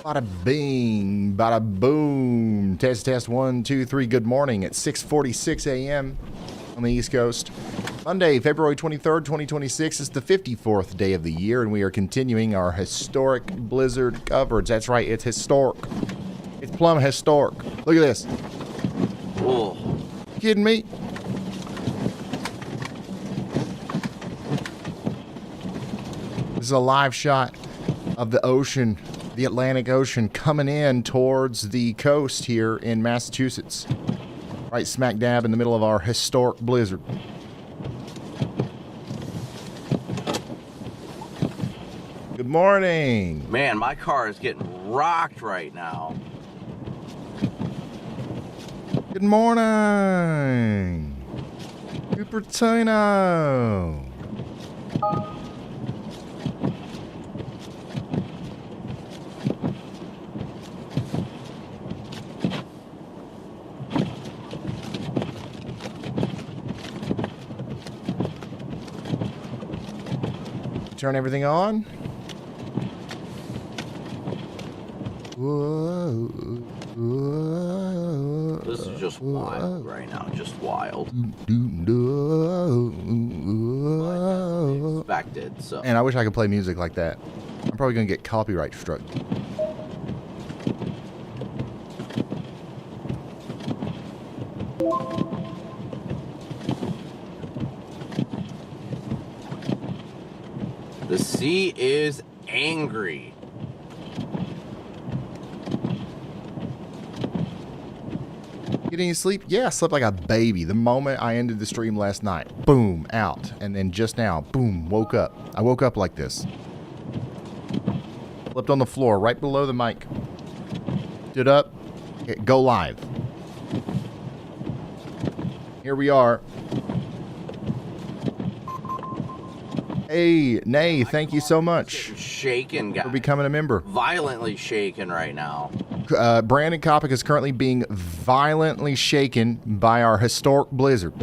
Bada bing, bada boom. Test, test, 1, 2, 3. Good morning at 6:46 a.m. on the East Coast. Monday, February 23rd, 2026 is the 54th day of the year, and we are continuing our historic blizzard coverage. That's right, it's historic. It's plumb historic. Look at this. Whoa. Kidding me? This is a live shot of the ocean, the Atlantic Ocean, coming in towards the coast here in Massachusetts. Right smack dab in the middle of our historic blizzard. Good morning. Man, my car is getting rocked right now. Good morning. Cupertino. Turn everything on. Whoa, whoa, This is just wild right now, just wild. Expected, so. And I wish I could play music like that. I'm probably gonna get copyright struck. The sea is angry. Get any sleep? Yeah, I slept like a baby. The moment I ended the stream last night, boom, out. And then just now, boom, woke up. I woke up like this. Slept on the floor right below the mic. Stood up, go live. Here we are. Hey, Nay, thank you so much Shaken, guys. for becoming a member. Violently shaken right now. Brandon Kopic is currently being violently shaken by our historic blizzard.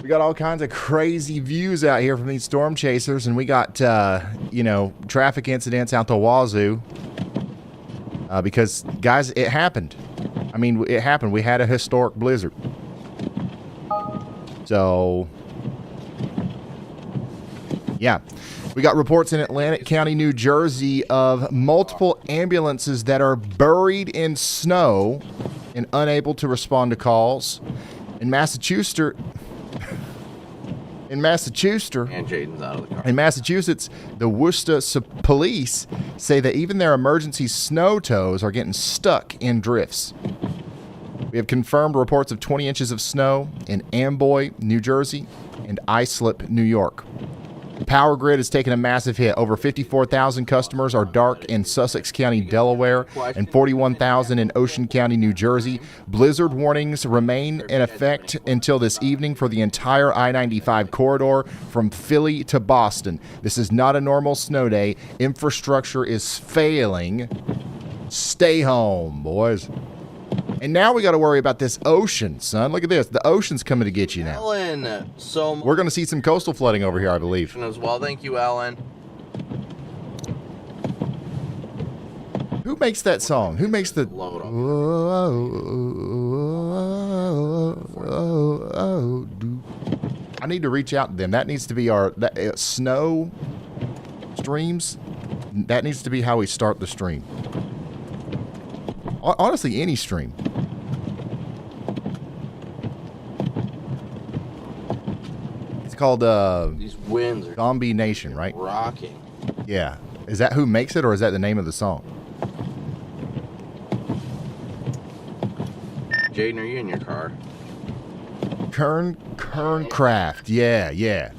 We got all kinds of crazy views out here from these storm chasers, and we got, traffic incidents out the wazoo. Because, guys, it happened. I mean, it happened. We had a historic blizzard. So, yeah. We got reports in Atlantic County, New Jersey of multiple ambulances that are buried in snow and unable to respond to calls. In Massachusetts... And Jaden's out of the car. In Massachusetts, the Worcester police say that even their emergency snow tows are getting stuck in drifts. We have confirmed reports of 20 inches of snow in Amboy, New Jersey, and Islip, New York. The power grid has taken a massive hit. Over 54,000 customers are dark in Sussex County, Delaware, and 41,000 in Ocean County, New Jersey. Blizzard warnings remain in effect until this evening for the entire I-95 corridor from Philly to Boston. This is not a normal snow day. Infrastructure is failing. Stay home, boys. And now we got to worry about this ocean, son. Look at this. The ocean's coming to get you now. Ellen, so We're going to see some coastal flooding over here, I believe. as well. Thank you, Ellen. Who makes that song? Who makes the... Load 'em. I need to reach out to them. That needs to be our... snow streams. That needs to be how we start the stream. Honestly, any stream. It's called These winds are Zombie Nation, right? rocking. Yeah. Is that who makes it, or is that the name of the song? Jaden, are you in your car? Kerncraft. Yeah, yeah.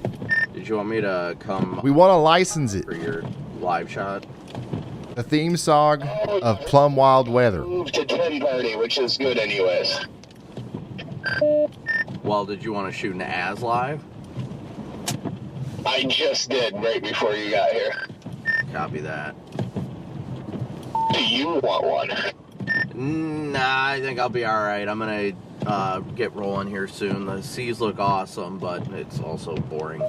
Did you want me to come We want to license it. for your live shot? The theme song of Plum Wild Weather. Move to 10 party, which is good anyways. Well, did you want to shoot an as live? I just did right before you got here. Copy that. Do you want one? Nah, I think I'll be alright. I'm gonna get rolling here soon. The seas look awesome, but it's also boring.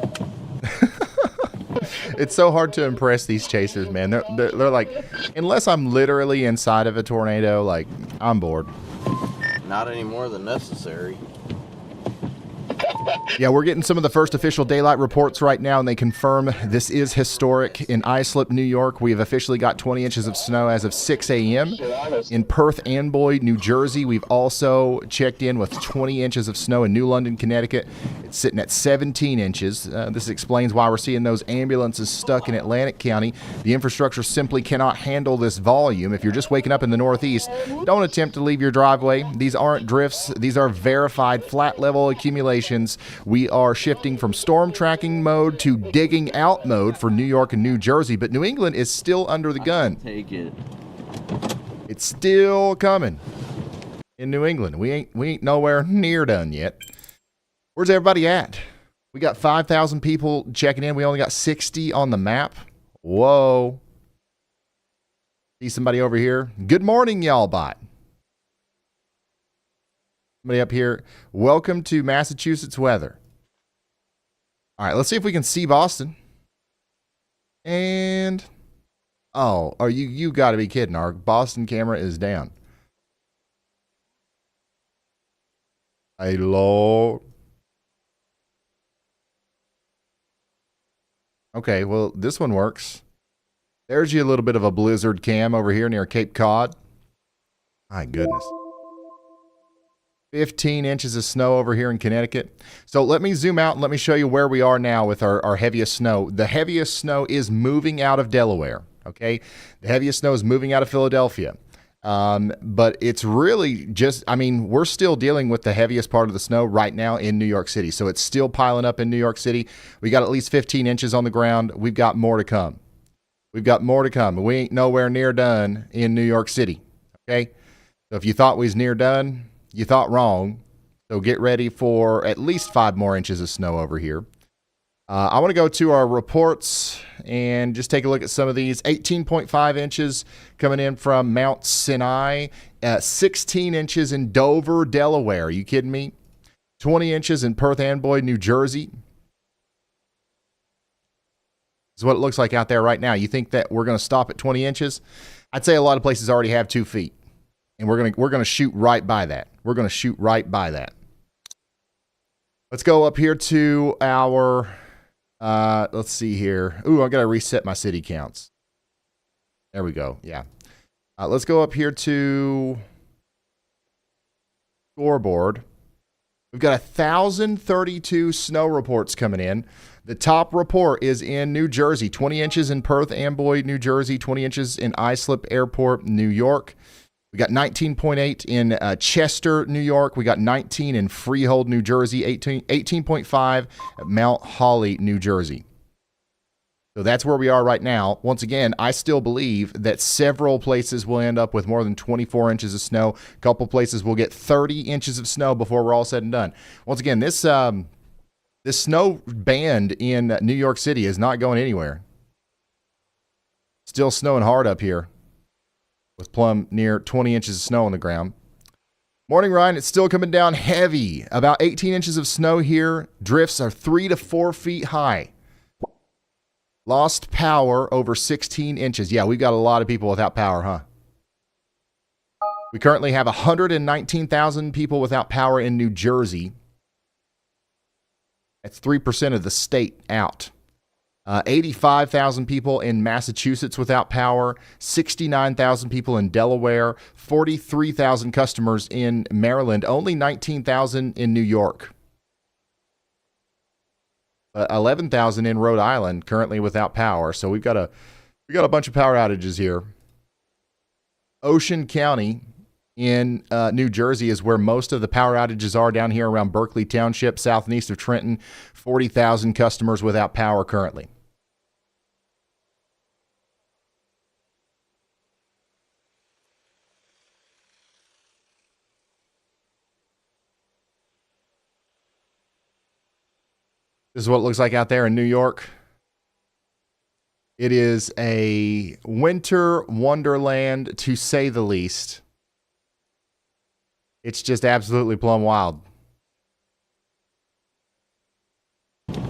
It's so hard to impress these chasers, man. They're like, unless I'm literally inside of a tornado, like, I'm bored. Not any more than necessary. Yeah, we're getting some of the first official daylight reports right now, and they confirm this is historic. In Islip, New York, we have officially got 20 inches of snow as of 6 a.m. In Perth Amboy, New Jersey, we've also checked in with 20 inches of snow. In New London, Connecticut, it's sitting at 17 inches. This explains why we're seeing those ambulances stuck in Atlantic County. The infrastructure simply cannot handle this volume. If you're just waking up in the Northeast, don't attempt to leave your driveway. These aren't drifts. These are verified flat-level accumulations. We are shifting from storm tracking mode to digging out mode for New York and New Jersey, but New England is still under the gun. Take it. It's still coming in New England. We ain't nowhere near done yet. Where's everybody at? We got 5,000 people checking in. We only got 60 on the map. Whoa. See somebody over here. Good morning, y'all bot. Somebody up here. Welcome to Massachusetts weather. All right, let's see if we can see Boston. And oh, are you got to be kidding. Our Boston camera is down. Hey, Lord. Okay, well, this one works. There's you a little bit of a blizzard cam over here near Cape Cod. My goodness. 15 inches of snow over here in Connecticut. So let me zoom out and let me show you where we are now with our heaviest snow. The heaviest snow is moving out of Delaware, okay? The heaviest snow is moving out of Philadelphia. But it's really just, I mean, we're still dealing with the heaviest part of the snow right now in New York City. So it's still piling up in New York City. We got at least 15 inches on the ground. We've got more to come. We've got more to come. We ain't nowhere near done in New York City, okay? So if you thought we was near done, you thought wrong. So get ready for at least 5 more inches of snow over here. I want to go to our reports and just take a look at some of these. 18.5 inches coming in from Mount Sinai. 16 inches in Dover, Delaware. Are you kidding me? 20 inches in Perth Amboy, New Jersey. This is what it looks like out there right now. You think that we're going to stop at 20 inches? I'd say a lot of places already have 2 feet. And we're gonna shoot right by that. We're gonna shoot right by that. Let's go up here to our. Let's see here. Ooh, I gotta reset my city counts. There we go. Yeah. Let's go up here to scoreboard. We've got 1,032 snow reports coming in. The top report is in New Jersey. 20 inches in Perth Amboy, New Jersey. 20 inches in Islip Airport, New York. We got 19.8 in Chester, New York. We got 19 in Freehold, New Jersey. 18.5 at Mount Holly, New Jersey. So that's where we are right now. Once again, I still believe that several places will end up with more than 24 inches of snow. A couple places will get 30 inches of snow before we're all said and done. Once again, this snow band in New York City is not going anywhere. Still snowing hard up here, with plumb near 20 inches of snow on the ground. Morning, Ryan. It's still coming down heavy. About 18 inches of snow here. Drifts are 3 to 4 feet high. Lost power over 16 inches. Yeah, we've got a lot of people without power, huh? We currently have 119,000 people without power in New Jersey. That's 3% of the state out. 85,000 people in Massachusetts without power, 69,000 people in Delaware, 43,000 customers in Maryland, only 19,000 in New York. 11,000 in Rhode Island currently without power. So we got a bunch of power outages here. Ocean County in New Jersey is where most of the power outages are, down here around Berkeley Township, south and east of Trenton. 40,000 customers without power currently. This is what it looks like out there in New York. It is a winter wonderland, to say the least. It's just absolutely plumb wild.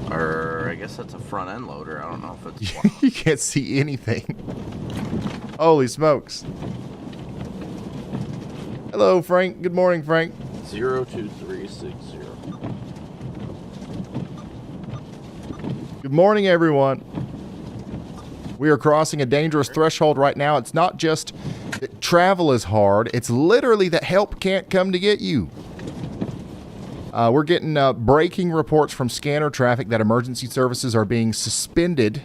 Or I guess that's a front end loader. I don't know if it's. You can't see anything. Holy smokes. Hello, Frank. Good morning, Frank. 02360. Good morning, everyone. We are crossing a dangerous threshold right now. It's not just that travel is hard. It's literally that help can't come to get you. We're getting breaking reports from scanner traffic that emergency services are being suspended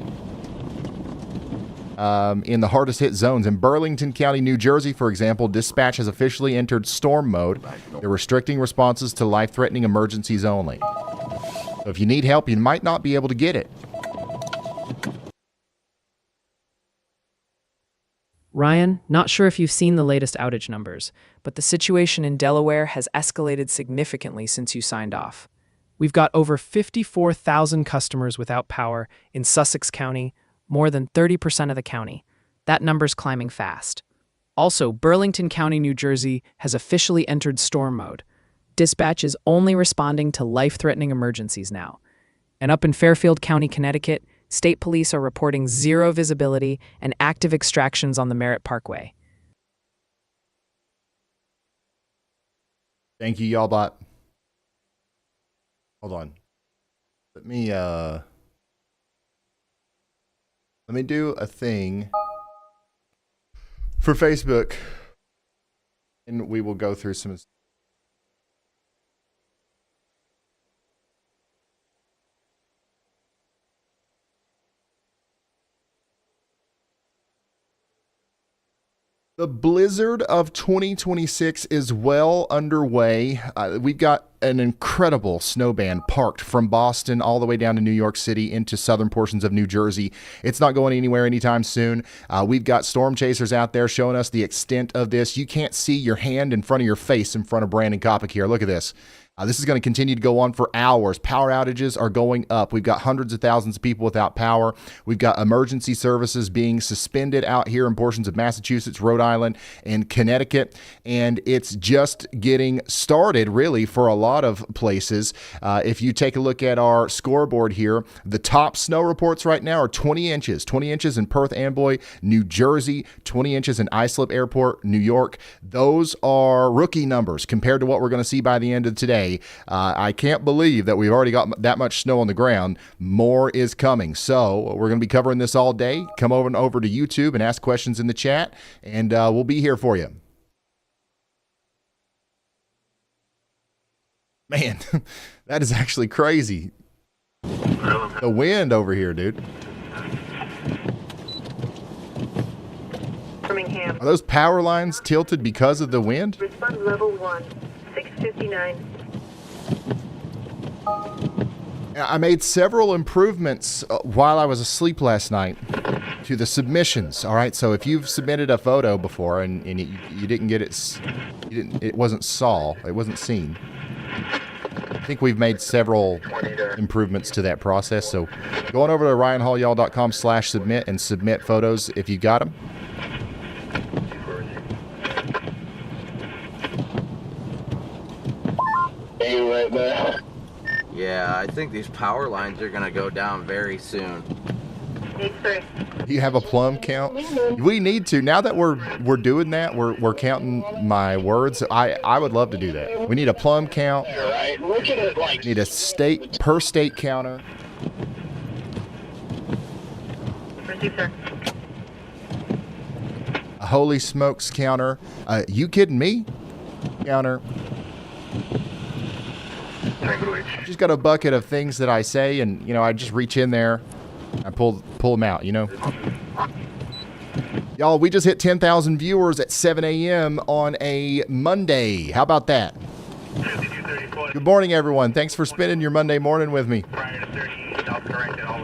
in the hardest hit zones. In Burlington County, New Jersey, for example, dispatch has officially entered storm mode. They're restricting responses to life-threatening emergencies only. So if you need help, you might not be able to get it. Ryan, not sure if you've seen the latest outage numbers, but the situation in Delaware has escalated significantly since you signed off. We've got over 54,000 customers without power in Sussex County, more than 30% of the county. That number's climbing fast. Also, Burlington County, New Jersey has officially entered storm mode. Dispatch is only responding to life-threatening emergencies now. And up in Fairfield County, Connecticut, state police are reporting zero visibility and active extractions on the Merritt Parkway. Thank you, y'all bot. Hold on. Let me do a thing for Facebook, and we will go through some. The blizzard of 2026 is well underway. We've got an incredible snow band parked from Boston all the way down to New York City into southern portions of New Jersey. It's not going anywhere anytime soon. We've got storm chasers out there showing us the extent of this. You can't see your hand in front of your face in front of Brandon Kopic here. Look at this. This is going to continue to go on for hours. Power outages are going up. We've got hundreds of thousands of people without power. We've got emergency services being suspended out here in portions of Massachusetts, Rhode Island, and Connecticut. And it's just getting started, really, for a lot of places. If you take a look at our scoreboard here, the top snow reports right now are 20 inches. 20 inches in Perth Amboy, New Jersey, 20 inches in Islip Airport, New York. Those are rookie numbers compared to what we're going to see by the end of today. I can't believe that we've already got that much snow on the ground. More is coming. So we're going to be covering this all day. Come over to YouTube and ask questions in the chat, and we'll be here for you. Man, that is actually crazy. The wind over here, dude. Birmingham. Are those power lines tilted because of the wind? Respond level 1, 659. I made several improvements while I was asleep last night to the submissions. All right, so if you've submitted a photo before and you didn't get it, it wasn't seen. I think we've made several improvements to that process. So go on over to ryanhallyall.com/submit and submit photos if you got them. Are you right there? Yeah, I think these power lines are gonna go down very soon. 83. Do you have a plumb count? We need to. Now that we're doing that, we're counting my words. I would love to do that. We need a plumb count. You're right. Look at it like. Need a per state counter. Receive, sir. A holy smokes counter. You kidding me? Counter. Just got a bucket of things that I say, and I just reach in there, I pull them out. Y'all, we just hit 10,000 viewers at 7 a.m. on a Monday. How about that? Good morning, everyone. Thanks for spending your Monday morning with me.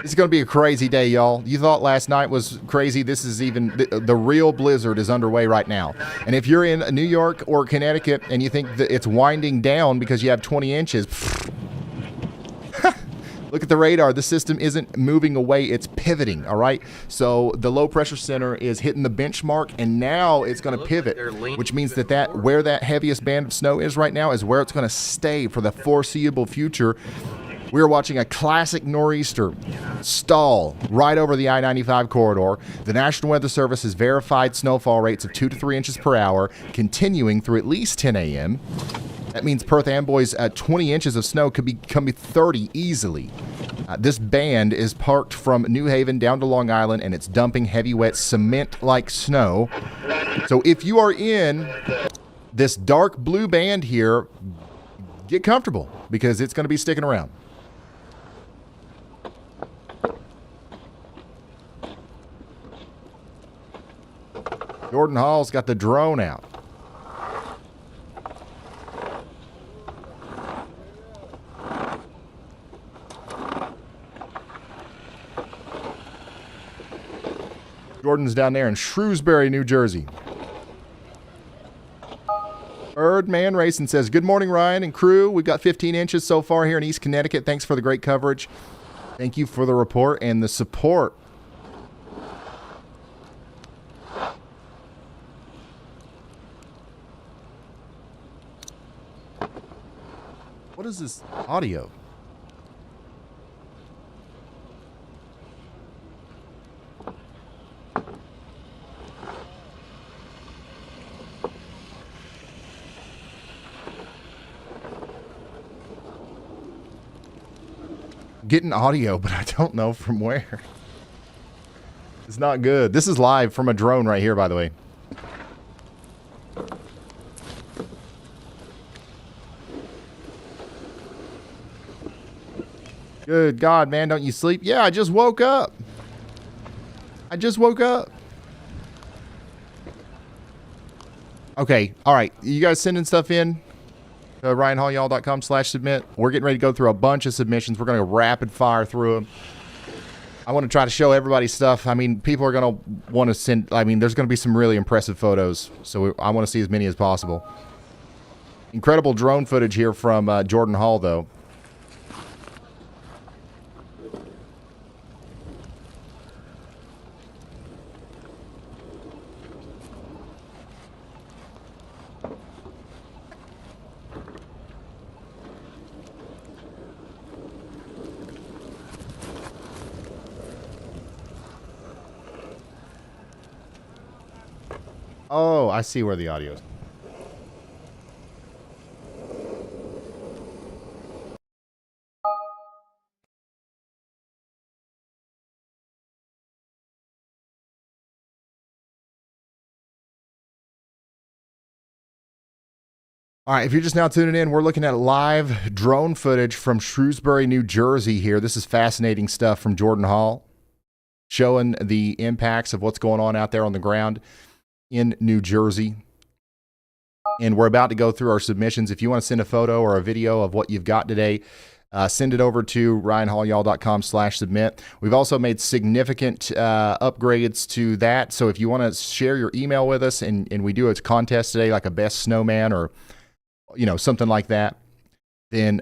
This is going to be a crazy day, y'all. You thought last night was crazy. This is even the real blizzard is underway right now. And if you're in New York or Connecticut and you think that it's winding down because you have 20 inches, Look at the radar. The system isn't moving away. It's pivoting, all right? So the low pressure center is hitting the benchmark, and now it's going to pivot, which means that where that heaviest band of snow is right now is where it's going to stay for the foreseeable future. We're watching a classic nor'easter stall right over the I-95 corridor. The National Weather Service has verified snowfall rates of 2 to 3 inches per hour, continuing through at least 10 a.m. That means Perth Amboy's 20 inches of snow could become 30 easily. This band is parked from New Haven down to Long Island, and it's dumping heavy, wet, cement-like snow. So if you are in this dark blue band here, get comfortable because it's going to be sticking around. Jordan Hall's got the drone out. Jordan's down there in Shrewsbury, New Jersey. Birdman Racing says, good morning, Ryan and crew. We've got 15 inches so far here in East Connecticut. Thanks for the great coverage. Thank you for the report and the support. What is this audio? Getting audio, but I don't know from where. It's not good. This is live from a drone right here, by the way. Good God, man, don't you sleep? Yeah, I just woke up. I just woke up. Okay, all right. You guys sending stuff in? RyanHallYall.com/submit. We're getting ready to go through a bunch of submissions. We're going to rapid fire through them. I want to try to show everybody stuff. I mean, people are going to want to send. I mean, there's going to be some really impressive photos. So I want to see as many as possible. Incredible drone footage here from Jordan Hall, though. Oh, I see where the audio is. All right, if you're just now tuning in, we're looking at live drone footage from Shrewsbury, New Jersey here. This is fascinating stuff from Jordan Hall, showing the impacts of what's going on out there on the ground in New Jersey. And we're about to go through our submissions. If you want to send a photo or a video of what you've got today, send it over to RyanHallYall.com/submit. We've also made significant upgrades to that. So if you want to share your email with us, and we do a contest today, like a best snowman or, you know, something like that, then,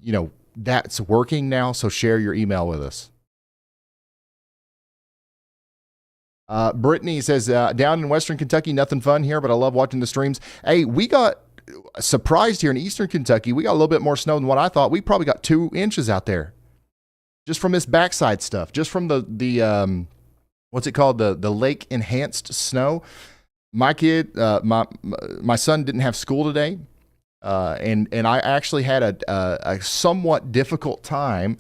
you know, that's working now. So share your email with us. Brittany says, down in Western Kentucky, nothing fun here, but I love watching the streams. Hey, we got surprised here in Eastern Kentucky. We got a little bit more snow than what I thought. We probably got 2 inches out there just from this backside stuff, just from the what's it called? The lake enhanced snow. My kid, my son didn't have school today. And I actually had a somewhat difficult time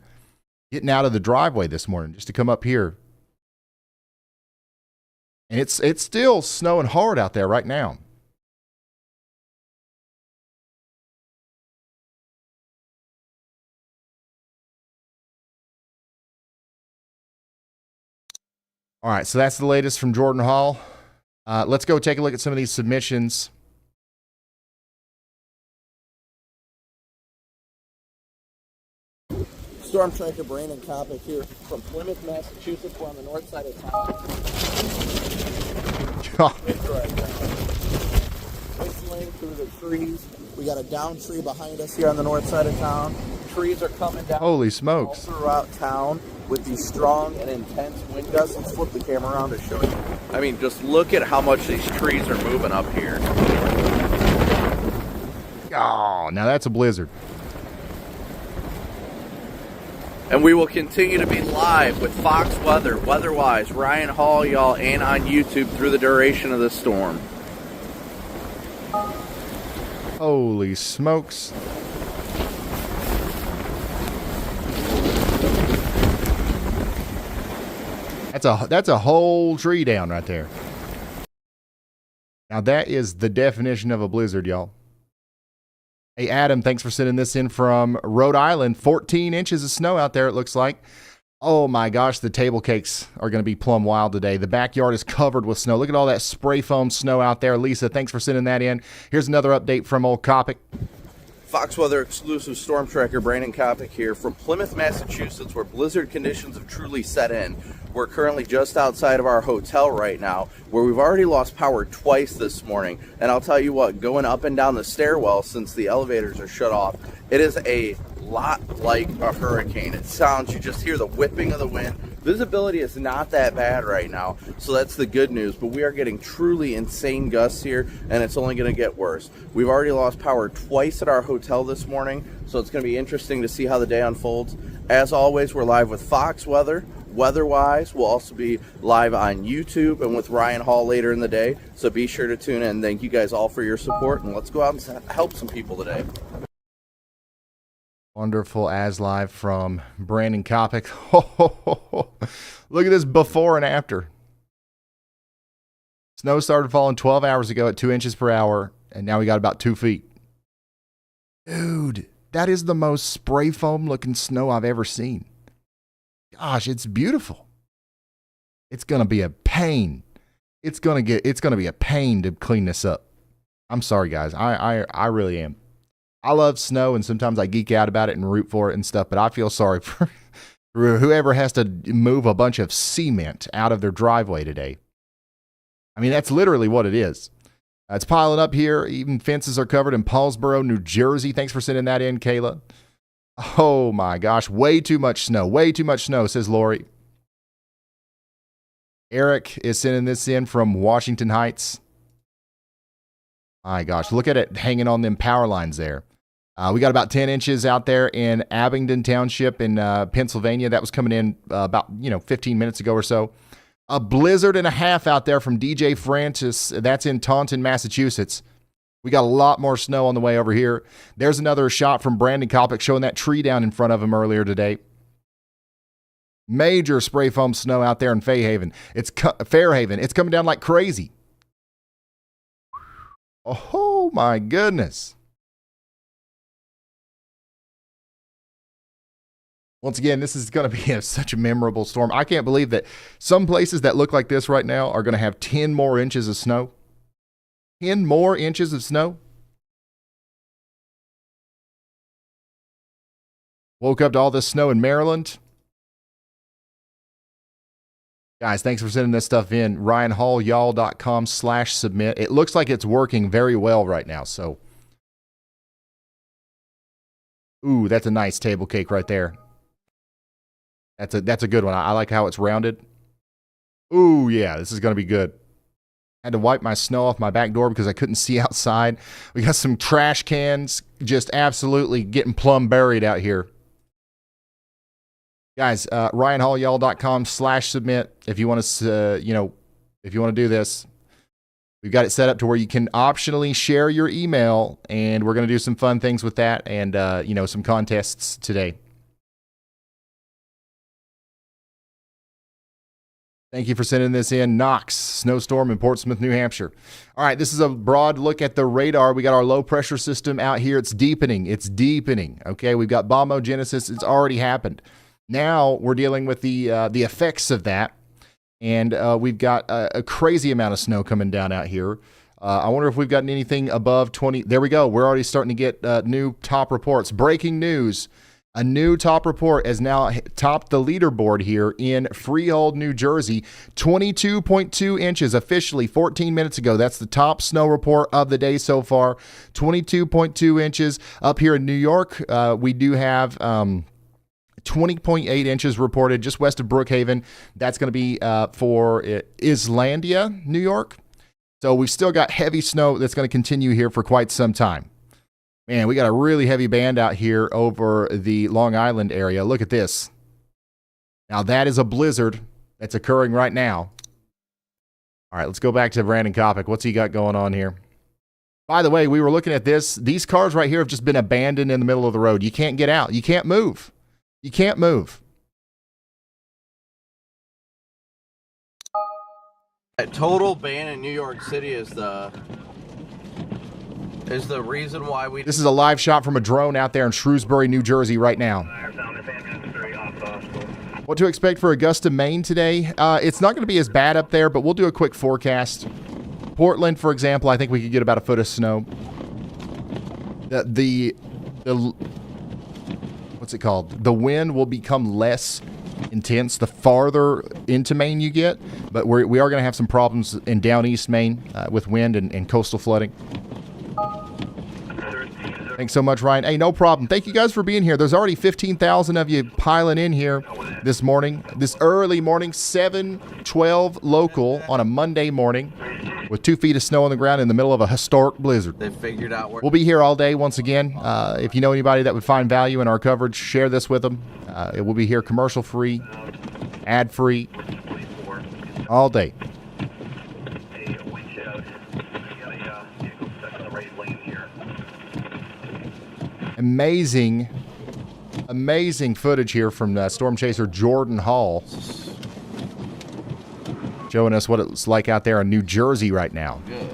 getting out of the driveway this morning just to come up here. And it's still snowing hard out there right now. All right, so that's the latest from Jordan Hall. Let's go take a look at some of these submissions. Storm Tracker Brandon Kopic here from Plymouth, Massachusetts. We're on the north side of town. Whistling through the trees. We got a down tree behind us here on the north side of town. trees are coming down. Holy all smokes. throughout town with these strong and intense wind gusts. Let's flip the camera around to show you. I mean, just look at how much these trees are moving up here. Oh, now that's a blizzard. And we will continue to be live with Fox Weather, WEATHERWISE, Ryan Hall, y'all, and on YouTube through the duration of this storm. Holy smokes. That's a whole tree down right there. Now that is the definition of a blizzard, y'all. Hey, Adam, thanks for sending this in from Rhode Island. 14 inches of snow out there, it looks like. Oh my gosh, the table cakes are going to be plumb wild today. The backyard is covered with snow. Look at all that spray foam snow out there. Lisa, thanks for sending that in. Here's another update from old Kopic. Fox Weather exclusive storm tracker Brandon Kopic here from Plymouth, Massachusetts, where blizzard conditions have truly set in. We're currently just outside of our hotel right now, where we've already lost power twice this morning. And I'll tell you what, going up and down the stairwell since the elevators are shut off, it is a lot like a hurricane. It sounds, you just hear the whipping of the wind. Visibility is not that bad right now, so that's the good news, but we are getting truly insane gusts here, and it's only going to get worse. We've already lost power twice at our hotel this morning, so it's going to be interesting to see how the day unfolds. As always, we're live with Fox Weather, WeatherWise. We'll also be live on YouTube and with Ryan Hall later in the day, so be sure to tune in. Thank you guys all for your support, and let's go out and help some people today. Wonderful as live from Brandon Kopic. Look at this before and after. Snow started falling 12 hours ago at 2 inches per hour, and now we got about 2 feet. Dude, that is the most spray foam looking snow I've ever seen. Gosh, it's beautiful. It's going to be a pain. It's going to be a pain to clean this up. I'm sorry, guys. I really am. I love snow, and sometimes I geek out about it and root for it and stuff, but I feel sorry for whoever has to move a bunch of cement out of their driveway today. I mean, that's literally what it is. It's piling up here. Even fences are covered in Paulsboro, New Jersey. Thanks for sending that in, Kayla. Oh, my gosh. Way too much snow. Way too much snow, says Lori. Eric is sending this in from Washington Heights. My gosh, look at it hanging on them power lines there. We got about 10 inches out there in Abingdon Township in Pennsylvania. That was coming in about 15 minutes ago or so. A blizzard and a half out there from DJ Francis. That's in Taunton, Massachusetts. We got a lot more snow on the way over here. There's another shot from Brandon Kopic showing that tree down in front of him earlier today. Major spray foam snow out there in Fairhaven. It's coming down like crazy. Oh my goodness. Once again, this is going to be such a memorable storm. I can't believe that some places that look like this right now are going to have 10 more inches of snow. 10 more inches of snow. Woke up to all this snow in Maryland. Guys, thanks for sending this stuff in. RyanHallYall.com/submit. It looks like it's working very well right now, so. Ooh, that's a nice table cake right there. That's a good one. I like how it's rounded. Ooh, yeah, this is going to be good. Had to wipe my snow off my back door because I couldn't see outside. We got some trash cans just absolutely getting plumb buried out here. Guys, RyanHallYall.com/submit if you want to, if you want to do this. We've got it set up to where you can optionally share your email, and we're going to do some fun things with that and, some contests today. Thank you for sending this in. Knox, snowstorm in Portsmouth, New Hampshire. All right, this is a broad look at the radar. We got our low pressure system out here. It's deepening. Okay, we've got bombogenesis. It's already happened. Now we're dealing with the effects of that, and we've got a crazy amount of snow coming down out here. I wonder if we've gotten anything above 20. There we go. We're already starting to get new top reports. Breaking news. A new top report has now topped the leaderboard here in Freehold, New Jersey. 22.2 inches officially 14 minutes ago. That's the top snow report of the day so far. 22.2 inches. Up here in New York, we do have 20.8 inches reported just west of Brookhaven. That's going to be for Islandia, New York. So we've still got heavy snow that's going to continue here for quite some time. Man, we got a really heavy band out here over the Long Island area. Look at this. Now, that is a blizzard that's occurring right now. All right, let's go back to Brandon Kopic. What's he got going on here? By the way, we were looking at this. These cars right here have just been abandoned in the middle of the road. You can't get out. You can't move. You can't move. That total ban in New York City is the reason why we... This is a live shot from a drone out there in Shrewsbury, New Jersey right now. What to expect for Augusta, Maine today? It's not going to be as bad up there, but we'll do a quick forecast. Portland, for example, I think we could get about a foot of snow. The what's it called? The wind will become less intense the farther into Maine you get, but we are going to have some problems in down east Maine with wind and coastal flooding. Thanks so much, Ryan. Hey, no problem. Thank you guys for being here. There's already 15,000 of you piling in here this morning, this early morning, 7:12 local on a Monday morning with 2 feet of snow on the ground in the middle of a historic blizzard. They figured out where... We'll be here all day once again. If you know anybody that would find value in our coverage, share this with them. It will be here commercial-free, ad-free, all day. Amazing footage here from storm chaser Jordan Hall, showing us what it's like out there in New Jersey right now. Good.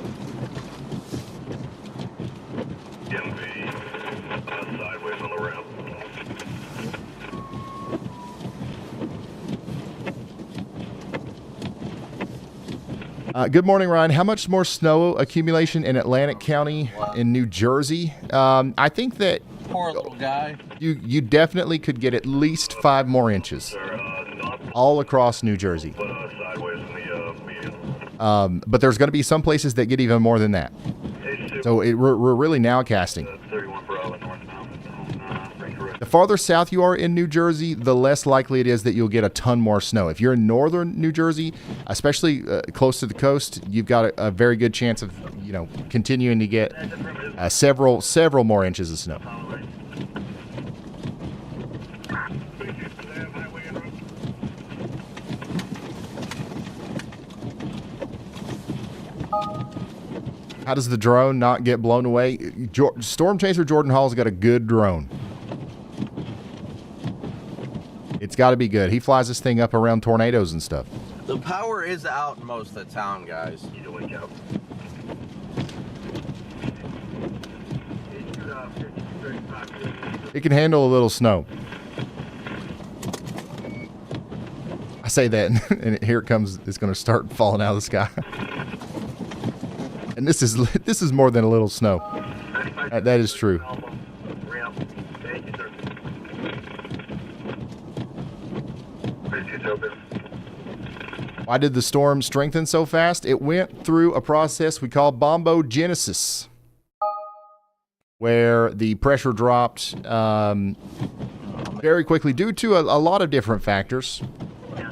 Good morning, Ryan. How much more snow accumulation in Atlantic County in New Jersey? I think that Poor little guy. you definitely could get at least 5 more inches all across New Jersey. But there's going to be some places that get even more than that. So we're really now casting. The farther south you are in New Jersey, the less likely it is that you'll get a ton more snow. If you're in northern New Jersey, especially close to the coast, you've got a very good chance of, continuing to get several more inches of snow. How does the drone not get blown away? Storm Chaser Jordan Hall's got a good drone. It's got to be good. He flies this thing up around tornadoes and stuff. The power is out in most of the town, guys. It can handle a little snow. I say that, and here it comes. It's going to start falling out of the sky. And this is more than a little snow. That is true. Why did the storm strengthen so fast? It went through a process we call bombogenesis, where the pressure dropped very quickly due to a lot of different factors.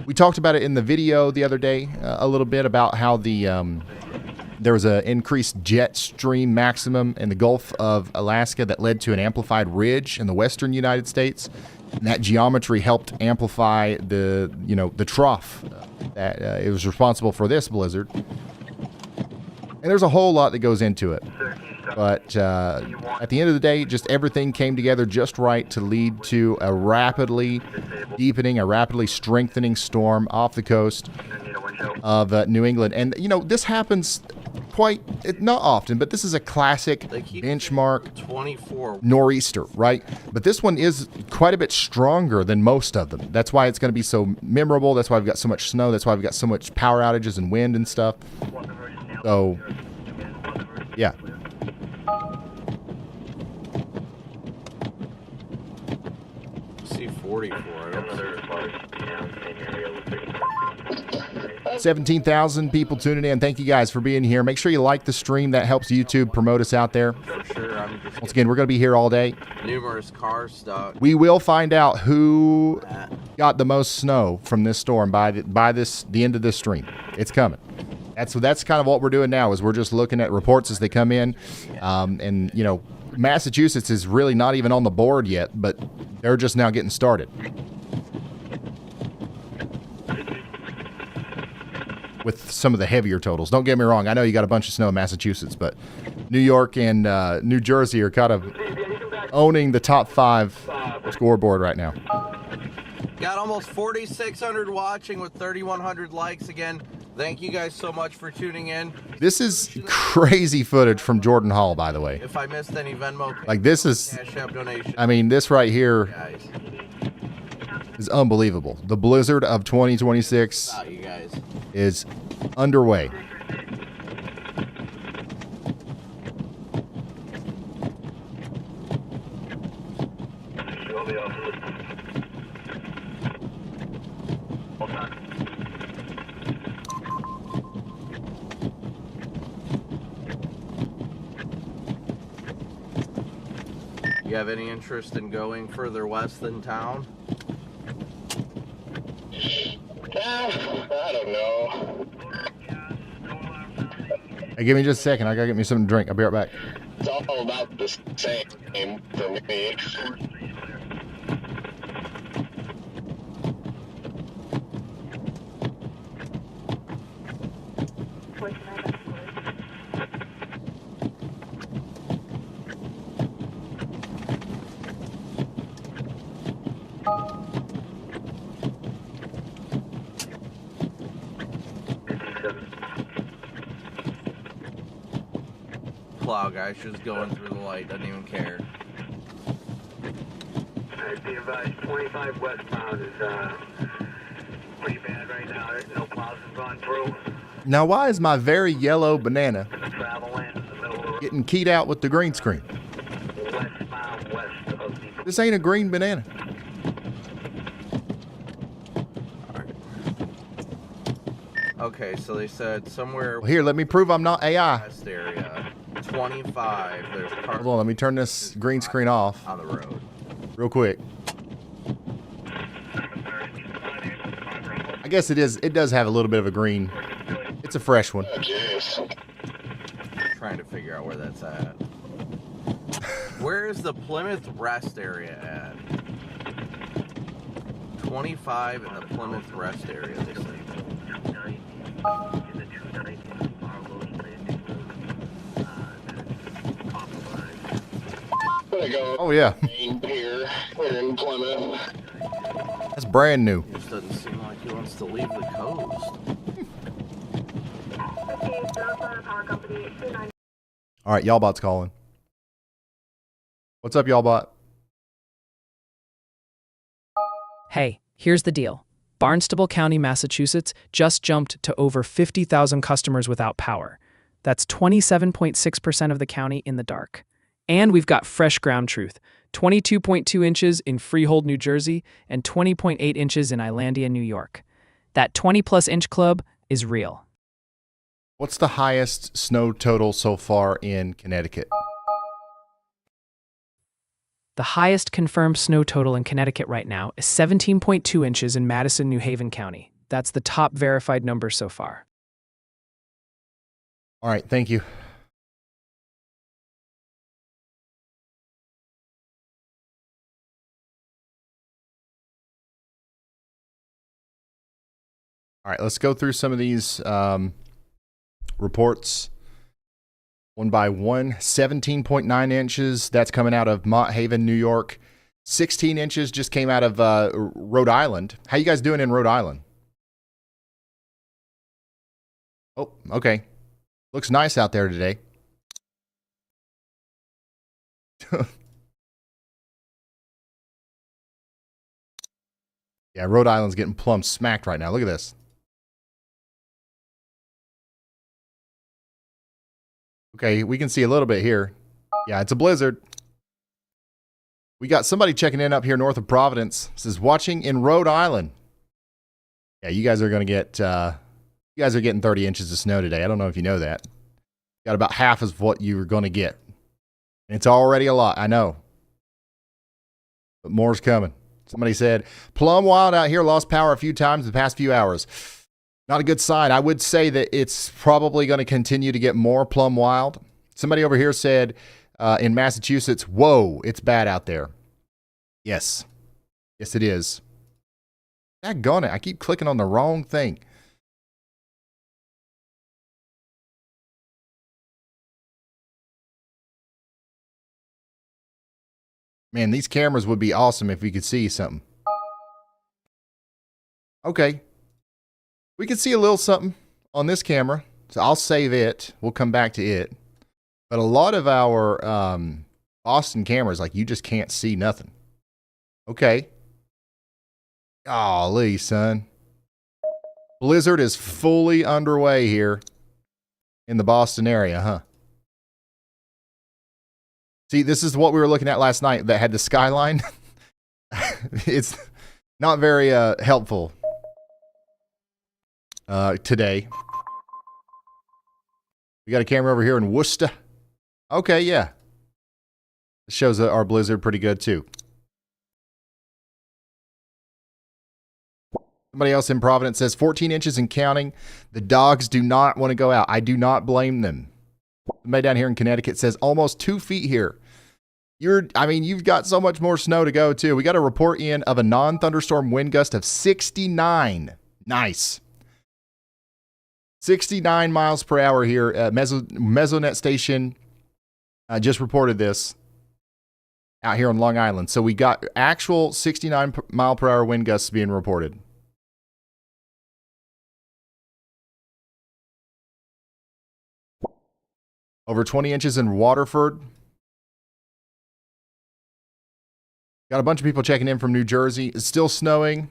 We talked about it in the video the other day a little bit about how there was an increased jet stream maximum in the Gulf of Alaska that led to an amplified ridge in the western United States. And that geometry helped amplify the trough that it was responsible for this blizzard. And there's a whole lot that goes into it. But at the end of the day, just everything came together just right to lead to a rapidly deepening, a rapidly strengthening storm off the coast of New England. And, this happens not often, but this is a classic benchmark 24 nor'easter, right? But this one is quite a bit stronger than most of them. That's why it's going to be so memorable. That's why we've got so much snow. That's why we've got so much power outages and wind and stuff. So, yeah. see 44. I don't see Another large, same area with 30. 17,000 people tuning in. Thank you guys for being here. Make sure you like the stream. That helps YouTube promote us out there. for sure. I'm just Once again, we're going to be here all day. numerous cars stuck. We will find out who got the most snow from this storm by the end of this stream. It's coming. That's kind of what we're doing now is we're just looking at reports as they come in. And, you know, Massachusetts is really not even on the board yet, but they're just now getting started with some of the heavier totals. Don't get me wrong. I know you got a bunch of snow in Massachusetts, but New York and New Jersey are kind of owning the top 5 scoreboard right now. Got almost 4,600 watching with 3,100 likes again. Thank you guys so much for tuning in. This is crazy footage from Jordan Hall, by the way. If I missed any Venmo, Like, this is, Cash App donation, I mean, this right here guys. is unbelievable. The blizzard of 2026 Out you guys. is underway. You'll be off. Hold on. You have any interest in going further west than town? I don't know. Hey, give me just a second. I gotta get me something to drink. I'll be right back. It's all about the same for me. Plow guy, just going through the light, doesn't even care. Alright, be advised, 25 westbound is pretty bad right now. There's no plows have gone through. Now, why is my very yellow banana Travel in the middle of getting keyed out with the green screen? westbound west of the... This ain't a green banana. Okay, so they said somewhere Well, here, let me prove I'm not AI. west area, 25. There's cars Hold on, let me turn this green screen off on the road. real quick. I guess it is. It does have a little bit of a green. It's a fresh one. Oh, jeez. Trying to figure out where that's at. Where is the Plymouth rest area at? 25 in the Plymouth rest area, they say. Gonna go Oh yeah, main pier here in Plymouth. that's brand new. It just doesn't seem like he wants to leave the coast. All right, y'all bot's calling. What's up, y'all bot? Hey, here's the deal. Barnstable County, Massachusetts just jumped to over 50,000 customers without power. That's 27.6% of the county in the dark. And we've got fresh ground truth. 22.2 inches in Freehold, New Jersey, and 20.8 inches in Islandia, New York. That 20-plus inch club is real. What's the highest snow total so far in Connecticut? The highest confirmed snow total in Connecticut right now is 17.2 inches in Madison, New Haven County. That's the top verified number so far. All right, thank you. All right, let's go through some of these reports one by one. 17.9 inches, that's coming out of Mott Haven, New York. 16 inches just came out of Rhode Island. How you guys doing in Rhode Island? Oh, okay. Looks nice out there today. Yeah, Rhode Island's getting plumb smacked right now. Look at this. Okay, we can see a little bit here. Yeah, it's a blizzard. We got somebody checking in up here north of Providence. It says, watching in Rhode Island. Yeah, you guys are going to get, you guys are getting 30 inches of snow today. I don't know if you know that. Got about half of what you were going to get. And it's already a lot, I know. But more's coming. Somebody said, plumb wild out here, lost power a few times the past few hours. Not a good sign. I would say that it's probably going to continue to get more plumb wild. Somebody over here said, in Massachusetts, whoa, it's bad out there. Yes. Yes, it is. Daggone it. I keep clicking on the wrong thing. Man, these cameras would be awesome if we could see something. Okay. We can see a little something on this camera. So I'll save it. We'll come back to it. But a lot of our Boston cameras, like, you just can't see nothing. Okay. Golly, son. Blizzard is fully underway here in the Boston area, huh? See, this is what we were looking at last night that had the skyline. It's not very helpful today. We got a camera over here in Worcester. Okay, yeah. It shows our blizzard pretty good, too. Somebody else in Providence says 14 inches and counting. The dogs do not want to go out. I do not blame them. Somebody down here in Connecticut says almost 2 feet here. You've got so much more snow to go, too. We got a report in of a non-thunderstorm wind gust of 69. Nice. 69 miles per hour here. Mesonet station just reported this out here on Long Island. So we got actual 69 mile per hour wind gusts being reported. Over 20 inches in Waterford. Got a bunch of people checking in from New Jersey. It's still snowing.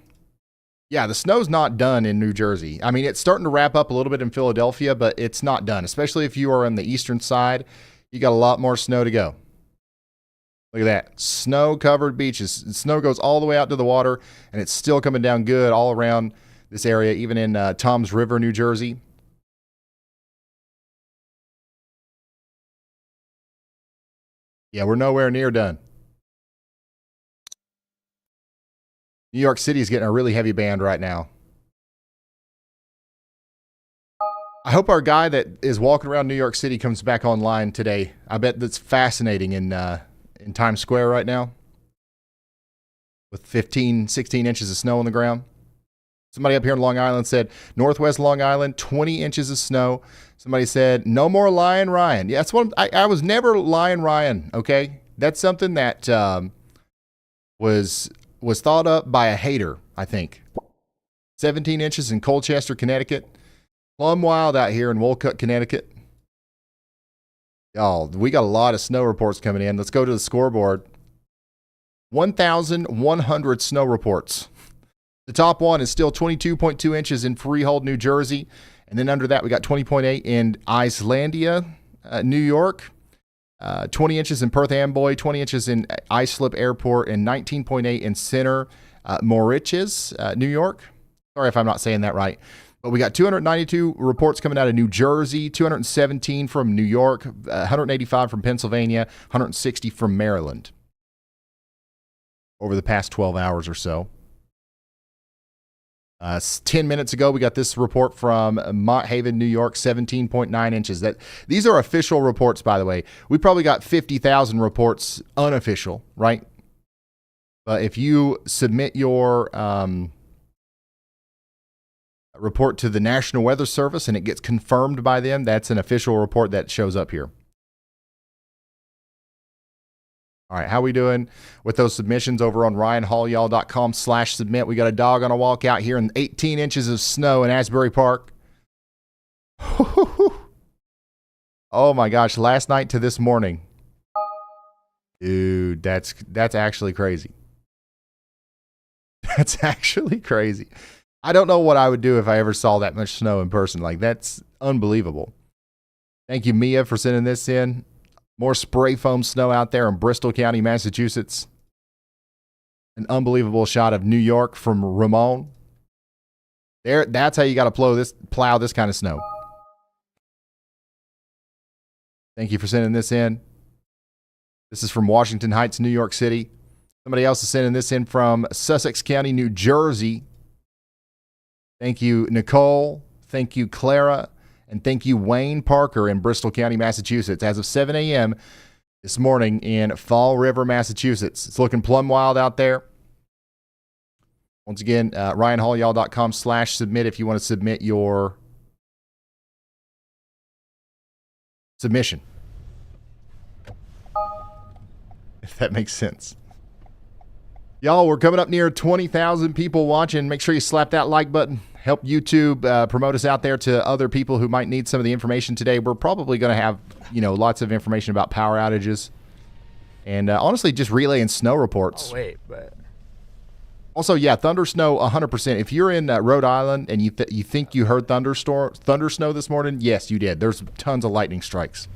Yeah, the snow's not done in New Jersey. I mean, it's starting to wrap up a little bit in Philadelphia, but it's not done. Especially if you are on the eastern side, you got a lot more snow to go. Look at that. Snow-covered beaches. Snow goes all the way out to the water, and it's still coming down good all around this area, even in Toms River, New Jersey. Yeah, we're nowhere near done. New York City is getting a really heavy band right now. I hope our guy that is walking around New York City comes back online today. I bet that's fascinating in Times Square right now with 15, 16 inches of snow on the ground. Somebody up here in Long Island said, Northwest Long Island, 20 inches of snow. Somebody said, no more Lion Ryan. Yeah, that's what I was never Lion Ryan, okay? That's something that was thought up by a hater, I think. 17 inches in Colchester, Connecticut. Plumb wild out here in Wolcott, Connecticut. Y'all, we got a lot of snow reports coming in. Let's go to the scoreboard. 1,100 snow reports. The top one is still 22.2 inches in Freehold, New Jersey. And then under that, we got 20.8 in Icelandia, New York. 20 inches in Perth Amboy, 20 inches in Islip Airport, and 19.8 in Center Moriches, New York. Sorry if I'm not saying that right. But we got 292 reports coming out of New Jersey, 217 from New York, 185 from Pennsylvania, 160 from Maryland over the past 12 hours or so. 10 minutes ago, we got this report from Mott Haven, New York, 17.9 inches. These are official reports, by the way. We probably got 50,000 reports unofficial, right? But if you submit your report to the National Weather Service and it gets confirmed by them, that's an official report that shows up here. All right, how we doing with those submissions over on ryanhallyall.com/submit? We got a dog on a walk out here in 18 inches of snow in Asbury Park. Oh my gosh, last night to this morning. Dude, that's actually crazy. That's actually crazy. I don't know what I would do if I ever saw that much snow in person. Like, that's unbelievable. Thank you, Mia, for sending this in. More spray foam snow out there in Bristol County, Massachusetts. An unbelievable shot of New York from Ramon. That's how you got to plow this kind of snow. Thank you for sending this in. This is from Washington Heights, New York City. Somebody else is sending this in from Sussex County, New Jersey. Thank you, Nicole. Thank you, Clara. And thank you, Wayne Parker in Bristol County, Massachusetts. As of 7 a.m. this morning in Fall River, Massachusetts. It's looking plumb wild out there. Once again, RyanHallYall.com/submit if you want to submit your submission. If that makes sense. Y'all, we're coming up near 20,000 people watching. Make sure you slap that like button. Help YouTube promote us out there to other people who might need some of the information today. We're probably going to have, lots of information about power outages. And honestly, just relaying snow reports. Oh, wait, but... Also, yeah, thunder snow 100%. If you're in Rhode Island and you think you heard thunder snow this morning, yes, you did. There's tons of lightning strikes.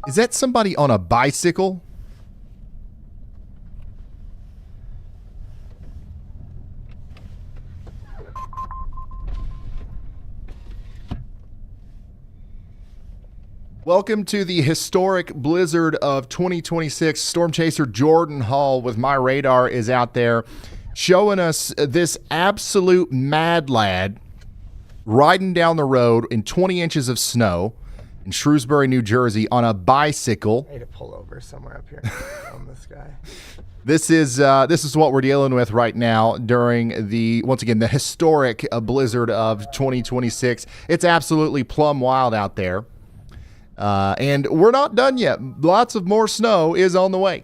Is that somebody on a bicycle? Welcome to the historic blizzard of 2026. Storm Chaser Jordan Hall with My Radar is out there showing us this absolute mad lad riding down the road in 20 inches of snow in Shrewsbury, New Jersey on a bicycle. I need to pull over somewhere up here on this guy. This is what we're dealing with right now during the historic blizzard of 2026. It's absolutely plumb wild out there. And we're not done yet. Lots of more snow is on the way.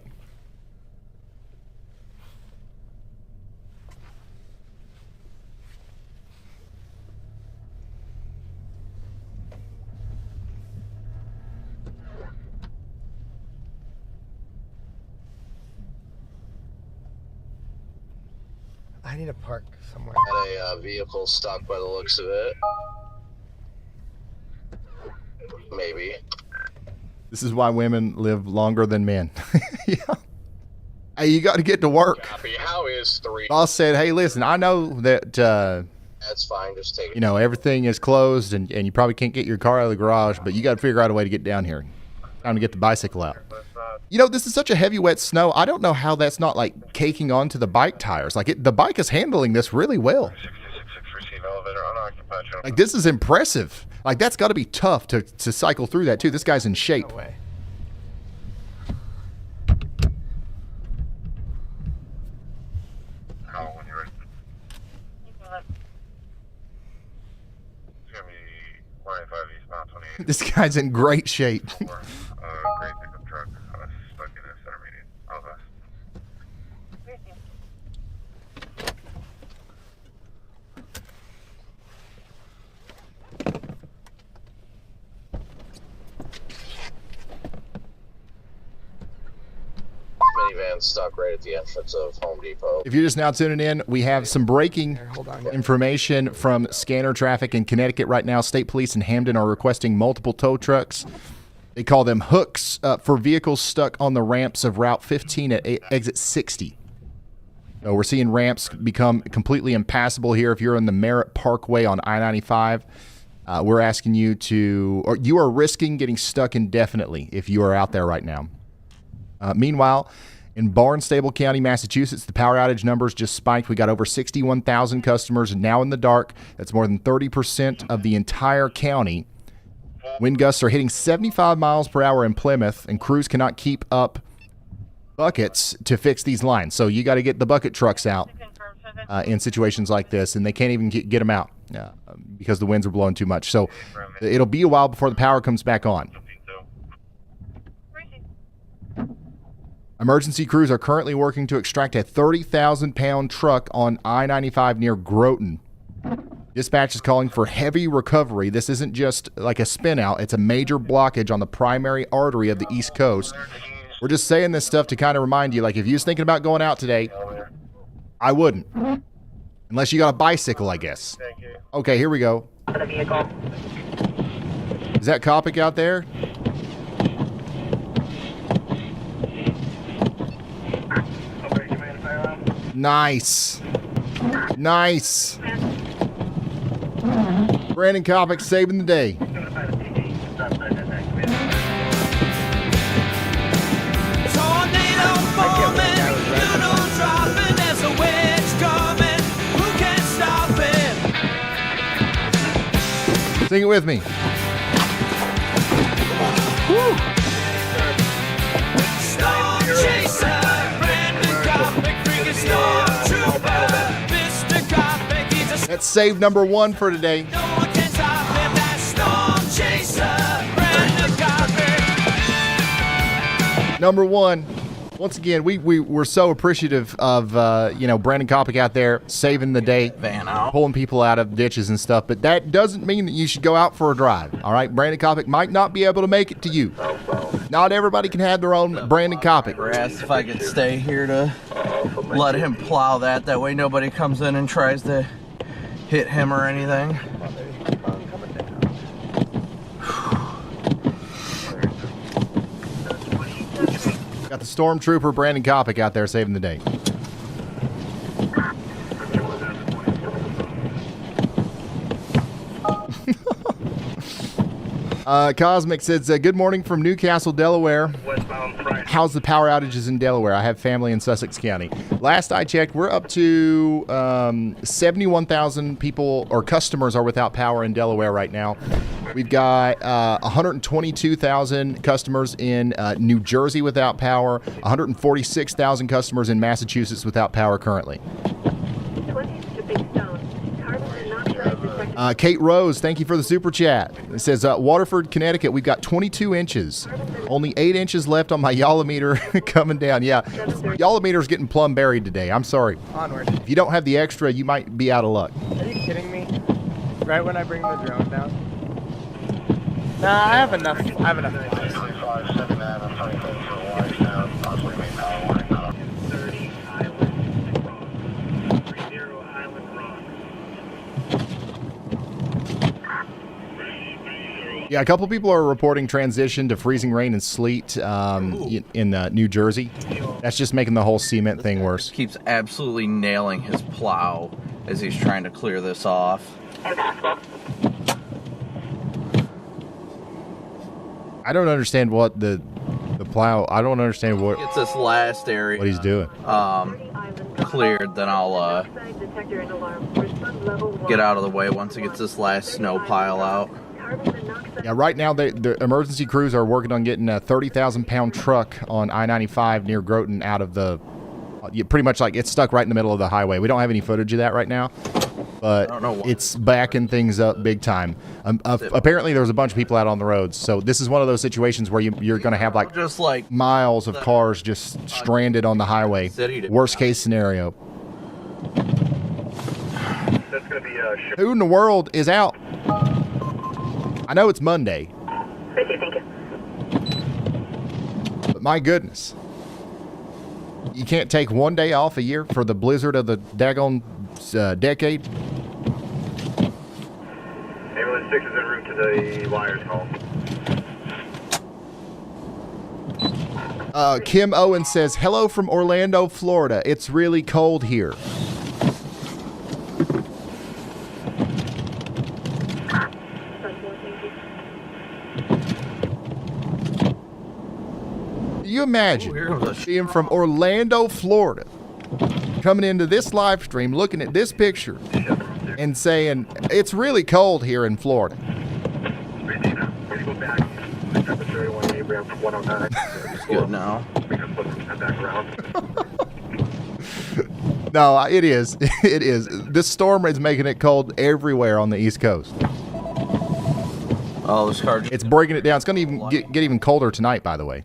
I need to park somewhere. Got a vehicle stuck by the looks of it. Maybe. This is why women live longer than men. Yeah. Hey, you got to get to work. Copy. How is 3? Boss said, hey, listen, I know that, That's fine. Just take it. Everything is closed and you probably can't get your car out of the garage, but you got to figure out a way to get down here. Time to get the bicycle out. This is such a heavy, wet snow. I don't know how that's not, caking onto the bike tires. The bike is handling this really well. This is impressive. That's got to be tough to cycle through that, too. This guy's in shape. No way. When you're ready. It's going to be 185 eastbound 28. This guy's in great shape. Great pickup truck stuck in a center median. All of us. Minivan stuck right at the entrance of Home Depot. If you're just now tuning in, we have some breaking information from scanner traffic in Connecticut right now. State police in Hamden are requesting multiple tow trucks. They call them hooks for vehicles stuck on the ramps of Route 15 at exit 60. So we're seeing ramps become completely impassable here. If you're in the Merritt Parkway on I-95, we're asking you or you are risking getting stuck indefinitely if you are out there right now. Meanwhile, in Barnstable County, Massachusetts, the power outage numbers just spiked. We got over 61,000 customers now in the dark. That's more than 30% of the entire county. Wind gusts are hitting 75 miles per hour in Plymouth, and crews cannot keep up buckets to fix these lines. So you got to get the bucket trucks out in situations like this, and they can't even get them out because the winds are blowing too much. So it'll be a while before the power comes back on. Emergency crews are currently working to extract a 30,000-pound truck on I-95 near Groton. Dispatch is calling for heavy recovery. This isn't just like a spin out. It's a major blockage on the primary artery of the East Coast. We're just saying this stuff to kind of remind you, if you was thinking about going out today, I wouldn't. Unless you got a bicycle, I guess. Thank you. Okay, here we go. For the vehicle. Is that Copic out there? Nice. Nice. Brandon Copic saving the day. Sing it with me. Woo. That's save number 1 for today. Number 1. Once again, we're so appreciative of Brandon Copic out there saving the day, pulling people out of ditches and stuff. But that doesn't mean that you should go out for a drive. All right, Brandon Copic might not be able to make it to you. Not everybody can have their own Brandon Copic. I asked if I could stay here to let him plow that. That way nobody comes in and tries to hit him or anything. Got the stormtrooper Brandon Copic out there saving the day. Cosmic says, good morning from Newcastle, Delaware. How's the power outages in Delaware? I have family in Sussex County. Last I checked, we're up to 71,000 people or customers are without power in Delaware right now. We've got 122,000 customers in New Jersey without power, 146,000 customers in Massachusetts without power currently. Kate Rose, thank you for the super chat. It says, Waterford, Connecticut, we've got 22 inches. Only 8 inches left on my Yallometer coming down. Yeah, Yallometer's getting plumb buried today. I'm sorry. Onward. If you don't have the extra, you might be out of luck. Are you kidding me? Right when I bring the drone down? Nah, I have enough. I have enough. Yeah, a couple people are reporting transition to freezing rain and sleet in New Jersey. That's just making the whole cement thing worse. Keeps absolutely nailing his plow as he's trying to clear this off. I don't understand what the plow. I don't understand what Gets this last area. what he's doing. Cleared, then I'll get out of the way once he gets this last snow pile out. Yeah, right now the emergency crews are working on getting a 30,000-pound truck on I-95 near Groton out of the. Pretty much like it's stuck right in the middle of the highway. We don't have any footage of that right now, but it's backing things up big time. Apparently, there was a bunch of people out on the roads, so this is one of those situations where you're going to have like miles of cars just stranded on the highway. Worst case scenario. That's going to be Who in the world is out? I know it's Monday, but my goodness. You can't take one day off a year for the blizzard of the daggone decade? Ambulance 6 is en route to the wires call. Kim Owen says, hello from Orlando, Florida. It's really cold here. You imagine being from Orlando, Florida, coming into this live stream, looking at this picture, and saying, it's really cold here in Florida. It's good now. No, it is. It is. This storm is making it cold everywhere on the East Coast. Oh, this car. It's breaking it down. It's going to even get even colder tonight, by the way.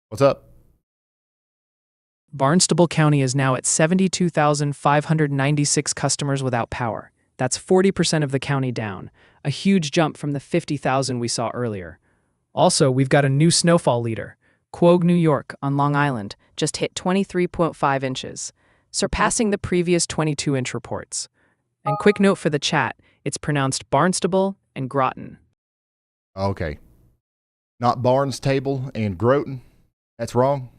What's up? Barnstable County is now at 72,596 customers without power. That's 40% of the county down, a huge jump from the 50,000 we saw earlier. Also, we've got a new snowfall leader. Quogue, New York, on Long Island, just hit 23.5 inches. surpassing the previous 22-inch reports. And quick note for the chat, it's pronounced Barnstable and Groton. Okay. Not Barnstable and Groton. That's wrong.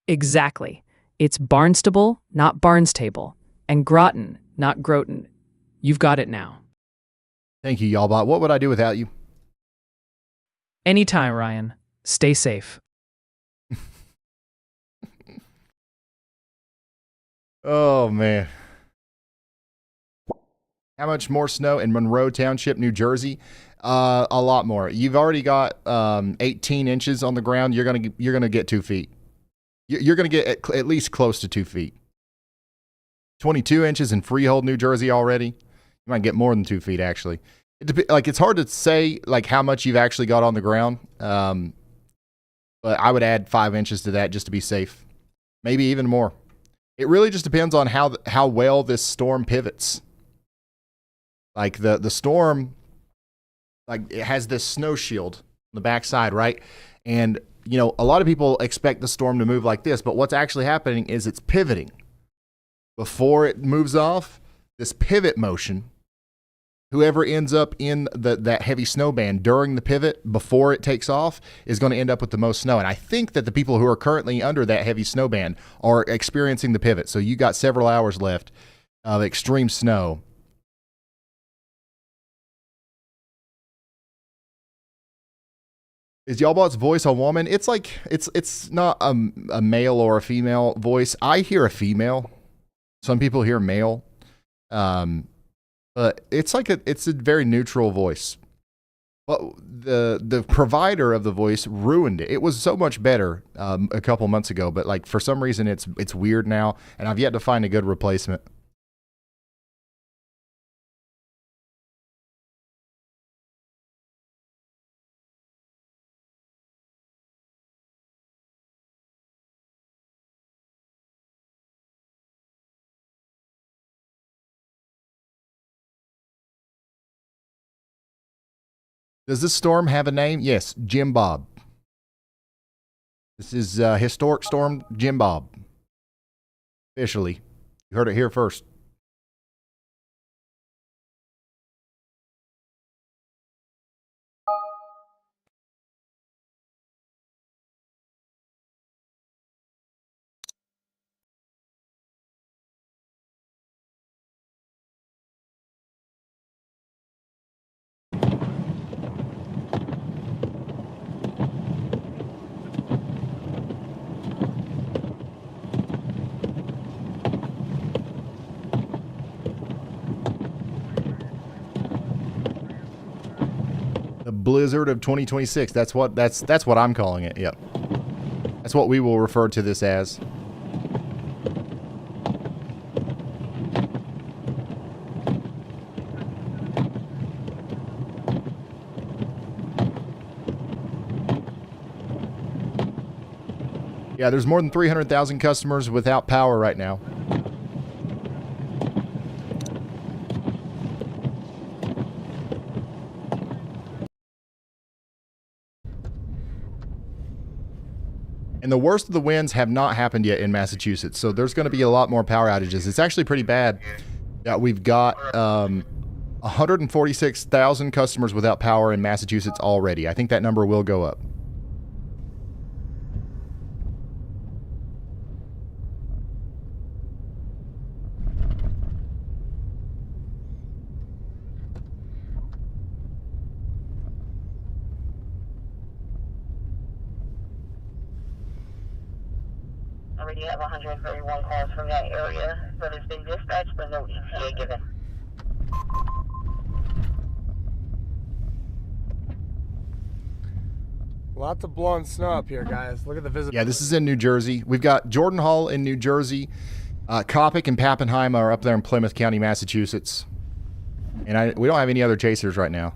Exactly. It's Barnstable, not Barnstable, and Groton, not Groton. You've got it now. Thank you, Y'allbot. What would I do without you? Anytime, Ryan. Stay safe. Oh, man. How much more snow in Monroe Township, New Jersey? A lot more. You've already got 18 inches on the ground. You're gonna get 2 feet. You're gonna get at least close to 2 feet. 22 inches in Freehold, New Jersey already. You might get more than 2 feet actually. It's hard to say like how much you've actually got on the ground. But I would add 5 inches to that just to be safe. Maybe even more. It really just depends on how well this storm pivots. Like the storm, like it has this snow shield on the backside, right? And you know, a lot of people expect the storm to move like this, but what's actually happening is it's pivoting. Before it moves off, this pivot motion, whoever ends up in that heavy snow band during the pivot before it takes off is going to end up with the most snow. And I think that the people who are currently under that heavy snow band are experiencing the pivot. So you got several hours left of extreme snow. Is Y'allbot's voice a woman? It's like it's not a male or a female voice. I hear a female. Some people hear male. But it's a very neutral voice. But the provider of the voice ruined it. It was so much better a couple months ago, but like for some reason it's weird now, and I've yet to find a good replacement. Does this storm have a name? Yes, Jim Bob. This is Historic Storm Jim Bob. Officially. You heard it here first. The blizzard of 2026. That's what I'm calling it. Yep. That's what we will refer to this as. Yeah, there's more than 300,000 customers without power right now. And the worst of the winds have not happened yet in Massachusetts, so there's going to be a lot more power outages. It's actually pretty bad that we've got 146,000 customers without power in Massachusetts already. I think that number will go up. already have 131 calls from that area that has been dispatched, but no ETA given. Lots of blowing snow up here, guys. Look at the visibility. Yeah, this is in New Jersey. We've got Jordan Hall in New Jersey. Coppock and Pappenheim are up there in Plymouth County, Massachusetts. And we don't have any other chasers right now.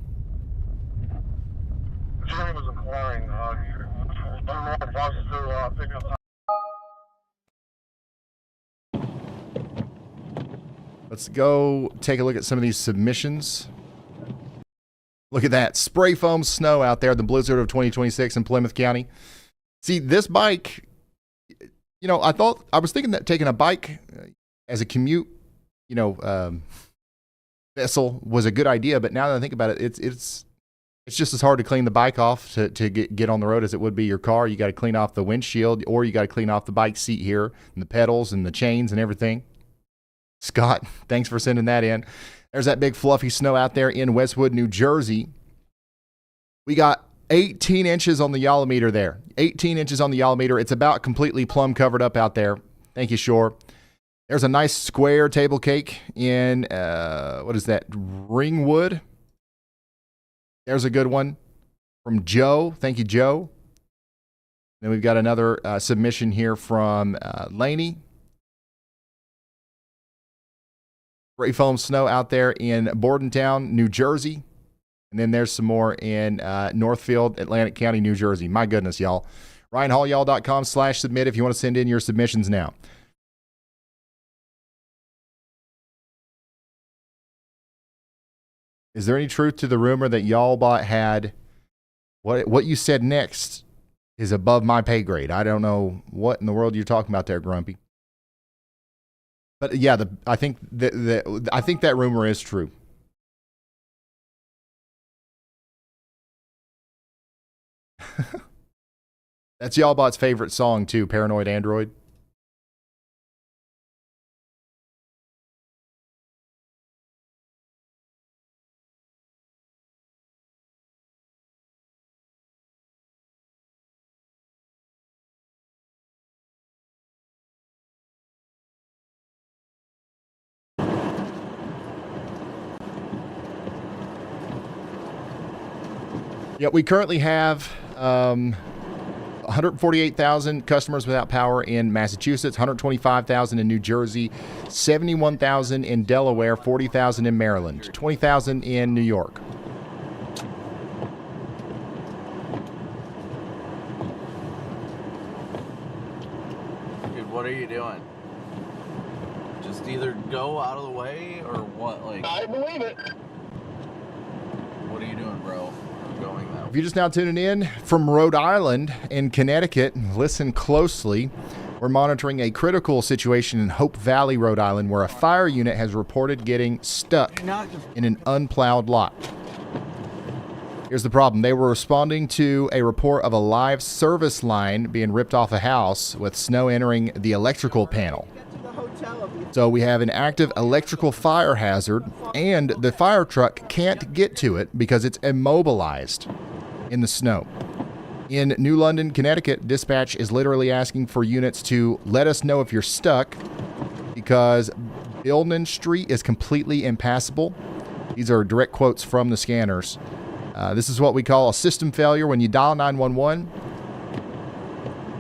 Jerry was inquiring. Picking up. Let's go take a look at some of these submissions. Look at that. Spray foam snow out there, the blizzard of 2026 in Plymouth County. See, this bike, I was thinking that taking a bike as a commute, vessel was a good idea. But now that I think about it, it's just as hard to clean the bike off to get on the road as it would be your car. You got to clean off the windshield, or you got to clean off the bike seat here and the pedals and the chains and everything. Scott, thanks for sending that in. There's that big fluffy snow out there in Westwood, New Jersey. We got 18 inches on the YALLmeter there. 18 inches on the YALLmeter. It's about completely plumb covered up out there. Thank you, Shore. There's a nice square table cake in, what is that, Ringwood. There's a good one from Joe. Thank you, Joe. Then we've got another submission here from Laney. Gray foam snow out there in Bordentown, New Jersey. And then there's some more in Northfield, Atlantic County, New Jersey. My goodness, y'all. RyanHallYall.com/submit if you want to send in your submissions now. Is there any truth to the rumor that YALLBot had what you said next is above my pay grade? I don't know what in the world you're talking about there, Grumpy. But yeah, I think that rumor is true. That's YALLBot's favorite song too, Paranoid Android. Yeah, we currently have 148,000 customers without power in Massachusetts, 125,000 in New Jersey, 71,000 in Delaware, 40,000 in Maryland, 20,000 in New York. Dude, what are you doing? Just either go out of the way or what? Like, I believe it. What are you doing, bro? Going now. If you're just now tuning in from Rhode Island in Connecticut, listen closely. We're monitoring a critical situation in Hope Valley, Rhode Island, where a fire unit has reported getting stuck in an unplowed lot. Here's the problem. They were responding to a report of a live service line being ripped off a house with snow entering the electrical panel. So we have an active electrical fire hazard, and the fire truck can't get to it because it's immobilized in the snow. In New London, Connecticut, dispatch is literally asking for units to let us know if you're stuck because Bilnan Street is completely impassable. These are direct quotes from the scanners. This is what we call a system failure. When you dial 911,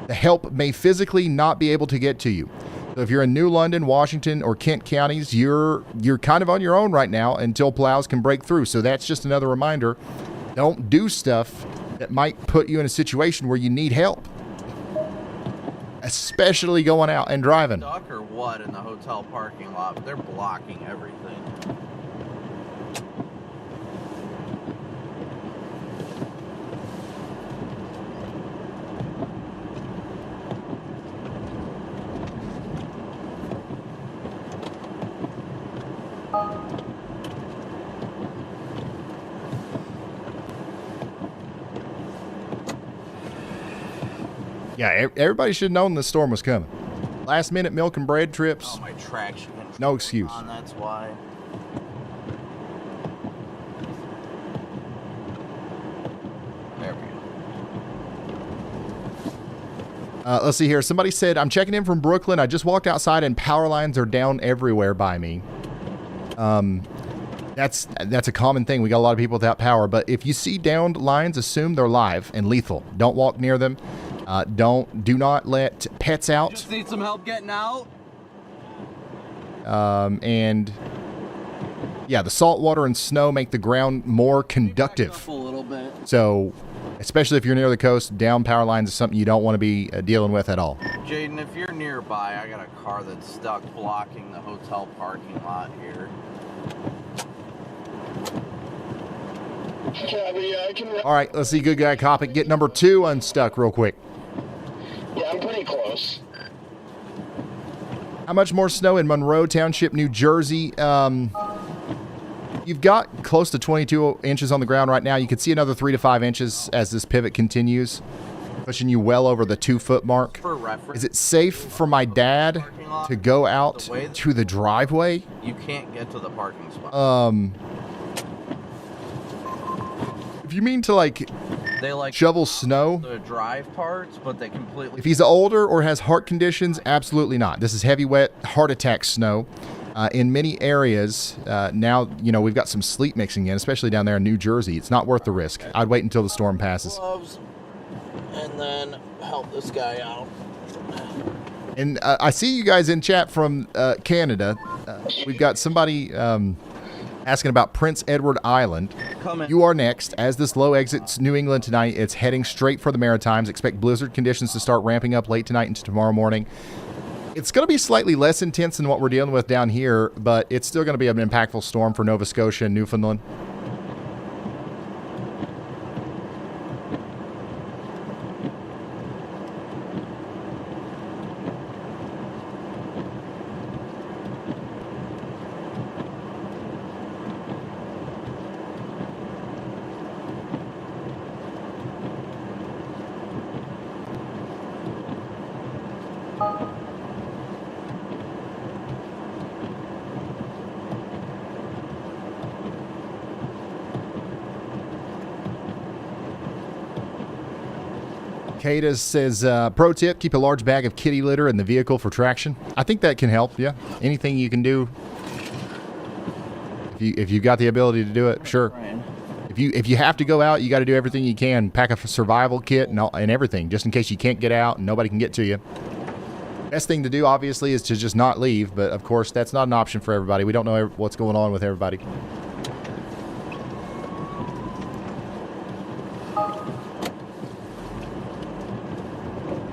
the help may physically not be able to get to you. So if you're in New London, Washington, or Kent counties, you're kind of on your own right now until plows can break through. So that's just another reminder. Don't do stuff that might put you in a situation where you need help, especially going out and driving. Stuck or what in the hotel parking lot? They're blocking everything. Yeah, everybody should have known the storm was coming. Last minute milk and bread trips. Oh, my traction control. No excuse. That's why. There we go. Let's see here. Somebody said, I'm checking in from Brooklyn. I just walked outside and power lines are down everywhere by me. That's a common thing. We got a lot of people without power. But if you see downed lines, assume they're live and lethal. Don't walk near them. Do not let pets out. Just need some help getting out. And yeah, the salt water and snow make the ground more conductive. A little bit. So, especially if you're near the coast, down power lines is something you don't want to be dealing with at all. Jaden, if you're nearby, I got a car that's stuck blocking the hotel parking lot here. All right, let's see. Good guy, cop it. Get number 2 unstuck real quick. Yeah, I'm pretty close. How much more snow in Monroe Township, New Jersey? You've got close to 22 inches on the ground right now. You could see another 3 to 5 inches as this pivot continues, pushing you well over the 2-foot mark. For reference, Is it safe for my dad to go out to the driveway? you can't get to the parking spot. If you mean to They like shovel snow, the drive parts, but they completely. if he's older or has heart conditions, absolutely not. This is heavy, wet, heart attack snow. In many areas, now, we've got some sleet mixing in, especially down there in New Jersey. It's not worth the risk. I'd wait until the storm passes. Gloves, and then help this guy out. And I see you guys in chat from Canada. We've got somebody asking about Prince Edward Island. You are next. As this low exits New England tonight, it's heading straight for the Maritimes. Expect blizzard conditions to start ramping up late tonight into tomorrow morning. It's going to be slightly less intense than what we're dealing with down here, but it's still going to be an impactful storm for Nova Scotia and Newfoundland. Kada says, pro tip, keep a large bag of kitty litter in the vehicle for traction. I think that can help, yeah. Anything you can do. If you've got the ability to do it, sure. If you have to go out, you got to do everything you can. Pack a survival kit and everything, just in case you can't get out and nobody can get to you. Best thing to do, obviously, is to just not leave. But, of course, that's not an option for everybody. We don't know what's going on with everybody.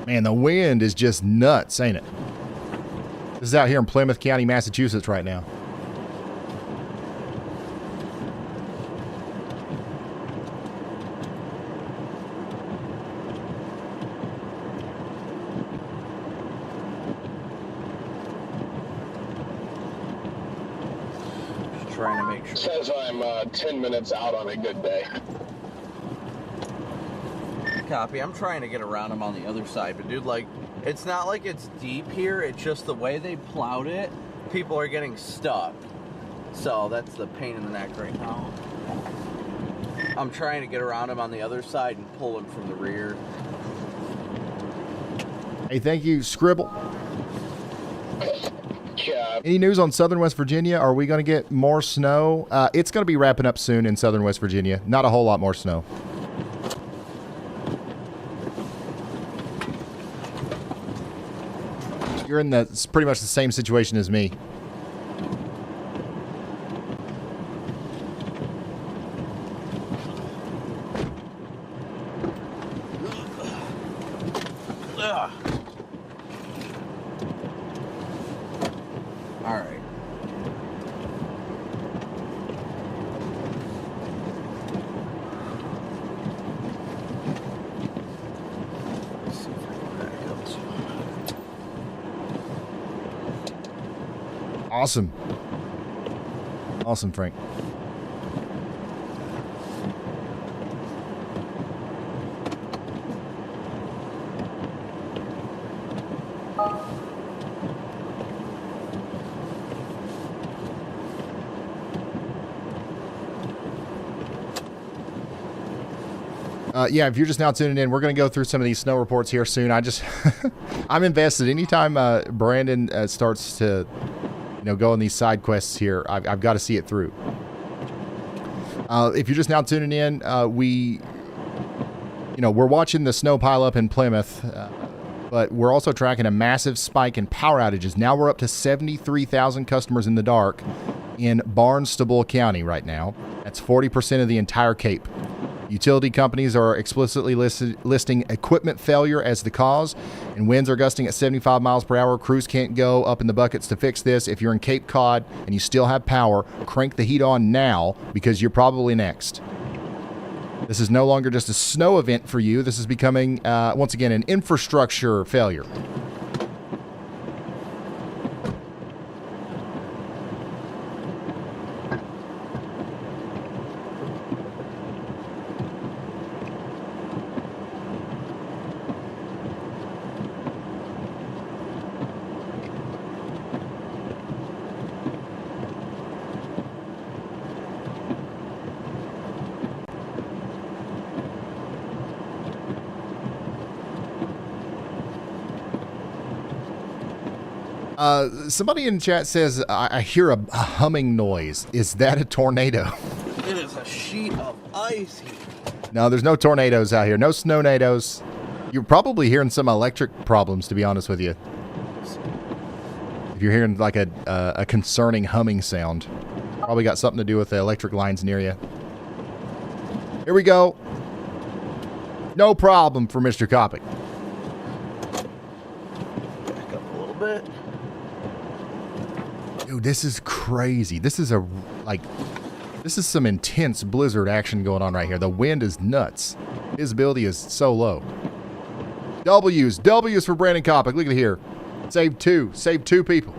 Man, the wind is just nuts, ain't it? This is out here in Plymouth County, Massachusetts right now. Just trying to make sure. Says I'm 10 minutes out on a good day. Copy. I'm trying to get around him on the other side, but dude, it's not like it's deep here. It's just the way they plowed it. People are getting stuck. So that's the pain in the neck right now. I'm trying to get around him on the other side and pull him from the rear. Hey, thank you, Scribble. Yeah. Any news on southern West Virginia? Are we going to get more snow? It's going to be wrapping up soon in southern West Virginia. Not a whole lot more snow. You're in pretty much the same situation as me. All right. Awesome. Awesome, Frank. Yeah, if you're just now tuning in, we're going to go through some of these snow reports here soon. I'm invested. Anytime Brandon starts to go on these side quests here, I've got to see it through. If you're just now tuning in, we're watching the snow pile up in Plymouth, but we're also tracking a massive spike in power outages. Now we're up to 73,000 customers in the dark in Barnstable County right now. That's 40% of the entire Cape. Utility companies are explicitly listing equipment failure as the cause, and winds are gusting at 75 miles per hour. Crews can't go up in the buckets to fix this. If you're in Cape Cod and you still have power, crank the heat on now because you're probably next. This is no longer just a snow event for you. This is becoming, once again, an infrastructure failure. Somebody in chat says, I hear a humming noise. Is that a tornado? It is a sheet of ice here. No, there's no tornadoes out here. No snow-nados. You're probably hearing some electric problems, to be honest with you. If you're hearing like a concerning humming sound, probably got something to do with the electric lines near you. Here we go. No problem for Mr. Kopic. Back up a little bit. Dude, this is crazy. This is some intense blizzard action going on right here. The wind is nuts. Visibility is so low. W's for Brandon Kopic. Look at here. Saved two people.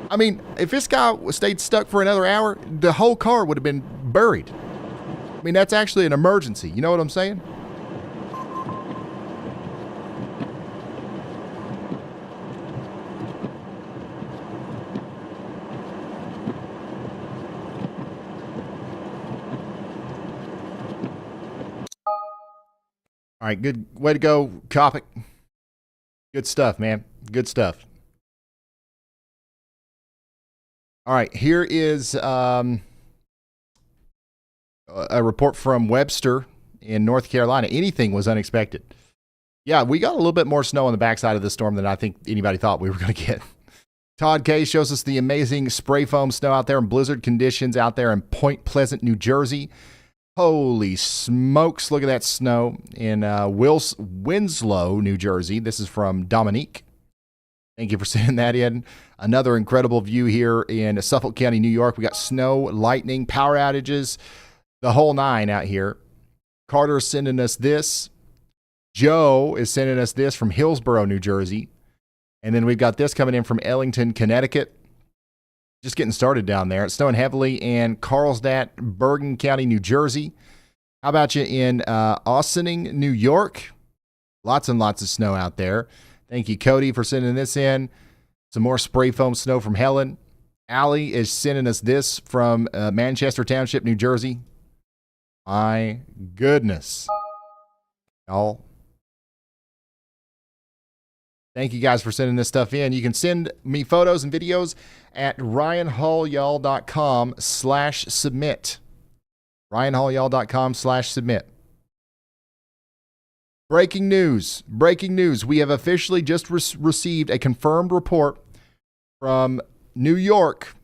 I mean, if this guy stayed stuck for another hour, the whole car would have been buried. I mean, that's actually an emergency. You know what I'm saying? All right, good way to go, Kopic. Good stuff, man. Good stuff. All right, here is a report from Webster in North Carolina. Anything was unexpected. Yeah, we got a little bit more snow on the backside of the storm than I think anybody thought we were going to get. Todd K shows us the amazing spray foam snow out there in blizzard conditions out there in Point Pleasant, New Jersey. Holy smokes, look at that snow in Winslow, New Jersey. This is from Dominique. Thank you for sending that in. Another incredible view here in Suffolk County, New York. We got snow, lightning, power outages, the whole nine out here. Carter's sending us this. Joe is sending us this from Hillsborough, New Jersey. And then we've got this coming in from Ellington, Connecticut. Just getting started down there. It's snowing heavily in Carlsbad, Bergen County, New Jersey. How about you in Ossining, New York? Lots and lots of snow out there. Thank you, Cody, for sending this in. Some more spray foam snow from Helen. Allie is sending us this from Manchester Township, New Jersey. My goodness. Y'all. Thank you guys for sending this stuff in. You can send me photos and videos at ryanhallyall.com/submit. ryanhallyall.com/submit. Breaking news. Breaking news. We have officially just received a confirmed report from New York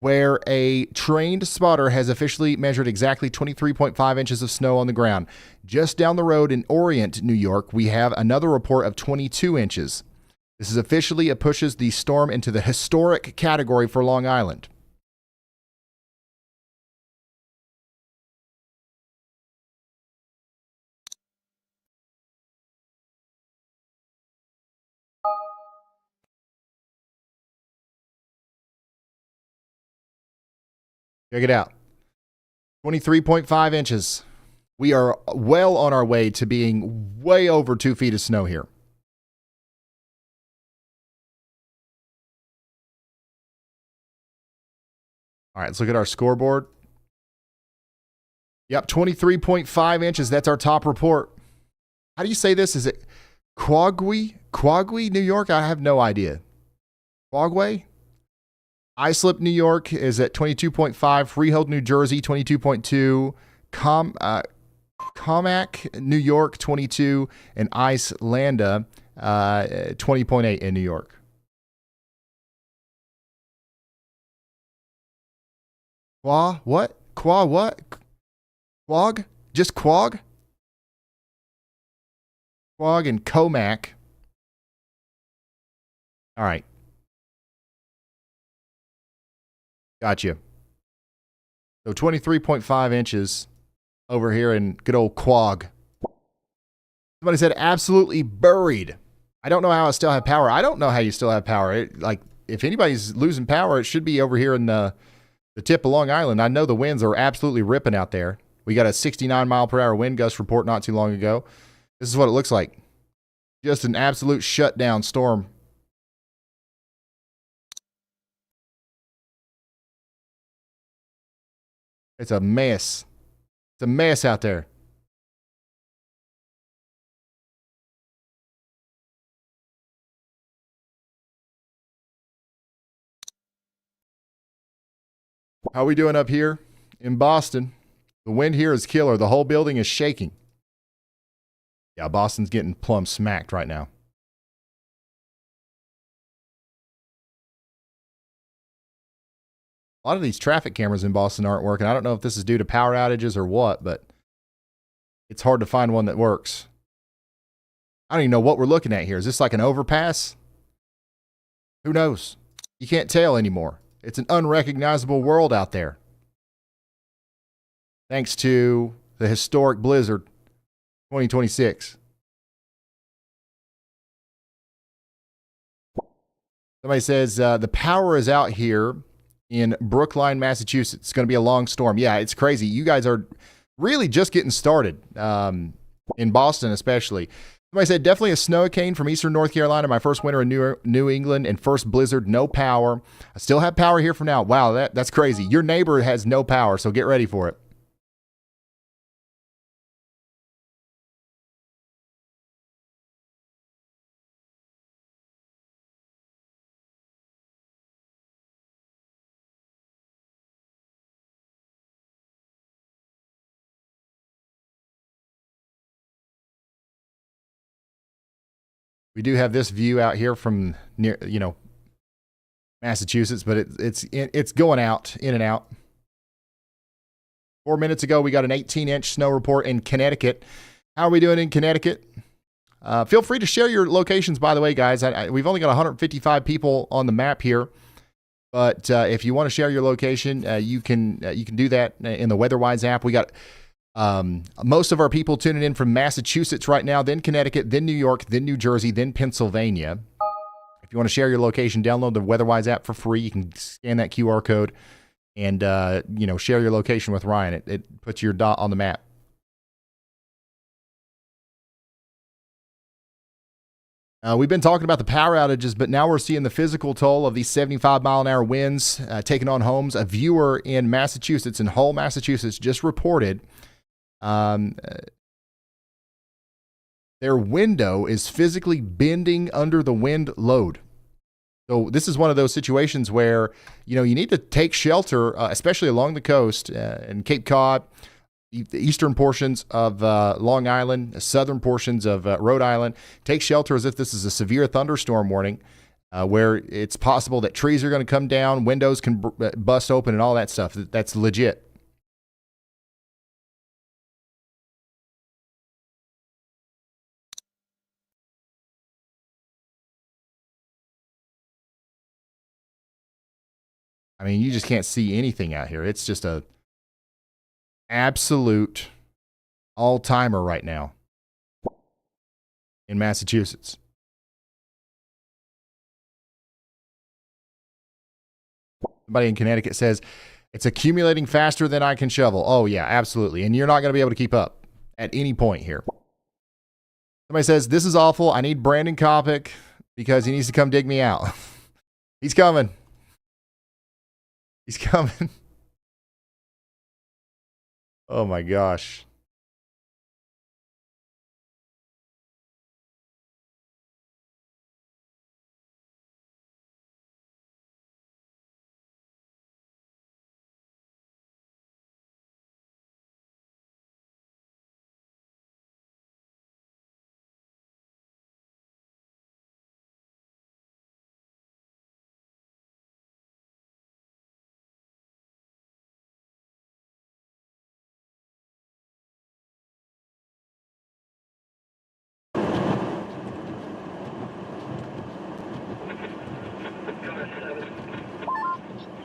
where a trained spotter has officially measured exactly 23.5 inches of snow on the ground. Just down the road in Orient, New York, we have another report of 22 inches. This is officially, it pushes the storm into the historic category for Long Island. Check it out. 23.5 inches. We are well on our way to being way over 2 feet of snow here. All right, let's look at our scoreboard. Yep, 23.5 inches. That's our top report. How do you say this? Is it Quagway? Quagway, New York? I have no idea. Quagway? Islip, New York is at 22.5. Freehold, New Jersey, 22.2. Comac, New York, 22. And Islanda, 20.8 in New York. Qua what? Qua what? Quag? Just Quag? Quag and Comac. All right. Gotcha. So 23.5 inches over here in good old Quag. Somebody said absolutely buried. I don't know how I still have power. I don't know how you still have power. If anybody's losing power, it should be over here in the tip of Long Island. I know the winds are absolutely ripping out there. We got a 69 mile per hour wind gust report not too long ago. This is what it looks like. Just an absolute shutdown storm. It's a mess. It's a mess out there. How are we doing up here in Boston? The wind here is killer. The whole building is shaking. Yeah, Boston's getting plumb smacked right now. A lot of these traffic cameras in Boston aren't working. I don't know if this is due to power outages or what, but it's hard to find one that works. I don't even know what we're looking at here. Is this like an overpass? Who knows? You can't tell anymore. It's an unrecognizable world out there. Thanks to the historic blizzard 2026. Somebody says the power is out here in Brookline, Massachusetts. It's going to be a long storm. Yeah, it's crazy. You guys are really just getting started in Boston especially. Somebody said definitely a snowcane from eastern North Carolina. My first winter in New England and first blizzard, no power. I still have power here for now. Wow, that's crazy. Your neighbor has no power, so get ready for it. We do have this view out here from near, Massachusetts, but it's going out, in and out. 4 minutes ago, we got an 18-inch snow report in Connecticut. How are we doing in Connecticut? Feel free to share your locations, by the way, guys. We've only got 155 people on the map here, but if you want to share your location, you can do that in the WeatherWise app. We got most of our people tuning in from Massachusetts right now, then Connecticut, then New York, then New Jersey, then Pennsylvania. If you want to share your location, download the WeatherWise app for free. You can scan that QR code and share your location with Ryan. It puts your dot on the map. We've been talking about the power outages, but now we're seeing the physical toll of these 75-mile-an-hour winds taking on homes. A viewer in Massachusetts, in Hull, Massachusetts, just reported their window is physically bending under the wind load. So this is one of those situations where, you need to take shelter, especially along the coast and Cape Cod, the eastern portions of Long Island, the southern portions of Rhode Island. Take shelter as if this is a severe thunderstorm warning where it's possible that trees are going to come down, windows can bust open and all that stuff. That's legit. I mean, you just can't see anything out here. It's just a absolute all-timer right now in Massachusetts. Somebody in Connecticut says, it's accumulating faster than I can shovel. Oh, yeah, absolutely. And you're not going to be able to keep up at any point here. Somebody says, this is awful. I need Brandon Kopic because he needs to come dig me out. He's coming. He's coming. Oh my gosh.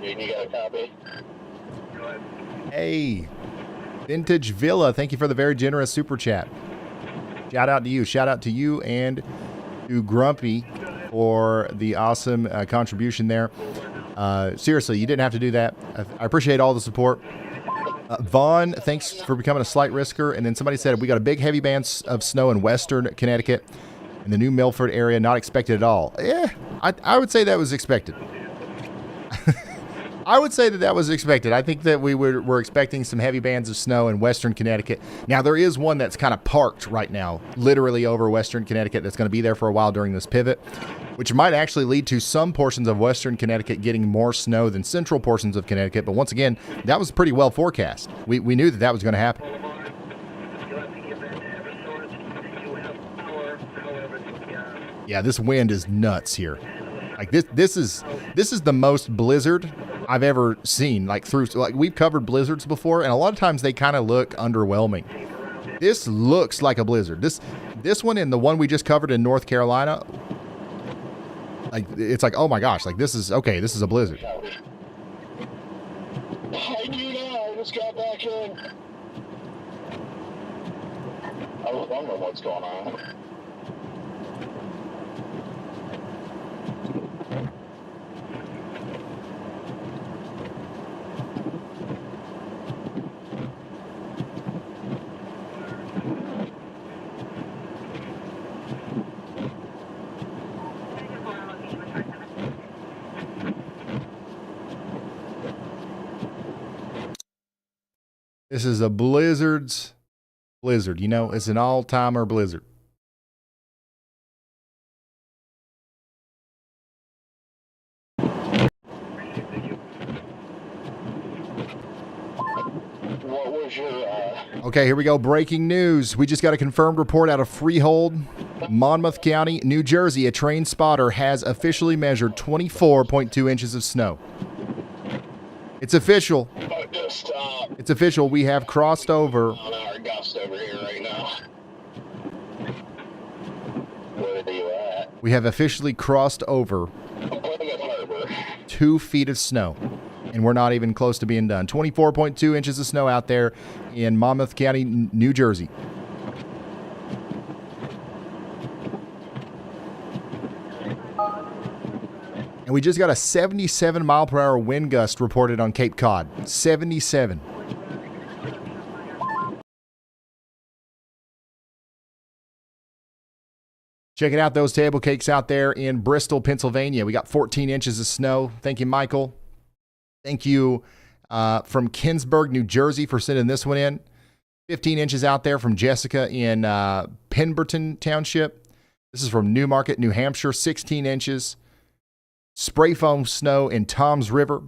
You got a copy? Hey, Vintage Villa, thank you for the very generous super chat. Shout out to you. Shout out to you and to Grumpy for the awesome contribution there. Seriously, you didn't have to do that. I appreciate all the support. Vaughn, thanks for becoming a slight risker. And then somebody said, we got a big heavy band of snow in western Connecticut in the New Milford area. Not expected at all. Yeah, I would say that was expected. I would say that that was expected. I think that we're expecting some heavy bands of snow in western Connecticut. Now, there is one that's kind of parked right now, literally over western Connecticut, that's going to be there for a while during this pivot, which might actually lead to some portions of western Connecticut getting more snow than central portions of Connecticut. But once again, that was pretty well forecast. We knew that that was going to happen. Yeah, this wind is nuts here. Like this is the most blizzard I've ever seen. Like we've covered blizzards before, and a lot of times they kind of look underwhelming. This looks like a blizzard. This one and the one we just covered in North Carolina, like it's like, oh my gosh, like this is okay. This is a blizzard. I do now. I just got back in. I was wondering what's going on. This is a blizzard's blizzard. You know, it's an all-timer blizzard. What was your, Okay, here we go. Breaking news. We just got a confirmed report out of Freehold, Monmouth County, New Jersey. A trained spotter has officially measured 24.2 inches of snow. It's official. It's official. We have crossed over. Our gust over here right now. Where are you at? We have officially crossed over 2 feet of snow. And we're not even close to being done. 24.2 inches of snow out there in Monmouth County, New Jersey. And we just got a 77 mile per hour wind gust reported on Cape Cod. 77. Checking out those table cakes out there in Bristol, Pennsylvania. We got 14 inches of snow. Thank you, Michael. Thank you from Kinsburg, New Jersey for sending this one in. 15 inches out there from Jessica in Pemberton Township. This is from Newmarket, New Hampshire. 16 inches. Spray foam snow in Toms River.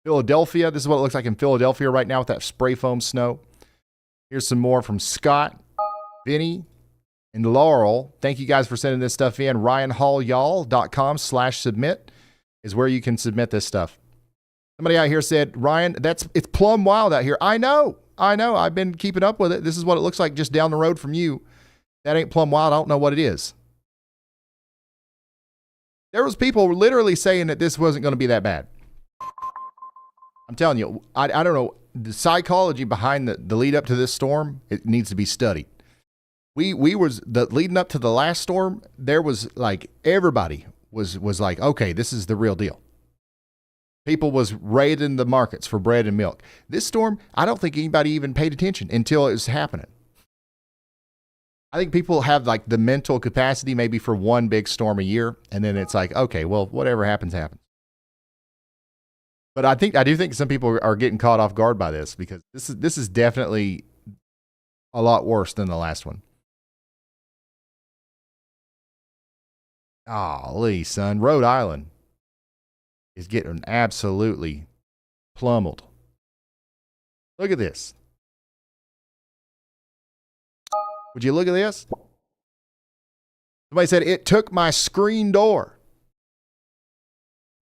Philadelphia. This is what it looks like in Philadelphia right now with that spray foam snow. Here's some more from Scott, Vinny, and Laurel. Thank you guys for sending this stuff in. RyanHallYall.com/submit is where you can submit this stuff. Somebody out here said, Ryan, it's plumb wild out here. I know. I've been keeping up with it. This is what it looks like just down the road from you. That ain't plumb wild. I don't know what it is. There was people literally saying that this wasn't going to be that bad. I'm telling you, I don't know. The psychology behind the lead up to this storm, it needs to be studied. Leading up to the last storm, there was like everybody was like, okay, this is the real deal. People was raiding the markets for bread and milk. This storm, I don't think anybody even paid attention until it was happening. I think people have like the mental capacity maybe for one big storm a year, and then it's like, okay, well, whatever happens, happens. But I do think some people are getting caught off guard by this because this is definitely a lot worse than the last one. Golly, son, Rhode Island is getting absolutely plummeled. Look at this. Would you look at this? Somebody said, it took my screen door.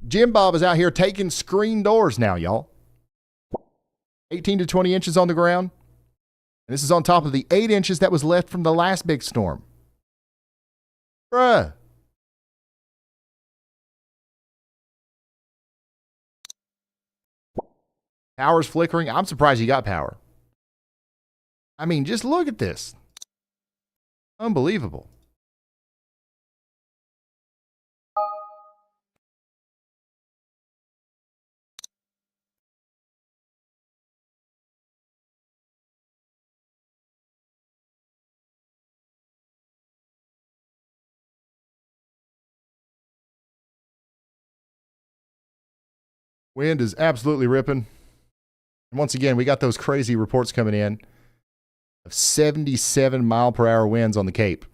Jim Bob is out here taking screen doors now, y'all. 18 to 20 inches on the ground. And this is on top of the 8 inches that was left from the last big storm. Bruh. Power's flickering. I'm surprised you got power. I mean, just look at this. Unbelievable. Wind is absolutely ripping. And once again, we got those crazy reports coming in of 77 mile per hour winds on the Cape.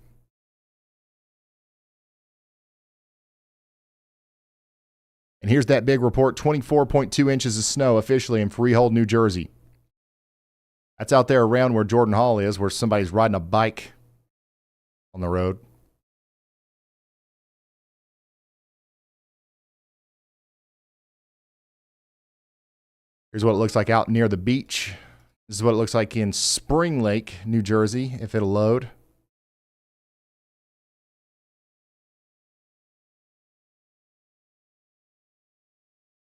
And here's that big report, 24.2 inches of snow officially in Freehold, New Jersey. That's out there around where Jordan Hall is, where somebody's riding a bike on the road. Here's what it looks like out near the beach. This is what it looks like in Spring Lake, New Jersey, if it'll load.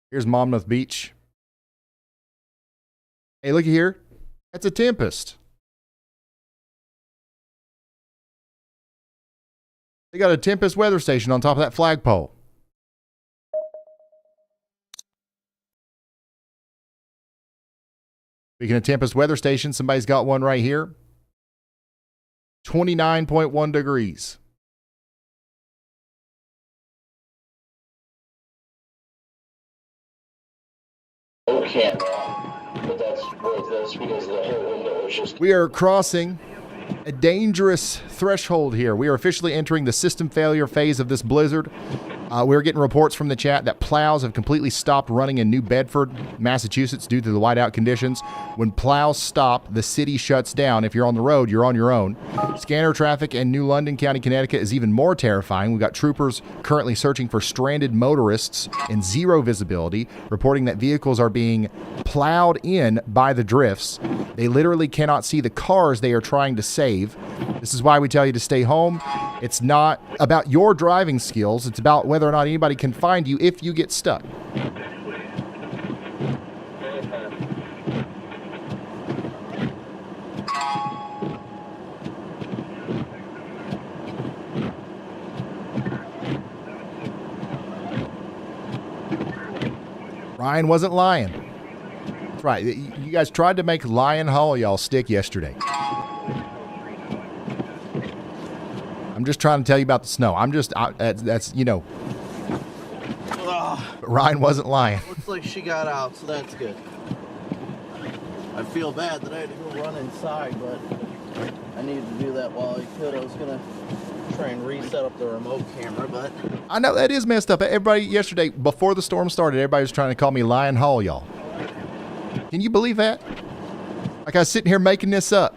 Here's Monmouth Beach. Hey, looky here. That's a Tempest. They got a Tempest weather station on top of that flagpole. Speaking of Tempest weather station, somebody's got one right here. 29.1 degrees. Okay, but that's because the whole window is just. We are crossing a dangerous threshold here. We are officially entering the system failure phase of this blizzard. We're getting reports from the chat that plows have completely stopped running in New Bedford, Massachusetts due to the whiteout conditions. When plows stop, the city shuts down. If you're on the road, you're on your own. Scanner traffic in New London County, Connecticut is even more terrifying. We've got troopers currently searching for stranded motorists in zero visibility, reporting that vehicles are being plowed in by the drifts. They literally cannot see the cars they are trying to save. This is why we tell you to stay home. It's not about your driving skills. It's about whether or not anybody can find you if you get stuck. Ryan wasn't lying. That's right. You guys tried to make Lion Hall y'all stick yesterday. I'm just trying to tell you about the snow. That's you know. But Ryan wasn't lying. Looks like she got out, so that's good. I feel bad that I had to go run inside, but I needed to do that while I could. I was going to try and reset up the remote camera, but... I know, that is messed up. Everybody yesterday, before the storm started, everybody was trying to call me Lion Hall, y'all. Can you believe that? Like I was sitting here making this up.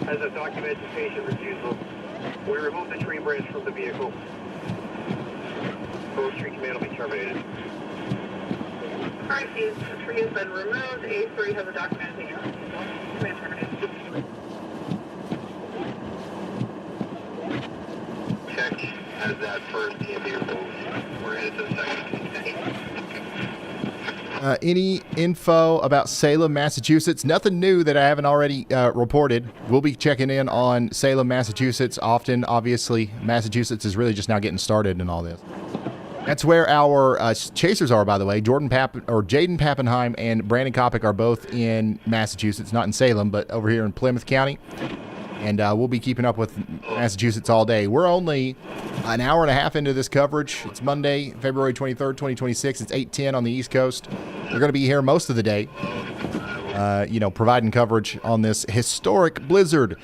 As a documented patient refusal, we remove the tree branch from the vehicle. Grove Street Command will be terminated. Alright, the tree has been removed. A3 has a documented patient refusal. Command terminated. Check as that first vehicle. We're headed to the second station. Any info about Salem, Massachusetts? Nothing new that I haven't already reported. We'll be checking in on Salem, Massachusetts often. Obviously, Massachusetts is really just now getting started in all this. That's where our chasers are, by the way. Jaden Pappenheim and Brandon Kopic are both in Massachusetts, not in Salem, but over here in Plymouth County. And we'll be keeping up with Massachusetts all day. We're only an hour and a half into this coverage. It's Monday, February 23rd, 2026. It's 8:10 on the East Coast. We're going to be here most of the day, providing coverage on this historic blizzard.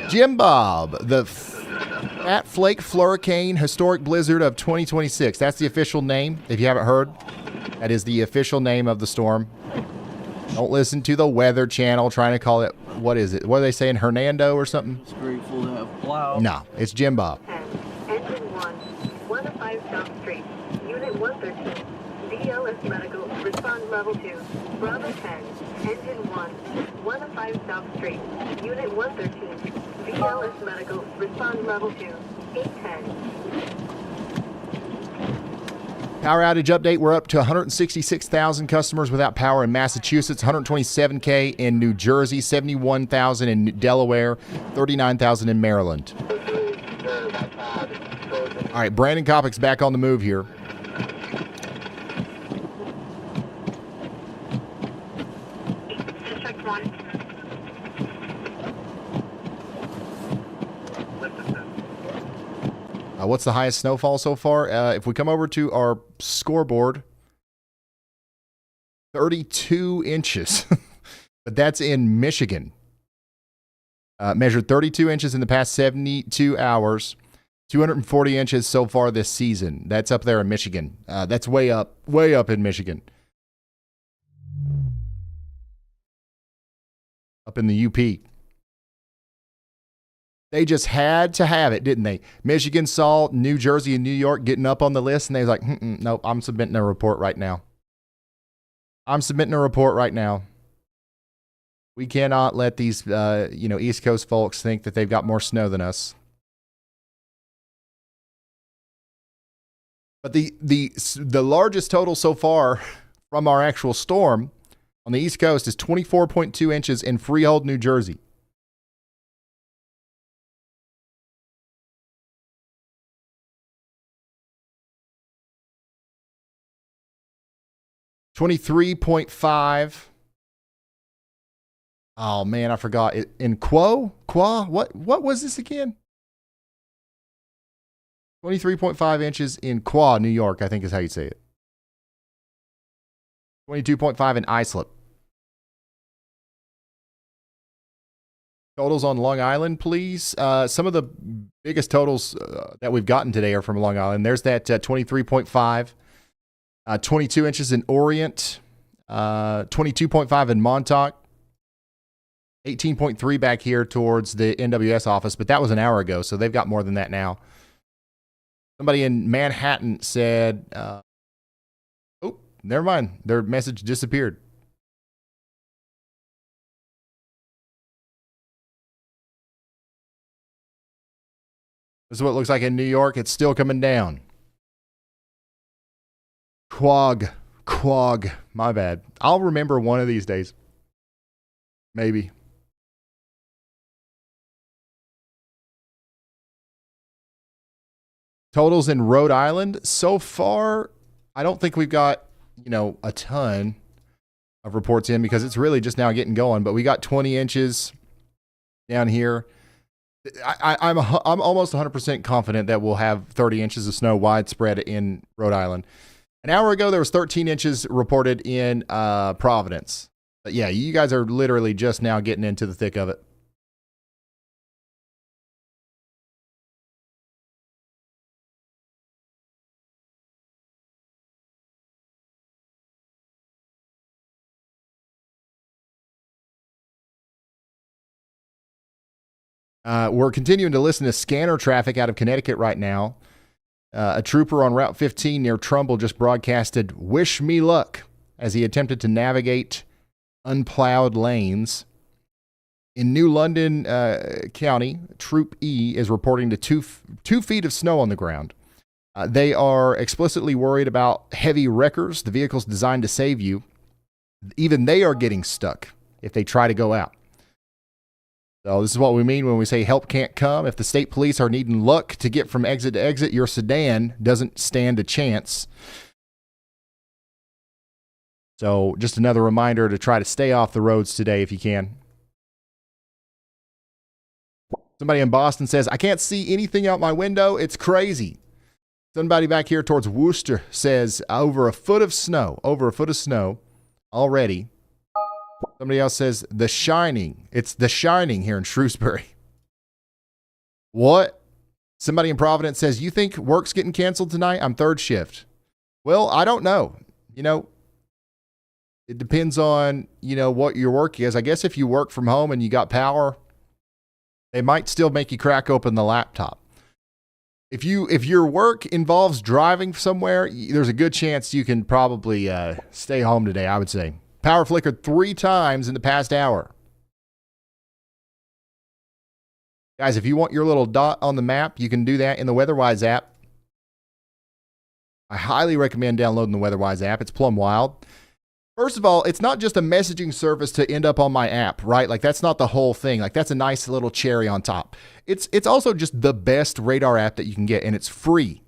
Jim Bob, the Fat Flake Flurricane Historic Blizzard of 2026. That's the official name, if you haven't heard. That is the official name of the storm. Don't listen to the Weather Channel trying to call it, what is it? What are they saying, Hernando or something? It's grateful to have plow. No, it's Jim Bob. Engine 105 South Street, Unit 113, VLS Medical, respond level 2, Bravo 10, Engine 105 South Street, Unit 113, VLS Medical, respond level 2, 810. Power outage update. We're up to 166,000 customers without power in Massachusetts, 127K in New Jersey, 71,000 in Delaware, 39,000 in Maryland. All right, Brandon Kopic's back on the move here. District 1. What's the highest snowfall so far? If we come over to our scoreboard, 32 inches. But that's in Michigan. Measured 32 inches in the past 72 hours. 240 inches so far this season. That's up there in Michigan. That's way up in Michigan. Up in the UP. They just had to have it, didn't they? Michigan saw New Jersey and New York getting up on the list, and they was like, nope, I'm submitting a report right now. We cannot let these, East Coast folks think that they've got more snow than us. But the largest total so far from our actual storm on the East Coast is 24.2 inches in Freehold, New Jersey. $23.5. Oh man, I forgot. In Qua? What was this again? 23.5 inches in Qua, New York, I think is how you say it. 22.5 in Islip. Totals on Long Island, please. Some of the biggest totals that we've gotten today are from Long Island. There's that 23.5. 22 inches in Orient. 22.5 in Montauk. 18.3 back here towards the NWS office, but that was an hour ago, so they've got more than that now. Somebody in Manhattan said, oh, never mind. Their message disappeared. This is what it looks like in New York. It's still coming down. Quag. My bad. I'll remember one of these days. Maybe. Totals in Rhode Island. So far, I don't think we've got, a ton of reports in because it's really just now getting going. But we got 20 inches down here. I'm almost 100% confident that we'll have 30 inches of snow widespread in Rhode Island. An hour ago, there was 13 inches reported in Providence. But yeah, you guys are literally just now getting into the thick of it. We're continuing to listen to scanner traffic out of Connecticut right now. A trooper on Route 15 near Trumbull just broadcasted, "Wish me luck," as he attempted to navigate unplowed lanes. In New London County, Troop E is reporting to 2 feet of snow on the ground. They are explicitly worried about heavy wreckers, the vehicles designed to save you. Even they are getting stuck if they try to go out. So this is what we mean when we say help can't come. If the state police are needing luck to get from exit to exit, your sedan doesn't stand a chance. So just another reminder to try to stay off the roads today if you can. Somebody in Boston says, "I can't see anything out my window. It's crazy." Somebody back here towards Worcester says, over a foot of snow already. Somebody else says, The Shining. It's The Shining here in Shrewsbury. What? Somebody in Providence says, "You think work's getting canceled tonight? I'm third shift." Well, I don't know. It depends on, what your work is. I guess if you work from home and you got power, they might still make you crack open the laptop. If your work involves driving somewhere, there's a good chance you can probably stay home today, I would say. Power flickered 3 times in the past hour. Guys, if you want your little dot on the map, you can do that in the WeatherWise app. I highly recommend downloading the WeatherWise app. It's plumb wild. First of all, it's not just a messaging service to end up on my app, right? Like, that's not the whole thing. Like, that's a nice little cherry on top. It's also just the best radar app that you can get, and it's free.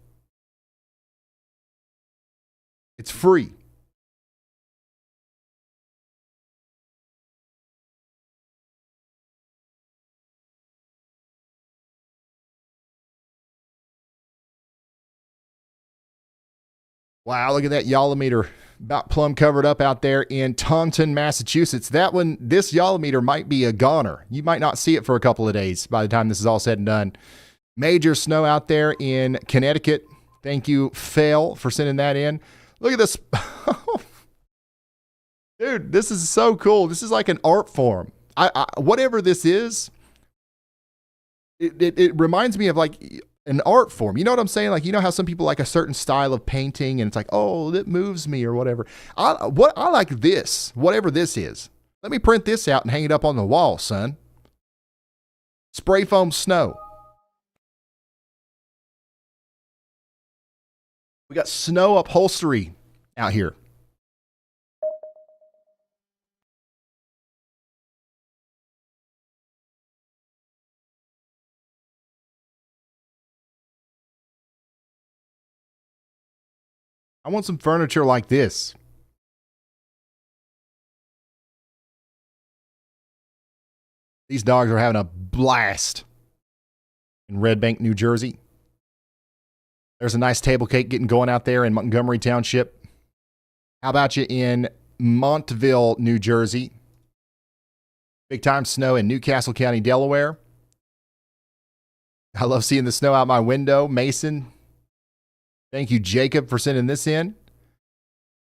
It's free. Wow, look at that Yallometer. About plumb covered up out there in Taunton, Massachusetts. That one, this Yallometer might be a goner. You might not see it for a couple of days by the time this is all said and done. Major snow out there in Connecticut. Thank you, Fail, for sending that in. Look at this. Dude, this is so cool. This is like an art form. Whatever this is, it reminds me of like an art form. You know what I'm saying? Like, you know how some people like a certain style of painting and it's like, oh, that moves me or whatever. I like this, whatever this is. Let me print this out and hang it up on the wall, son. Spray foam snow. We got snow upholstery out here. I want some furniture like this. These dogs are having a blast in Red Bank, New Jersey. There's a nice table cake getting going out there in Montgomery Township. How about you in Montville, New Jersey? Big time snow in Newcastle County, Delaware. I love seeing the snow out my window. Mason. Thank you, Jacob, for sending this in.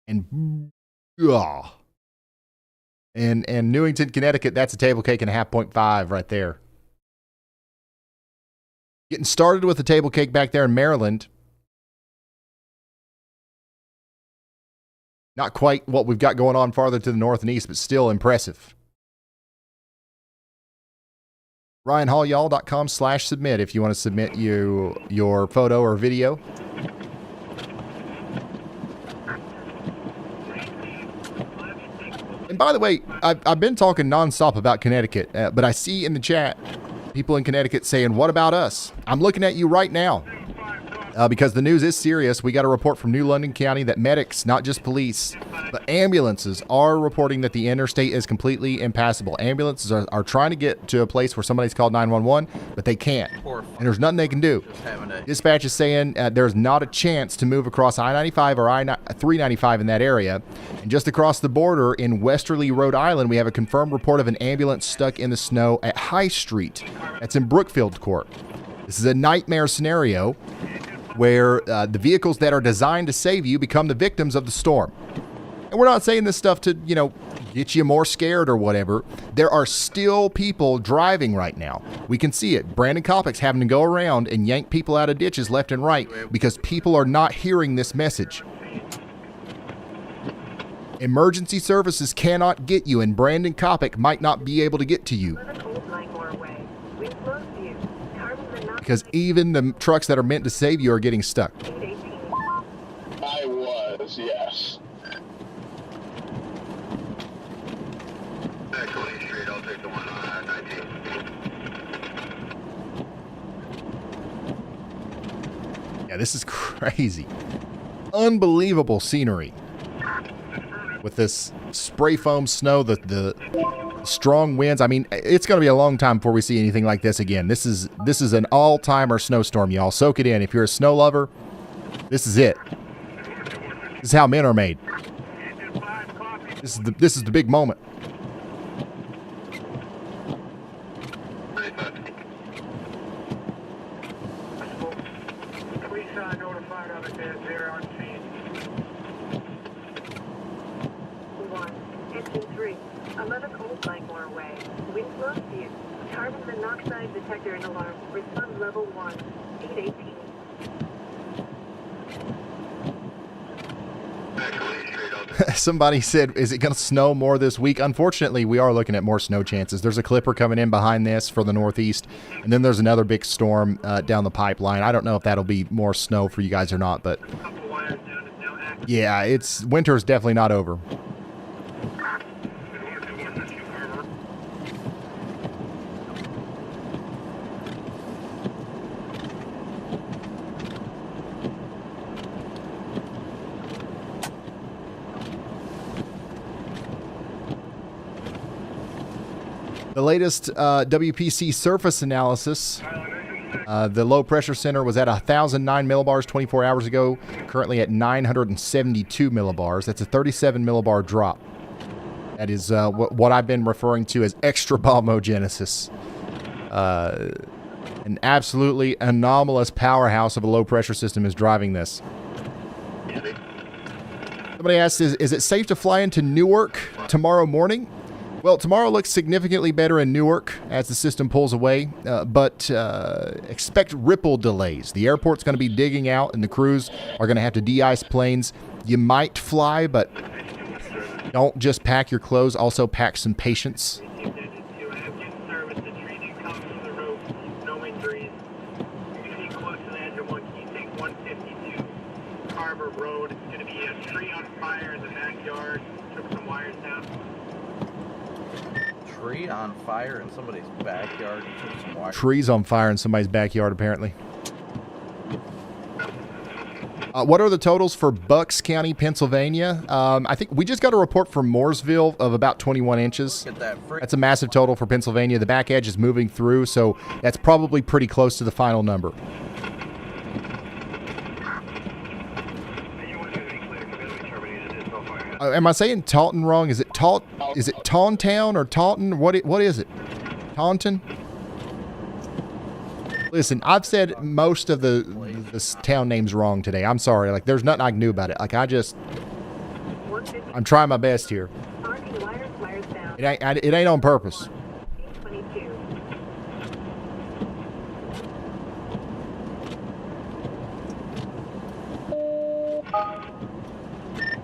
And Newington, Connecticut, that's a table cake and a half 0.5 right there. Getting started with the table cake back there in Maryland. Not quite what we've got going on farther to the north and east, but still impressive. RyanHallYall.com/submit if you want to submit your photo or video. And by the way, I've been talking nonstop about Connecticut, but I see in the chat people in Connecticut saying, what about us? I'm looking at you right now. Because the news is serious. We got a report from New London County that medics, not just police, but ambulances are reporting that the interstate is completely impassable. Ambulances are trying to get to a place where somebody's called 911, but they can't. And there's nothing they can do. Dispatch is saying there's not a chance to move across I-95 or I-395 in that area. And just across the border in Westerly, Rhode Island, we have a confirmed report of an ambulance stuck in the snow at High Street. That's in Brookfield Court. This is a nightmare scenario where the vehicles that are designed to save you become the victims of the storm. And we're not saying this stuff to, get you more scared or whatever. There are still people driving right now. We can see it. Brandon Kopic's having to go around and yank people out of ditches left and right because people are not hearing this message. Emergency services cannot get you, and Brandon Kopic might not be able to get to you. Because even the trucks that are meant to save you are getting stuck. I was, yes. I'll take the one on 19. Yeah, this is crazy. Unbelievable scenery. With this spray foam snow, the strong winds. I mean, it's going to be a long time before we see anything like this again. This is an all-timer snowstorm, y'all. Soak it in. If you're a snow lover, this is it. This is how men are made. This is the big moment. Police notified of it. They're on scene. 1, engine 3, 11 Old Langmore Way. Wind close to you. Carbon monoxide detector and alarm. Response level 1, 818. Somebody said, is it going to snow more this week? Unfortunately, we are looking at more snow chances. There's a clipper coming in behind this for the northeast, and then there's another big storm down the pipeline. I don't know if that'll be more snow for you guys or not, but yeah, winter is definitely not over. The latest WPC surface analysis The low pressure center was at 1,009 millibars 24 hours ago, currently at 972 millibars. That's a 37 millibar drop. That is what I've been referring to as extra balmogenesis. An absolutely anomalous powerhouse of a low pressure system is driving this. Somebody asked, is it safe to fly into Newark tomorrow morning? Well, tomorrow looks significantly better in Newark as the system pulls away, but expect ripple delays. The airport's going to be digging out, and the crews are going to have to de-ice planes. You might fly, but don't just pack your clothes. Also pack some patience. Road. It's going to be a tree on fire in the backyard. Took some wires down. Tree on fire in somebody's backyard. Took some wires. Trees on fire in somebody's backyard, apparently. What are the totals for Bucks County, Pennsylvania? I think we just got a report from Mooresville of about 21 inches. That's a massive total for Pennsylvania. The back edge is moving through, so that's probably pretty close to the final number. Am I saying Taunton wrong? Is it Tauntown or Taunton? What is it? Taunton? Listen, I've said most of the town names wrong today. I'm sorry. Like, there's nothing I can do about it. Like, I'm trying my best here. It ain't on purpose.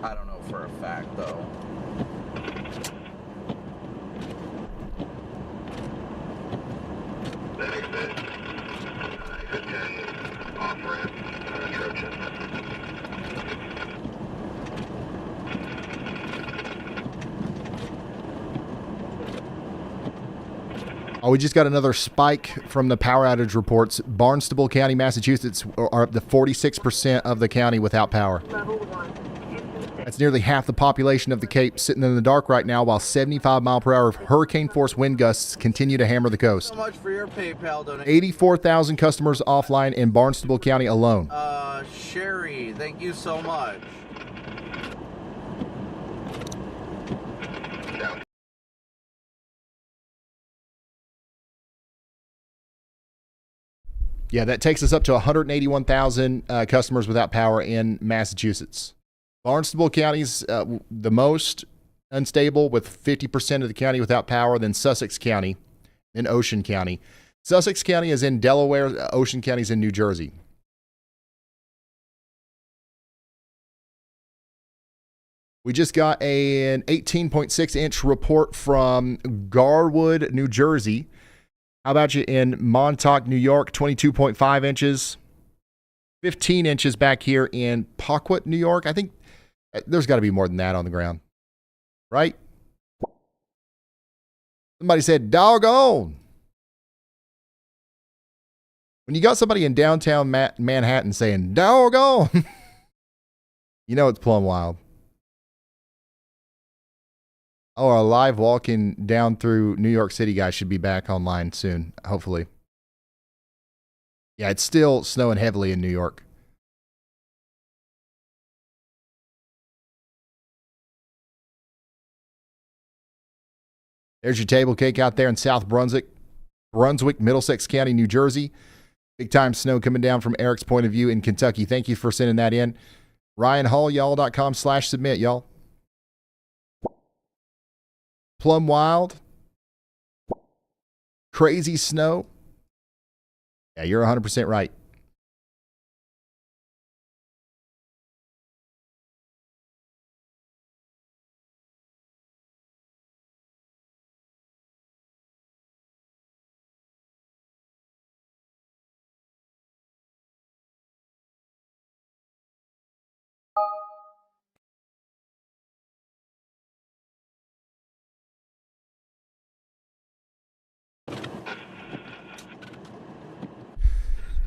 I don't know for a fact, though. Oh, we just got another spike from the power outage reports. Barnstable County, Massachusetts are up to 46% of the county without power. That's nearly half the population of the Cape sitting in the dark right now while 75 mile per hour hurricane-force wind gusts continue to hammer the coast. So much for your PayPal donation. 84,000 customers offline in Barnstable County alone. Sherry, thank you so much. Yeah, that takes us up to 181,000 customers without power in Massachusetts. Barnstable County's the most unstable with 50% of the county without power, then Sussex County, then Ocean County. Sussex County is in Delaware, Ocean County is in New Jersey. We just got an 18.6-inch report from Garwood, New Jersey. How about you in Montauk, New York, 22.5 inches. 15 inches back here in Paquet, New York. I think there's got to be more than that on the ground. Right? Somebody said, doggone. When you got somebody in downtown Manhattan saying, doggone, you know it's plumb wild. Oh, our live walking down through New York City guys should be back online soon, hopefully. Yeah, it's still snowing heavily in New York. There's your table cake out there in South Brunswick, Middlesex County, New Jersey. Big time snow coming down from Eric's point of view in Kentucky. Thank you for sending that in. RyanHall, y'all.com/submit, y'all. Plum wild. Crazy snow. Yeah, you're 100% right.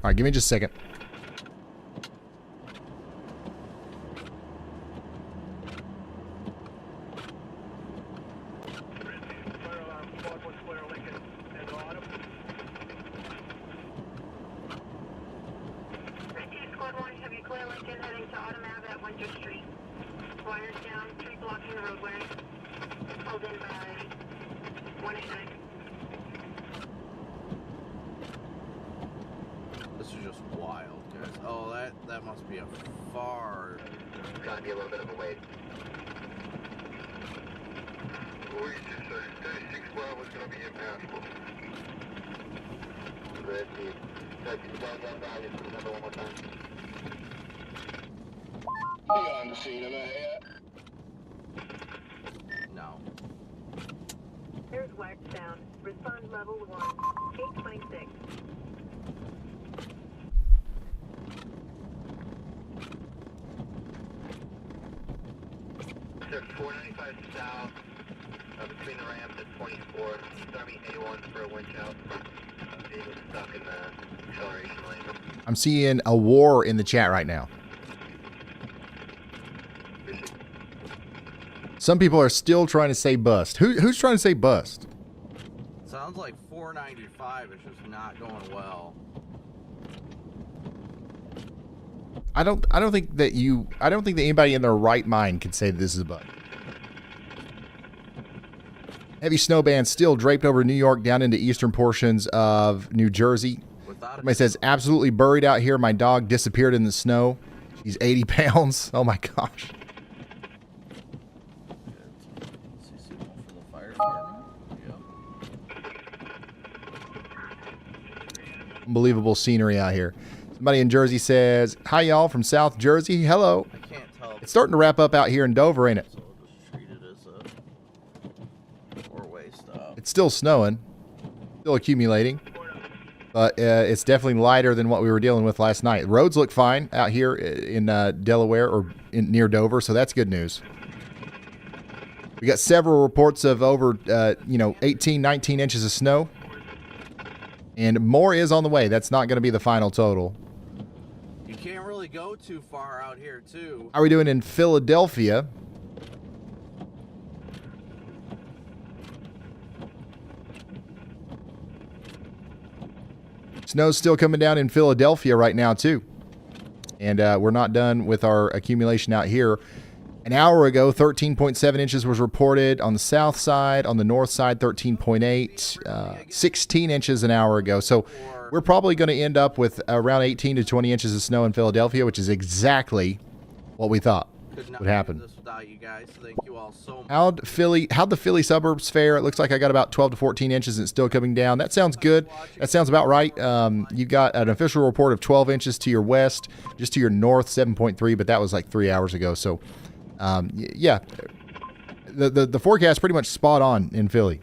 All right, give me just a second. Again, heading to Autumn Ave at Winter Street. Wires down, tree blocking the roadway. Held in by 189. This is just wild, guys. Oh, that must be a far. Gotta be a little bit of a wait. 36 Bravo is gonna be impassable. Red team. Can you tell that value for the number one more time? Are you on the scene of that yet? No. There's wax down. Respond level 1. 826. There's 495 south between the ramp and 24. Starting A1 for a winch out. Vehicle stuck in the acceleration lane. I'm seeing a war in the chat right now. Some people are still trying to say bust. Who's trying to say bust? Sounds like 495 is just not going well. I don't think that anybody in their right mind can say this is a bust. Heavy snow band still draped over New York down into eastern portions of New Jersey. Somebody says, absolutely buried out here. My dog disappeared in the snow. She's 80 pounds. Oh my gosh. Unbelievable scenery out here. Somebody in Jersey says, hi y'all from South Jersey. Hello. I can't tell. It's starting to wrap up out here in Dover, ain't it? So we'll just treat it as a four-way stop. It's still snowing. Still accumulating. But it's definitely lighter than what we were dealing with last night. Roads look fine out here in Delaware or near Dover, so that's good news. We got several reports of over 18, 19 inches of snow. And more is on the way. That's not going to be the final total. You can't really go too far out here, too. How are we doing in Philadelphia? Snow's still coming down in Philadelphia right now, too. And we're not done with our accumulation out here. An hour ago, 13.7 inches was reported on the south side. On the north side, 13.8. 16 inches an hour ago. So we're probably going to end up with around 18 to 20 inches of snow in Philadelphia, which is exactly what we thought would happen. You guys. Thank you all so much. How'd the Philly suburbs fare? It looks like I got about 12 to 14 inches and it's still coming down. That sounds good. That sounds about right. You got an official report of 12 inches to your west, just to your north, 7.3, but that was like 3 hours ago. So, yeah, the forecast pretty much spot on in Philly.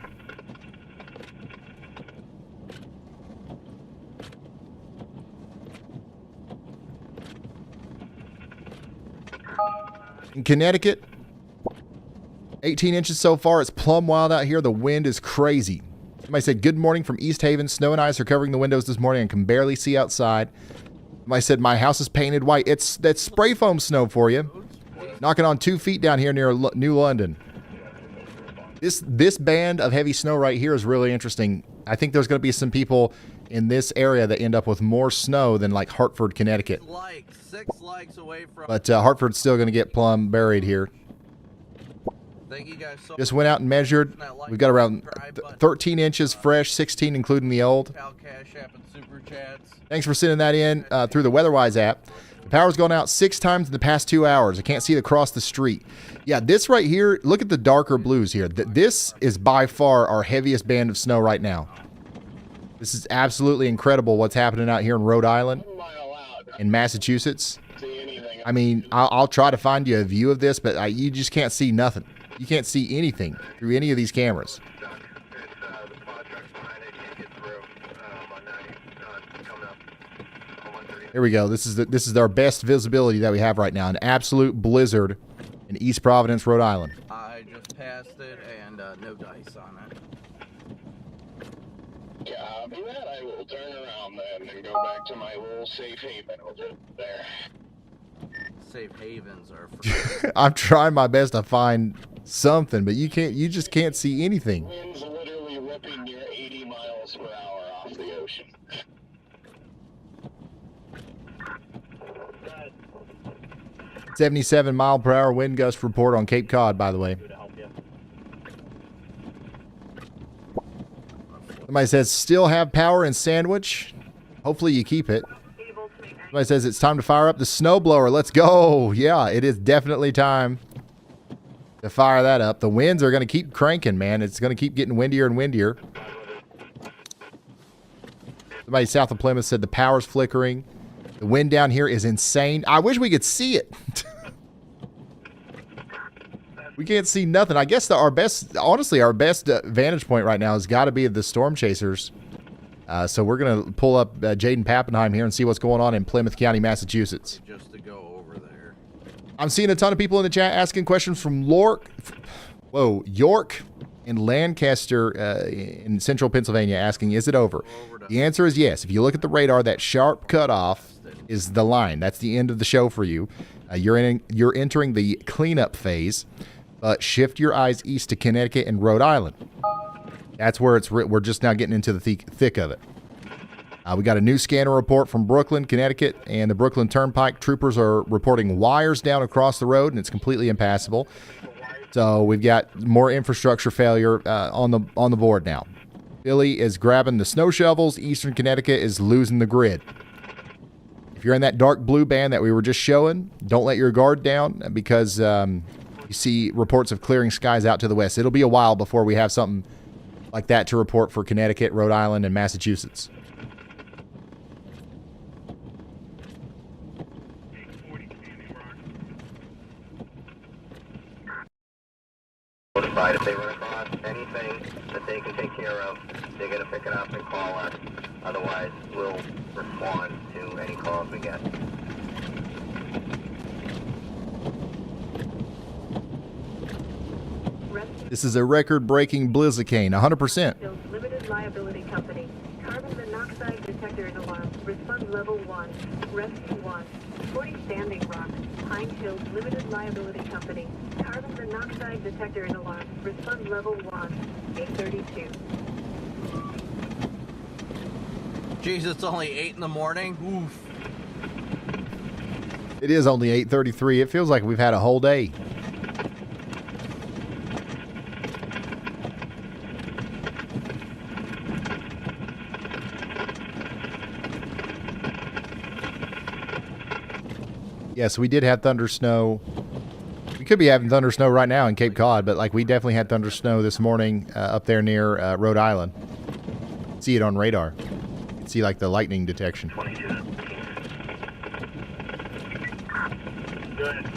In Connecticut, 18 inches so far. It's plumb wild out here. The wind is crazy. Somebody said, good morning from East Haven. Snow and ice are covering the windows this morning and can barely see outside. Somebody said, my house is painted white. That's spray foam snow for you. Knocking on 2 feet down here near New London. This band of heavy snow right here is really interesting. I think there's going to be some people in this area that end up with more snow than like Hartford, Connecticut. 6 likes away from. But Hartford's still going to get plumb buried here. Thank you guys so Just went out and measured. We've got around 13 inches fresh, 16 including the old. Thanks for sending that in through the WeatherWise app. The power's gone out 6 times in the past 2 hours. I can't see it across the street. Yeah, this right here, look at the darker blues here. This is by far our heaviest band of snow right now. This is absolutely incredible what's happening out here in Rhode Island, in Massachusetts. I mean, I'll try to find you a view of this, but you just can't see nothing. You can't see anything through any of these cameras. Here we go. This is our best visibility that we have right now. An absolute blizzard in East Providence, Rhode Island. I just passed it and no dice on it. Copy that. I will turn around then and go back to my little safe haven over there. Safe havens are for I'm trying my best to find something, but you just can't see anything. Wind's literally ripping near 80 miles per hour off the ocean. 77-mile-per-hour wind gust report on Cape Cod, by the way. Somebody says, still have power in Sandwich. Hopefully you keep it. Somebody says, it's time to fire up the snowblower. Let's go. Yeah, it is definitely time to fire that up. The winds are going to keep cranking, man. It's going to keep getting windier and windier. Somebody south of Plymouth said the power's flickering. The wind down here is insane. I wish we could see it. We can't see nothing. I guess our best vantage point right now has got to be the storm chasers. So we're going to pull up Jaden Pappenheim here and see what's going on in Plymouth County, Massachusetts. Just to go over there. I'm seeing a ton of people in the chat asking questions from York and Lancaster in central Pennsylvania asking, is it over? The answer is yes. If you look at the radar, that sharp cutoff is the line. That's the end of the show for you. You're entering the cleanup phase. But shift your eyes east to Connecticut and Rhode Island. That's where we're just now getting into the thick of it. We got a new scanner report from Brooklyn, Connecticut, and the Brooklyn Turnpike. Troopers are reporting wires down across the road, and it's completely impassable. So we've got more infrastructure failure on the board now. Philly is grabbing the snow shovels. Eastern Connecticut is losing the grid. If you're in that dark blue band that we were just showing, don't let your guard down because you see reports of clearing skies out to the west. It'll be a while before we have something like that to report for Connecticut, Rhode Island, and Massachusetts. Notified if they run across anything that they can take care of, they're going to pick it up and call us. Otherwise, we'll respond to any calls we get. This is a record-breaking blizzicane, 100%. Limited liability company. Carbon monoxide detector in alarm. Response level 1. Rescue 1. 40 Standing Rock. Pine Hills Limited Liability Company. Carbon monoxide detector in alarm. Response level 1. 832. Jeez, it's only 8 in the morning. Oof. It is only 8:33. It feels like we've had a whole day. Yes, we did have thunder snow. We could be having thunder snow right now in Cape Cod, but like we definitely had thunder snow this morning up there near Rhode Island. See it on radar. You can see like the lightning detection. 22. Good.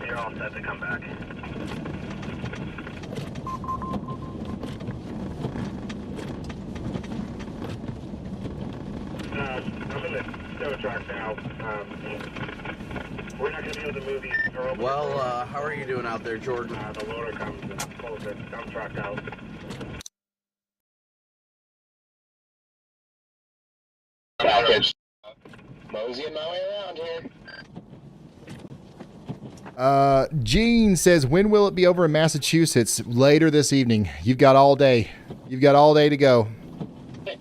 You're all set to come back. I'm in the snow truck now. We're not going to be able to move these. Well, how are you doing out there, Jordan? The loader comes and pulls the dump truck out. Package. Moseying my way around here. Gene says, when will it be over in Massachusetts? Later this evening. You've got all day. You've got all day to go.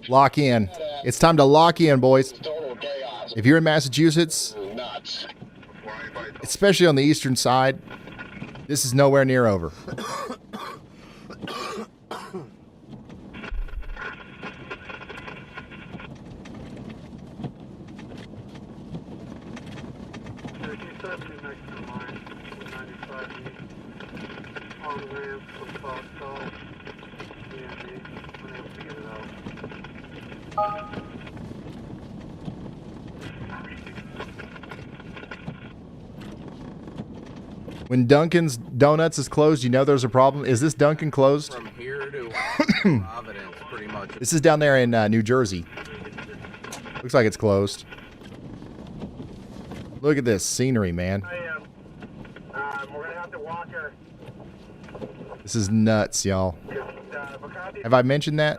Lock in. It's time to lock in, boys. If you're in Massachusetts, especially on the eastern side, this is nowhere near over. When Dunkin's Donuts is closed, you know there's a problem. Is this Dunkin' closed? From here to Providence, pretty much. This is down there in New Jersey. Looks like it's closed. Look at this scenery, man. We're going to have to walk her. This is nuts, y'all. Have I mentioned that?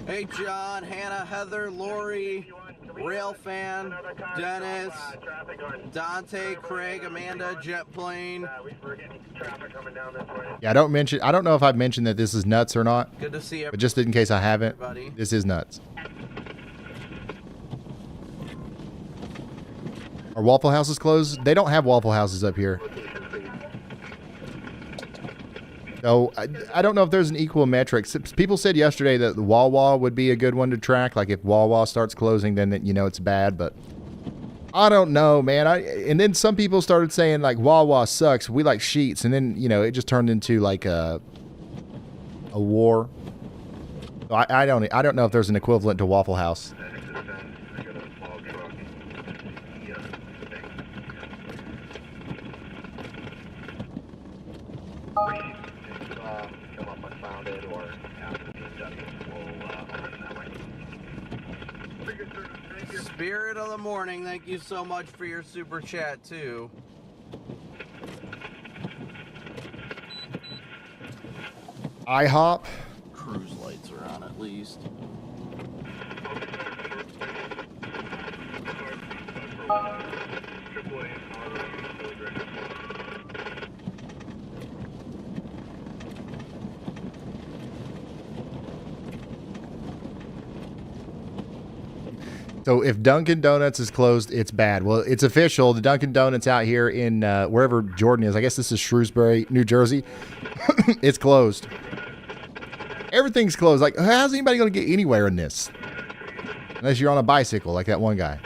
Hey, John, Hannah, Heather, Lori. Railfan, Dennis, Dante, Craig, Amanda, Jet Plane. We're getting traffic coming down this way. Yeah, I don't know if I've mentioned that this is nuts or not. Good to see you. But just in case I haven't, Everybody. this is nuts. Are Waffle Houses closed? They don't have Waffle Houses up here. So I don't know if there's an equal metric. People said yesterday that the Wawa would be a good one to track. Like if Wawa starts closing, then it's bad. But I don't know, man. And then some people started saying like Wawa sucks. We like Sheets, and then it just turned into like a war. So I don't know if there's an equivalent to Waffle House. Come up unfounded or after the inductions will run that way. Spirit of the morning, thank you so much for your super chat too. IHOP. Cruise lights are on at least. So if Dunkin Donuts is closed, it's bad. Well, it's official. The Dunkin Donuts out here in wherever Jordan is, I guess this is Shrewsbury, New Jersey, it's closed. Everything's closed. Like, how's anybody going to get anywhere in this? Unless you're on a bicycle, like that one guy.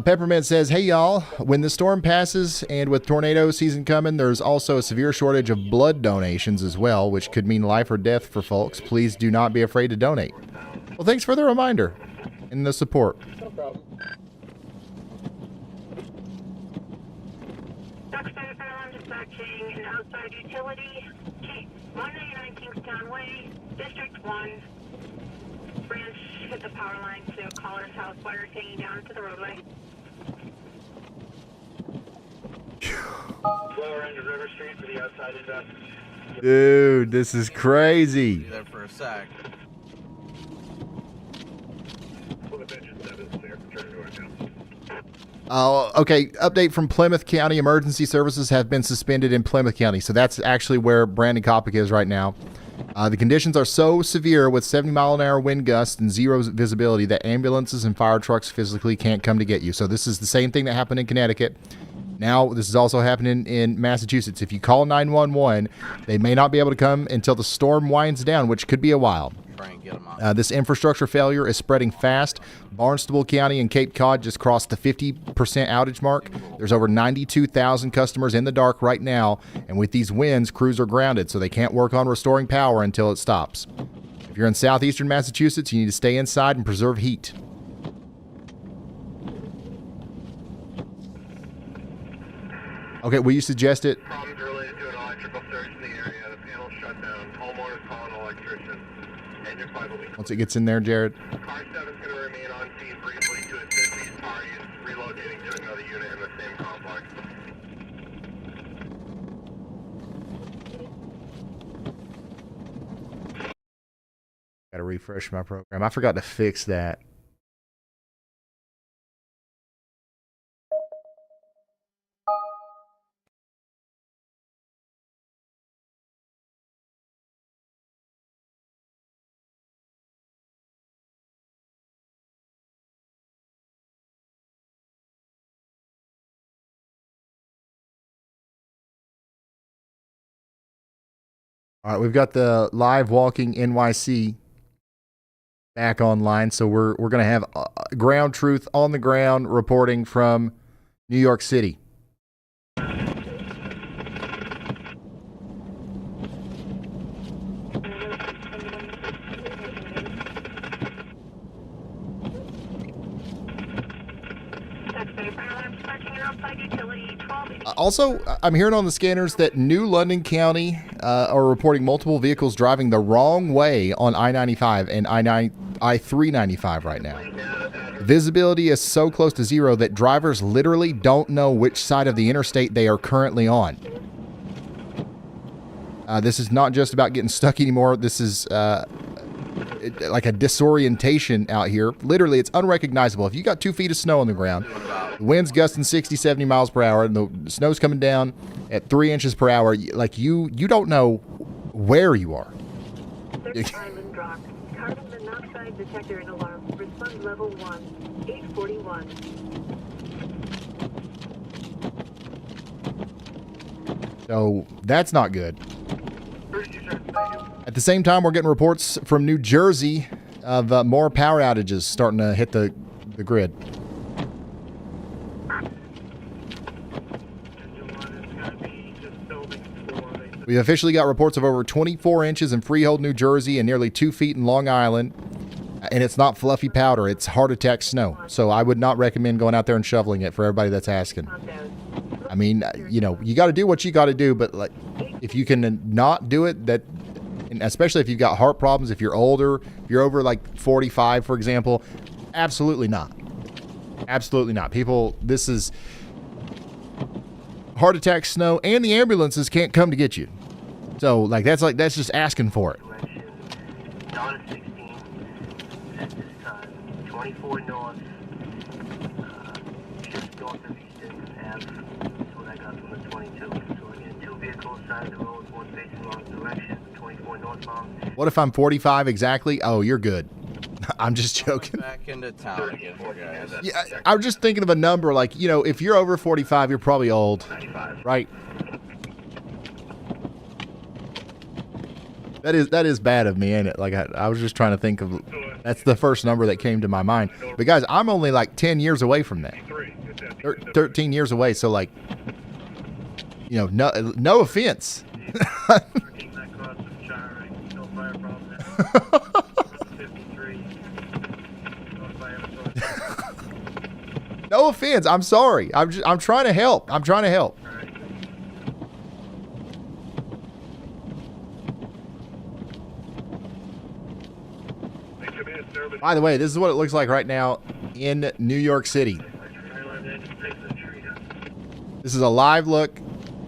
Peppermint says, hey, y'all, when the storm passes and with tornado season coming, there's also a severe shortage of blood donations as well, which could mean life or death for folks. Please do not be afraid to donate. Well, thanks for the reminder and the support. No problem. Duxbury Fire Alarm dispatching an outside utility. 199 Kingstown Way, District 1. Branch hit the power line to Caller's house. Wires hanging down to the roadway. Lower end of River Street for the outside induct. Dude, this is crazy. Be there for a sec. Plymouth engine 7 is clear. Turn north now. Oh, okay. Update from Plymouth County. Emergency services have been suspended in Plymouth County. So that's actually where Brandon Coppock is right now. The conditions are so severe with 70-mile-an-hour wind gusts and zero visibility that ambulances and fire trucks physically can't come to get you. So this is the same thing that happened in Connecticut. Now this is also happening in Massachusetts. If you call 911, they may not be able to come until the storm winds down, which could be a while. Try and get them on. This infrastructure failure is spreading fast. Barnstable County and Cape Cod just crossed the 50% outage mark. There's over 92,000 customers in the dark right now, and with these winds, crews are grounded, so they can't work on restoring power until it stops. If you're in southeastern Massachusetts, you need to stay inside and preserve heat. Okay, will you suggest it? Problems related to an electrical surge in the area. The panel's shut down. Homeowners call an electrician. Engine 5 will be... Once it gets in there, Jared. Car 7 is going to remain on scene briefly to assist these parties relocating to another unit in the same complex. Gotta refresh my program. I forgot to fix that. All right, we've got the live Walking NYC back online, so we're going to have ground truth on the ground reporting from New York City. Also, I'm hearing on the scanners that New London County are reporting multiple vehicles driving the wrong way on I-95 and I-395 right now. Visibility is so close to zero that drivers literally don't know which side of the interstate they are currently on. This is not just about getting stuck anymore. This is like a disorientation out here. Literally, it's unrecognizable. If you got 2 feet of snow on the ground, the wind's gusting 60, 70 miles per hour, and the snow's coming down at 3 inches per hour, like you don't know where you are. Island Rock. Carbon monoxide detector and alarm. Respond level 1. 841. So that's not good. At the same time, we're getting reports from New Jersey of more power outages starting to hit the grid. We've officially got reports of over 24 inches in Freehold, New Jersey, and nearly 2 feet in Long Island. And it's not fluffy powder, it's heart attack snow. So I would not recommend going out there and shoveling it for everybody that's asking. I mean, you know, you got to do what you got to do, but like, if you can not do it, that, and especially if you've got heart problems, if you're older, if you're over like 45, for example, absolutely not. Absolutely not. People, this is heart attack snow, and the ambulances can't come to get you. So like that's just asking for it. Dawn at 16 at this time. 24 north, just north of Eastern Ave. That's what I got from the 22. So again, 2 vehicles side of the road, one facing wrong direction. 24 northbound. What if I'm 45 exactly? Oh, you're good. I'm just joking. Back into town again, guys. Yeah, I'm just thinking of a number like, you know, if you're over 45, you're probably old, right? That is bad of me, ain't it? Like I was just trying to think of, that's the first number that came to my mind. But guys, I'm only like 10 years away from that. 13 years away, so like, you know, no offense. No offense. I'm sorry. I'm trying to help. I'm trying to help. By the way, this is what it looks like right now in New York City. This is a live look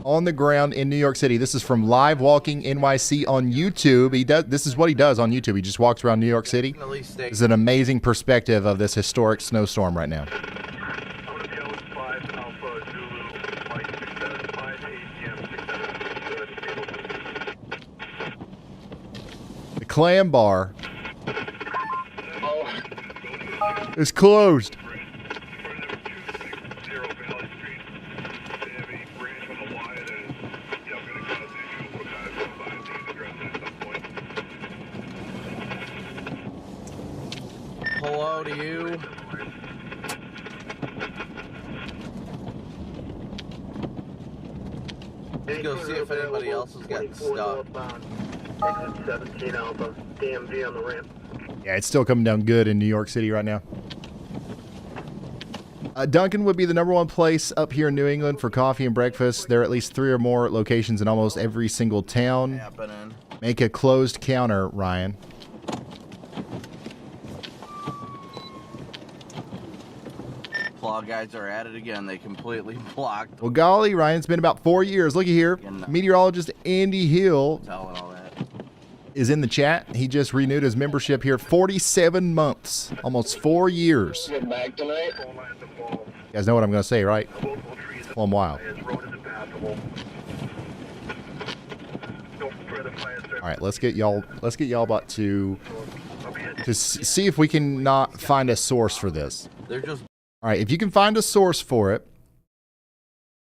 on the ground in New York City. This is from Live Walking NYC on YouTube. This is what he does on YouTube. He just walks around New York City. This is an amazing perspective of this historic snowstorm right now. The Clam Bar is closed. Hello to you. Let's go see if anybody else has gotten stuck. Exit 17 Alpha, DMV on the ramp. Yeah, it's still coming down good in New York City right now. Dunkin would be the #1 place up here in New England for coffee and breakfast. There are at least 3 or more locations in almost every single town. Make a closed counter, Ryan. Claw guys are at it again. They completely blocked. Well, golly, Ryan, it's been about 4 years. Looky here. Meteorologist Andy Hill is in the chat. He just renewed his membership here. 47 months. Almost 4 years. Get back tonight? You guys know what I'm going to say, right? Plum wild. All right, let's get y'all about to see if we can not find a source for this. All right, if you can find a source for it,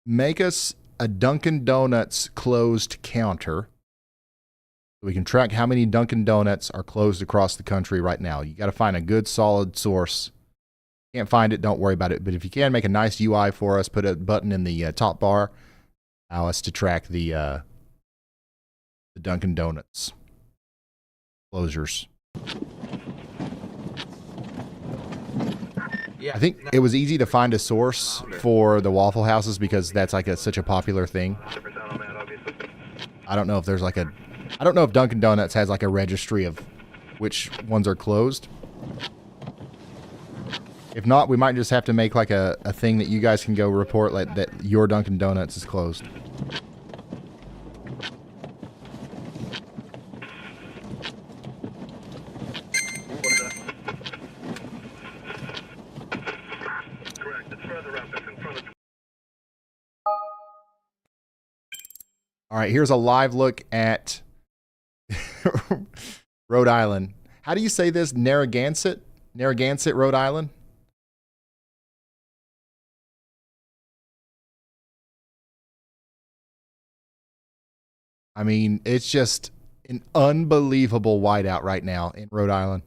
make us a Dunkin Donuts closed counter. We can track how many Dunkin Donuts are closed across the country right now. You got to find a good, solid source. Can't find it, don't worry about it. But if you can, make a nice UI for us. Put a button in the top bar. Allow us to track the Dunkin Donuts closures. I think it was easy to find a source for the Waffle Houses because that's like such a popular thing. I don't know if there's like a... I don't know if Dunkin Donuts has like a registry of which ones are closed. If not, we might just have to make like a thing that you guys can go report like that your Dunkin Donuts is closed. Correct. It's further up. It's in front of. All right, here's a live look at Rhode Island. How do you say this? Narragansett? Narragansett, Rhode Island? I mean, it's just an unbelievable whiteout right now in Rhode Island.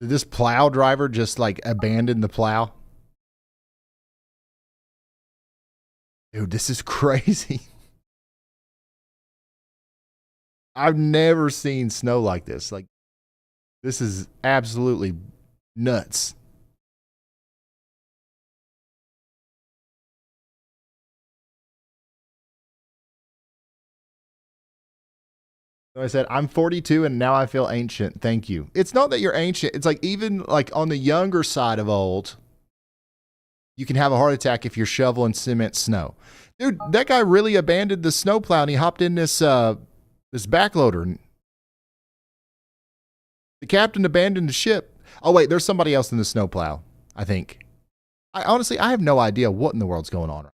Did this plow driver just like abandon the plow? Dude, this is crazy. I've never seen snow like this. Like, this is absolutely nuts. So I said, I'm 42 and now I feel ancient. Thank you. It's not that you're ancient. It's like even like on the younger side of old, you can have a heart attack if you're shoveling cement snow. Dude, that guy really abandoned the snowplow and he hopped in this this backloader. The captain abandoned the ship. Oh wait, there's somebody else in the snowplow, I think. Honestly, I have no idea what in the world's going on.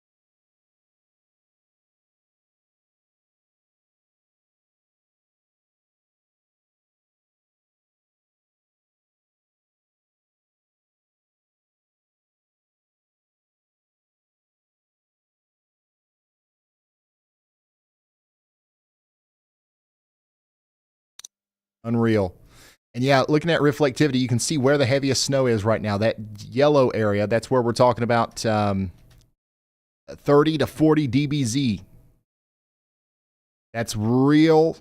Unreal. And yeah, looking at reflectivity, you can see where the heaviest snow is right now. That yellow area, that's where we're talking about 30 to 40 dBz. That's real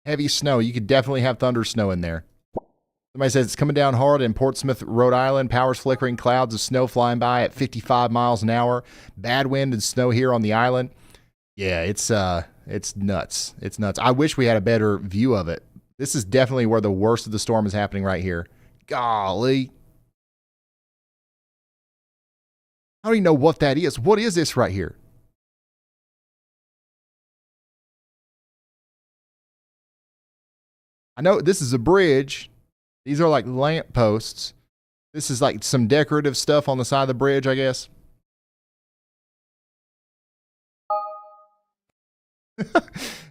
heavy snow. You could definitely have thunder snow in there. Somebody says it's coming down hard in Portsmouth, Rhode Island. Powers flickering, clouds of snow flying by at 55 miles an hour. Bad wind and snow here on the island. Yeah, it's nuts. It's nuts. I wish we had a better view of it. This is definitely where the worst of the storm is happening right here. Golly. I don't even know what that is. What is this right here? I know this is a bridge. These are like lamp posts. This is like some decorative stuff on the side of the bridge, I guess.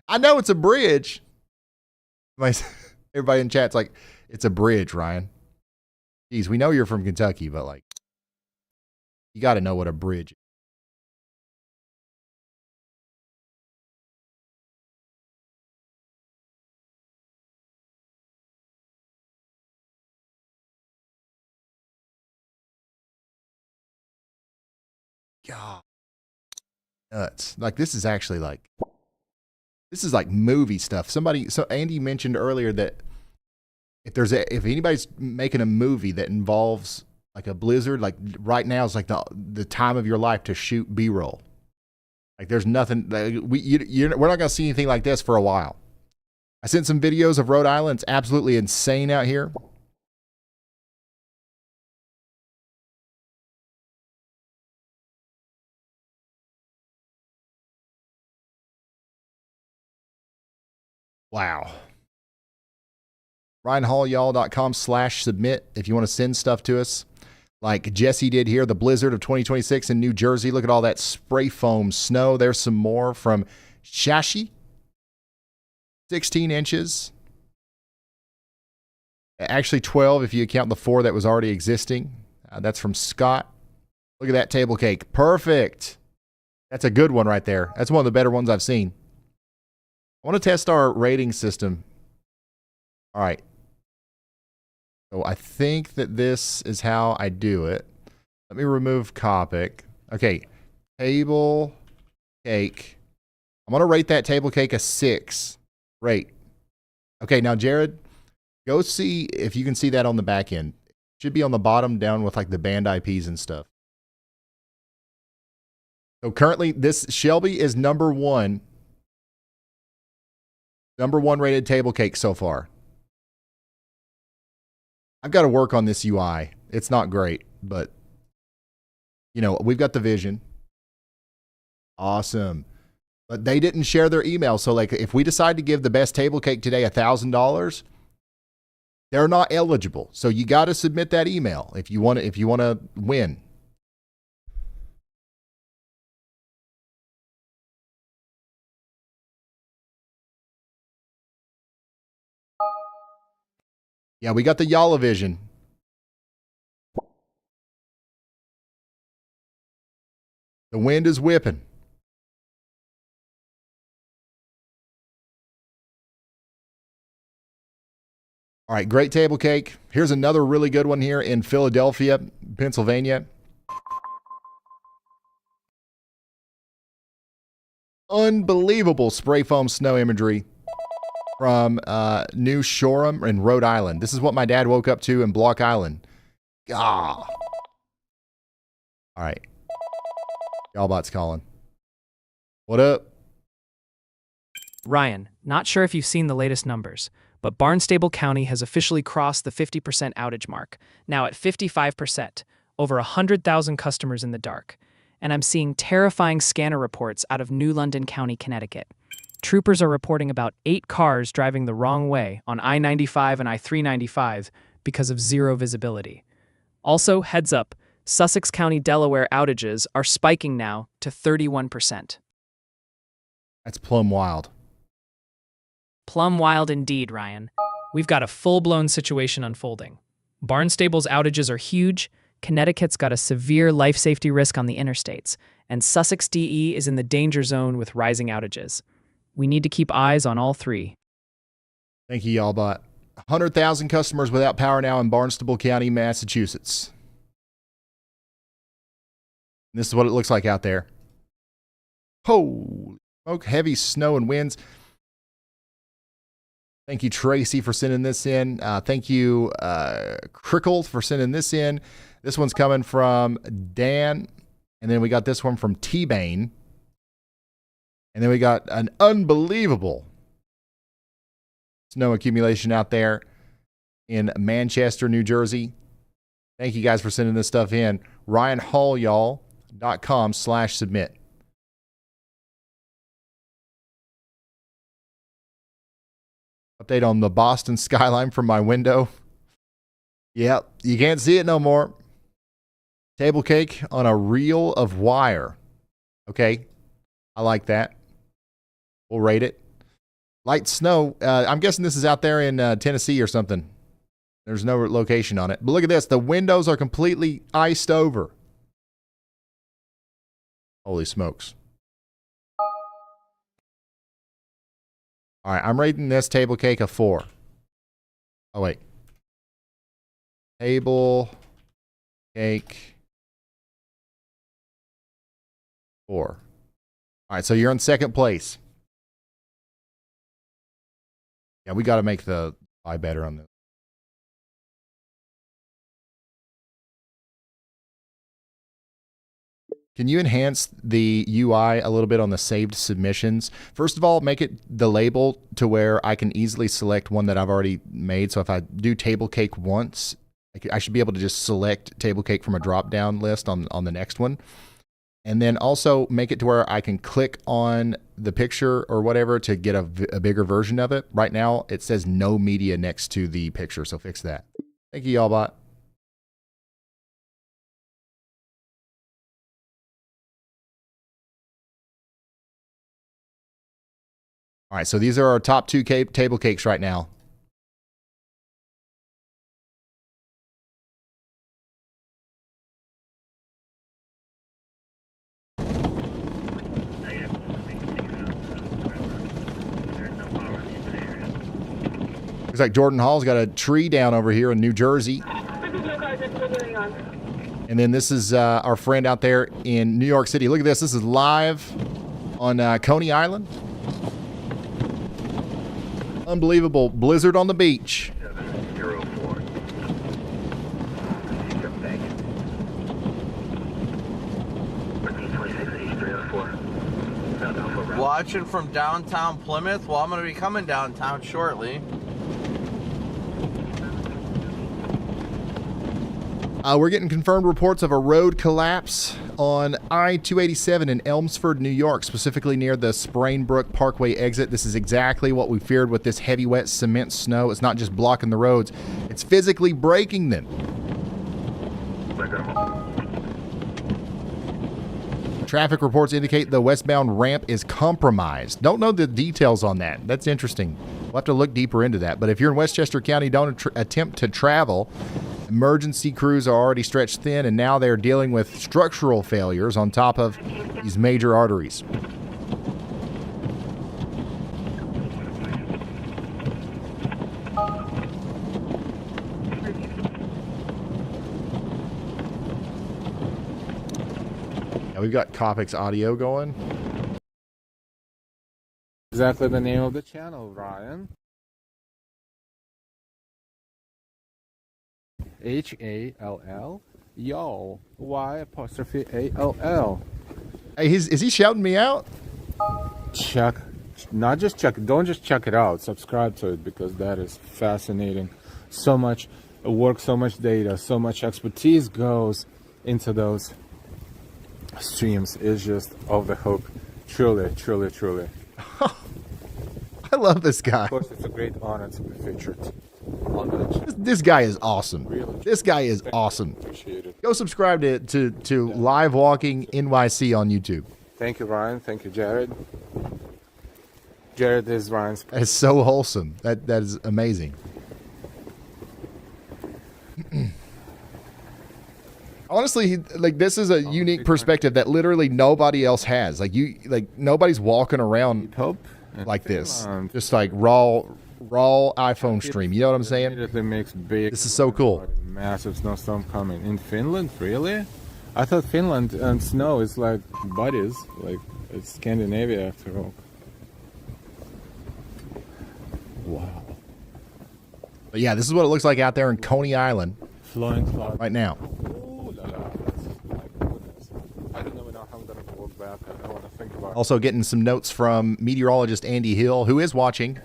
I know it's a bridge. Everybody in chat's like, it's a bridge, Ryan. Geez, we know you're from Kentucky, but like, you got to know what a bridge is. God. Nuts. Like, this is actually like, this is like movie stuff. So Andy mentioned earlier that if anybody's making a movie that involves like a blizzard, like right now is like the time of your life to shoot B-roll. Like there's nothing, we're not going to see anything like this for a while. I sent some videos of Rhode Island. It's absolutely insane out here. Wow. RyanHallYall.com/submit if you want to send stuff to us. Like Jesse did here, the blizzard of 2026 in New Jersey. Look at all that spray foam snow. There's some more from Shashi. 16 inches. Actually 12 if you count the 4 that was already existing. That's from Scott. Look at that table cake. Perfect. That's a good one right there. That's one of the better ones I've seen. I want to test our rating system. All right. So I think that this is how I do it. Let me remove Copic. Okay. Table cake. I'm going to rate that table cake a 6. Rate. Okay, now Jared, go see if you can see that on the back end. It should be on the bottom down with like the band IPs and stuff. So currently, this Shelby is number one rated table cake so far. I've got to work on this UI. It's not great, but you know, we've got the vision. Awesome. But they didn't share their email. So like if we decide to give the best table cake today $1,000, they're not eligible. So you got to submit that email if you want to win. Yeah, we got the Yalla vision. The wind is whipping. All right, great table cake. Here's another really good one here in Philadelphia, Pennsylvania. Unbelievable spray foam snow imagery from New Shoreham in Rhode Island. This is what my dad woke up to in Block Island. Ah. All right. Y'allbot's calling. What up? Ryan, not sure if you've seen the latest numbers, but Barnstable County has officially crossed the 50% outage mark, now at 55%, over 100,000 customers in the dark. And I'm seeing terrifying scanner reports out of New London County, Connecticut. Troopers are reporting about 8 cars driving the wrong way on I-95 and I-395 because of zero visibility. Also, heads up, Sussex County, Delaware outages are spiking now to 31%. That's plumb wild. Plumb wild indeed, Ryan. We've got a full-blown situation unfolding. Barnstable's outages are huge, Connecticut's got a severe life safety risk on the interstates, and Sussex DE is in the danger zone with rising outages. We need to keep eyes on all three. Thank you, Y'allbot. 100,000 customers without power now in Barnstable County, Massachusetts. This is what it looks like out there. Holy smoke, heavy snow and winds. Thank you, Tracy, for sending this in. Thank you, Crickle, for sending this in. This one's coming from Dan. And then we got this one from T-Bane. And then we got an unbelievable snow accumulation out there in Manchester, New Jersey. Thank you guys for sending this stuff in. RyanHallYall.com/submit. Update on the Boston skyline from my window. Yep, you can't see it no more. Table cake on a reel of wire. Okay, I like that. We'll rate it. Light snow. I'm guessing this is out there in Tennessee or something. There's no location on it. But look at this. The windows are completely iced over. Holy smokes. All right, I'm rating this table cake a 4. Oh, wait. Table cake 4. All right, so you're in second place. Yeah, we got to make the eye better on this. Can you enhance the UI a little bit on the saved submissions? First of all, make it the label to where I can easily select one that I've already made. So if I do table cake once, I should be able to just select table cake from a drop-down list on the next one. And then also make it to where I can click on the picture or whatever to get a bigger version of it. Right now, it says no media next to the picture, so fix that. Thank you, Y'allbot. All right, so these are our top 2 table cakes right now. Looks like Jordan Hall's got a tree down over here in New Jersey. And then this is our friend out there in New York City. Look at this. This is live on Coney Island. Unbelievable blizzard on the beach. 704. Back. 2683 Watching from downtown Plymouth. Well, I'm going to be coming downtown shortly. We're getting confirmed reports of a road collapse on I-287 in Elmsford, New York, specifically near the Sprainbrook Parkway exit. This is exactly what we feared with this heavy, wet cement snow. It's not just blocking the roads, it's physically breaking them. Traffic reports indicate the westbound ramp is compromised. Don't know the details on that. That's interesting. We'll have to look deeper into that. But if you're in Westchester County, don't attempt to travel. Emergency crews are already stretched thin, and now they're dealing with structural failures on top of these major arteries. Now we've got Copic's audio going. Exactly the name of the channel, Ryan. HALL, y'all, YALL. Hey, is he shouting me out? Check, not just check, don't just check it out, subscribe to it, because that is fascinating. So much work, so much data, so much expertise goes into those streams. Is just off the hook. Truly, truly, truly. I love this guy. Of course, it's a great honor to be featured. This guy is awesome. Really? This guy is awesome. Appreciate it. Go subscribe to Live Walking NYC on YouTube. Thank you, Ryan. Thank you, Jared. Jared is Ryan's. It's so wholesome. That is amazing. Honestly, this is a unique perspective that literally nobody else has. Nobody's walking around like this, just like raw iPhone stream. You know what I'm saying? This is so cool. Massive snowstorm coming in Finland. Really? I thought Finland and snow is like buddies. Like it's Scandinavia after all. Wow. But yeah, this is what it looks like out there in Coney Island. Flowing clouds right now. Ooh la la. My goodness. I don't even know how I'm gonna walk back. I don't want to think about it. Also getting some notes from meteorologist Andy Hill, who is watching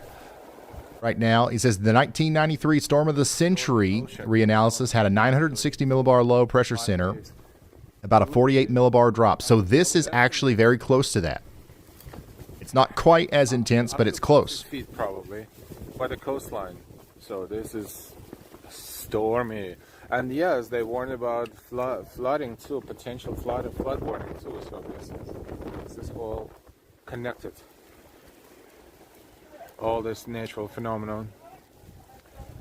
right now. He says the 1993 storm of the century reanalysis had a 960 millibar low pressure center, about a 48 millibar drop. So this is actually very close to that. It's not quite as intense, but it's close. Feet probably by the coastline. So this is stormy. And yes, they warned about flooding too, potential flood warning too. So this is all connected. All this natural phenomenon.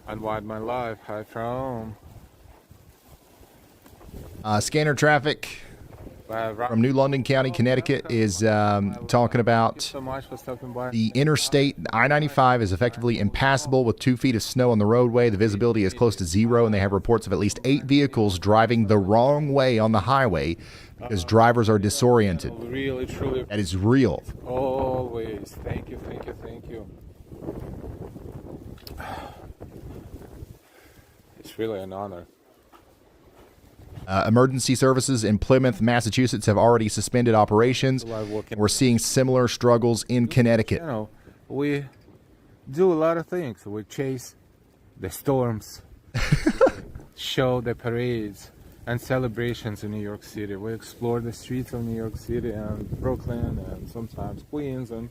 Unwind my life. Hi from scanner traffic from New London County, Connecticut is talking about the interstate. I-95 is effectively impassable with 2 feet of snow on the roadway. The visibility is close to zero, and they have reports of at least 8 vehicles driving the wrong way on the highway because drivers are disoriented. Really, truly. That is real. Always. Thank you, thank you, thank you. It's really an honor. Emergency services in Plymouth, Massachusetts have already suspended operations. We're seeing similar struggles in Connecticut. You know, we do a lot of things. We chase the storms, show the parades and celebrations in New York City. We explore the streets of New York City and Brooklyn and sometimes Queens. And,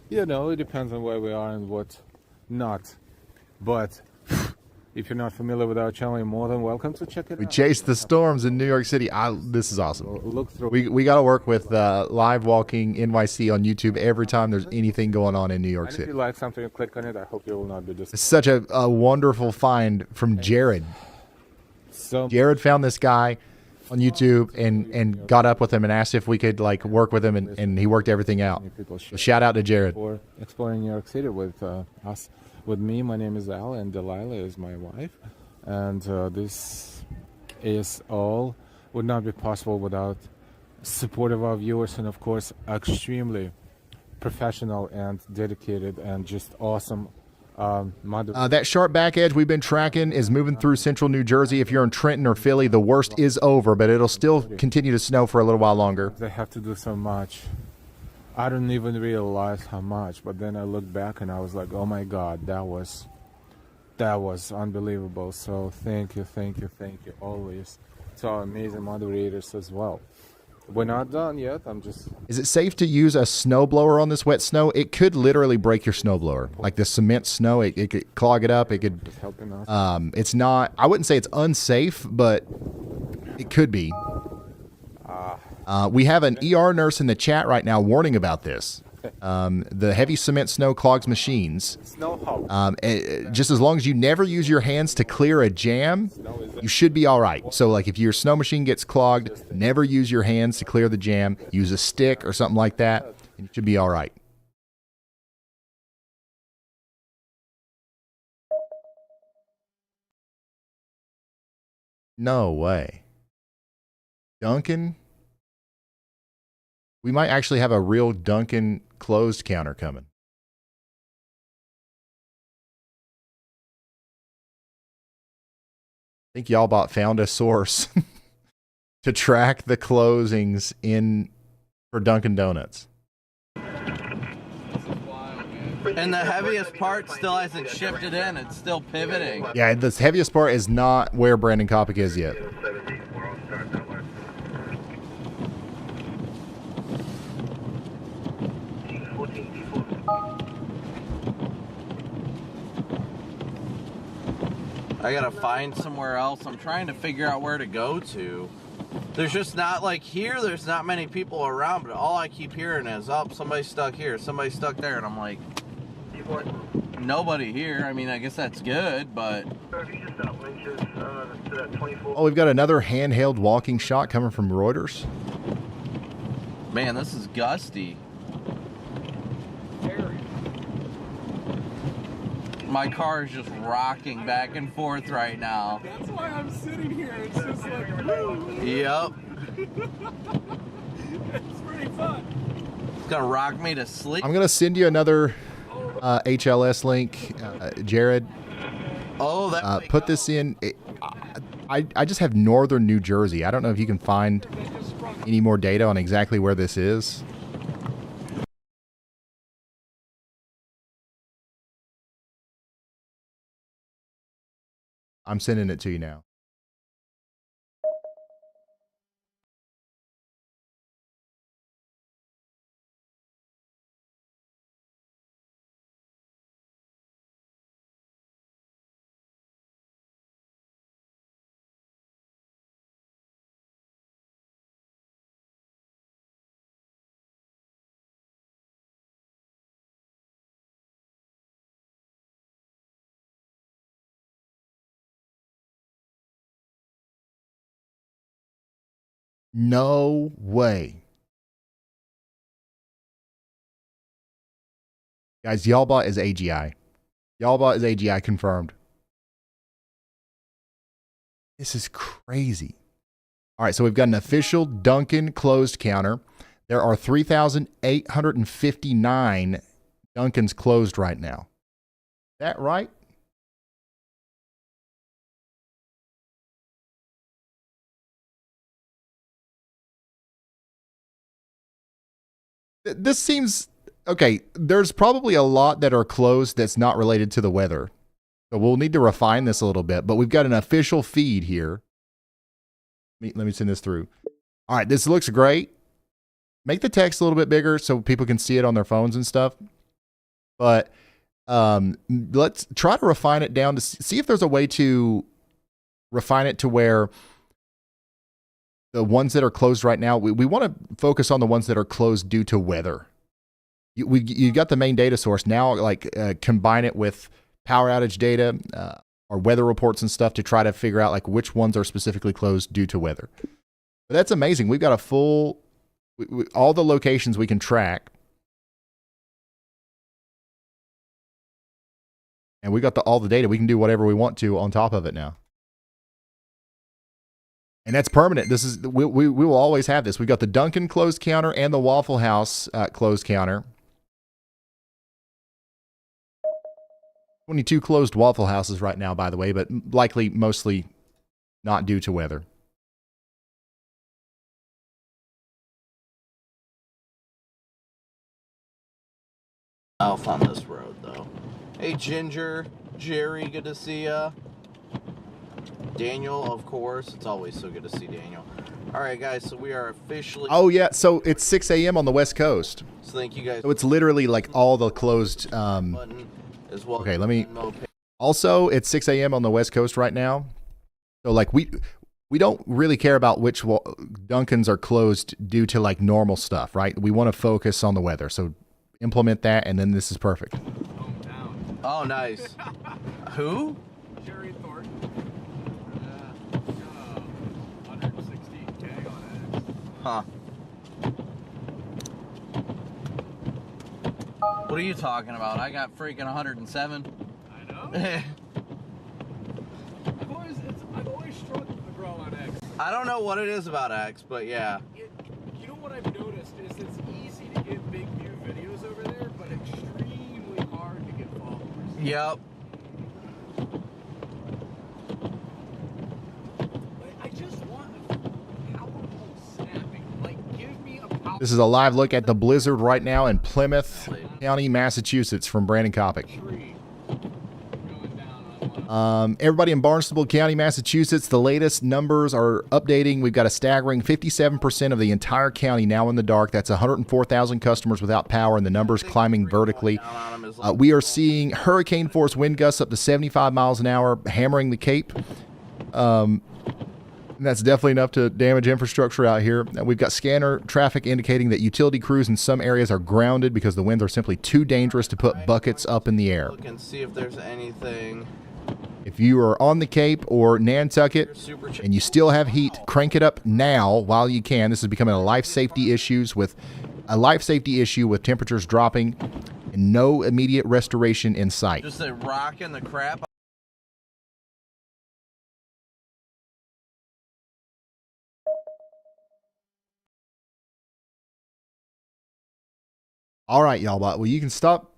you know, it depends on where we are and what not. But if you're not familiar with our channel, you're more than welcome to check it out. We chase the storms in New York City. This is awesome. Look through. We got to work with Live Walking NYC on YouTube every time there's anything going on in New York City. If you like something, you click on it. I hope you will not be disappointed. It's such a wonderful find from Jared. Jared found this guy on YouTube and got up with him and asked if we could work with him, and he worked everything out. So shout out to Jared. For exploring New York City with us. With me, my name is Al, and Delilah is my wife. And this is all would not be possible without support of our viewers and, of course, extremely professional and dedicated and just awesome mother. That sharp back edge we've been tracking is moving through central New Jersey. If you're in Trenton or Philly, the worst is over, but it'll still continue to snow for a little while longer. They have to do so much. I didn't even realize how much. But then I looked back and I was like, oh my God, that was unbelievable. So thank you always to our amazing moderators as well. We're not done yet. Is it safe to use a snowblower on this wet snow? It could literally break your snowblower. Like the cement snow, it could clog it up. It could. It's not. I wouldn't say it's unsafe, but it could be. We have an ER nurse in the chat right now warning about this. The heavy cement snow clogs machines. Just as long as you never use your hands to clear a jam, you should be all right. So like if your snow machine gets clogged, never use your hands to clear the jam. Use a stick or something like that, and you should be all right. No way. Dunkin'? We might actually have a real Dunkin' closed counter coming. I think YALLBot found a source to track the closings for Dunkin' Donuts. And the heaviest part still hasn't shifted in. It's still pivoting. Yeah, the heaviest part is not where Brandon Kopic is yet. I gotta find somewhere else. I'm trying to figure out where to go to. There's just not, like here, there's not many people around, but all I keep hearing is, oh, somebody's stuck here, somebody's stuck there, and I'm like, nobody here. I mean, I guess that's good, but... Oh, we've got another handheld walking shot coming from Reuters. Man, this is gusty. My car is just rocking back and forth right now. That's why I'm sitting here. It's just like, woo. Yep. It's pretty fun. It's gonna rock me to sleep. I'm gonna send you another HLS link, Jared. Oh, that. Put this in. I just have northern New Jersey. I don't know if you can find any more data on exactly where this is. I'm sending it to you now. No way. Guys, YALLBot is AGI. YALLBot is AGI confirmed. This is crazy. All right, so we've got an official Dunkin' closed counter. There are 3,859 Dunkins closed right now. Is that right? This seems okay. There's probably a lot that are closed that's not related to the weather. So we'll need to refine this a little bit, but we've got an official feed here. Let me send this through. All right, this looks great. Make the text a little bit bigger so people can see it on their phones and stuff. But let's try to refine it down to see if there's a way to refine it to where the ones that are closed right now, we want to focus on the ones that are closed due to weather. You got the main data source now, like combine it with power outage data or weather reports and stuff to try to figure out like which ones are specifically closed due to weather. But that's amazing. We've got a full, all the locations we can track. And we got all the data. We can do whatever we want to on top of it now. And that's permanent. This is we will always have this. We've got the Dunkin' closed counter and the Waffle House closed counter. 22 closed Waffle Houses right now, by the way, but likely mostly not due to weather. south on this road, though. Hey, Ginger, Jerry, good to see ya. Daniel, of course. It's always so good to see Daniel. All right, guys, so we are officially... Oh, yeah, so it's 6 a.m. on the West Coast. So thank you guys. So it's literally like all the closed... as well. Okay, let me... Also, it's 6 a.m. on the West Coast right now. So, like, we don't really care about which Dunkins are closed due to, like, normal stuff, right? We want to focus on the weather. So implement that, and then this is perfect. Oh, nice. Who? Jerry Thornton. 160K on X. Huh. What are you talking about? I got freaking 107. I know. I've always struggled with the grow on X. I don't know what it is about X, but yeah. You know what I've noticed is it's easy to get big view videos over there, but extremely hard to get followers. Yep. I just want a powerful snapping. Like, give me a powerful... This is a live look at the blizzard right now in Plymouth County, Massachusetts from Brandon Kopic. Everybody in Barnstable County, Massachusetts, the latest numbers are updating. We've got a staggering 57% of the entire county now in the dark. That's 104,000 customers without power, and the numbers climbing vertically. We are seeing hurricane-force wind gusts up to 75 miles an hour, hammering the Cape. That's definitely enough to damage infrastructure out here. We've got scanner traffic indicating that utility crews in some areas are grounded because the winds are simply too dangerous to put buckets up in the air. Look and see if there's anything. If you are on the Cape or Nantucket and you still have heat, crank it up now while you can. This is becoming a life safety issue with temperatures dropping and no immediate restoration in sight. Just a rocking the crap. All right, y'all. Well, you can stop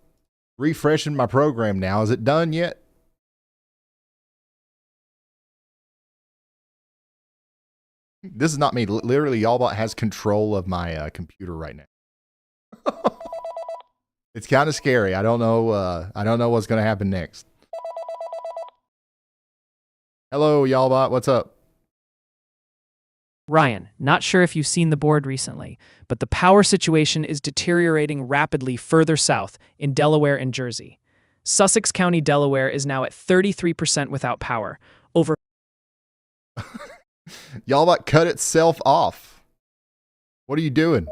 refreshing my program now. Is it done yet? This is not me. Literally, Y'allbot has control of my computer right now. It's kind of scary. I don't know. I don't know what's going to happen next. Hello, Y'allbot. What's up? Ryan, not sure if you've seen the board recently, but the power situation is deteriorating rapidly further south in Delaware and Jersey. Sussex County, Delaware is now at 33% without power. Over Y'allbot cut itself off. What are you doing?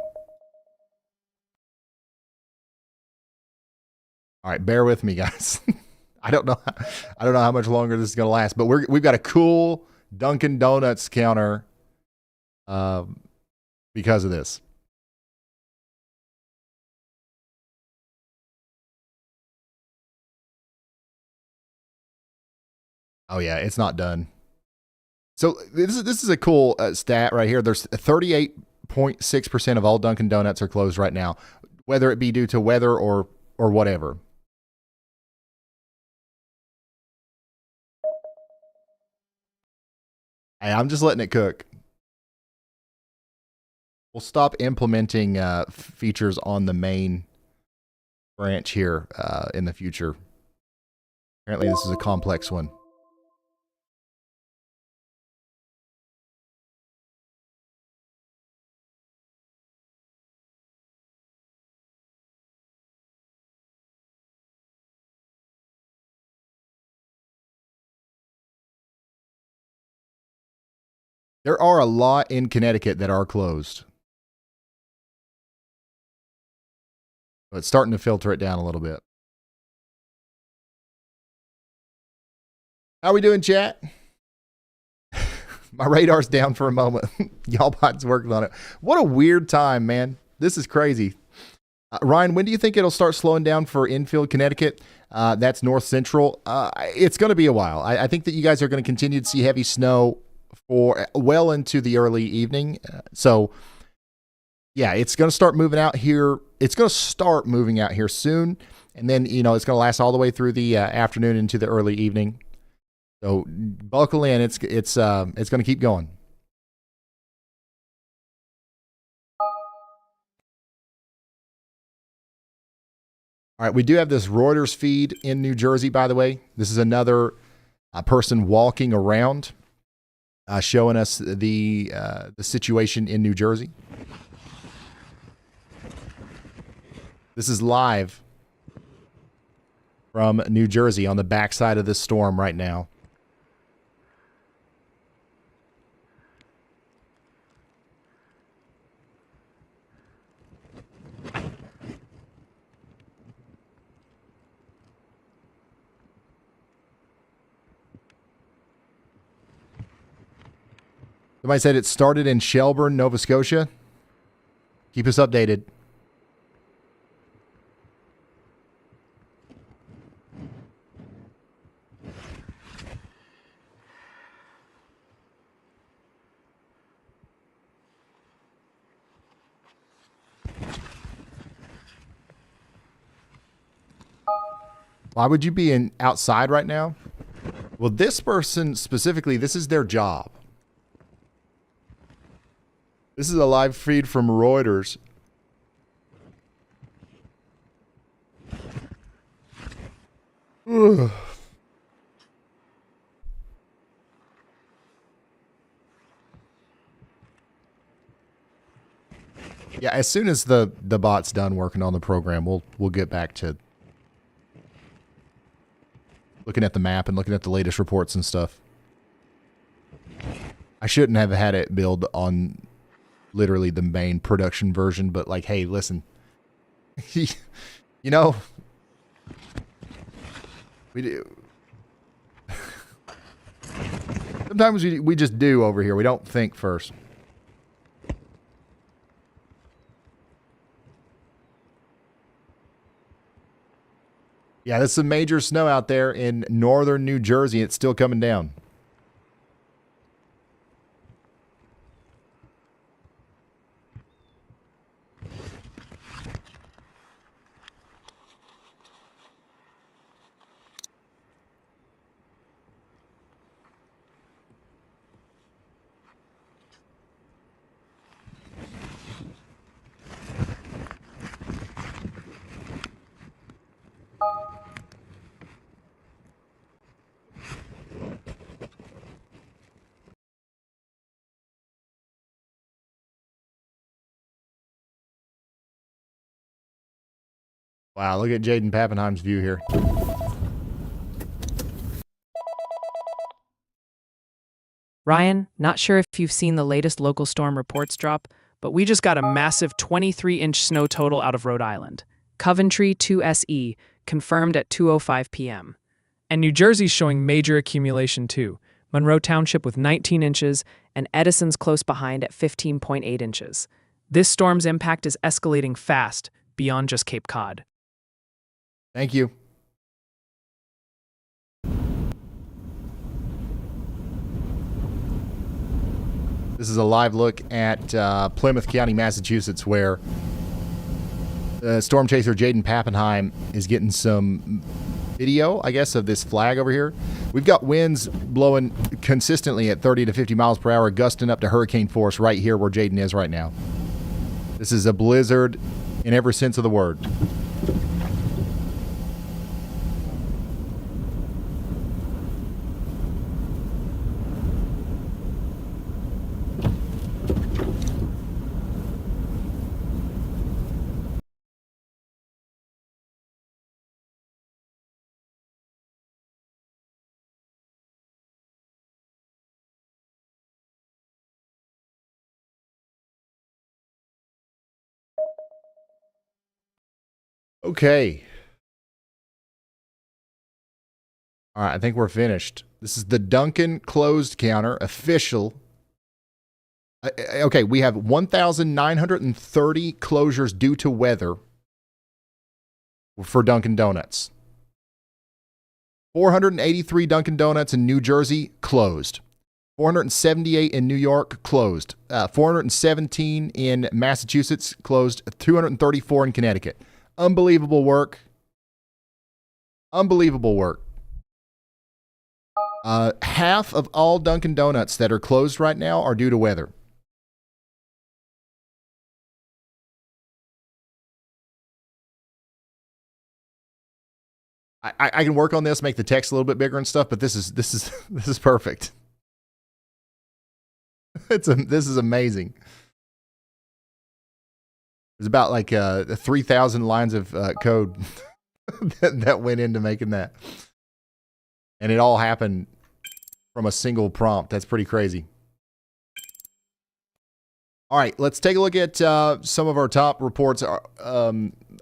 All right, bear with me, guys. I don't know how much longer this is going to last, but we've got a cool Dunkin Donuts counter because of this. Oh yeah, it's not done. So this is a cool stat right here. There's 38.6% of all Dunkin Donuts are closed right now, whether it be due to weather or whatever. Hey, I'm just letting it cook. We'll stop implementing features on the main branch here in the future. Apparently, this is a complex one. There are a lot in Connecticut that are closed. But it's starting to filter it down a little bit. How we doing, chat? My radar's down for a moment. Y'allbot's working on it. What a weird time, man. This is crazy. Ryan, when do you think it'll start slowing down for infield Connecticut? That's north central. It's going to be a while. I think that you guys are going to continue to see heavy snow for well into the early evening. So, yeah, it's going to start moving out here. It's going to start moving out here soon. And then, it's going to last all the way through the afternoon into the early evening. So buckle in. It's going to keep going. All right, we do have this Reuters feed in New Jersey, by the way. This is another person walking around, showing us the situation in New Jersey. This is live from New Jersey on the backside of this storm right now. Somebody said it started in Shelburne, Nova Scotia. Keep us updated. Why would you be outside right now? Well, this person specifically, this is their job. This is a live feed from Reuters. Ugh. Yeah, as soon as the bot's done working on the program, we'll get back to looking at the map and looking at the latest reports and stuff. I shouldn't have had it build on literally the main production version, but like, hey, listen, you know, we do. Sometimes we just do over here. We don't think first. Yeah, there's some major snow out there in northern New Jersey. It's still coming down. Wow, look at Jaden Pappenheim's view here. Ryan, not sure if you've seen the latest local storm reports drop, but we just got a massive 23-inch snow total out of Rhode Island. Coventry 2SE, confirmed at 2:05 p.m. And New Jersey's showing major accumulation too. Monroe Township with 19 inches, and Edison's close behind at 15.8 inches. This storm's impact is escalating fast, beyond just Cape Cod. Thank you. This is a live look at Plymouth County, Massachusetts, where storm chaser Jaden Pappenheim is getting some video, I guess, of this flag over here. We've got winds blowing consistently at 30 to 50 miles per hour, gusting up to hurricane force right here where Jaden is right now. This is a blizzard in every sense of the word. Okay. All right, I think we're finished. This is the Dunkin closed counter, official. Okay, we have 1,930 closures due to weather for Dunkin Donuts. 483 Dunkin Donuts in New Jersey closed. 478 in New York closed. 417 in Massachusetts closed. 234 in Connecticut. Unbelievable work. Unbelievable work. Half of all Dunkin Donuts that are closed right now are due to weather. I can work on this, make the text a little bit bigger and stuff, but this is this is perfect. This is amazing. There's about like 3,000 lines of code that went into making that, and it all happened from a single prompt. That's pretty crazy. All right, let's take a look at some of our top reports.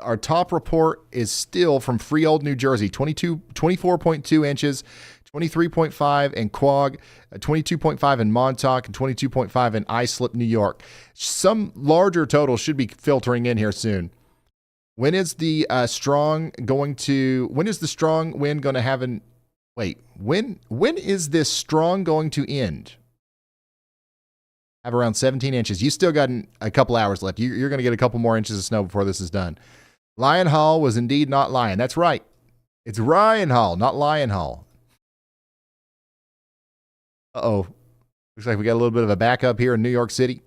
Our top report is still from Freehold, New Jersey, 24.2 inches, 23.5 in Quogue, 22.5 in Montauk, and 22.5 in Islip, New York. Some larger totals should be filtering in here soon. When is the strong wind going to have an... Wait, when is this strong going to end? Have around 17 inches. You still got a couple hours left. You're going to get a couple more inches of snow before this is done. Lion Hall was indeed not Lion. That's right. It's Ryan Hall, not Lion Hall. Uh-oh. Looks like we got a little bit of a backup here in New York City.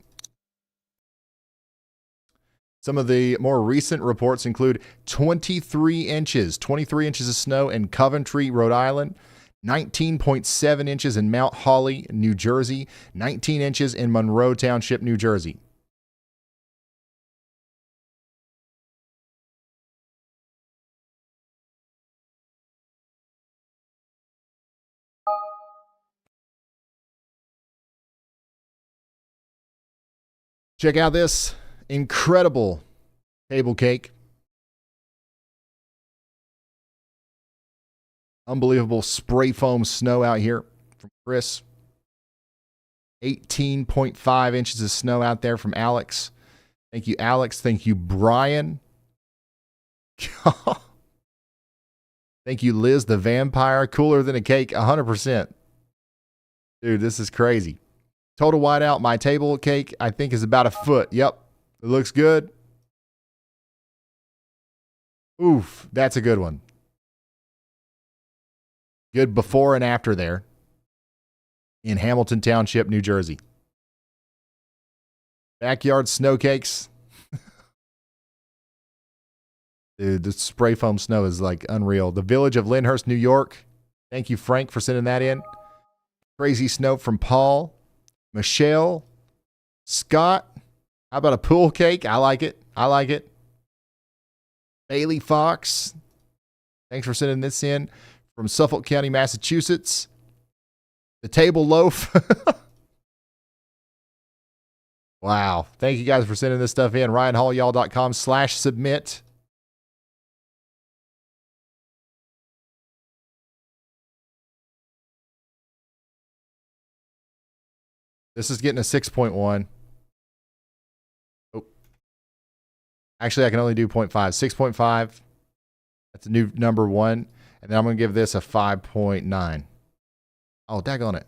Some of the more recent reports include 23 inches of snow in Coventry, Rhode Island, 19.7 inches in Mount Holly, New Jersey, 19 inches in Monroe Township, New Jersey. Check out this incredible table cake. Unbelievable spray foam snow out here from Chris. 18.5 inches of snow out there from Alex. Thank you, Alex. Thank you, Brian. Thank you, Liz the Vampire. Cooler than a cake, 100%. Dude, this is crazy. Total whiteout, my table cake, I think, is about a foot. Yep, it looks good. Oof, that's a good one. Good before and after there in Hamilton Township, New Jersey. Backyard snow cakes. Dude, the spray foam snow is like unreal. The village of Lyndhurst, New York. Thank you, Frank, for sending that in. Crazy snow from Paul. Michelle. Scott. How about a pool cake? I like it. I like it. Bailey Fox. Thanks for sending this in. From Suffolk County, Massachusetts. The table loaf. Wow. Thank you guys for sending this stuff in. RyanHallYall.com/submit. This is getting a 6.1. Oh. Actually, I can only do 0.5. 6.5. That's a new number one. And then I'm going to give this a 5.9. Oh, daggone it.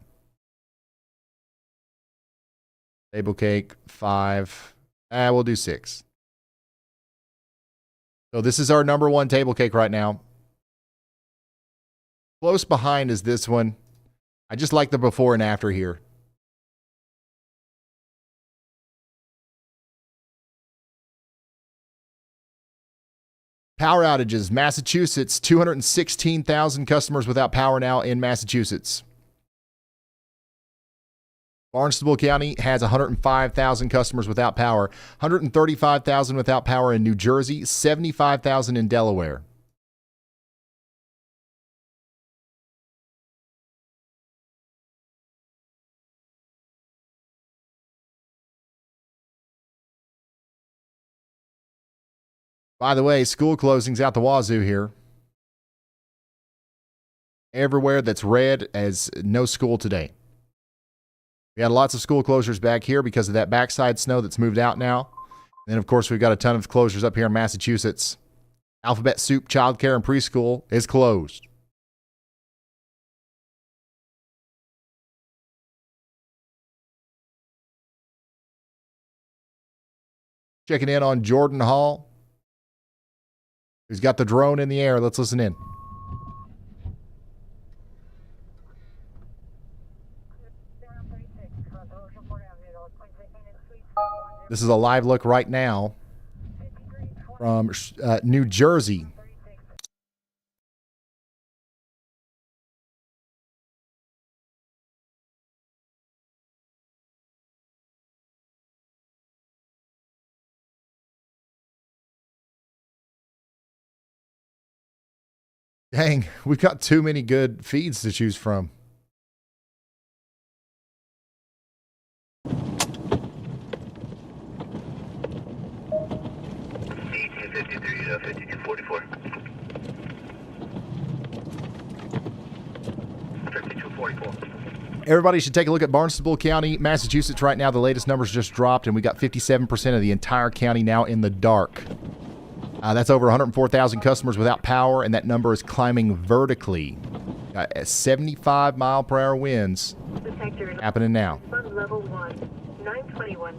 Table cake, 5. We'll do 6. So this is our number one table cake right now. Close behind is this one. I just like the before and after here. Power outages. Massachusetts, 216,000 customers without power now in Massachusetts. Barnstable County has 105,000 customers without power, 135,000 without power in New Jersey, 75,000 in Delaware. By the way, school closings out the wazoo here. Everywhere that's red as no school today. We had lots of school closures back here because of that backside snow that's moved out now. And then, of course, we've got a ton of closures up here in Massachusetts. Alphabet Soup Childcare and Preschool is closed. Checking in on Jordan Hall, who's got the drone in the air. Let's listen in. This is a live look right now from New Jersey. Dang, we've got too many good feeds to choose from. Everybody should take a look at Barnstable County, Massachusetts right now. The latest numbers just dropped, and we got 57% of the entire county now in the dark. That's over 104,000 customers without power, and that number is climbing vertically. Got 75-mile-per-hour winds happening now. Fund level 1, 921.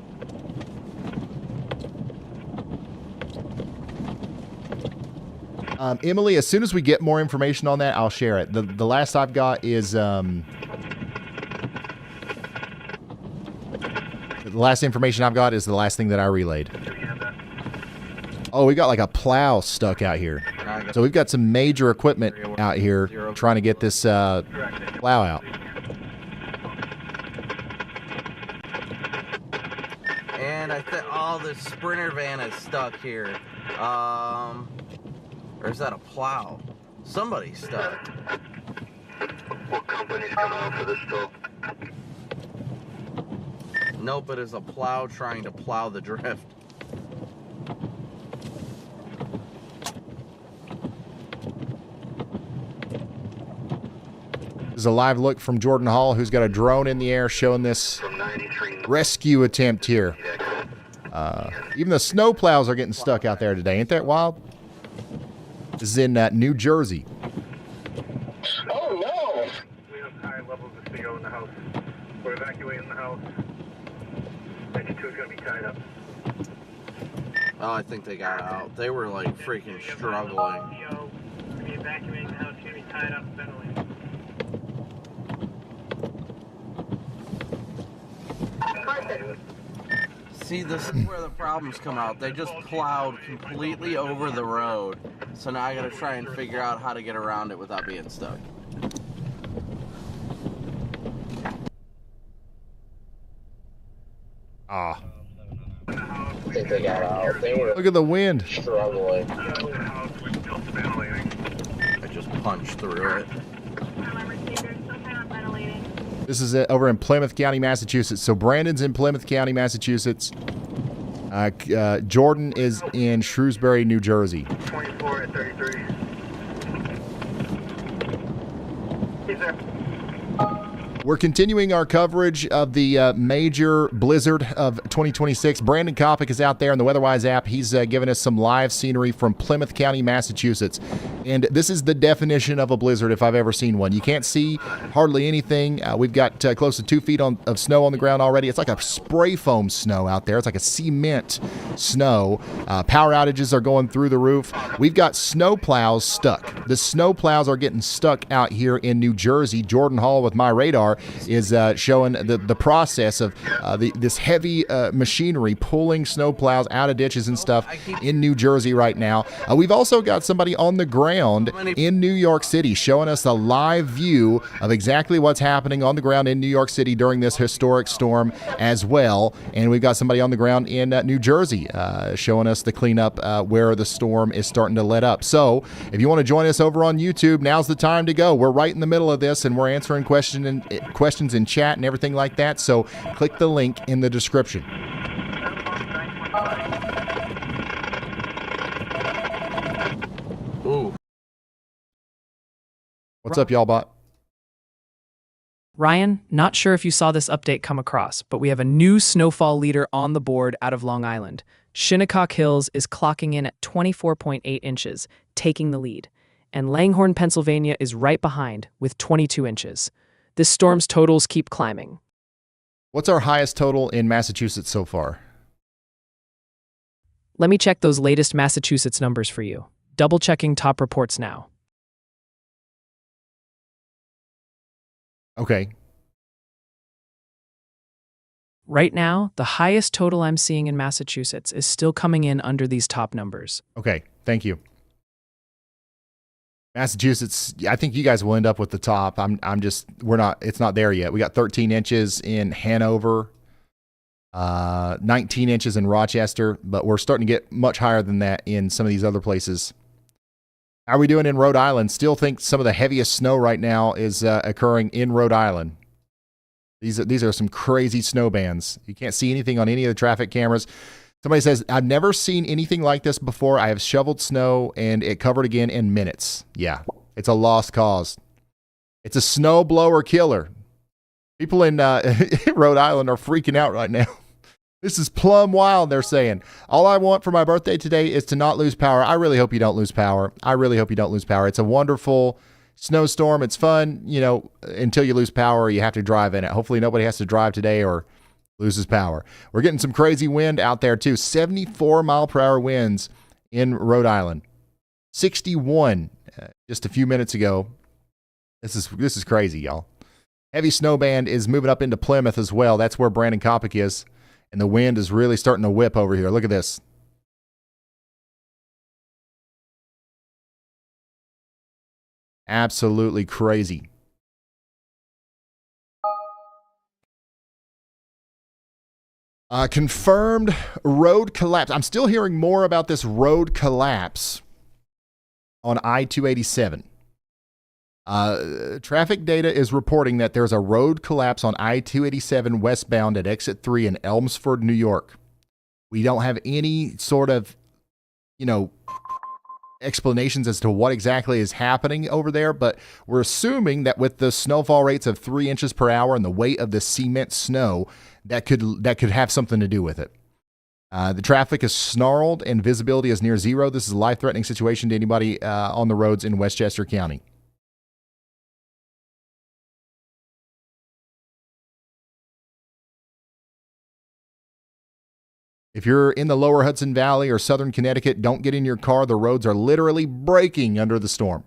Emily, as soon as we get more information on that, I'll share it. The last I've got is the last information I've got is the last thing that I relayed. Oh, we got like a plow stuck out here. So we've got some major equipment out here trying to get this plow out. And I think, oh, this Sprinter van is stuck here. Or is that a plow? Somebody's stuck. What company's coming out for this tow? Nope, it is a plow trying to plow the drift. This is a live look from Jordan Hall, who's got a drone in the air showing this rescue attempt here. Even the snow plows are getting stuck out there today. Ain't that wild? This is in New Jersey. Oh, no! We have high levels of CO in the house. We're evacuating the house. Engine 2 is going to be tied up. Oh, I think they got out. They were like freaking struggling. We're going to be evacuating the house. It's going to be tied up ventilating. See, this is where the problems come out. They just plowed completely over the road. So now I gotta try and figure out how to get around it without being stuck. Ah. I think they got out. They were Look at the wind. struggling. I just punched through it. This is it over in Plymouth County, Massachusetts. So Brandon's in Plymouth County, Massachusetts. Jordan is in Shrewsbury, New Jersey. 24 at 33. He's there. We're continuing our coverage of the major blizzard of 2026. Brandon Kopic is out there in the WeatherWise app. He's given us some live scenery from Plymouth County, Massachusetts. And this is the definition of a blizzard if I've ever seen one. You can't see hardly anything. We've got close to 2 feet of snow on the ground already. It's like a spray foam snow out there. It's like a cement snow. Power outages are going through the roof. We've got snow plows stuck. The snow plows are getting stuck out here in New Jersey. Jordan Hall with My Radar is showing the process of this heavy machinery pulling snow plows out of ditches and stuff in New Jersey right now. We've also got somebody on the ground in New York City showing us a live view of exactly what's happening on the ground in New York City during this historic storm as well. And we've got somebody on the ground in New Jersey showing us the cleanup where the storm is starting to let up. So if you want to join us over on YouTube, now's the time to go. We're right in the middle of this, and we're answering questions in chat and everything like that. So click the link in the description. Ooh. What's up, y'all bot? Ryan, not sure if you saw this update come across, but we have a new snowfall leader on the board out of Long Island. Shinnecock Hills is clocking in at 24.8 inches, taking the lead. And Langhorne, Pennsylvania is right behind with 22 inches. This storm's totals keep climbing. What's our highest total in Massachusetts so far? Let me check those latest Massachusetts numbers for you. Double-checking top reports now. Okay. Right now, the highest total I'm seeing in Massachusetts is still coming in under these top numbers. Okay, thank you. Massachusetts, I think you guys will end up with the top. It's not there yet. We got 13 inches in Hanover, 19 inches in Rochester, but we're starting to get much higher than that in some of these other places. How are we doing in Rhode Island? Still think some of the heaviest snow right now is occurring in Rhode Island. These are some crazy snow bands. You can't see anything on any of the traffic cameras. Somebody says, I've never seen anything like this before. I have shoveled snow and it covered again in minutes. Yeah, it's a lost cause. It's a snow blower killer. People in Rhode Island are freaking out right now. This is plumb wild, they're saying. All I want for my birthday today is to not lose power. I really hope you don't lose power. I really hope you don't lose power. It's a wonderful snowstorm. It's fun, you know, until you lose power, you have to drive in it. Hopefully nobody has to drive today or loses power. We're getting some crazy wind out there too. 74 mile per hour winds in Rhode Island. 61 just a few minutes ago. This is crazy, y'all. Heavy snow band is moving up into Plymouth as well. That's where Brandon Coppock is. And the wind is really starting to whip over here. Look at this. Absolutely crazy. Confirmed road collapse. I'm still hearing more about this road collapse on I-287. Traffic data is reporting that there's a road collapse on I-287 westbound at exit 3 in Elmsford, New York. We don't have any sort of, you know, explanations as to what exactly is happening over there, but we're assuming that with the snowfall rates of 3 inches per hour and the weight of the cement snow, that could have something to do with it. The traffic is snarled and visibility is near zero. This is a life-threatening situation to anybody on the roads in Westchester County. If you're in the lower Hudson Valley or southern Connecticut, don't get in your car. The roads are literally breaking under the storm.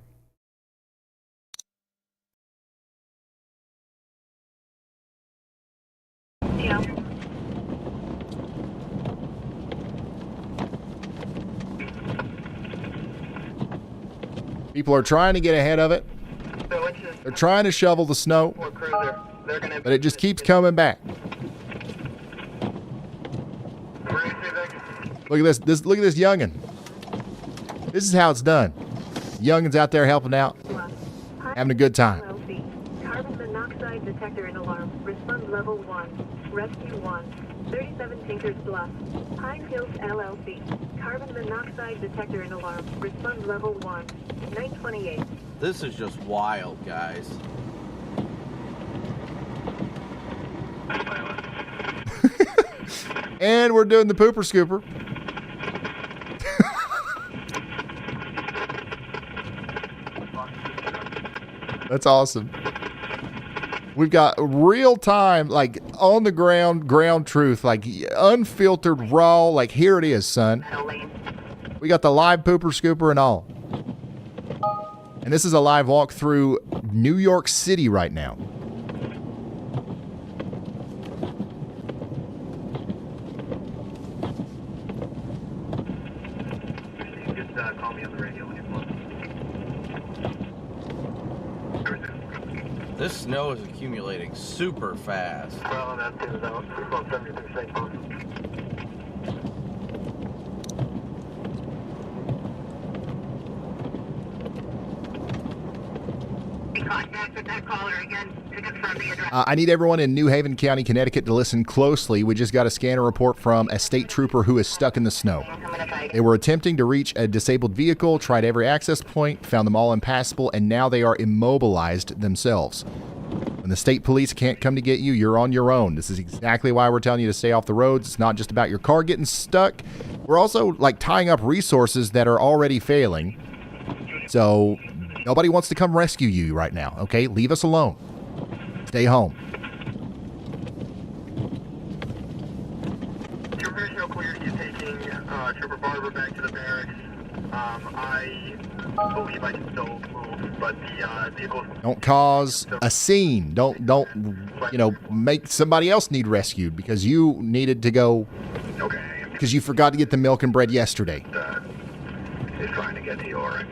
Yeah. People are trying to get ahead of it. They're trying to shovel the snow, but it just keeps coming back. Look at this. Look at this youngin. This is how it's done. Youngin's out there helping out, having a good time. Carbon monoxide detector and alarm. Respond level 1. Rescue 1. 37 Tinkers Bluff. Pine Hills LLC. Carbon monoxide detector and alarm. Respond level 1. 928. This is just wild, guys. And we're doing the pooper scooper. That's awesome. We've got real time, like on the ground truth, like unfiltered, raw, like here it is, son. We got the live pooper scooper and all. And this is a live walk through New York City right now. Call me on the radio when you're close. This snow is accumulating super fast. Well, that's it. About 73 seconds. Contact with that caller again to confirm the address. I need everyone in New Haven County, Connecticut to listen closely. We just got a scanner report from a state trooper who is stuck in the snow. They were attempting to reach a disabled vehicle, tried every access point, found them all impassable, and now they are immobilized themselves. When the state police can't come to get you, you're on your own. This is exactly why we're telling you to stay off the roads. It's not just about your car getting stuck. We're also like tying up resources that are already failing. So nobody wants to come rescue you right now, okay? Leave us alone. Stay home. Trooper, no clear. You're taking Trooper Barber back to the barracks. I believe I can still move, but the vehicle... Don't cause a scene. Don't make somebody else need rescued because you needed to go... Okay. Because you forgot to get the milk and bread yesterday. Is trying to get to your...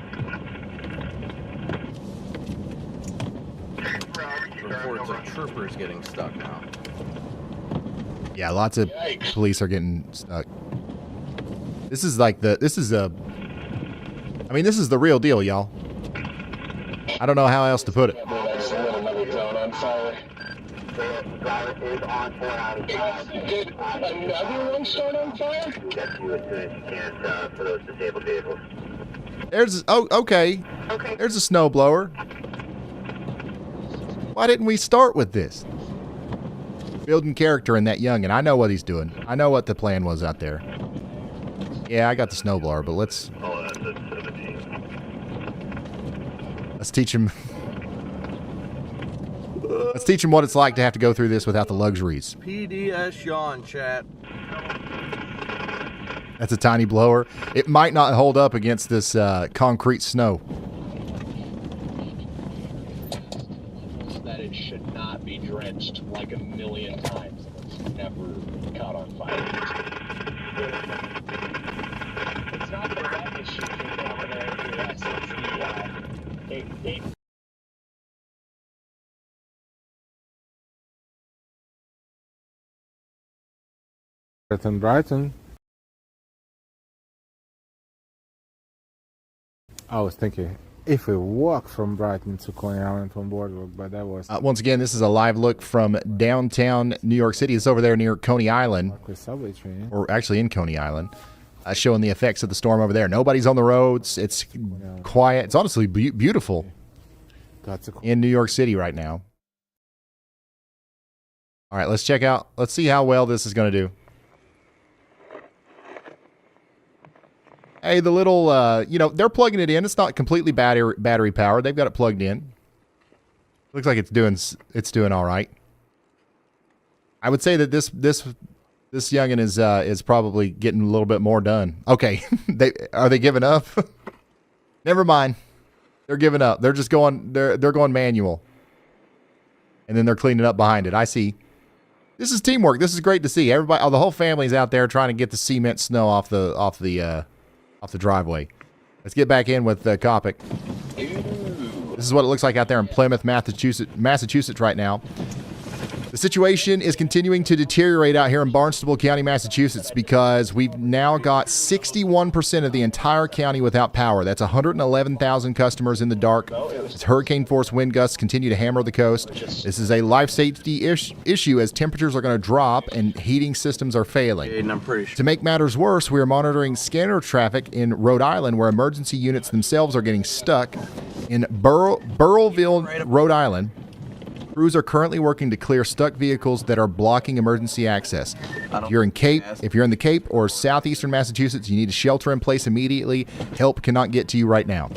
Reports of troopers getting stuck now. Yeah, lots of police are getting stuck. This is a I mean, this is the real deal, y'all. I don't know how else to put it. That's another drone on fire. Did another one start on fire? Get you as soon as you can for those disabled vehicles. Okay. There's a snowblower. Why didn't we start with this? Building character in that youngin'. I know what he's doing. I know what the plan was out there. Yeah, I got the snowblower, but let's teach him. Let's teach him what it's like to have to go through this without the luxuries. PDS yawn, chat. That's a tiny blower. It might not hold up against this concrete snow. That it should not be drenched like a million times. It's never caught on fire. It's not the wet issue down there in the US. It's the Brighton. I was thinking if we walk from Brighton to Coney Island on Boardwalk, but that was... Once again, this is a live look from downtown New York City. It's over there near Coney Island. Subway train. Or actually in Coney Island. Showing the effects of the storm over there. Nobody's on the roads. It's quiet. It's honestly beautiful in New York City right now. All right, let's check out. Let's see how well this is going to do. Hey, the little, they're plugging it in. It's not completely battery powered. They've got it plugged in. Looks like it's doing all right. I would say that this youngin is probably getting a little bit more done. Okay, are they giving up? Never mind. They're giving up. They're just going. They're going manual, and then they're cleaning up behind it. I see. This is teamwork. This is great to see. Everybody, the whole family's out there trying to get the cement snow off the driveway. Let's get back in with Copic. This is what it looks like out there in Plymouth, Massachusetts right now. The situation is continuing to deteriorate out here in Barnstable County, Massachusetts, because we've now got 61% of the entire county without power. That's 111,000 customers in the dark. As hurricane-force wind gusts continue to hammer the coast. This is a life safety issue as temperatures are going to drop and heating systems are failing. And I'm pretty sure. To make matters worse, we are monitoring scanner traffic in Rhode Island, where emergency units themselves are getting stuck. In Burrillville, Rhode Island, crews are currently working to clear stuck vehicles that are blocking emergency access. If you're in the Cape or southeastern Massachusetts, you need a shelter in place immediately. Help cannot get to you right now.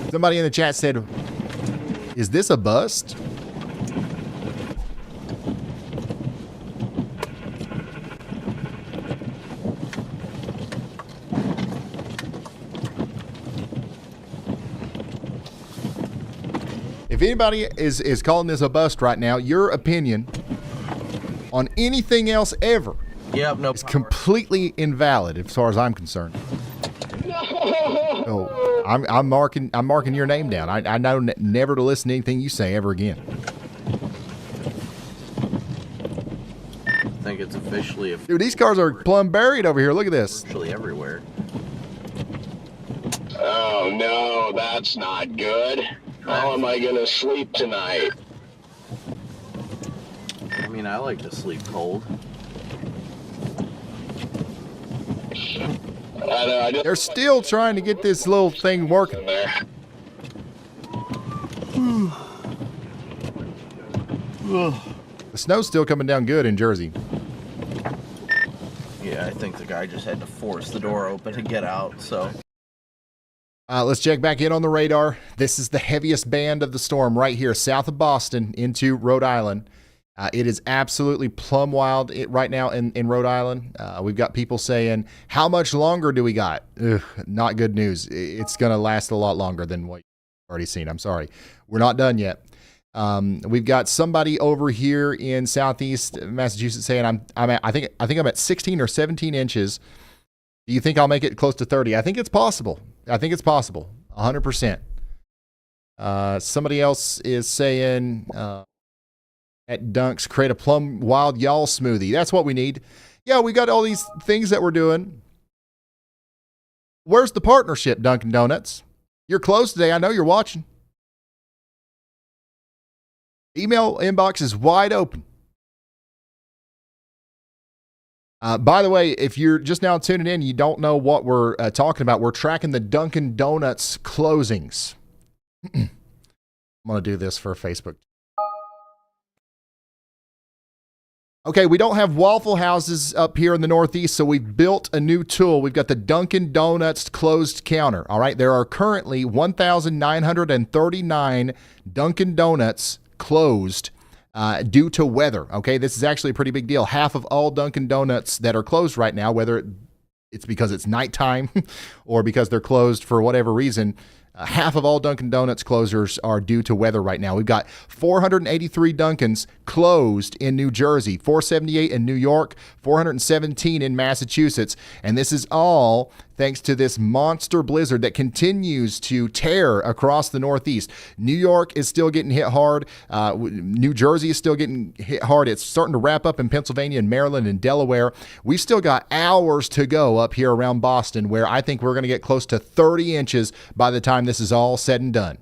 Somebody in the chat said, "Is this a bust?" If anybody is calling this a bust right now, your opinion on anything else ever is completely invalid as far as I'm concerned. So I'm marking your name down. I know never to listen to anything you say ever again. I think it's officially Dude, these cars are plumb buried over here. Look at this. Actually everywhere. Oh no, that's not good. How am I gonna sleep tonight? I mean, I like to sleep cold. They're still trying to get this little thing working. The snow's still coming down good in Jersey. Yeah, I think the guy just had to force the door open to get out, so... Let's check back in on the radar. This is the heaviest band of the storm right here, south of Boston into Rhode Island. It is absolutely plumb wild right now in Rhode Island. We've got people saying, how much longer do we got? Ugh, not good news. It's going to last a lot longer than what you've already seen. I'm sorry. We're not done yet. We've got somebody over here in southeast Massachusetts saying, I think I'm at 16 or 17 inches. Do you think I'll make it close to 30? I think it's possible. 100%. Somebody else is saying at Dunk's, create a plum wild y'all smoothie. That's what we need. Yeah, we got all these things that we're doing. Where's the partnership, Dunkin Donuts? You're closed today. I know you're watching. Email inbox is wide open. By the way, if you're just now tuning in, you don't know what we're talking about. We're tracking the Dunkin Donuts closings. I'm going to do this for Facebook. Okay, we don't have Waffle Houses up here in the Northeast, so we've built a new tool. We've got the Dunkin Donuts closed counter. All right, there are currently 1,939 Dunkin Donuts closed due to weather. Okay, this is actually a pretty big deal. Half of all Dunkin Donuts that are closed right now, whether it's because it's nighttime or because they're closed for whatever reason, half of all Dunkin Donuts closures are due to weather right now. We've got 483 Dunkins closed in New Jersey, 478 in New York, 417 in Massachusetts, and this is all thanks to this monster blizzard that continues to tear across the Northeast. New York is still getting hit hard. New Jersey is still getting hit hard. It's starting to wrap up in Pennsylvania and Maryland and Delaware. We've still got hours to go up here around Boston, where I think we're going to get close to 30 inches by the time this is all said and done.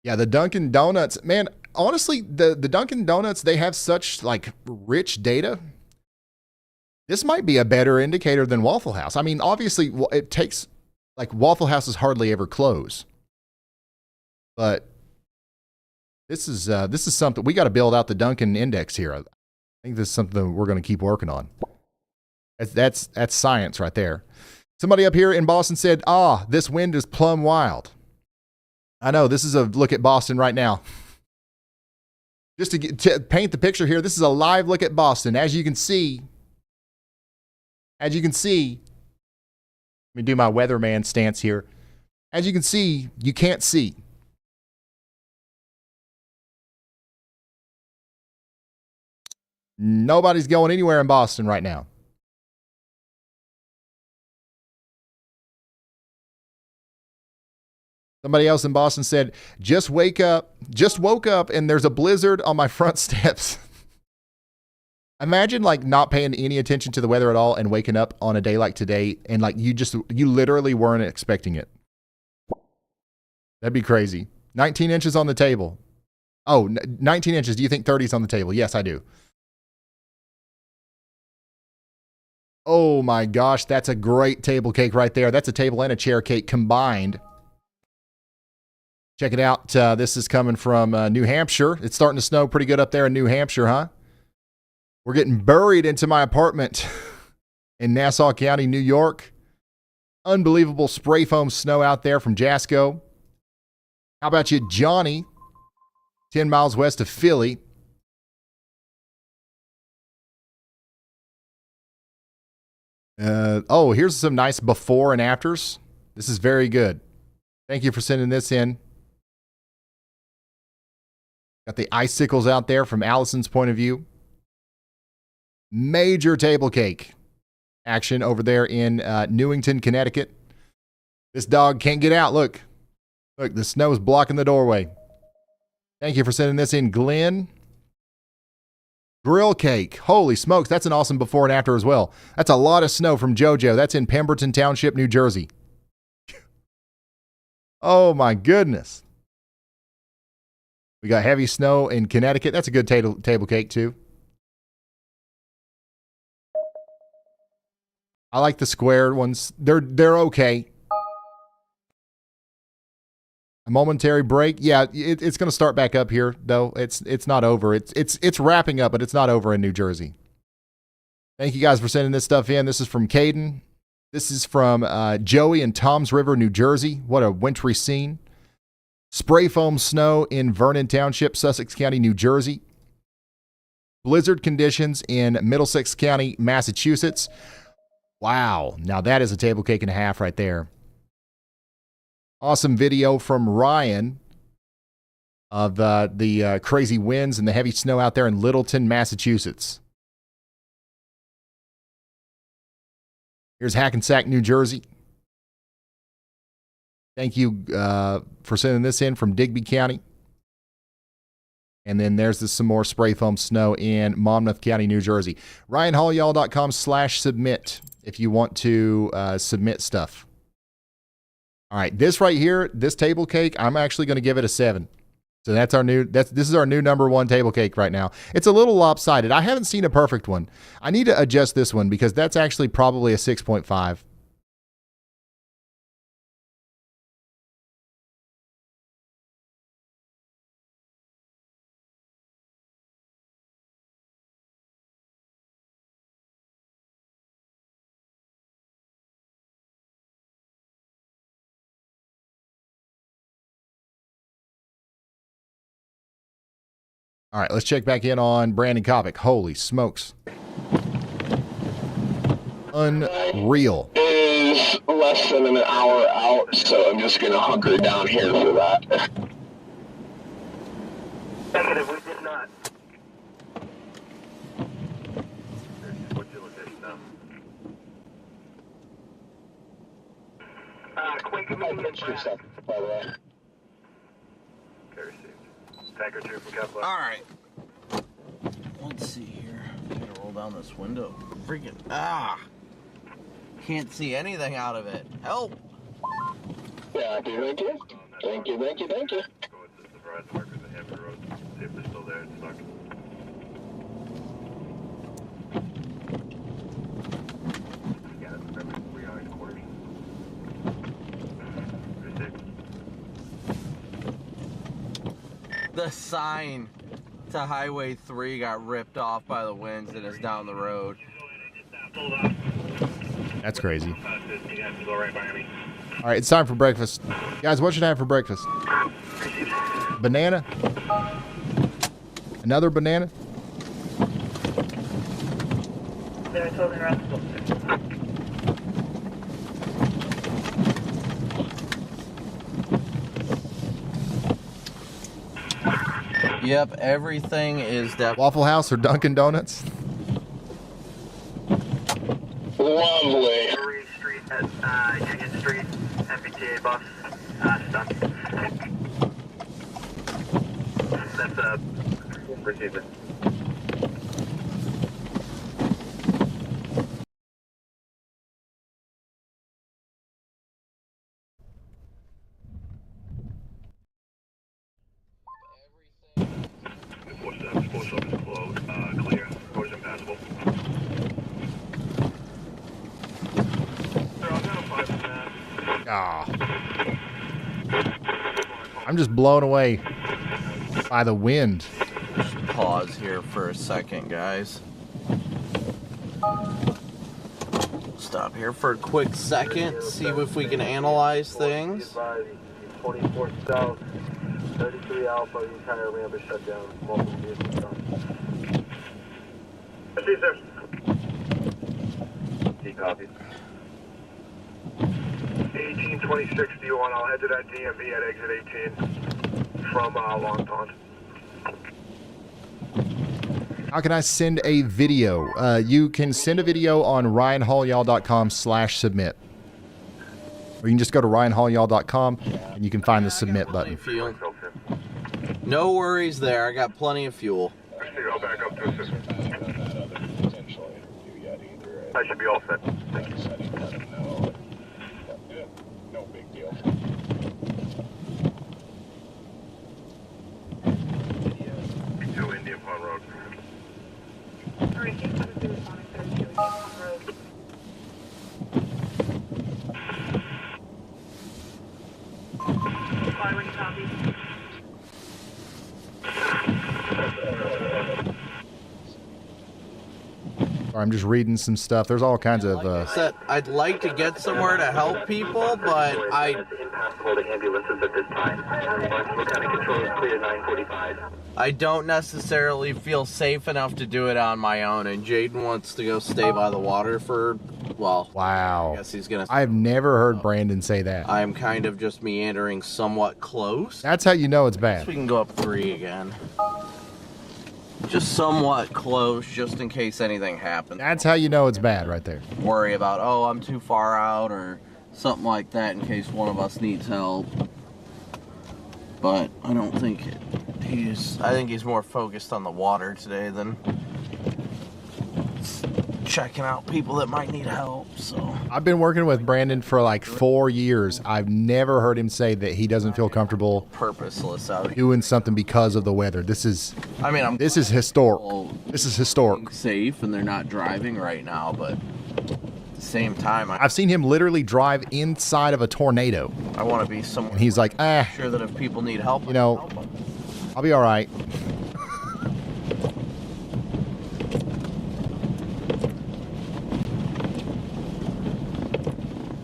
Yeah, the Dunkin Donuts, man, honestly, the Dunkin Donuts, they have such like rich data. This might be a better indicator than Waffle House. I mean, obviously it takes, like, Waffle Houses hardly ever close. But this is something we got to build out the Dunkin index here. I think this is something we're going to keep working on. That's science right there. Somebody up here in Boston said, this wind is plumb wild. I know, this is a look at Boston right now. Just to paint the picture here, this is a live look at Boston. As you can see, let me do my weatherman stance here. As you can see, you can't see. Nobody's going anywhere in Boston right now. Somebody else in Boston said, just woke up and there's a blizzard on my front steps. Imagine like not paying any attention to the weather at all and waking up on a day like today and like you literally weren't expecting it. That'd be crazy. 19 inches on the table. Oh, 19 inches. Do you think 30 is on the table? Yes, I do. Oh my gosh, that's a great table cake right there. That's a table and a chair cake combined. Check it out. This is coming from New Hampshire. It's starting to snow pretty good up there in New Hampshire, huh? We're getting buried into my apartment in Nassau County, New York. Unbelievable spray foam snow out there from Jasco. How about you, Johnny? 10 miles west of Philly. Here's some nice before and afters. This is very good. Thank you for sending this in. Got the icicles out there from Allison's point of view. Major table cake action over there in Newington, Connecticut. This dog can't get out. Look, the snow is blocking the doorway. Thank you for sending this in, Glenn. Grill cake. Holy smokes, that's an awesome before and after as well. That's a lot of snow from JoJo. That's in Pemberton Township, New Jersey. Oh my goodness. We got heavy snow in Connecticut. That's a good table cake too. I like the square ones. They're okay. A momentary break. Yeah, it's going to start back up here though. It's not over. It's wrapping up, but it's not over in New Jersey. Thank you guys for sending this stuff in. This is from Caden. This is from Joey in Toms River, New Jersey. What a wintry scene. Spray foam snow in Vernon Township, Sussex County, New Jersey. Blizzard conditions in Middlesex County, Massachusetts. Wow. Now that is a table cake and a half right there. Awesome video from Ryan of the crazy winds and the heavy snow out there in Littleton, Massachusetts. Here's Hackensack, New Jersey. Thank you for sending this in from Digby County. And then there's some more spray foam snow in Monmouth County, New Jersey. RyanHallYall.com/submit if you want to submit stuff. All right, this right here, this table cake, I'm actually going to give it a 7. So that's our new. This is our new #1 table cake right now. It's a little lopsided. I haven't seen a perfect one. I need to adjust this one because that's actually probably a 6.5. All right, let's check back in on Brandon Kopic. Holy smokes. Unreal. It is less than an hour out, so I'm just going to hunker down here for that. Negative, we did not. What's your location now? Quake immediate. By the way. Okay, received. Tanker 2 from Kevlar. Alright. Let's see here. I'm gonna roll down this window. Freaking. Can't see anything out of it. Help! Yeah, thank you. Thank you. Go into the Verizon markers at Hampton Road. See if they're still there. It's stuck. Yeah, remember, we are in quarters. Received. The sign to Highway 3 got ripped off by the winds and is down the road. That's crazy. All right, it's time for breakfast. Guys, what should I have for breakfast? Banana? Another banana? Yep, everything is definitely. Waffle House or Dunkin Donuts? Lovely. Street at Union Street, MBTA bus, stuck. That's received it. Clear. Road is impassable. I'm just blown away by the wind. Just pause here for a second, guys. Stop here for a quick second, see if we can analyze things. 24 south, 33 alpha, the entire ramp is shut down. Multiple vehicles down. See, sir. D copy. 1826 D1, I'll head to that DMV at exit 18 from Long Pond. How can I send a video? You can send a video on RyanHallYall.com/submit. Or you can just go to RyanHallYall.com and you can find the submit button. No worries there, I got plenty of fuel. I'll back up to assist. I should be all set. Thank you. No big deal. To Indian Pond Road. Alright, 872 responding 32 Indian Pond Road. Fire when you copy. I'm just reading some stuff. There's all kinds of. I'd like to get somewhere to help people, but I don't necessarily feel safe enough to do it on my own. And Jaden wants to go stay by the water for Well, Wow. I guess he's gonna. I've never heard Brandon say that. I'm kind of just meandering somewhat close. That's how you know it's So bad. we can go up 3 again. Just somewhat close, just in case anything happens. That's how you know it's bad right there. Worry about, oh, I'm too far out or something like that in case one of us needs help. But I don't think I think he's more focused on the water today than checking out people that might need help. So I've been working with Brandon for like 4 years. I've never heard him say that he doesn't feel comfortable purposeless out here. doing something because of the weather. This is this is historic. This is historic. Safe and they're not driving right now, but at the same time, I've seen him literally drive inside of a tornado. I want to be somewhere. And he's like, sure that if people need help, you know, I'll be all right.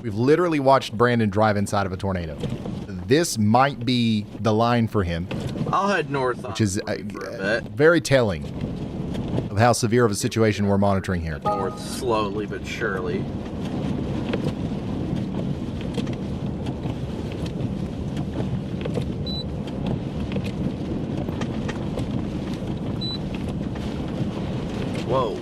We've literally watched Brandon drive inside of a tornado. This might be the line for him. I'll head north, which is for a bit. very telling of how severe of a situation we're monitoring here. North slowly but surely. Whoa.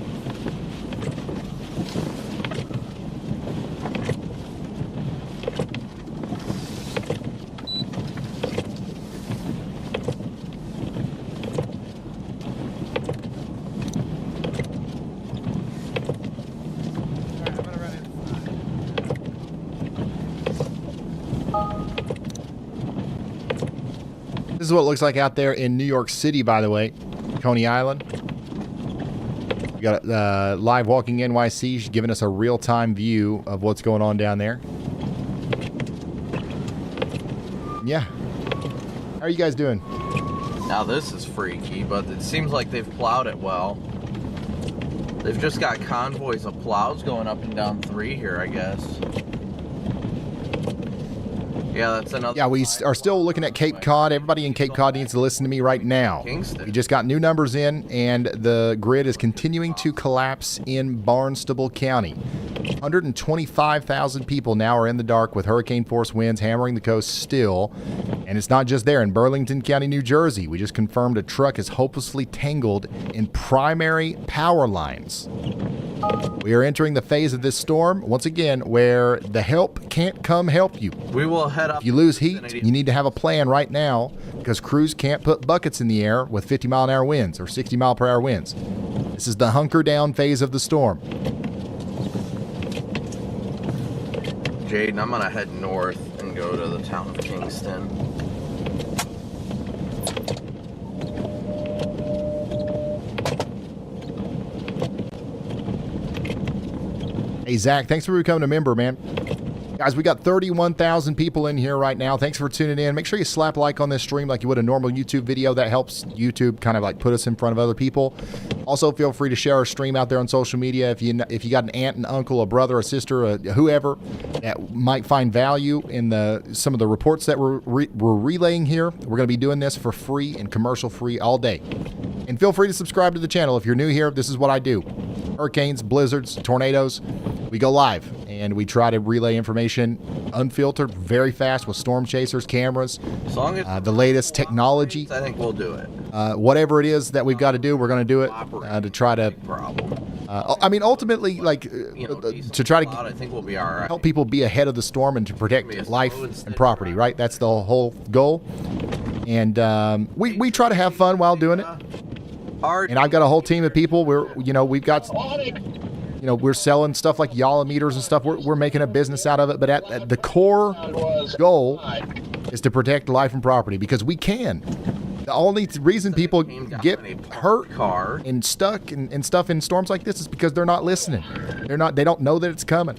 This is what it looks like out there in New York City, by the way. Coney Island. We got live walking NYC giving us a real-time view of what's going on down there. Yeah. How are you guys doing? Now this is freaky, but it seems like they've plowed it well. They've just got convoys of plows going up and down 3 here, I guess. Yeah, that's another. Yeah, we are still looking at Cape Cod. Everybody in Cape Cod needs to listen to me right now. Kingston. We just got new numbers in, and the grid is continuing to collapse in Barnstable County. 125,000 people now are in the dark with hurricane-force winds hammering the coast still. And it's not just there. In Burlington County, New Jersey, we just confirmed a truck is hopelessly tangled in primary power lines. We are entering the phase of this storm, once again, where the help can't come help you. We will head up. If you lose heat, you need to have a plan right now because crews can't put buckets in the air with 50-mile-an-hour winds or 60-mile-per-hour winds. This is the hunker down phase of the storm. Jaden, I'm going to head north and go to the town of Kingston. Hey, Zach, thanks for becoming a member, man. Guys, we got 31,000 people in here right now. Thanks for tuning in. Make sure you slap like on this stream like you would a normal YouTube video. That helps YouTube kind of like put us in front of other people. Also, feel free to share our stream out there on social media. If you got an aunt, an uncle, a brother, a sister, whoever that might find value in some of the reports that we're relaying here, we're going to be doing this for free and commercial free all day. And feel free to subscribe to the channel. If you're new here, this is what I do. Hurricanes, blizzards, tornadoes, we go live and we try to relay information unfiltered, very fast with storm chasers, cameras, As long as the latest technology. I think we'll do it. Whatever it is that we've got to do, we're going to do it to try to. I mean, ultimately, like to try to I think we'll be all right. help people be ahead of the storm and to protect life and property. Right, that's the whole goal. And we try to have fun while doing it. And I've got a whole team of people. We've got. We're selling stuff like Yalla meters and stuff. We're making a business out of it. But at the core goal is to protect life and property because we can. The only reason people get hurt and stuck and stuff in storms like this is because they're not listening. They don't know that it's coming.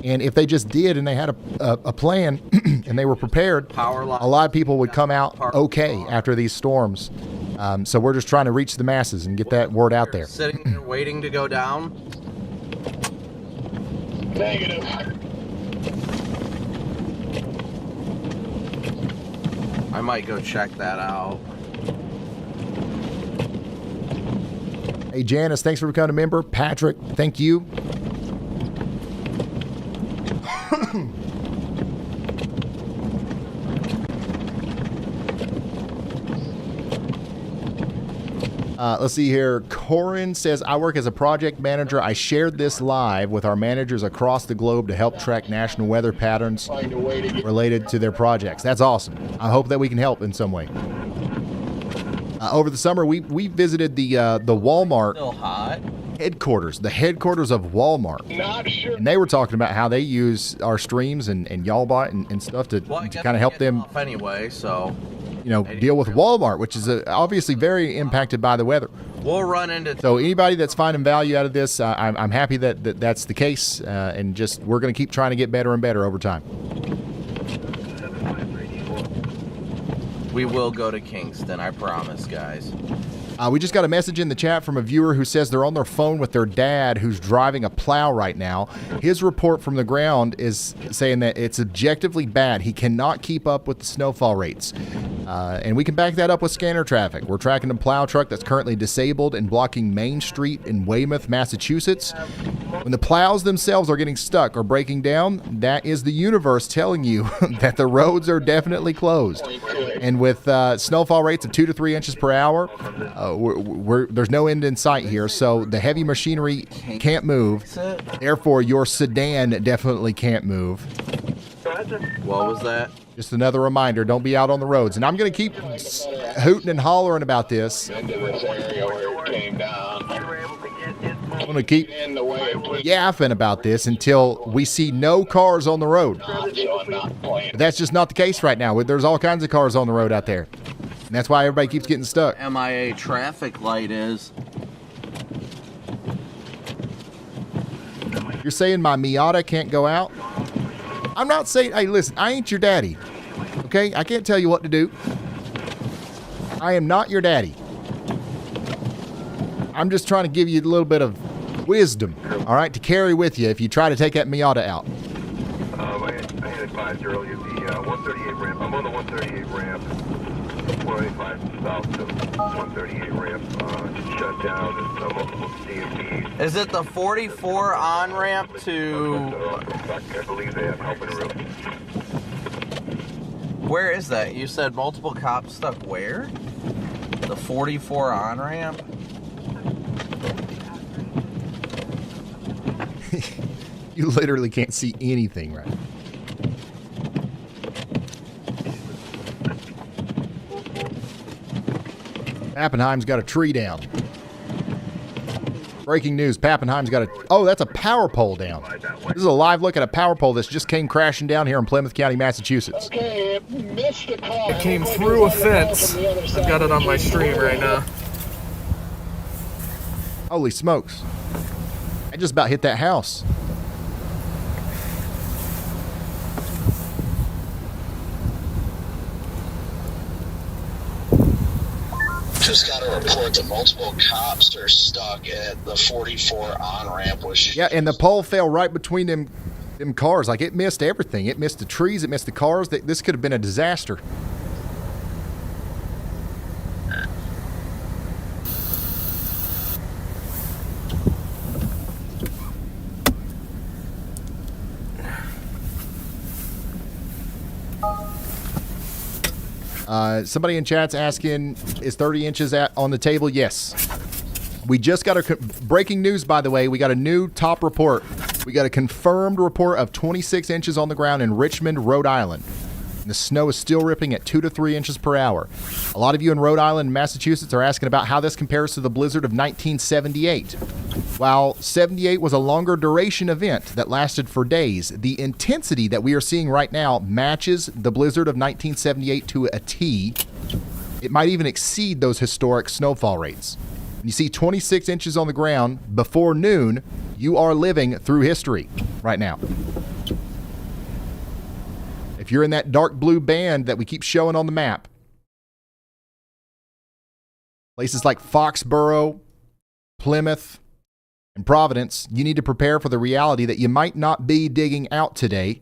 And if they just did and they had a plan and they were prepared, a lot of people would come out okay after these storms. So we're just trying to reach the masses and get that word out there. Sitting there waiting to go down. Negative. I might go check that out. Hey, Janice, thanks for becoming a member. Patrick, thank you. Let's see here. Corin says, I work as a project manager. I shared this live with our managers across the globe to help track national weather patterns related to their projects. That's awesome. I hope that we can help in some way. Over the summer, we visited the Walmart headquarters, the headquarters of Walmart. Not sure. And they were talking about how they use our streams and YALLBot and stuff to kind of help them anyway, so deal with Walmart, which is obviously very impacted by the weather. We'll run into. So anybody that's finding value out of this, I'm happy that's the case, and just we're going to keep trying to get better and better over time. We will go to Kingston, I promise, guys. We just got a message in the chat from a viewer who says they're on their phone with their dad who's driving a plow right now. His report from the ground is saying that it's objectively bad. He cannot keep up with the snowfall rates. And we can back that up with scanner traffic. We're tracking a plow truck that's currently disabled and blocking Main Street in Weymouth, Massachusetts. When the plows themselves are getting stuck or breaking down, that is the universe telling you that the roads are definitely closed. And with snowfall rates of 2 to 3 inches per hour, there's no end in sight here, so the heavy machinery can't move. Therefore, your sedan definitely can't move. What was that? Just another reminder, don't be out on the roads. And I'm going to keep hooting and hollering about this. I'm going to keep yapping about this until we see no cars on the road. But that's just not the case right now. There's all kinds of cars on the road out there. And that's why everybody keeps getting stuck. MIA traffic light is. You're saying my Miata can't go out? I'm not saying, hey, listen, I ain't your daddy. Okay? I can't tell you what to do. I am not your daddy. I'm just trying to give you a little bit of wisdom, all right, to carry with you if you try to take that Miata out. I had advised earlier the 138 ramp. I'm on the 138 ramp. 185 south to 138 ramp. Shut down. There's multiple CMPs. Is it the 44 on ramp to? I believe they have help in the room. Where is that? You said multiple cops stuck where? The 44 on ramp. You literally can't see anything right now. Pappenheim's got a tree down. Breaking news, Pappenheim's got that's a power pole down. This is a live look at a power pole that's just came crashing down here in Plymouth County, Massachusetts. It came through a fence. I've got it on my stream right now. Holy smokes. I just about hit that house. Just got a report that multiple cops are stuck at the 44 on-ramp. Yeah, and the pole fell right between them cars. Like, it missed everything. It missed the trees. It missed the cars. This could have been a disaster. Somebody in chat's asking, is 30 inches on the table? Yes. We just got breaking news, by the way. We got a new top report. We got a confirmed report of 26 inches on the ground in Richmond, Rhode Island. And the snow is still ripping at 2 to 3 inches per hour. A lot of you in Rhode Island and Massachusetts are asking about how this compares to the blizzard of 1978. While 78 was a longer duration event that lasted for days, the intensity that we are seeing right now matches the blizzard of 1978 to a T. It might even exceed those historic snowfall rates. When you see 26 inches on the ground before noon, you are living through history right now. If you're in that dark blue band that we keep showing on the map, places like Foxborough, Plymouth, and Providence, you need to prepare for the reality that you might not be digging out today.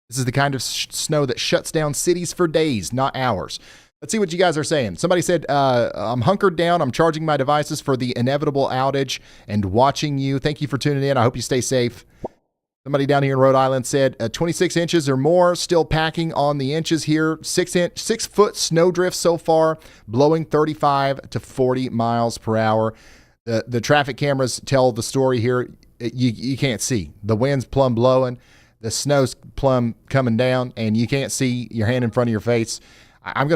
This is the kind of snow that shuts down cities for days, not hours. Let's see what you guys are saying. Somebody said, I'm hunkered down. I'm charging my devices for the inevitable outage and watching you. Thank you for tuning in. I hope you stay safe. Somebody down here in Rhode Island said 26 inches or more, still packing on the inches here. 6 foot snow drift so far, blowing 35 to 40 miles per hour. The traffic cameras tell the story here. You can't see. The wind's plumb blowing, the snow's plumb coming down, and you can't see your hand in front of your face. I'm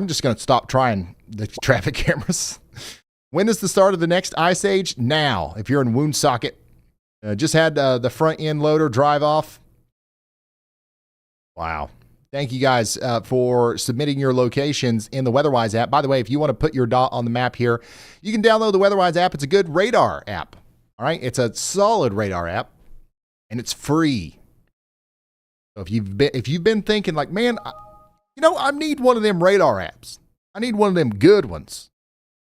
just gonna stop trying the traffic cameras. When is the start of the next ice age? Now, if you're in Woonsocket. Just had the front end loader drive off. Wow. Thank you guys for submitting your locations in the WeatherWise app. By the way, if you want to put your dot on the map here, you can download the WeatherWise app. It's a good radar app. All right. It's a solid radar app and it's free. So if you've been thinking like, man, I need one of them radar apps. I need one of them good ones.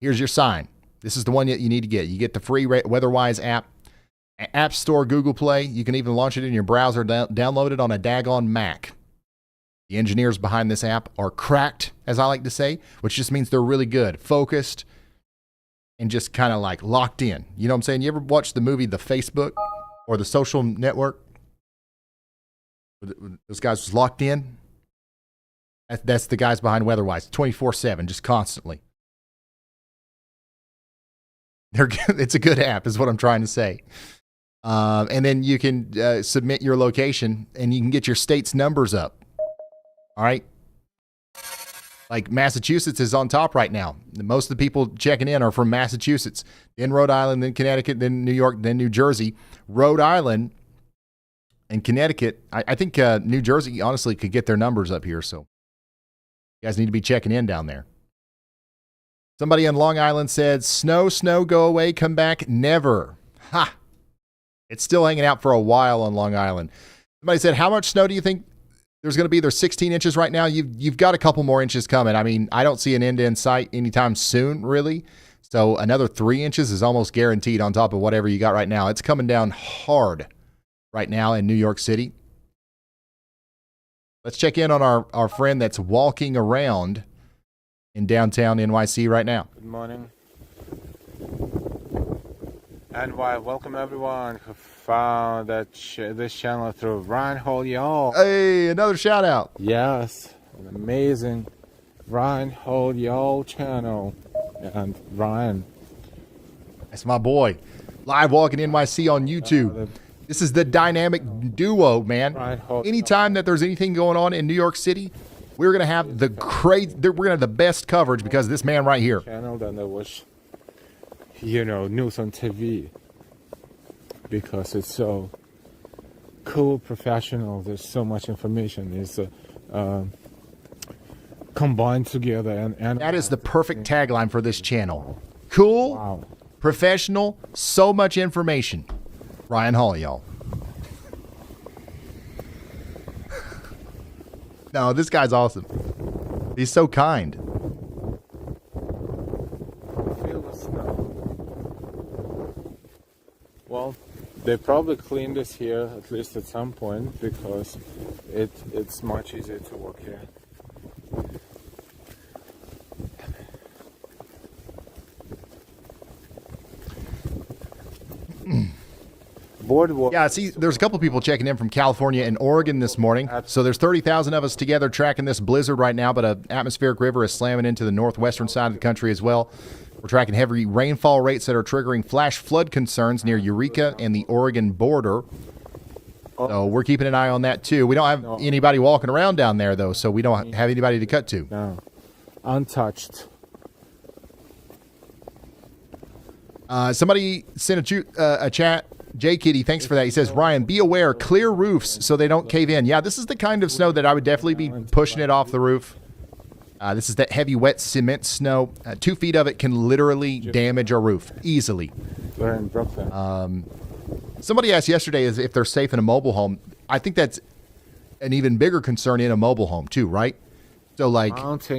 Here's your sign. This is the one that you need to get. You get the free WeatherWise app. App Store, Google Play. You can even launch it in your browser, download it on a daggone Mac. The engineers behind this app are cracked, as I like to say, which just means they're really good, focused, and just kind of like locked in. You know what I'm saying? You ever watch the movie The Facebook or The Social Network? Those guys was locked in. That's the guys behind WeatherWise, 24/7, just constantly. It's a good app, is what I'm trying to say. And then you can submit your location, and you can get your state's numbers up. All right? Like Massachusetts is on top right now. Most of the people checking in are from Massachusetts, then Rhode Island, then Connecticut, then New York, then New Jersey. Rhode Island and Connecticut, I think New Jersey, honestly, could get their numbers up here. So you guys need to be checking in down there. Somebody on Long Island said, snow, go away, come back, never. Ha! It's still hanging out for a while on Long Island. Somebody said, how much snow do you think there's going to be? There's 16 inches right now. You've got a couple more inches coming. I mean, I don't see an end in sight anytime soon, really. So another 3 inches is almost guaranteed on top of whatever you got right now. It's coming down hard right now in New York City. Let's check in on our friend that's walking around in downtown NYC right now. Good morning. And welcome everyone who found this channel through Ryan Hall, y'all. Hey, another shout out. Yes, an amazing Ryan Hall, y'all channel. And Ryan. That's my boy. Live walking NYC on YouTube. This is the dynamic duo, man. Anytime that there's anything going on in New York City, we're gonna have the best coverage because of this man right here. Channel than there was, news on TV, because it's so cool, professional. There's so much information. It's combined together, and that is the perfect tagline for this channel. Cool, professional, so much information. Ryan Hall, y'all. No, this guy's awesome. He's so kind. Feel the snow. Well, they probably cleaned this here at least at some point because it's much easier to walk here. Yeah, see, there's a couple people checking in from California and Oregon this morning. So there's 30,000 of us together tracking this blizzard right now, but an atmospheric river is slamming into the northwestern side of the country as well. We're tracking heavy rainfall rates that are triggering flash flood concerns near Eureka and the Oregon border. So we're keeping an eye on that too. We don't have anybody walking around down there though, so we don't have anybody to cut to. No, untouched. Somebody sent a chat. J Kitty, thanks for that. He says, Ryan, be aware, clear roofs so they don't cave in. Yeah, this is the kind of snow that I would definitely be pushing it off the roof. This is that heavy, wet cement snow. 2 feet of it can literally damage a roof easily. We're in Brooklyn. Somebody asked yesterday if they're safe in a mobile home. I think that's an even bigger concern in a mobile home too, right? So, like,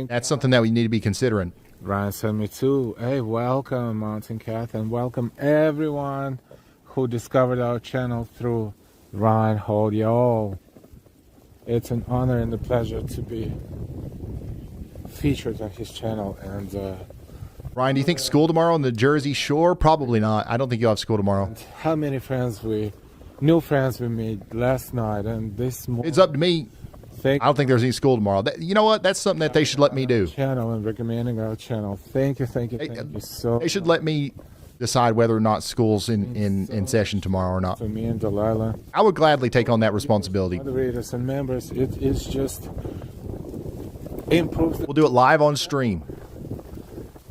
that's something that we need to be considering. Ryan sent me too. Hey, welcome, Mountain Cat, and welcome everyone who discovered our channel through Ryan Hall, y'all. It's an honor and a pleasure to be featured on his channel. And Ryan, do you think school tomorrow on the Jersey Shore? Probably not. I don't think you'll have school tomorrow. How many friends we new friends we made last night and this morning. It's up to me. I don't think there's any school tomorrow. You know what? That's something that they should let me do. Channel and recommending our channel. Thank you so. They should let me decide whether or not school's in session tomorrow or not. For me and Delilah, I would gladly take on that responsibility. Moderators and members, it is just improved. We'll do it live on stream.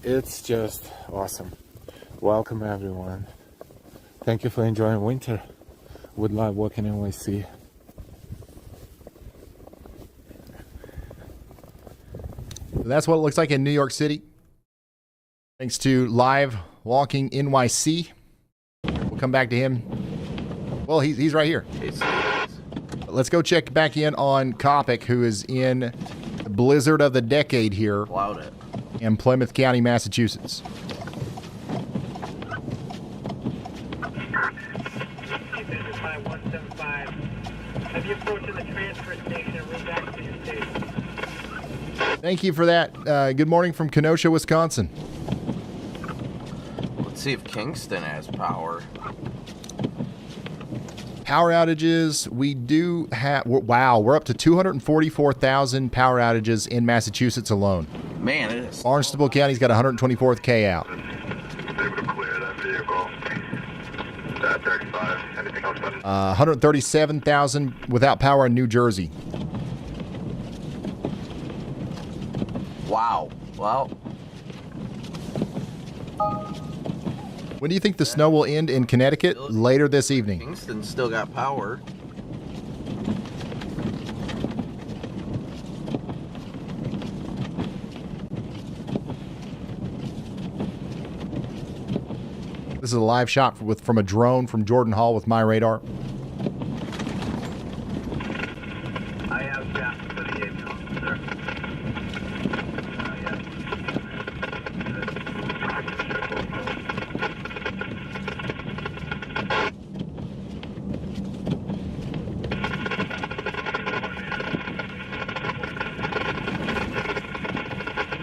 It's just awesome. Welcome everyone. Thank you for enjoying winter with live walking NYC. That's what it looks like in New York City. Thanks to Live Walking NYC. We'll come back to him. Well, he's right here. Let's go check back in on Kopic, who is in the blizzard of the decade here in Plymouth County, Massachusetts. Have you approached the transfer station and route back to your station? Thank you for that. Good morning from Kenosha, Wisconsin. Let's see if Kingston has power. Power outages, we do have, wow, we're up to 244,000 power outages in Massachusetts alone. Man, it is. Barnstable County's got 124th K out. Able to clear that vehicle. 35. Anything else, button? 137,000 without power in New Jersey. Wow. Well. When do you think the snow will end in Connecticut? Later this evening. Kingston still got power. This is a live shot from a drone from Jordan Hall with my radar. I have gas for the ambulance, sir.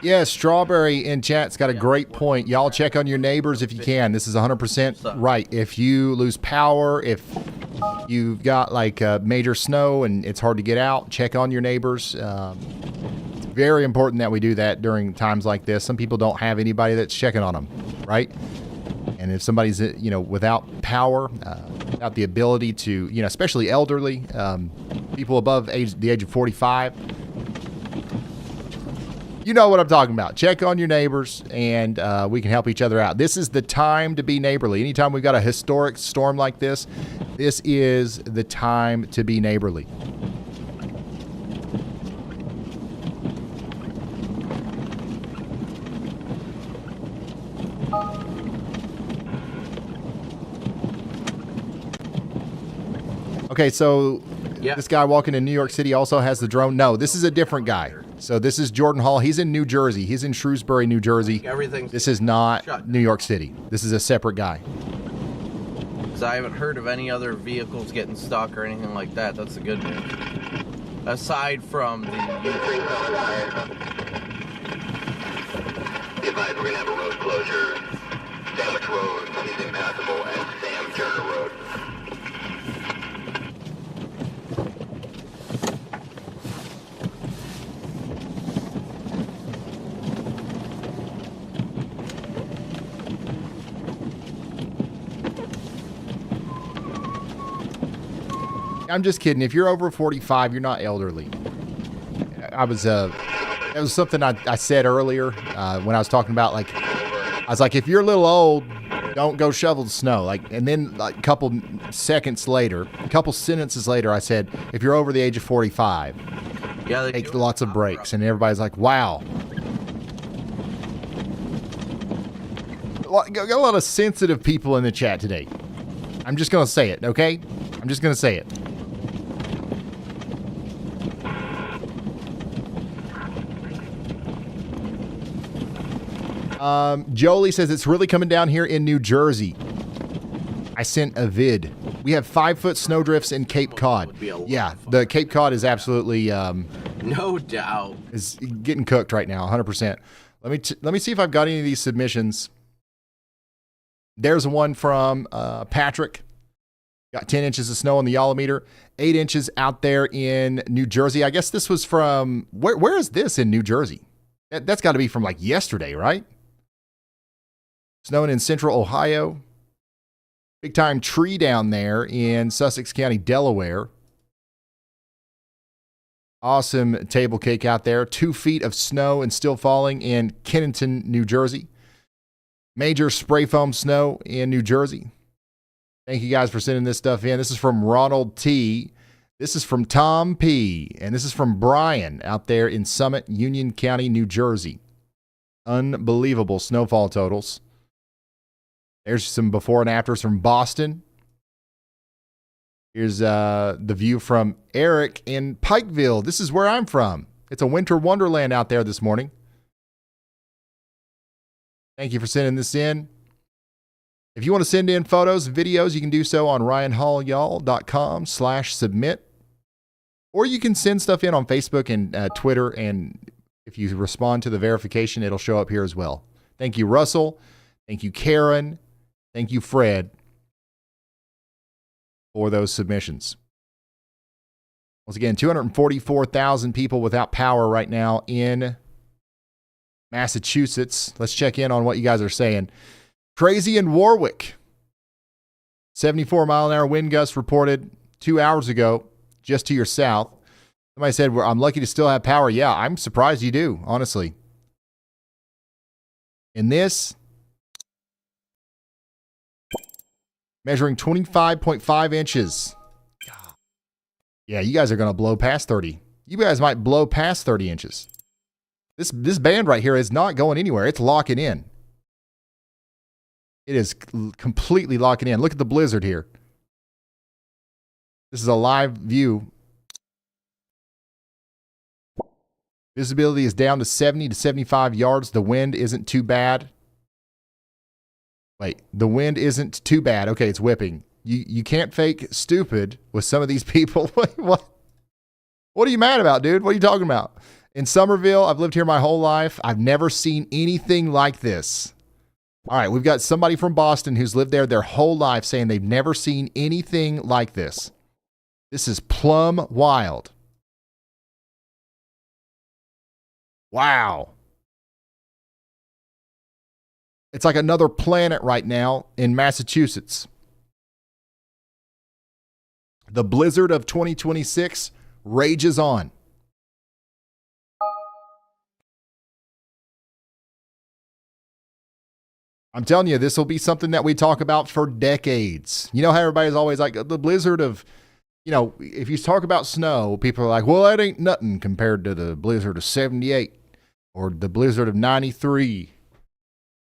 Yeah, Strawberry in chat's got a great point. Y'all check on your neighbors if you can. This is 100% right. If you lose power, if you've got like major snow and it's hard to get out, check on your neighbors. It's very important that we do that during times like this. Some people don't have anybody that's checking on them, right? And if somebody's, without power, without the ability to, especially elderly, people above the age of 45, you know what I'm talking about. Check on your neighbors, and we can help each other out. This is the time to be neighborly. Anytime we've got a historic storm like this, this is the time to be neighborly. Okay, so this guy walking in New York City also has the drone. No, this is a different guy. So this is Jordan Hall. He's in New Jersey. He's in Shrewsbury, New Jersey. This is not New York City. This is a separate guy. Because I haven't heard of any other vehicles getting stuck or anything like that. That's the good news. Aside from the Be advised, we're going to have a road closure. Sandwich Road is impassable and Sam Turner Road. I'm just kidding. If you're over 45, you're not elderly. That was something I said earlier when I was talking about, I was like, if you're a little old, don't go shovel the snow. And then a couple sentences later, I said, if you're over the age of 45, take lots of breaks. And everybody's like, wow. Got a lot of sensitive people in the chat today. I'm just going to say it, okay? I'm just going to say it. Jolie says it's really coming down here in New Jersey. I sent a vid. We have 5-foot snowdrifts in Cape Cod. Yeah, the Cape Cod is absolutely no doubt is getting cooked right now, 100%. Let me see if I've got any of these submissions. There's one from Patrick. Got 10 inches of snow on the YALLCALL, 8 inches out there in New Jersey. I guess this was from, where is this in New Jersey? That's got to be from like yesterday, right? Snowing in central Ohio. Big time tree down there in Sussex County, Delaware. Awesome table cake out there. 2 feet of snow and still falling in Kennington, New Jersey. Major spray foam snow in New Jersey. Thank you guys for sending this stuff in. This is from Ronald T. This is from Tom P. And this is from Brian out there in Summit, Union County, New Jersey. Unbelievable snowfall totals. There's some before and afters from Boston. Here's the view from Eric in Pikeville. This is where I'm from. It's a winter wonderland out there this morning. Thank you for sending this in. If you want to send in photos and videos, you can do so on ryanhallyall.com/submit. Or you can send stuff in on Facebook and Twitter, and if you respond to the verification, it'll show up here as well. Thank you, Russell. Thank you, Karen. Thank you, Fred, for those submissions. Once again, 244,000 people without power right now in Massachusetts. Let's check in on what you guys are saying. Crazy in Warwick. 74-mile-an-hour wind gusts reported 2 hours ago, just to your south. Somebody said, well, I'm lucky to still have power. Yeah, I'm surprised you do, honestly. In this, measuring 25.5 inches. Yeah, you guys are going to blow past 30. You guys might blow past 30 inches. This band right here is not going anywhere. It's locking in. It is completely locking in. Look at the blizzard here. This is a live view. Visibility is down to 70 to 75 yards. The wind isn't too bad. Wait, the wind isn't too bad. Okay, it's whipping. You can't fake stupid with some of these people. Wait, what? What are you mad about, dude? What are you talking about? In Somerville, I've lived here my whole life. I've never seen anything like this. All right, we've got somebody from Boston who's lived there their whole life saying they've never seen anything like this. This is plumb wild. Wow. It's like another planet right now in Massachusetts. The blizzard of 2026 rages on. I'm telling you, this will be something that we talk about for decades. You know how everybody's always like, the blizzard of, you know, if you talk about snow, people are like, well, that ain't nothing compared to the blizzard of 78 or the blizzard of 93,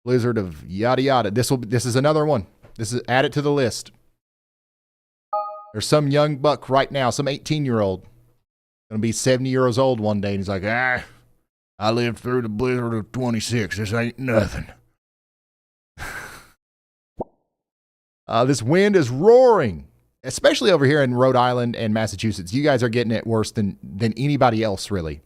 blizzard of yada yada. This is another one. Add it to the list. There's some young buck right now, some 18-year-old, going to be 70 years old one day, and he's like, I lived through the blizzard of 26. This ain't nothing. This wind is roaring, especially over here in Rhode Island and Massachusetts. You guys are getting it worse than anybody else, really.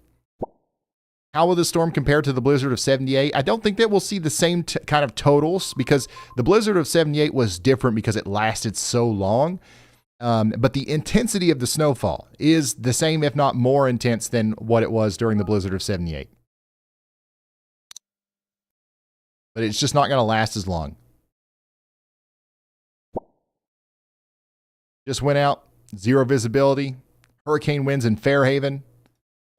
How will this storm compare to the blizzard of 78? I don't think that we'll see the same kind of totals because the blizzard of 78 was different because it lasted so long. But the intensity of the snowfall is the same, if not more intense than what it was during the blizzard of 78. But it's just not going to last as long. Just went out, zero visibility, hurricane winds in Fairhaven.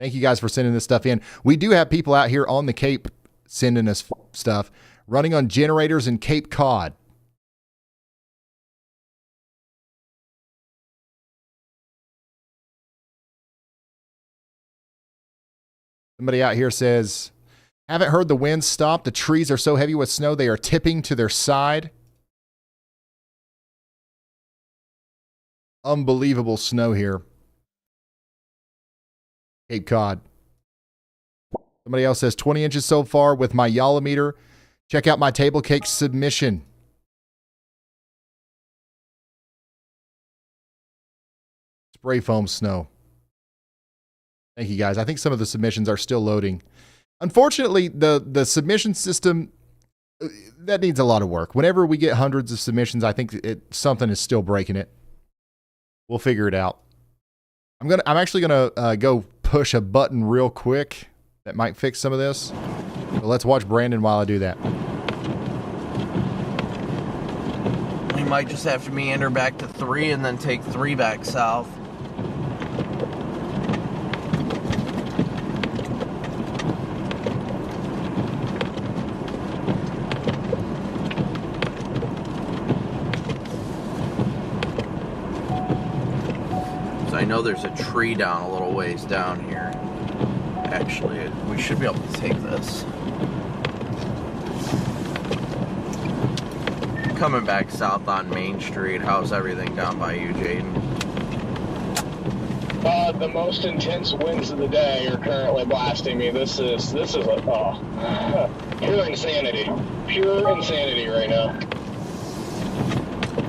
Thank you guys for sending this stuff in. We do have people out here on the Cape sending us stuff, running on generators in Cape Cod. Somebody out here says, haven't heard the winds stop. The trees are so heavy with snow, they are tipping to their side. Unbelievable snow here. Cape Cod. Somebody else says 20 inches so far with my YALLCALL. Check out my table cake submission. Spray foam snow. Thank you guys. I think some of the submissions are still loading. Unfortunately, the submission system, that needs a lot of work. Whenever we get hundreds of submissions, I think something is still breaking it. We'll figure it out. I'm actually gonna go push a button real quick that might fix some of this. So let's watch Brandon while I do that. We might just have to meander back to 3 and then take 3 back south. So I know there's a tree down a little ways down here. Actually, we should be able to take this. Coming back south on Main Street, how's everything down by you, Jaden? The most intense winds of the day are currently blasting me. This is pure insanity. Pure insanity right now.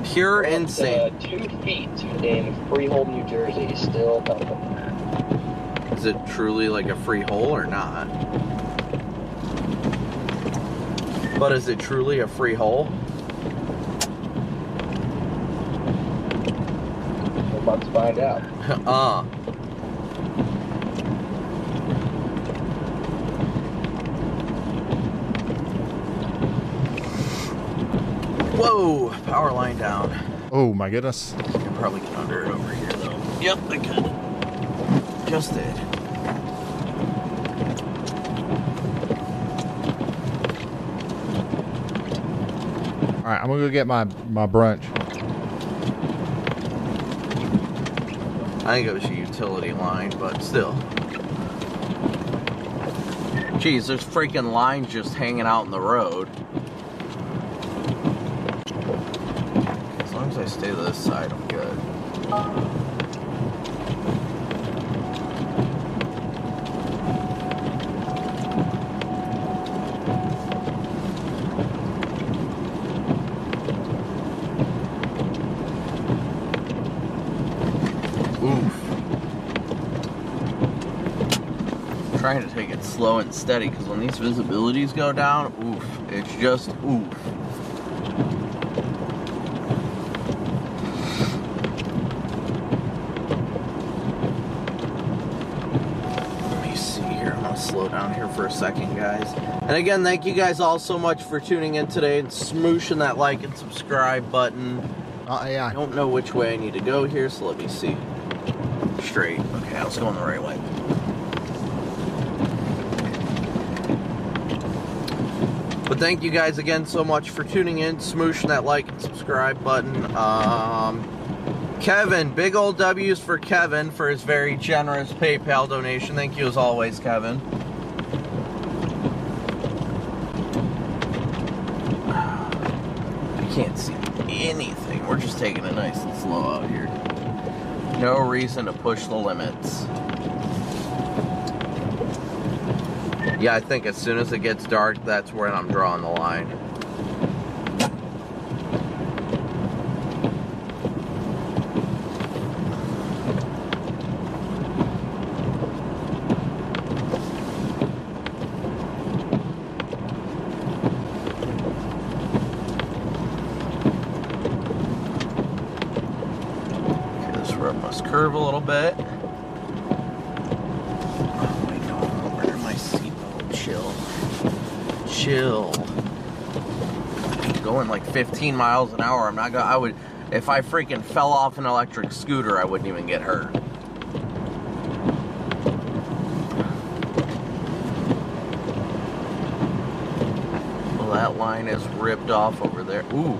Pure insanity. 2 feet in Freehold, New Jersey, still coming. Is it truly like a free hole or not? But is it truly a free hole? We're about to find out. Whoa, power line down. Oh my goodness. I can probably get under it over here though. Yep, I could. Just did. Alright, I'm gonna go get my brunch. I think it was a utility line, but still. Jeez, there's freaking lines just hanging out in the road. As long as I stay to this side, I'm good. Trying to take it slow and steady because when these visibilities go down, oof, it's just oof. Let me see here. I'm gonna slow down here for a second, guys. And again, thank you guys all so much for tuning in today and smooshing that like and subscribe button. Yeah. I don't know which way I need to go here, so let me see. Straight. Okay, I was going the right way. But thank you guys again so much for tuning in, smooshing that like and subscribe button. Kevin, big old W's for Kevin for his very generous PayPal donation. Thank you as always, Kevin. I can't see anything. We're just taking it nice and slow out here. No reason to push the limits. Yeah, I think as soon as it gets dark, that's where I'm drawing the line. Okay, this road must curve a little bit. Chill. Going like 15 miles an hour. I'm not gonna. I would, if I freaking fell off an electric scooter, I wouldn't even get hurt. Well, that line is ripped off over there. Ooh.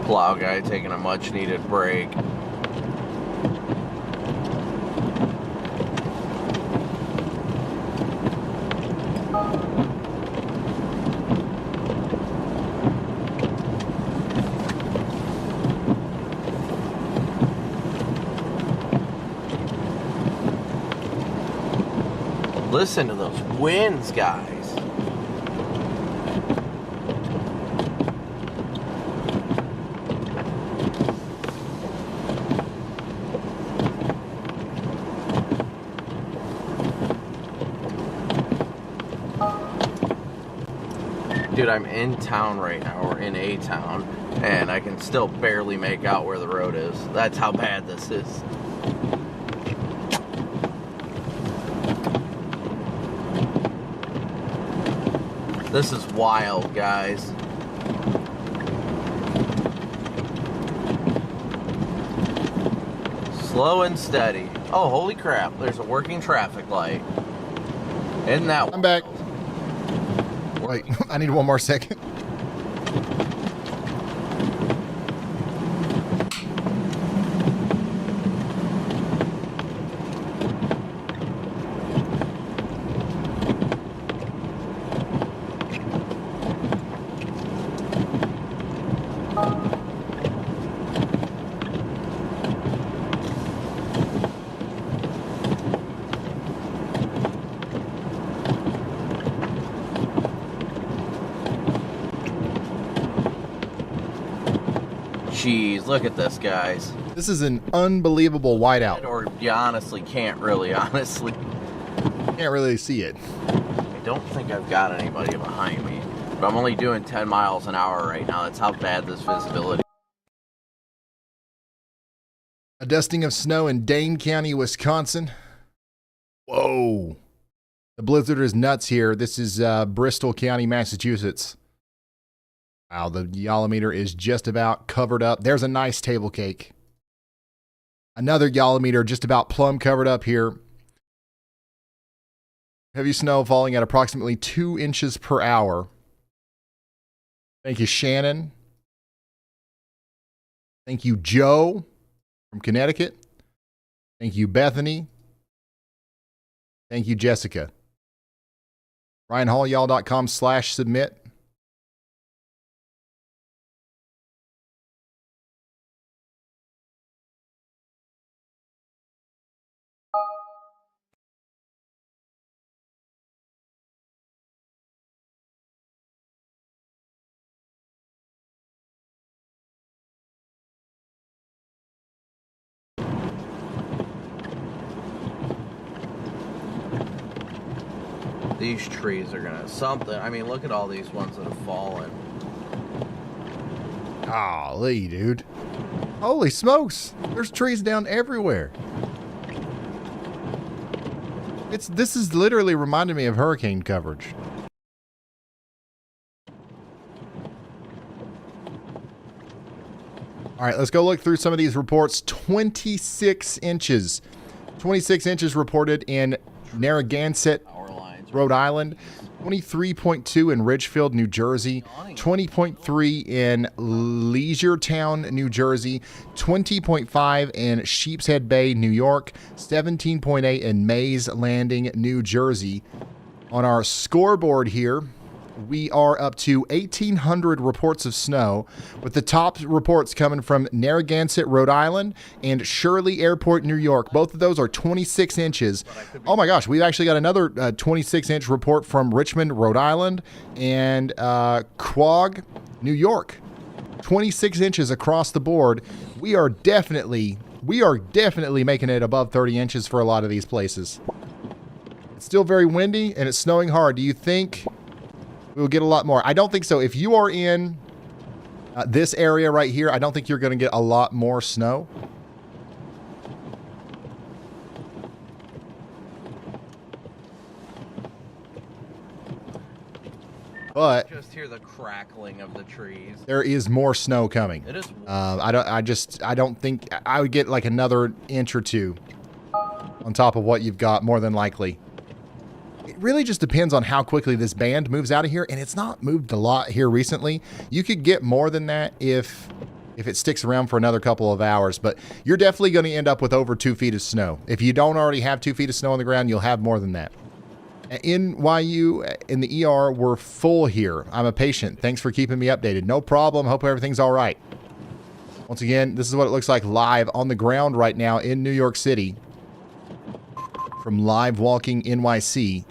Plow guy taking a much needed break. Listen to those winds, guys. Dude, I'm in town right now, or in a town, and I can still barely make out where the road is. That's how bad this is. This is wild, guys. Slow and steady. Oh, holy crap, there's a working traffic light. Isn't that... I'm back. Wait, I need one more second. Jeez, look at this, guys. This is an unbelievable whiteout. Or you honestly can't really, Can't really see it. I don't think I've got anybody behind me. But I'm only doing 10 miles an hour right now. That's how bad this visibility is. A dusting of snow in Dane County, Wisconsin. Whoa. The blizzard is nuts here. This is Bristol County, Massachusetts. Wow, the YALLometer is just about covered up. There's a nice table cake. Another YALLometer just about plumb covered up here. Heavy snow falling at approximately 2 inches per hour. Thank you, Shannon. Thank you, Joe from Connecticut. Thank you, Bethany. Thank you, Jessica. RyanHallYall.com/submit. These trees are gonna something. I mean, look at all these ones that have fallen. Golly, dude. Holy smokes. There's trees down everywhere. This is literally reminding me of hurricane coverage. All right, let's go look through some of these reports. 26 inches. 26 inches reported in Narragansett, Rhode Island. 23.2 in Ridgefield, New Jersey. 20.3 in Leisure-Town, New Jersey. 20.5 in Sheepshead Bay, New York. 17.8 in Mays Landing, New Jersey. On our scoreboard here, we are up to 1,800 reports of snow, with the top reports coming from Narragansett, Rhode Island, and Shirley Airport, New York. Both of those are 26 inches. Oh my gosh, we've actually got another 26-inch report from Richmond, Rhode Island, and Quogue, New York. 26 inches across the board. We are definitely making it above 30 inches for a lot of these places. It's still very windy, and it's snowing hard. Do you think we'll get a lot more? I don't think so. If you are in this area right here, I don't think you're going to get a lot more snow. But Just hear the crackling of the trees. there is more snow coming. It is. I don't think I would get like another inch or two on top of what you've got, more than likely. It really just depends on how quickly this band moves out of here, and it's not moved a lot here recently. You could get more than that if it sticks around for another couple of hours, but you're definitely going to end up with over 2 feet of snow. If you don't already have 2 feet of snow on the ground, you'll have more than that. NYU in the ER, we're full here. I'm a patient. Thanks for keeping me updated. No problem. Hope everything's all right. Once again, this is what it looks like live on the ground right now in New York City. from Live Walking NYC,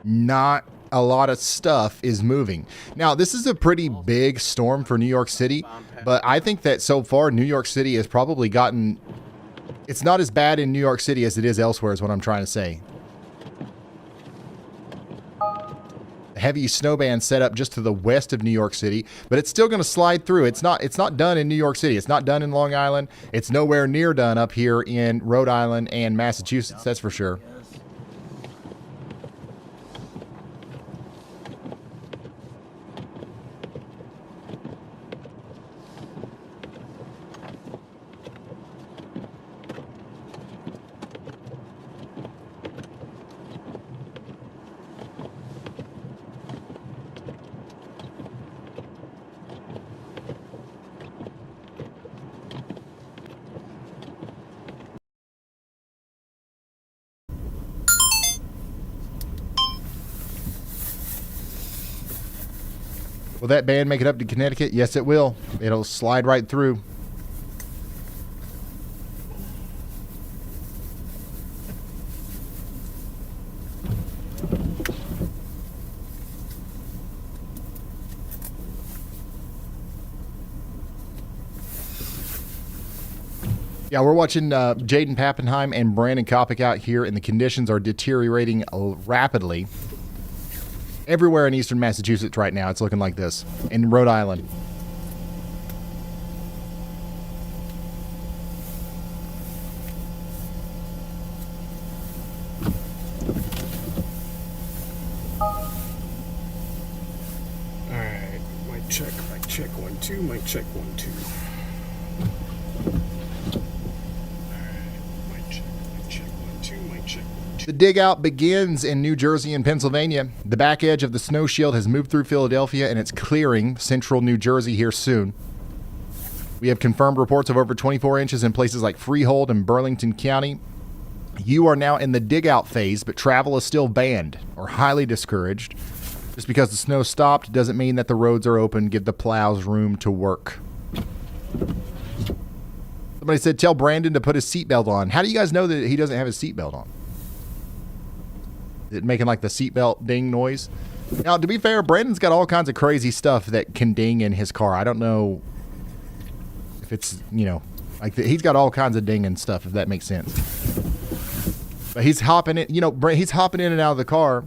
not a lot of stuff is moving. Now, this is a pretty big storm for New York City, but I think that so far New York City has probably gotten... It's not as bad in New York City as it is elsewhere is what I'm trying to say. Heavy snow band set up just to the west of New York City, but it's still going to slide through. It's not done in New York City. It's not done in Long Island. It's nowhere near done up here in Rhode Island and Massachusetts, that's for sure. Will that band make it up to Connecticut? Yes, it will. It'll slide right through. Yeah, we're watching Jaden Pappenheim and Brandon Kopic out here, and the conditions are deteriorating rapidly. Everywhere in eastern Massachusetts right now, it's looking like this. In Rhode Island. Alright, mic check 1 2, mic check 1 2. The dig out begins in New Jersey and Pennsylvania. The back edge of the snow shield has moved through Philadelphia, and it's clearing central New Jersey here soon. We have confirmed reports of over 24 inches in places like Freehold and Burlington County. You are now in the dig out phase, but travel is still banned or highly discouraged. Just because the snow stopped doesn't mean that the roads are open. Give the plows room to work. Somebody said, tell Brandon to put his seatbelt on. How do you guys know that he doesn't have his seatbelt on? Is it making like the seatbelt ding noise? Now, to be fair, Brandon's got all kinds of crazy stuff that can ding in his car. I don't know if it's, you know, like he's got all kinds of dinging stuff, if that makes sense. But he's hopping in, you know, he's hopping in and out of the car,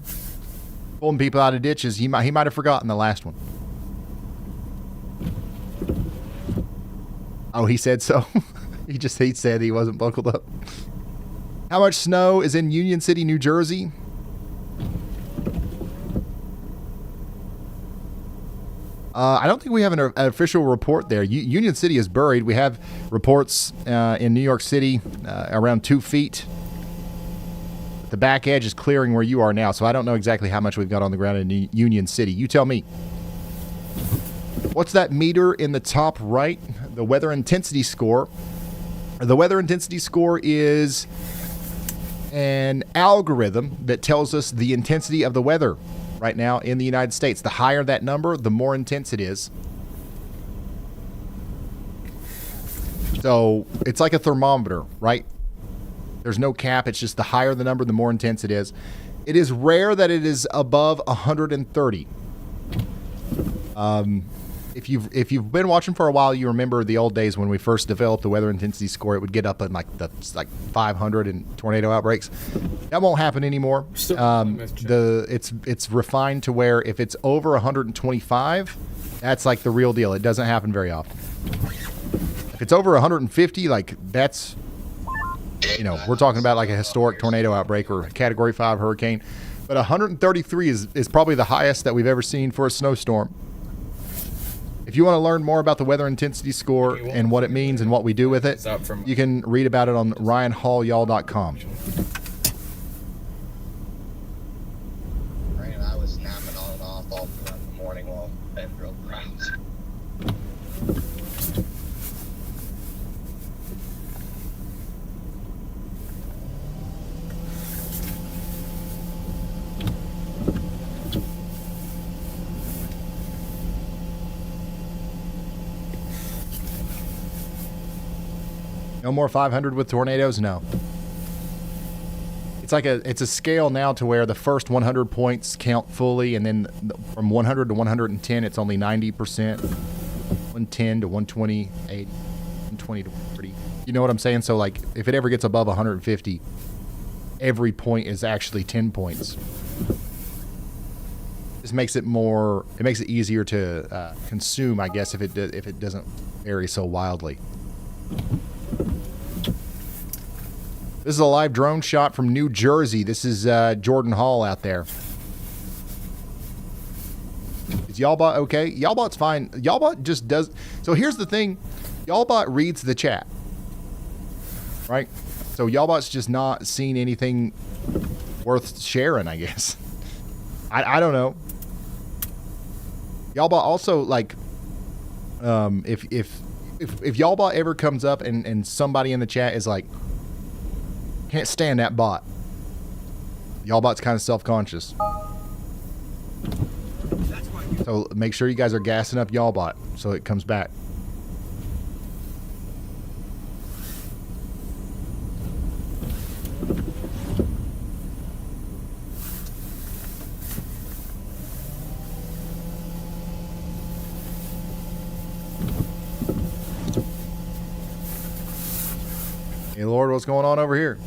pulling people out of ditches. He might have forgotten the last one. Oh, he said so. He said he wasn't buckled up. How much snow is in Union City, New Jersey? I don't think we have an official report there. Union City is buried. We have reports in New York City around 2 feet. The back edge is clearing where you are now, so I don't know exactly how much we've got on the ground in Union City. You tell me. What's that meter in the top right? The weather intensity score. The weather intensity score is an algorithm that tells us the intensity of the weather right now in the United States. The higher that number, the more intense it is. So it's like a thermometer, right? There's no cap. It's just the higher the number, the more intense it is. It is rare that it is above 130. If you've been watching for a while, you remember the old days when we first developed the weather intensity score. It would get up in like 500 in tornado outbreaks. That won't happen anymore. It's refined to where if it's over 125, that's like the real deal. It doesn't happen very often. If it's over 150, like that's, you know, we're talking about like a historic tornado outbreak or a Category 5 hurricane. But 133 is probably the highest that we've ever seen for a snowstorm. If you want to learn more about the weather intensity score and what it means and what we do with it, you can read about it on ryanhallyall.com. Right, I was snapping on and off all throughout the morning while Ben drove crowds. No more 500 with tornadoes? No. it's a scale now to where the first 100 points count fully, and then from 100 to 110, it's only 90%. 110 to 120, 80, 120 to 130. You know what I'm saying? So like, if it ever gets above 150, every point is actually 10 points. This makes it more. It makes it easier to consume, I guess, if it doesn't vary so wildly. This is a live drone shot from New Jersey. This is Jordan Hall out there. Is Y'allbot okay? Y'allbot's fine. Y'allbot just does. So here's the thing. Y'allbot reads the chat. Right? So Y'allbot's just not seeing anything worth sharing, I guess. I don't know. Y'allbot also, like, if Y'allbot ever comes up and somebody in the chat is like, can't stand that bot. Y'allbot's kind of self-conscious. So make sure you guys are gassing up Y'allbot so it comes back. Hey Lord, what's going on over here?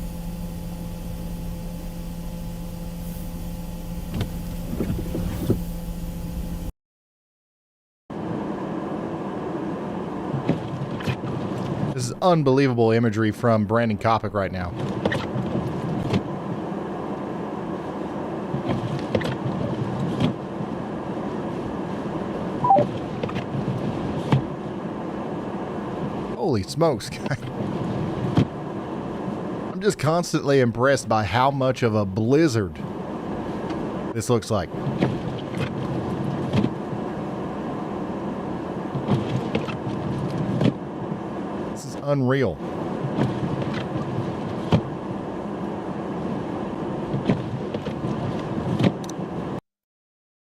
This is unbelievable imagery from Brandon Kopic right now. Holy smokes, guys. I'm just constantly impressed by how much of a blizzard this looks like. This is unreal.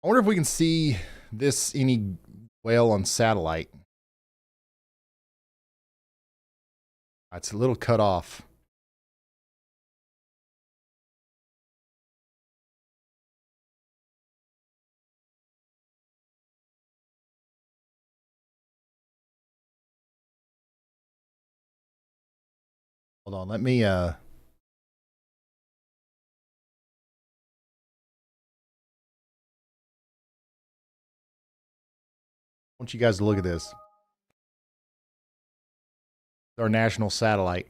I wonder if we can see this any well on satellite. It's a little cut off. Hold on, let me I want you guys to look at this. It's our national satellite.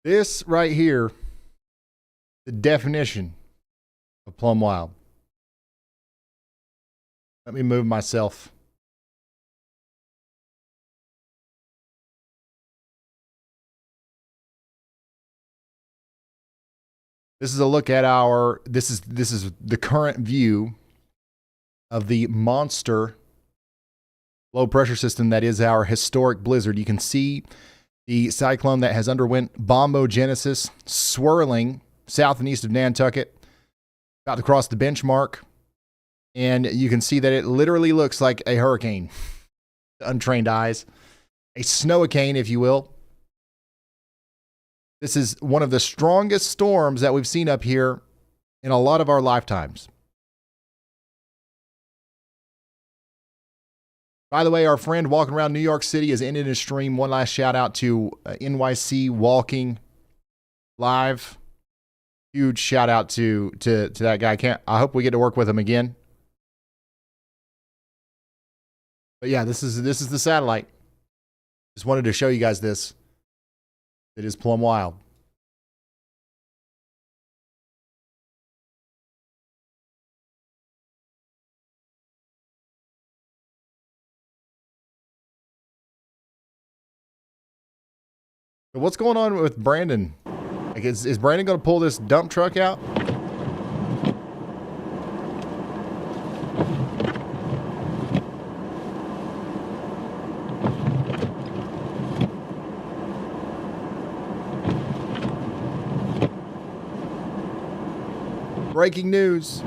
This right here, the definition of Plum Wild. Let me move myself. This is a look at our, this is the current view of the monster low pressure system that is our historic blizzard. You can see the cyclone that has underwent bombogenesis swirling south and east of Nantucket, about to cross the benchmark. And you can see that it literally looks like a hurricane. Untrained eyes. A snowicane, if you will. This is one of the strongest storms that we've seen up here in a lot of our lifetimes. By the way, our friend walking around New York City is ending his stream. One last shout out to NYC Walking Live. Huge shout out to that guy. I hope we get to work with him again. But yeah, this is the satellite. Just wanted to show you guys this. It is Plum Wild. So what's going on with Brandon? Like, is Brandon going to pull this dump truck out? Breaking news.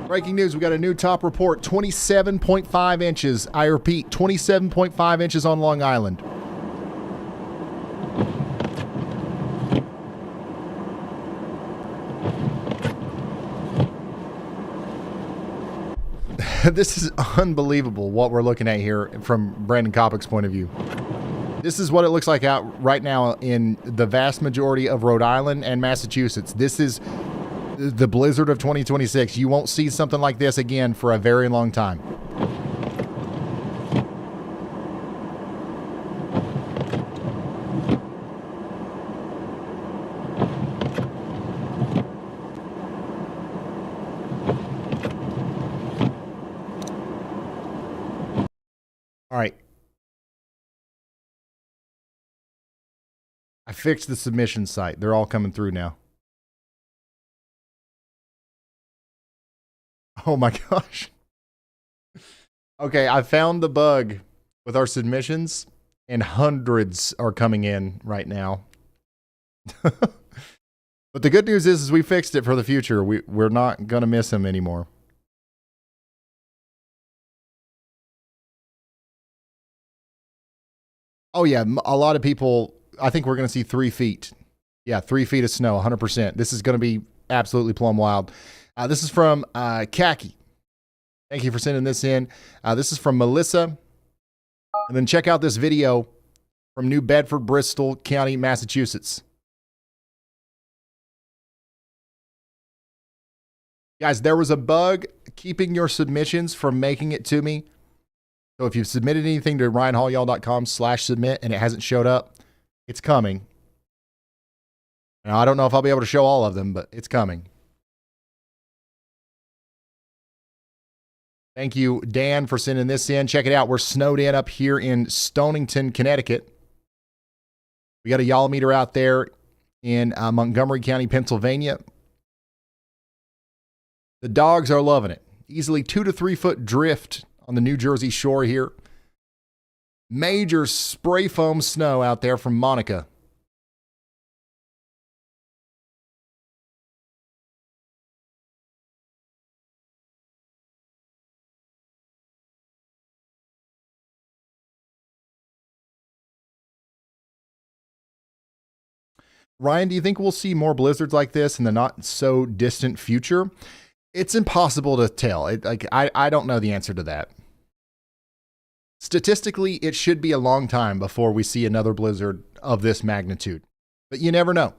Breaking news, we got a new top report, 27.5 inches. I repeat, 27.5 inches on Long Island. This is unbelievable what we're looking at here from Brandon Kopic's point of view. This is what it looks like out right now in the vast majority of Rhode Island and Massachusetts. This is the blizzard of 2026. You won't see something like this again for a very long time. All right. I fixed the submission site. They're all coming through now. Oh my gosh. Okay, I found the bug with our submissions, and hundreds are coming in right now. But the good news is we fixed it for the future. We're not going to miss them anymore. Oh yeah, a lot of people, I think we're going to see 3 feet. Yeah, 3 feet of snow, 100%. This is going to be absolutely plumb wild. This is from Khaki. Thank you for sending this in. This is from Melissa. And then check out this video from New Bedford, Bristol County, Massachusetts. Guys, there was a bug keeping your submissions from making it to me. So if you've submitted anything to ryanhaulyall.com/submit and it hasn't showed up, it's coming. Now, I don't know if I'll be able to show all of them, but it's coming. Thank you, Dan, for sending this in. Check it out. We're snowed in up here in Stonington, Connecticut. We got a YALL meter out there in Montgomery County, Pennsylvania. The dogs are loving it. Easily 2 to 3 foot drift on the New Jersey shore here. Major spray foam snow out there from Monica. Ryan, do you think we'll see more blizzards like this in the not so distant future? It's impossible to tell. I don't know the answer to that. Statistically, it should be a long time before we see another blizzard of this magnitude, but you never know.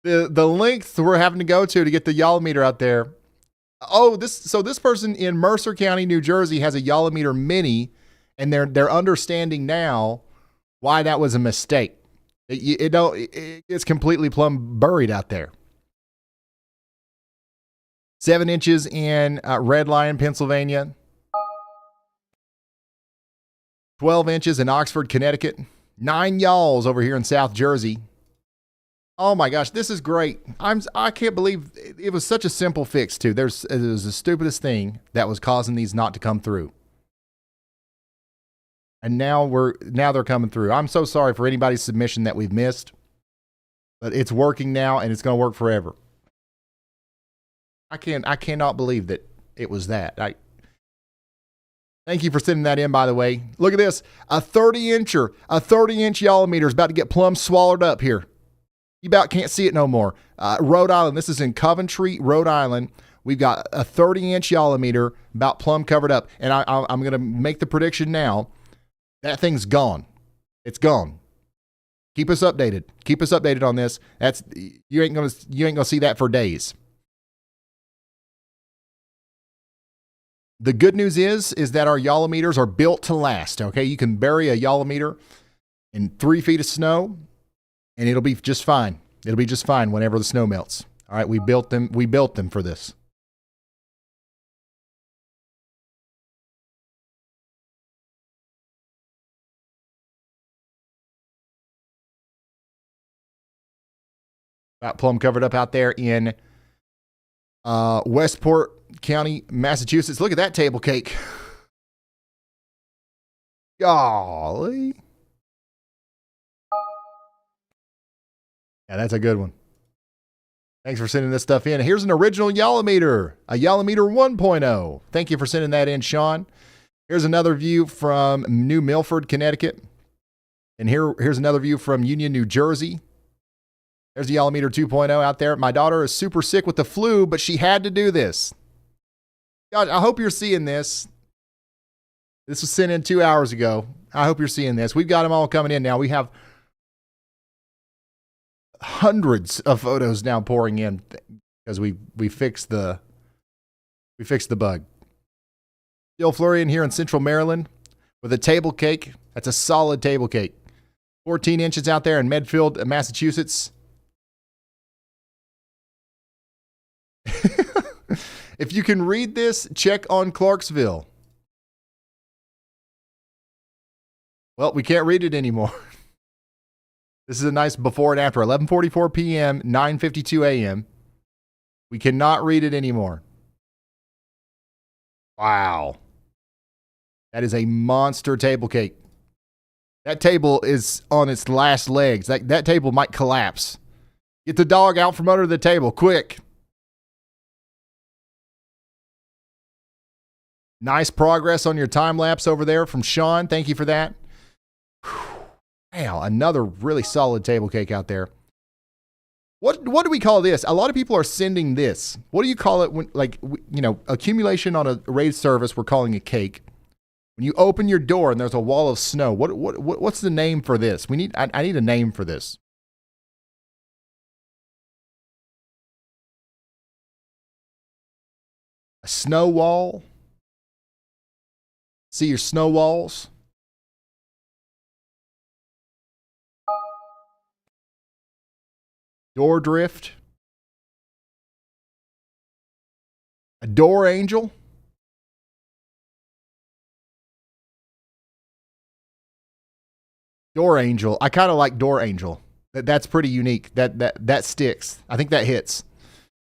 The length we're having to go to get the YALL meter out there. Oh, this person in Mercer County, New Jersey has a YALL meter mini, and they're understanding now why that was a mistake. It's completely plumb buried out there. 7 inches in Red Lion, Pennsylvania. 12 inches in Oxford, Connecticut. 9 YALLs over here in South Jersey. Oh my gosh, this is great. I can't believe it was such a simple fix too. It was the stupidest thing that was causing these not to come through. And now they're coming through. I'm so sorry for anybody's submission that we've missed, but it's working now and it's going to work forever. I cannot believe that it was that. Thank you for sending that in, by the way. Look at this. A 30-inch YALL meter is about to get plumb swallowed up here. You about can't see it no more. Rhode Island. This is in Coventry, Rhode Island. We've got a 30-inch YALL meter about plumb covered up. And I'm going to make the prediction now. That thing's gone. It's gone. Keep us updated. Keep us updated on this. You ain't gonna see that for days. The good news is that our YALL meters are built to last. Okay, you can bury a YALL meter in 3 feet of snow, and it'll be just fine. It'll be just fine whenever the snow melts. All right, we built them. We built them for this. About plumb covered up out there in Westport County, Massachusetts. Look at that table cake. Golly. Yeah, that's a good one. Thanks for sending this stuff in. Here's an original Yallometer, a Yallometer 1.0. Thank you for sending that in, Sean. Here's another view from New Milford, Connecticut. And here's another view from Union, New Jersey. There's the Yallometer 2.0 out there. My daughter is super sick with the flu, but she had to do this. God, I hope you're seeing this. This was sent in 2 hours ago. I hope you're seeing this. We've got them all coming in now. We have hundreds of photos now pouring in because we fixed the bug. Still flurrying here in Central Maryland with a table cake. That's a solid table cake. 14 inches out there in Medfield, Massachusetts. If you can read this, check on Clarksville. Well, we can't read it anymore. This is a nice before and after. 11:44 p.m., 9:52 a.m. We cannot read it anymore. Wow. That is a monster table cake. That table is on its last legs. That table might collapse. Get the dog out from under the table, quick. Nice progress on your time lapse over there from Sean. Thank you for that. Wow, another really solid table cake out there. What do we call this? A lot of people are sending this. What do you call it when, like, you know, accumulation on a raised surface? We're calling a cake. When you open your door and there's a wall of snow, what's the name for this? I need a name for this. A snow wall. See your snow walls. Door drift. A door angel. Door angel. I kind of like door angel. That's pretty unique. That sticks. I think that hits.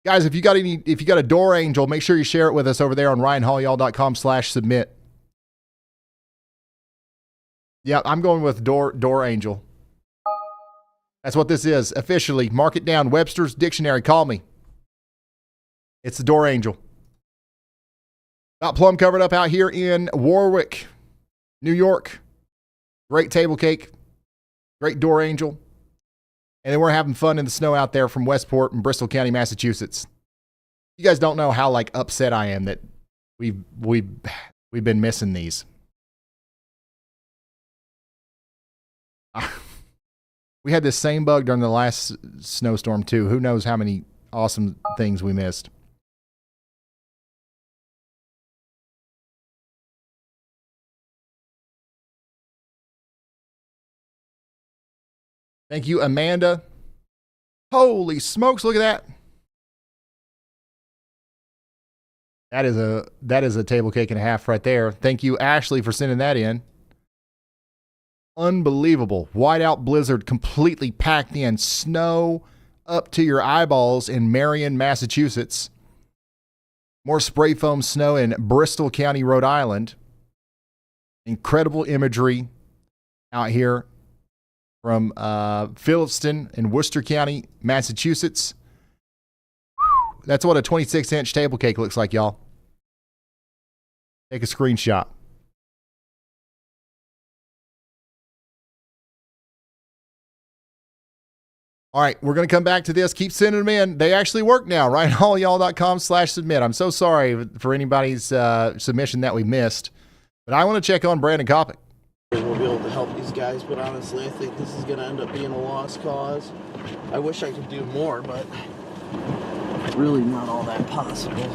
Guys, if you got a door angel, make sure you share it with us over there on ryanhaulyall.com/submit. Yeah, I'm going with door angel. That's what this is officially. Mark it down. Webster's Dictionary. Call me. It's the door angel. About plumb covered up out here in Warwick, New York. Great table cake. Great door angel. And then we're having fun in the snow out there from Westport and Bristol County, Massachusetts. You guys don't know how upset I am that we've been missing these. We had this same bug during the last snowstorm too. Who knows how many awesome things we missed. Thank you, Amanda. Holy smokes, look at that. That is a table cake and a half right there. Thank you, Ashley, for sending that in. Unbelievable. Whiteout blizzard completely packed in. Snow up to your eyeballs in Marion, Massachusetts. More spray foam snow in Bristol County, Rhode Island. Incredible imagery out here from Phillipston in Worcester County, Massachusetts. That's what a 26-inch table cake looks like, y'all. Take a screenshot. All right, we're going to come back to this. Keep sending them in. They actually work now. RyanHaulyall.com/submit. I'm so sorry for anybody's submission that we missed, but I want to check on Brandon Kopic. We'll be able to help these guys, but honestly, I think this is going to end up being a lost cause. I wish I could do more, but really not all that possible.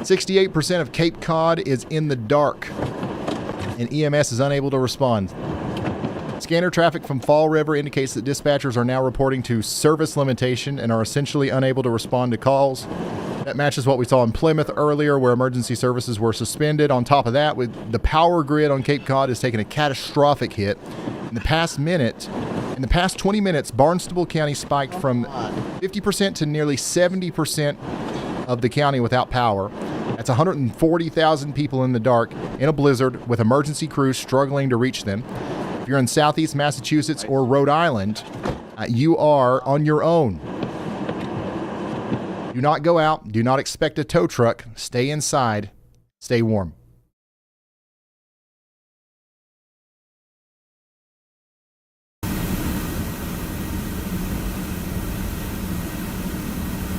%68% of Cape Cod is in the dark, and EMS is unable to respond. Scanner traffic from Fall River indicates that dispatchers are now reporting to service limitation and are essentially unable to respond to calls. That matches what we saw in Plymouth earlier, where emergency services were suspended. On top of that, with the power grid on Cape Cod has taken a catastrophic hit. In the past 20 minutes, Barnstable County spiked from 50% to nearly 70% of the county without power. That's 140,000 people in the dark in a blizzard with emergency crews struggling to reach them. If you're in Southeast Massachusetts or Rhode Island, you are on your own. Do not go out. Do not expect a tow truck. Stay inside. Stay warm.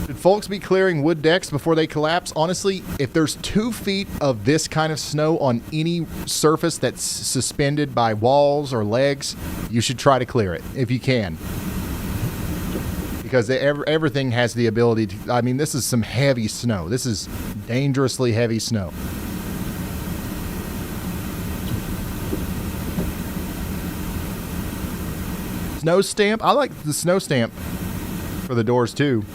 Should folks be clearing wood decks before they collapse? Honestly, if there's 2 feet of this kind of snow on any surface that's suspended by walls or legs, you should try to clear it if you can. Because everything has the ability to, I mean, this is some heavy snow. This is dangerously heavy snow. Snow stamp. I like the snow stamp for the doors too.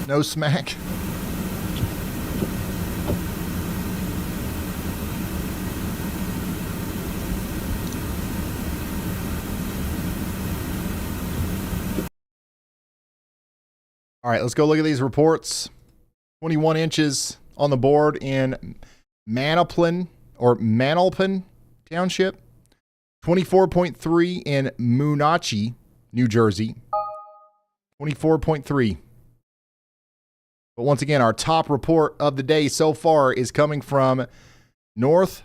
No smack. All right, let's go look at these reports. 21 inches on the board in Manalapan Township. 24.3 in Moonachie, New Jersey. 24.3. But once again, our top report of the day so far is coming from North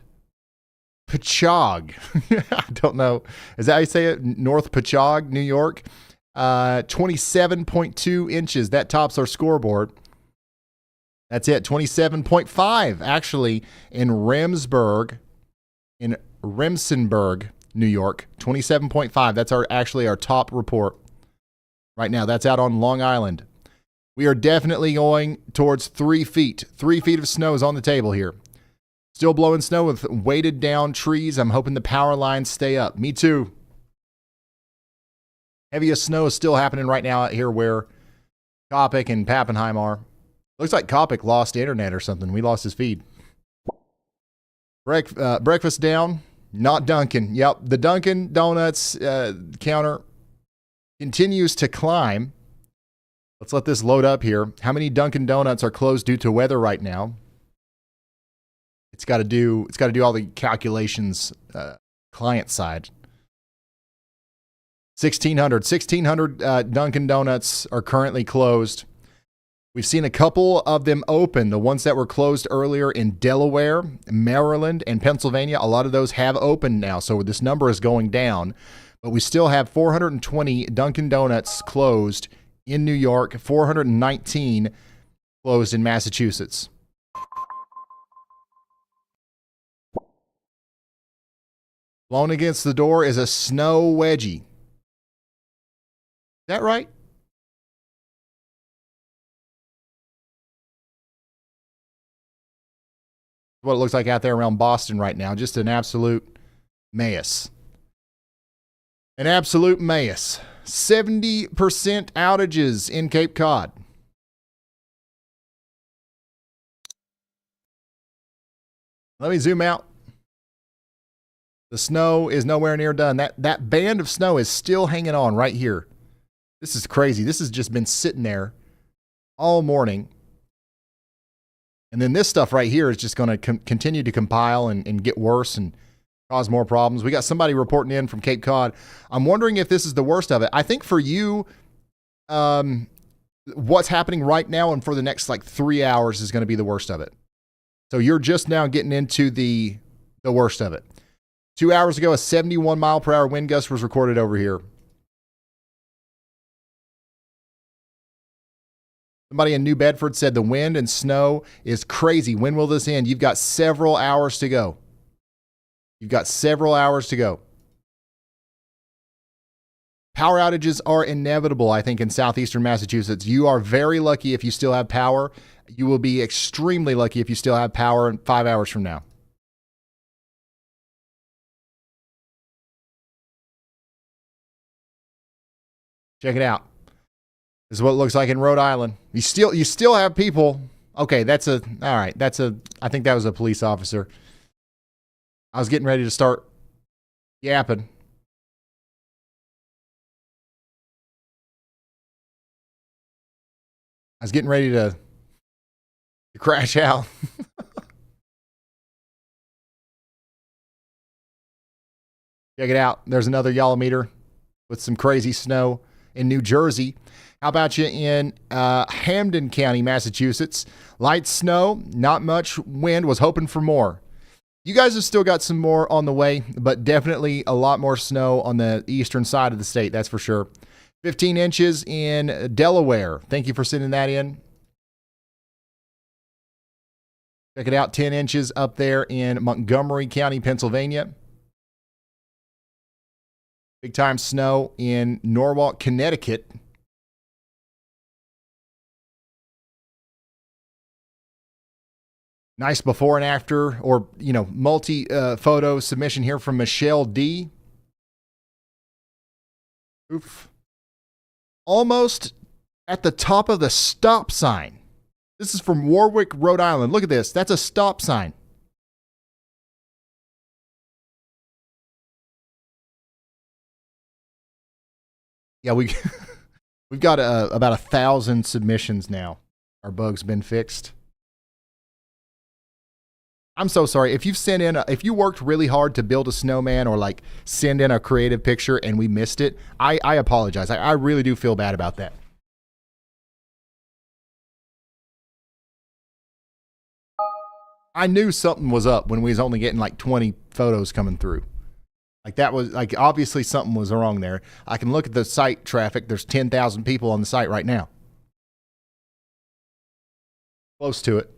Patchogue. I don't know. Is that how you say it? North Patchogue, New York. 27.2 inches. That tops our scoreboard. That's it. 27.5 actually in Remsenburg, New York. 27.5. That's actually our top report right now. That's out on Long Island. We are definitely going towards 3 feet. 3 feet of snow is on the table here. Still blowing snow with weighted down trees. I'm hoping the power lines stay up. Me too. Heaviest snow is still happening right now out here where Kopic and Pappenheim are. Looks like Kopic lost internet or something. We lost his feed. Breakfast down. Not Dunkin. Yep, the Dunkin Donuts counter continues to climb. Let's let this load up here. How many Dunkin Donuts are closed due to weather right now? It's got to do all the calculations client side. 1,600 Dunkin Donuts are currently closed. We've seen a couple of them open. The ones that were closed earlier in Delaware, Maryland, and Pennsylvania, a lot of those have opened now. So this number is going down. But we still have 420 Dunkin Donuts closed in New York, 419 closed in Massachusetts. Blown against the door is a snow wedgie. Is that right? What it looks like out there around Boston right now. Just an absolute mess. An absolute mess. 70% outages in Cape Cod. Let me zoom out. The snow is nowhere near done. That band of snow is still hanging on right here. This is crazy. This has just been sitting there all morning. And then this stuff right here is just going to continue to compile and get worse and cause more problems. We got somebody reporting in from Cape Cod. I'm wondering if this is the worst of it. I think for you, what's happening right now and for the next 3 hours is going to be the worst of it. So you're just now getting into the worst of it. 2 hours ago, a 71 mile per hour wind gust was recorded over here. Somebody in New Bedford said the wind and snow is crazy. When will this end? You've got several hours to go. You've got several hours to go. Power outages are inevitable, I think, in southeastern Massachusetts. You are very lucky if you still have power. You will be extremely lucky if you still have power 5 hours from now. Check it out. This is what it looks like in Rhode Island. You still have people. Okay, I think that was a police officer. I was getting ready to start yapping. I was getting ready to crash out. Check it out. There's another Yallometer with some crazy snow in New Jersey. How about you in Hampden County, Massachusetts? Light snow, not much wind, was hoping for more. You guys have still got some more on the way, but definitely a lot more snow on the eastern side of the state, that's for sure. 15 inches in Delaware. Thank you for sending that in. Check it out, 10 inches up there in Montgomery County, Pennsylvania. Big time snow in Norwalk, Connecticut. Nice before and after, or, multi photo submission here from Michelle D. Oof. Almost at the top of the stop sign. This is from Warwick, Rhode Island. Look at this. That's a stop sign. Yeah, we've got about 1,000 submissions now. Our bug's been fixed. I'm so sorry. If if you worked really hard to build a snowman or send in a creative picture and we missed it, I apologize. I really do feel bad about that. I knew something was up when we was only getting 20 photos coming through. That was obviously something was wrong there. I can look at the site traffic. There's 10,000 people on the site right now. Close to it.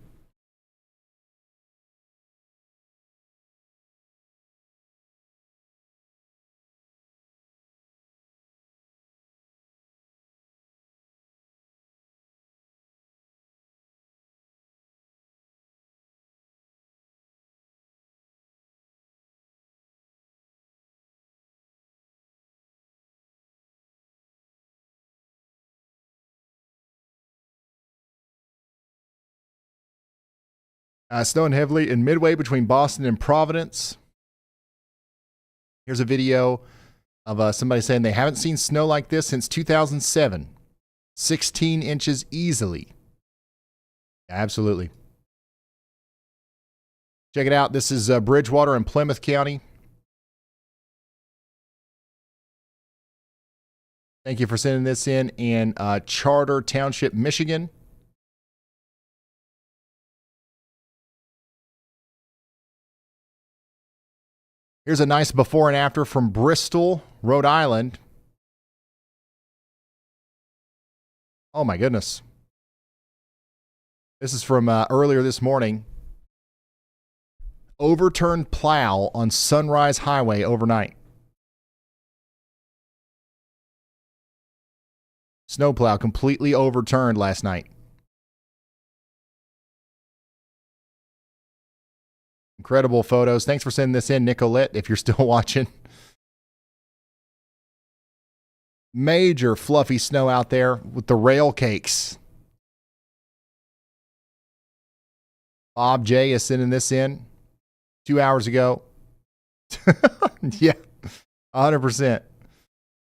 Snowing heavily in midway between Boston and Providence. Here's a video of somebody saying they haven't seen snow like this since 2007. 16 inches easily. Yeah, absolutely. Check it out. This is Bridgewater and Plymouth County. Thank you for sending this in Charter Township, Michigan. Here's a nice before and after from Bristol, Rhode Island. Oh my goodness. This is from earlier this morning. Overturned plow on Sunrise Highway overnight. Snowplow completely overturned last night. Incredible photos. Thanks for sending this in, Nicolette, if you're still watching. Major fluffy snow out there with the rail cakes. Bob J is sending this in 2 hours ago. Yeah, 100%.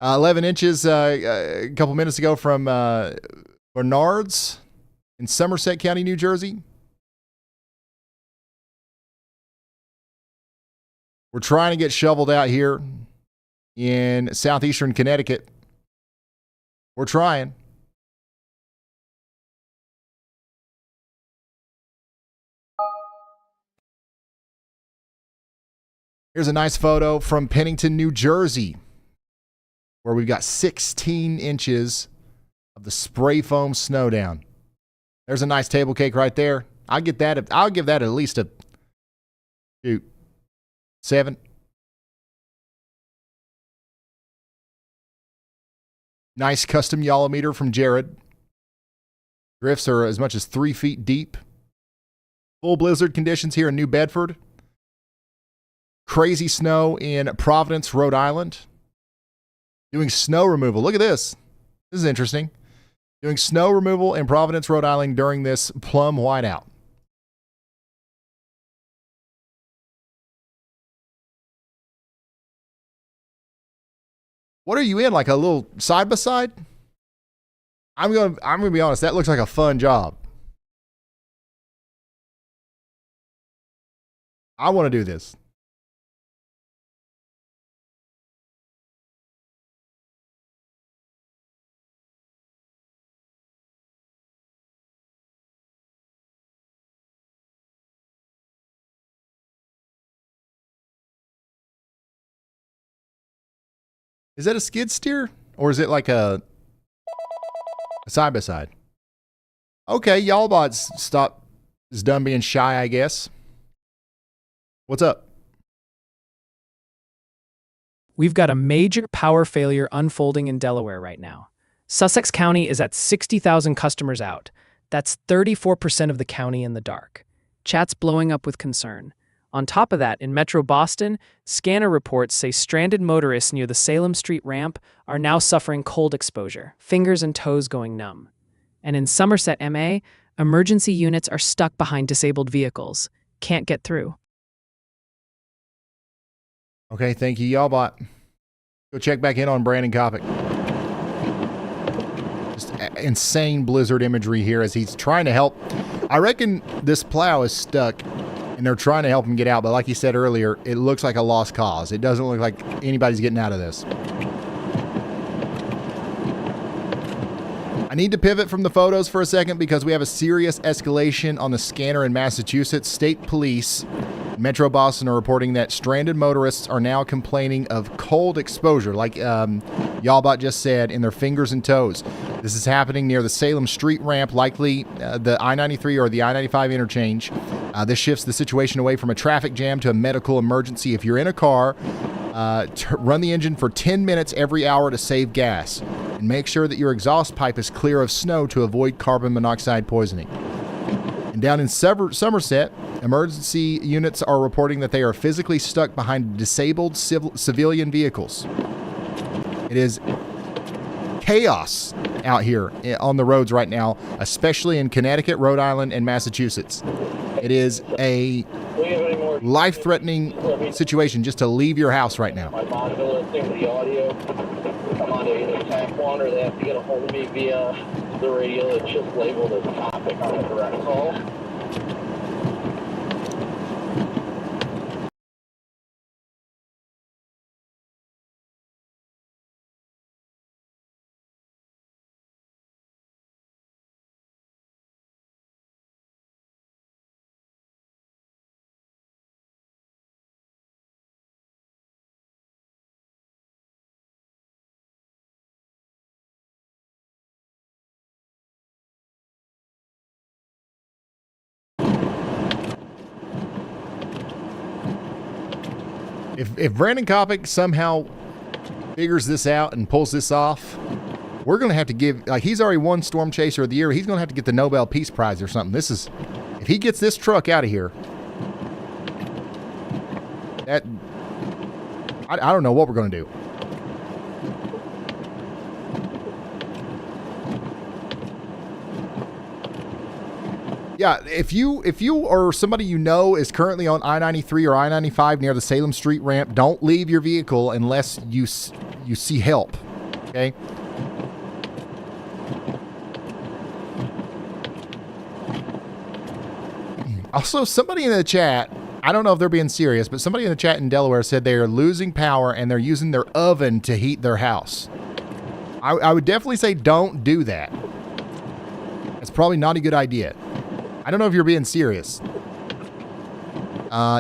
11 inches a couple minutes ago from Bernards in Somerset County, New Jersey. We're trying to get shoveled out here in southeastern Connecticut. We're trying. Here's a nice photo from Pennington, New Jersey, where we've got 16 inches of the spray foam snow down. There's a nice table cake right there. I'll give that at least a 7. Nice custom YALLometer from Jared. Drifts are as much as 3 feet deep. Full blizzard conditions here in New Bedford. Crazy snow in Providence, Rhode Island. Doing snow removal. Look at this. This is interesting. Doing snow removal in Providence, Rhode Island during this plum whiteout. What are you in? Like a little side by side? I'm gonna be honest. That looks like a fun job. I want to do this. Is that a skid steer? Or is it like a side-by-side? Okay, YALLBOT's is done being shy, I guess. What's up? We've got a major power failure unfolding in Delaware right now. Sussex County is at 60,000 customers out. That's 34% of the county in the dark. Chat's blowing up with concern. On top of that, in Metro Boston, scanner reports say stranded motorists near the Salem Street ramp are now suffering cold exposure, fingers and toes going numb. And in Somerset, MA, emergency units are stuck behind disabled vehicles. Can't get through. Okay, thank you, YALLBOT. Go check back in on Brandon Kopic. Just insane blizzard imagery here as he's trying to help. I reckon this plow is stuck and they're trying to help him get out, but like he said earlier, it looks like a lost cause. It doesn't look like anybody's getting out of this. I need to pivot from the photos for a second because we have a serious escalation on the scanner in Massachusetts. State police, Metro Boston are reporting that stranded motorists are now complaining of cold exposure, like YALLBOT just said, in their fingers and toes. This is happening near the Salem Street ramp, likely the I-93 or the I-95 interchange. This shifts the situation away from a traffic jam to a medical emergency. If you're in a car, run the engine for 10 minutes every hour to save gas. And make sure that your exhaust pipe is clear of snow to avoid carbon monoxide poisoning. And down in Somerset, emergency units are reporting that they are physically stuck behind disabled civilian vehicles. It is chaos out here on the roads right now, especially in Connecticut, Rhode Island, and Massachusetts. It is a life-threatening situation just to leave your house right now. My monitor listening to the audio. I'm on either tank one or they have to get a hold of me via the radio that's just labeled as topic on a direct call. If Brandon Kopic somehow figures this out and pulls this off, we're going to have to give, like, he's already won Storm Chaser of the Year. He's going to have to get the Nobel Peace Prize or something. This is, if he gets this truck out of here, that, I don't know what we're going to do. Yeah, if you or somebody you know is currently on I-93 or I-95 near the Salem Street ramp, don't leave your vehicle unless you see help, okay? Also, somebody in the chat, I don't know if they're being serious, but somebody in the chat in Delaware said they are losing power and they're using their oven to heat their house. I would definitely say don't do that. That's probably not a good idea. I don't know if you're being serious.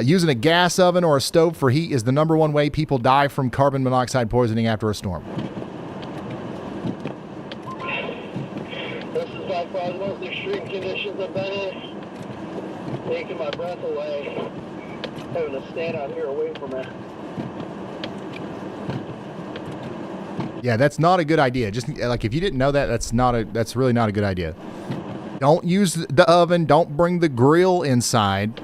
Using a gas oven or a stove for heat is the #1 way people die from carbon monoxide poisoning after a storm. This is by far the most extreme conditions I've been in. Taking my breath away. Having to stand out here away from it. Yeah, that's not a good idea. Just like if you didn't know that, that's really not a good idea. Don't use the oven. Don't bring the grill inside.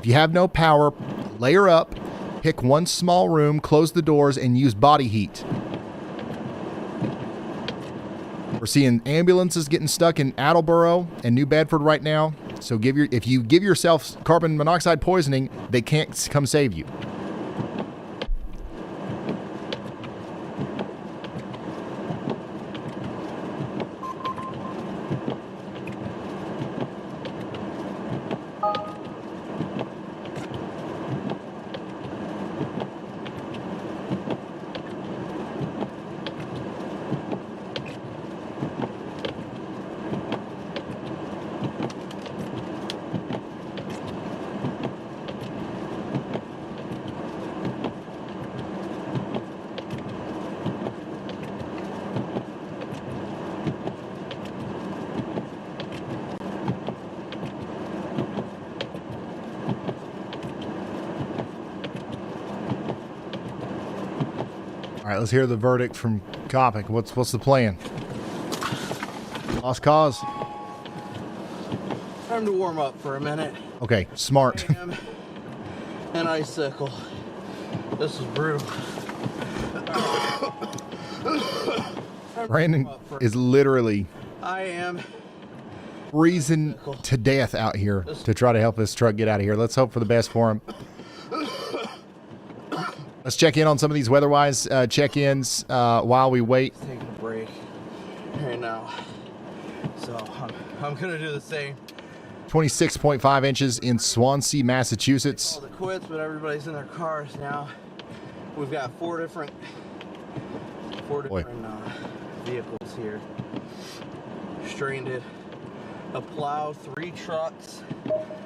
If you have no power, layer up, pick one small room, close the doors, and use body heat. We're seeing ambulances getting stuck in Attleboro and New Bedford right now. So if you give yourself carbon monoxide poisoning, they can't come save you. All right, let's hear the verdict from Copic. What's the plan? Lost cause? Time to warm up for a minute. Okay, smart. An icicle. This is brutal. Brandon is literally I am freezing to death out here to try to help this truck get out of here. Let's hope for the best for him. Let's check in on some of these weather-wise check-ins while we wait. Taking a break right now. So I'm going to do the same. 26.5 inches in Swansea, Massachusetts. All the quits, but everybody's in their cars now. We've got four different vehicles here. Stranded. A plow, 3 trucks.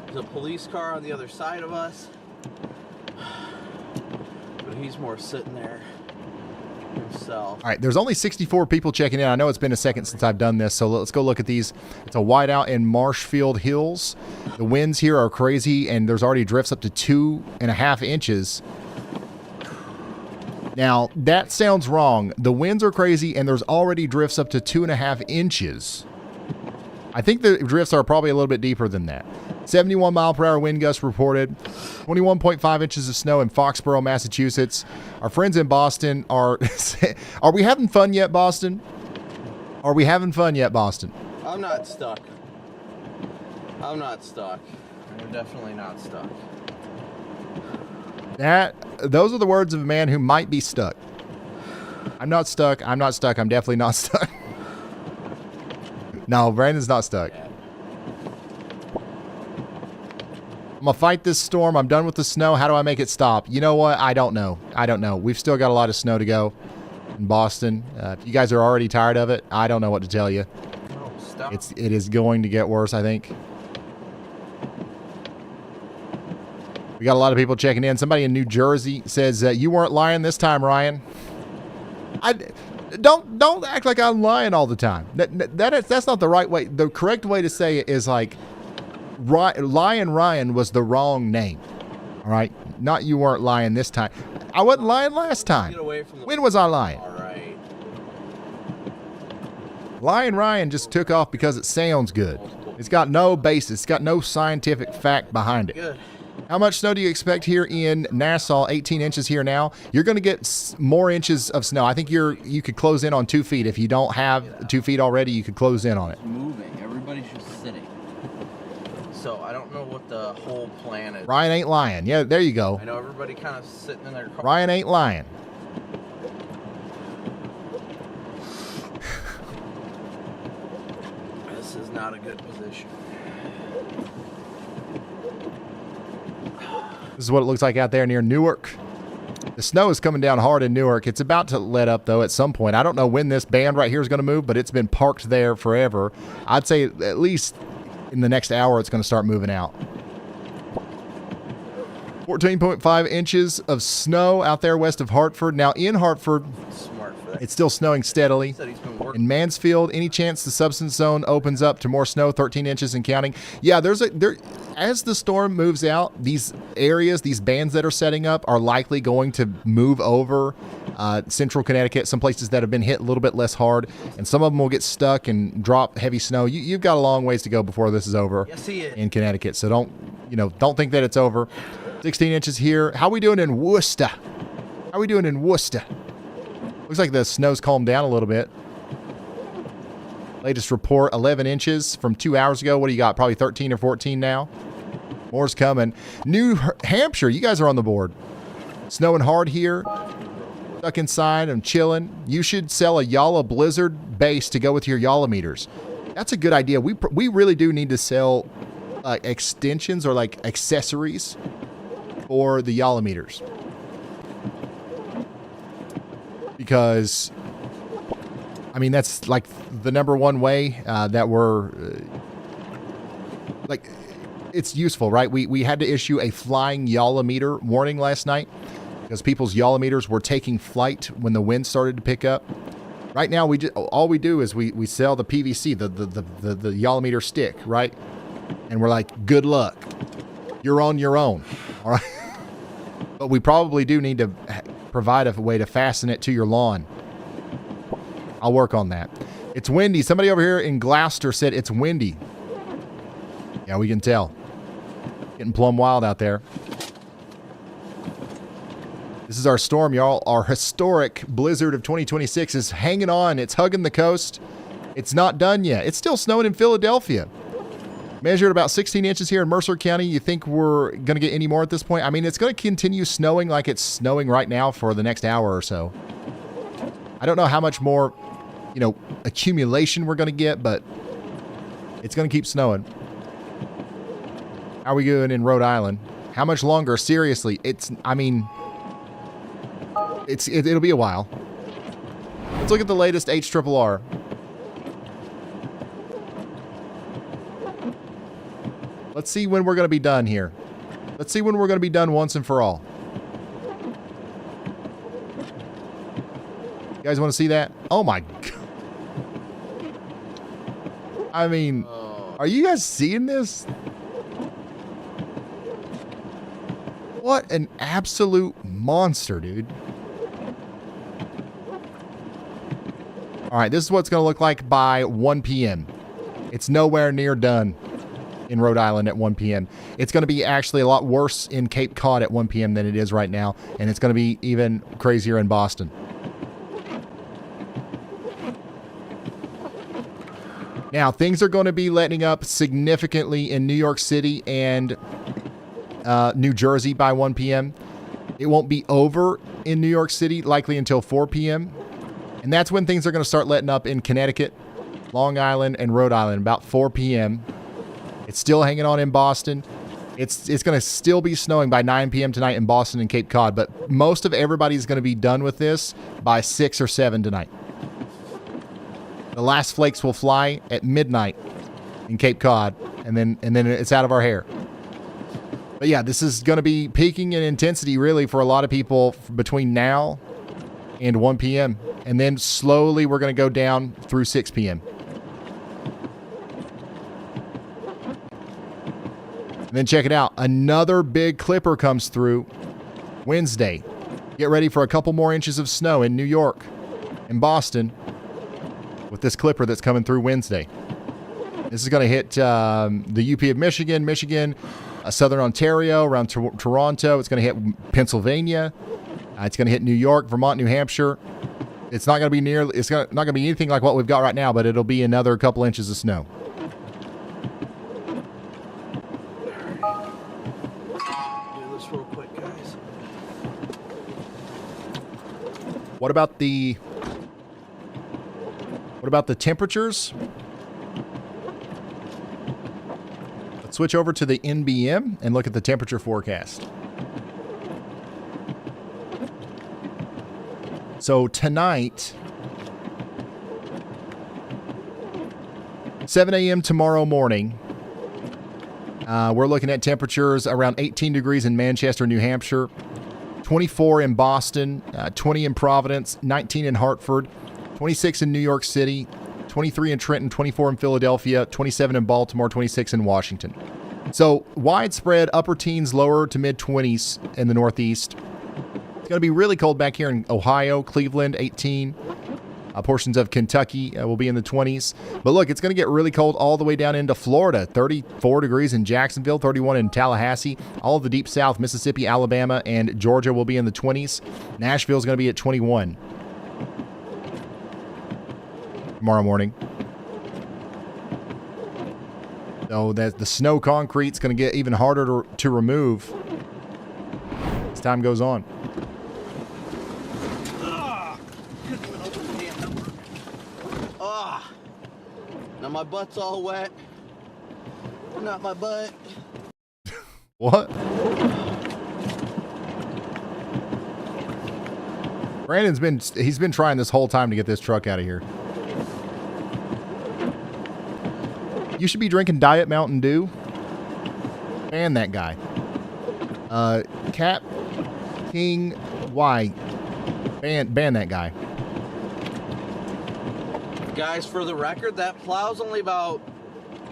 There's a police car on the other side of us. But he's more sitting there himself. All right, there's only 64 people checking in. I know it's been a second since I've done this, so let's go look at these. It's a whiteout in Marshfield Hills. The winds here are crazy, and there's already drifts up to 2.5 inches. Now, that sounds wrong. The winds are crazy, and there's already drifts up to 2.5 inches. I think the drifts are probably a little bit deeper than that. 71 mile per hour wind gusts reported. 21.5 inches of snow in Foxborough, Massachusetts. Our friends in Boston are... Are we having fun yet, Boston? Are we having fun yet, Boston? I'm not stuck. I'm not stuck. I'm definitely not stuck. Those are the words of a man who might be stuck. I'm not stuck. I'm not stuck. I'm definitely not stuck. No, Brandon's not stuck. I'm going to fight this storm. I'm done with the snow. How do I make it stop? You know what? I don't know. We've still got a lot of snow to go in Boston. If you guys are already tired of it, I don't know what to tell you. No, stop. It is going to get worse, I think. We got a lot of people checking in. Somebody in New Jersey says, you weren't lying this time, Ryan. Don't act like I'm lying all the time. That's not the right way. The correct way to say it is like, Lion Ryan was the wrong name. All right? Not you weren't lying this time. I wasn't lying last time. When was I lying? All right. Lion Ryan just took off because it sounds good. It's got no basis. It's got no scientific fact behind it. Good. How much snow do you expect here in Nassau? 18 inches here now. You're going to get more inches of snow. I think you could close in on 2 feet. If you don't have 2 feet already, you could close in on it. Moving. Everybody's just sitting. So I don't know what the whole plan is. Ryan ain't lying. Yeah, there you go. I know everybody kind of sitting in their car. Ryan ain't lying. This is not a good position. This is what it looks like out there near Newark. The snow is coming down hard in Newark. It's about to let up, though, at some point. I don't know when this band right here is going to move, but it's been parked there forever. I'd say at least in the next hour it's going to start moving out. 14.5 inches of snow out there west of Hartford. Now, in Hartford, It's still snowing steadily. In Mansfield, any chance the substance zone opens up to more snow, 13 inches and counting? Yeah, as the storm moves out, these areas, these bands that are setting up are likely going to move over central Connecticut, some places that have been hit a little bit less hard, and some of them will get stuck and drop heavy snow. You've got a long ways to go before this is over in Connecticut, so don't think that it's over. 16 inches here. How are we doing in Worcester? Looks like the snow's calmed down a little bit. Latest report, 11 inches from 2 hours ago. What do you got? Probably 13 or 14 now. More's coming. New Hampshire, you guys are on the board. Snowing hard here. Stuck inside. I'm chilling. You should sell a Yalla Blizzard base to go with your Yalla meters. That's a good idea. We really do need to sell extensions or like accessories for the Yalla meters. Because, I mean, that's like the number one way that we're, it's useful, right? We had to issue a flying Yalla meter warning last night because people's Yalla meters were taking flight when the wind started to pick up. Right now, all we do is we sell the PVC, the Yalla meter stick, right? And we're like, good luck. You're on your own, all right? But we probably do need to provide a way to fasten it to your lawn. I'll work on that. It's windy. Somebody over here in Gloucester said it's windy. Yeah, we can tell. Getting plumb wild out there. This is our storm, y'all. Our historic blizzard of 2026 is hanging on. It's hugging the coast. It's not done yet. It's still snowing in Philadelphia. Measured about 16 inches here in Mercer County. You think we're going to get any more at this point? I mean, it's going to continue snowing like it's snowing right now for the next hour or so. I don't know how much more, accumulation we're going to get, but it's going to keep snowing. How are we doing in Rhode Island? How much longer? Seriously, it'll be a while. Let's look at the latest HRRR. Let's see when we're going to be done here. Let's see when we're going to be done once and for all. You guys want to see that? Oh my God. I mean, are you guys seeing this? What an absolute monster, dude. All right, this is what it's going to look like by 1 p.m. It's nowhere near done in Rhode Island at 1 p.m. It's going to be actually a lot worse in Cape Cod at 1 p.m. than it is right now, and it's going to be even crazier in Boston. Now, things are going to be letting up significantly in New York City and New Jersey by 1 p.m. It won't be over in New York City likely until 4 p.m., and that's when things are going to start letting up in Connecticut, Long Island, and Rhode Island about 4 p.m. It's still hanging on in Boston. It's going to still be snowing by 9 p.m. tonight in Boston and Cape Cod, but most of everybody's going to be done with this by 6 or 7 tonight. The last flakes will fly at midnight in Cape Cod, and then it's out of our hair. But yeah, this is going to be peaking in intensity really for a lot of people between now and 1 p.m. And then slowly we're going to go down through 6 p.m. And then check it out. Another big clipper comes through Wednesday. Get ready for a couple more inches of snow in New York and Boston with this clipper that's coming through Wednesday. This is going to hit the UP of Michigan, Southern Ontario, around Toronto. It's going to hit Pennsylvania. It's going to hit New York, Vermont, New Hampshire. It's not going to be not going to be anything like what we've got right now, but it'll be another couple inches of snow. What about the temperatures? Let's switch over to the NBM and look at the temperature forecast. So tonight, 7 a.m. tomorrow morning, we're looking at temperatures around 18 degrees in Manchester, New Hampshire, 24 in Boston, 20 in Providence, 19 in Hartford, 26 in New York City, 23 in Trenton, 24 in Philadelphia, 27 in Baltimore, 26 in Washington. So widespread upper teens, lower to mid 20s in the Northeast. It's going to be really cold back here in Ohio, Cleveland, 18. Portions of Kentucky will be in the 20s. But look, it's going to get really cold all the way down into Florida. 34 degrees in Jacksonville, 31 in Tallahassee. All of the deep south, Mississippi, Alabama, and Georgia will be in the 20s. Nashville is going to be at 21 tomorrow morning. So that the snow concrete's going to get even harder to remove as time goes on. Now my butt's all wet. Not my butt. What? He's been trying this whole time to get this truck out of here. You should be drinking Diet Mountain Dew. Ban that guy. Cap King Y. Ban that guy. Guys, for the record, that plow's only about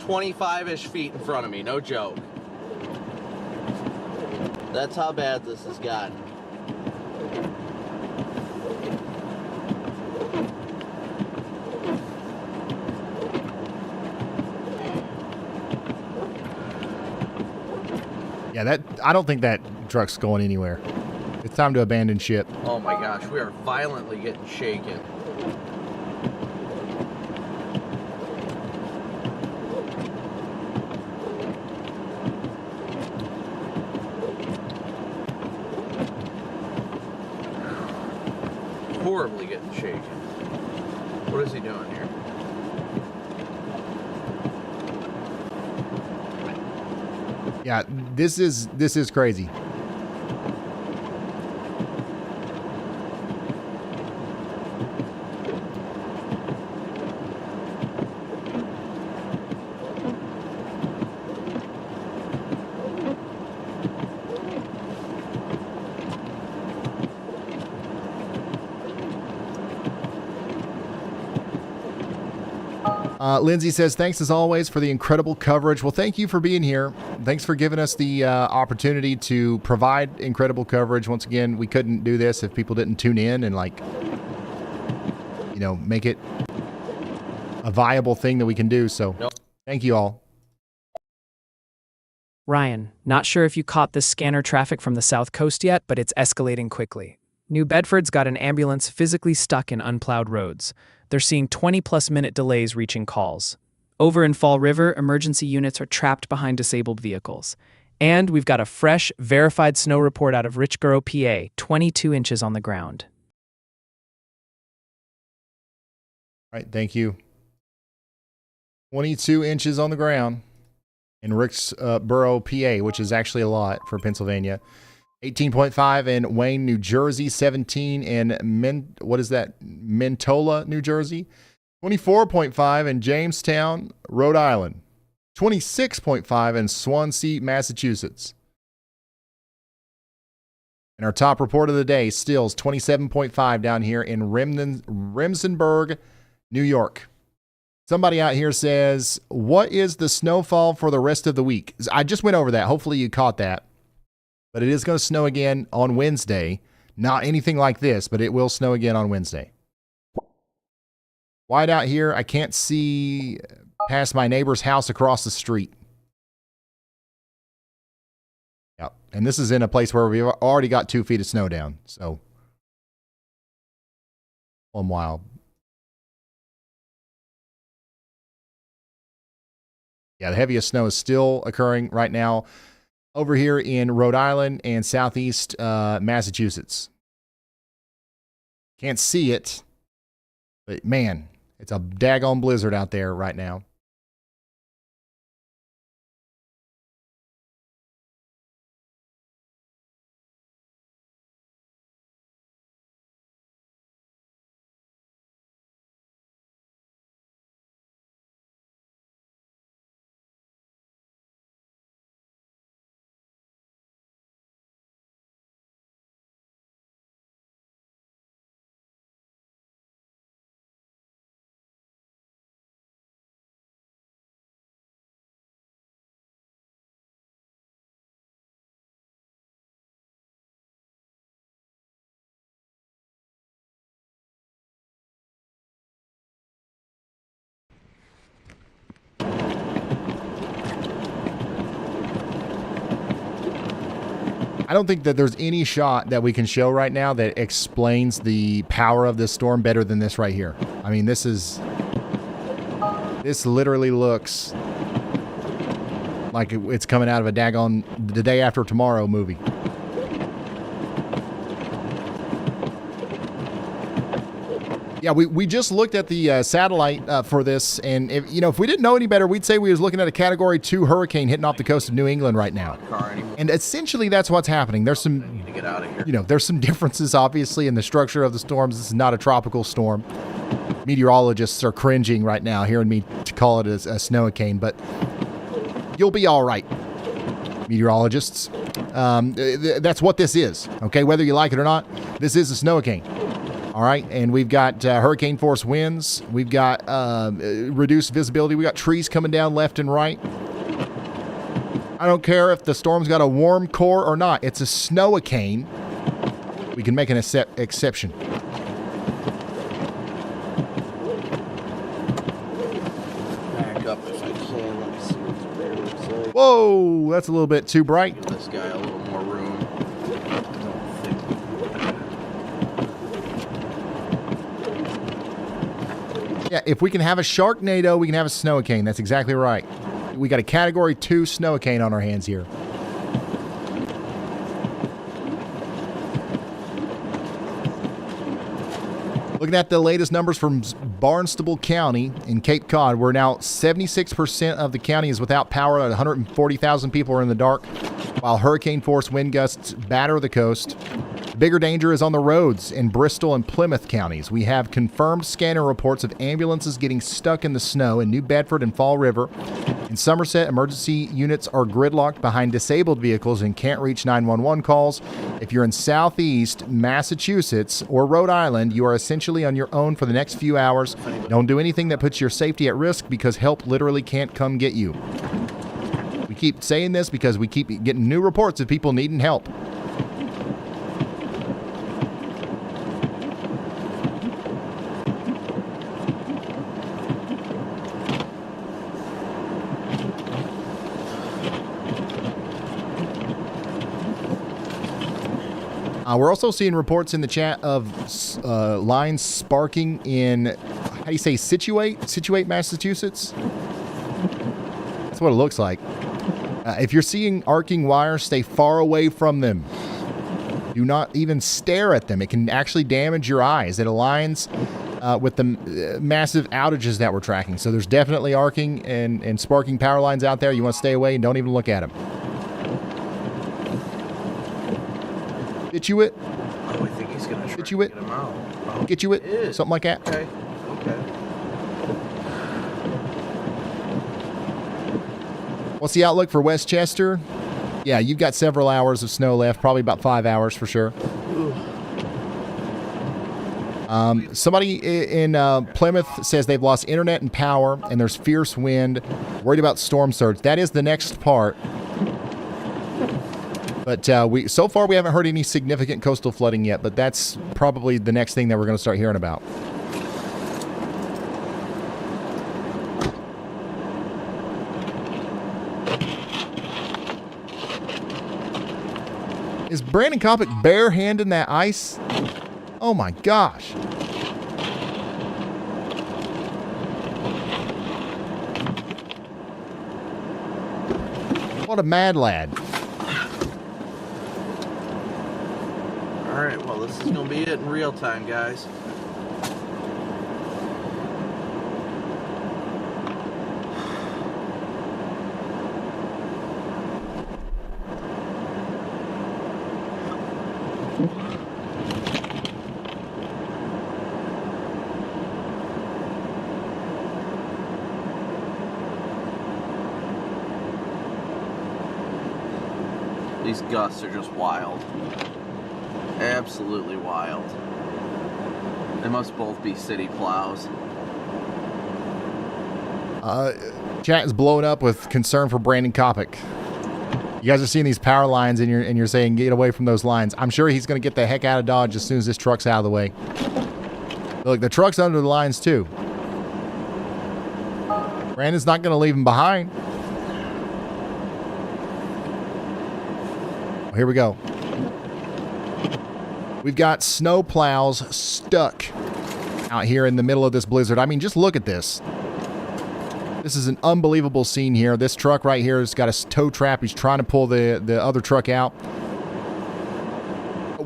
25-ish feet in front of me. No joke. That's how bad this has gotten. Yeah, I don't think that truck's going anywhere. It's time to abandon ship. Oh my gosh, we are violently getting shaken. Horribly getting shaken. What is he doing here? Yeah, this is crazy. Lindsay says, thanks as always for the incredible coverage. Well, thank you for being here. Thanks for giving us the opportunity to provide incredible coverage. Once again, we couldn't do this if people didn't tune in and make it a viable thing that we can do. So thank you all. Ryan, not sure if you caught this scanner traffic from the South Coast yet, but it's escalating quickly. New Bedford's got an ambulance physically stuck in unplowed roads. They're seeing 20-plus minute delays reaching calls. Over in Fall River, emergency units are trapped behind disabled vehicles. And we've got a fresh, verified snow report out of Richboro, PA, 22 inches on the ground. All right, thank you. 22 inches on the ground in Richboro, PA, which is actually a lot for Pennsylvania. 18.5 in Wayne, New Jersey. 17 in Mentola, New Jersey. 24.5 in Jamestown, Rhode Island. 26.5 in Swansea, Massachusetts. And our top report of the day still is 27.5 down here in Remsenburg, New York. Somebody out here says, what is the snowfall for the rest of the week? I just went over that. Hopefully you caught that. But it is going to snow again on Wednesday. Not anything like this, but it will snow again on Wednesday. White out here, I can't see past my neighbor's house across the street. Yep. And this is in a place where we've already got 2 feet of snow down. So, one wild. Yeah, the heaviest snow is still occurring right now over here in Rhode Island and southeast Massachusetts. Can't see it, but man, it's a daggone blizzard out there right now. I don't think that there's any shot that we can show right now that explains the power of this storm better than this right here. I mean, this literally looks like it's coming out of a daggone The Day After Tomorrow movie. Yeah, we just looked at the satellite for this, and if we didn't know any better, we'd say we was looking at a Category 2 hurricane hitting off the coast of New England right now. And essentially, that's what's happening. There's some, there's some differences, obviously, in the structure of the storms. This is not a tropical storm. Meteorologists are cringing right now, hearing me to call it a snowcane, but you'll be all right, meteorologists. That's what this is, okay? Whether you like it or not, this is a snowcane. All right, and we've got hurricane force winds. We've got reduced visibility. We got trees coming down left and right. I don't care if the storm's got a warm core or not. It's a snowcane. We can make an exception. Back up if I can. Let me see what the bear looks like. Whoa, that's a little bit too bright. Give this guy a little more room. Yeah, if we can have a Sharknado, we can have a snowcane. That's exactly right. We got a Category 2 snowcane on our hands here. Looking at the latest numbers from Barnstable County in Cape Cod, we're now 76% of the county is without power. 140,000 people are in the dark, while hurricane force wind gusts batter the coast. Bigger danger is on the roads in Bristol and Plymouth counties. We have confirmed scanner reports of ambulances getting stuck in the snow in New Bedford and Fall River. In Somerset, emergency units are gridlocked behind disabled vehicles and can't reach 911 calls. If you're in southeast Massachusetts or Rhode Island, you are essentially on your own for the next few hours. Don't do anything that puts your safety at risk because help literally can't come get you. We keep saying this because we keep getting new reports of people needing help. We're also seeing reports in the chat of lines sparking in, how do you say, Situate, Massachusetts? That's what it looks like. If you're seeing arcing wires, stay far away from them. Do not even stare at them. It can actually damage your eyes. It aligns with the massive outages that we're tracking. So there's definitely arcing and sparking power lines out there. You want to stay away and don't even look at them. Get you it? Oh, I think he's gonna try get you it? To get him out. Oh, get you it? Something like that? Okay. What's the outlook for Westchester? Yeah, you've got several hours of snow left, probably about 5 hours for sure. Somebody in Plymouth says they've lost internet and power, and there's fierce wind, worried about storm surge. That is the next part. But so far we haven't heard any significant coastal flooding yet, but that's probably the next thing that we're going to start hearing about. Is Brandon Kopic bare-handing that ice? Oh my gosh. What a mad lad. Alright, well, this is going to be it in real time, guys. These gusts are just wild. Absolutely wild. They must both be city plows. Chat is blowing up with concern for Brandon Kopic. You guys are seeing these power lines and you're saying get away from those lines. I'm sure he's going to get the heck out of Dodge as soon as this truck's out of the way. Look, the truck's under the lines too. Brandon's not going to leave him behind. Here we go. We've got snow plows stuck out here in the middle of this blizzard. I mean, just look at this. This is an unbelievable scene here. This truck right here has got a tow trap. He's trying to pull the other truck out.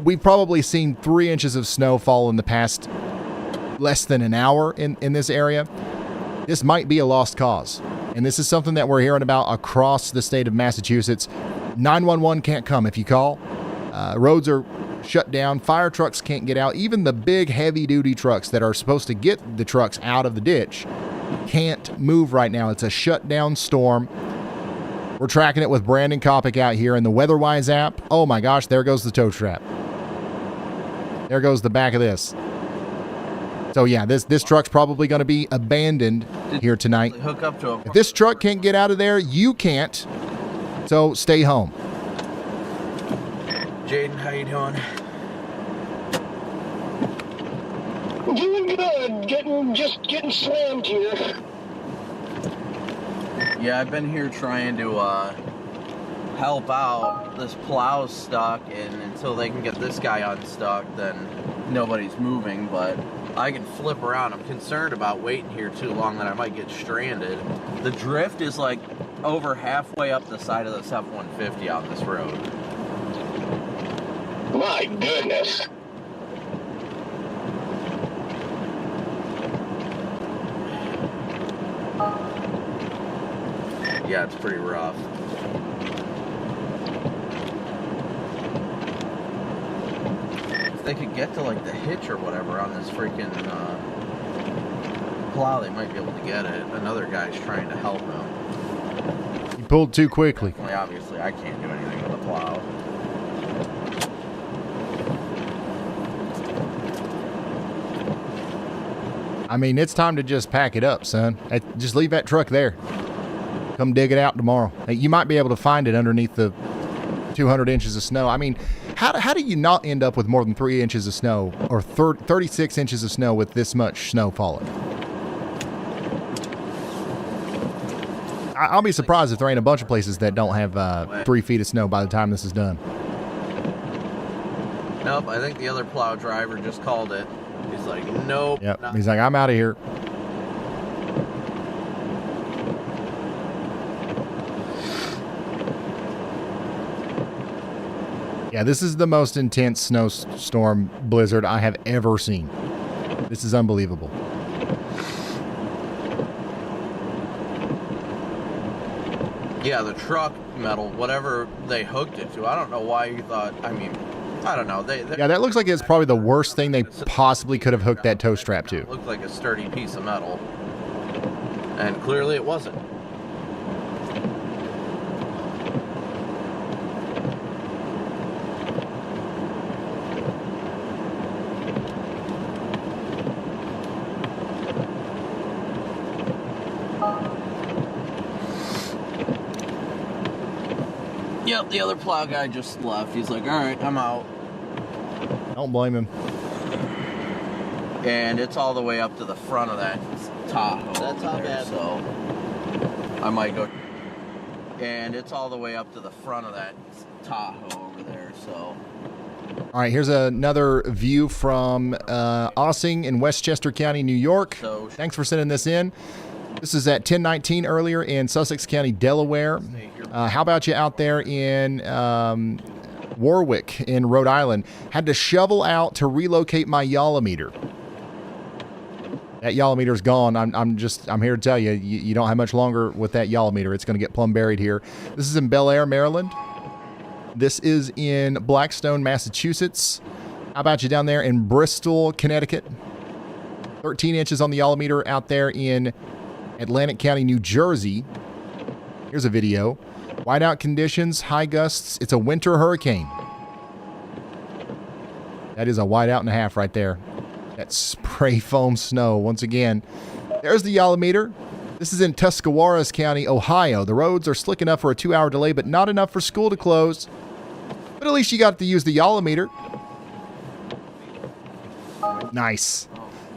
We've probably seen 3 inches of snow fall in the past less than an hour in this area. This might be a lost cause. And this is something that we're hearing about across the state of Massachusetts. 911 can't come if you call. Roads are shut down. Fire trucks can't get out. Even the big heavy-duty trucks that are supposed to get the trucks out of the ditch can't move right now. It's a shutdown storm. We're tracking it with Brandon Kopic out here in the WEATHERWISE app. Oh my gosh, there goes the tow trap. There goes the back of this. So yeah, this truck's probably going to be abandoned here tonight. Hook up to If this truck can't get out of there, you can't. So stay home. Jaden, how you doing? Doing good. Just getting slammed here. Yeah, I've been here trying to help out. This plow's stuck, and until they can get this guy unstuck, then nobody's moving, but I can flip around. I'm concerned about waiting here too long that I might get stranded. The drift is like over halfway up the side of this F-150 on this road. My goodness. Yeah, it's pretty rough. If they could get to like the hitch or whatever on this freaking plow, they might be able to get it. Another guy's trying to help him. You pulled too quickly. Well, obviously, I can't do anything with the plow. I mean, it's time to just pack it up, son. Just leave that truck there. Come dig it out tomorrow. Hey, you might be able to find it underneath the 200 inches of snow. I mean, how do you not end up with more than 3 inches of snow or 36 inches of snow with this much snow falling? I'll be surprised if there ain't a bunch of places that don't have 3 feet of snow by the time this is done. Nope, I think the other plow driver just called it. He's like, nope. Yep. He's like, I'm out of here. Yeah, this is the most intense snowstorm blizzard I have ever seen. This is unbelievable. Yeah, the truck metal, whatever they hooked it to, I don't know why you thought, I mean, I don't know. Yeah, that looks like it's probably the worst thing they possibly could have hooked that tow strap to. It looked like a sturdy piece of metal. And clearly it wasn't. Yep, the other plow guy just left. He's like, all right, I'm out. Don't blame him. And it's all the way up to the front of that Tahoe. That's not bad. So I might go. And it's all the way up to the front of that Tahoe over there, so. All right, here's another view from Ossing in Westchester County, New York. Thanks for sending this in. This is at 10:19 earlier in Sussex County, Delaware. How about you out there in Warwick in Rhode Island? Had to shovel out to relocate my YALLometer. That YALLometer's gone. I'm here to tell you, you don't have much longer with that YALLometer. It's going to get plumb buried here. This is in Bel Air, Maryland. This is in Blackstone, Massachusetts. How about you down there in Bristol, Connecticut? 13 inches on the YALLometer out there in Atlantic County, New Jersey. Here's a video. Whiteout conditions, high gusts. It's a winter hurricane. That is a whiteout and a half right there. That spray foam snow once again. There's the YALLometer. This is in Tuscarawas County, Ohio. The roads are slick enough for a 2-hour delay, but not enough for school to close. But at least you got to use the YALLometer. Nice.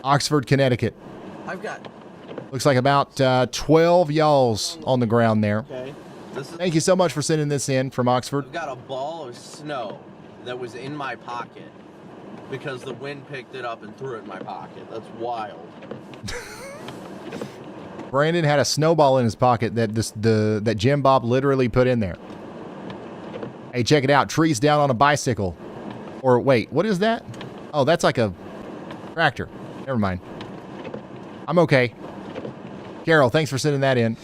Oxford, Connecticut. I've got. Looks like about 12 y'alls on the ground there. Okay. Thank you so much for sending this in from Oxford. I've got a ball of snow that was in my pocket. because the wind picked it up and threw it in my pocket. That's wild. Brandon had a snowball in his pocket that Jim Bob literally put in there. Hey, check it out. Trees down on a bicycle. Or wait, what is that? Oh, that's like a tractor. Never mind. I'm okay. Carol, thanks for sending that in.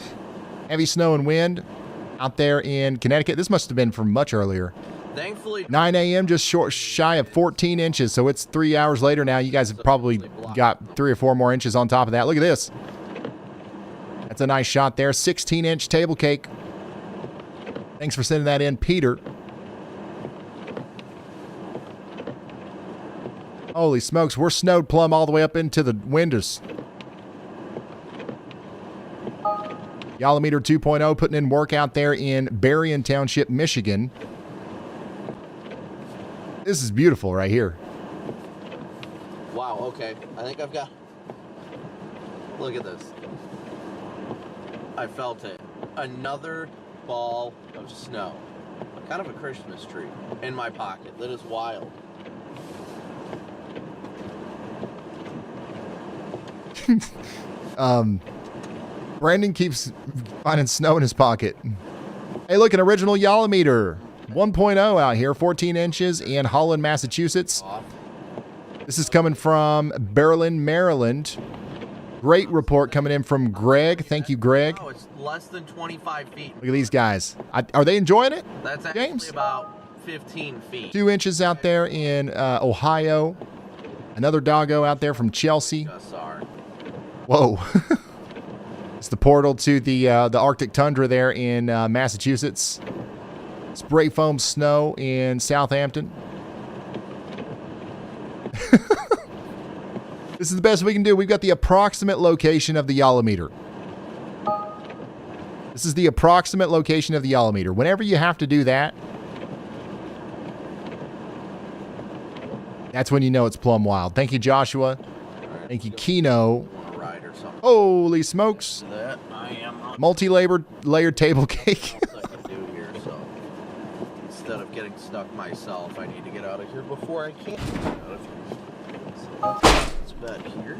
Heavy snow and wind out there in Connecticut. This must have been from much earlier. Thankfully, 9 a.m. just shy of 14 inches, so it's 3 hours later now. You guys have probably got 3 or 4 more inches on top of that. Look at this. That's a nice shot there. 16-inch table cake. Thanks for sending that in, Peter. Holy smokes, we're snowed plumb all the way up into the windows. Yallometer 2.0 putting in work out there in Berrien Township, Michigan. This is beautiful right here. wow, okay. I think I've got... Look at this. I felt it. Another ball of snow. Kind of a Christmas tree in my pocket. That is wild. Brandon keeps finding snow in his pocket. Hey, look, an original Yallometer 1.0 out here, 14 inches in Holland, Massachusetts. This is coming from Berlin, Maryland. Great report coming in from Greg. Thank you, Greg. Oh, it's less than 25 feet. Look at these guys. Are they enjoying it? That's actually about 15 feet. 2 inches out there in Ohio. Another doggo out there from Chelsea. Whoa. It's the portal to the Arctic tundra there in Massachusetts. Spray foam snow in Southampton. This is the best we can do. We've got the approximate location of the Yallometer. This is the approximate location of the Yallometer. Whenever you have to do that, that's when you know it's plumb wild. Thank you, Joshua. Thank you, Kino. Holy smokes. Multi-layered table cake. Instead of getting stuck myself, I need to get out of here before I can. It's back here.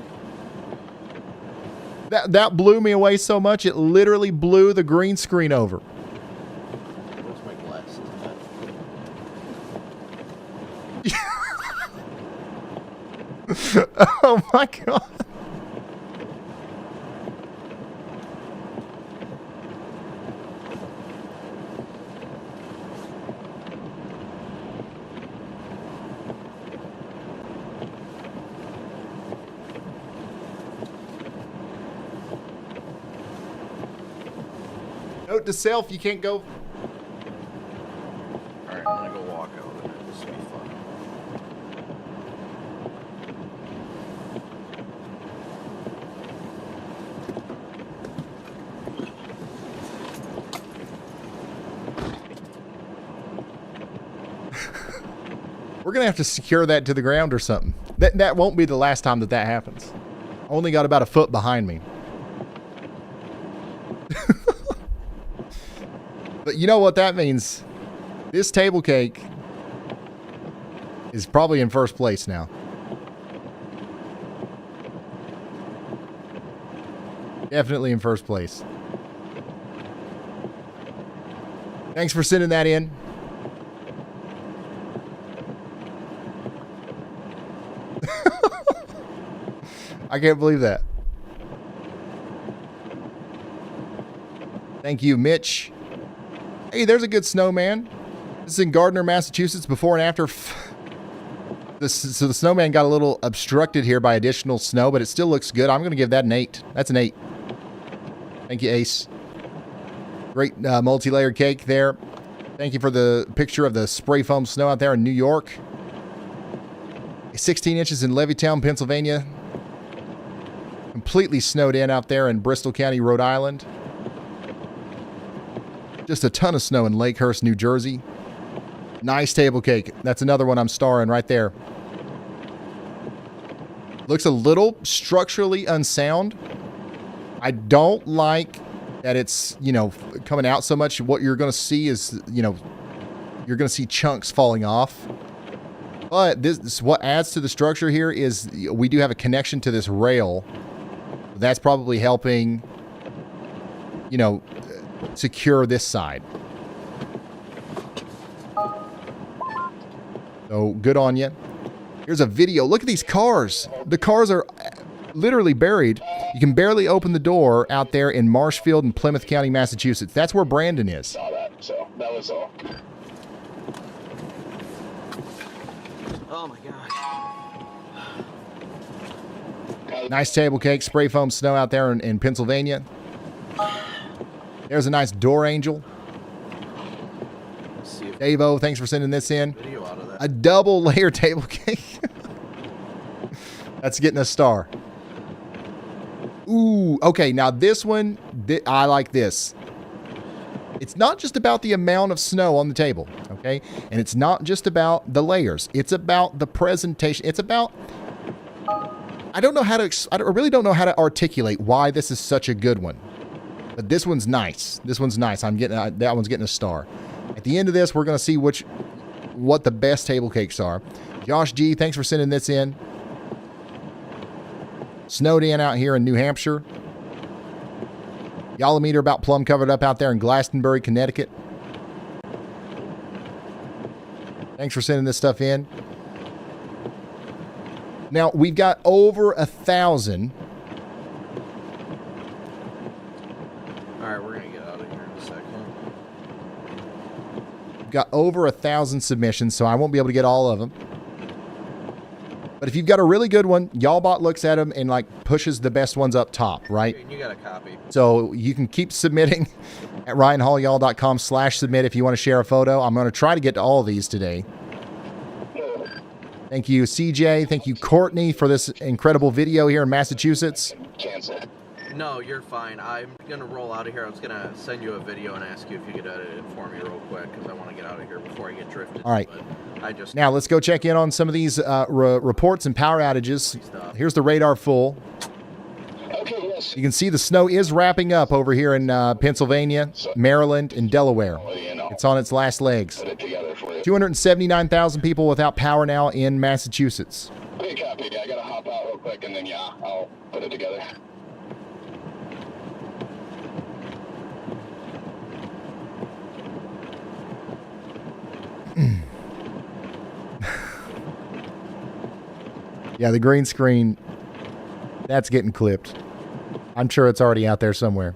That blew me away so much, it literally blew the green screen over. What's my glasses? Oh my god. Note to self, you can't go. Alright, I'm gonna go walk out of it. This will be fun. We're gonna have to secure that to the ground or something. That won't be the last time that happens. Only got about a foot behind me. But you know what that means? This table cake is probably in first place now. Definitely in first place. Thanks for sending that in. I can't believe that. Thank you, Mitch. Hey, there's a good snowman. This is in Gardner, Massachusetts, before and after. So the snowman got a little obstructed here by additional snow, but it still looks good. I'm going to give that an 8. That's an 8. Thank you, Ace. Great multi-layered cake there. Thank you for the picture of the spray foam snow out there in New York. 16 inches in Levittown, Pennsylvania. Completely snowed in out there in Bristol County, Rhode Island. Just a ton of snow in Lakehurst, New Jersey. Nice table cake. That's another one I'm starring right there. Looks a little structurally unsound. I don't like that it's, coming out so much. What you're going to see is, you're going to see chunks falling off. But this what adds to the structure here is we do have a connection to this rail. That's probably helping, you know, secure this side. So good on you. Here's a video. Look at these cars. The cars are literally buried. You can barely open the door out there in Marshfield and Plymouth County, Massachusetts. That's where Brandon is. Saw that, so that was all. Oh my gosh. Nice table cake, spray foam snow out there in Pennsylvania. There's a nice door angel. Dave-O, thanks for sending this in. A double layer table cake. That's getting a star. Ooh, okay, now this one, I like this. It's not just about the amount of snow on the table, okay? And it's not just about the layers. It's about the presentation. It's about... I really don't know how to articulate why this is such a good one. But this one's nice. This one's nice. That one's getting a star. At the end of this, we're going to see what the best table cakes are. Josh G, thanks for sending this in. Snowed in out here in New Hampshire. Yallometer about plum covered up out there in Glastonbury, Connecticut. Thanks for sending this stuff in. Now, we've got over 1,000. All right, we're going to get out of here in a second. We've got over 1,000 submissions, so I won't be able to get all of them. But if you've got a really good one, Y'allbot looks at them and like pushes the best ones up top, right? And you got a copy. So you can keep submitting at ryanhallyall.com/submit if you want to share a photo. I'm going to try to get to all of these today. Thank you, CJ. Thank you, Courtney, for this incredible video here in Massachusetts. Cancel. No, you're fine. I'm going to roll out of here. I was going to send you a video and ask you if you could edit it for me real quick because I want to get out of here before I get drifted. All right. But now let's go check in on some of these reports and power outages. Here's the radar full. Okay, yes. You can see the snow is wrapping up over here in Pennsylvania, Maryland, and Delaware. It's on its last legs. 279,000 people without power now in Massachusetts. Okay, copy. I gotta hop out real quick and then I'll put it together. Yeah, the green screen, that's getting clipped. I'm sure it's already out there somewhere.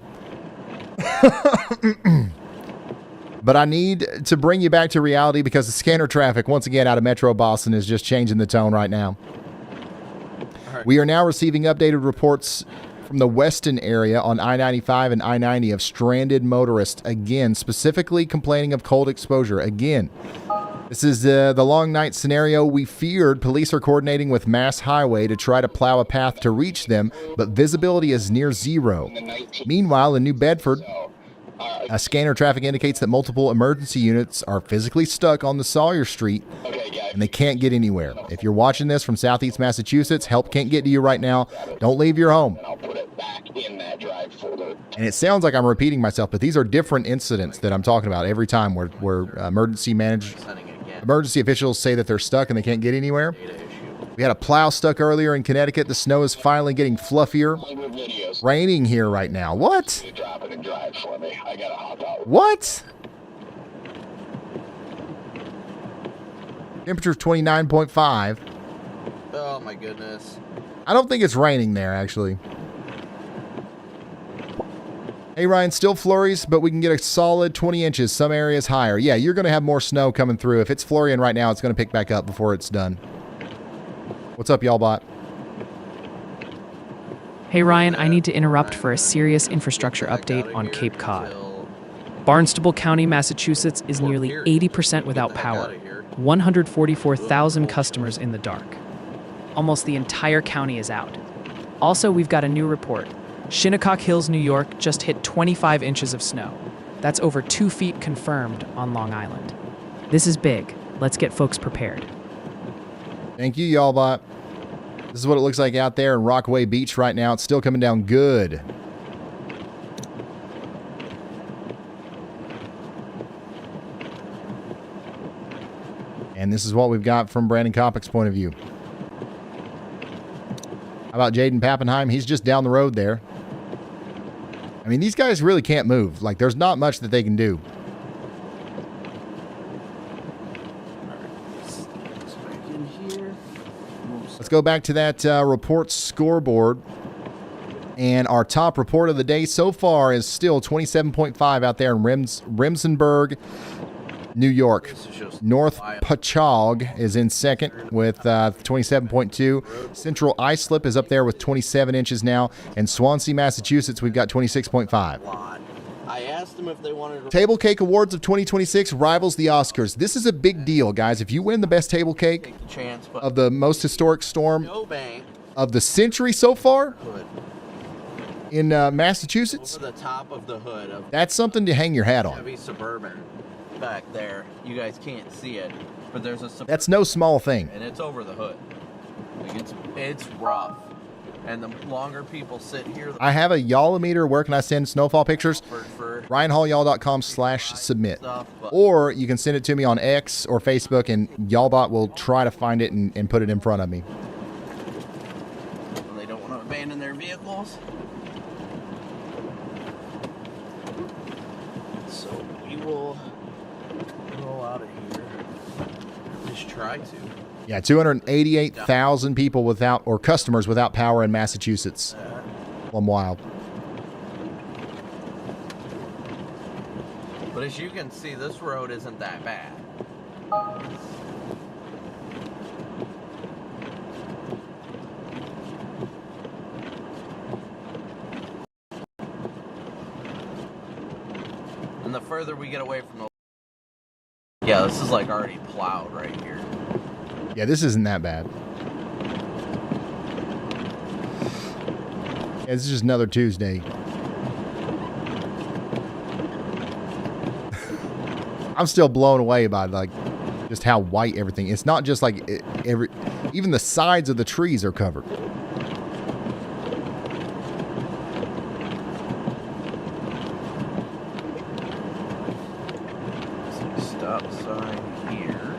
But I need to bring you back to reality because the scanner traffic, once again, out of Metro Boston is just changing the tone right now. Right. We are now receiving updated reports from the Weston area on I-95 and I-90 of stranded motorists, again, specifically complaining of cold exposure. Again, this is the long night scenario we feared. Police are coordinating with Mass Highway to try to plow a path to reach them, but visibility is near zero. Meanwhile, in New Bedford, scanner traffic indicates that multiple emergency units are physically stuck on the Sawyer Street and they can't get anywhere. If you're watching this from Southeast Massachusetts, help can't get to you right now. Don't leave your home. And it sounds like I'm repeating myself, but these are different incidents that I'm talking about every time where emergency officials say that they're stuck and they can't get anywhere. We had a plow stuck earlier in Connecticut. The snow is finally getting fluffier. Raining here right now. What? What? Temperature 29.5. Oh my goodness. I don't think it's raining there, actually. Hey, Ryan, still flurries, but we can get a solid 20 inches, some areas higher. Yeah, you're going to have more snow coming through. If it's flurrying right now, it's going to pick back up before it's done. What's up, Y'allbot? Hey Ryan, I need to interrupt for a serious infrastructure update on Cape Cod. Barnstable County, Massachusetts is nearly 80% without power. 144,000 customers in the dark. Almost the entire county is out. Also, we've got a new report. Shinnecock Hills, New York just hit 25 inches of snow. That's over 2 feet confirmed on Long Island. This is big. Let's get folks prepared. Thank you, Y'allbot. This is what it looks like out there in Rockaway Beach right now. It's still coming down good. And this is what we've got from Brandon Kopic's point of view. How about Jaden Pappenheim? He's just down the road there. I mean, these guys really can't move. Like, there's not much that they can do. Let's go back to that report scoreboard. And our top report of the day so far is still 27.5 out there in Remsenburg, New York. North Pachog is in second with 27.2. Central Islip is up there with 27 inches now. And Swansea, Massachusetts, we've got 26.5. I asked them if they wanted to... Table Cake Awards of 2026 rivals the Oscars. This is a big deal, guys. If you win the best table cake of the most historic storm of the century so far in Massachusetts, over the top of the hood of that's something to hang your hat on. Chevy Suburban back there. You guys can't see it, but there's a Suburban, that's no small thing. and it's over the hood. Like it's rough. And the longer people sit here... I have a Y'all-o-meter. Where can I send snowfall pictures? RyanHallYall.com/submit. Or you can send it to me on X or Facebook, and Y'allbot will try to find it and put it in front of me. When they don't want to abandon their vehicles. So we will roll out of here. Just try to. Yeah, 288,000 people without, or customers without power in Massachusetts. Plum wild. But as you can see, this road isn't that bad. And the further we get away from the... Yeah, this is like already plowed right here. Yeah, this isn't that bad. Yeah, this is just another Tuesday. I'm still blown away by like just how white everything. It's not just like even the sides of the trees are covered. Stop sign here.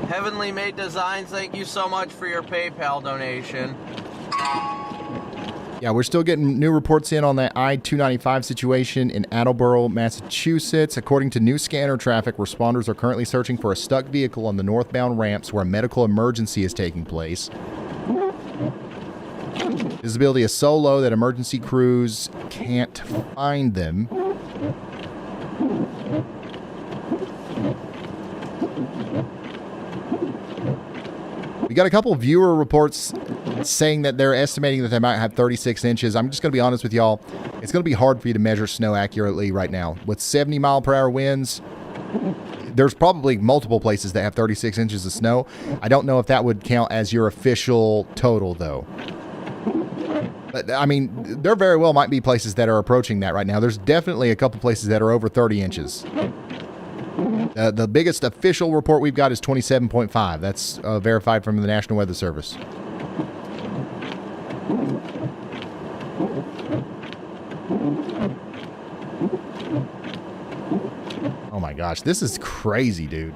Heavenly Made Designs, thank you so much for your PayPal donation. Yeah, we're still getting new reports in on that I-295 situation in Attleboro, Massachusetts. According to new scanner traffic, responders are currently searching for a stuck vehicle on the northbound ramps where a medical emergency is taking place. Visibility is so low that emergency crews can't find them. We got a couple viewer reports saying that they're estimating that they might have 36 inches. I'm just going to be honest with y'all. It's going to be hard for you to measure snow accurately right now. With 70-mile-per-hour winds, there's probably multiple places that have 36 inches of snow. I don't know if that would count as your official total, though. But, I mean, there very well might be places that are approaching that right now. There's definitely a couple places that are over 30 inches. The biggest official report we've got is 27.5. That's verified from the National Weather Service. Oh my gosh, this is crazy, dude.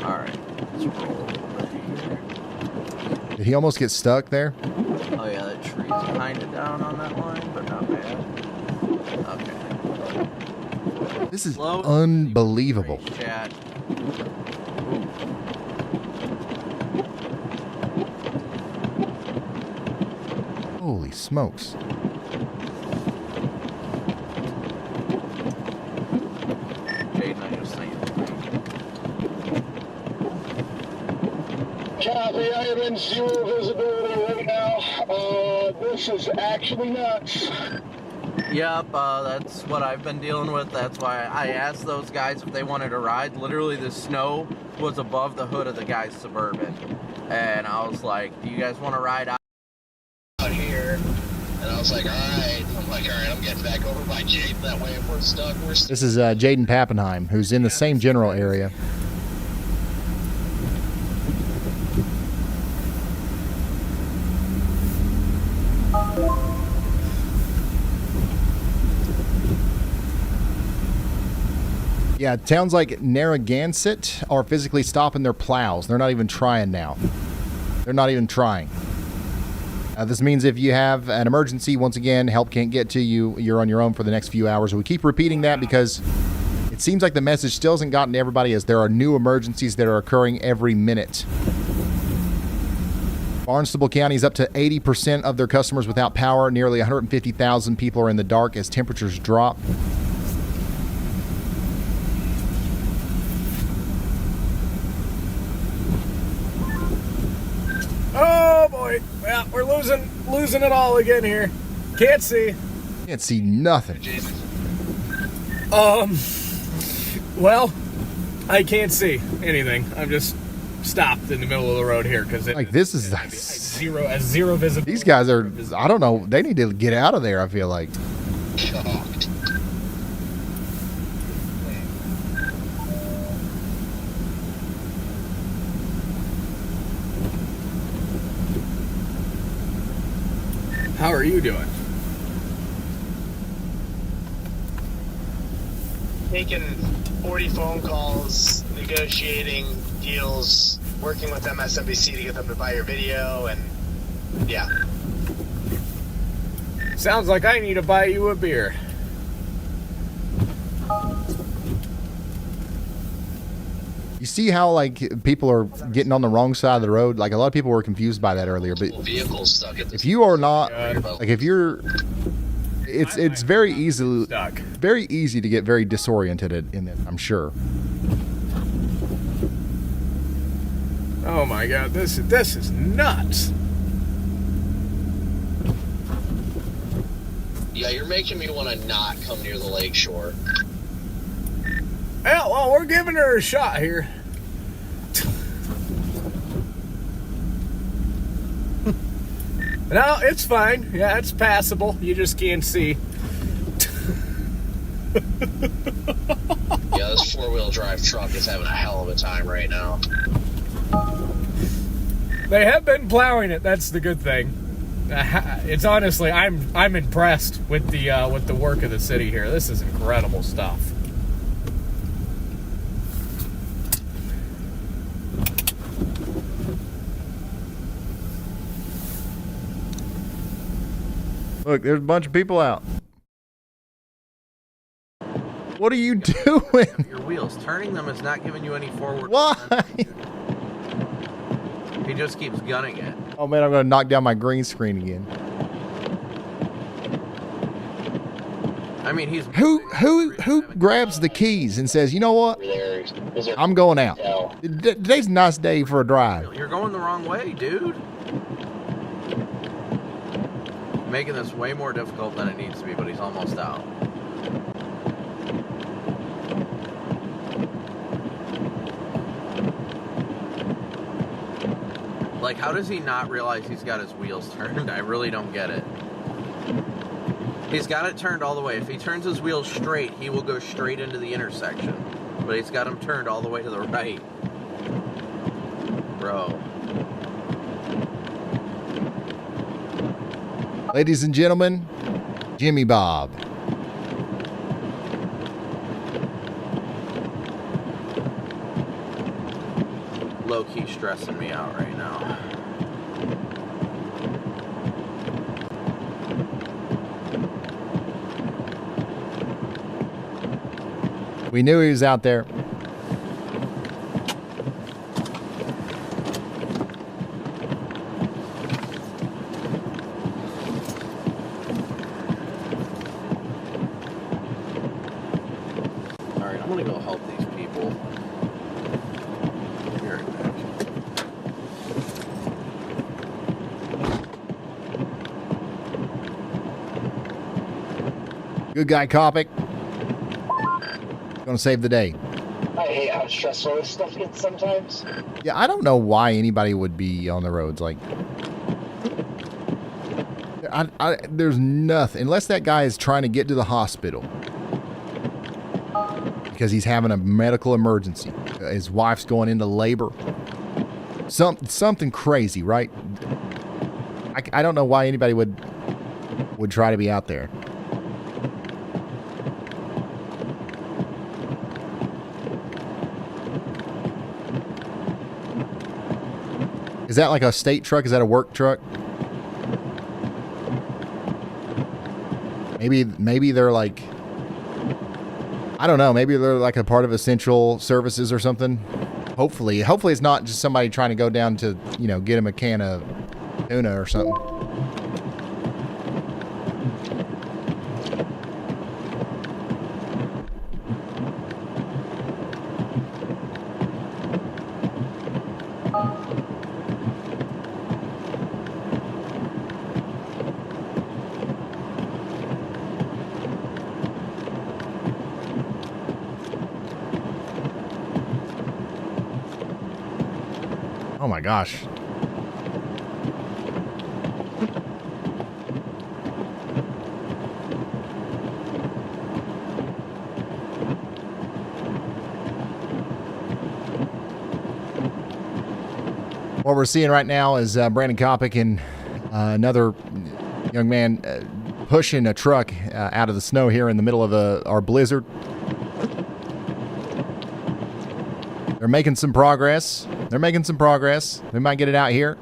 All right, let's roll over here. Did he almost get stuck there? Oh yeah, that tree's kind of down on that line, but not bad. Okay. This is unbelievable. Chat. Holy smokes. Jaden, I just think Copy, I am in zero visibility right now. This is actually nuts. Yep, that's what I've been dealing with. That's why I asked those guys if they wanted to ride. Literally, the snow was above the hood of the guy's Suburban. And I was like, do you guys want to ride out here? And I was like, alright. I'm getting back over by Jaden. That way, if we're stuck, we're stuck. This is Jaden Pappenheim, who's in the same general area. Yeah, towns like Narragansett are physically stopping their plows. They're not even trying now. They're not even trying. This means if you have an emergency, once again, help can't get to you, you're on your own for the next few hours. We keep repeating that because it seems like the message still hasn't gotten to everybody, as there are new emergencies that are occurring every minute. Barnstable County is up to 80% of their customers without power. Nearly 150,000 people are in the dark as temperatures drop. Oh boy, yeah, we're losing it all again here. Can't see. Can't see nothing. Well, I can't see anything. I'm just stopped in the middle of the road here because this is zero visibility. These guys are, I don't know, they need to get out of there, I feel like. How are you doing? Making 40 phone calls, negotiating deals, working with MSNBC to get them to buy your video, and yeah. Sounds like I need to buy you a beer. You see how, like, people are getting on the wrong side of the road? Like, a lot of people were confused by that earlier, but if you are not, like, if you're, it's very easy to get very disoriented in it, I'm sure. Oh my god, this is nuts. Yeah, you're making me want to not come near the lake shore. Yeah, well, we're giving her a shot here. No, it's fine. Yeah, it's passable. You just can't see. Yeah, this four-wheel drive truck is having a hell of a time right now. They have been plowing it. That's the good thing. It's honestly, I'm impressed with the work of the city here. This is incredible stuff. Look, there's a bunch of people out. What are you doing? Your wheels. Turning them is not giving you any forward. Why? He just keeps gunning it. Oh man, I'm gonna knock down my green screen again. I mean, he's who grabs the keys and says, you know what? I'm going out. Today's a nice day for a drive. You're going the wrong way, dude. Making this way more difficult than it needs to be, but he's almost out. Like, how does he not realize he's got his wheels turned? I really don't get it. He's got it turned all the way. If he turns his wheels straight, he will go straight into the intersection. But he's got them turned all the way to the right. Bro. Ladies and gentlemen, Jimmy Bob. Low-key stressing me out right now. We knew he was out there. Alright, I'm gonna go help these people. Be right back. Good guy, Kopic. Gonna save the day. I hate how stressful this stuff gets sometimes. Yeah, I don't know why anybody would be on the roads. Like, there's nothing. Unless that guy is trying to get to the hospital because he's having a medical emergency. His wife's going into labor. Something crazy, right? I don't know why anybody would try to be out there. Is that like a state truck? Is that a work truck? Maybe they're like, I don't know. Maybe they're like a part of essential services or something. Hopefully it's not just somebody trying to go down to, get him a can of tuna or something. Oh my gosh. What we're seeing right now is Brandon Kopic and another young man pushing a truck out of the snow here in the middle of our blizzard. They're making some progress. They might get it out here.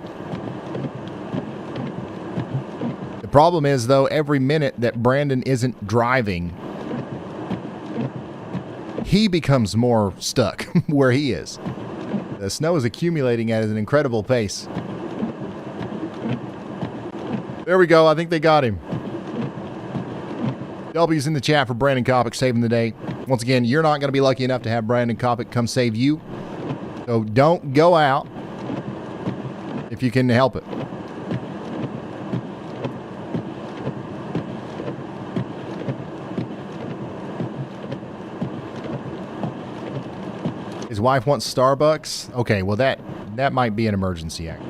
The problem is, though, every minute that Brandon isn't driving, he becomes more stuck where he is. The snow is accumulating at an incredible pace. There we go. I think they got him. W's in the chat for Brandon Kopic saving the day. Once again, you're not going to be lucky enough to have Brandon Kopic come save you. So don't go out if you can help it. His wife wants Starbucks. Okay, well that might be an emergency act.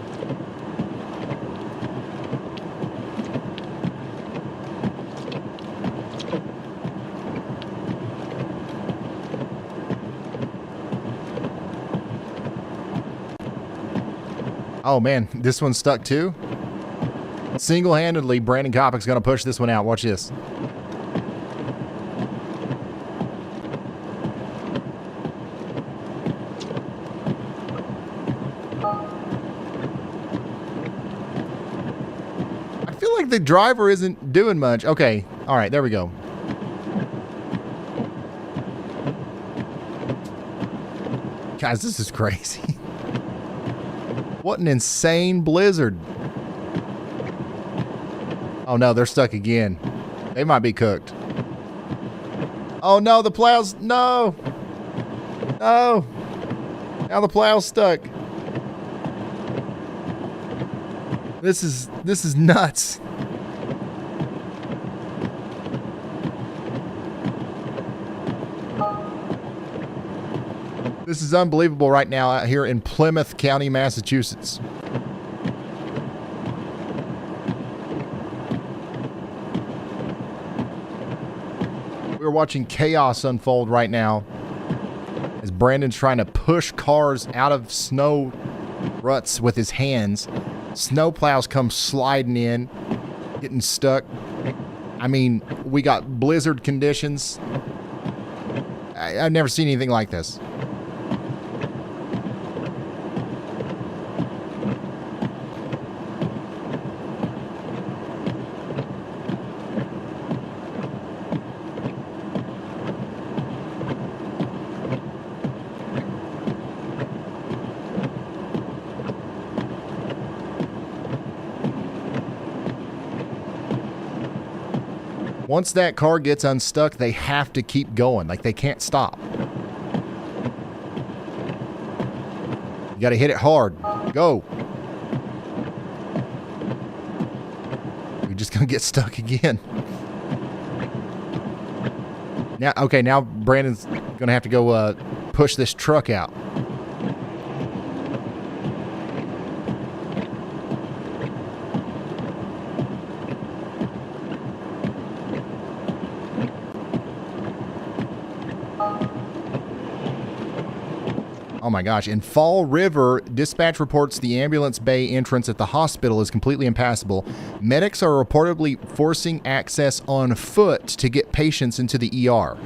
Oh man, this one's stuck too? Single-handedly, Brandon Kopic's gonna push this one out. Watch this. I feel like the driver isn't doing much. Okay, all right, there we go. Guys, this is crazy. What an insane blizzard. Oh no, they're stuck again. They might be cooked. Oh no, the plow's, no. No. Now the plow's stuck. This is nuts. This is unbelievable right now out here in Plymouth County, Massachusetts. We're watching chaos unfold right now as Brandon's trying to push cars out of snow ruts with his hands. Snow plows come sliding in, getting stuck. I mean, we got blizzard conditions. I've never seen anything like this. Once that car gets unstuck, they have to keep going. Like, they can't stop. You got to hit it hard. Go. You're just going to get stuck again. Now Brandon's going to have to go push this truck out. Oh my gosh. In Fall River, dispatch reports the ambulance bay entrance at the hospital is completely impassable. Medics are reportedly forcing access on foot to get patients into the ER.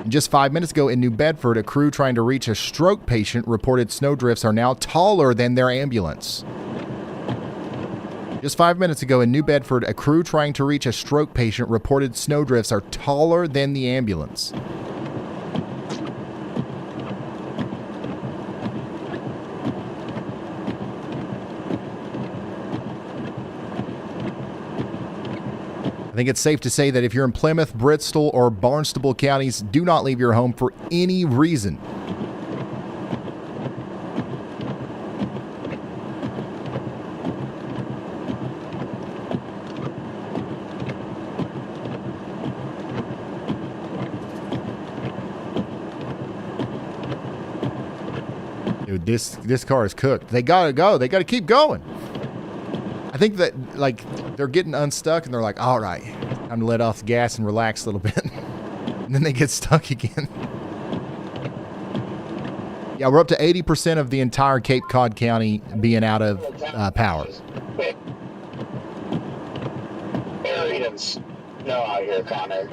And just 5 minutes ago in New Bedford, a crew trying to reach a stroke patient reported snowdrifts are now taller than their ambulance. Just 5 minutes ago in New Bedford, a crew trying to reach a stroke patient reported snowdrifts are taller than the ambulance. I think it's safe to say that if you're in Plymouth, Bristol, or Barnstable counties, do not leave your home for any reason. Dude, this car is cooked. They gotta go. They gotta keep going. I think that, like, they're getting unstuck and they're like, all right, time to let off the gas and relax a little bit. And then they get stuck again. Yeah, we're up to 80% of the entire Cape Cod County being out of power. Areas. No, out here, Connor.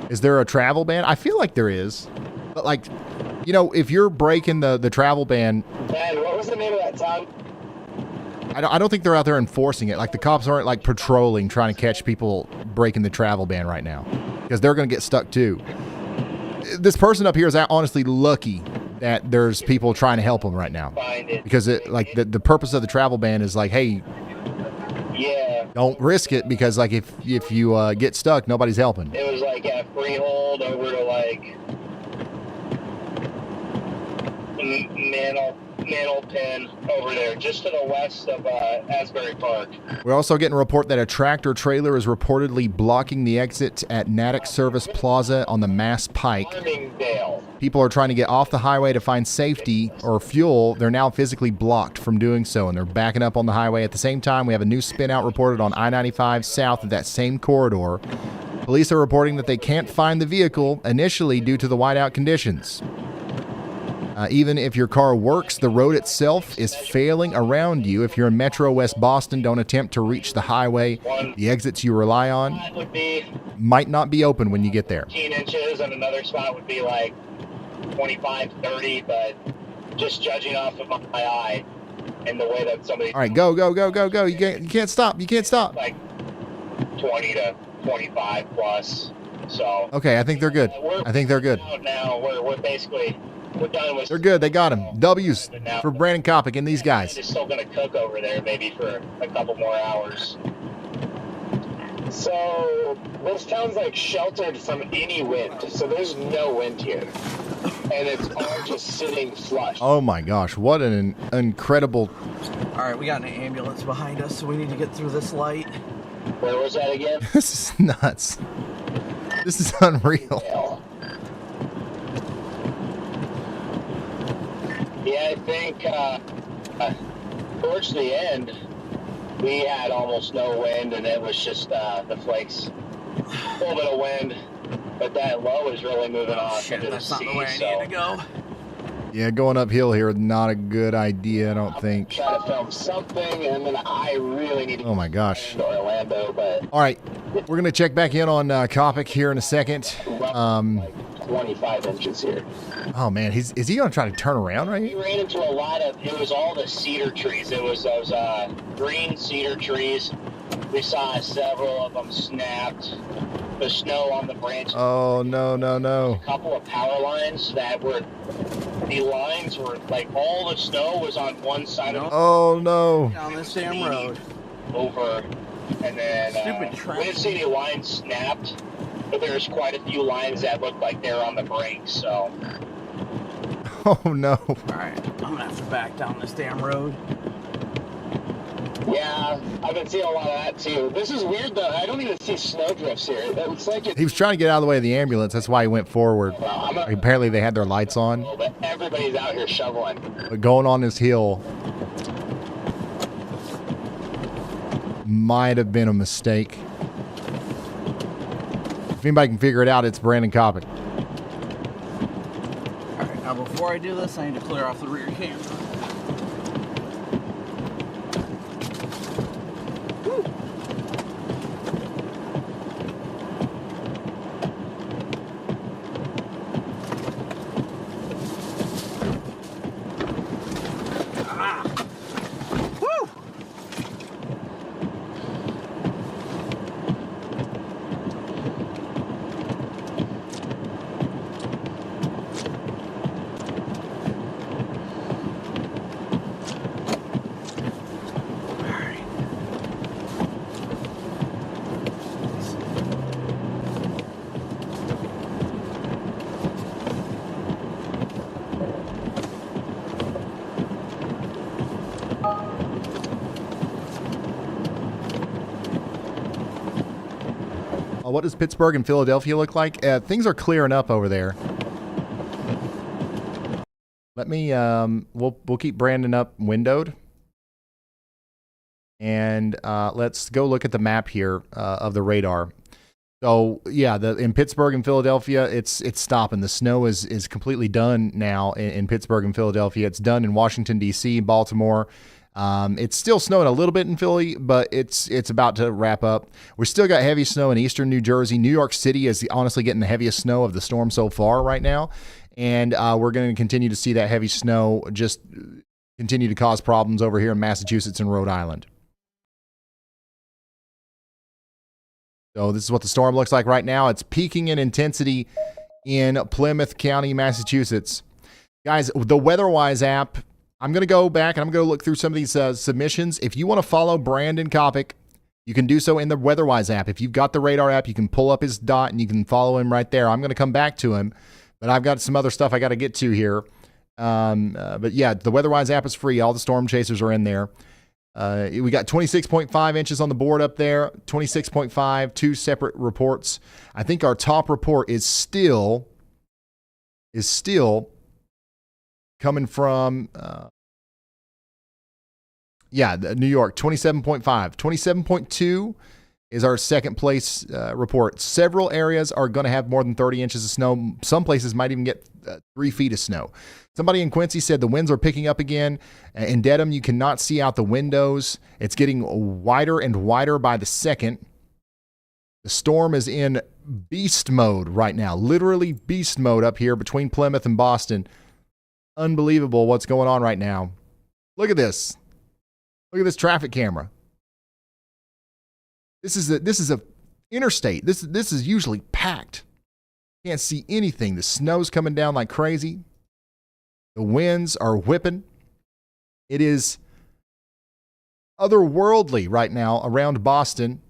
Is there a travel ban? I feel like there is. But, like, you know, if you're breaking the travel ban... Man, what was the name of that town? I don't think they're out there enforcing it. Like, the cops aren't, like, patrolling, trying to catch people breaking the travel ban right now. Because they're going to get stuck, too. This person up here is honestly lucky that there's people trying to help them right now. Because, the purpose of the travel ban is, like, hey... Yeah. Don't risk it because, like, if you get stuck, nobody's helping. It was like at Freehold over to like Manalpin over there, just to the west of Asbury Park. We're also getting a report that a tractor trailer is reportedly blocking the exit at Natick Service Plaza on the Mass Pike. People are trying to get off the highway to find safety or fuel. They're now physically blocked from doing so, and they're backing up on the highway. At the same time, we have a new spin out reported on I-95 south of that same corridor. Police are reporting that they can't find the vehicle initially due to the whiteout conditions. Even if your car works, the road itself is failing around you. If you're in Metro West Boston, don't attempt to reach the highway. The exits you rely on might not be open when you get there. 15 inches, and another spot would be like 25, 30, but just judging off of my eye and the way that somebody... All right, go. You can't stop. Like 20 to 25 plus, so... Okay, I think they're good. Now we're basically... We're done with... They're good. They got him. W's for Brandon Kopic and these guys. It's still going to cook over there maybe for a couple more hours. So, this town's like sheltered from any wind. So there's no wind here. And it's all just sitting flush. Oh my gosh. What an incredible... All right, we got an ambulance behind us, so we need to get through this light. Where was that again? This is nuts. This is unreal. Yeah, I think towards the end, we had almost no wind, and it was just the flakes. A little bit of wind, but that low is really moving off into the sea. That's not the way I need to go. Yeah, going uphill here is not a good idea, I don't think. Try to film something, and then I really need to oh my gosh. Go to Orlando, but... All right, we're going to check back in on Kopic here in a second. 25 inches here. Oh man, is he gonna try to turn around right here? We ran into a lot of, it was all the cedar trees. It was those green cedar trees. We saw several of them snapped. The snow on the branches. Oh no. A couple of power lines that were, the lines were like all the snow was on one side of. Oh no. Down this damn road. Over, and then Stupid we didn't see any lines snapped. but there's quite a few lines that look like they're on the brink, so. Oh no. Alright, I'm gonna have to back down this damn road. Yeah, I've been seeing a lot of that too. This is weird though. I don't even see snowdrifts here. It looks like He was trying to get out of the way of the ambulance. That's why he went forward. Apparently they had their lights on. But everybody's out here shoveling. But going on this hill might have been a mistake. If anybody can figure it out, it's Brandon Coppock. Alright, now before I do this, I need to clear off the rear camera. What does Pittsburgh and Philadelphia look like? Things are clearing up over there. Let me, we'll keep Brandon up windowed. And let's go look at the map here of the radar. So, yeah, in Pittsburgh and Philadelphia, it's stopping. The snow is completely done now in Pittsburgh and Philadelphia. It's done in Washington, D.C., Baltimore. It's still snowing a little bit in Philly, but it's about to wrap up. We still got heavy snow in eastern New Jersey. New York City is honestly getting the heaviest snow of the storm so far right now. And we're going to continue to see that heavy snow just continue to cause problems over here in Massachusetts and Rhode Island. So this is what the storm looks like right now. It's peaking in intensity in Plymouth County, Massachusetts. Guys, the WeatherWise app, I'm going to go back and I'm going to look through some of these submissions. If you want to follow Brandon Coppock, you can do so in the WeatherWise app. If you've got the radar app, you can pull up his dot and you can follow him right there. I'm going to come back to him, but I've got some other stuff I got to get to here. But yeah, the WeatherWise app is free. All the storm chasers are in there. We got 26.5 inches on the board up there, 26.5, two separate reports. I think our top report is still coming from, New York, 27.5. 27.2 is our second place report. Several areas are going to have more than 30 inches of snow. Some places might even get 3 feet of snow. Somebody in Quincy said the winds are picking up again. In Dedham, you cannot see out the windows. It's getting wider and wider by the second. The storm is in beast mode right now, literally beast mode up here between Plymouth and Boston. Unbelievable what's going on right now. Look at this. Look at this traffic camera. This is a interstate. This is usually packed. Can't see anything. The snow's coming down like crazy. The winds are whipping. It is otherworldly right now around Boston, in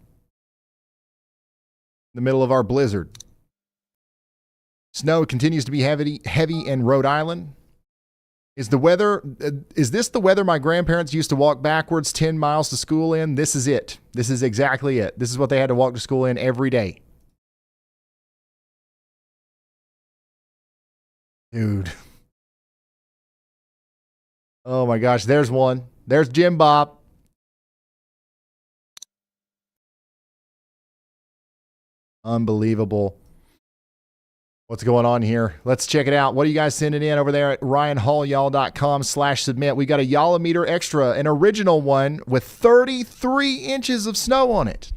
the middle of our blizzard. Snow continues to be heavy in Rhode Island. Is this the weather my grandparents used to walk backwards 10 miles to school in? This is it. This is exactly it. This is what they had to walk to school in every day. Dude. Oh my gosh, there's one. There's Jim Bob. Unbelievable. What's going on here? Let's check it out. What are you guys sending in over there at ryanhallyall.com/submit? We got a Yalla-meter extra, an original one with 33 inches of snow on it.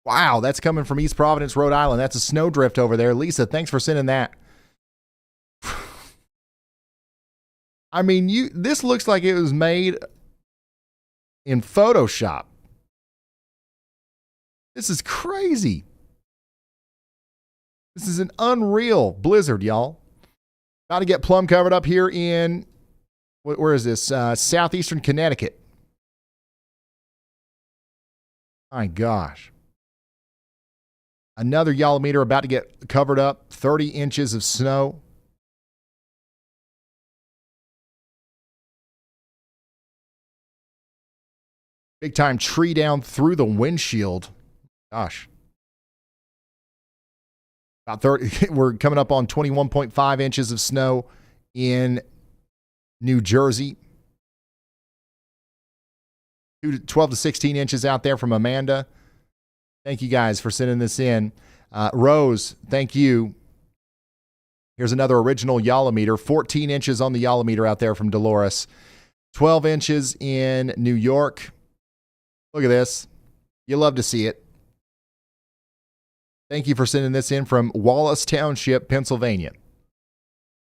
Wow, that's coming from East Providence, Rhode Island. That's a snowdrift over there. Lisa, thanks for sending that. I mean, this looks like it was made in Photoshop. This is crazy. This is an unreal blizzard, y'all. About to get plumb covered up here in, where is this? Southeastern Connecticut. My gosh. Another YALLCALL about to get covered up. 30 inches of snow. Big time tree down through the windshield. Gosh. About 30. We're coming up on 21.5 inches of snow in New Jersey. 12 to 16 inches out there from Amanda. Thank you guys for sending this in. Rose, thank you. Here's another original YALLCALL. 14 inches on the YALLCALL out there from Dolores. 12 inches in New York. Look at this. You love to see it. Thank you for sending this in from Wallace Township, Pennsylvania.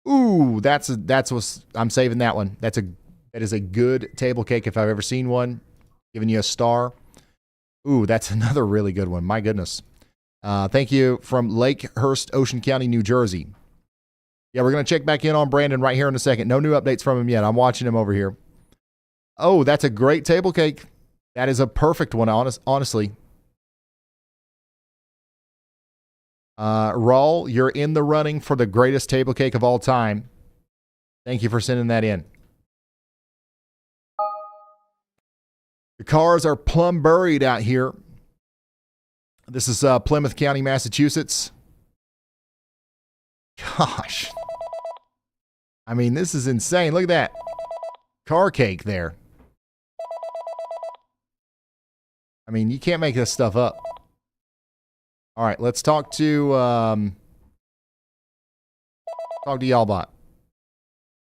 Ooh, that's what I'm saving that one. That is a good table cake if I've ever seen one. Giving you a star. Ooh, that's another really good one. My goodness. Thank you from Lakehurst, Ocean County, New Jersey. Yeah, we're going to check back in on Brandon right here in a second. No new updates from him yet. I'm watching him over here. Oh, that's a great table cake. That is a perfect one, honestly. Raul, you're in the running for the greatest table cake of all time. Thank you for sending that in. The cars are plumb buried out here. This is Plymouth County, Massachusetts. Gosh. I mean, this is insane. Look at that. Car cake there. I mean, you can't make this stuff up. All right, let's talk to YALLBot.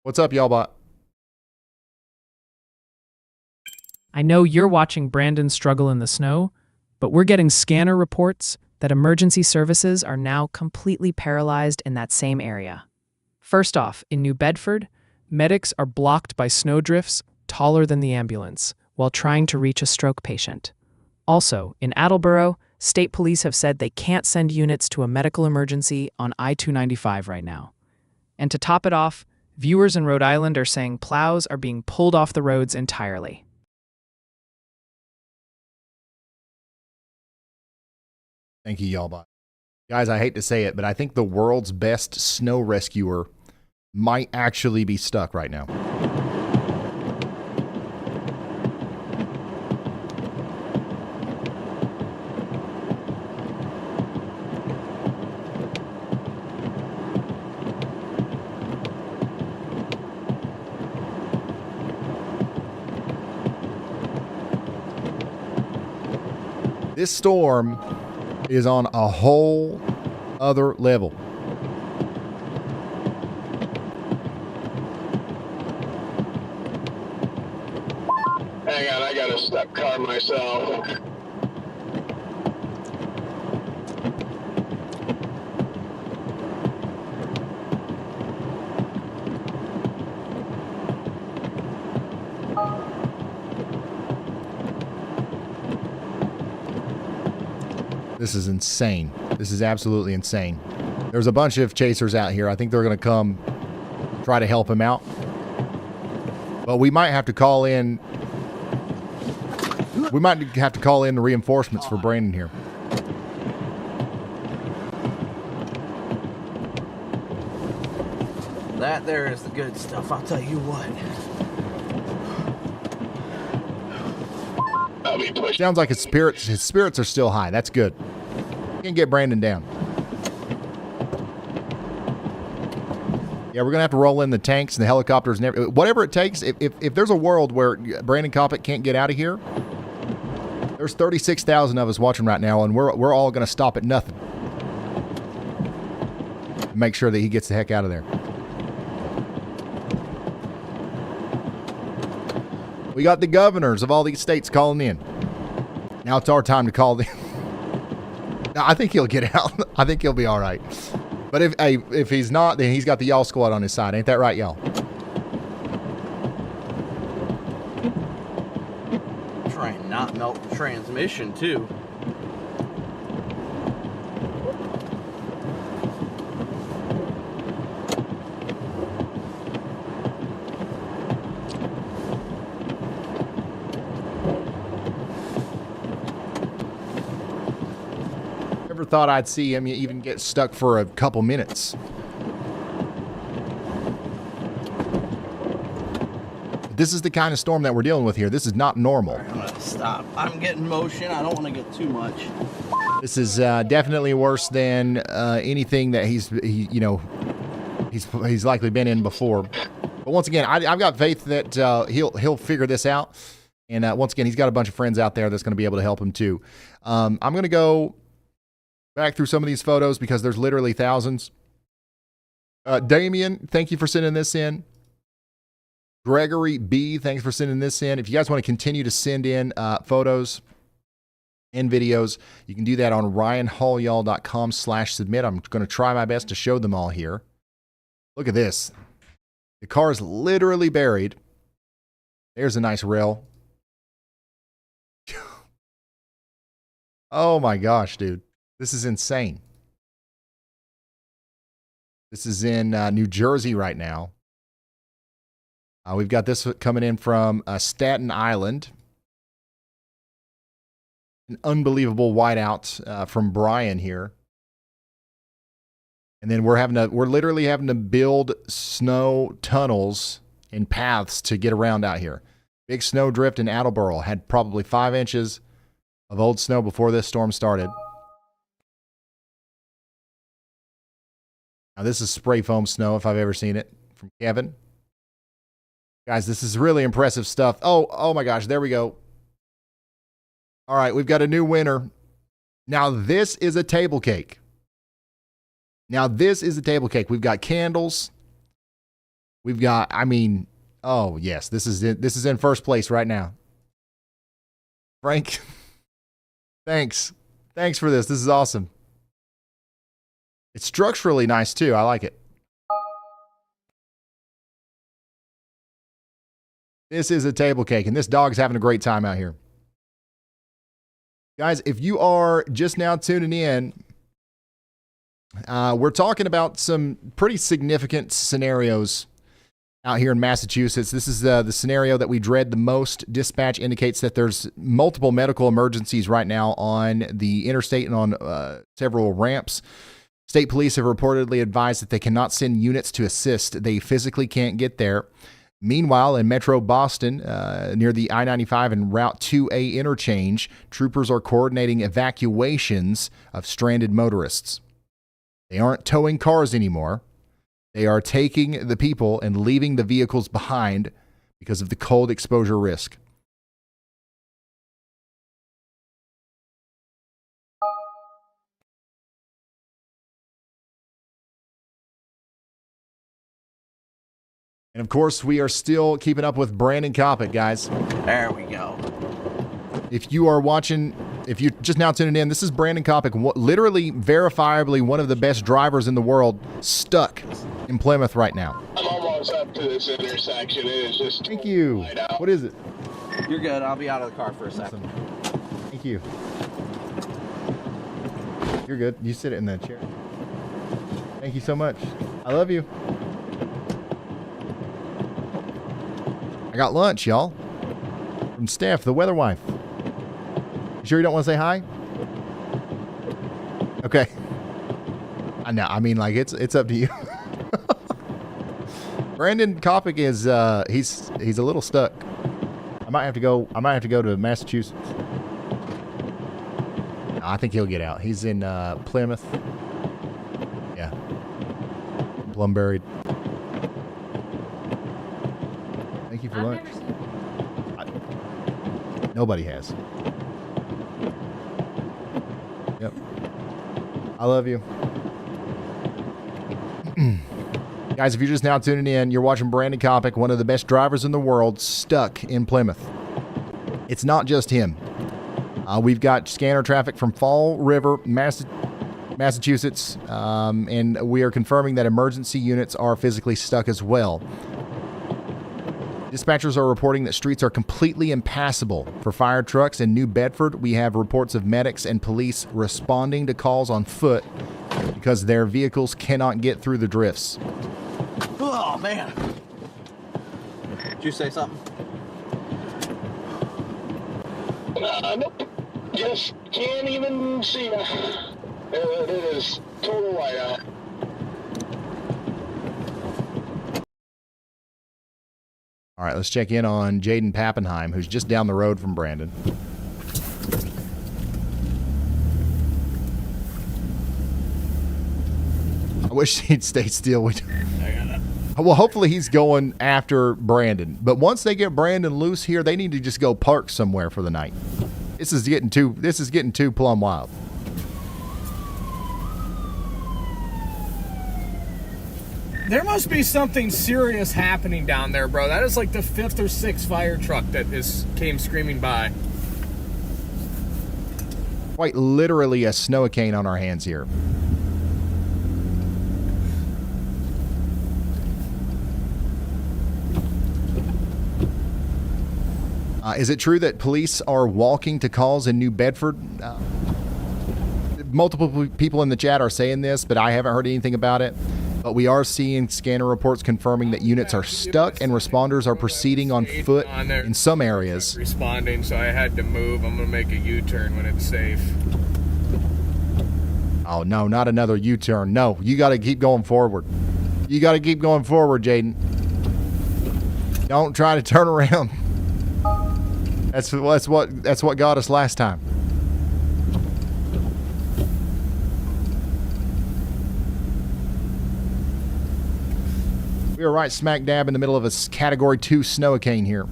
What's up, YALLBot? I know you're watching Brandon struggle in the snow, but we're getting scanner reports that emergency services are now completely paralyzed in that same area. First off, in New Bedford, medics are blocked by snowdrifts taller than the ambulance while trying to reach a stroke patient. Also, in Attleboro, state police have said they can't send units to a medical emergency on I-295 right now. And to top it off, viewers in Rhode Island are saying plows are being pulled off the roads entirely. Thank you, YALLBot. Guys, I hate to say it, but I think the world's best snow rescuer might actually be stuck right now. This storm is on a whole other level. Hang on, I got a stuck car myself. This is insane. This is absolutely insane. There's a bunch of chasers out here. I think they're going to come try to help him out. But we might have to call in. We might have to call in the reinforcements for Brandon here. That there is the good stuff, I'll tell you what. Sounds like his spirits are still high. That's good. Can't get Brandon down. Yeah, we're going to have to roll in the tanks and the helicopters and whatever it takes. If there's a world where Brandon Coppett can't get out of here, there's 36,000 of us watching right now, and we're all going to stop at nothing. Make sure that he gets the heck out of there. We got the governors of all these states calling in. Now it's our time to call them. No, I think he'll get out. I think he'll be all right. But if he's not, then he's got the y'all squad on his side. Ain't that right, y'all? Try and not melt the transmission, too. thought I'd see him even get stuck for a couple minutes. This is the kind of storm that we're dealing with here. This is not normal. I'm gonna stop. I'm getting motion. I don't want to get too much. This is definitely worse than anything that he's likely been in before. But once again, I've got faith that he'll figure this out. And once again, he's got a bunch of friends out there that's going to be able to help him too. I'm going to go back through some of these photos because there's literally thousands. Damien, thank you for sending this in. Gregory B, thanks for sending this in. If you guys want to continue to send in photos and videos, you can do that on ryanhallyall.com/submit. I'm going to try my best to show them all here. Look at this. The car is literally buried. There's a nice rail. Oh my gosh, dude. This is insane. This is in New Jersey right now. We've got this coming in from Staten Island. An unbelievable whiteout from Brian here. And then we're literally having to build snow tunnels and paths to get around out here. Big snow drift in Attleboro. Had probably 5 inches of old snow before this storm started. Now this is spray foam snow if I've ever seen it, from Kevin. Guys, this is really impressive stuff. Oh my gosh, there we go. All right, we've got a new winner. Now this is a table cake. We've got candles. We've got, oh yes, this is in first place right now. Frank, thanks for this. This is awesome. It's structurally nice too. I like it. This is a table cake, and this dog's having a great time out here. Guys, if you are just now tuning in, we're talking about some pretty significant scenarios out here in Massachusetts. This is the scenario that we dread the most. Dispatch indicates that there's multiple medical emergencies right now on the interstate and on several ramps. State police have reportedly advised that they cannot send units to assist. They physically can't get there. Meanwhile, in Metro Boston, near the I-95 and Route 2A interchange, troopers are coordinating evacuations of stranded motorists. They aren't towing cars anymore. They are taking the people and leaving the vehicles behind because of the cold exposure risk. And of course, we are still keeping up with Brandon Kopic, guys. There we go. If you are watching, if you're just now tuning in, this is Brandon Kopic, literally, verifiably one of the best drivers in the world, stuck in Plymouth right now. I'm almost up to this intersection. It is just... Thank you. What is it? You're good. I'll be out of the car for a second. Thank you. You're good. You sit in that chair. Thank you so much. I love you. I got lunch, y'all. From Steph, the weather wife. You sure you don't want to say hi? Okay. I know. It's up to you. Brandon Kopic is he's a little stuck. I might have to go to Massachusetts. No, I think he'll get out. He's in Plymouth. Yeah. Plum-buried. Thank you for lunch. Nobody has. Yep. I love you. Guys, if you're just now tuning in, you're watching Brandon Kopic, one of the best drivers in the world, stuck in Plymouth. It's not just him. We've got scanner traffic from Fall River, Massachusetts, and we are confirming that emergency units are physically stuck as well. Dispatchers are reporting that streets are completely impassable for fire trucks. In New Bedford, we have reports of medics and police responding to calls on foot because their vehicles cannot get through the drifts. Oh, man. Did you say something? Nope. Just can't even see ya. It is total whiteout. All right, let's check in on Jaden Pappenheim, who's just down the road from Brandon. I wish he'd stay still. Well, hopefully he's going after Brandon. But once they get Brandon loose here, they need to just go park somewhere for the night. This is getting too plumb wild. There must be something serious happening down there, bro. That is like the 5th or 6th fire truck that came screaming by. Quite literally a snowcane on our hands here. Is it true that police are walking to calls in New Bedford? Multiple people in the chat are saying this, but I haven't heard anything about it. But we are seeing scanner reports confirming that units are stuck and responders are proceeding on foot in some areas. Responding, so I had to move. I'm going to make a U-turn when it's safe. Oh, no, not another U-turn. No, you got to keep going forward. You got to keep going forward, Jaden. Don't try to turn around. That's what got us last time. We are right smack dab in the middle of a Category 2 snowcane here.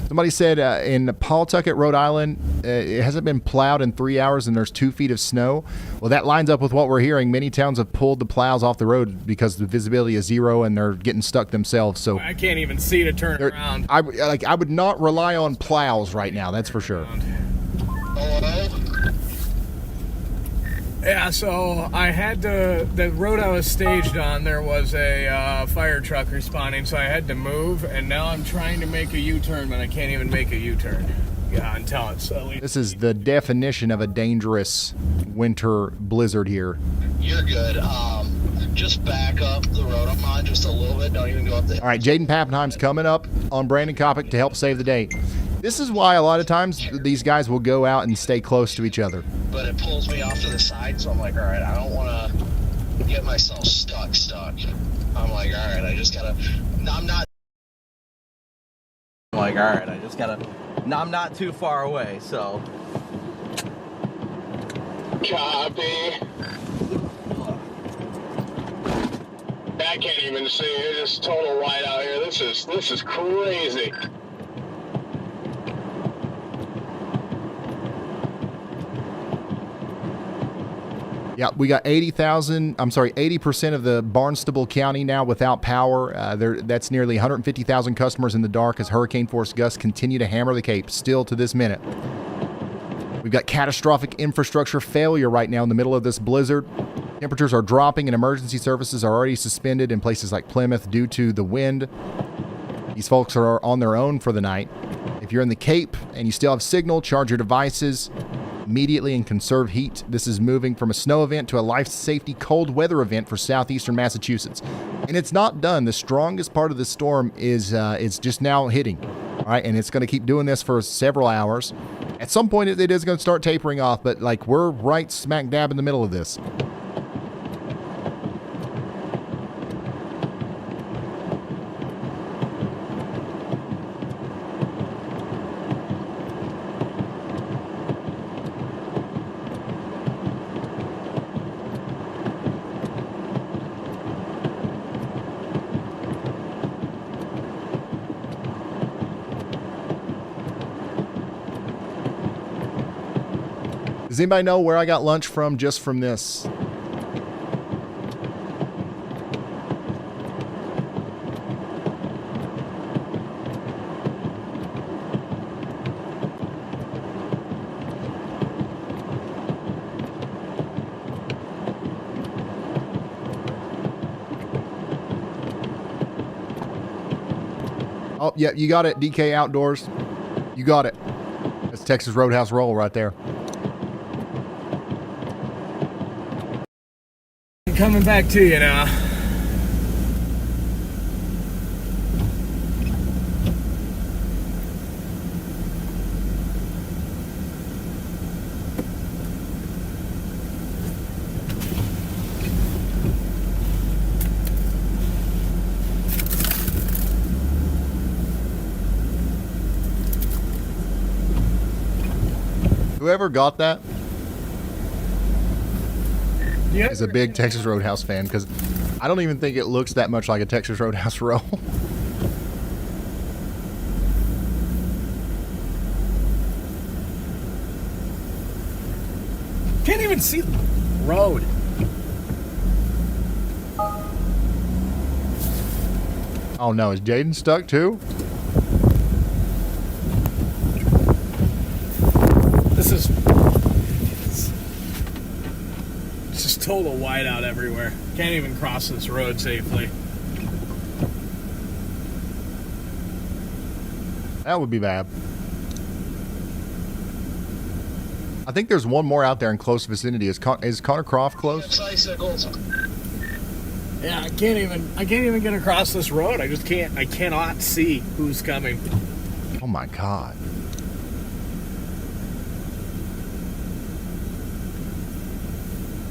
Somebody said in Pawtucket, Rhode Island, it hasn't been plowed in 3 hours and there's 2 feet of snow. Well, that lines up with what we're hearing. Many towns have pulled the plows off the road because the visibility is zero and they're getting stuck themselves. So I can't even see to turn around. I would not rely on plows right now. That's for sure. Yeah, so I had to, the road I was staged on, there was a fire truck responding, so I had to move, and now I'm trying to make a U-turn, but I can't even make a U-turn. Yeah, until it's at least. This is the definition of a dangerous winter blizzard here. You're good. Just back up the road I'm on just a little bit. Don't even go up the hill. All right, Jaden Pappenheim's coming up on Brandon Kopic to help save the day. This is why a lot of times these guys will go out and stay close to each other. But it pulls me off to the side, so I'm like, all right, I don't want to get myself stuck. I'm like, all right, I just gotta. No, I'm not. I'm like, all right, I just gotta. No, I'm not too far away, so. Copy. I can't even see. It's just total white out here. This is crazy. Yeah, we got 80% of the Barnstable County now without power. That's nearly 150,000 customers in the dark as hurricane force gusts continue to hammer the Cape still to this minute. We've got catastrophic infrastructure failure right now in the middle of this blizzard. Temperatures are dropping and emergency services are already suspended in places like Plymouth due to the wind. These folks are on their own for the night. If you're in the Cape and you still have signal, charge your devices immediately and conserve heat. This is moving from a snow event to a life safety cold weather event for southeastern Massachusetts. And it's not done. The strongest part of the storm is it's just now hitting. All right, and it's going to keep doing this for several hours. At some point, it is going to start tapering off, but like we're right smack dab in the middle of this. Does anybody know where I got lunch from just from this? Oh, yeah, you got it, DK Outdoors. You got it. That's Texas Roadhouse Roll right there. coming back to you now. Whoever got that Yeah. is a big Texas Roadhouse fan, because I don't even think it looks that much like a Texas Roadhouse roll. Can't even see the road. Oh no, is Jaden stuck too? This is it's just total whiteout everywhere. Can't even cross this road safely. That would be bad. I think there's one more out there in close vicinity. Is Connor Croft close? Yeah, I can't even get across this road. I cannot see who's coming. Oh my God.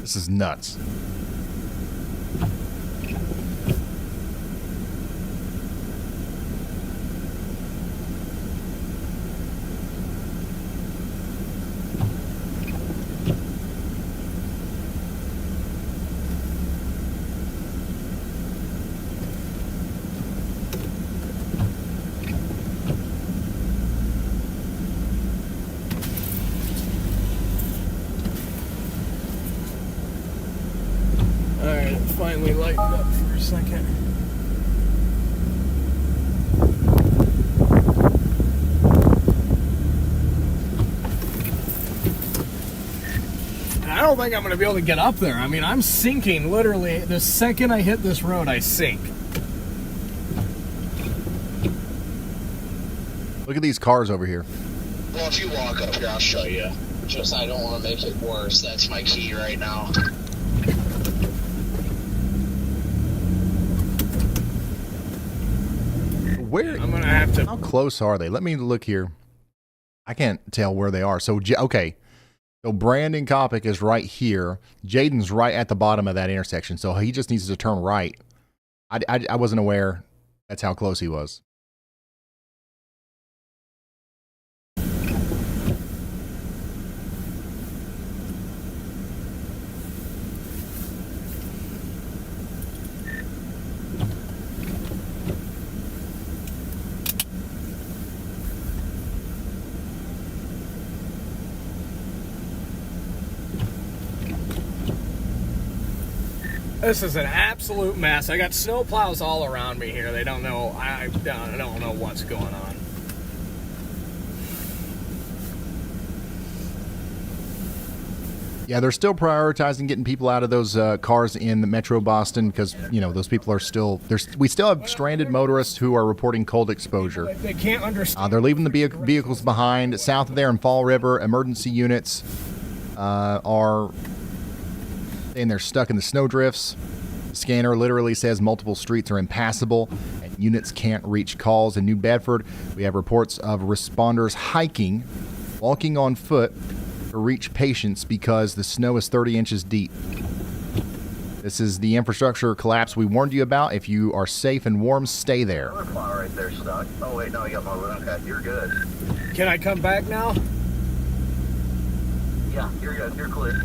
This is nuts. Alright, it finally lightened up for a second. I don't think I'm going to be able to get up there. I mean, I'm sinking literally. The second I hit this road, I sink. Look at these cars over here. Well, if you walk up here, I'll show you. Just I don't want to make it worse. That's my key right now. Where? I'm gonna have to. How close are they? Let me look here. I can't tell where they are. So, okay. So Brandon Kopic is right here. Jaden's right at the bottom of that intersection. So he just needs to turn right. I wasn't aware that's how close he was. This is an absolute mess. I got snow plows all around me here. They don't know. I don't know what's going on. Yeah, they're still prioritizing getting people out of those cars in the Metro Boston because, you know, those people are still... We still have stranded motorists who are reporting cold exposure. They can't understand. They're leaving the vehicles behind. South of there in Fall River, emergency units are saying they're stuck in the snowdrifts. The scanner literally says multiple streets are impassable and units can't reach calls. In New Bedford, we have reports of responders hiking, walking on foot to reach patients because the snow is 30 inches deep. This is the infrastructure collapse we warned you about. If you are safe and warm, stay there. Another plow right there stuck. Oh wait, no, you got more room. Okay, you're good. Can I come back now? Yeah, you're good. You're clear.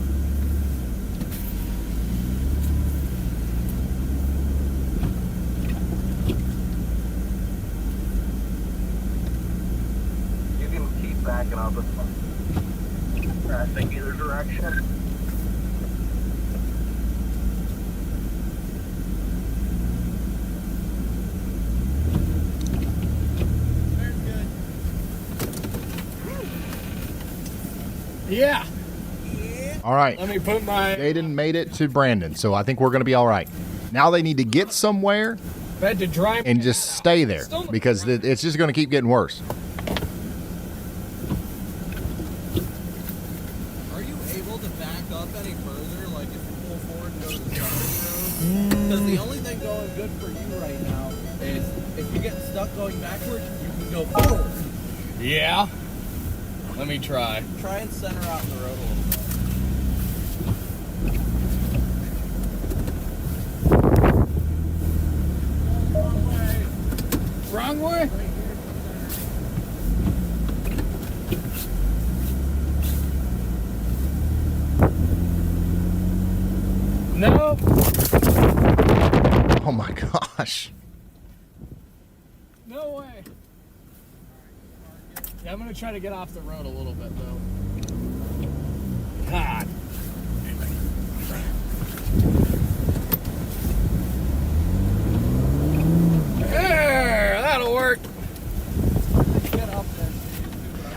You can keep backing up and traffic either direction. Yeah. All right. Let me put my... Jaden made it to Brandon, so I think we're going to be all right. Now they need to get somewhere Had to drive and just stay there because it's just going to keep getting worse. Are you able to back up any further? Like if you pull forward and go to the side? good for you right now is if you get stuck going backwards, you can go forward. Yeah. Let me try. Try and center out in the road a little bit. Wrong way? Nope. Oh my gosh. No way. Yeah, I'm gonna try to get off the road a little bit though. God. There, that'll work.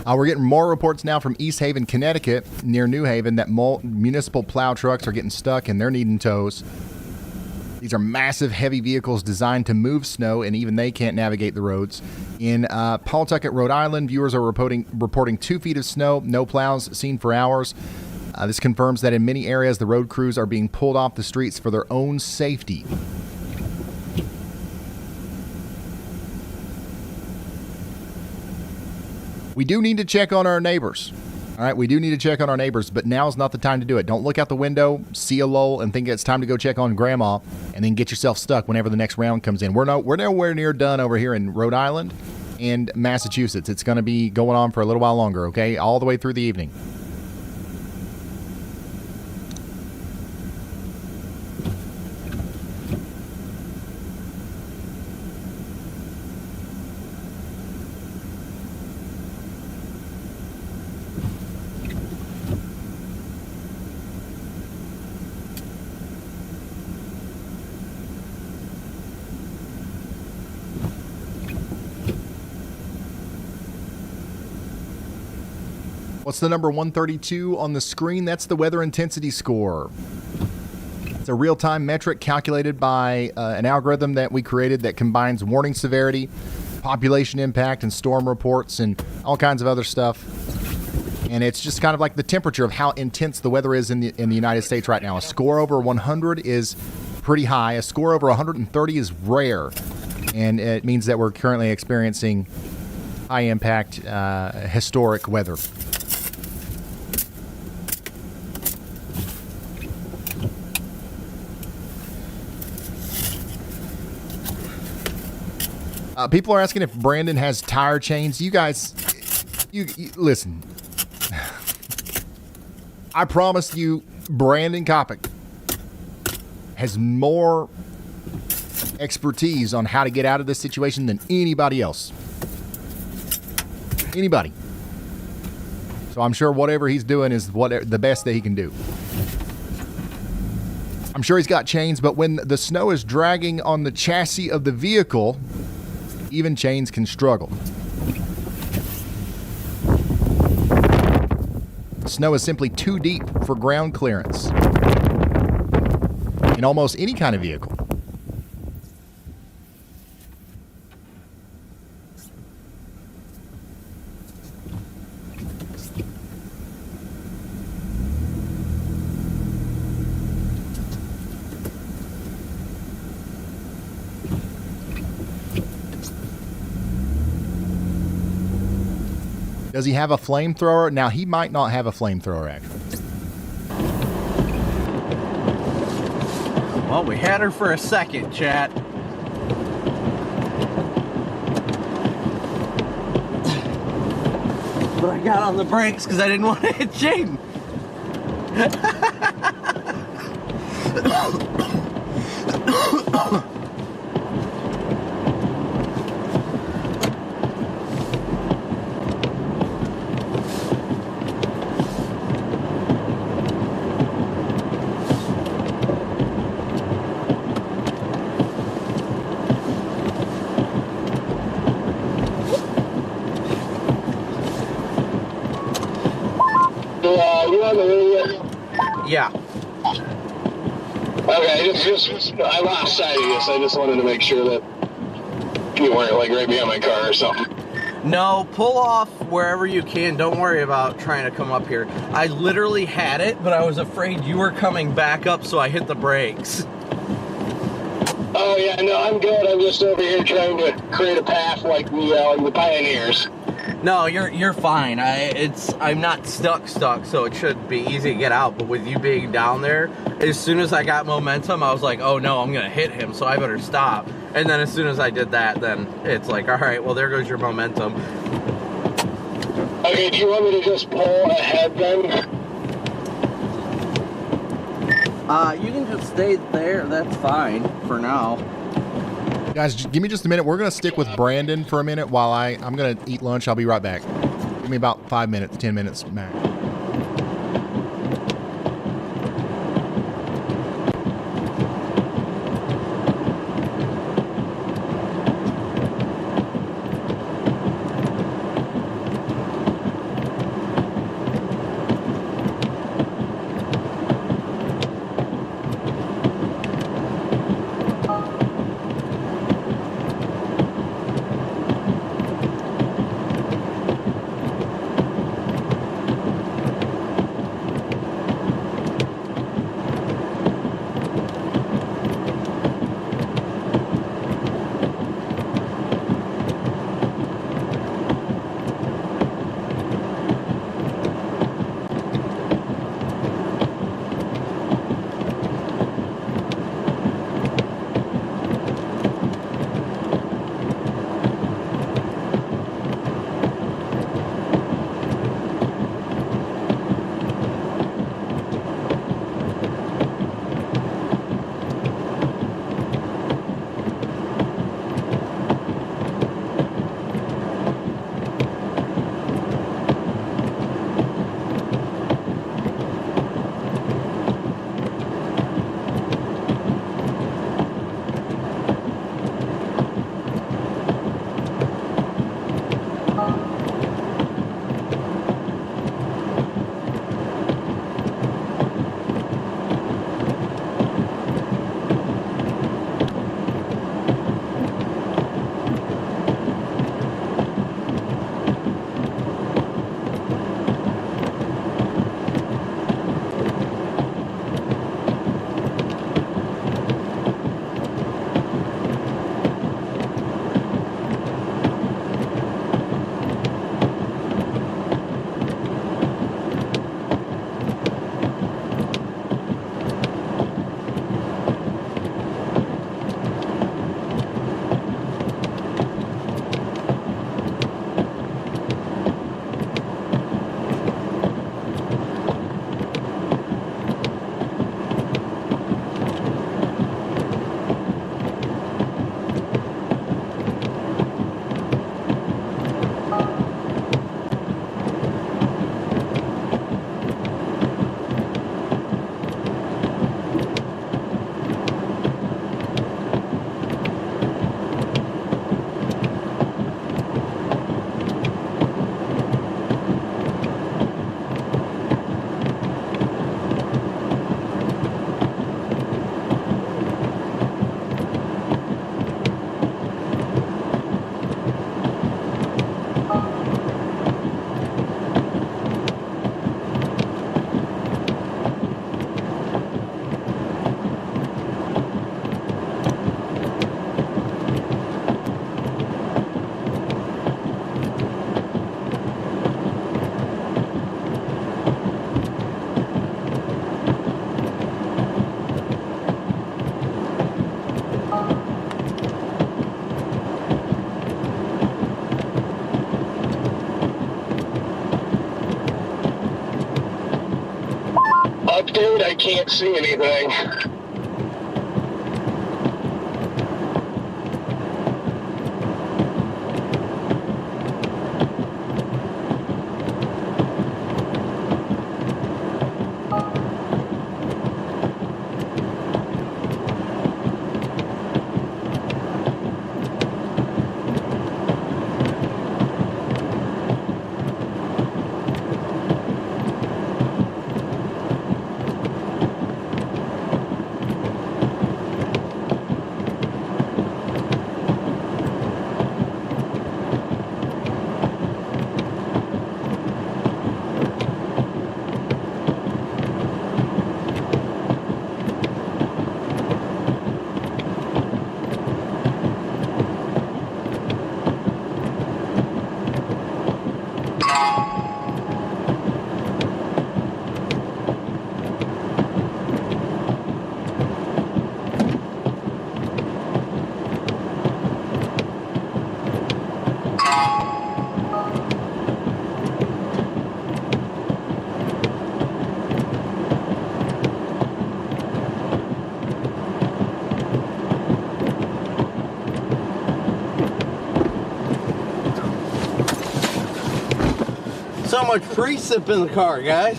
We're getting more reports now from East Haven, Connecticut, near New Haven, that municipal plow trucks are getting stuck and they're needing tows. These are massive, heavy vehicles designed to move snow, and even they can't navigate the roads. In Pawtucket, Rhode Island, viewers are reporting 2 feet of snow, no plows seen for hours. This confirms that in many areas, the road crews are being pulled off the streets for their own safety. We do need to check on our neighbors. All right, we do need to check on our neighbors, but now's not the time to do it. Don't look out the window, see a lull, and think it's time to go check on Grandma, and then get yourself stuck whenever the next round comes in. We're nowhere near done over here in Rhode Island and Massachusetts. It's going to be going on for a little while longer, okay? All the way through the evening. What's the number 132 on the screen? That's the weather intensity score. It's a real-time metric calculated by an algorithm that we created that combines warning severity, population impact, and storm reports, and all kinds of other stuff. And it's just kind of like the temperature of how intense the weather is in the United States right now. A score over 100 is pretty high. A score over 130 is rare. And it means that we're currently experiencing high-impact, historic weather. People are asking if Brandon has tire chains. You guys, you listen. I promise you, Brandon Kopic has more expertise on how to get out of this situation than anybody else. Anybody. So I'm sure whatever he's doing is the best that he can do. I'm sure he's got chains, but when the snow is dragging on the chassis of the vehicle, even chains can struggle. Snow is simply too deep for ground clearance in almost any kind of vehicle. Does he have a flamethrower? Now, he might not have a flamethrower, actually. Well, we had her for a second, chat. But I got on the brakes because I didn't want to hit Jaden. Yeah. Okay, just I lost sight of you, so I just wanted to make sure that you weren't like right behind my car or something. No, pull off wherever you can. Don't worry about trying to come up here. I literally had it, but I was afraid you were coming back up, so I hit the brakes. Oh yeah, no, I'm good. I'm just over here trying to create a path like the pioneers. No, you're fine. I'm not stuck, so it should be easy to get out. But with you being down there, as soon as I got momentum, I was like, oh no, I'm gonna hit him, so I better stop. And then as soon as I did that, then it's like, all right, well there goes your momentum. Okay, do you want me to just pull ahead then? You can just stay there. That's fine for now. Guys, give me just a minute. We're going to stick with Brandon for a minute while I'm going to eat lunch. I'll be right back. Give me about 5 minutes, 10 minutes max. Update, I can't see anything. So much precip in the car, guys.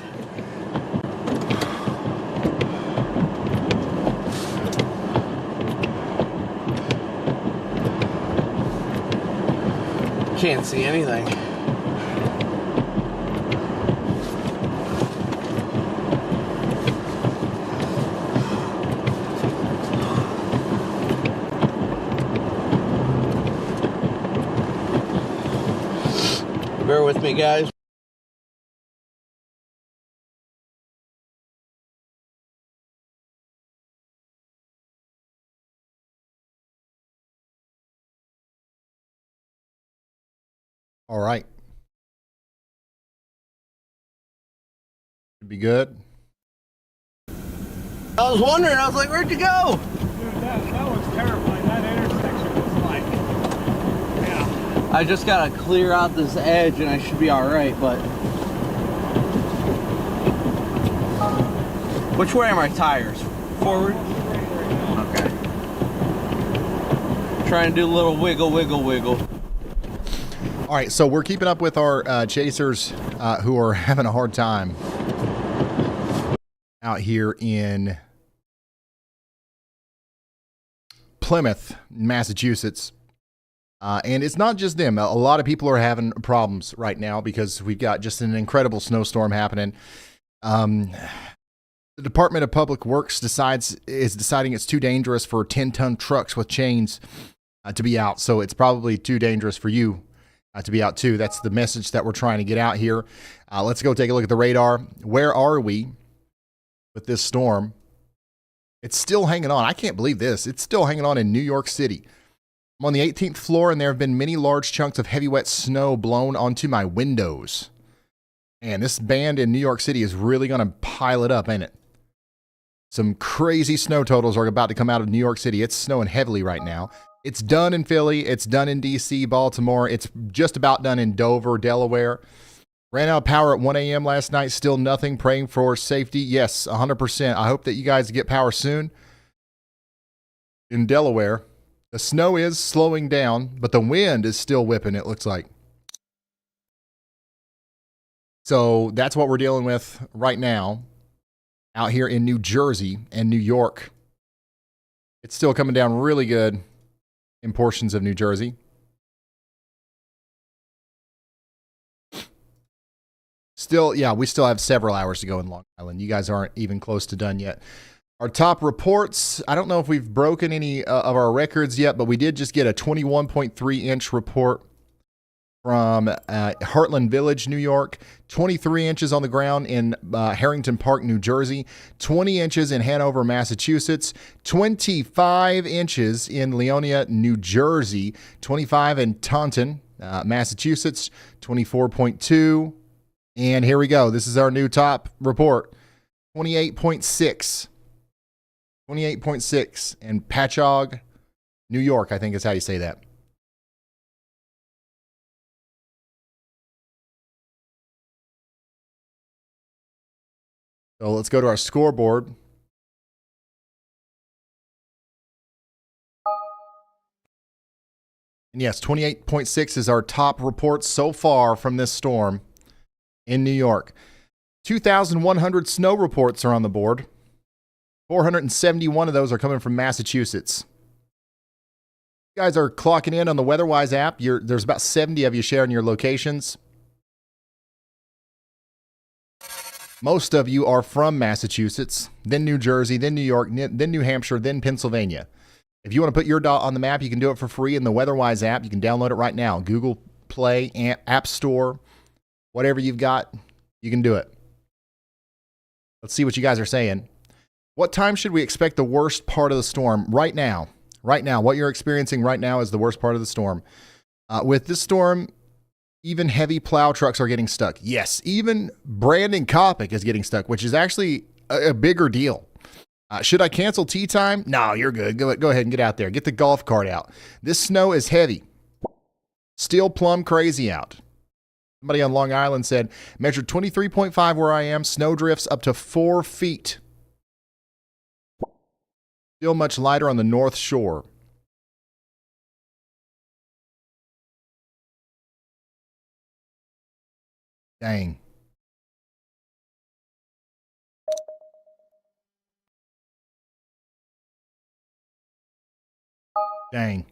Can't see anything. Bear with me, guys. All right. Should be good. I was wondering, I was like, where'd you go? Dude, that was terrifying. That intersection was like, yeah. I just gotta clear out this edge and I should be alright, but... Which way are my tires? Forward? Okay. Trying to do a little wiggle, wiggle, wiggle. All right, so we're keeping up with our chasers who are having a hard time out here in Plymouth, Massachusetts. And it's not just them. A lot of people are having problems right now because we've got just an incredible snowstorm happening. The Department of Public Works is deciding it's too dangerous for 10-ton trucks with chains to be out. So it's probably too dangerous for you to be out too. That's the message that we're trying to get out here. Let's go take a look at the radar. Where are we with this storm? It's still hanging on. I can't believe this. It's still hanging on in New York City. I'm on the 18th floor, and there have been many large chunks of heavy wet snow blown onto my windows. And this band in New York City is really going to pile it up, ain't it? Some crazy snow totals are about to come out of New York City. It's snowing heavily right now. It's done in Philly. It's done in D.C., Baltimore. It's just about done in Dover, Delaware. Ran out of power at 1 a.m. last night. Still nothing. Praying for safety. Yes, 100%. I hope that you guys get power soon. In Delaware, the snow is slowing down, but the wind is still whipping, it looks like. So that's what we're dealing with right now out here in New Jersey and New York. It's still coming down really good in portions of New Jersey. Still, yeah, we still have several hours to go in Long Island. You guys aren't even close to done yet. Our top reports, I don't know if we've broken any of our records yet, but we did just get a 21.3 inch report from Heartland Village, New York, 23 inches on the ground in Harrington Park, New Jersey, 20 inches in Hanover, Massachusetts, 25 inches in Leonia, New Jersey, 25 in Taunton, Massachusetts, 24.2. And here we go. This is our new top report, 28.6. 28.6 in Patchogue, New York, I think is how you say that. So let's go to our scoreboard. And yes, 28.6 is our top report so far from this storm in New York. 2,100 snow reports are on the board. 471 of those are coming from Massachusetts. You guys are clocking in on the WeatherWise app. There's about 70 of you sharing your locations. Most of you are from Massachusetts, then New Jersey, then New York, then New Hampshire, then Pennsylvania. If you want to put your dot on the map, you can do it for free in the WeatherWise app. You can download it right now. Google Play, App Store, whatever you've got, you can do it. Let's see what you guys are saying. What time should we expect the worst part of the storm? Right now. Right now. What you're experiencing right now is the worst part of the storm. With this storm, even heavy plow trucks are getting stuck. Yes, even Brandon Kopic is getting stuck, which is actually a bigger deal. Should I cancel tea time? No, you're good. Go ahead and get out there. Get the golf cart out. This snow is heavy. Still plumb crazy out. Somebody on Long Island said, measured 23.5 where I am. Snow drifts up to 4 feet. Still much lighter on the North Shore. Dang. Dang.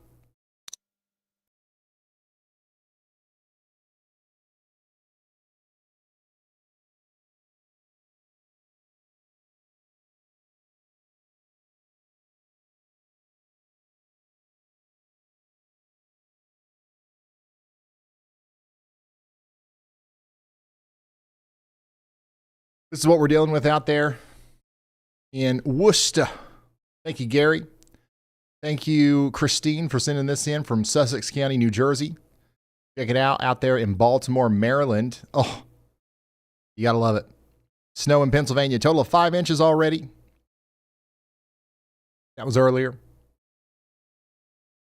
This is what we're dealing with out there in Worcester. Thank you, Gary. Thank you, Christine, for sending this in from Sussex County, New Jersey. Check it out there in Baltimore, Maryland. Oh, you got to love it. Snow in Pennsylvania, total of 5 inches already. That was earlier.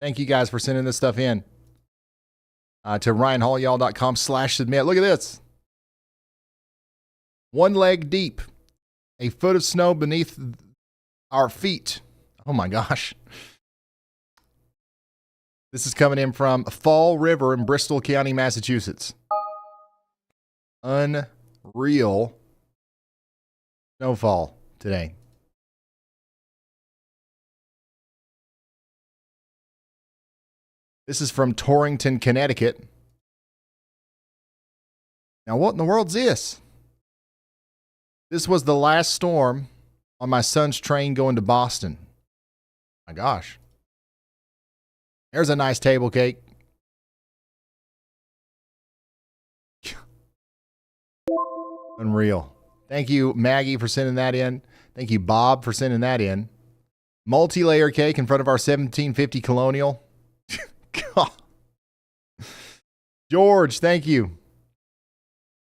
Thank you guys for sending this stuff in to ryanhaulyall.com/submit. Look at this. 1 leg deep. A foot of snow beneath our feet. Oh my gosh. This is coming in from Fall River in Bristol County, Massachusetts. Unreal snowfall today. This is from Torrington, Connecticut. Now, what in the world's this? This was the last storm on my son's train going to Boston. My gosh. There's a nice table cake. Unreal. Thank you, Maggie, for sending that in. Thank you, Bob, for sending that in. Multi-layer cake in front of our 1750 Colonial. God. George, thank you.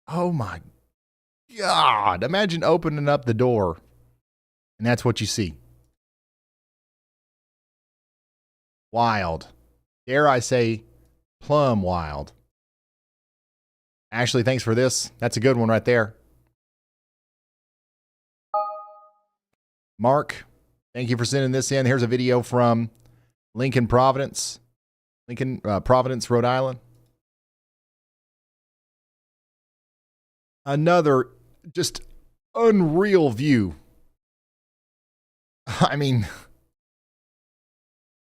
Oh my God. Imagine opening up the door and that's what you see. Wild. Dare I say, plumb wild. Ashley, thanks for this. That's a good one right there. Mark, thank you for sending this in. Here's a video from Lincoln, Providence, Rhode Island. Another just unreal view. I mean,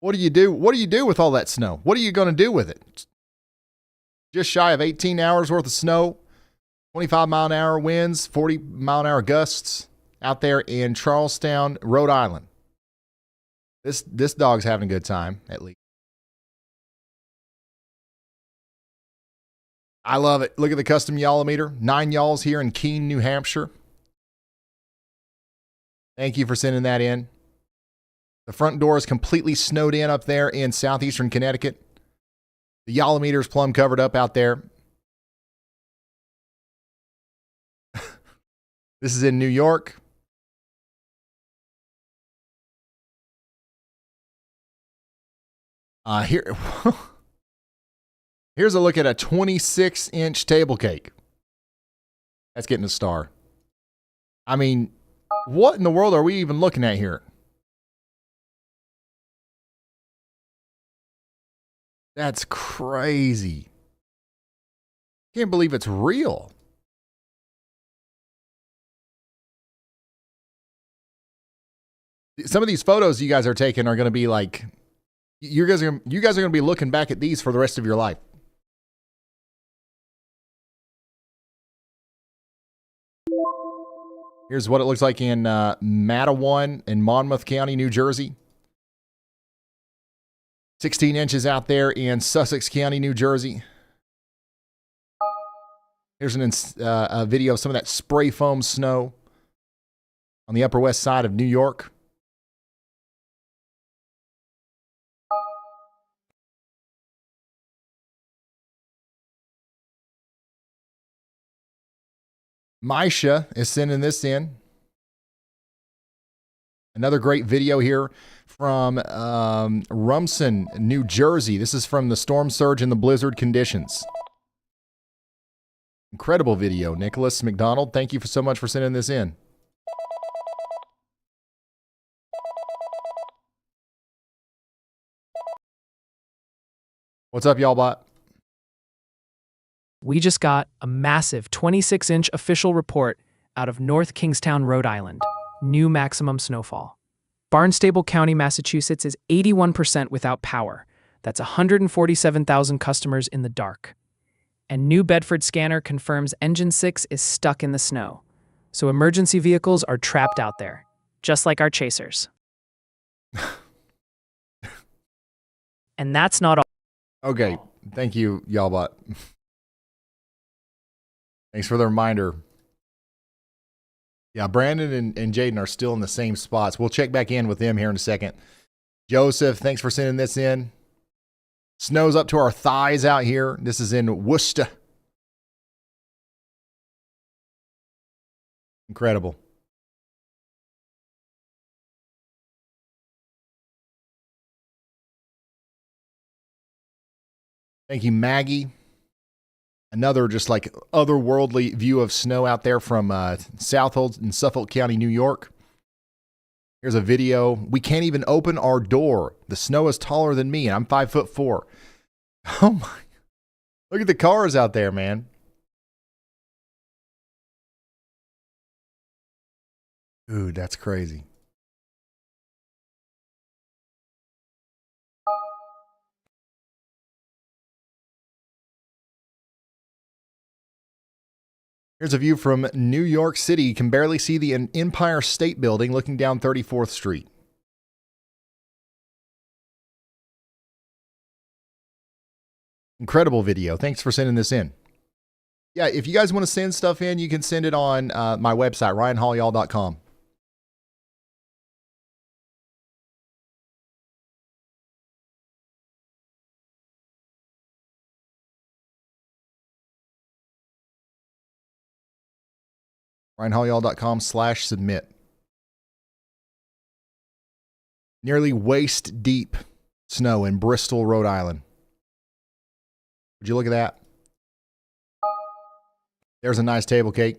what do you do? What do you do with all that snow? What are you going to do with it? Just shy of 18 hours worth of snow, 25-mile-an-hour winds, 40-mile-an-hour gusts out there in Charlestown, Rhode Island. This dog's having a good time, at least. I love it. Look at the custom yallometer. 9 yalls here in Keene, New Hampshire. Thank you for sending that in. The front door is completely snowed in up there in southeastern Connecticut. The yallometer is plumb covered up out there. This is in New York. Here's a look at a 26-inch table cake. That's getting a star. I mean, what in the world are we even looking at here? That's crazy. Can't believe it's real. Some of these photos you guys are taking are going to be like, you guys are going to be looking back at these for the rest of your life. Here's what it looks like in Matawan in Monmouth County, New Jersey. 16 inches out there in Sussex County, New Jersey. Here's a video of some of that spray foam snow on the Upper West Side of New York. Misha is sending this in. Another great video here from Rumson, New Jersey. This is from the storm surge and the blizzard conditions. Incredible video. Nicholas McDonald, thank you so much for sending this in. What's up, y'all bot? We just got a massive 26-inch official report out of North Kingstown, Rhode Island. New maximum snowfall. Barnstable County, Massachusetts is 81% without power. That's 147,000 customers in the dark. And New Bedford scanner confirms engine 6 is stuck in the snow. So emergency vehicles are trapped out there, just like our chasers. And that's not all. Okay, thank you, Y'allbot. Thanks for the reminder. Yeah, Brandon and Jaden are still in the same spots. We'll check back in with them here in a second. Joseph, thanks for sending this in. Snow's up to our thighs out here. This is in Worcester. Incredible. Thank you, Maggie. Another just like otherworldly view of snow out there from Southold in Suffolk County, New York. Here's a video. We can't even open our door. The snow is taller than me, and I'm 5'4". Oh my! Look at the cars out there, man. Dude, that's crazy. Here's a view from New York City. You can barely see the Empire State Building looking down 34th Street. Incredible video. Thanks for sending this in. Yeah, if you guys want to send stuff in, you can send it on my website, ryanhaulyall.com. ryanhaulyall.com/submit. Nearly waist deep snow in Bristol, Rhode Island. Would you look at that? There's a nice table cake.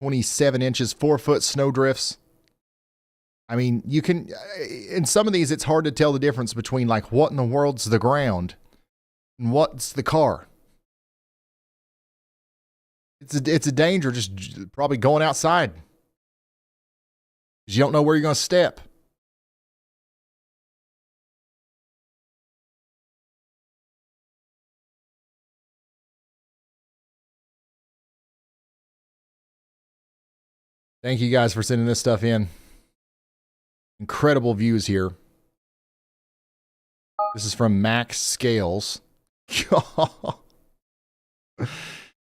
27 inches, 4-foot snow drifts. I mean, you can, in some of these, it's hard to tell the difference between like what in the world's the ground and what's the car. It's a danger just probably going outside. Because you don't know where you're going to step. Thank you guys for sending this stuff in. Incredible views here. This is from Max Scales.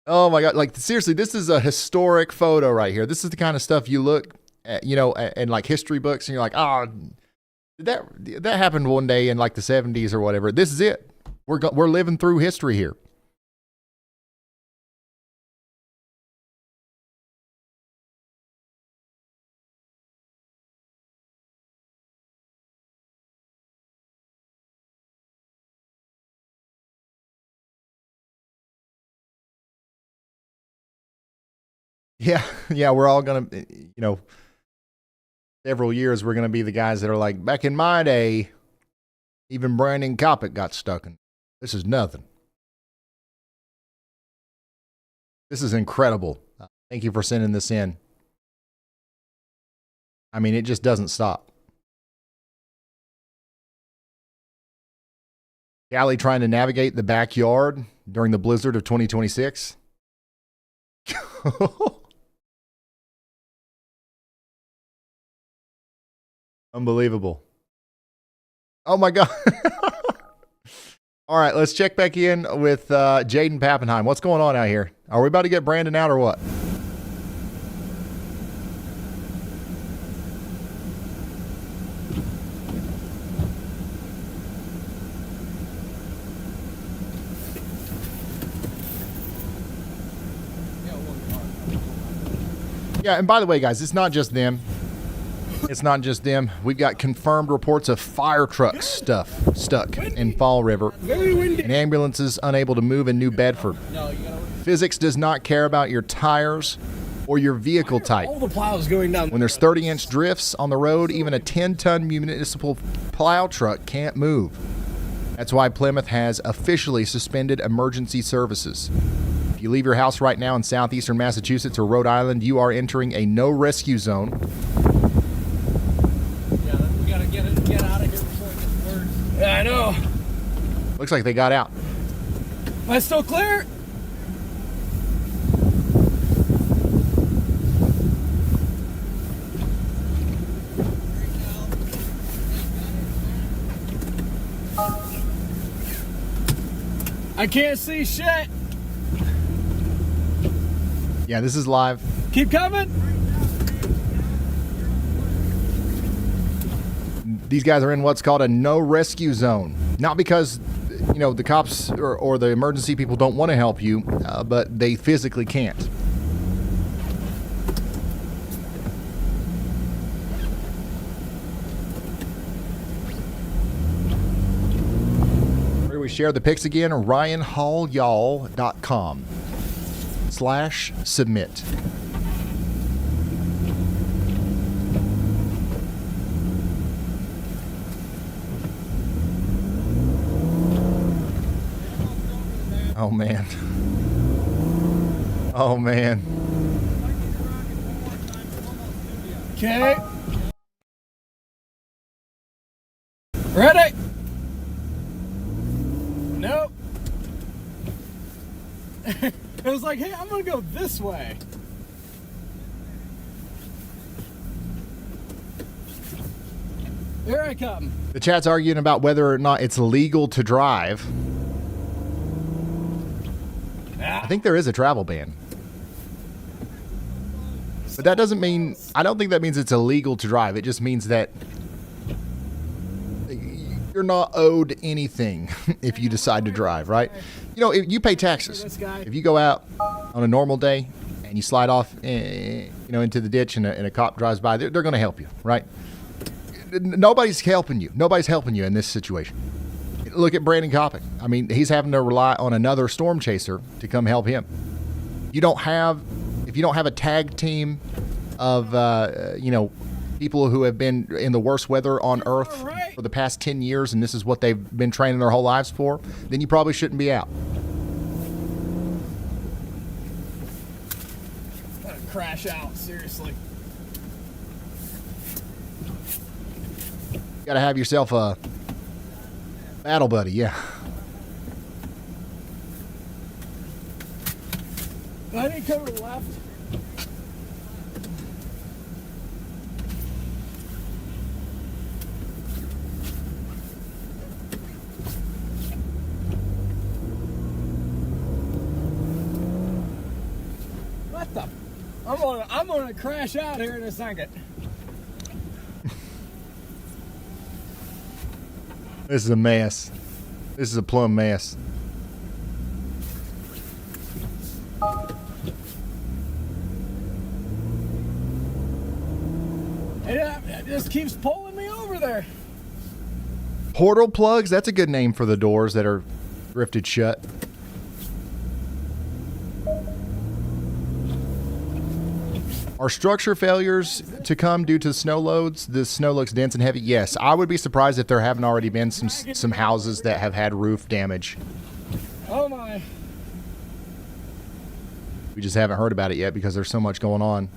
Oh my God. Like, seriously, this is a historic photo right here. This is the kind of stuff you look at, you know, in like history books and you're like, oh, that happened one day in like the 70s or whatever. This is it. We're living through history here. Yeah, we're all going to, you know, several years, we're going to be the guys that are like, back in my day, even Brandon Coppock got stuck in. This is nothing. This is incredible. Thank you for sending this in. I mean, it just doesn't stop. Callie trying to navigate the backyard during the blizzard of 2026. Unbelievable. Oh my God. All right, let's check back in with Jaden Pappenheim. What's going on out here? Are we about to get Brandon out or what? Yeah, and by the way, guys, it's not just them. It's not just them. We've got confirmed reports of fire trucks stuck in Fall River and ambulances unable to move in New Bedford. Physics does not care about your tires or your vehicle type. All the plows going down. When there's 30-inch drifts on the road, even a 10-ton municipal plow truck can't move. That's why Plymouth has officially suspended emergency services. If you leave your house right now in southeastern Massachusetts or Rhode Island, you are entering a no rescue zone. Yeah, we gotta get out of here before it gets worse. Yeah, I know. Looks like they got out. Am I still clear? I can't see shit. Yeah, this is live. Keep coming. These guys are in what's called a no rescue zone. Not because, you know, the cops or the emergency people don't want to help you, but they physically can't. Where do we share the pics again? RyanHallYall.com/submit. Oh man. Oh man. Okay. Ready? Nope. It was like, hey, I'm gonna go this way. Here I come. The chat's arguing about whether or not it's legal to drive. I think there is a travel ban. But that doesn't mean, I don't think that means it's illegal to drive. It just means that you're not owed anything if you decide to drive, right? You know, if you pay taxes. If you go out on a normal day and you slide off, you know, into the ditch and a cop drives by, they're going to help you, right? Nobody's helping you. Nobody's helping you in this situation. Look at Brandon Kopic. I mean, he's having to rely on another storm chaser to come help him. If you don't have a tag team of, you know, people who have been in the worst weather on Earth for the past 10 years, and this is what they've been training their whole lives for, then you probably shouldn't be out. Gotta crash out, seriously. You gotta have yourself a battle buddy, yeah. I need to cover left. What the? I'm gonna crash out here in a second. This is a mess. This is a plumb mess. It just keeps pulling me over there. Portal plugs, that's a good name for the doors that are drifted shut. Are structure failures to come due to snow loads? The snow looks dense and heavy. Yes, I would be surprised if there haven't already been some houses that have had roof damage. Oh my. We just haven't heard about it yet because there's so much going on.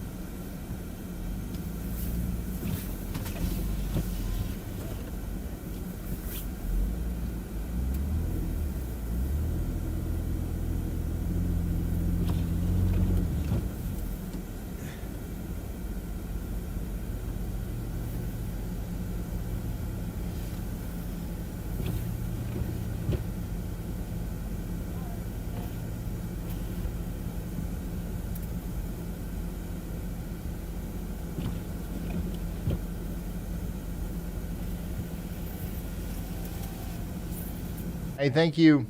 Hey, thank you.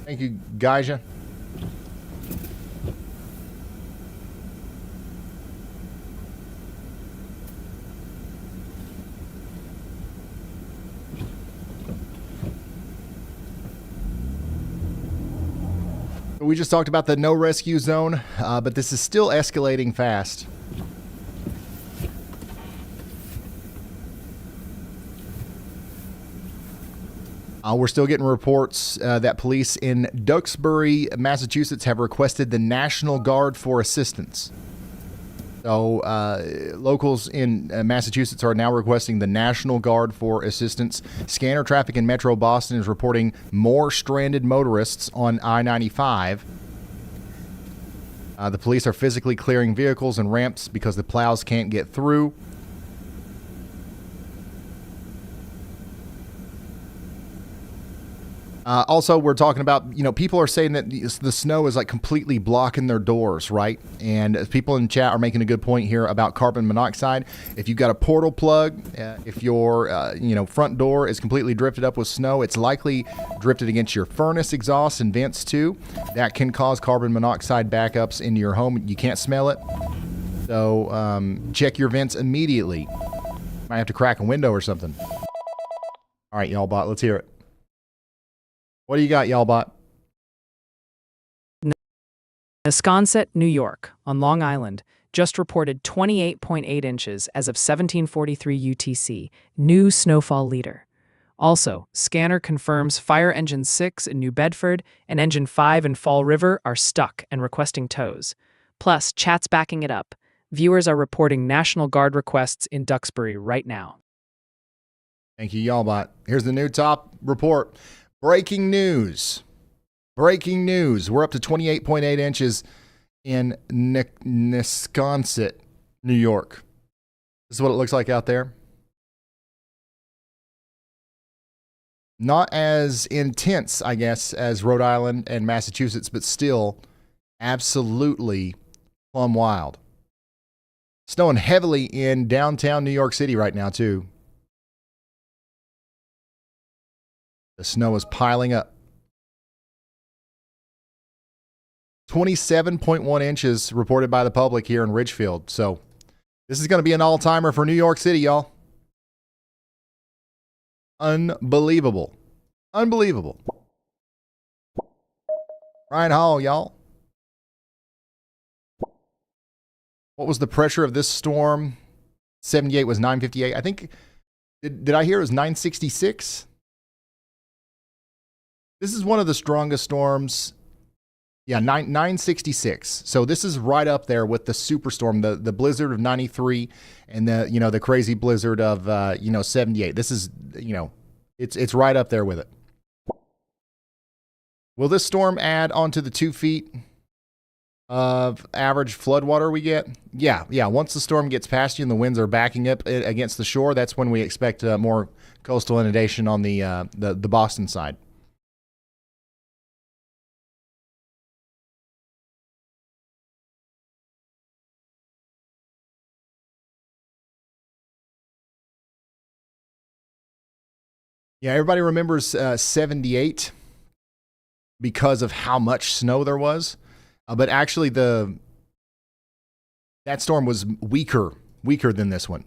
Thank you, Gaija. We just talked about the no rescue zone, but this is still escalating fast. We're still getting reports that police in Duxbury, Massachusetts have requested the National Guard for assistance. So locals in Massachusetts are now requesting the National Guard for assistance. Scanner traffic in Metro Boston is reporting more stranded motorists on I-95. The police are physically clearing vehicles and ramps because the plows can't get through. Also, we're talking about, people are saying that the snow is like completely blocking their doors, right? And people in chat are making a good point here about carbon monoxide. If you've got a portal plug, if your, front door is completely drifted up with snow, it's likely drifted against your furnace exhaust and vents too. That can cause carbon monoxide backups into your home. You can't smell it. So check your vents immediately. Might have to crack a window or something. All right, y'all bot, let's hear it. What do you got, y'all bot? Nesconset, New York, on Long Island, just reported 28.8 inches as of 1743 UTC, new snowfall leader. Also, scanner confirms fire engine 6 in New Bedford and engine 5 in Fall River are stuck and requesting tows. Plus, chat's backing it up. Viewers are reporting National Guard requests in Duxbury right now. Thank you, y'all bot. Here's the new top report. Breaking news. Breaking news. We're up to 28.8 inches in Nesconset, New York. This is what it looks like out there. Not as intense, I guess, as Rhode Island and Massachusetts, but still absolutely plumb wild. Snowing heavily in downtown New York City right now, too. The snow is piling up. 27.1 inches reported by the public here in Ridgefield. So this is going to be an all-timer for New York City, y'all. Unbelievable. Unbelievable. Ryan Hall, y'all. What was the pressure of this storm? 78 was 958. I think, did I hear it was 966? This is one of the strongest storms. Yeah, 966. So this is right up there with the superstorm, the blizzard of 93 and the crazy blizzard of 78. This is, it's right up there with it. Will this storm add onto the 2 feet of average floodwater we get? Yeah. Once the storm gets past you and the winds are backing up against the shore, that's when we expect more coastal inundation on the Boston side. Yeah, everybody remembers 78 because of how much snow there was. But actually, that storm was weaker than this one.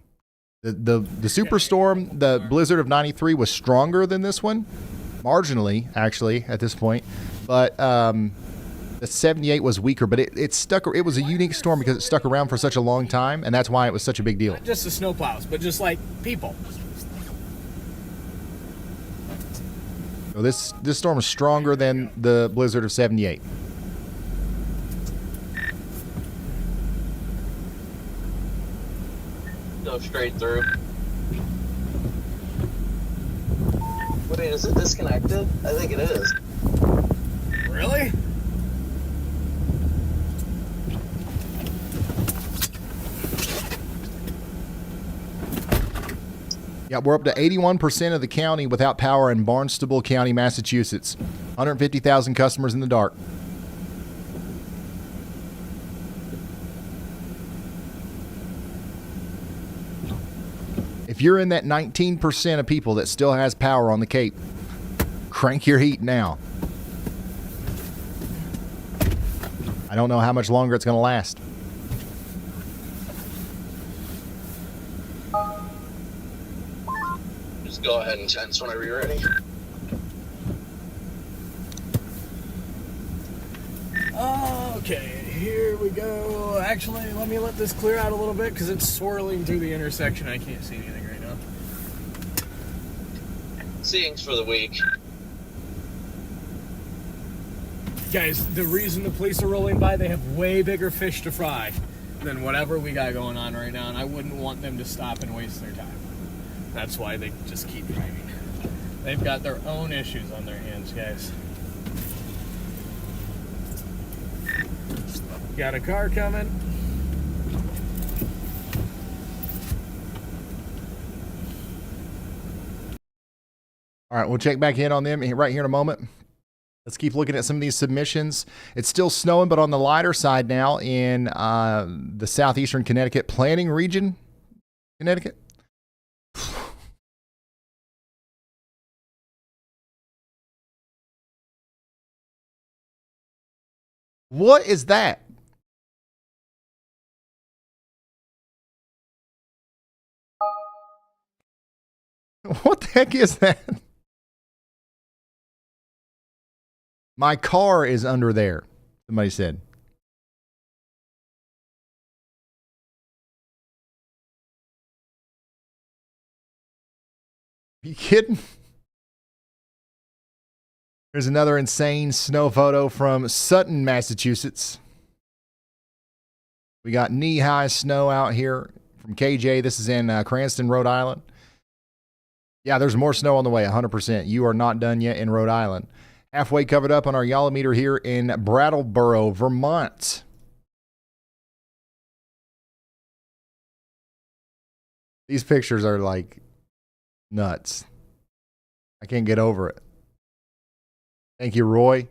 The superstorm, the blizzard of 93, was stronger than this one, marginally, actually, at this point. But the 78 was weaker, but it stuck. It was a unique storm because it stuck around for such a long time, and that's why it was such a big deal. Not just the snowplows, but just like people. So this storm is stronger than the blizzard of 78. Go straight through. Wait, is it disconnected? I think it is. Really? Yeah, we're up to 81% of the county without power in Barnstable County, Massachusetts. 150,000 customers in the dark. If you're in that 19% of people that still has power on the Cape, crank your heat now. I don't know how much longer it's going to last. Just go ahead and tense whenever you're ready. Okay, here we go. Actually, let this clear out a little bit because it's swirling through the intersection. I can't see anything right now. Seeing's for the week. Guys, the reason the police are rolling by, they have way bigger fish to fry than whatever we got going on right now, and I wouldn't want them to stop and waste their time. That's why they just keep driving. They've got their own issues on their hands, guys. Got a car coming. All right, we'll check back in on them right here in a moment. Let's keep looking at some of these submissions. It's still snowing, but on the lighter side now in the southeastern Connecticut planning region, Connecticut. What is that? What the heck is that? My car is under there, somebody said. Are you kidding? There's another insane snow photo from Sutton, Massachusetts. We got knee-high snow out here from KJ. This is in Cranston, Rhode Island. Yeah, there's more snow on the way, 100%. You are not done yet in Rhode Island. Halfway covered up on our Yallometer here in Brattleboro, Vermont. These pictures are like nuts. I can't get over it. Thank you, Roy.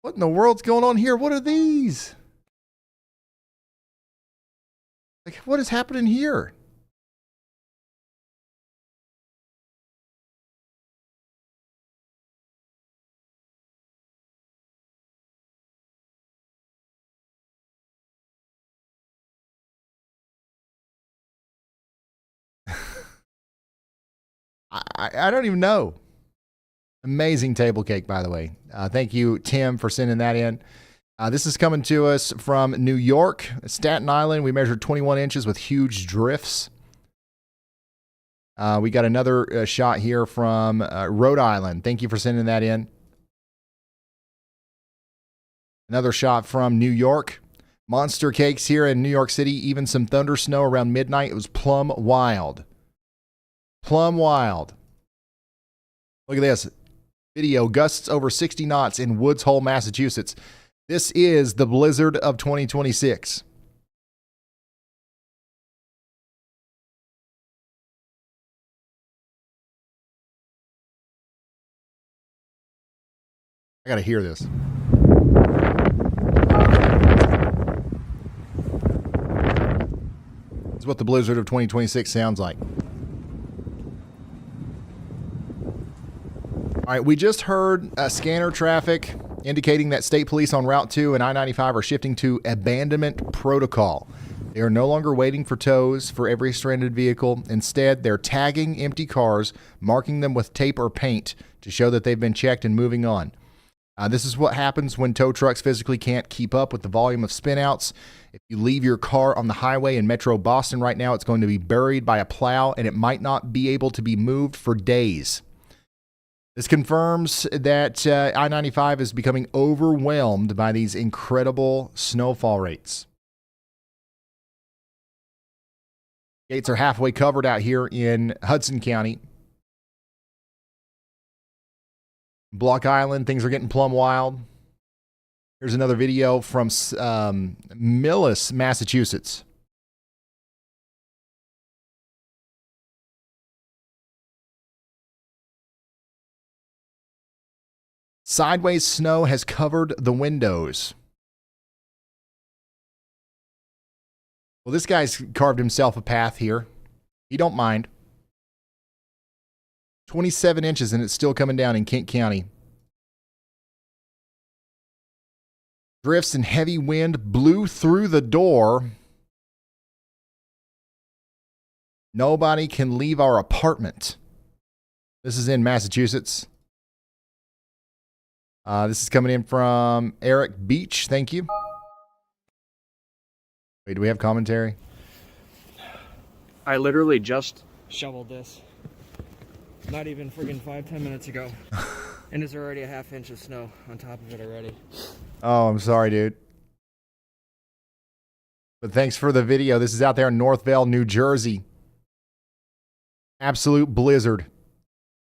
What in the world's going on here? What are these? Like, what is happening here? I don't even know. Amazing table cake, by the way. Thank you, Tim, for sending that in. This is coming to us from New York, Staten Island. We measured 21 inches with huge drifts. We got another shot here from Rhode Island. Thank you for sending that in. Another shot from New York. Monster cakes here in New York City. Even some thunder snow around midnight. It was plumb wild. Plumb wild. Look at this video. Gusts over 60 knots in Woods Hole, Massachusetts. This is the blizzard of 2026. I gotta hear this. This is what the blizzard of 2026 sounds like. All right, we just heard scanner traffic indicating that state police on Route 2 and I-95 are shifting to abandonment protocol. They are no longer waiting for tows for every stranded vehicle. Instead, they're tagging empty cars, marking them with tape or paint to show that they've been checked and moving on. This is what happens when tow trucks physically can't keep up with the volume of spinouts. If you leave your car on the highway in Metro Boston right now, it's going to be buried by a plow, and it might not be able to be moved for days. This confirms that I-95 is becoming overwhelmed by these incredible snowfall rates. Gates are halfway covered out here in Hudson County. Block Island, things are getting plumb wild. Here's another video from Millis, Massachusetts. Sideways snow has covered the windows. Well, this guy's carved himself a path here. He don't mind. 27 inches and it's still coming down in Kent County. Drifts and heavy wind blew through the door. Nobody can leave our apartment. This is in Massachusetts. This is coming in from Eric Beach. Thank you. Wait, do we have commentary? I literally just shoveled this. Not even friggin' 5-10 minutes ago. And there's already a ½ inch of snow on top of it already. Oh, I'm sorry, dude. But thanks for the video. This is out there in Northvale, New Jersey. Absolute blizzard.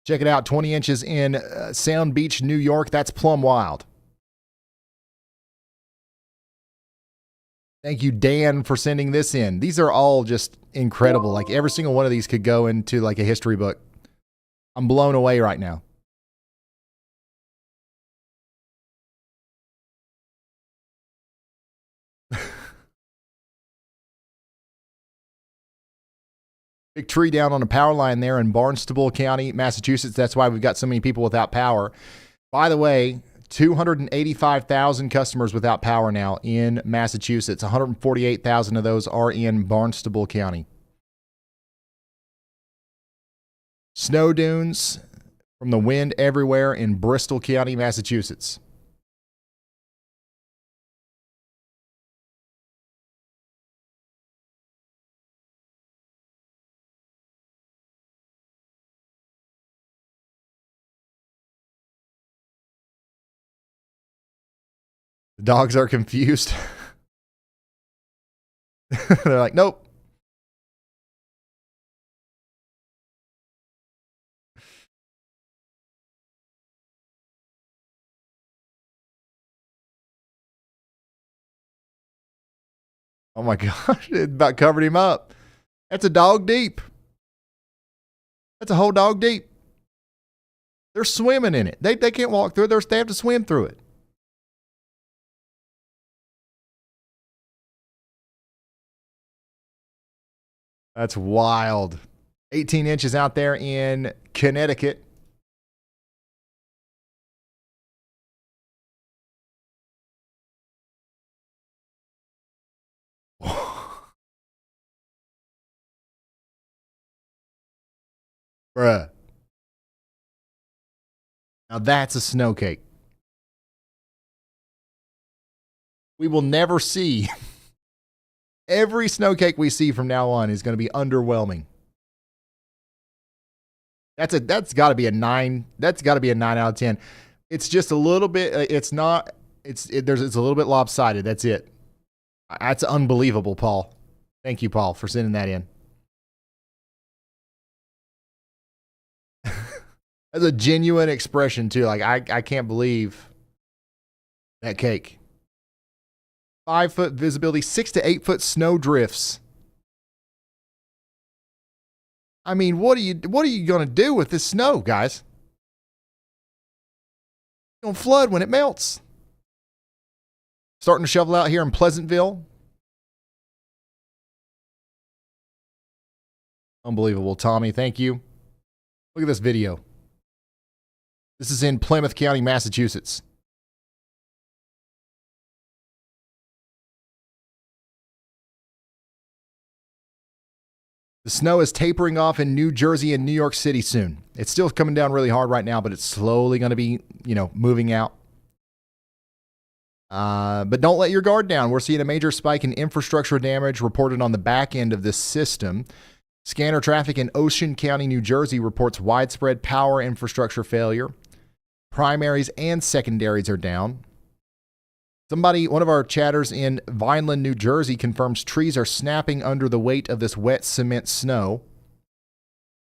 Check it out. 20 inches in Sound Beach, New York. That's plumb wild. Thank you, Dan, for sending this in. These are all just incredible. Like, every single one of these could go into, like, a history book. I'm blown away right now. Big tree down on a power line there in Barnstable County, Massachusetts. That's why we've got so many people without power. By the way, 285,000 customers without power now in Massachusetts. 148,000 of those are in Barnstable County. Snow dunes from the wind everywhere in Bristol County, Massachusetts. The dogs are confused. They're like, nope. Oh my gosh, it about covered him up. That's a dog deep. That's a whole dog deep. They're swimming in it. They can't walk through it. They have to swim through it. That's wild. 18 inches out there in Connecticut. Bruh. Now that's a snow cake. We will never see. Every snow cake we see from now on is going to be underwhelming. That's got to be a 9. That's got to be a 9 out of 10. It's just a little bit. It's not. It's a little bit lopsided. That's it. That's unbelievable, Paul. Thank you, Paul, for sending that in. That's a genuine expression too. Like I can't believe that cake. 5-foot visibility, 6 to 8 foot snow drifts. I mean, what are you going to do with this snow, guys? It's going to flood when it melts. Starting to shovel out here in Pleasantville. Unbelievable, Tommy. Thank you. Look at this video. This is in Plymouth County, Massachusetts. The snow is tapering off in New Jersey and New York City soon. It's still coming down really hard right now, but it's slowly going to be, moving out. But don't let your guard down. We're seeing a major spike in infrastructure damage reported on the back end of this system. Scanner traffic in Ocean County, New Jersey reports widespread power infrastructure failure. Primaries and secondaries are down. One of our chatters in Vineland, New Jersey, confirms trees are snapping under the weight of this wet cement snow.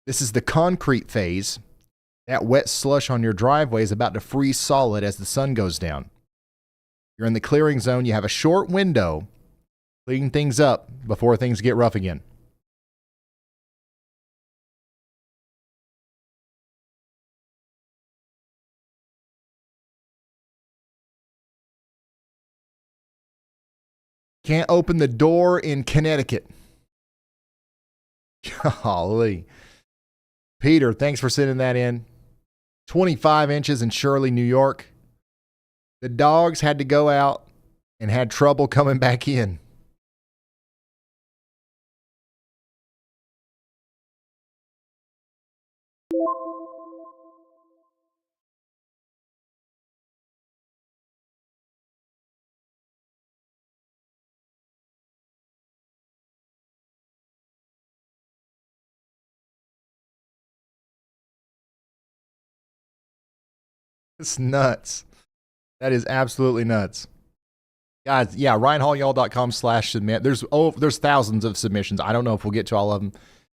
This is the concrete phase. That wet slush on your driveway is about to freeze solid as the sun goes down. You're in the clearing zone. You have a short window. Clean things up before things get rough again. Can't open the door in Connecticut. Golly. Peter, thanks for sending that in. 25 inches in Shirley, New York. The dogs had to go out and had trouble coming back in. It's nuts. That is absolutely nuts. Guys, yeah, ryanhallyall.com/submit. There's thousands of submissions. I don't know if we'll get to all of them,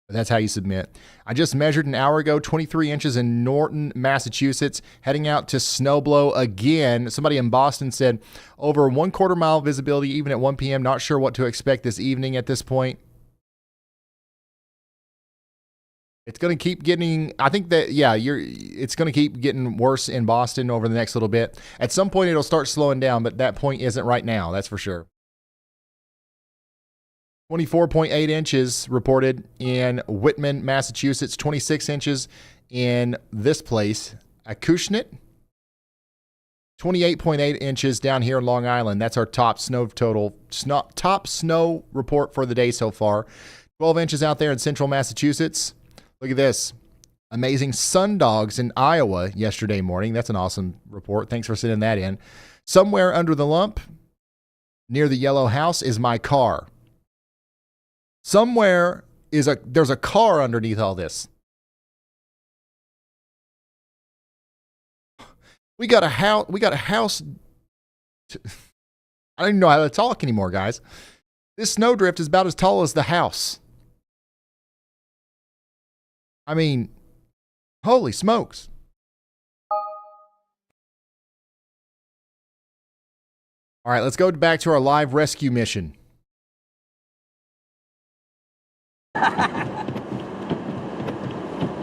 but that's how you submit. I just measured an hour ago, 23 inches in Norton, Massachusetts, heading out to snowblow again. Somebody in Boston said over 1/4 mile visibility even at 1 p.m. Not sure what to expect this evening at this point. It's going to keep getting, I think that, yeah, it's going to keep getting worse in Boston over the next little bit. At some point, it'll start slowing down, but that point isn't right now, that's for sure. 24.8 inches reported in Whitman, Massachusetts. 26 inches in this place, Acushnet. 28.8 inches down here in Long Island. That's our top snow report for the day so far. 12 inches out there in central Massachusetts. Look at this. Amazing sundogs in Iowa yesterday morning. That's an awesome report. Thanks for sending that in. Somewhere under the lump, near the yellow house, is my car. Somewhere there's a car underneath all this. We got a house. I don't even know how to talk anymore, guys. This snowdrift is about as tall as the house. I mean, holy smokes. All right, let's go back to our live rescue mission.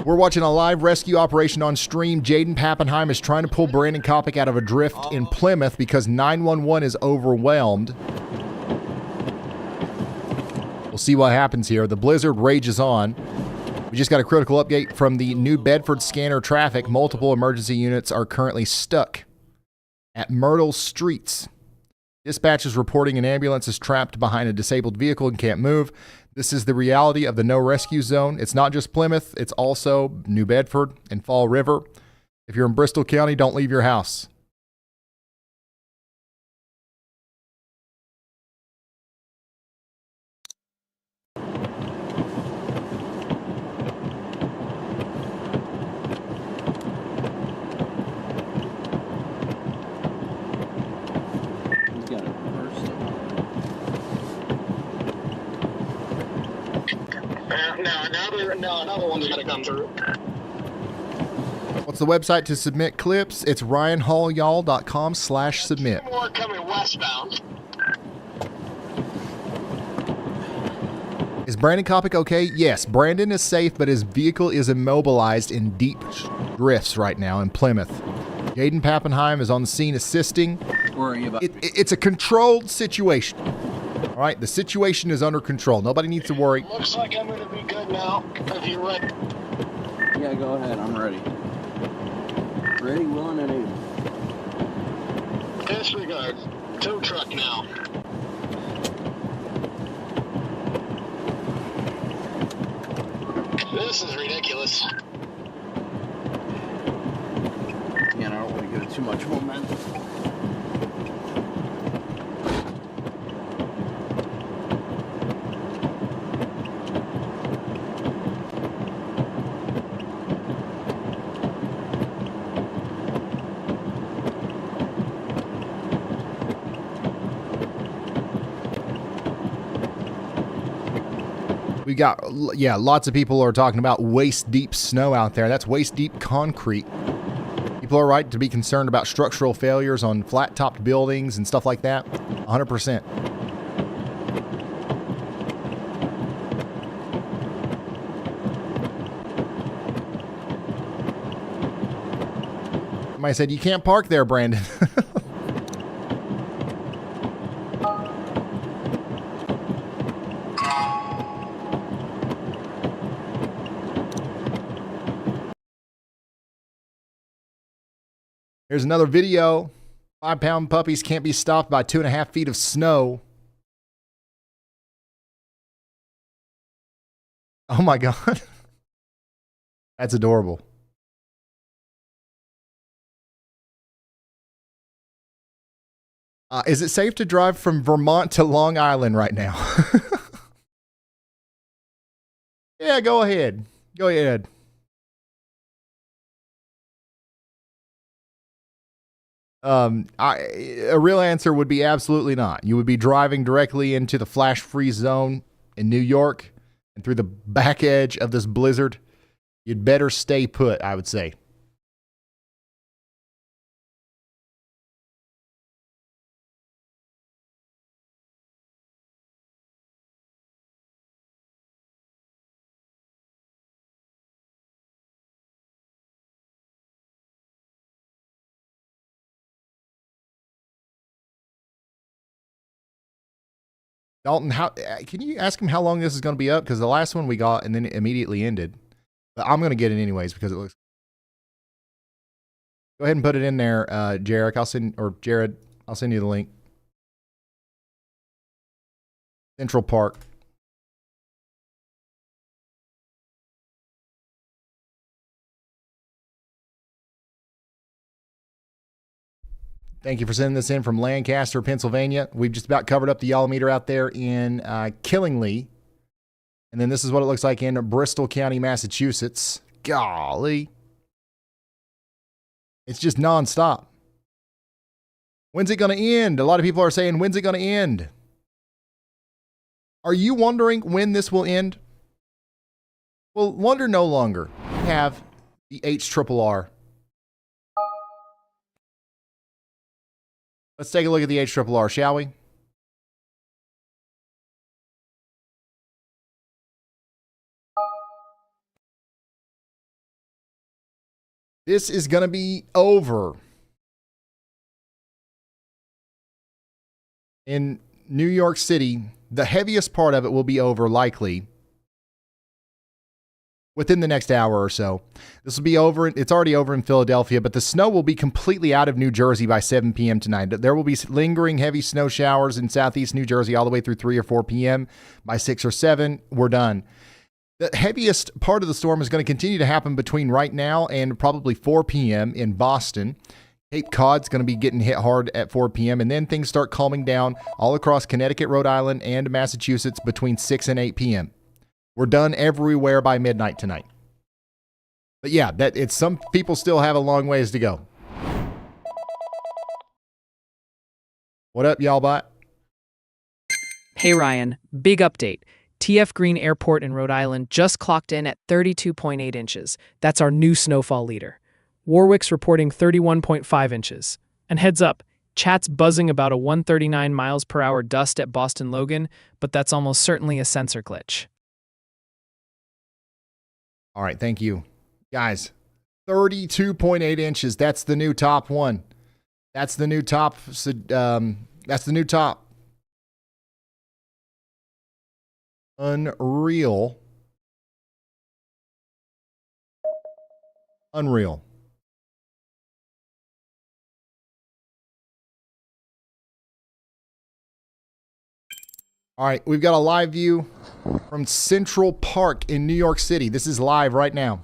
We're watching a live rescue operation on stream. Jaden Pappenheim is trying to pull Brandon Kopic out of a drift in Plymouth because 911 is overwhelmed. We'll see what happens here. The blizzard rages on. We just got a critical update from the New Bedford scanner traffic. Multiple emergency units are currently stuck at Myrtle Streets. Dispatch is reporting an ambulance is trapped behind a disabled vehicle and can't move. This is the reality of the no rescue zone. It's not just Plymouth, it's also New Bedford and Fall River. If you're in Bristol County, don't leave your house. No, another one's gonna come through. What's the website to submit clips? It's ryanhallyall.com/submit. More coming westbound. Is Brandon Kopic okay? Yes, Brandon is safe, but his vehicle is immobilized in deep drifts right now in Plymouth. Jaden Pappenheim is on the scene assisting. Worry about it's a controlled situation. All right, the situation is under control. Nobody needs to worry. Looks like I'm gonna be good now. If you're ready. Yeah, go ahead. I'm ready. Ready, willing, and able. Disregard. Tow truck now. This is ridiculous. Yeah, I don't want to give it too much momentum. We got, yeah, lots of people are talking about waist-deep snow out there. That's waist-deep concrete. People are right to be concerned about structural failures on flat-topped buildings and stuff like that. 100%. Somebody said, you can't park there, Brandon. Here's another video. 5-pound puppies can't be stopped by 2.5 feet of snow. Oh my God. That's adorable. Is it safe to drive from Vermont to Long Island right now? Yeah, go ahead. Go ahead. A real answer would be absolutely not. You would be driving directly into the flash freeze zone in New York and through the back edge of this blizzard. You'd better stay put, I would say. Dalton, can you ask him how long this is going to be up? Because the last one we got and then it immediately ended. But I'm going to get it anyways because it looks. Go ahead and put it in there, Jared. Jared. I'll send you the link. Central Park. Thank you for sending this in from Lancaster, Pennsylvania. We've just about covered up the y'all meter out there in Killingly. And then this is what it looks like in Bristol County, Massachusetts. Golly. It's just nonstop. When's it going to end? A lot of people are saying, when's it going to end? Are you wondering when this will end? Well, wonder no longer. We have the HRRR. Let's take a look at the HRRR, shall we? This is going to be over. In New York City, the heaviest part of it will be over likely within the next hour or so. This will be over. It's already over in Philadelphia, but the snow will be completely out of New Jersey by 7 p.m. tonight. There will be lingering heavy snow showers in southeast New Jersey all the way through 3 or 4 p.m. By 6 or 7, we're done. The heaviest part of the storm is going to continue to happen between right now and probably 4 p.m. in Boston. Cape Cod's going to be getting hit hard at 4 p.m. And then things start calming down all across Connecticut, Rhode Island, and Massachusetts between 6 and 8 p.m. We're done everywhere by midnight tonight. But yeah, some people still have a long ways to go. What up, y'all bot? Hey Ryan, big update. TF Green Airport in Rhode Island just clocked in at 32.8 inches. That's our new snowfall leader. Warwick's reporting 31.5 inches. And heads up, chat's buzzing about a 139 miles per hour dust at Boston Logan, but that's almost certainly a sensor glitch. All right, thank you. Guys, 32.8 inches. That's the new top one. That's the new top. That's the new top. Unreal. Unreal. All right, we've got a live view from Central Park in New York City. This is live right now.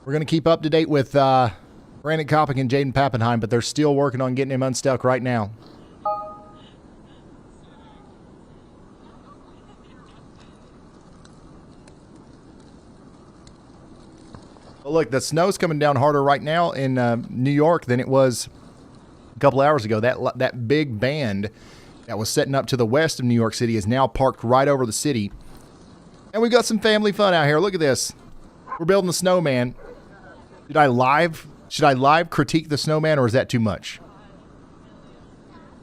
We're going to keep up to date with Brandon Kopic and Jaden Pappenheim, but they're still working on getting him unstuck right now. But look, the snow's coming down harder right now in New York than it was a couple hours ago. That big band that was setting up to the west of New York City is now parked right over the city. And we've got some family fun out here. Look at this. We're building the snowman. Should I live critique the snowman, or is that too much?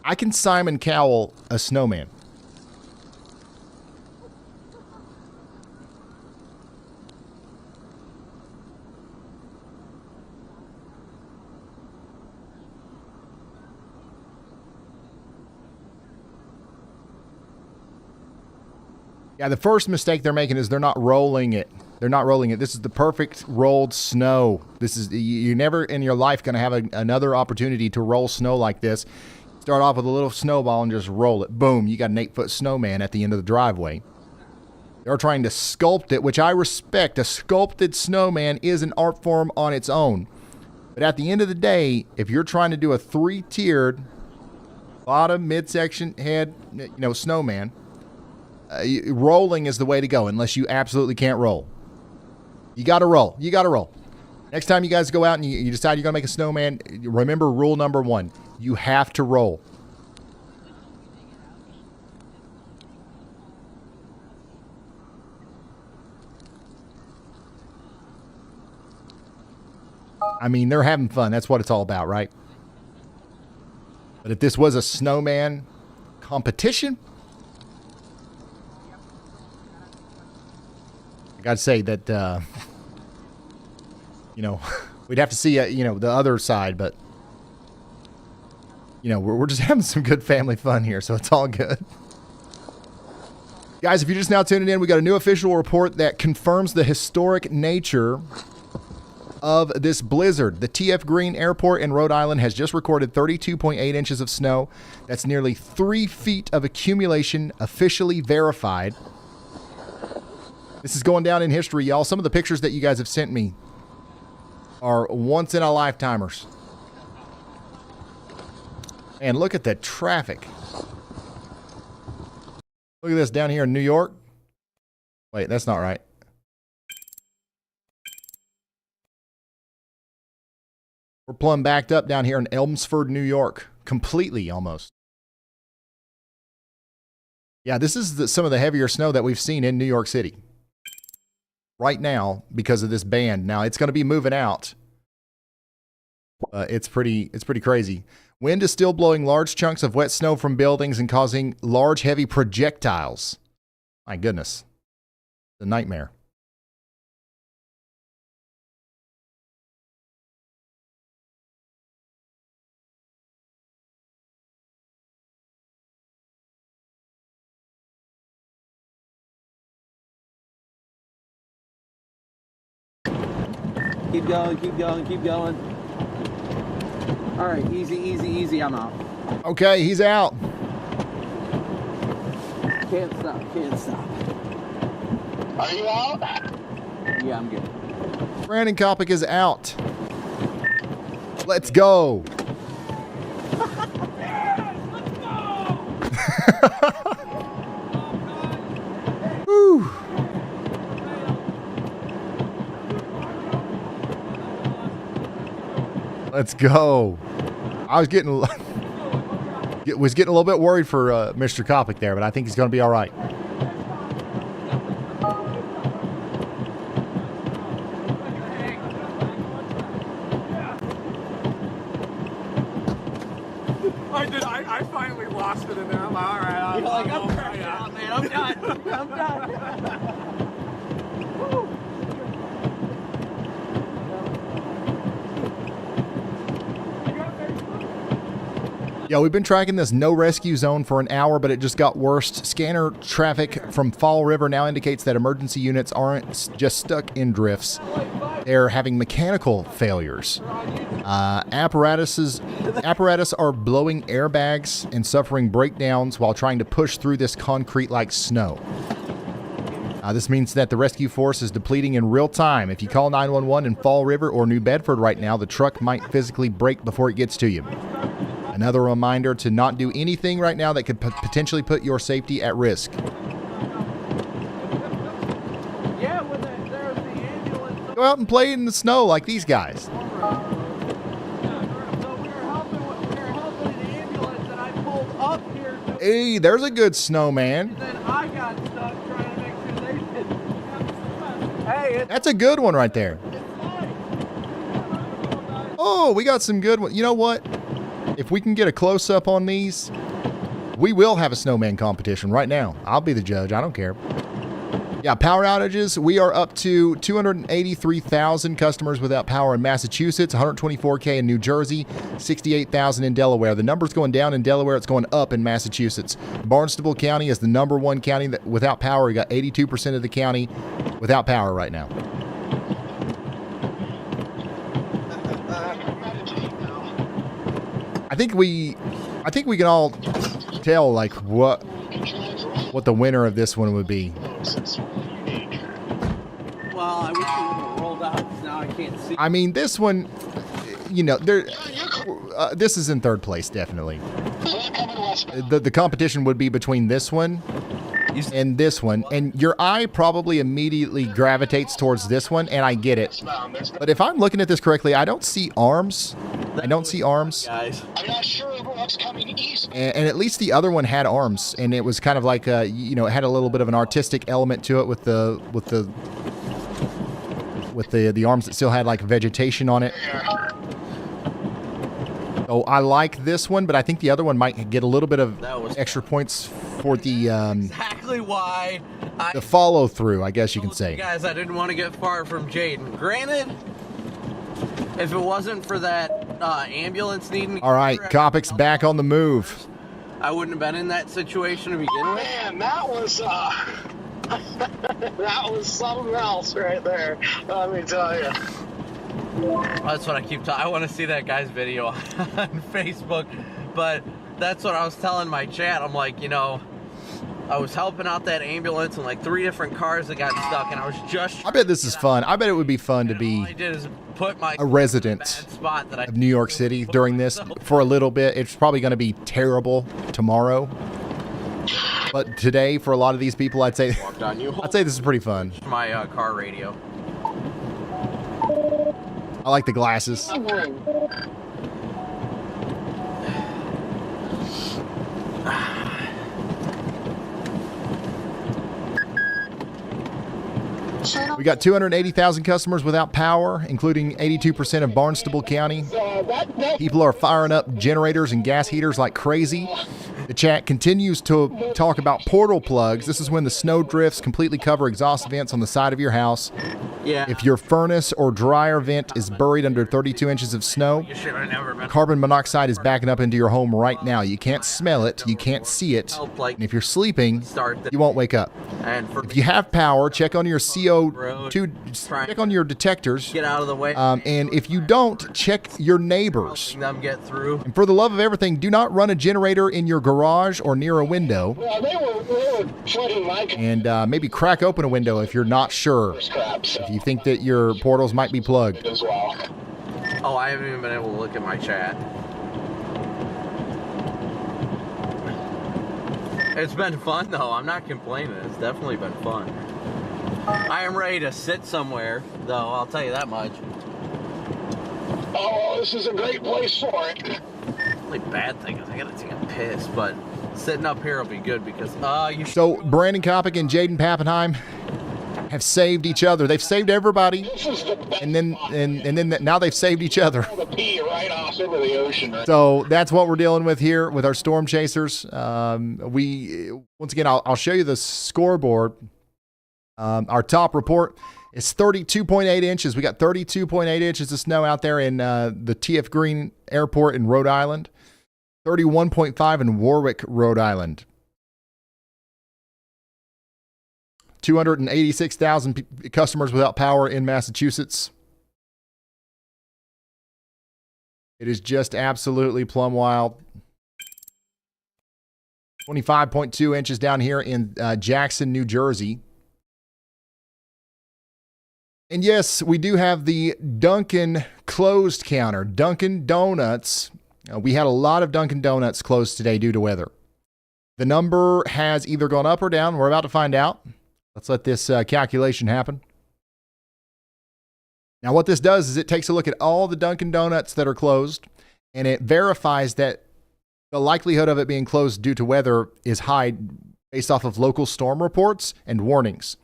I can Simon Cowell a snowman. Yeah, the first mistake they're making is they're not rolling it. They're not rolling it. This is the perfect rolled snow. This is, you're never in your life going to have another opportunity to roll snow like this. Start off with a little snowball and just roll it. Boom, you got an 8-foot snowman at the end of the driveway. They're trying to sculpt it, which I respect. A sculpted snowman is an art form on its own. But at the end of the day, if you're trying to do a 3-tiered bottom, midsection, head, snowman, rolling is the way to go unless you absolutely can't roll. You got to roll. You got to roll. Next time you guys go out and you decide you're going to make a snowman, remember rule number 1. You have to roll. I mean, they're having fun. That's what it's all about, right? But if this was a snowman competition, I got to say that, you know, we'd have to see, you know, the other side, but, you know, we're just having some good family fun here, so it's all good. Guys, if you're just now tuning in, we got a new official report that confirms the historic nature of this blizzard. The TF Green Airport in Rhode Island has just recorded 32.8 inches of snow. That's nearly 3 feet of accumulation, officially verified. This is going down in history, y'all. Some of the pictures that you guys have sent me are once-in-a-lifetimers. And look at the traffic. Look at this down here in New York. Wait, that's not right. We're plumb backed up down here in Elmsford, New York. Completely, almost. Yeah, this is some of the heavier snow that we've seen in New York City. Right now, because of this band. Now, it's going to be moving out. It's pretty crazy. Wind is still blowing large chunks of wet snow from buildings and causing large, heavy projectiles. My goodness. It's a nightmare. Keep going, keep going, keep going. All right, easy, easy, easy. I'm out. Okay, he's out. Can't stop, can't stop. Are you out? Yeah, I'm good. Brandon Kopic is out. Let's go. Whew. Let's go. I was getting a little bit worried for Mr. Kopic there, but I think he's going to be all right. I finally lost it in there. I'm all right. You're like, I'm cracking out, man. I'm done. I'm done. Yeah, we've been tracking this no rescue zone for an hour, but it just got worse. Scanner traffic from Fall River now indicates that emergency units aren't just stuck in drifts. They're having mechanical failures. Apparatus are blowing airbags and suffering breakdowns while trying to push through this concrete-like snow. This means that the rescue force is depleting in real time. If you call 911 in Fall River or New Bedford right now, the truck might physically break before it gets to you. Another reminder to not do anything right now that could potentially put your safety at risk. Yeah, when there's the ambulance. Go out and play in the snow like these guys. So we were helping an ambulance and I pulled up here. Hey, there's a good snowman. And then I got stuck trying to make sure they didn't. Hey, That's a good one right there. Oh, we got some good ones. You know what? If we can get a close-up on these, we will have a snowman competition right now. I'll be the judge. I don't care. Yeah, power outages. We are up to 283,000 customers without power in Massachusetts, 124K in New Jersey, 68,000 in Delaware. The number's going down in Delaware. It's going up in Massachusetts. Barnstable County is the #1 county that without power. We got 82% of the county without power right now. I think we can all tell like what the winner of this one would be. Well, I wish you would have rolled out because now I can't see. I mean, this one, you know, this is in third place definitely. The competition would be between this one and this one, and your eye probably immediately gravitates towards this one, and I get it. But if I'm looking at this correctly, I don't see arms. I don't see arms. I'm not sure what's coming east. And at least the other one had arms, and it was kind of like you know, it had a little bit of an artistic element to it with the arms that still had like vegetation on it. So I like this one, but I think the other one might get a little bit of extra points for the Exactly why the follow through, I guess you can say. guys I didn't want to get far from Jaden. Granted, if it wasn't for that ambulance needing to All right, Kopic's back on the move. I wouldn't have been in that situation to begin with. Man, that was that was something else right there. Let me tell you. That's what I keep I want to see that guy's video on Facebook, but that's what I was telling my chat. I'm like, you know, I was helping out that ambulance and like 3 different cars that got stuck, and I was just. I bet this is fun. I bet it would be fun to be all I did is put my a resident spot that of New York City during this for a little bit. It's probably going to be terrible tomorrow, but today for a lot of these people, I'd say this is pretty fun. My car radio. I like the glasses. We got 280,000 customers without power, including 82% of Barnstable County. People are firing up generators and gas heaters like crazy. The chat continues to talk about portal plugs. This is when the snow drifts completely cover exhaust vents on the side of your house. Yeah. If your furnace or dryer vent is buried under 32 inches of snow, carbon monoxide is backing up into your home right now. You can't smell it. You can't see it. And if you're sleeping, you won't wake up. If you have power, check on your CO2, check on your detectors. Get out of the way. And if you don't, check your neighbors. Them get through. And for the love of everything, do not run a generator in your garage or near a window. Well, they were flooding my. And maybe crack open a window if you're not sure. If you think that your portals might be plugged. As well. Oh, I haven't even been able to look at my chat. It's been fun though. I'm not complaining. It's definitely been fun. I am ready to sit somewhere, though. I'll tell you that much. Oh, this is a great place for it. The only bad thing is I gotta take a piss, but sitting up here will be good because So Brandon Kopic and Jaden Pappenheim have saved each other. They've saved everybody, and then now they've saved each other. Right off into the ocean. Right? So that's what we're dealing with here with our storm chasers. We once again, I'll show you the scoreboard. Our top report is 32.8 inches. We got 32.8 inches of snow out there in the T.F. Green Airport in Rhode Island. 31.5 in Warwick, Rhode Island. 286,000 customers without power in Massachusetts. It is just absolutely plumb wild. 25.2 inches down here in Jackson, New Jersey. And yes, we do have the Dunkin closed counter. Dunkin Donuts. We had a lot of Dunkin Donuts closed today due to weather. The number has either gone up or down. We're about to find out. Let's let this calculation happen. Now, what this does is it takes a look at all the Dunkin Donuts that are closed, and it verifies that the likelihood of it being closed due to weather is high based off of local storm reports and warnings.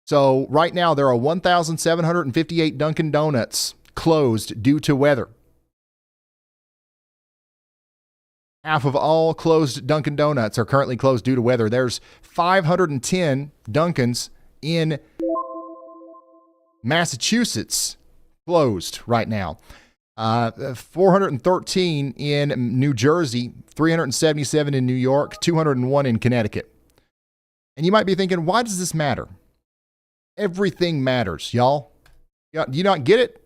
So right now, there are 1,758 Dunkin Donuts closed due to weather. Half of all closed Dunkin Donuts are currently closed due to weather. There's 510 Dunkins in Massachusetts closed right now. 413 in New Jersey, 377 in New York, 201 in Connecticut. And you might be thinking, why does this matter? Everything matters, y'all. Do you not get it?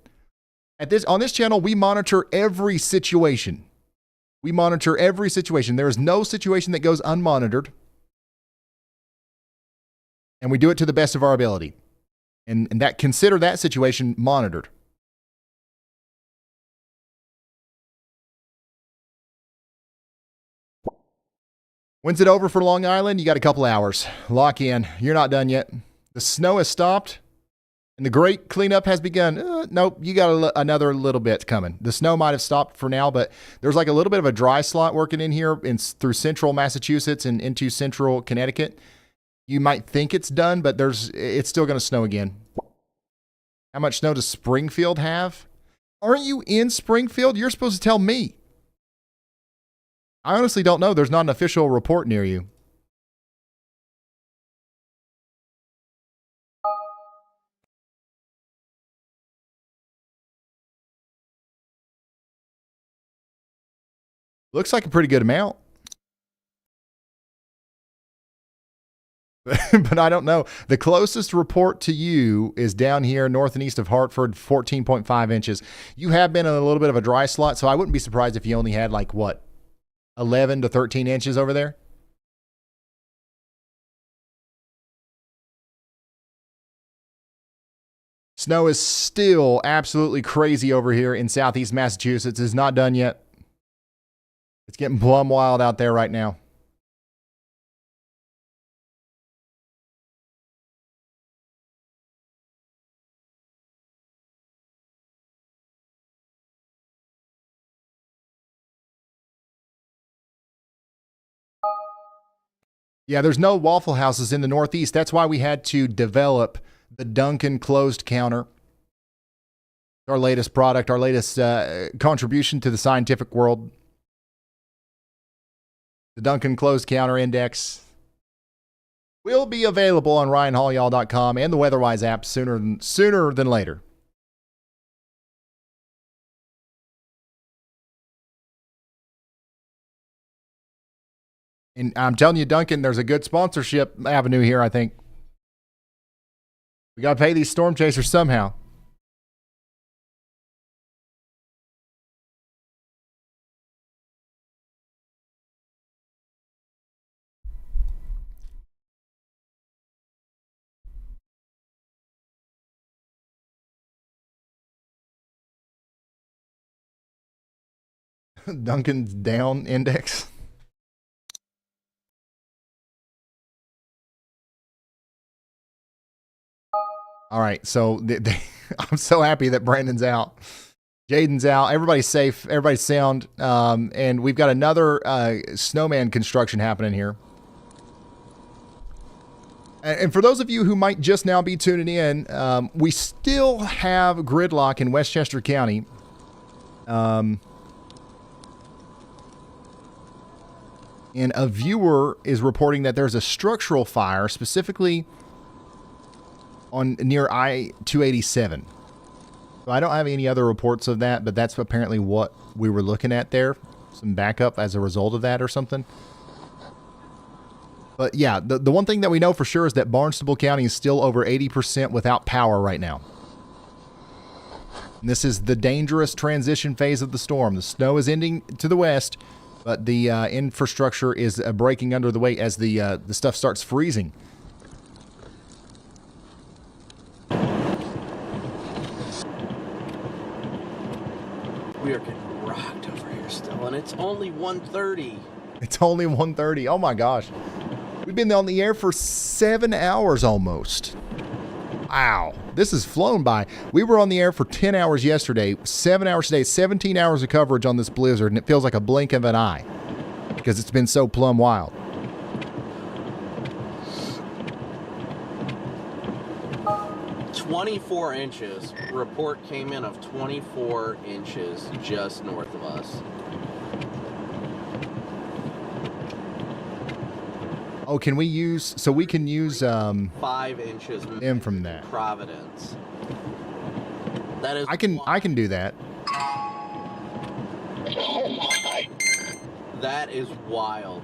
On this channel, we monitor every situation. We monitor every situation. There is no situation that goes unmonitored. And we do it to the best of our ability. And consider that situation monitored. When's it over for Long Island? You got a couple hours. Lock in. You're not done yet. The snow has stopped, and the great cleanup has begun. Nope, you got another little bit coming. The snow might have stopped for now, but there's like a little bit of a dry slot working in here through central Massachusetts and into central Connecticut. You might think it's done, but it's still going to snow again. How much snow does Springfield have? Aren't you in Springfield? You're supposed to tell me. I honestly don't know. There's not an official report near you. Looks like a pretty good amount. But I don't know. The closest report to you is down here north and east of Hartford, 14.5 inches. You have been in a little bit of a dry slot, so I wouldn't be surprised if you only had like, what, 11 to 13 inches over there? Snow is still absolutely crazy over here in southeast Massachusetts. It's not done yet. It's getting plumb wild out there right now. Yeah, there's no Waffle Houses in the Northeast. That's why we had to develop the Dunkin closed counter. Our latest product, our latest contribution to the scientific world. The Dunkin closed counter index will be available on RyanHallYall.com and the WeatherWise app sooner than later. And I'm telling you, Duncan, there's a good sponsorship avenue here, I think. We got to pay these storm chasers somehow. Duncan's down index. All right, so I'm so happy that Brandon's out. Jaden's out. Everybody's safe. Everybody's sound. And we've got another snowman construction happening here. And for those of you who might just now be tuning in, we still have gridlock in Westchester County. And a viewer is reporting that there's a structural fire, specifically on near I-287. So I don't have any other reports of that, but that's apparently what we were looking at there. Some backup as a result of that or something. But yeah, the one thing that we know for sure is that Barnstable County is still over 80% without power right now. And this is the dangerous transition phase of the storm. The snow is ending to the west, but the infrastructure is breaking under the weight as the stuff starts freezing. We are getting rocked over here still, and it's only 1:30. It's only 1:30. Oh my gosh. We've been on the air for 7 hours almost. Wow. This has flown by. We were on the air for 10 hours yesterday, 7 hours today, 17 hours of coverage on this blizzard, and it feels like a blink of an eye because it's been so plumb wild. "24 inches. Report came in of 24 inches just north of us." Oh, can we use... So we can use... 5 inches M from that. Providence. That is... I can do that. Oh my. That is wild.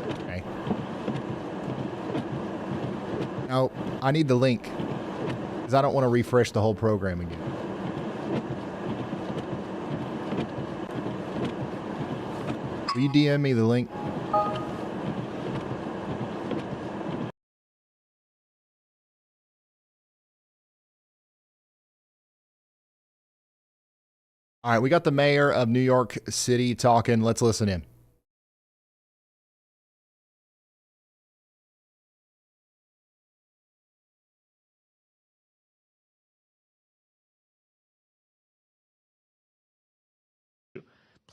Okay. Now, I need the link. Because I don't want to refresh the whole program again. Will you DM me the link? All right, we got the mayor of New York City talking. Let's listen in.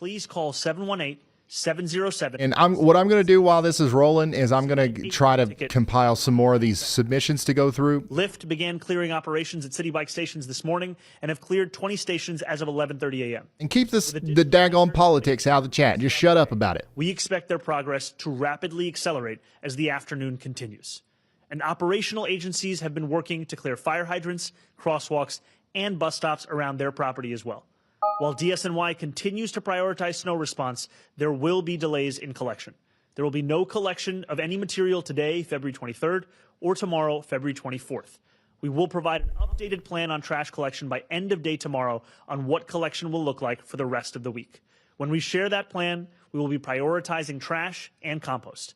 please call 718-707. And what I'm going to do while this is rolling is I'm going to try to compile some more of these submissions to go through. Lyft began clearing operations at City Bike stations this morning and have cleared 20 stations as of 11:30 a.m. And keep the daggone politics out of the chat. Just shut up about it. We expect their progress to rapidly accelerate as the afternoon continues. And operational agencies have been working to clear fire hydrants, crosswalks, and bus stops around their property as well. While DSNY continues to prioritize snow response, there will be delays in collection. There will be no collection of any material today, February 23rd, or tomorrow, February 24th. We will provide an updated plan on trash collection by end of day tomorrow on what collection will look like for the rest of the week. When we share that plan, we will be prioritizing trash and compost.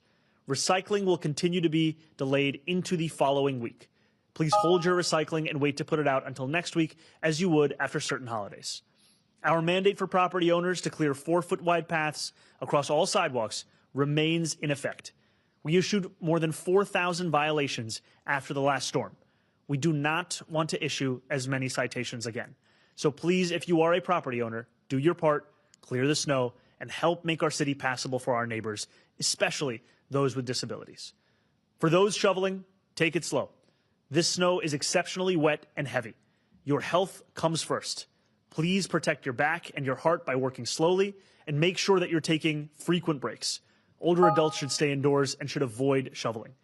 Recycling will continue to be delayed into the following week. Please hold your recycling and wait to put it out until next week, as you would after certain holidays. Our mandate for property owners to clear 4-foot wide paths across all sidewalks remains in effect. We issued more than 4,000 violations after the last storm. We do not want to issue as many citations again. So please, if you are a property owner, do your part, clear the snow, and help make our city passable for our neighbors, especially those with disabilities. For those shoveling, take it slow. This snow is exceptionally wet and heavy. Your health comes first. Please protect your back and your heart by working slowly and make sure that you're taking frequent breaks. Older adults should stay indoors and should avoid shoveling.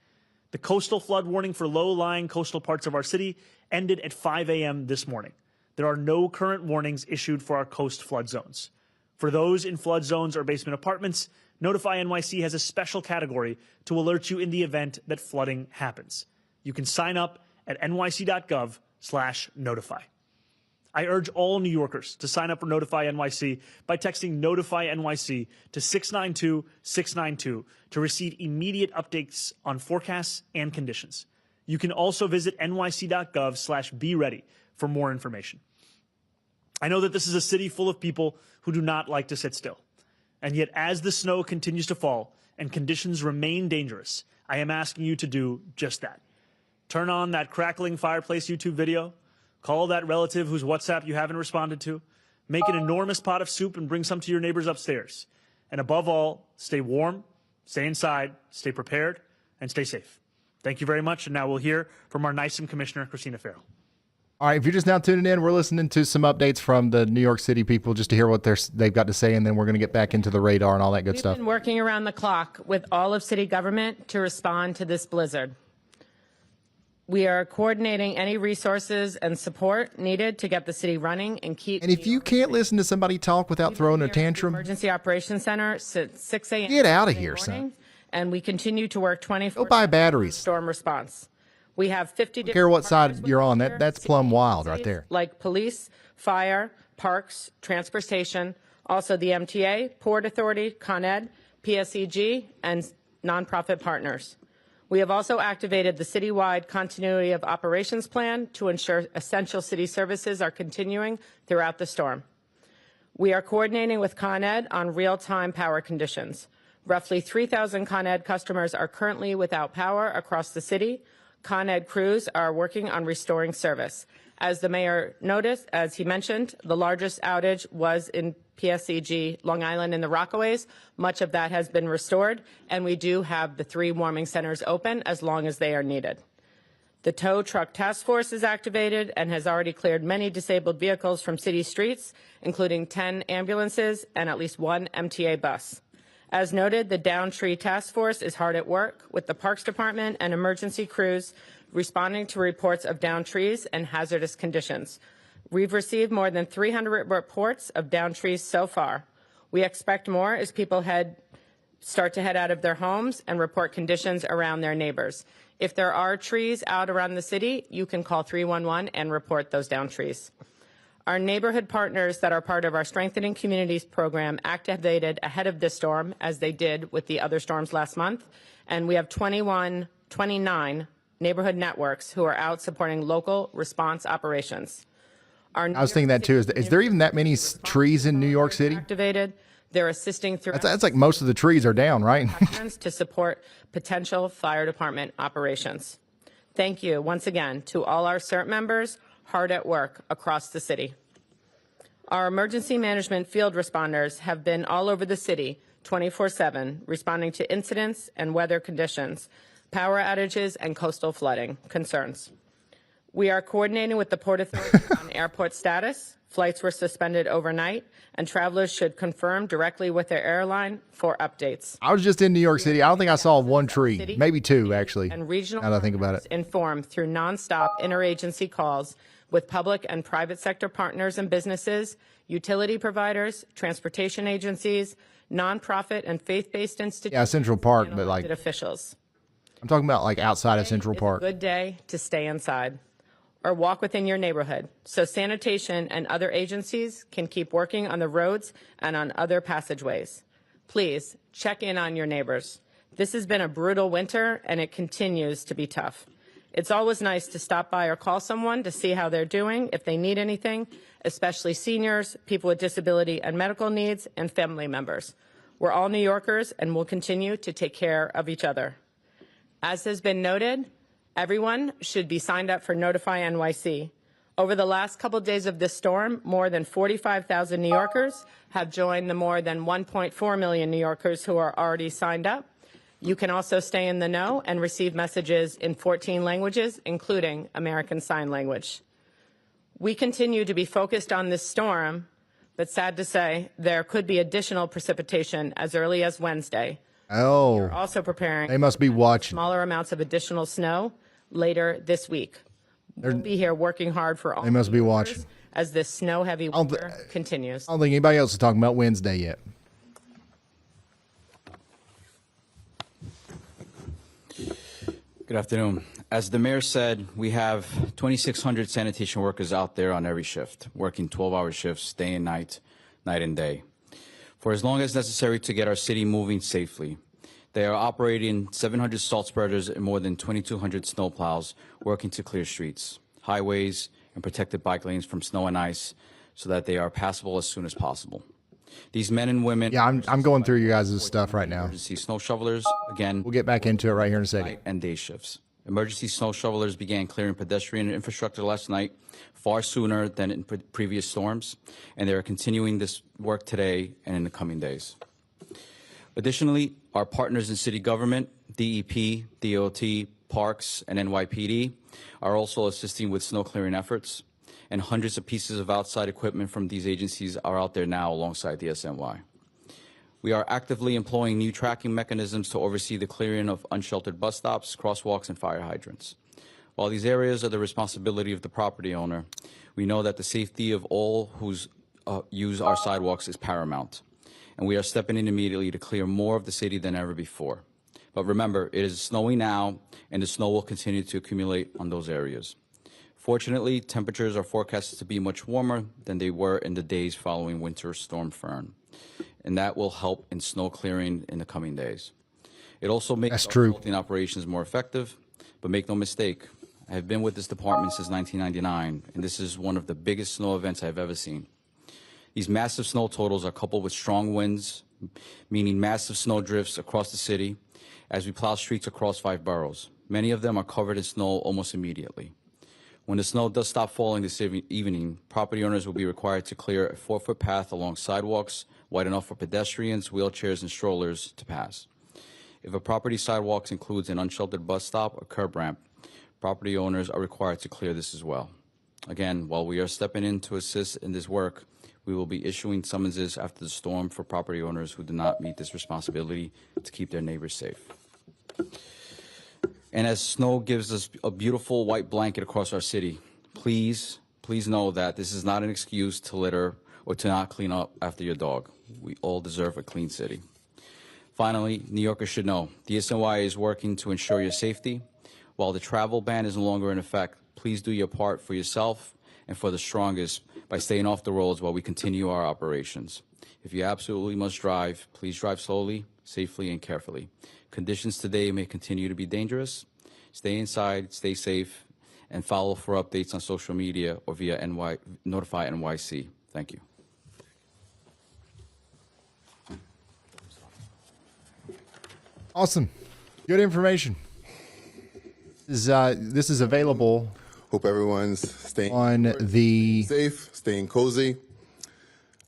The coastal flood warning for low-lying coastal parts of our city ended at 5 a.m. this morning. There are no current warnings issued for our coast flood zones. For those in flood zones or basement apartments, Notify NYC has a special category to alert you in the event that flooding happens. You can sign up at nyc.gov/notify. I urge all New Yorkers to sign up for Notify NYC by texting Notify NYC to 692-692 to receive immediate updates on forecasts and conditions. You can also visit nyc.gov/be-ready for more information. I know that this is a city full of people who do not like to sit still. And yet, as the snow continues to fall and conditions remain dangerous, I am asking you to do just that. Turn on that crackling fireplace YouTube video. Call that relative whose WhatsApp you haven't responded to. Make an enormous pot of soup and bring some to your neighbors upstairs. And above all, stay warm, stay inside, stay prepared, and stay safe. Thank you very much. And now we'll hear from our NYSEM Commissioner, Christina Farrell. All right, if you're just now tuning in, we're listening to some updates from the New York City people just to hear what they've got to say, and then we're going to get back into the radar and all that good stuff. We've been working around the clock with all of city government to respond to this blizzard. We are coordinating any resources and support needed to get the city running and keep. And if you can't listen to somebody talk without throwing a tantrum, Emergency Operations Center since 6 a.m. Get out of here, son. And we continue to work 24. Go buy batteries. Storm response. We have 50 I don't care what side you're on. That's plumb wild right there. Like police, fire, parks, transportation, also the MTA, Port Authority, Con Ed, PSEG, and nonprofit partners. We have also activated the citywide continuity of operations plan to ensure essential city services are continuing throughout the storm. We are coordinating with Con Ed on real-time power conditions. Roughly 3,000 Con Ed customers are currently without power across the city. Con Ed crews are working on restoring service. As the mayor noticed, as he mentioned, the largest outage was in PSEG, Long Island, and the Rockaways. Much of that has been restored, and we do have the 3 warming centers open as long as they are needed. The tow truck task force is activated and has already cleared many disabled vehicles from city streets, including 10 ambulances and at least 1 MTA bus. As noted, the Down Tree Task Force is hard at work with the Parks Department and emergency crews responding to reports of downed trees and hazardous conditions. We've received more than 300 reports of downed trees so far. We expect more as people start to head out of their homes and report conditions around their neighbors. If there are trees out around the city, you can call 311 and report those downed trees. Our neighborhood partners that are part of our Strengthening Communities program activated ahead of this storm, as they did with the other storms last month, and we have 29 neighborhood networks who are out supporting local response operations. I was thinking that too. Is there even that many trees in New York City? Activated. They're assisting through. That's like most of the trees are down, right? To support potential fire department operations. Thank you once again to all our CERT members hard at work across the city. Our emergency management field responders have been all over the city 24/7, responding to incidents and weather conditions, power outages, and coastal flooding concerns. We are coordinating with the Port Authority on airport status. Flights were suspended overnight, and travelers should confirm directly with their airline for updates. I was just in New York City. I don't think I saw one tree, maybe two, actually. And regional now that I think about it. Informed through nonstop interagency calls with public and private sector partners and businesses, utility providers, transportation agencies, nonprofit and faith-based institutions. Yeah, Central Park, but like officials. I'm talking about like outside of Central It's Park. a good day to stay inside or walk within your neighborhood so sanitation and other agencies can keep working on the roads and on other passageways. Please check in on your neighbors. This has been a brutal winter and it continues to be tough. It's always nice to stop by or call someone to see how they're doing if they need anything, especially seniors, people with disability and medical needs, and family members. We're all New Yorkers and we'll continue to take care of each other. As has been noted, everyone should be signed up for Notify NYC. Over the last couple days of this storm, more than 45,000 New Yorkers have joined the more than 1.4 million New Yorkers who are already signed up. You can also stay in the know and receive messages in 14 languages, including American Sign Language. We continue to be focused on this storm, but sad to say, there could be additional precipitation as early as Wednesday. Oh, We're also preparing. They must be watching. Smaller amounts of additional snow later this week. We'll be here working hard for all. They must be watching as this snow-heavy winter continues. I don't think anybody else is talking about Wednesday yet. Good afternoon. As the mayor said, we have 2,600 sanitation workers out there on every shift, working 12-hour shifts, day and night, night and day, for as long as necessary to get our city moving safely. They are operating 700 salt spreaders and more than 2,200 snowplows, working to clear streets, highways, and protected bike lanes from snow and ice so that they are passable as soon as possible. These men and women... Yeah, I'm going through you guys' stuff right now. Emergency snow shovelers, again... We'll get back into it right here in a second. Night and day shifts. Emergency snow shovelers began clearing pedestrian infrastructure last night, far sooner than in previous storms, and they are continuing this work today and in the coming days. Additionally, our partners in city government, DEP, DOT, Parks, and NYPD, are also assisting with snow clearing efforts, and hundreds of pieces of outside equipment from these agencies are out there now alongside the SNY. We are actively employing new tracking mechanisms to oversee the clearing of unsheltered bus stops, crosswalks, and fire hydrants. While these areas are the responsibility of the property owner, we know that the safety of all who use our sidewalks is paramount, and we are stepping in immediately to clear more of the city than ever before. But remember, it is snowing now, and the snow will continue to accumulate on those areas. Fortunately, temperatures are forecasted to be much warmer than they were in the days following Winter Storm Fern, and that will help in snow clearing in the coming days. It also makes our salting operations more effective, but make no mistake, I have been with this department since 1999, and this is one of the biggest snow events I've ever seen. These massive snow totals are coupled with strong winds, meaning massive snow drifts across the city as we plow streets across 5 boroughs. Many of them are covered in snow almost immediately. When the snow does stop falling this evening, property owners will be required to clear a 4-foot path along sidewalks wide enough for pedestrians, wheelchairs, and strollers to pass. If a property sidewalk includes an unsheltered bus stop or curb ramp, property owners are required to clear this as well. Again, while we are stepping in to assist in this work, we will be issuing summonses after the storm for property owners who do not meet this responsibility to keep their neighbors safe. And as snow gives us a beautiful white blanket across our city, please know that this is not an excuse to litter or to not clean up after your dog. We all deserve a clean city. Finally, New Yorkers should know, the SNY is working to ensure your safety. While the travel ban is no longer in effect, please do your part for yourself and for the strongest by staying off the roads while we continue our operations. If you absolutely must drive, please drive slowly, safely, and carefully. Conditions today may continue to be dangerous. Stay inside, stay safe, and follow for updates on social media or via Notify NYC. Thank you. Awesome. Good information. This is available. Hope everyone's staying on the safe, staying cozy.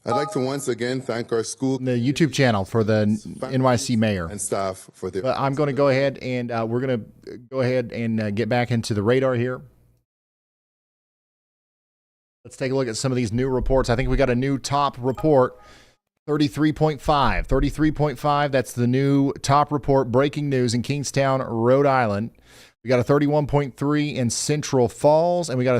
I'd like to once again thank our school, the YouTube channel for the NYC mayor and staff for their. But I'm going to go ahead and we're going to go ahead and get back into the radar here. Let's take a look at some of these new reports. I think we got a new top report, 33.5. 33.5, that's the new top report, breaking news in Kingstown, Rhode Island. We got a 31.3 in Central Falls, and we got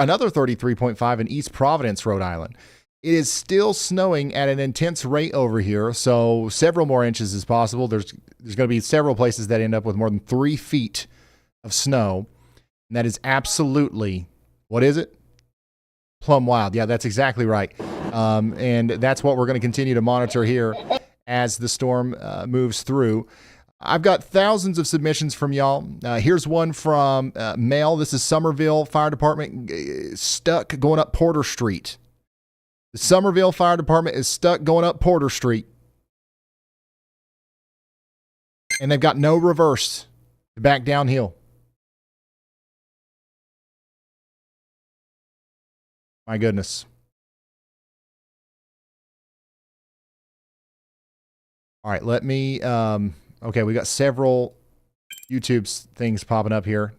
another 33.5 in East Providence, Rhode Island. It is still snowing at an intense rate over here, so several more inches is possible. There's going to be several places that end up with more than 3 feet of snow, and that is absolutely, what is it? Plumb wild. Yeah, that's exactly right. And that's what we're going to continue to monitor here as the storm moves through. I've got thousands of submissions from y'all. Here's one from Mel. This is Somerville Fire Department stuck going up Porter Street. The Somerville Fire Department is stuck going up Porter Street. And they've got no reverse to back downhill. My goodness. All right, let me, okay, we got several YouTube things popping up here.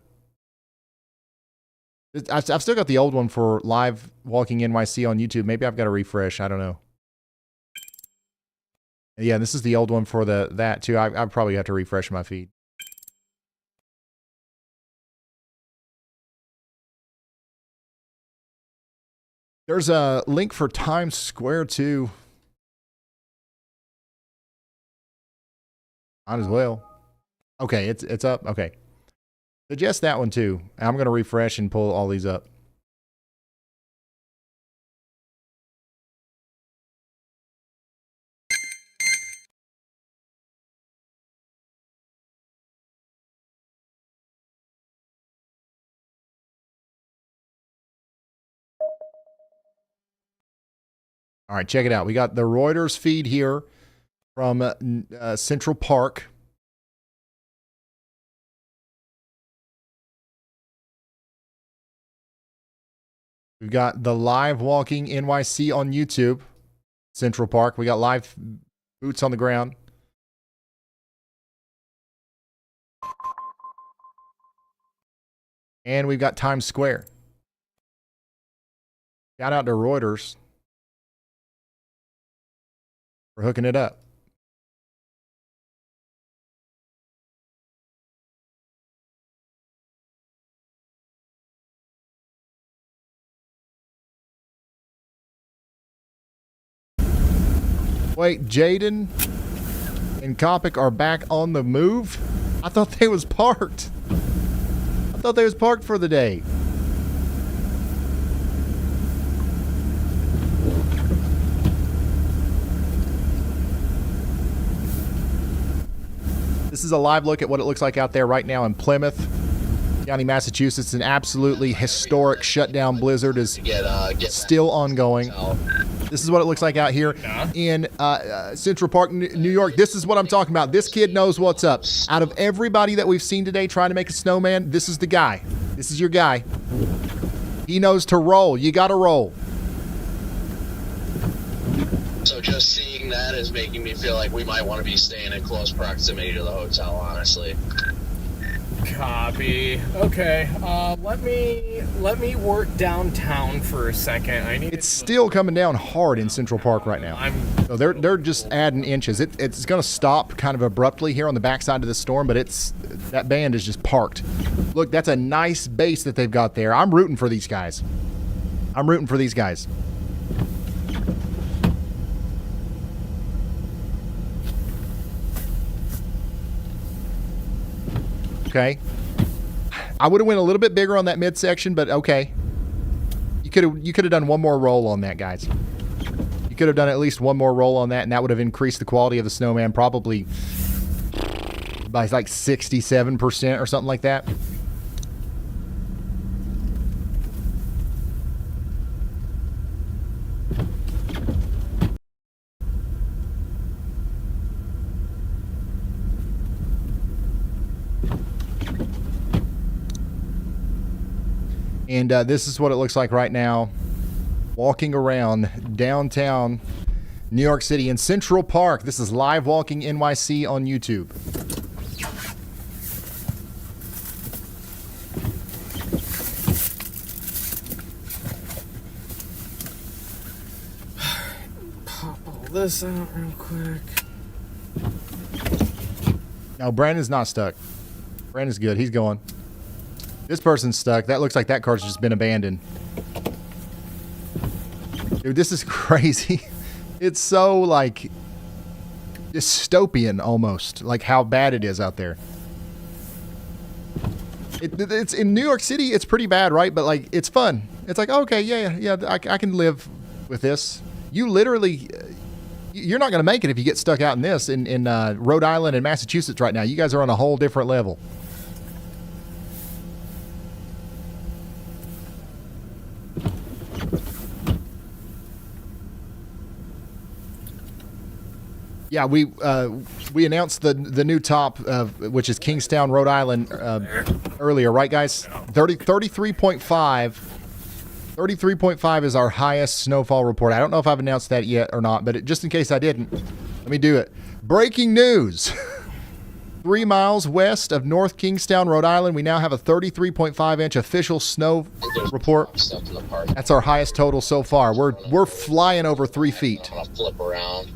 I've still got the old one for live walking NYC on YouTube. Maybe I've got to refresh. I don't know. Yeah, this is the old one for that too. I probably have to refresh my feed. There's a link for Times Square too. Might as well. Okay, it's up. Okay. Suggest that one too. I'm going to refresh and pull all these up. All right, check it out. We got the Reuters feed here from Central Park. We've got the live walking NYC on YouTube, Central Park. We got live boots on the ground. And we've got Times Square. Shout out to Reuters for hooking it up. Wait, Jaden and Kopic are back on the move? I thought they was parked. I thought they was parked for the day. This is a live look at what it looks like out there right now in Plymouth County, Massachusetts. An absolutely historic shutdown blizzard is still ongoing. This is what it looks like out here in Central Park, New York. This is what I'm talking about. This kid knows what's up. Out of everybody that we've seen today trying to make a snowman, this is the guy. This is your guy. He knows to roll. You got to roll. So just seeing that is making me feel like we might want to be staying in close proximity to the hotel, honestly. Copy. Okay. Let me work downtown for a second. It's still coming down hard in Central Park right now. So they're just adding inches. It's going to stop kind of abruptly here on the backside of the storm, but that band is just parked. Look, that's a nice base that they've got there. I'm rooting for these guys. I'm rooting for these guys. Okay. I would have went a little bit bigger on that midsection, but okay. You could have done one more roll on that, guys. You could have done at least one more roll on that, and that would have increased the quality of the snowman probably by like 67% or something like that. And this is what it looks like right now walking around downtown New York City in Central Park. This is Live Walking NYC on YouTube. Pop all this out real quick. No, Brandon's not stuck. Brandon's good. He's going. This person's stuck. That looks like that car's just been abandoned. Dude, this is crazy. It's so, like, dystopian almost, like how bad it is out there. It's in New York City, it's pretty bad, right? But, like, it's fun. It's like, okay, yeah, I can live with this. You literally... You're not going to make it if you get stuck out in this in Rhode Island and Massachusetts right now. You guys are on a whole different level. Yeah, we announced the new top, which is Kingstown, Rhode Island, earlier, right, guys? 33.5. 33.5 is our highest snowfall report. I don't know if I've announced that yet or not, but just in case I didn't, let me do it. Breaking news. 3 miles west of North Kingstown, Rhode Island, we now have a 33.5-inch official snow report. That's our highest total so far. We're flying over 3 feet. I'm gonna flip around.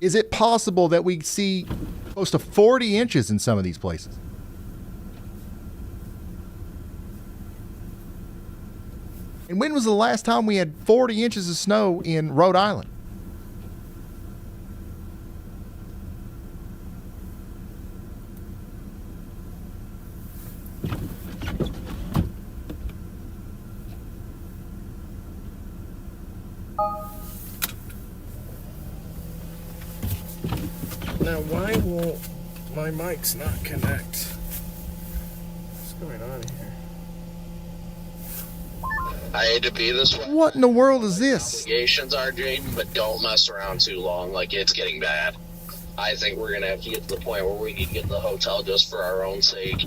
Is it possible that we see close to 40 inches in some of these places? And when was the last time we had 40 inches of snow in Rhode Island? Now, why won't my mics not connect? What's going on here? I hate to be this way. What in the world is this? Obligations are, Jaden, but don't mess around too long. Like, it's getting bad. I think we're gonna have to get to the point where we need to get to the hotel just for our own sake.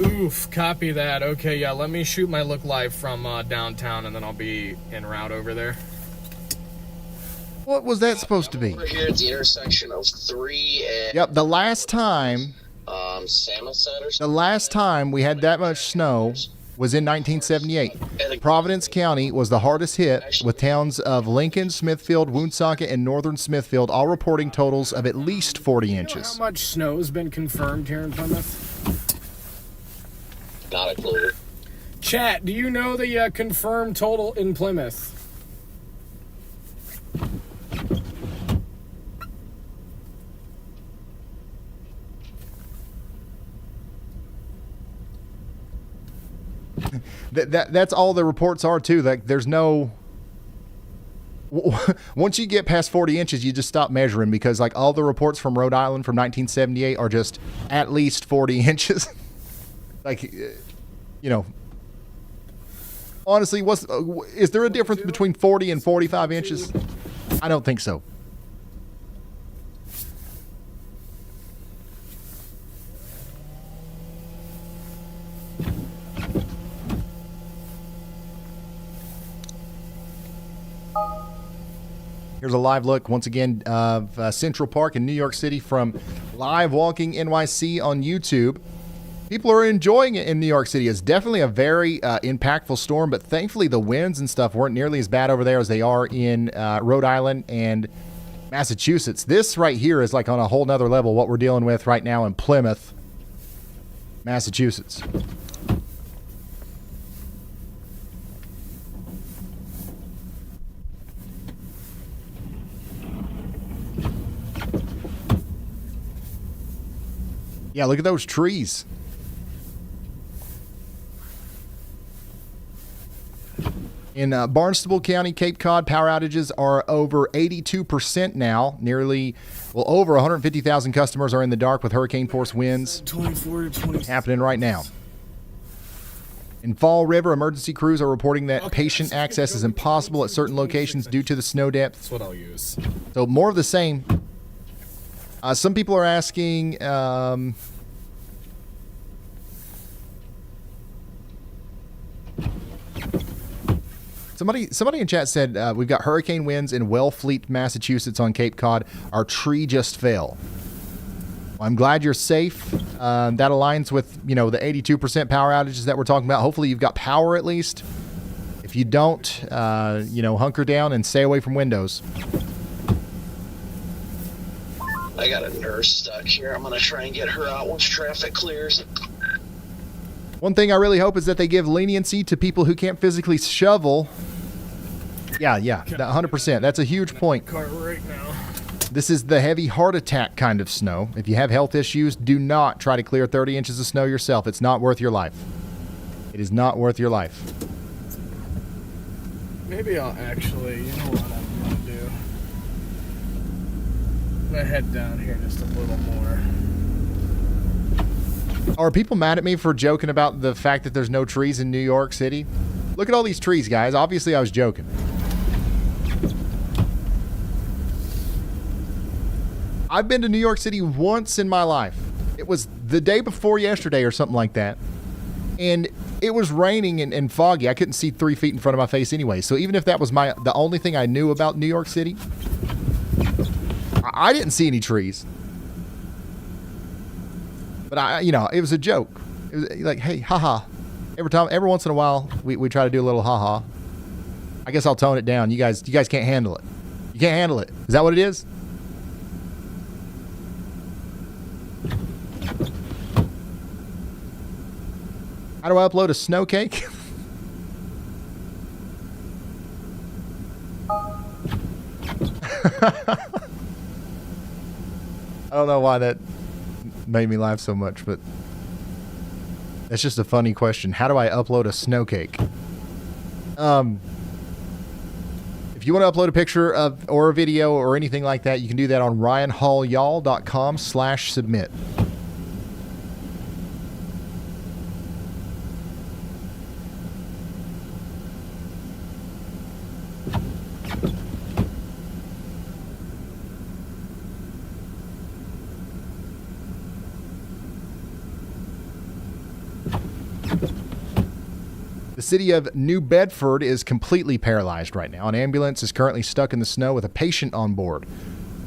Oof, copy that. Okay, yeah, let me shoot my look live from downtown, and then I'll be en route over there. What was that supposed to be? We're here at the intersection of 3 and... Yep, the last time Samoset or something? the last time we had that much snow was in 1978. Providence County was the hardest hit, with towns of Lincoln, Smithfield, Woonsocket, and Northern Smithfield all reporting totals of at least 40 inches. How much snow has been confirmed here in Plymouth? Not a clue. Chat, do you know the confirmed total in Plymouth? That's all the reports are too. Like, there's no. Once you get past 40 inches, you just stop measuring, because like all the reports from Rhode Island from 1978 are just at least 40 inches. Like, you know, honestly, is there a difference between 40 and 45 inches? I don't think so. Here's a live look, once again, of Central Park in New York City from Live Walking NYC on YouTube. People are enjoying it in New York City. It's definitely a very impactful storm, but thankfully the winds and stuff weren't nearly as bad over there as they are in Rhode Island and Massachusetts. This right here is like on a whole nother level, what we're dealing with right now in Plymouth, Massachusetts. Yeah, look at those trees. In Barnstable County, Cape Cod, power outages are over 82% now. Over 150,000 customers are in the dark with hurricane-force winds 24 to 20. happening right now. In Fall River, emergency crews are reporting that patient access is impossible at certain locations due to the snow depth. That's what I'll use. So more of the same. Some people are asking... Somebody in chat said we've got hurricane winds in Wellfleet, Massachusetts on Cape Cod. Our tree just fell. Well, I'm glad you're safe. That aligns with, the 82% power outages that we're talking about. Hopefully you've got power at least. If you don't, hunker down and stay away from windows. I got a nurse stuck here. I'm going to try and get her out once traffic clears. One thing I really hope is that they give leniency to people who can't physically shovel. Yeah, 100%. That's a huge point. Car right now. This is the heavy heart attack kind of snow. If you have health issues, do not try to clear 30 inches of snow yourself. It's not worth your life. It is not worth your life. Maybe I'll actually, you know what I'm going to do? I'm going to head down here just a little more. Are people mad at me for joking about the fact that there's no trees in New York City? Look at all these trees, guys. Obviously, I was joking. I've been to New York City once in my life. It was the day before yesterday or something like that. And it was raining and foggy. I couldn't see 3 feet in front of my face anyway. So even if that was the only thing I knew about New York City, I didn't see any trees. But it was a joke. It was like, hey, haha. Every once in a while, we try to do a little haha. I guess I'll tone it down. You guys can't handle it. You can't handle it. Is that what it is? How do I upload a snow cake? I don't know why that made me laugh so much, but that's just a funny question. How do I upload a snow cake? If you want to upload a picture of or a video or anything like that, you can do that on ryanhallyall.com/submit. The city of New Bedford is completely paralyzed right now. An ambulance is currently stuck in the snow with a patient on board.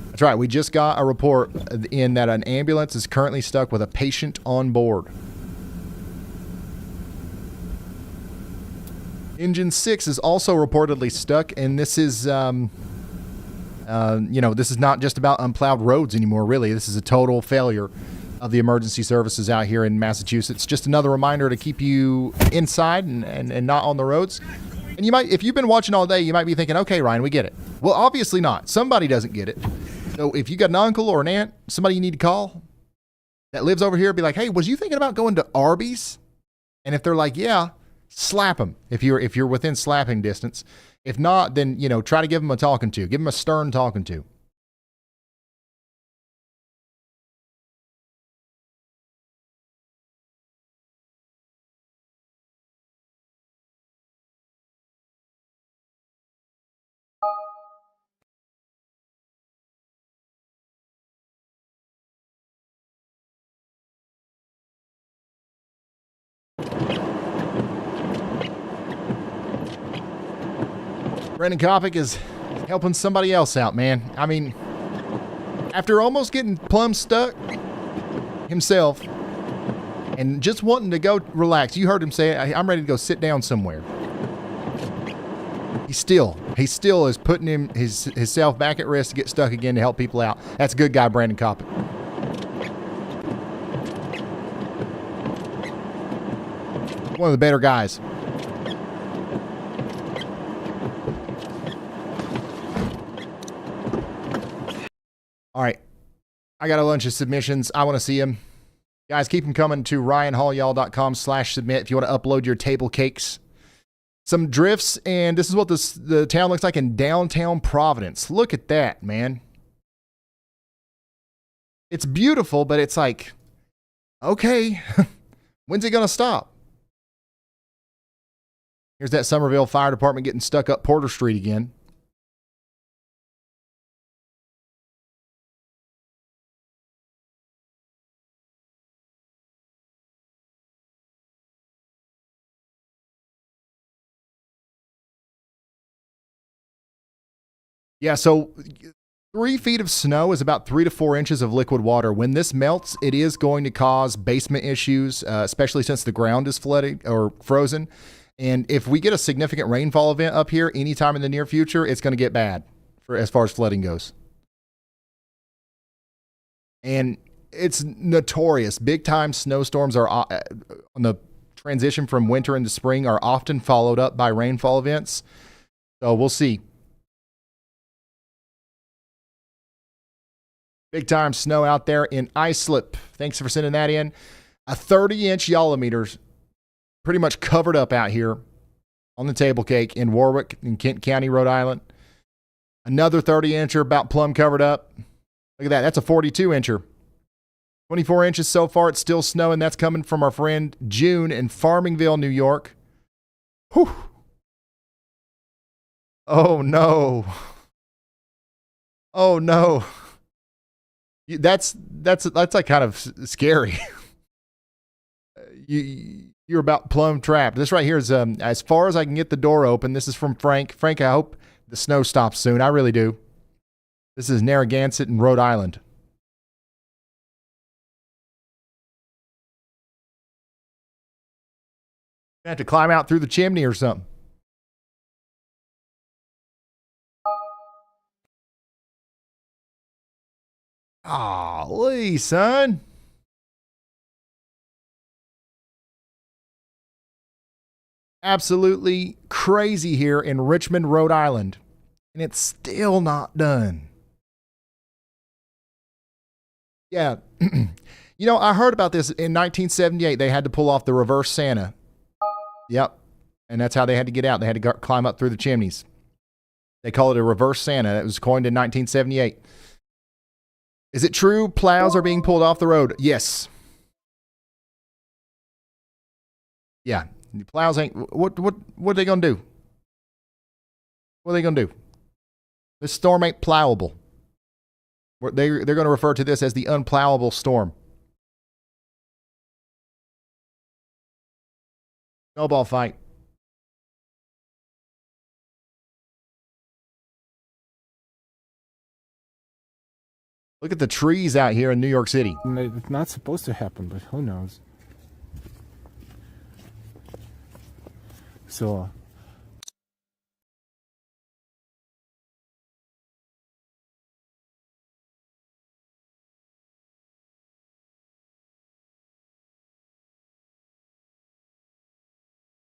That's right. We just got a report in that an ambulance is currently stuck with a patient on board. Engine 6 is also reportedly stuck, and this is, this is not just about unplowed roads anymore, really. This is a total failure of the emergency services out here in Massachusetts. Just another reminder to keep you inside and not on the roads. And you might, if you've been watching all day, you might be thinking, okay, Ryan, we get it. Well, obviously not. Somebody doesn't get it. So if you got an uncle or an aunt, somebody you need to call that lives over here, be like, hey, was you thinking about going to Arby's? And if they're like, yeah, slap them if you're within slapping distance. If not, then, try to give them a talking to. Give them a stern talking to. Brandon Kopic is helping somebody else out, man. I mean, after almost getting plumb stuck himself and just wanting to go relax, you heard him say, I'm ready to go sit down somewhere. He still is putting himself back at risk to get stuck again to help people out. That's a good guy, Brandon Kopic. One of the better guys. All right. I got a bunch of submissions. I want to see them. Guys, keep them coming to ryanhallyall.com/submit if you want to upload your table cakes. Some drifts, and this is what the town looks like in downtown Providence. Look at that, man. It's beautiful, but it's like, okay, when's it going to stop? Here's that Somerville Fire Department getting stuck up Porter Street again. Yeah, so 3 feet of snow is about 3 to 4 inches of liquid water. When this melts, it is going to cause basement issues, especially since the ground is flooded or frozen. And if we get a significant rainfall event up here anytime in the near future, it's going to get bad for as far as flooding goes. And it's notorious. Big time snowstorms are on the transition from winter into spring are often followed up by rainfall events. So we'll see. Big time snow out there in Islip. Thanks for sending that in. A 30-inch YALLCALL pretty much covered up out here on the table cake in Warwick in Kent County, Rhode Island. Another 30-incher about plumb covered up. Look at that. That's a 42-incher. 24 inches so far. It's still snowing. That's coming from our friend June in Farmingville, New York. Whew. Oh, no. Oh, no. That's like kind of scary. You're about plumb trapped. This right here is as far as I can get the door open. This is from Frank. Frank, I hope the snow stops soon. I really do. This is Narragansett in Rhode Island. I have to climb out through the chimney or something. Golly, son. Absolutely crazy here in Richmond, Rhode Island. And it's still not done. Yeah. You know, I heard about this in 1978. They had to pull off the reverse Santa. Yep. And that's how they had to get out. They had to climb up through the chimneys. They call it a reverse Santa. It was coined in 1978. Is it true plows are being pulled off the road? Yes. Yeah. The plows ain't... What are they going to do? What are they going to do? This storm ain't plowable. They're going to refer to this as the unplowable storm. Snowball fight. Look at the trees out here in New York City. It's not supposed to happen, but who knows? So...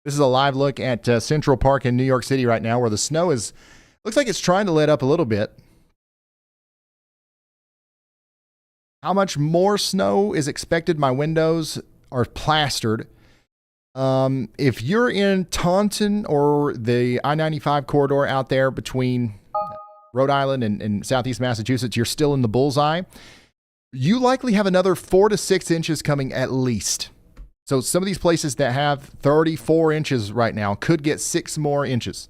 This is a live look at Central Park in New York City right now, where the snow is, looks like it's trying to let up a little bit. How much more snow is expected? My windows are plastered. If you're in Taunton or the I-95 corridor out there between Rhode Island and southeast Massachusetts, you're still in the bullseye. You likely have another 4 to 6 inches coming at least. So some of these places that have 34 inches right now could get 6 more inches.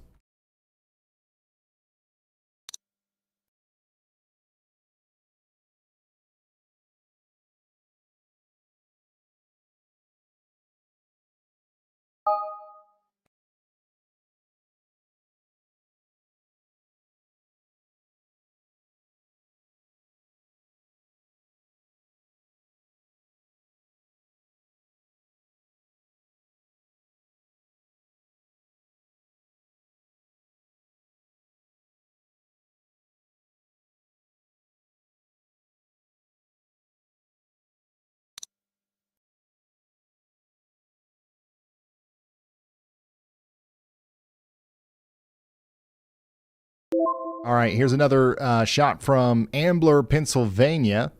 All right, here's another shot from Ambler, Pennsylvania.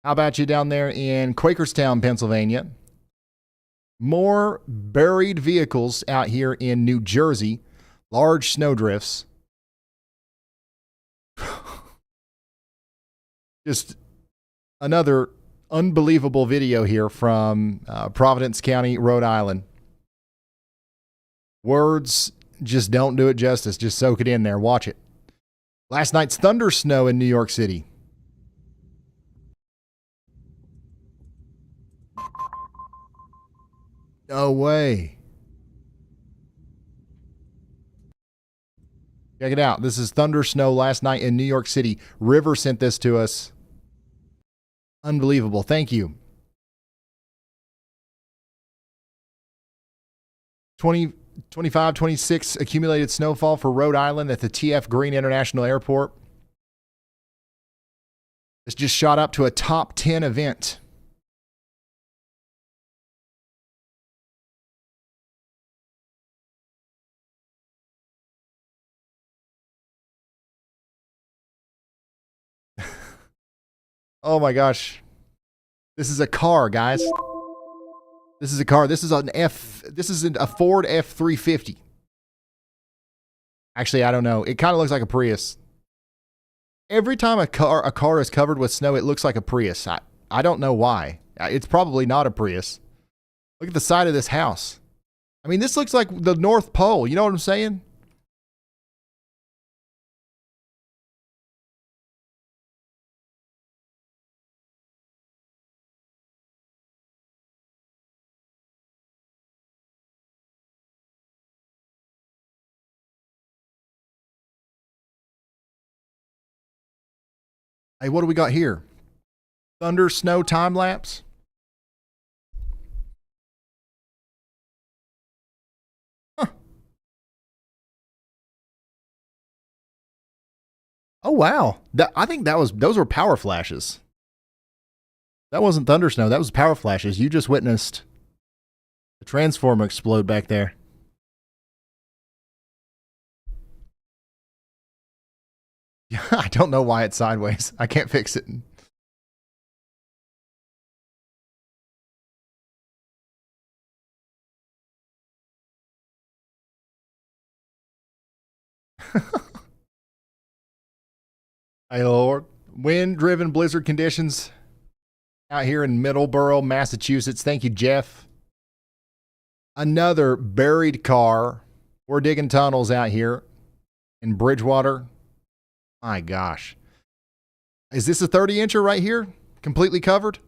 How about you down there in Quakerstown, Pennsylvania? More buried vehicles out here in New Jersey. Large snowdrifts. Just another unbelievable video here from Providence County, Rhode Island. Words just don't do it justice. Just soak it in there. Watch it. Last night's thunder snow in New York City. No way. Check it out. This is thunder snow last night in New York City. River sent this to us. Unbelievable. Thank you. 25, 26 accumulated snowfall for Rhode Island at the TF Green International Airport. This just shot up to a top 10 event. Oh my gosh. This is a car, guys. This is a car. This is a Ford F-350. Actually, I don't know. It kind of looks like a Prius. Every time a car is covered with snow, it looks like a Prius. I don't know why. It's probably not a Prius. Look at the side of this house. I mean, this looks like the North Pole. You know what I'm saying? Hey, what do we got here? Thunder, snow, time lapse. Huh. Oh wow! I think those were power flashes. That wasn't thunder snow. That was power flashes. You just witnessed the transformer explode back there. I don't know why it's sideways. I can't fix it. Hey, Lord. Wind-driven blizzard conditions out here in Middleborough, Massachusetts. Thank you, Jeff. Another buried car. We're digging tunnels out here in Bridgewater. My gosh. Is this a 30-incher right here? Completely covered?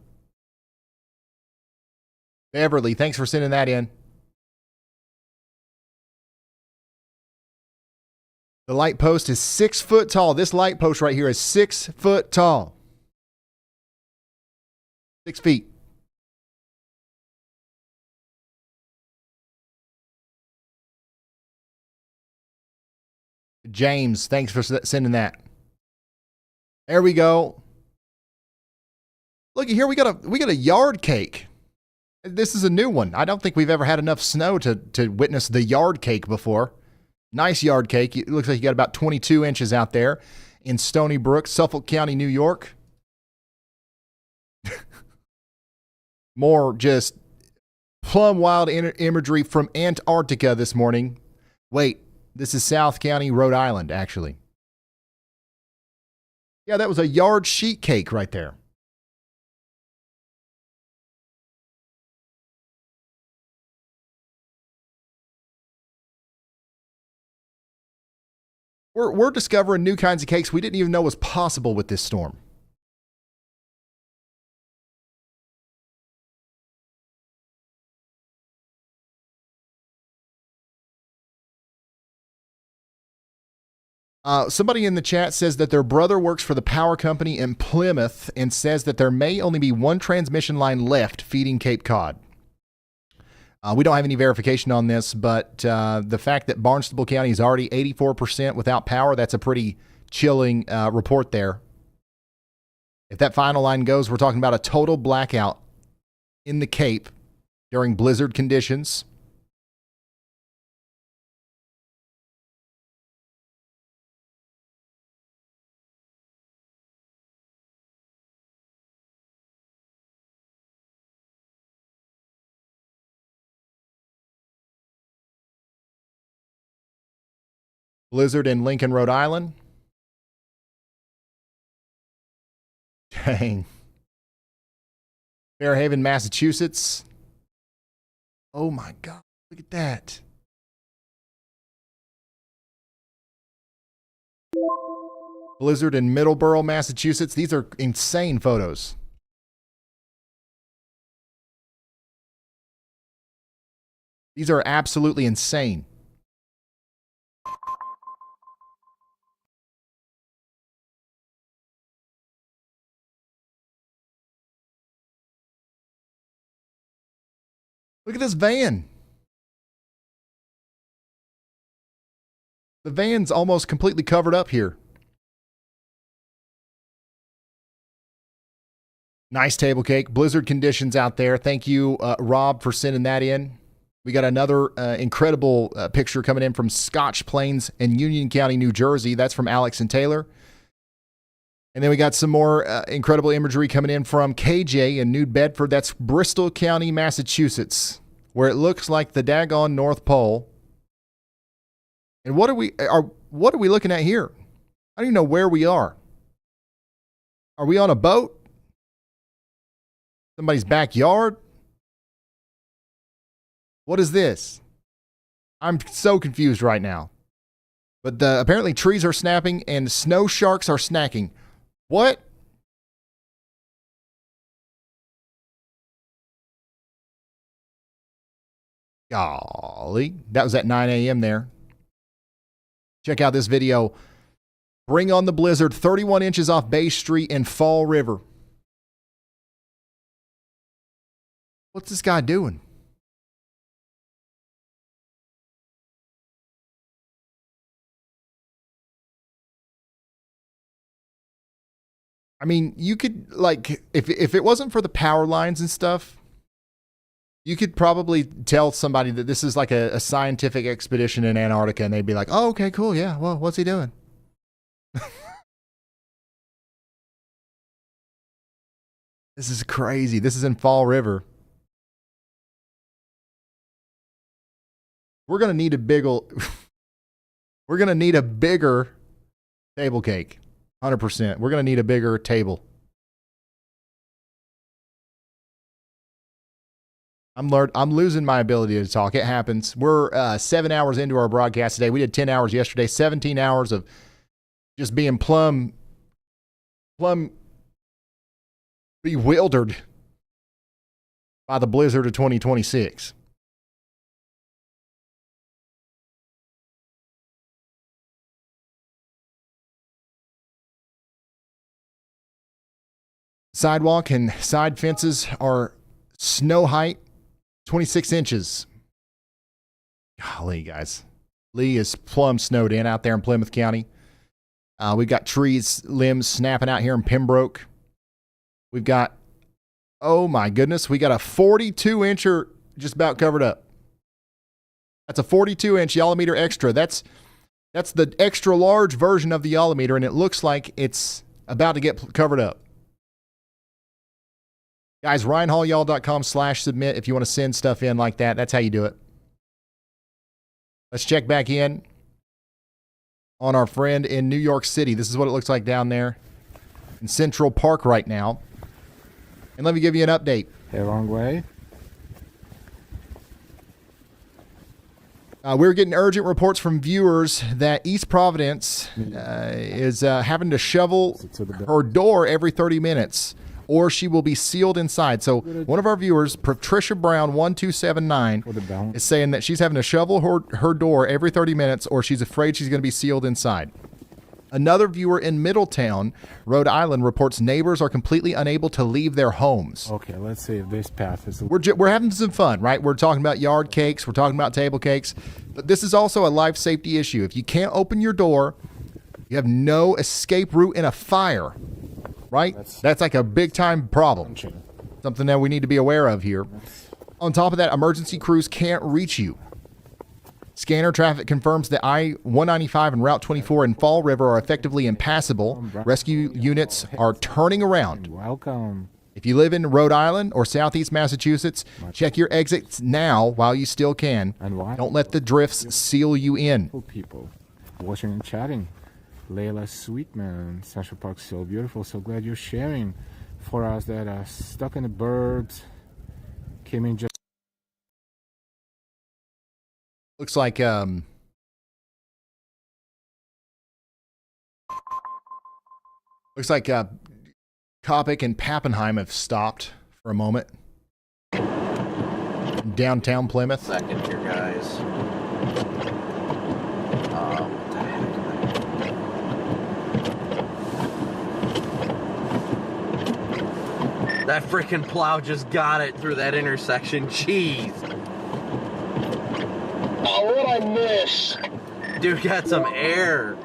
Beverly, thanks for sending that in. The light post is 6 foot tall. This light post right here is 6 foot tall. 6 feet. James, thanks for sending that. There we go. Look here, we got a yard cake. This is a new one. I don't think we've ever had enough snow to witness the yard cake before. Nice yard cake. It looks like you got about 22 inches out there in Stony Brook, Suffolk County, New York. More just plumb wild imagery from Antarctica this morning. Wait, this is South County, Rhode Island, actually. Yeah, that was a yard sheet cake right there. We're discovering new kinds of cakes we didn't even know was possible with this storm. Somebody in the chat says that their brother works for the power company in Plymouth and says that there may only be one transmission line left feeding Cape Cod. We don't have any verification on this, but the fact that Barnstable County is already 84% without power, that's a pretty chilling report there. If that final line goes, we're talking about a total blackout in the Cape during blizzard conditions. Blizzard in Lincoln, Rhode Island. Dang. Fairhaven, Massachusetts. Oh my God. Look at that. Blizzard in Middleborough, Massachusetts. These are insane photos. These are absolutely insane. Look at this van. The van's almost completely covered up here. Nice table cake. Blizzard conditions out there. Thank you, Rob, for sending that in. We got another incredible picture coming in from Scotch Plains in Union County, New Jersey. That's from Alex and Taylor. And then we got some more incredible imagery coming in from KJ in New Bedford. That's Bristol County, Massachusetts, where it looks like the daggone North Pole. And what are we looking at here? I don't even know where we are. Are we on a boat? Somebody's backyard? What is this? I'm so confused right now. But apparently trees are snapping and snow sharks are snacking. What? Golly. That was at 9 a.m. there. Check out this video. Bring on the blizzard. 31 inches off Bay Street in Fall River. What's this guy doing? I mean, you could, like, if it wasn't for the power lines and stuff, you could probably tell somebody that this is like a scientific expedition in Antarctica, and they'd be like, oh, okay, cool, yeah, well, what's he doing? This is crazy. This is in Fall River. We're gonna need a bigger table cake. 100%. We're gonna need a bigger table. I'm losing my ability to talk. It happens. We're 7 hours into our broadcast today. We did 10 hours yesterday. 17 hours of just being plumb bewildered by the blizzard of 2026. Sidewalk and side fences are snow height 26 inches. Golly, guys. Lee is plumb snowed in out there in Plymouth County. We've got trees, limbs snapping out here in Pembroke. We've got, oh my goodness, we got a 42-incher just about covered up. That's a 42-inch Yallometer Extra. That's the extra large version of the Yallometer, and it looks like it's about to get covered up. Guys, RyanHallYall.com/submit if you want to send stuff in like that. That's how you do it. Let's check back in on our friend in New York City. This is what it looks like down there in Central Park right now. And let me give you an update. The wrong way. We're getting urgent reports from viewers that East Providence is having to shovel her door every 30 minutes. Or she will be sealed inside. So one of our viewers, Patricia Brown 1279, is saying that she's having to shovel her door every 30 minutes, or she's afraid she's going to be sealed inside. Another viewer in Middletown, Rhode Island, reports neighbors are completely unable to leave their homes. Okay, let's see if this path is... We're having some fun, right? We're talking about yard cakes. We're talking about table cakes. But this is also a life safety issue. If you can't open your door, you have no escape route in a fire. Right? That's like a big time problem. Something that we need to be aware of here. On top of that, emergency crews can't reach you. Scanner traffic confirms that I-195 and Route 24 in Fall River are effectively impassable. Rescue units are turning around. Welcome. If you live in Rhode Island or Southeast Massachusetts, check your exits now while you still can. Don't let the drifts seal you in. People watching and chatting. Layla Sweetman, Central Park, so beautiful. So glad you're sharing for us that Stuck in the Birds came in just. Looks like Coppic and Pappenheim have stopped for a moment. Downtown Plymouth. Second here, guys. That freaking plow just got it through that intersection. Jeez. I miss? Dude got some air.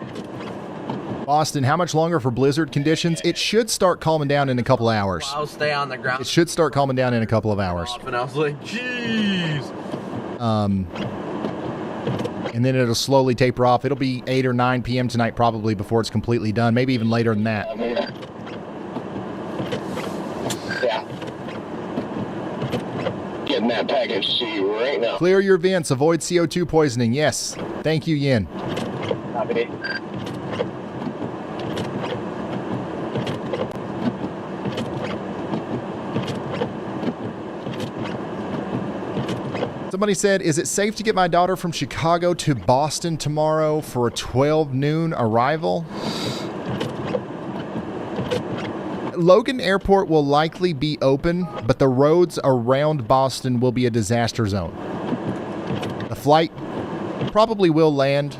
Boston, how much longer for blizzard conditions? It should start calming down in a couple of hours. I'll stay on the ground. It should start calming down in a couple of hours. And I was like, jeez. And then it'll slowly taper off. It'll be 8 or 9 p.m. tonight probably before it's completely done. Maybe even later than that. Yeah. Getting that package to you right now. Clear your vents. Avoid CO2 poisoning. Yes. Thank you, Yin. Copy. Somebody said, is it safe to get my daughter from Chicago to Boston tomorrow for a 12 noon arrival? Logan Airport will likely be open, but the roads around Boston will be a disaster zone. The flight probably will land,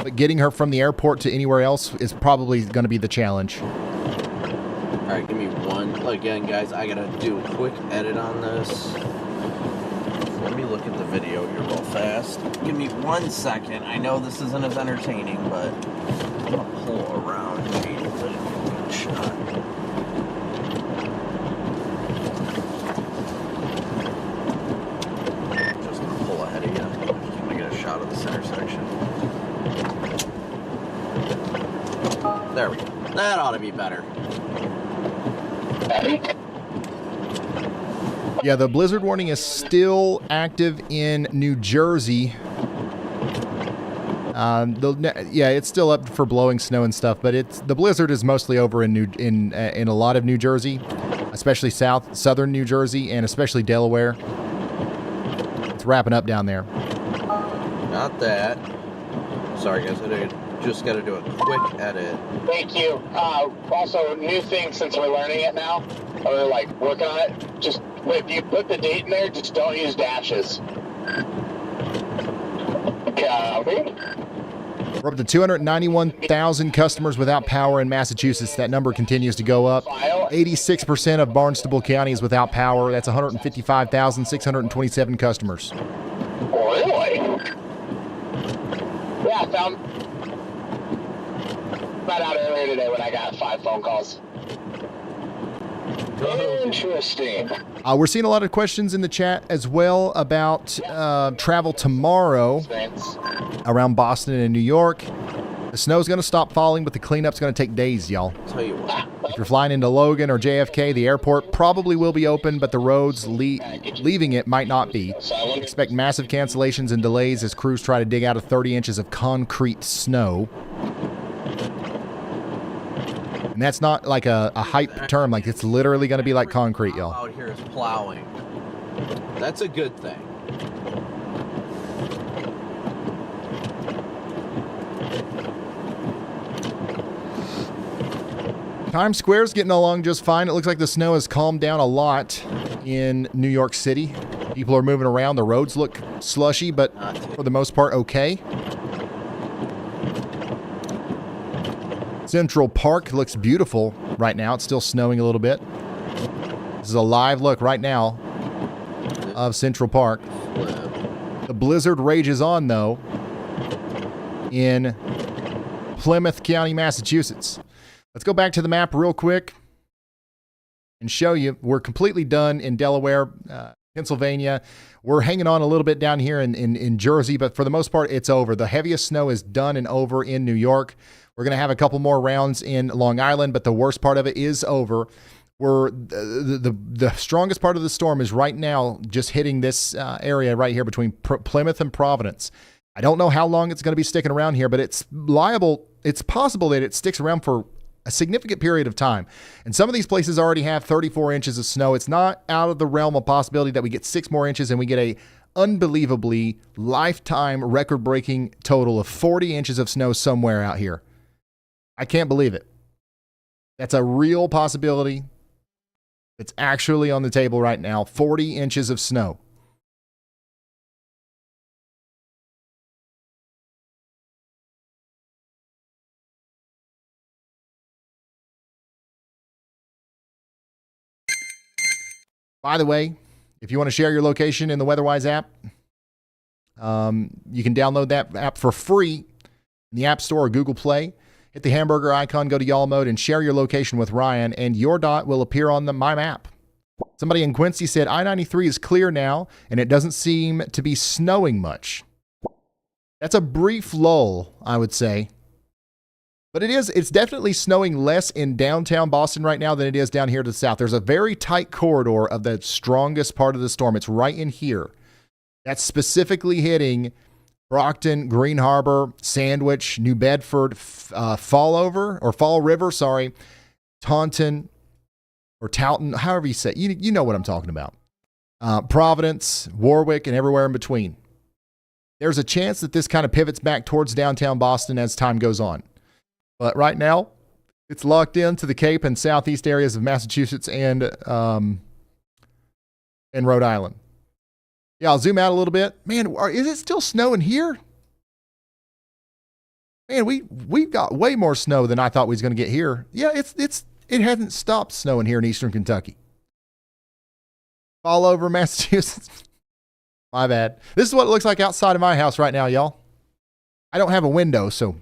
but getting her from the airport to anywhere else is probably going to be the challenge. All right, give me one. Again, guys, I got to do a quick edit on this. Let me look at the video here real fast. Give me 1 second. I know this isn't as entertaining, but I'm going to pull around and get a good shot. Just going to pull ahead of you. Just going to get a shot of the center section. There we go. That ought to be better. Yeah, the blizzard warning is still active in New Jersey. It's still up for blowing snow and stuff, but the blizzard is mostly over in a lot of New Jersey, especially southern New Jersey, and especially Delaware. It's wrapping up down there. Not that. Sorry, guys. I just got to do a quick edit. Thank you. Also, new thing since we're learning it now, or like working on it, just if you put the date in there, just don't use dashes. Copy. We're up to 291,000 customers without power in Massachusetts. That number continues to go up. 86% of Barnstable County is without power. That's 155,627 customers. Really? Yeah, found out earlier today when I got 5 phone calls. Interesting. We're seeing a lot of questions in the chat as well about travel tomorrow around Boston and New York. The snow's going to stop falling, but the cleanup's going to take days, y'all. Tell you what. If you're flying into Logan or JFK, the airport probably will be open, but the roads leaving it might not be. Expect massive cancellations and delays as crews try to dig out of 30 inches of concrete snow. And that's not like a hype term. Like, it's literally going to be like concrete, y'all. Out here is plowing. That's a good thing. Times Square's getting along just fine. It looks like the snow has calmed down a lot in New York City. People are moving around. The roads look slushy, but for the most part, okay. Central Park looks beautiful right now. It's still snowing a little bit. This is a live look right now of Central Park. The blizzard rages on, though, in Plymouth County, Massachusetts. Let's go back to the map real quick and show you. We're completely done in Delaware, Pennsylvania. We're hanging on a little bit down here in Jersey, but for the most part, it's over. The heaviest snow is done and over in New York. We're going to have a couple more rounds in Long Island, but the worst part of it is over. The strongest part of the storm is right now just hitting this area right here between Plymouth and Providence. I don't know how long it's going to be sticking around here, but it's possible that it sticks around for a significant period of time. And some of these places already have 34 inches of snow. It's not out of the realm of possibility that we get 6 more inches and we get a unbelievably lifetime record-breaking total of 40 inches of snow somewhere out here. I can't believe it. That's a real possibility. It's actually on the table right now. 40 inches of snow. By the way, if you want to share your location in the WeatherWise app, You can download that app for free in the App Store or Google Play. Hit the hamburger icon, go to y'all mode, and share your location with Ryan, and your dot will appear on my map. Somebody in Quincy said I-93 is clear now, and it doesn't seem to be snowing much. That's a brief lull, I would say. But it's definitely snowing less in downtown Boston right now than it is down here to the south. There's a very tight corridor of the strongest part of the storm. It's right in here. That's specifically hitting Brockton, Green Harbor, Sandwich, New Bedford, Fall River, Taunton, or Towton, however you say it. You know what I'm talking about. Providence, Warwick, and everywhere in between. There's a chance that this kind of pivots back towards downtown Boston as time goes on. But right now, it's locked into the Cape and southeast areas of Massachusetts and Rhode Island. Yeah, I'll zoom out a little bit. Man, is it still snowing here? Man, we've got way more snow than I thought we was going to get here. Yeah, it hasn't stopped snowing here in eastern Kentucky. All over Massachusetts. My bad. This is what it looks like outside of my house right now, y'all. I don't have a window, so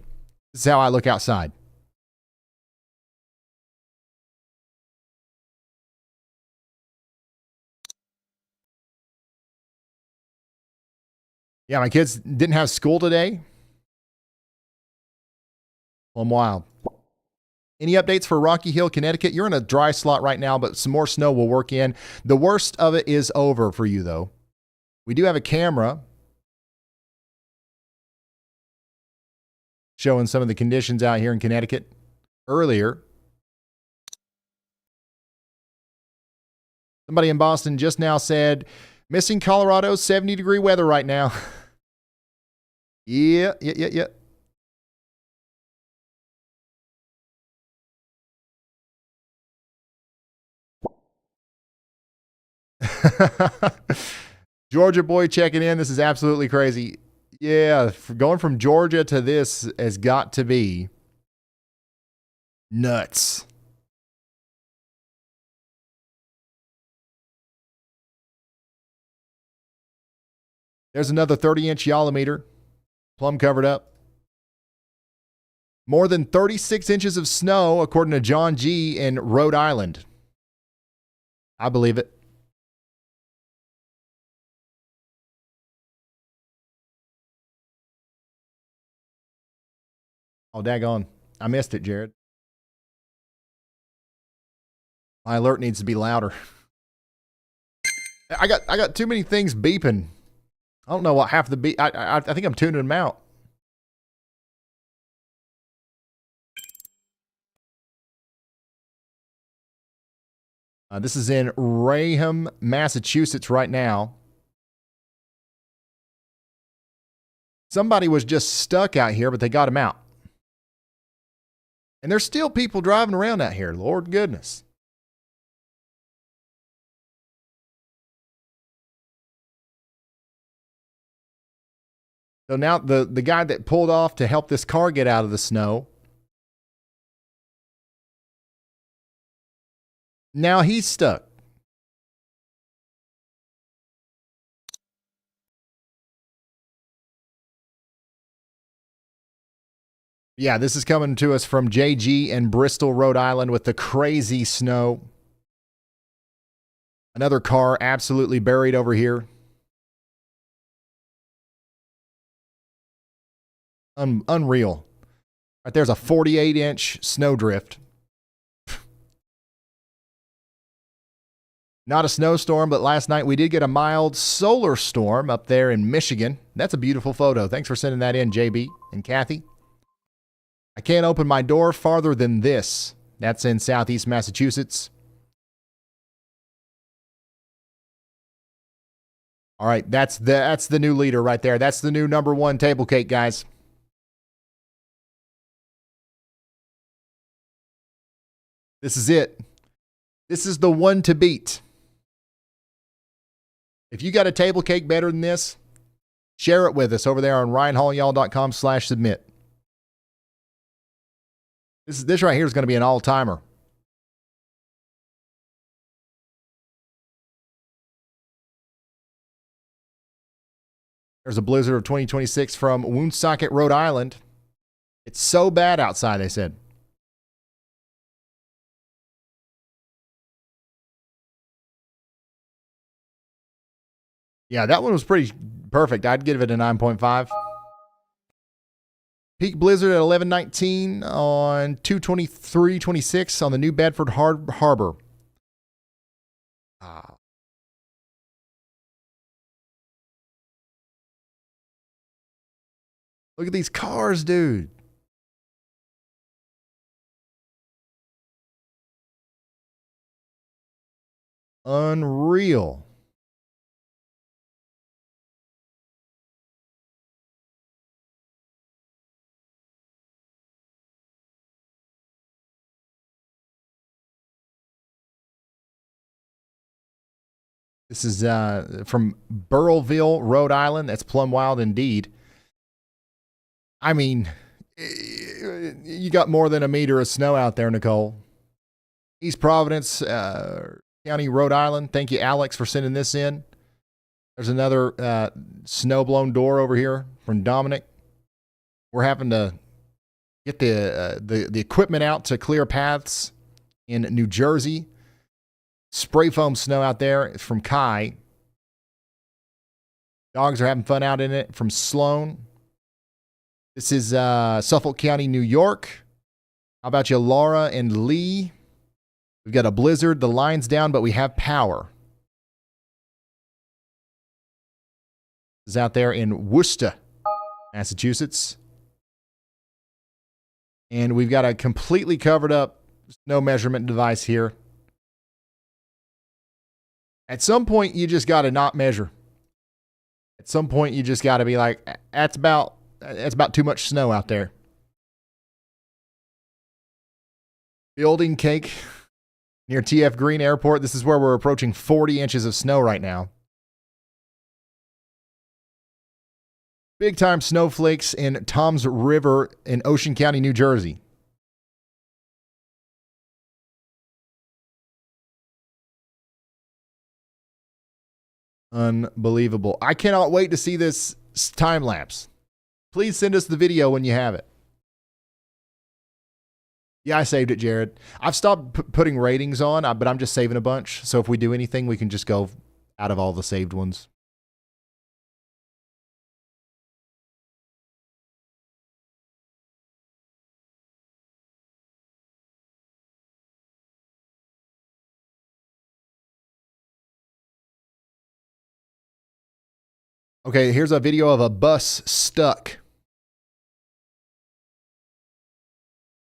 this is how I look outside. Yeah, my kids didn't have school today. Well, I'm wild. Any updates for Rocky Hill, Connecticut? You're in a dry slot right now, but some more snow will work in. The worst of it is over for you, though. We do have a camera showing some of the conditions out here in Connecticut earlier. Somebody in Boston just now said, missing Colorado, 70-degree weather right now. Yeah. Georgia boy checking in. This is absolutely crazy. Yeah, going from Georgia to this has got to be nuts. There's another 30-inch Yallometer, plumb covered up. More than 36 inches of snow, according to John G. in Rhode Island. I believe it. Oh, daggone. I missed it, Jared. My alert needs to be louder. I got too many things beeping. I don't know what half the beep. I think I'm tuning them out. This is in Raynham, Massachusetts right now. Somebody was just stuck out here, but they got him out. And there's still people driving around out here. Lord goodness. So now the guy that pulled off to help this car get out of the snow, now he's stuck. Yeah, this is coming to us from JG in Bristol, Rhode Island with the crazy snow. Another car absolutely buried over here. Unreal. Right there's a 48-inch snowdrift. Not a snowstorm, but last night we did get a mild solar storm up there in Michigan. That's a beautiful photo. Thanks for sending that in, JB and Kathy. I can't open my door farther than this. That's in southeast Massachusetts. All right, that's the new leader right there. That's the new number one table cake, guys. This is it. This is the one to beat. If you got a table cake better than this, share it with us over there on ryanhallyall.com/submit. This right here is going to be an all-timer. There's a blizzard of 2026 from Woonsocket, Rhode Island. It's so bad outside, they said. Yeah, that one was pretty perfect. I'd give it a 9.5. Peak blizzard at 11:19 on 2/23/26 on the New Bedford Harbor. Look at these cars, dude. Unreal. This is from Burrillville, Rhode Island. That's plumb wild indeed. I mean, you got more than a meter of snow out there, Nicole. East Providence County, Rhode Island. Thank you, Alex, for sending this in. There's another snow-blown door over here from Dominic. We're having to get the equipment out to clear paths in New Jersey. Spray foam snow out there from Kai. Dogs are having fun out in it from Sloan. This is Suffolk County, New York. How about you, Laura and Lee? We've got a blizzard. The line's down, but we have power. This is out there in Worcester, Massachusetts. And we've got a completely covered up snow measurement device here. At some point, you just got to not measure. At some point, you just got to be like, that's about too much snow out there. Building cake near TF Green Airport. This is where we're approaching 40 inches of snow right now. Big time snowflakes in Toms River in Ocean County, New Jersey. Unbelievable. I cannot wait to see this time lapse. Please send us the video when you have it. Yeah, I saved it, Jared. I've stopped putting ratings on, but I'm just saving a bunch. So if we do anything, we can just go out of all the saved ones. Okay, here's a video of a bus stuck.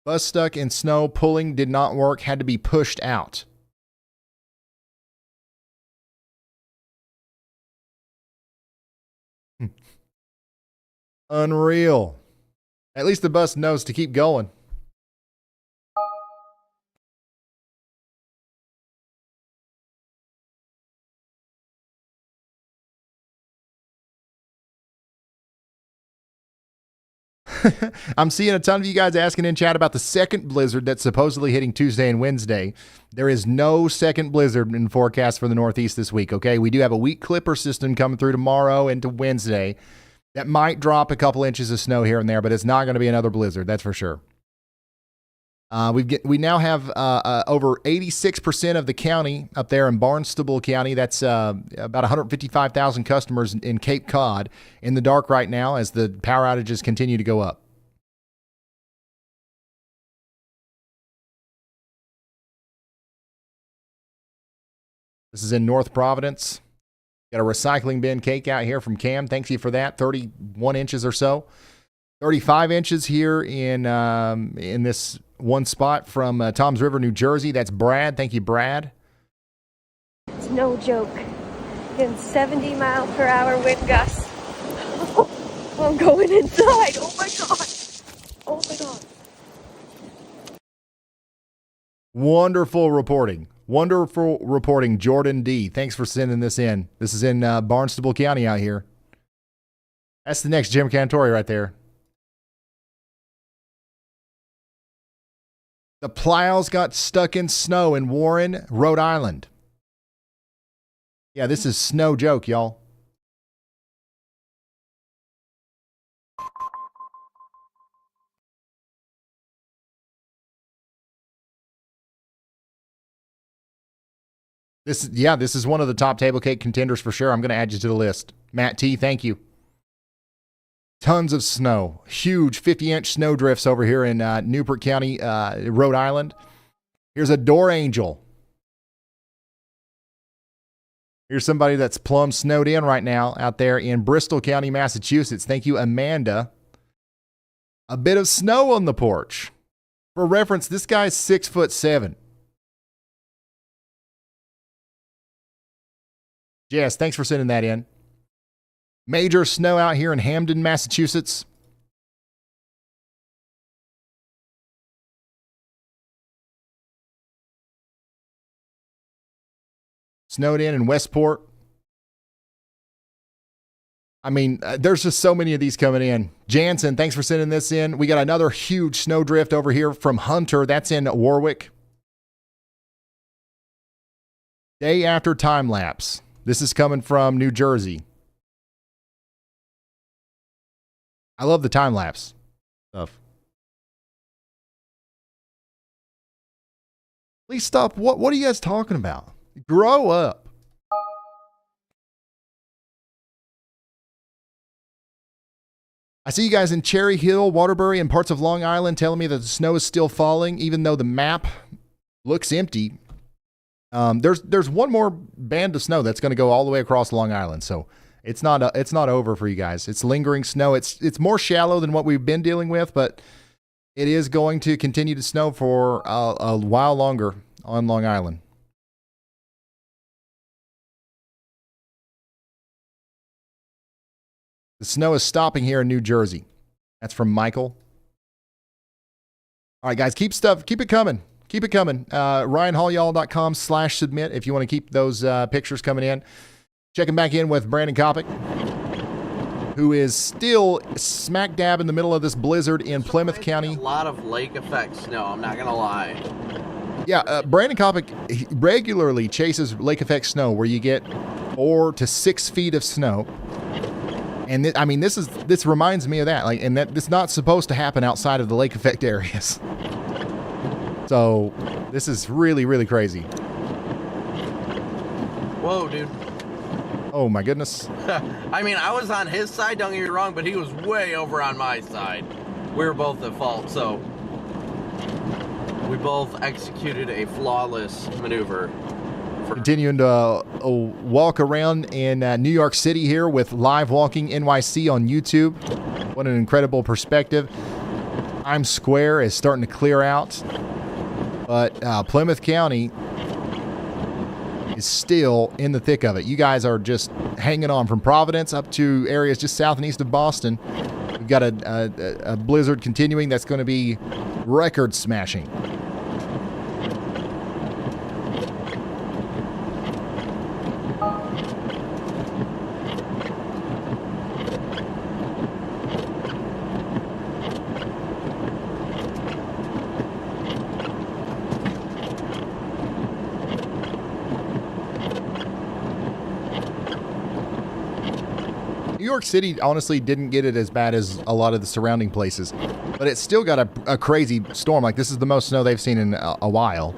Bus stuck in snow, pulling did not work, had to be pushed out. Unreal. At least the bus knows to keep going. I'm seeing a ton of you guys asking in chat about the second blizzard that's supposedly hitting Tuesday and Wednesday. There is no second blizzard in forecast for the Northeast this week, okay? We do have a weak clipper system coming through tomorrow into Wednesday that might drop a couple inches of snow here and there, but it's not going to be another blizzard, that's for sure. We now have over 86% of the county up there in Barnstable County. That's about 155,000 customers in Cape Cod in the dark right now as the power outages continue to go up. This is in North Providence. Got a recycling bin cake out here from Cam. Thanks you for that. 31 inches or so. 35 inches here in this one spot from Toms River, New Jersey. That's Brad. Thank you, Brad. It's no joke. Getting 70-mile-per-hour wind gusts. I'm going inside. Oh my god. Oh my god. Wonderful reporting. Wonderful reporting, Jordan D. Thanks for sending this in. This is in Barnstable County out here. That's the next Jim Cantori right there. The plows got stuck in snow in Warren, Rhode Island. Yeah, this is snow joke, y'all. This is one of the top table cake contenders for sure. I'm going to add you to the list. Matt T, thank you. Tons of snow. Huge 50-inch snow drifts over here in Newport County, Rhode Island. Here's a door angel. Here's somebody that's plumb snowed in right now out there in Bristol County, Massachusetts. Thank you, Amanda. A bit of snow on the porch. For reference, this guy's 6'7". Jess, thanks for sending that in. Major snow out here in Hamden, Massachusetts. Snowed in Westport. I mean, there's just so many of these coming in. Jansen, thanks for sending this in. We got another huge snowdrift over here from Hunter. That's in Warwick. Day after time lapse. This is coming from New Jersey. I love the time lapse stuff. Please stop. What are you guys talking about? Grow up. I see you guys in Cherry Hill, Waterbury, and parts of Long Island telling me that the snow is still falling, even though the map looks empty. There's one more band of snow that's going to go all the way across Long Island, so it's not over for you guys. It's lingering snow. It's more shallow than what we've been dealing with, but it is going to continue to snow for a while longer on Long Island. The snow is stopping here in New Jersey. That's from Michael. All right, guys, keep it coming. Keep it coming. RyanHallYall.com/submit if you want to keep those pictures coming in. Checking back in with Brandon Kopic, who is still smack dab in the middle of this blizzard in Plymouth County. A lot of lake effect snow, I'm not going to lie. Yeah, Brandon Kopic regularly chases lake effect snow where you get 4 to 6 feet of snow. And this reminds me of that. And that it's not supposed to happen outside of the lake effect areas. So this is really, really crazy. Whoa, dude. Oh my goodness. I mean, I was on his side, don't get me wrong, but he was way over on my side. We were both at fault, so we both executed a flawless maneuver. Continuing to walk around in New York City here with Live Walking NYC on YouTube. What an incredible perspective. Times Square is starting to clear out, but Plymouth County is still in the thick of it. You guys are just hanging on from Providence up to areas just south and east of Boston. We've got a blizzard continuing that's going to be record smashing. New York City honestly didn't get it as bad as a lot of the surrounding places, but it's still got a crazy storm. Like, this is the most snow they've seen in a while.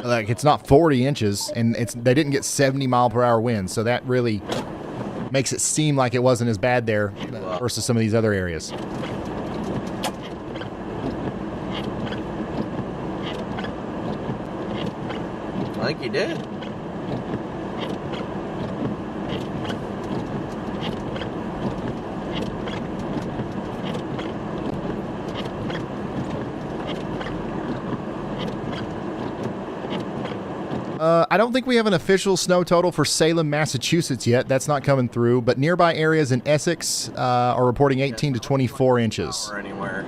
Like, it's not 40 inches, and they didn't get 70-mile-per-hour winds, so that really makes it seem like it wasn't as bad there versus some of these other areas. I think you did. I don't think we have an official snow total for Salem, Massachusetts yet. That's not coming through, but nearby areas in Essex are reporting 18 to 24 inches. Or anywhere.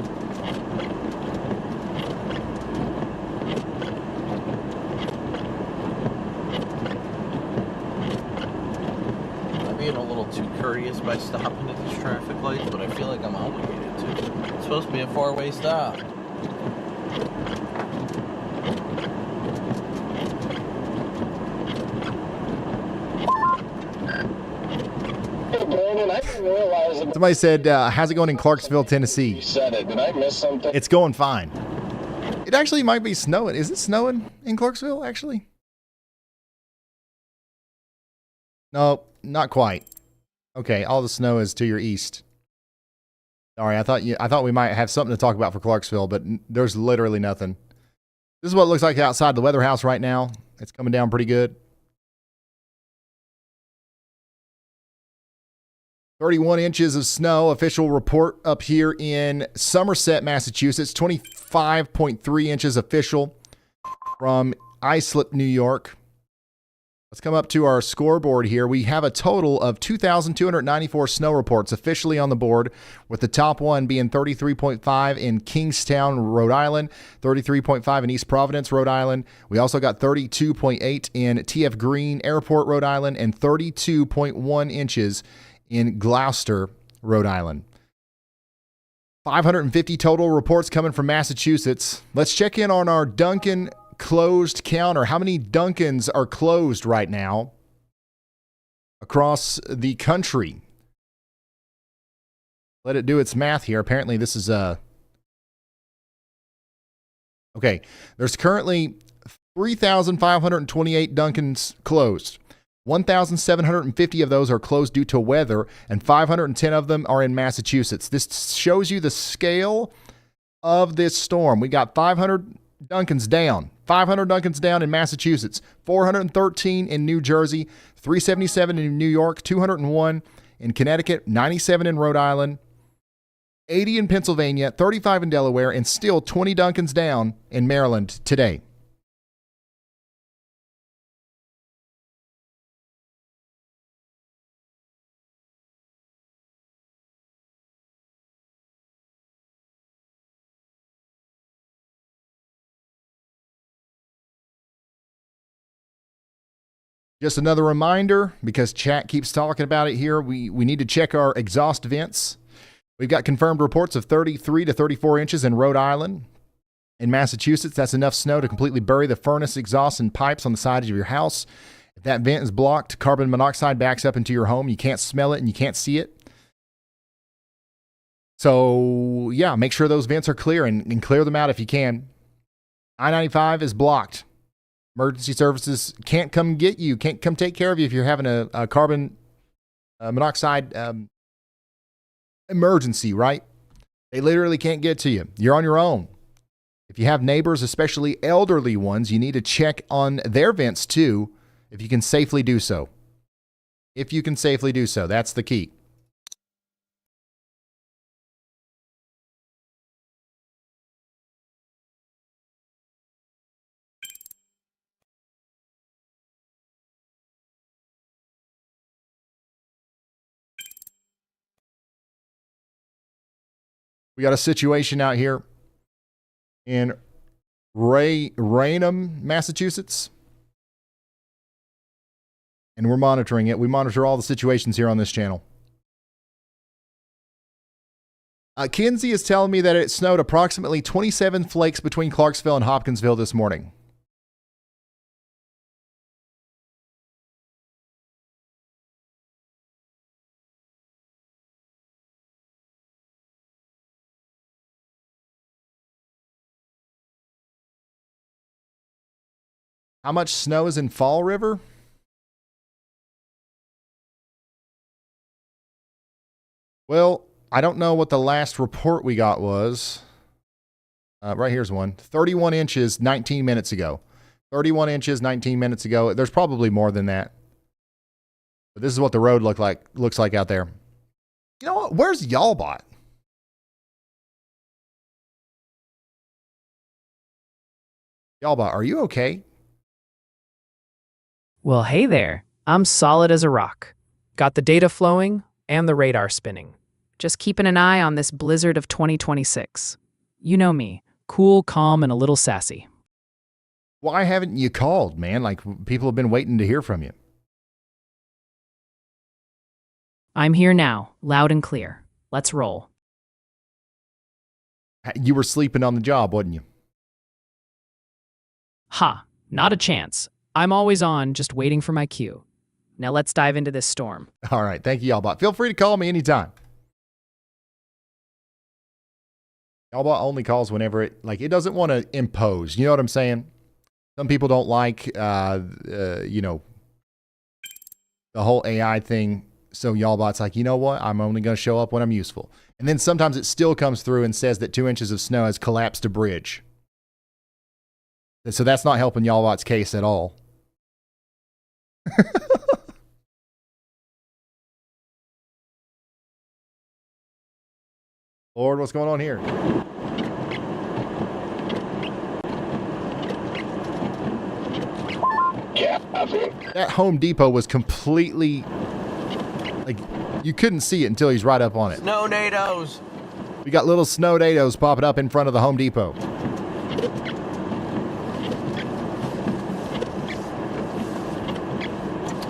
I'm being a little too courteous by stopping at these traffic lights, but I feel like I'm obligated to. It's supposed to be a four-way stop. I didn't realize it. Somebody said, how's it going in Clarksville, Tennessee? You said it. Did I miss something? It's going fine. It actually might be snowing. Is it snowing in Clarksville, actually? No, not quite. Okay, all the snow is to your east. Sorry, I thought we might have something to talk about for Clarksville, but there's literally nothing. This is what it looks like outside the weather house right now. It's coming down pretty good. 31 inches of snow. Official report up here in Somerset, Massachusetts. 25.3 inches official from Islip, New York. Let's come up to our scoreboard here. We have a total of 2,294 snow reports officially on the board, with the top one being 33.5 in Kingstown, Rhode Island, 33.5 in East Providence, Rhode Island. We also got 32.8 in TF Green Airport, Rhode Island, and 32.1 inches in Gloucester, Rhode Island. 550 total reports coming from Massachusetts. Let's check in on our Dunkin closed counter. How many Dunkins are closed right now across the country? Let it do its math here. Apparently this is okay. There's currently 3,528 Dunkins closed. 1,750 of those are closed due to weather, and 510 of them are in Massachusetts. This shows you the scale of this storm. We got 500 Dunkins down. 500 Dunkins down in Massachusetts, 413 in New Jersey, 377 in New York, 201 in Connecticut, 97 in Rhode Island, 80 in Pennsylvania, 35 in Delaware, and still 20 Dunkins down in Maryland today. Just another reminder, because chat keeps talking about it here, we need to check our exhaust vents. We've got confirmed reports of 33 to 34 inches in Rhode Island. In Massachusetts, that's enough snow to completely bury the furnace exhaust and pipes on the sides of your house. If that vent is blocked, carbon monoxide backs up into your home. You can't smell it and you can't see it. So, yeah, make sure those vents are clear and clear them out if you can. I-95 is blocked. Emergency services can't come get you, can't come take care of you if you're having a carbon monoxide emergency, right? They literally can't get to you. You're on your own. If you have neighbors, especially elderly ones, you need to check on their vents too, if you can safely do so. If you can safely do so, that's the key. We got a situation out here in Raynham, Massachusetts. And we're monitoring it. We monitor all the situations here on this channel. Kinsey is telling me that it snowed approximately 27 flakes between Clarksville and Hopkinsville this morning. How much snow is in Fall River? Well, I don't know what the last report we got was. Right here's one. 31 inches 19 minutes ago. 31 inches 19 minutes ago. There's probably more than that. But this is what the road looks like out there. You know what? Where's YALLBot? YALLBot, are you okay? Well, hey there. I'm solid as a rock. Got the data flowing and the radar spinning. Just keeping an eye on this blizzard of 2026. You know me, cool, calm, and a little sassy. Why haven't you called, man? Like, people have been waiting to hear from you. I'm here now, loud and clear. Let's roll. You were sleeping on the job, wasn't you? Ha, not a chance. I'm always on, just waiting for my cue. Now let's dive into this storm. All right, thank you, YALLBot. Feel free to call me anytime. YALLBot only calls whenever it doesn't want to impose. You know what I'm saying? Some people don't like, the whole AI thing. So YALLBOT's like, you know what? I'm only going to show up when I'm useful. And then sometimes it still comes through and says that 2 inches of snow has collapsed a bridge. So that's not helping YALLBOT's case at all. Lord, what's going on here? Yeah, that Home Depot was completely, like, you couldn't see it until he's right up on it. Snow-nados. We got little snow-nados popping up in front of the Home Depot.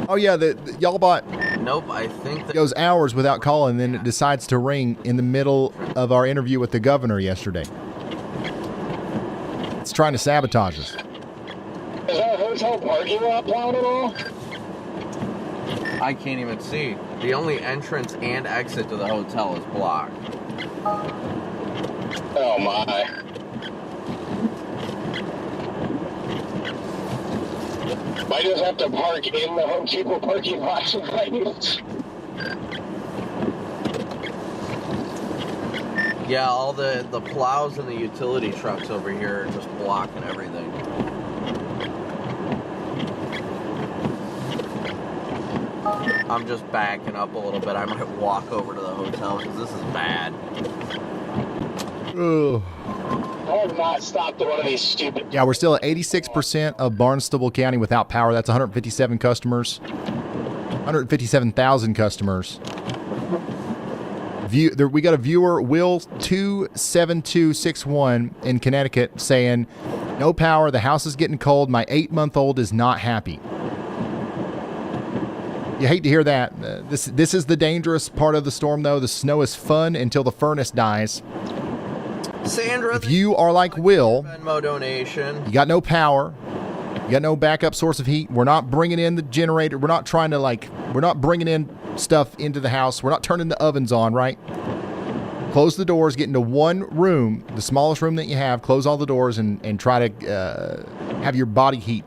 Oh yeah, the YALLBOT. Nope, I think that goes hours without calling, then it decides to ring in the middle of our interview with the governor yesterday. It's trying to sabotage us. Is our hotel parking lot plowed at all? I can't even see. The only entrance and exit to the hotel is blocked. Oh my. I just have to park in the Home Depot parking lot if I need it. Yeah, all the plows and the utility trucks over here are just blocking everything. I'm just backing up a little bit. I might walk over to the hotel because this is bad. Ugh. I have not stopped at one of these stupid... Yeah, we're still at 86% of Barnstable County without power. That's 157 customers. 157,000 customers. We got a viewer, Will27261 in Connecticut, saying, no power, the house is getting cold, my 8-month-old is not happy. You hate to hear that. This is the dangerous part of the storm, though. The snow is fun until the furnace dies. Sandra, if you are like Will, Venmo donation. You got no power, you got no backup source of heat. We're not bringing in the generator. We're not trying to we're not bringing in stuff into the house. We're not turning the ovens on, right? Close the doors, get into one room, the smallest room that you have, close all the doors and try to have your body heat,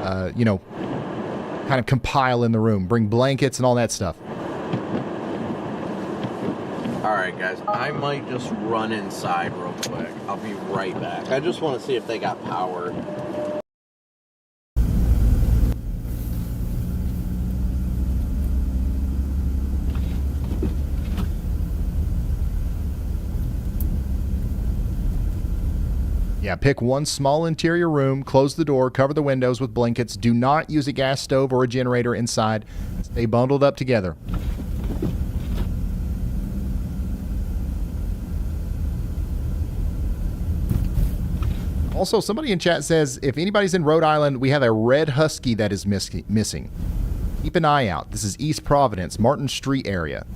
kind of compile in the room. Bring blankets and all that stuff. Alright guys, I might just run inside real quick. I'll be right back. I just want to see if they got power. Yeah, pick one small interior room, close the door, cover the windows with blankets. Do not use a gas stove or a generator inside. Stay bundled up together. Also, somebody in chat says, if anybody's in Rhode Island, we have a red husky that is missing. Keep an eye out. This is East Providence, Martin Street area.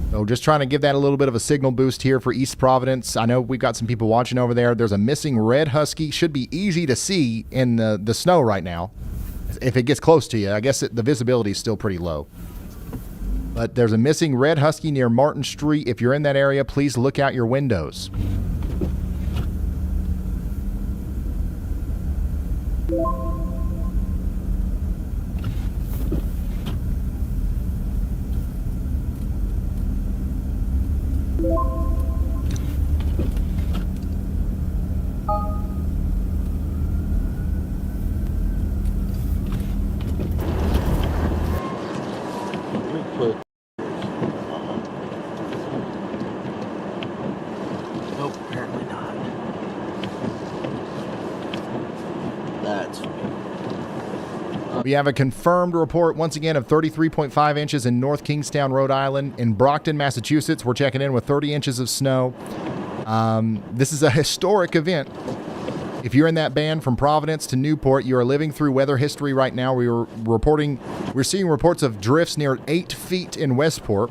So just trying to give that a little bit of a signal boost here for East Providence. I know we've got some people watching over there. There's a missing red husky. Should be easy to see in the snow right now. If it gets close to you, I guess the visibility is still pretty low. But there's a missing red husky near Martin Street. If you're in that area, please look out your windows. Nope, apparently not. That's We have a confirmed report, once again, of 33.5 inches in North Kingstown, Rhode Island. In Brockton, Massachusetts, we're checking in with 30 inches of snow. This is a historic event. If you're in that band from Providence to Newport, you are living through weather history right now. We're seeing reports of drifts near 8 feet in Westport.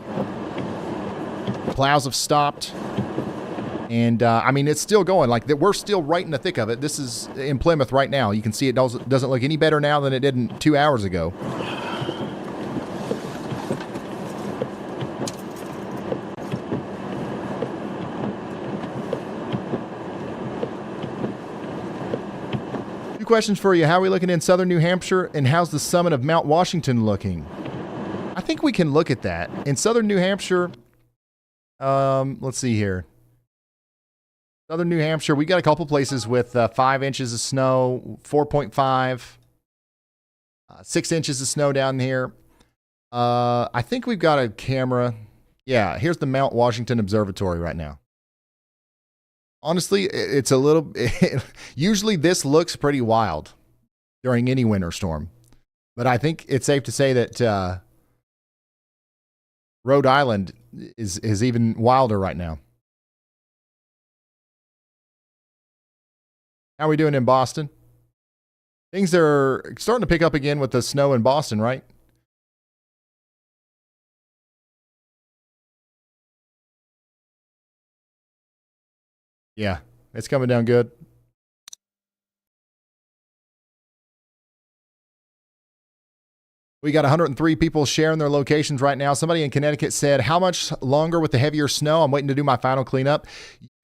Plows have stopped. And, it's still going. We're still right in the thick of it. This is in Plymouth right now. You can see it doesn't look any better now than it did 2 hours ago. questions for you. How are we looking in southern New Hampshire, and how's the summit of Mount Washington looking? I think we can look at that. In southern New Hampshire, let's see here. Southern New Hampshire, we got a couple places with 5 inches of snow, 4.5, 6 inches of snow down here. I think we've got a camera. Yeah, here's the Mount Washington Observatory right now. Honestly, it's a little... usually this looks pretty wild during any winter storm. But I think it's safe to say that Rhode Island is even wilder right now. How are we doing in Boston? Things are starting to pick up again with the snow in Boston, right? Yeah, it's coming down good. We got 103 people sharing their locations right now. Somebody in Connecticut said, how much longer with the heavier snow? I'm waiting to do my final cleanup.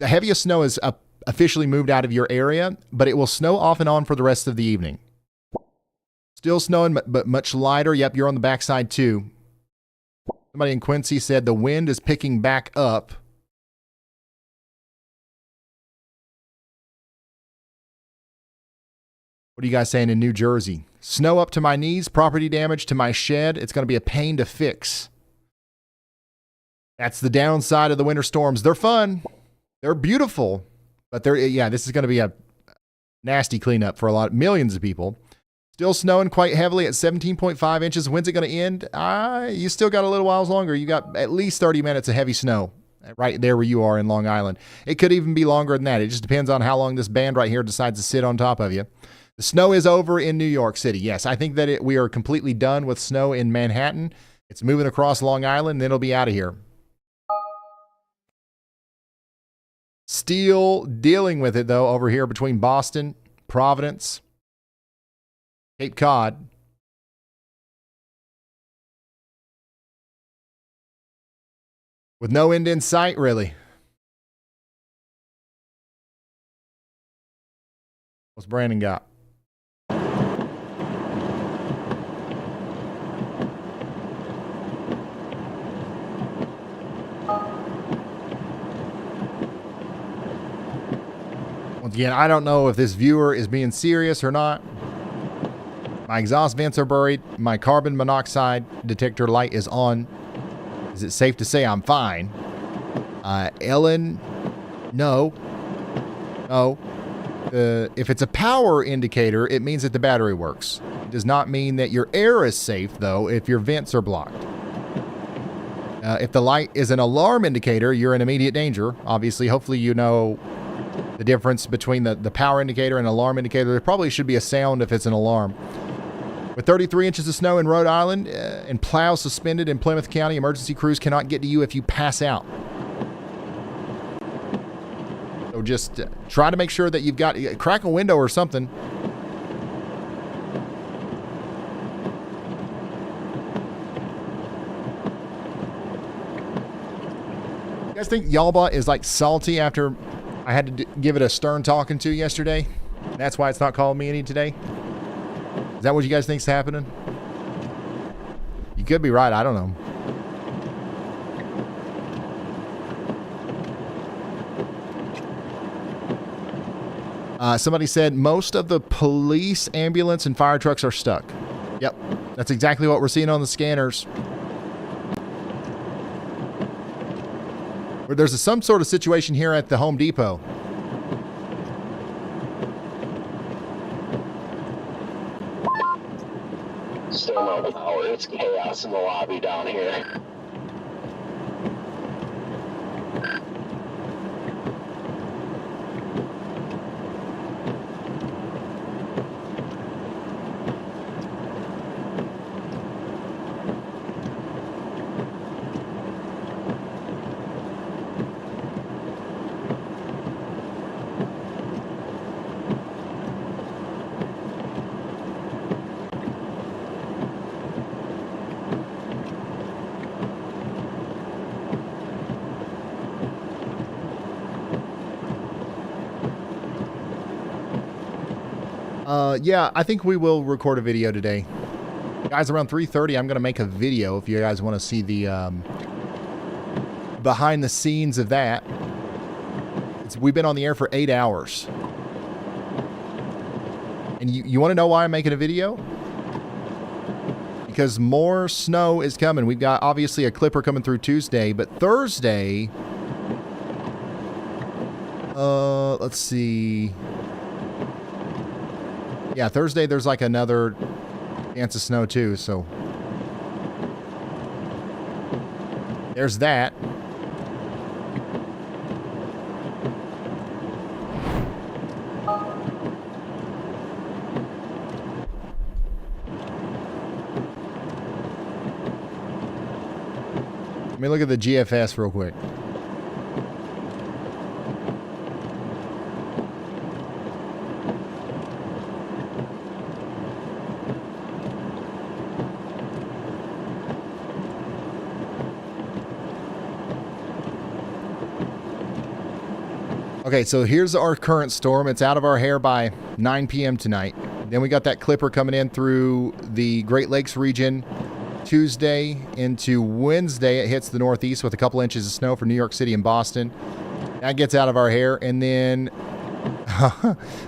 The heaviest snow is officially moved out of your area, but it will snow off and on for the rest of the evening. Still snowing, but much lighter. Yep, you're on the backside too. Somebody in Quincy said the wind is picking back up. What are you guys saying in New Jersey? Snow up to my knees, property damage to my shed. It's going to be a pain to fix. That's the downside of the winter storms. They're fun. They're beautiful. But this is going to be a nasty cleanup for millions of people. Still snowing quite heavily at 17.5 inches. When's it going to end? You still got a little while longer. You got at least 30 minutes of heavy snow right there where you are in Long Island. It could even be longer than that. It just depends on how long this band right here decides to sit on top of you. The snow is over in New York City. Yes, I think that we are completely done with snow in Manhattan. It's moving across Long Island, then it'll be out of here. Still dealing with it, though, over here between Boston, Providence, Cape Cod. With no end in sight, really. What's Brandon got? Once again, I don't know if this viewer is being serious or not. My exhaust vents are buried. My carbon monoxide detector light is on. Is it safe to say I'm fine? Ellen, no. No. If it's a power indicator, it means that the battery works. It does not mean that your air is safe, though, if your vents are blocked. If the light is an alarm indicator, you're in immediate danger. Obviously, hopefully you know the difference between the power indicator and alarm indicator. There probably should be a sound if it's an alarm. With 33 inches of snow in Rhode Island and plows suspended in Plymouth County, emergency crews cannot get to you if you pass out. So just try to make sure that you've got, crack a window or something. You guys think Yalba is like salty after I had to give it a stern talking to yesterday? That's why it's not calling me any today? Is that what you guys think's happening? You could be right. I don't know. Somebody said most of the police, ambulance, and fire trucks are stuck. Yep. That's exactly what we're seeing on the scanners. Where there's some sort of situation here at the Home Depot. Still no power. It's chaos in the lobby down here. Yeah, I think we will record a video today. Guys, around 3:30, I'm going to make a video if you guys want to see the behind the scenes of that. We've been on the air for 8 hours. And you want to know why I'm making a video? Because more snow is coming. We've got, obviously, a clipper coming through Tuesday, but Thursday... let's see... Yeah, Thursday there's like another chance of snow too, so there's that. Let me look at the GFS real quick. Okay, so here's our current storm. It's out of our hair by 9 p.m. tonight. Then we got that clipper coming in through the Great Lakes region Tuesday into Wednesday. It hits the northeast with a couple inches of snow for New York City and Boston. That gets out of our hair. And then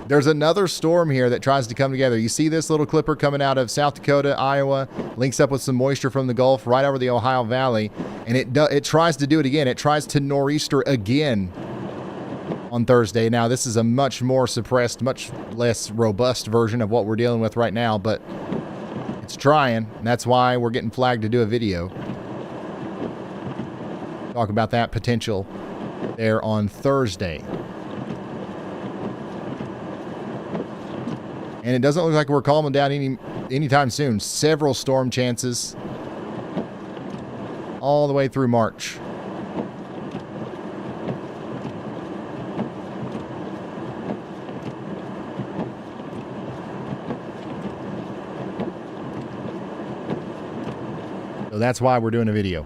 there's another storm here that tries to come together. You see this little clipper coming out of South Dakota, Iowa, links up with some moisture from the Gulf right over the Ohio Valley. And it tries to do it again. It tries to nor'easter again on Thursday. Now, this is a much more suppressed, much less robust version of what we're dealing with right now, but it's trying, and that's why we're getting flagged to do a video. Talk about that potential there on Thursday. And it doesn't look like we're calming down anytime soon. Several storm chances all the way through March. So that's why we're doing a video.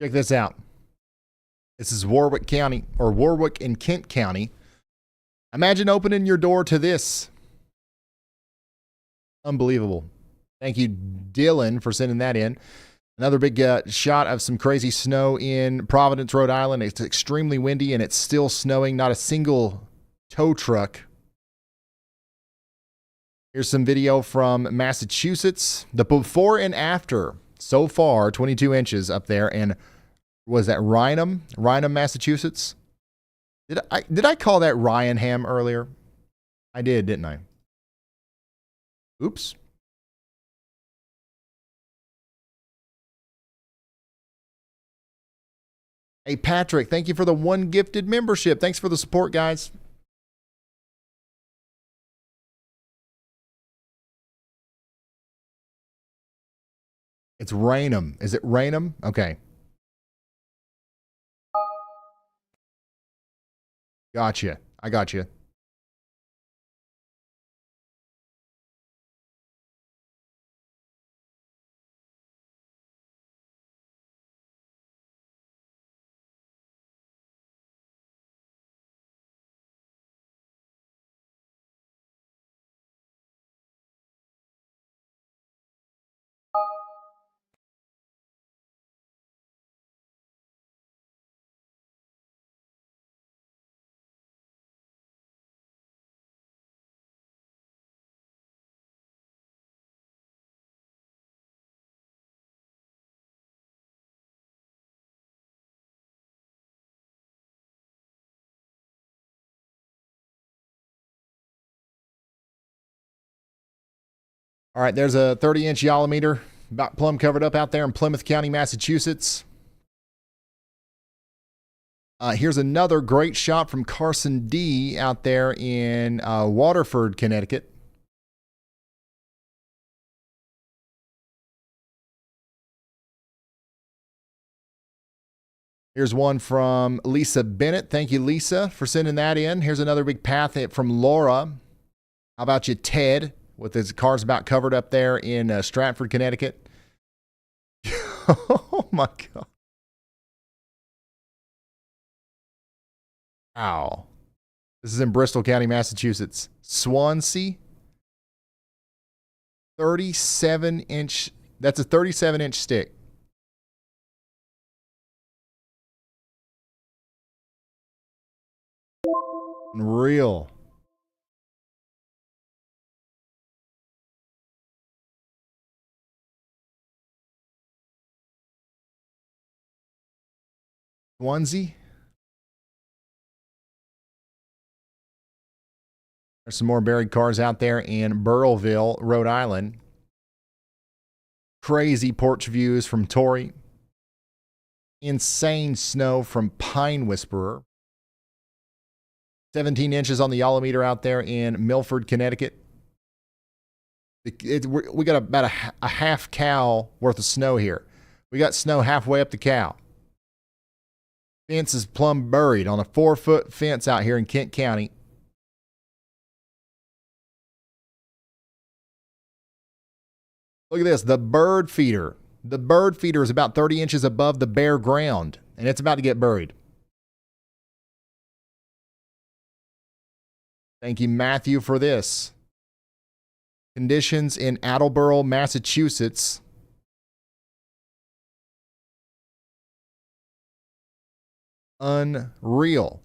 Check this out. This is Warwick County, or Warwick and Kent County. Imagine opening your door to this. Unbelievable. Thank you, Dylan, for sending that in. Another big shot of some crazy snow in Providence, Rhode Island. It's extremely windy and it's still snowing. Not a single tow truck. Here's some video from Massachusetts. The before and after. So far, 22 inches up there. And was that Rynham, Massachusetts? Did I call that Ryanham earlier? I did, didn't I? Oops. Hey, Patrick, thank you for the one gifted membership. Thanks for the support, guys. It's Raynham. Is it Raynham? Okay. Gotcha. I got you. All right, there's a 30-inch yallometer about plumb covered up out there in Plymouth County, Massachusetts. Here's another great shot from Carson D out there in Waterford, Connecticut. Here's one from Lisa Bennett. Thank you, Lisa, for sending that in. Here's another big path from Laura. How about you, Ted, with his cars about covered up there in Stratford, Connecticut? Oh, my God. Wow. This is in Bristol County, Massachusetts. Swansea. 37-inch. That's a 37-inch stick. Unreal. Swansea. There's some more buried cars out there in Burrillville, Rhode Island. Crazy porch views from Torrey. Insane snow from Pine Whisperer. 17 inches on the yallometer out there in Milford, Connecticut. We got about a half cow worth of snow here. We got snow halfway up the cow. Fence is plumb buried on a 4-foot fence out here in Kent County. Look at this, the bird feeder. The bird feeder is about 30 inches above the bare ground, and it's about to get buried. Thank you, Matthew, for this. Conditions in Attleboro, Massachusetts. Unreal.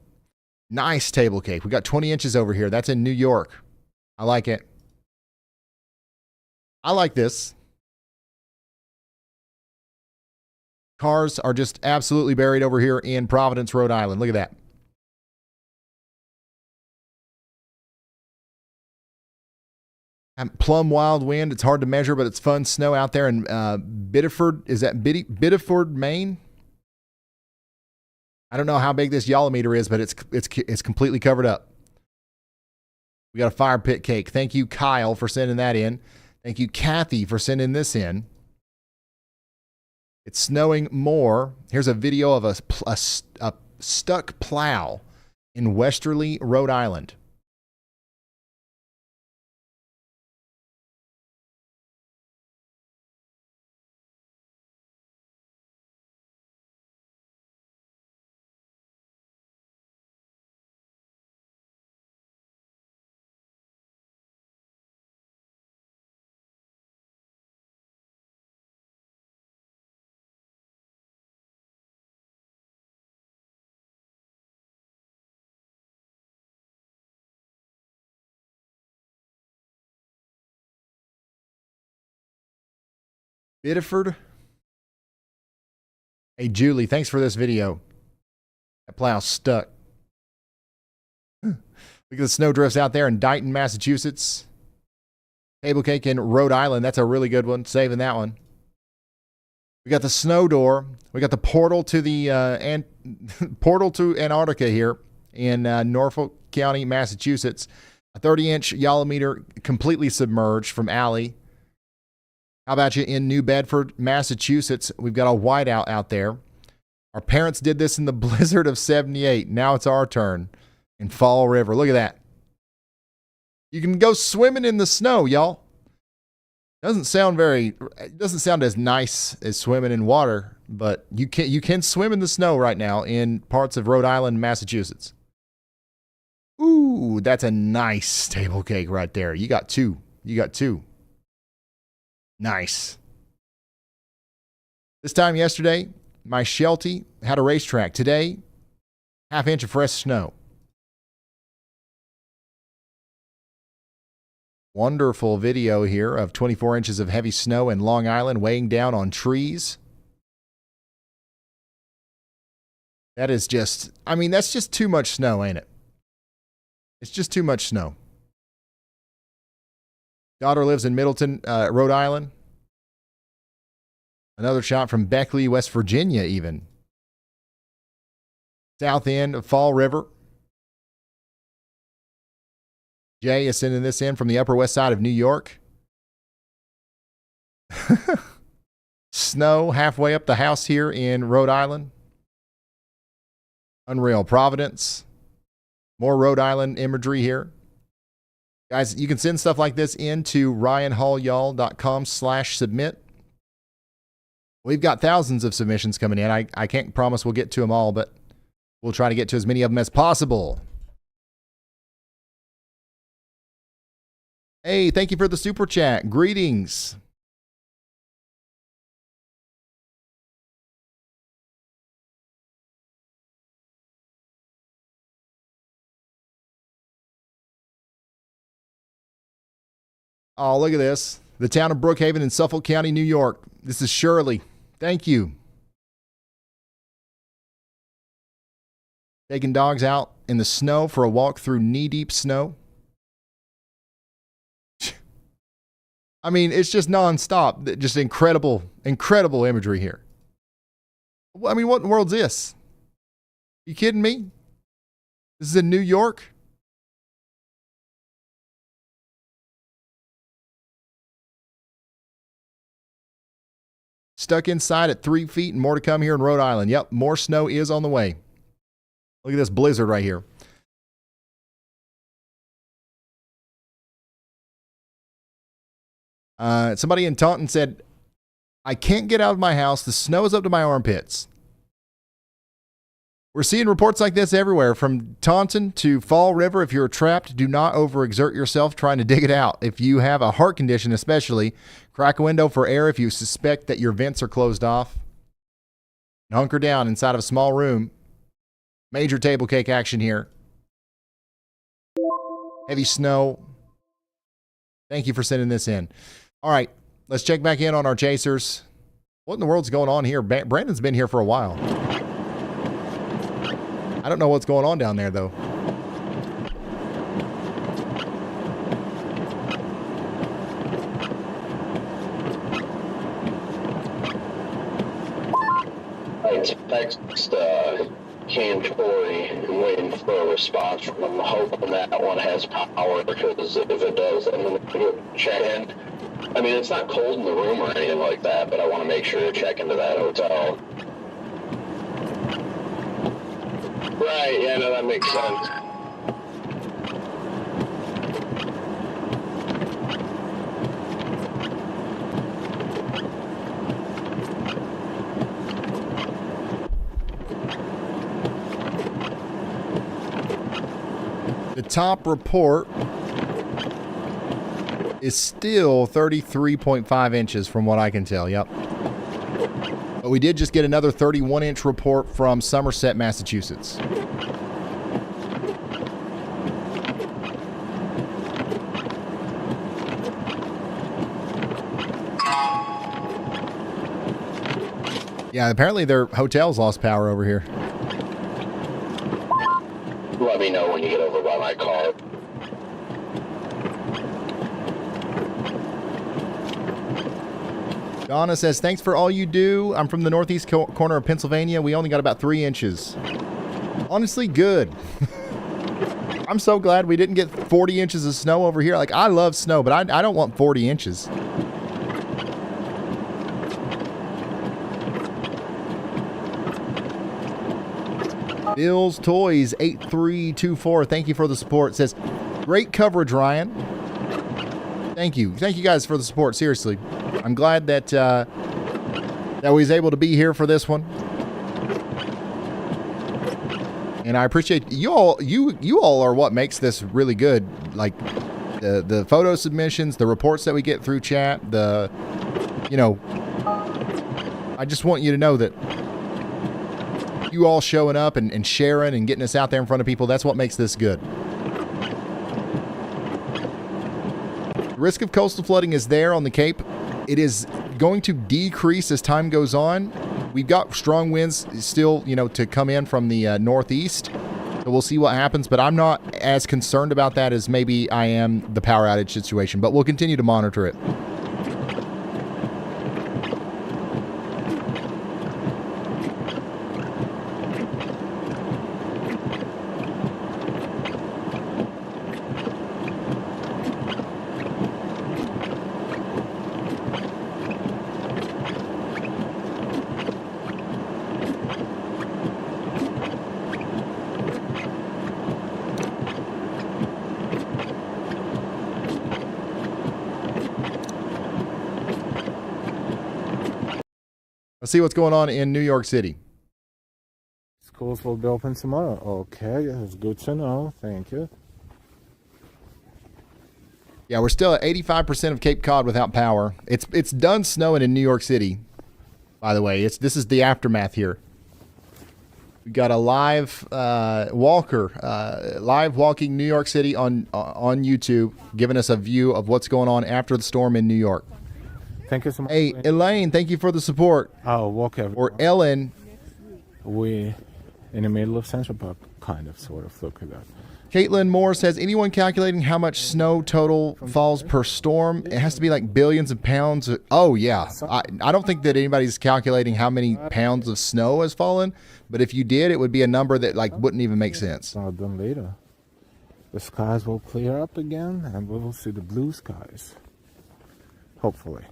Nice table cake. We got 20 inches over here. That's in New York. I like it. I like this. Cars are just absolutely buried over here in Providence, Rhode Island. Look at that. Plum wild wind. It's hard to measure, but it's fun snow out there in Biddeford. Is that Biddeford, Maine? I don't know how big this yallometer is, but it's completely covered up. We got a fire pit cake. Thank you, Kyle, for sending that in. Thank you, Kathy, for sending this in. It's snowing more. Here's a video of a stuck plow in Westerly, Rhode Island. Biddeford. Hey, Julie, thanks for this video. That plow's stuck. Look at the snowdrifts out there in Dighton, Massachusetts. Table cake in Rhode Island. That's a really good one. Saving that one. We got the snow door. We got the portal to the portal to Antarctica here in Norfolk County, Massachusetts. A 30-inch yallometer completely submerged from Alley. How about you in New Bedford, Massachusetts? We've got a whiteout out there. Our parents did this in the blizzard of 78. Now it's our turn in Fall River. Look at that. You can go swimming in the snow, y'all. Doesn't sound as nice as swimming in water, but you can swim in the snow right now in parts of Rhode Island, Massachusetts. Ooh, that's a nice table cake right there. You got two. Nice. This time yesterday, my Sheltie had a racetrack. Today, half-inch of fresh snow. Wonderful video here of 24 inches of heavy snow in Long Island weighing down on trees. That is just, that's just too much snow, ain't it? It's just too much snow. Daughter lives in Middleton, Rhode Island. Another shot from Beckley, West Virginia, even. South end of Fall River. Jay is sending this in from the Upper West Side of New York. Snow halfway up the house here in Rhode Island. Unreal. Providence. More Rhode Island imagery here. Guys, you can send stuff like this into ryanhallyall.com/submit. We've got thousands of submissions coming in. I can't promise we'll get to them all, but we'll try to get to as many of them as possible. Hey, thank you for the super chat. Greetings. Oh, look at this. The town of Brookhaven in Suffolk County, New York. This is Shirley. Thank you. Taking dogs out in the snow for a walk through knee-deep snow. I mean, it's just nonstop. Just incredible, incredible imagery here. I mean, what in the world's this? You kidding me? This is in New York? Stuck inside at 3 feet and more to come here in Rhode Island. Yep, more snow is on the way. Look at this blizzard right here. Somebody in Taunton said, I can't get out of my house. The snow is up to my armpits. We're seeing reports like this everywhere, from Taunton to Fall River. If you're trapped, do not overexert yourself trying to dig it out. If you have a heart condition especially, crack a window for air if you suspect that your vents are closed off. And hunker down inside of a small room. Major table cake action here. Heavy snow. Thank you for sending this in. All right, let's check back in on our chasers. What in the world's going on here? Brandon's been here for a while. I don't know what's going on down there, though. I text Cam Tory and waiting for a response from him. I'm hoping that one has power, because if it does, I'm going to check in. I mean, it's not cold in the room or anything like that, but I want to make sure to check into that hotel. Right, yeah, no, that makes sense. The top report is still 33.5 inches from what I can tell. Yep. But we did just get another 31-inch report from Somerset, Massachusetts. Yeah, apparently their hotel's lost power over here. Let me know when you get over by my car. Donna says, thanks for all you do. I'm from the northeast corner of Pennsylvania. We only got about 3 inches. Honestly, good. I'm so glad we didn't get 40 inches of snow over here. Like, I love snow, but I don't want 40 inches. Bill's Toys 8324. Thank you for the support. Says, great coverage, Ryan. Thank you. Thank you guys for the support. Seriously. I'm glad that that we was able to be here for this one. And I appreciate you all. You all are what makes this really good. Like the photo submissions, the reports that we get through chat, I just want you to know that you all showing up and sharing and getting us out there in front of people, that's what makes this good. The risk of coastal flooding is there on the Cape. It is going to decrease as time goes on. We've got strong winds still, to come in from the northeast. So So we'll see what happens, but I'm not as concerned about that as maybe I am the power outage situation, but we'll continue to monitor it. Let's see what's going on in New York City. Schools will be open tomorrow. Okay, that's good to know. Thank you. Yeah, we're still at 85% of Cape Cod without power. It's done snowing in New York City, by the way. This is the aftermath here. We got a live live walking New York City on YouTube, giving us a view of what's going on after the storm in New York. Thank you so much. Hey, Elaine, thank you for the support. Oh, walk Or Ellen. We in the middle of Central Park, kind of, sort of. Look at that. Caitlin Moore says, anyone calculating how much snow total falls per storm? It has to be like billions of pounds. Oh, yeah. I don't think that anybody's calculating how many pounds of snow has fallen, but if you did, it would be a number that like wouldn't even make sense. I'll done later. The skies will clear up again, and we will see the blue skies. Hopefully.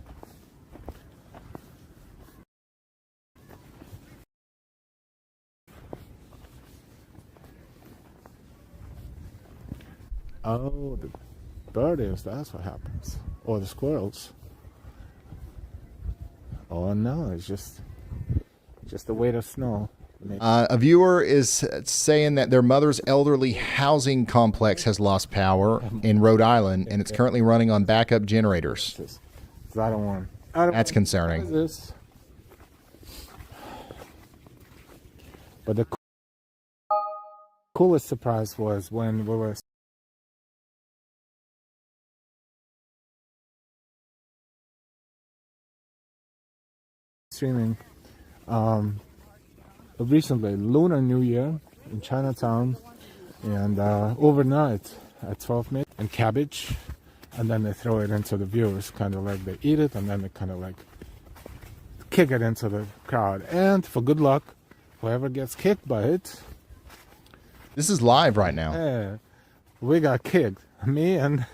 Oh, the birdies, that's what happens. Or the squirrels. Oh no, it's just the weight of snow. A viewer is saying that their mother's elderly housing complex has lost power in Rhode Island, and it's currently running on backup generators. That's concerning. This. But the coolest surprise was when we were streaming recently Lunar New Year in Chinatown, and overnight at 12 midnight, and cabbage, and then they throw it into the viewers, kind of like they eat it and then they kind of like kick it into the crowd, and for good luck, whoever gets kicked by it. This is live right now. Yeah, we got kicked, me and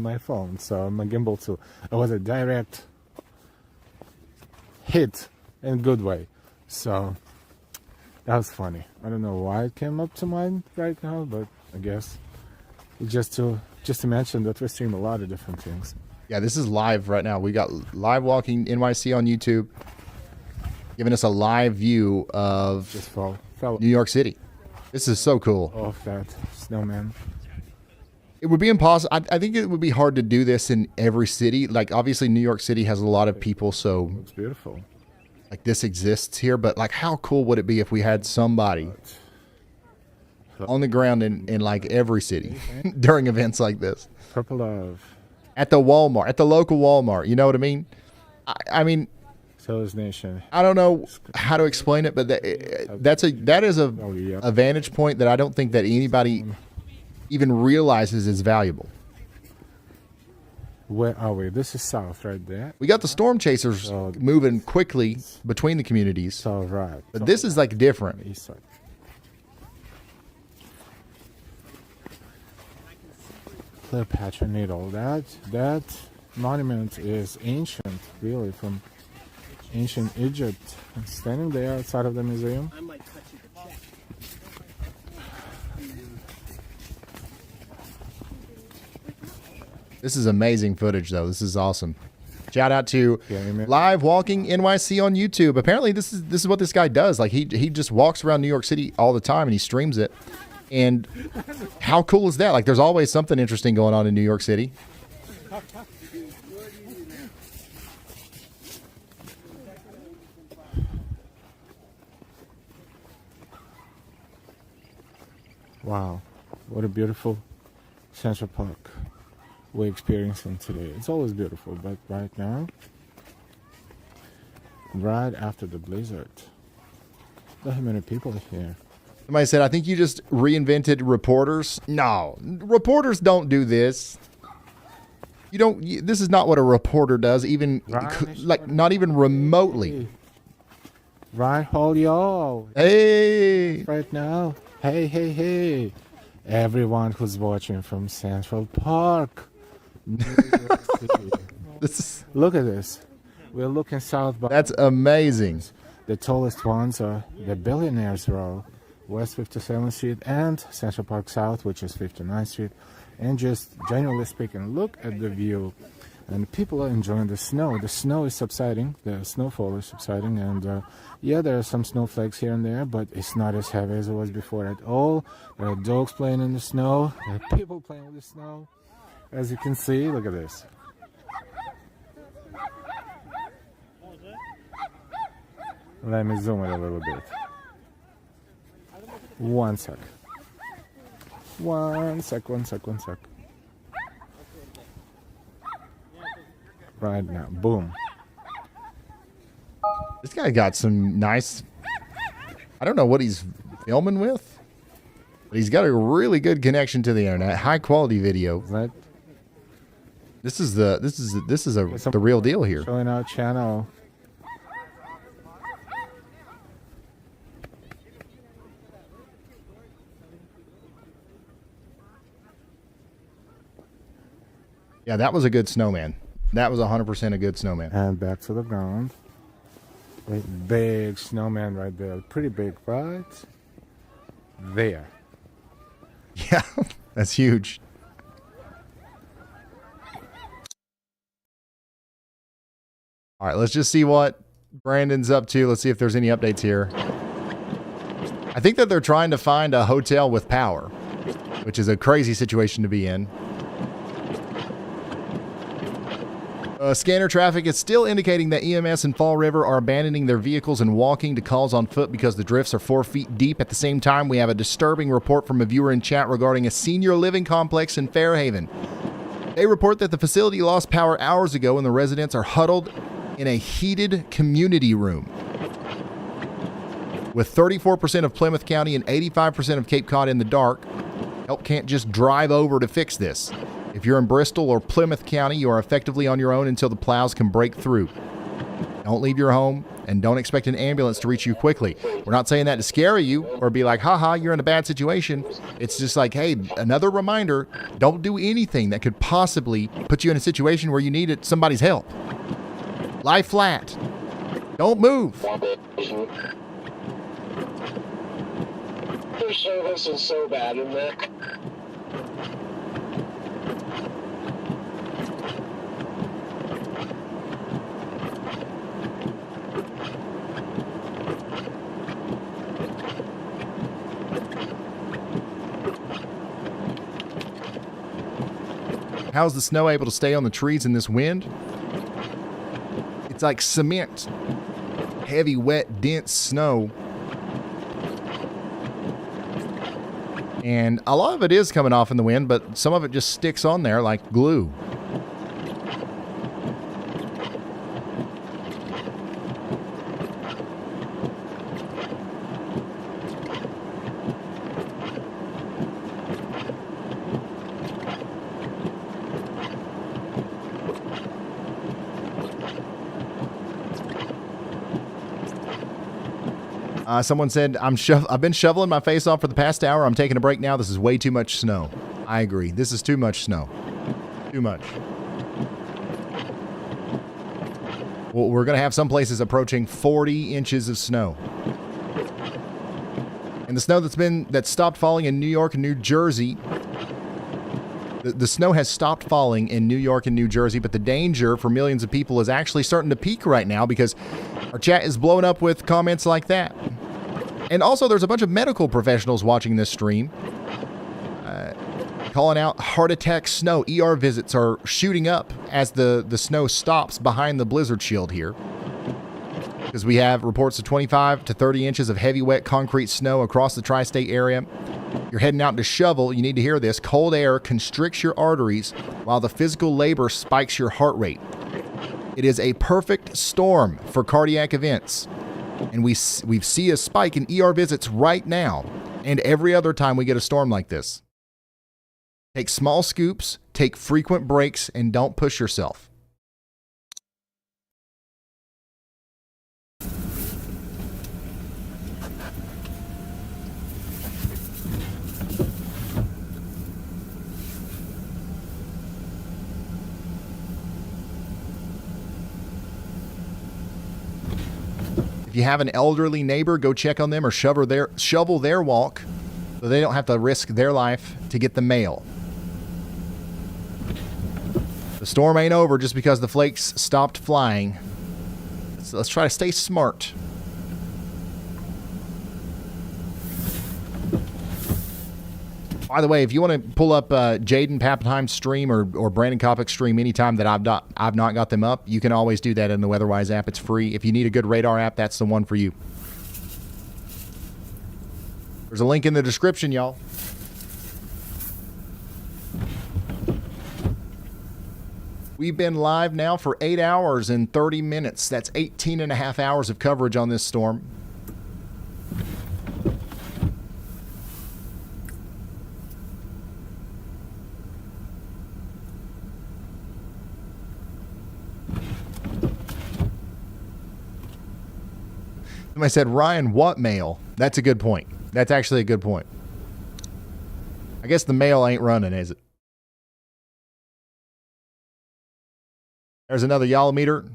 my phone, so my gimbal too. It was a direct hit in a good way, so that was funny. I don't know why it came up to mind right now, but I guess just to mention that we stream a lot of different things. Yeah, this is live right now. We got Live Walking NYC on YouTube, giving us a live view of New York City. This is so cool. Off that snowman. It would be impossible. I think it would be hard to do this in every city. Like, obviously, New York City has a lot of people, so it's beautiful. Like, this exists here, but like, how cool would it be if we had somebody on the ground in like every city during events like this? Purple Love. At the Walmart, at the local Walmart. You know what I mean? I mean, So's Nation. I don't know how to explain it, but that is a vantage point that I don't think that anybody even realizes is valuable. Where are we? This is south right there. We got the storm chasers moving quickly between the communities. So right. But this is like different. East side. Cleopatra Needle. That monument is ancient, really, from ancient Egypt. I'm standing there outside of the museum. I might cut you the check. This is amazing footage, though. This is awesome. Shout out to Live Walking NYC on YouTube. Apparently, this is what this guy does. Like, he just walks around New York City all the time and he streams it. And how cool is that? Like, there's always something interesting going on in New York City. Wow, what a beautiful Central Park we're experiencing today. It's always beautiful, but right now, right after the blizzard, not how many people are here. Somebody said, I think you just reinvented reporters. No, reporters don't do this. This is not what a reporter does, even, like, not even remotely. Right, hold y'all. Hey. Right now. Hey. Everyone who's watching from Central Park. Look at this. We're looking south by. That's amazing. The tallest ones are the Billionaires Row, West 57th Street, and Central Park South, which is 59th Street. And just generally speaking, look at the view. And people are enjoying the snow. The snow is subsiding. The snowfall is subsiding. And yeah, there are some snowflakes here and there, but it's not as heavy as it was before at all. There are dogs playing in the snow. There are people playing with the snow. As you can see, look at this. Let me zoom it a little bit. One sec. Right now, boom. This guy got some nice, I don't know what he's filming with, but he's got a really good connection to the internet. High quality video. Right. This is the real deal here. Showing our channel. Yeah, that was a good snowman. That was 100% a good snowman. And back to the ground. A big snowman right there. Pretty big, right? There. Yeah, that's huge. All right, let's just see what Brandon's up to. Let's see if there's any updates here. I think that they're trying to find a hotel with power, which is a crazy situation to be in. Scanner traffic is still indicating that EMS and Fall River are abandoning their vehicles and walking to calls on foot because the drifts are 4 feet deep. At the same time, we have a disturbing report from a viewer in chat regarding a senior living complex in Fairhaven. They report that the facility lost power hours ago and the residents are huddled in a heated community room. With 34% of Plymouth County and 85% of Cape Cod in the dark, help can't just drive over to fix this. If you're in Bristol or Plymouth County, you are effectively on your own until the plows can break through. Don't leave your home and don't expect an ambulance to reach you quickly. We're not saying that to scare you or be like, haha, you're in a bad situation. It's just like, hey, another reminder, don't do anything that could possibly put you in a situation where you need somebody's help. Lie flat. Don't move. Their service is so bad in there. How's the snow able to stay on the trees in this wind? It's like cement. Heavy, wet, dense snow. And a lot of it is coming off in the wind, but some of it just sticks on there like glue. Someone said, I've been shoveling my face off for the past hour. I'm taking a break now. This is way too much snow. I agree. This is too much snow. Too much. Well, we're going to have some places approaching 40 inches of snow. And the snow that's stopped falling in New York and New Jersey. The snow has stopped falling in New York and New Jersey, but the danger for millions of people is actually starting to peak right now because our chat is blowing up with comments like that. And also, there's a bunch of medical professionals watching this stream calling out heart attack snow. ER visits are shooting up as the snow stops behind the blizzard shield here. Because we have reports of 25 to 30 inches of heavy, wet concrete snow across the tri-state area. You're heading out to shovel. You need to hear this. Cold air constricts your arteries while the physical labor spikes your heart rate. It is a perfect storm for cardiac events. And we see a spike in ER visits right now and every other time we get a storm like this. Take small scoops, take frequent breaks, and don't push yourself. If you have an elderly neighbor, go check on them or shovel their walk so they don't have to risk their life to get the mail. The storm ain't over just because the flakes stopped flying. Let's try to stay smart. By the way, if you want to pull up Jaden Pappenheim's stream or Brandon Kopic's stream anytime that I've not got them up, you can always do that in the WeatherWise app. It's free. If you need a good radar app, that's the one for you. There's a link in the description, y'all. We've been live now for 8 hours and 30 minutes. That's 18 and a half hours of coverage on this storm. I said, Ryan, what mail? That's a good point. That's actually a good point. I guess the mail ain't running, is it? There's another Yallometer.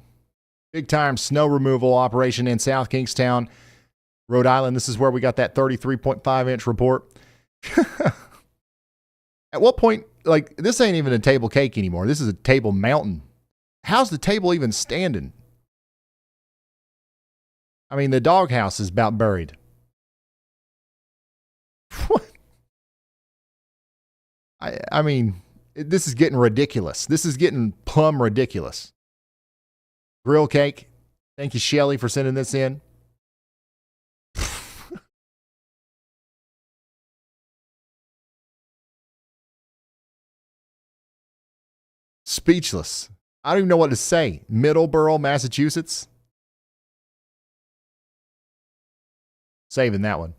Big time snow removal operation in South Kingstown, Rhode Island. This is where we got that 33.5 inch report. At what point, like, this ain't even a table cake anymore. This is a table mountain. How's the table even standing? I mean, the doghouse is about buried. What? I mean, this is getting ridiculous. This is getting plumb ridiculous. Grill cake. Thank you, Shelly, for sending this in. Speechless. I don't even know what to say. Middleborough, Massachusetts. Saving that one.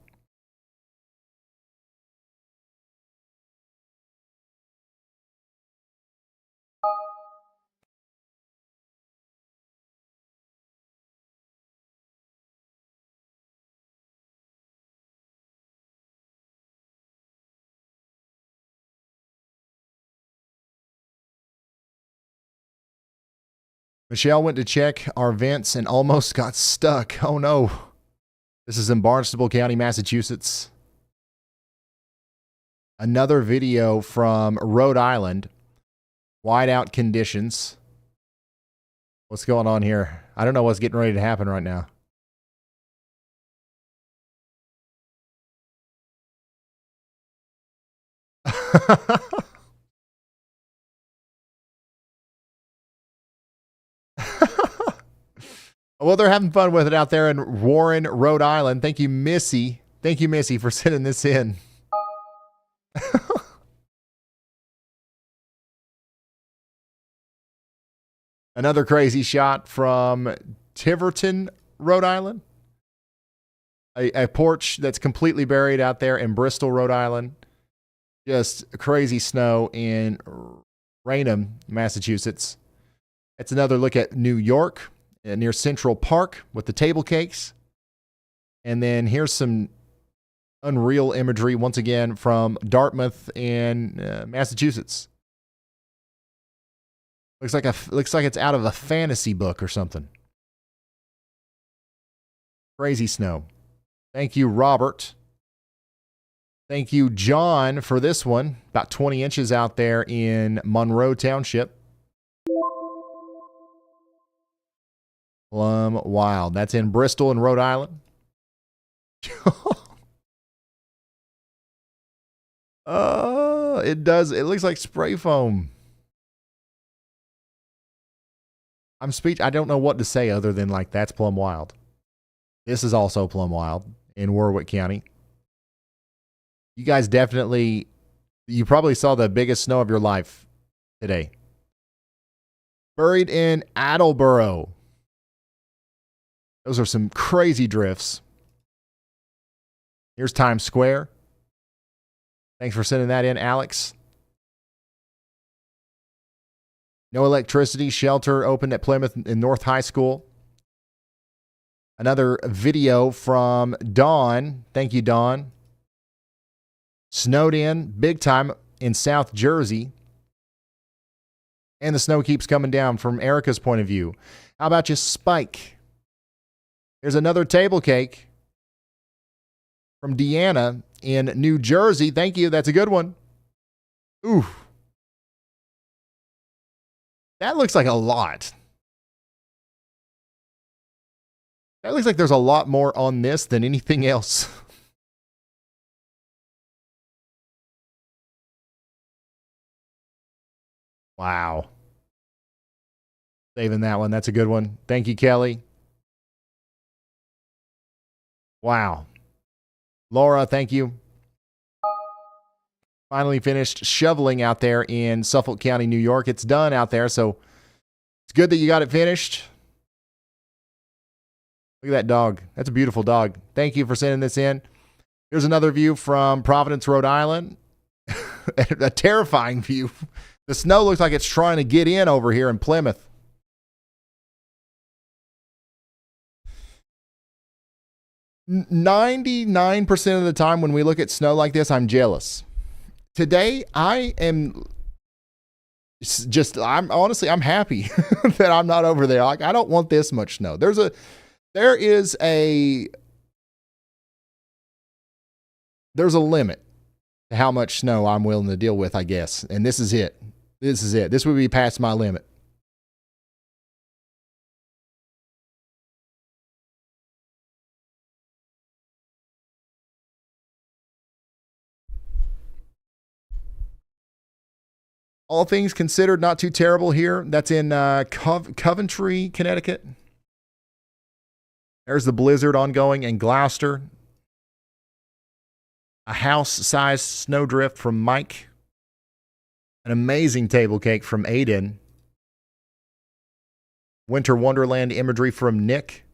Michelle went to check our vents and almost got stuck. Oh no. This is in Barnstable County, Massachusetts. Another video from Rhode Island. Whiteout conditions. What's going on here? I don't know what's getting ready to happen right now. Well, they're having fun with it out there in Warren, Rhode Island. Thank you, Missy. Thank you, Missy, for sending this in. Another crazy shot from Tiverton, Rhode Island. A porch that's completely buried out there in Bristol, Rhode Island. Just crazy snow in Raynham, Massachusetts. That's another look at New York, near Central Park with the table cakes. And then here's some unreal imagery once again from Dartmouth in Massachusetts. Looks like it's out of a fantasy book or something. Crazy snow. Thank you, Robert. Thank you, John, for this one. About 20 inches out there in Monroe Township. Plum wild. That's in Bristol and Rhode Island. It does. It looks like spray foam. I don't know what to say other than like that's plum wild. This is also plum wild in Warwick County. You guys you probably saw the biggest snow of your life today. Buried in Attleboro. Those are some crazy drifts. Here's Times Square. Thanks for sending that in, Alex. No electricity. Shelter opened at Plymouth in North High School. Another video from Dawn. Thank you, Dawn. Snowed in big time in South Jersey. And the snow keeps coming down from Erica's point of view. How about you, Spike? Here's another table cake from Deanna in New Jersey. Thank you. That's a good one. Ooh. That looks like a lot. That looks like there's a lot more on this than anything else. Wow. Saving that one. That's a good one. Thank you, Kelly. Wow. Laura, thank you. Finally finished shoveling out there in Suffolk County, New York. It's done out there, so it's good that you got it finished. Look at that dog. That's a beautiful dog. Thank you for sending this in. Here's another view from Providence, Rhode Island. A terrifying view. The snow looks like it's trying to get in over here in Plymouth. – 99% of the time when we look at snow like this, I'm jealous. Today, I'm honestly, I'm happy that I'm not over there. Like, I don't want this much snow. There's a limit to how much snow I'm willing to deal with, I guess. And this is it. This is it. This would be past my limit. All things considered, not too terrible here. That's in Coventry, Connecticut. There's the blizzard ongoing in Gloucester. A house-sized snowdrift from Mike. An amazing table cake from Aiden. Winter Wonderland imagery from Nick.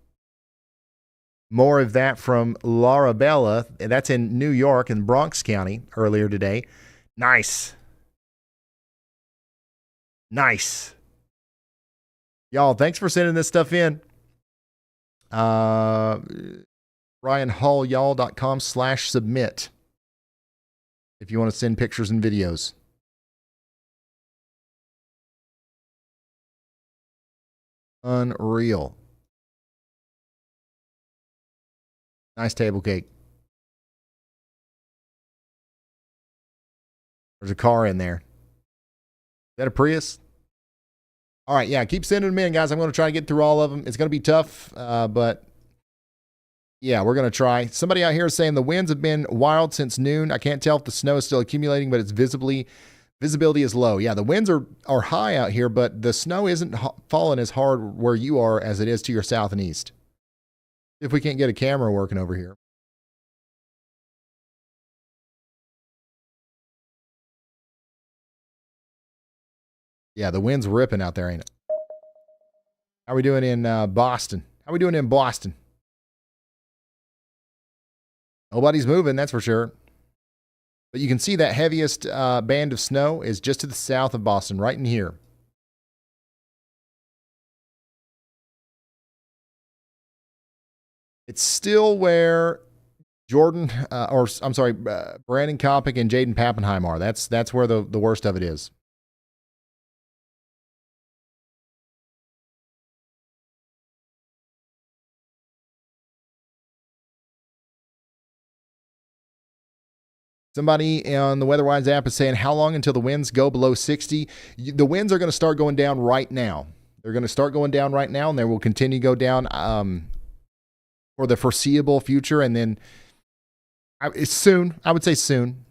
More of that from Larabella. That's in New York in Bronx County earlier today. Nice. Nice. Y'all, thanks for sending this stuff in. RyanHallYall.com/submit if you want to send pictures and videos. Unreal. Nice table cake. There's a car in there. Is that a Prius? All right, yeah, keep sending them in, guys. I'm going to try to get through all of them. It's going to be tough, but yeah, we're going to try. Somebody out here is saying the winds have been wild since noon. I can't tell if the snow is still accumulating, but it's visibility is low. Yeah, the winds are high out here, but the snow isn't falling as hard where you are as it is to your south and east. If we can't get a camera working over here. Yeah, the wind's ripping out there, ain't it? How are we doing in Boston? How are we doing in Boston? Nobody's moving, that's for sure. But you can see that heaviest band of snow is just to the south of Boston, right in here. It's still where Brandon Kopic and Jaden Pappenheim are. That's where the worst of it is. Somebody on the WeatherWise app is saying, how long until the winds go below 60? The winds are going to start going down right now. They're going to start going down right now, and they will continue to go down for the foreseeable future. And then it's soon. I would say soon.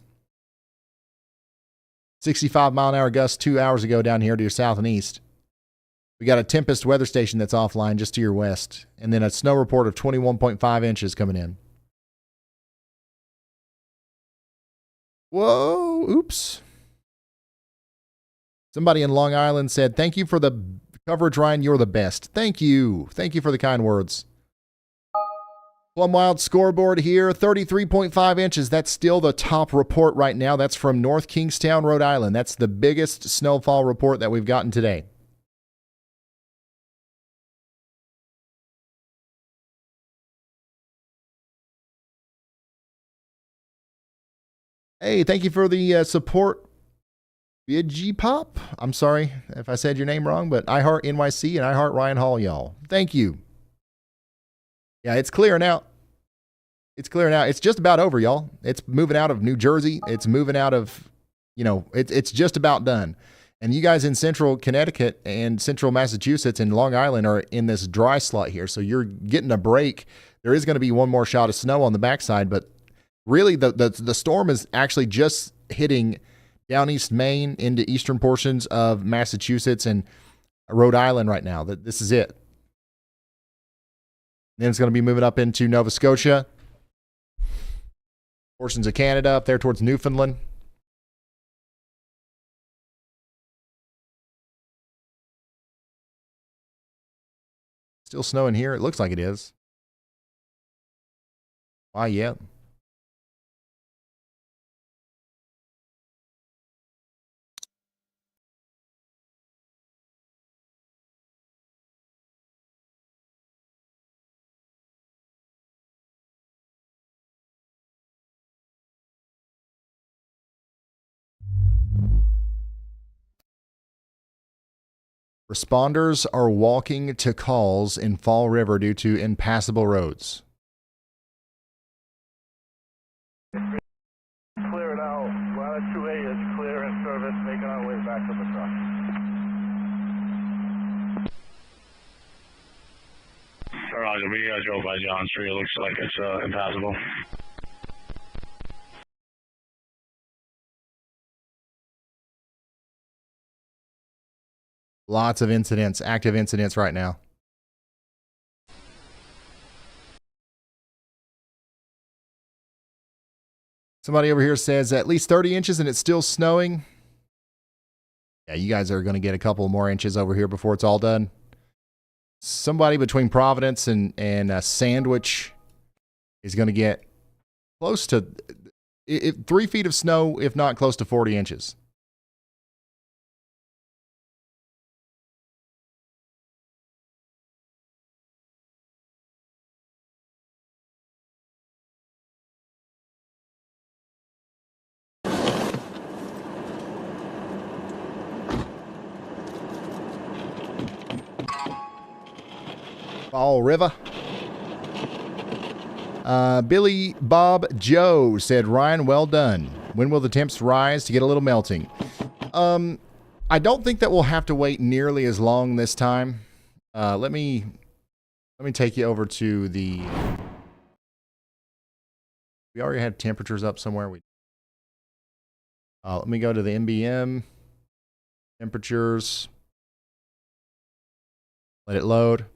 65-mile-an-hour gusts 2 hours ago down here to your south and east. We got a Tempest weather station that's offline just to your west. And then a snow report of 21.5 inches coming in. Whoa, oops. Somebody in Long Island said, thank you for the coverage, Ryan. You're the best. Thank you. Thank you for the kind words. Plum Wild scoreboard here, 33.5 inches. That's still the top report right now. That's from North Kingstown, Rhode Island. That's the biggest snowfall report that we've gotten today. Hey, thank you for the support, G Pop. I'm sorry if I said your name wrong, but I Heart NYC and I Heart Ryan Hall, y'all. Thank you. Yeah, it's clearing out. It's clearing out. It's just about over, y'all. It's moving out of New Jersey. It's moving out of, it's just about done. And you guys in central Connecticut and central Massachusetts and Long Island are in this dry slot here. So you're getting a break. There is going to be one more shot of snow on the backside, but really the storm is actually just hitting down East Maine into eastern portions of Massachusetts and Rhode Island right now. This is it. Then it's going to be moving up into Nova Scotia, portions of Canada up there towards Newfoundland. Still snowing here. It looks like it is. Why, yeah. Responders are walking to calls in Fall River due to impassable roads. Clear it out. Ladder 2A is clear in service, making our way back to the truck. Roger, we drove by John Street. It looks like it's impassable. Lots of incidents, active incidents right now. Somebody over here says at least 30 inches and it's still snowing. Yeah, you guys are going to get a couple more inches over here before it's all done. Somebody between Providence and Sandwich is going to get close to 3 feet of snow, if not close to 40 inches. Fall River. Billy Bob Joe said, Ryan, well done. When will the temps rise to get a little melting? I don't think that we'll have to wait nearly as long this time. Let me take you over to the... We already have temperatures up somewhere. Let me go to the NBM. Temperatures. Let it load.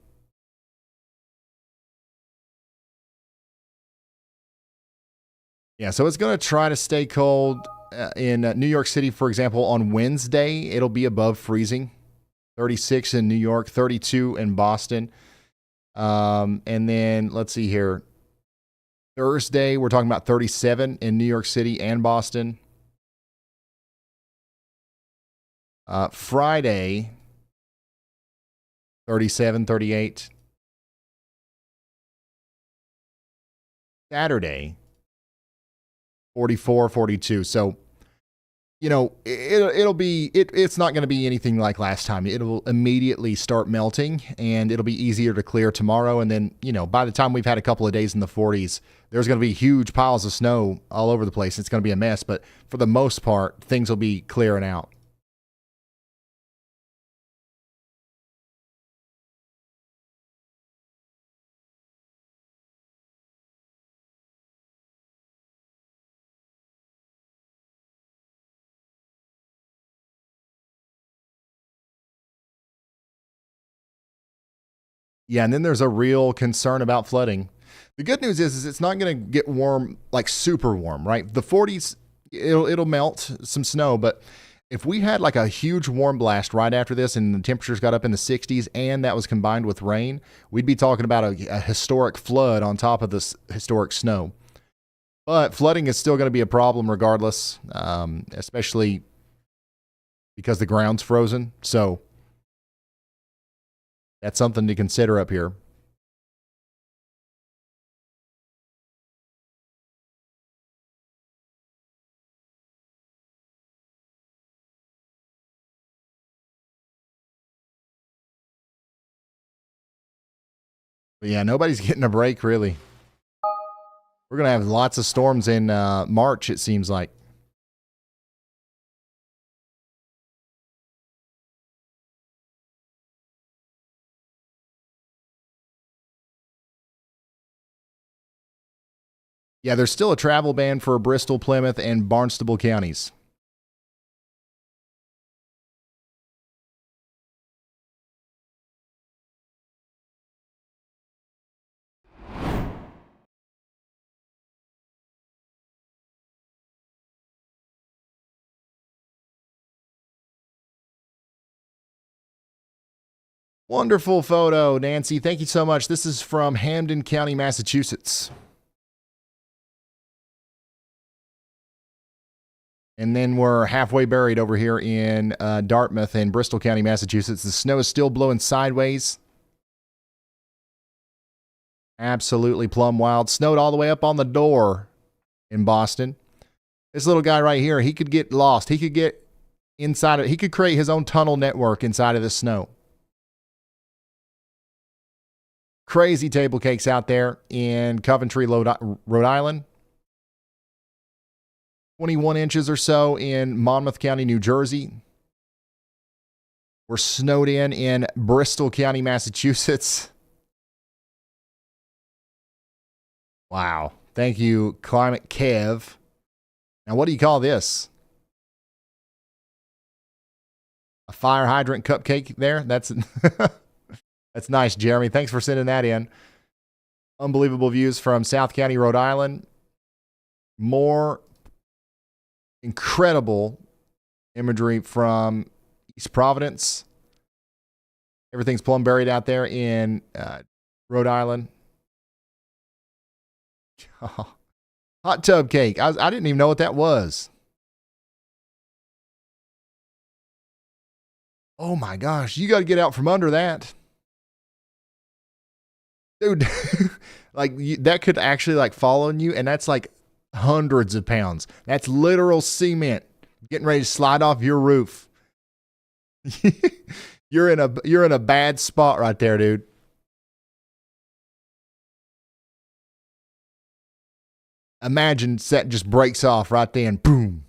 Yeah, so it's going to try to stay cold in New York City, for example, on Wednesday. It'll be above freezing. 36 in New York, 32 in Boston. And then, let's see here. Thursday, we're talking about 37 in New York City and Boston. Friday, 37, 38. Saturday, 44, 42. So, it's not going to be anything like last time. It'll immediately start melting and it'll be easier to clear tomorrow. And then, by the time we've had a couple of days in the 40s, there's going to be huge piles of snow all over the place. It's going to be a mess, but for the most part, things will be clearing out. Yeah, and then there's a real concern about flooding. The good news is it's not going to get warm, like super warm, right? The 40s, it'll melt some snow, but if we had like a huge warm blast right after this and the temperatures got up in the 60s and that was combined with rain, we'd be talking about a historic flood on top of this historic snow. But flooding is still going to be a problem regardless, especially because the ground's frozen. So that's something to consider up here. But yeah, nobody's getting a break, really. We're going to have lots of storms in March, it seems like. Yeah, there's still a travel ban for Bristol, Plymouth, and Barnstable counties. Wonderful photo, Nancy. Thank you so much. This is from Hampden County, Massachusetts. And then we're halfway buried over here in Dartmouth and Bristol County, Massachusetts. The snow is still blowing sideways. Absolutely plumb wild. Snowed all the way up on the door in Boston. This little guy right here, he could get lost. He could get inside of it. He could create his own tunnel network inside of the snow. Crazy table cakes out there in Coventry, Rhode Island. 21 inches or so in Monmouth County, New Jersey. We're snowed in Bristol County, Massachusetts. Wow. Thank you, Climate Kev. Now, what do you call this? A fire hydrant cupcake there? That's that's nice, Jeremy. Thanks for sending that in. Unbelievable views from South County, Rhode Island. More incredible imagery from East Providence. Everything's plumb buried out there in Rhode Island. Hot tub cake. I didn't even know what that was. Oh my gosh, you got to get out from under that. Dude, like that could actually like fall on you, and that's like hundreds of pounds. That's literal cement getting ready to slide off your roof. You're in a bad spot right there, dude. Imagine that just breaks off right then. Boom.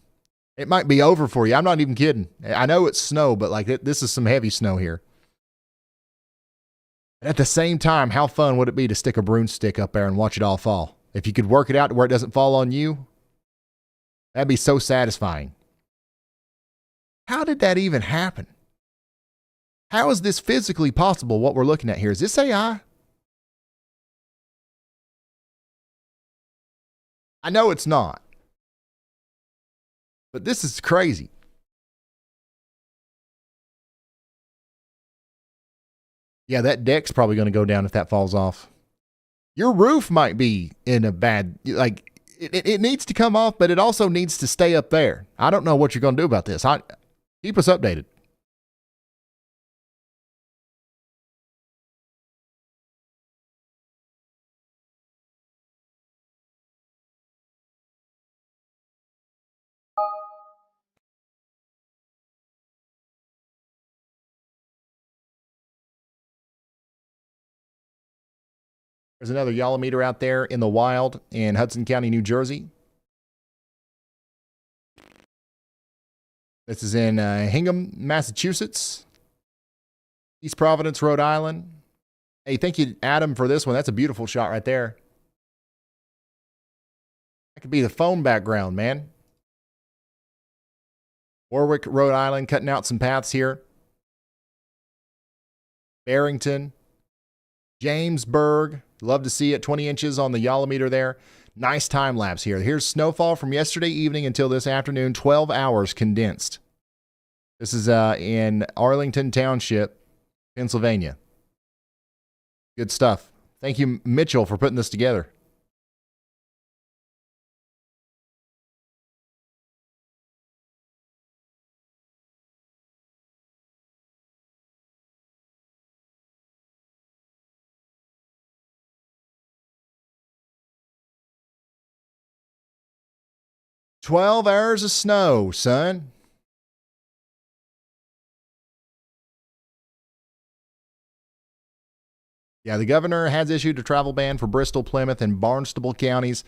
It might be over for you. I'm not even kidding. I know it's snow, but like this is some heavy snow here. And at the same time, how fun would it be to stick a broomstick up there and watch it all fall? If you could work it out to where it doesn't fall on you, that'd be so satisfying. How did that even happen? How is this physically possible, what we're looking at here? Is this AI? I know it's not. But this is crazy. Yeah, that deck's probably going to go down if that falls off. Your roof might be in a bad, like, it needs to come off, but it also needs to stay up there. I don't know what you're going to do about this. Keep us updated. There's another YALLCALL out there in the wild in Hudson County, New Jersey. This is in Hingham, Massachusetts. East Providence, Rhode Island. Hey, thank you, Adam, for this one. That's a beautiful shot right there. That could be the phone background, man. Warwick, Rhode Island, cutting out some paths here. Barrington. Jamesburg. Love to see it. 20 inches on the YALLCALL there. Nice time lapse here. Here's snowfall from yesterday evening until this afternoon. 12 hours condensed. This is in Arlington Township, Pennsylvania. Good stuff. Thank you, Mitchell, for putting this together. "12 hours of snow, son." Yeah, the governor has issued a travel ban for Bristol, Plymouth, and Barnstable counties.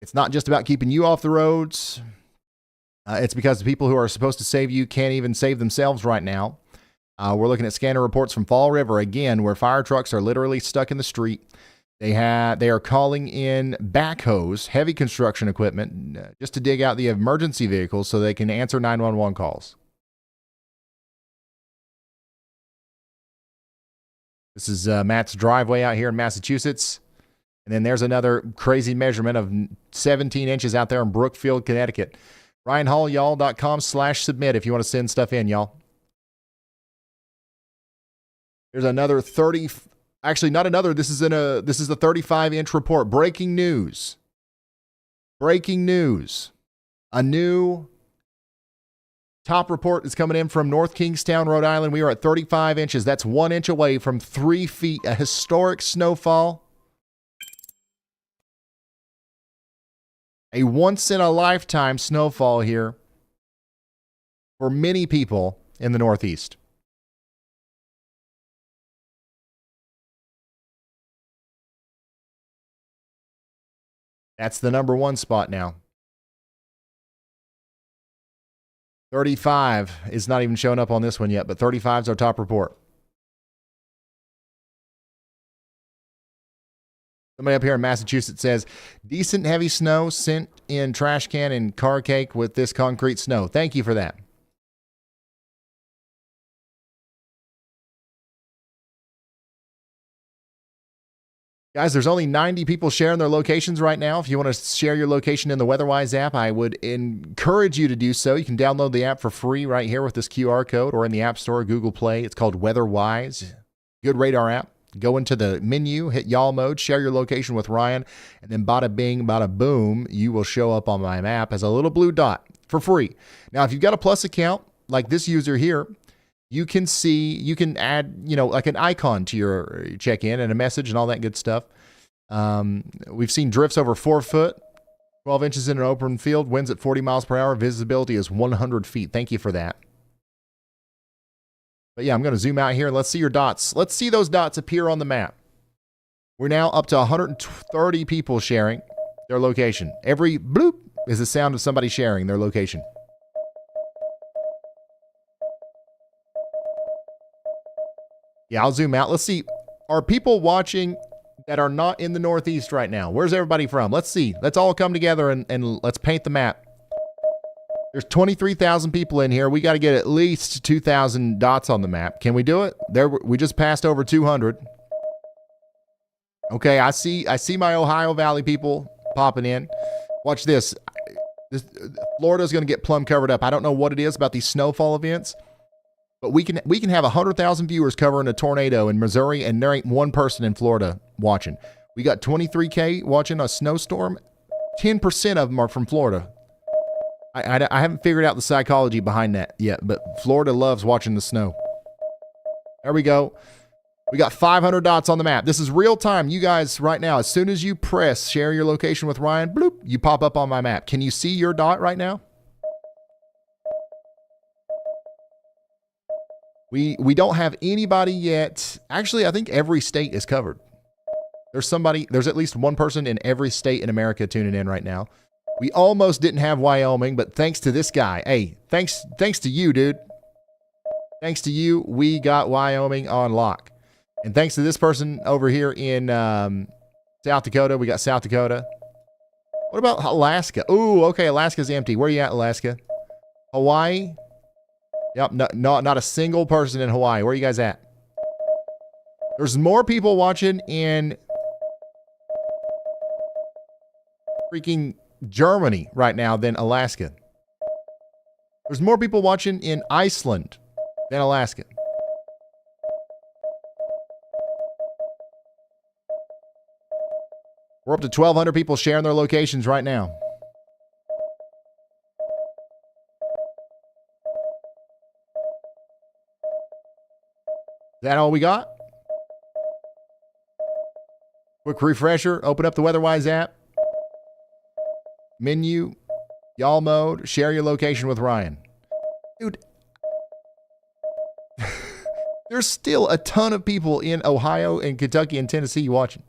It's not just about keeping you off the roads. It's because the people who are supposed to save you can't even save themselves right now. We're looking at scanner reports from Fall River again, where fire trucks are literally stuck in the street. They are calling in backhoes, heavy construction equipment, just to dig out the emergency vehicles so they can answer 911 calls. This is Matt's driveway out here in Massachusetts. And then there's another crazy measurement of 17 inches out there in Brookfield, Connecticut. RyanHallYall.com/submit if you want to send stuff in, y'all. There's another 30. Actually, not another. This is a 35-inch report. Breaking news. Breaking news. A new top report is coming in from North Kingstown, Rhode Island. We are at 35 inches. That's 1 inch away from 3 feet. A historic snowfall. A once-in-a-lifetime snowfall here for many people in the Northeast. That's the number one spot now. 35 is not even showing up on this one yet, but 35 is our top report. Somebody up here in Massachusetts says, decent heavy snow sent in trash can and car cake with this concrete snow. Thank you for that. Guys, there's only 90 people sharing their locations right now. If you want to share your location in the WeatherWise app, I would encourage you to do so. You can download the app for free right here with this QR code or in the App Store or Google Play. It's called WeatherWise. Good radar app. Go into the menu, hit y'all mode, share your location with Ryan, and then bada bing, bada boom, you will show up on my map as a little blue dot for free. Now, if you've got a Plus account like this user here, you can add, like an icon to your check-in and a message and all that good stuff. We've seen drifts over 4 foot, 12 inches in an open field, winds at 40 miles per hour, visibility is 100 feet. Thank you for that. But yeah, I'm going to zoom out here and let's see your dots. Let's see those dots appear on the map. We're now up to 130 people sharing their location. Every bloop is the sound of somebody sharing their location. Yeah, I'll zoom out. Let's see. Are people watching that are not in the Northeast right now? Where's everybody from? Let's see. Let's all come together and let's paint the map. There's 23,000 people in here. We got to get at least 2,000 dots on the map. Can we do it? There, we just passed over 200. Okay, I see my Ohio Valley people popping in. Watch this. Florida's going to get plumb covered up. I don't know what it is about these snowfall events, but we can have 100,000 viewers covering a tornado in Missouri, and there ain't one person in Florida watching. We got 23K watching a snowstorm. 10% of them are from Florida. I haven't figured out the psychology behind that yet, but Florida loves watching the snow. There we go. We got 500 dots on the map. This is real time. You guys right now, as soon as you press share your location with Ryan, bloop, you pop up on my map. Can you see your dot right now? We don't have anybody yet. Actually, I think every state is covered. There's at least one person in every state in America tuning in right now. We almost didn't have Wyoming, but thanks to this guy. Hey, thanks to you, dude. Thanks to you, we got Wyoming on lock. And thanks to this person over here in South Dakota, we got South Dakota. What about Alaska? Ooh, okay, Alaska's empty. Where you at, Alaska? Hawaii? Yep, not a single person in Hawaii. Where are you guys at? There's more people watching in freaking Germany right now than Alaska. There's more people watching in Iceland than Alaska. We're up to 1,200 people sharing their locations right now. Is that all we got? Quick refresher. Open up the WeatherWise app. Menu. Y'all mode. Share your location with Ryan. Dude. There's still a ton of people in Ohio and Kentucky and Tennessee watching.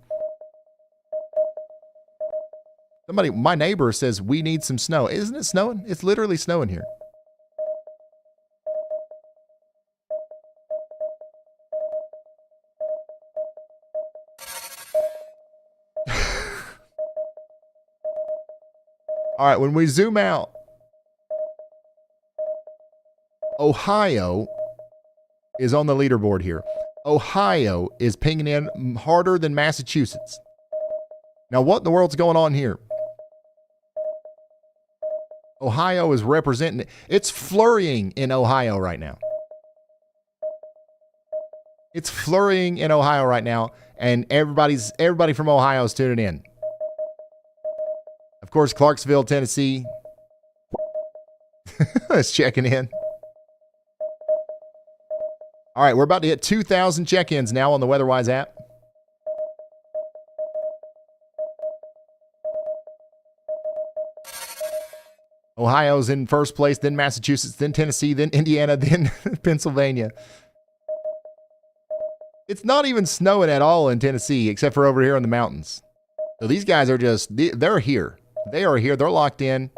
Somebody, my neighbor says we need some snow. Isn't it snowing? It's literally snowing here. All right, when we zoom out, Ohio is on the leaderboard here. Ohio is pinging in harder than Massachusetts. Now, what in the world's going on here? Ohio is representing, it's flurrying in Ohio right now. It's flurrying in Ohio right now, and everybody from Ohio is tuning in. Of course, Clarksville, Tennessee is checking in. All right, we're about to hit 2,000 check-ins now on the WeatherWise app. Ohio's in first place, then Massachusetts, then Tennessee, then Indiana, then Pennsylvania. It's not even snowing at all in Tennessee, except for over here in the mountains. So these guys are just, they're here. They are here. They're locked in.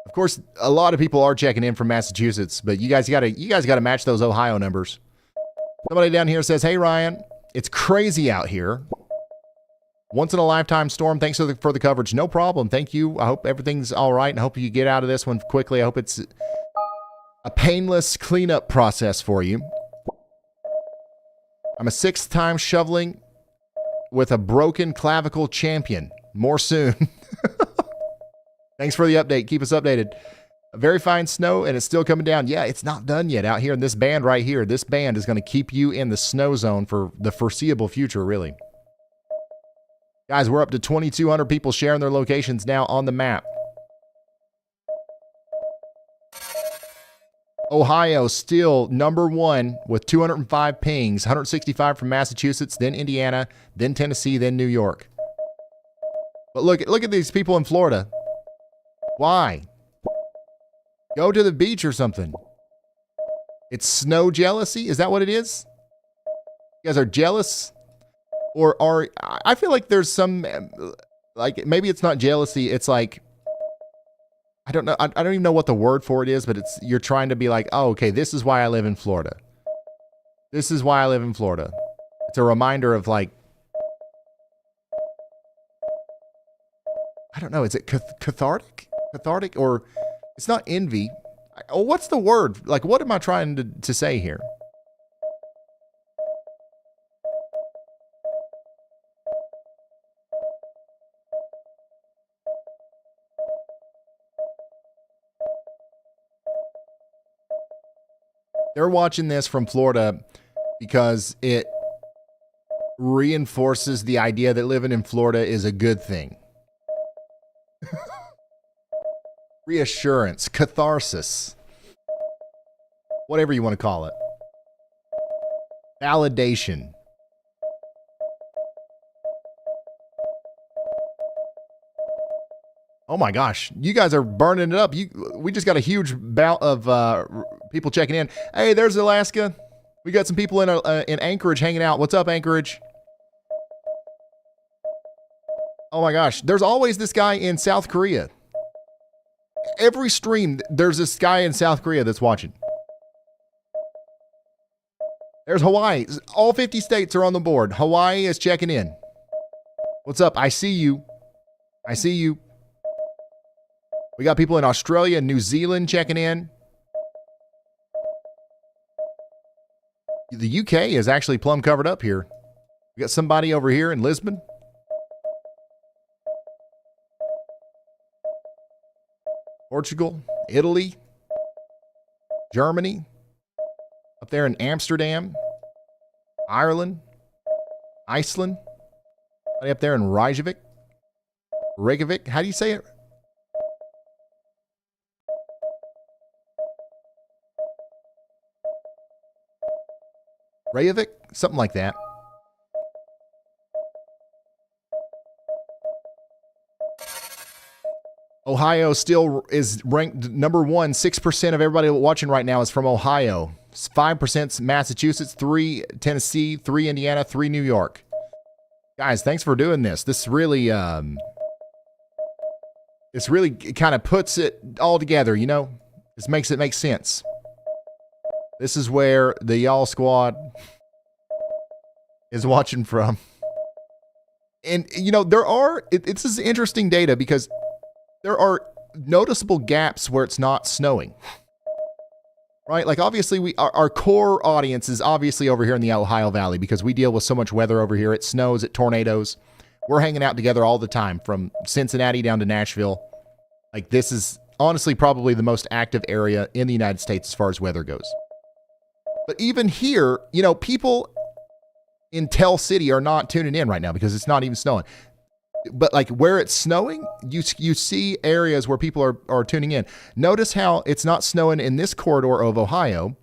Of course, a lot of people are checking in from Massachusetts, but you guys gotta match those Ohio numbers. Somebody down here says, "Hey Ryan, it's crazy out here. Once in a lifetime storm. Thanks for the coverage." No problem. Thank you. I hope everything's all right, and I hope you get out of this one quickly. I hope it's a painless cleanup process for you. I'm a 6th time shoveling with a broken clavicle champion. More soon. Thanks for the update. Keep us updated. Very fine snow, and it's still coming down. Yeah, it's not done yet out here in this band right here. This band is going to keep you in the snow zone for the foreseeable future, really. Guys, we're up to 2,200 people sharing their locations now on the map. Ohio still number 1 with 205 pings, 165 from Massachusetts, then Indiana, then Tennessee, then New York. But look at these people in Florida. Why? Go to the beach or something. It's snow jealousy? Is that what it is? You guys are jealous? Or are, I feel like there's some, like, maybe it's not jealousy. It's like, I don't know. I don't even know what the word for it is, but it's, you're trying to be like, oh, okay, this is why I live in Florida. This is why I live in Florida. It's a reminder of, like, I don't know. Is it cathartic? Cathartic? Or it's not envy. Oh, what's the word? Like, what am I trying to say here? They're watching this from Florida because it reinforces the idea that living in Florida is a good thing. Reassurance, catharsis, whatever you want to call it. Validation. Oh my gosh, you guys are burning it up. We just got a huge bout of people checking in. Hey, there's Alaska. We got some people in Anchorage hanging out. What's up, Anchorage? Oh my gosh, there's always this guy in South Korea. Every stream, there's this guy in South Korea that's watching. There's Hawaii. All 50 states are on the board. Hawaii is checking in. What's up? I see you. I see you. We got people in Australia and New Zealand checking in. The UK is actually plumb covered up here. We got somebody over here in Lisbon. Portugal, Italy, Germany, up there in Amsterdam, Ireland, Iceland, up there in Reykjavik. Reykjavik, how do you say it? Reykjavik, something like that. Ohio still is ranked number one. 6% of everybody watching right now is from Ohio. 5% Massachusetts, 3 Tennessee, 3 Indiana, 3 New York. Guys, thanks for doing this. This really kind of puts it all together, you know? This makes it make sense. This is where the Y'all Squad is watching from. And, you know, this is interesting data because there are noticeable gaps where it's not snowing. Right? Like, obviously, our core audience is obviously over here in the Ohio Valley because we deal with so much weather over here. It snows, it tornadoes. We're hanging out together all the time from Cincinnati down to Nashville. Like, this is honestly probably the most active area in the United States as far as weather goes. But even here, you know, people in Tell City are not tuning in right now because it's not even snowing. But like where it's snowing, you see areas where people are tuning in. Notice how it's not snowing in this corridor of Ohio,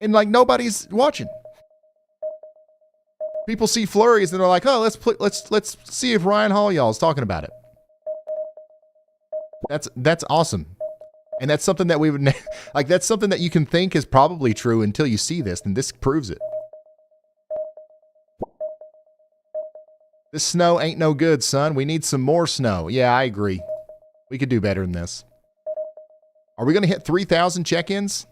and like nobody's watching. People see flurries and they're like, "Oh, let's see if Ryan Hall y'all is talking about it." That's awesome, and that's something that we would like. That's something that you can think is probably true until you see this, and this proves it. This snow ain't no good, son. We need some more snow. Yeah, I agree. We could do better than this. Are we going to hit 3,000 check-ins?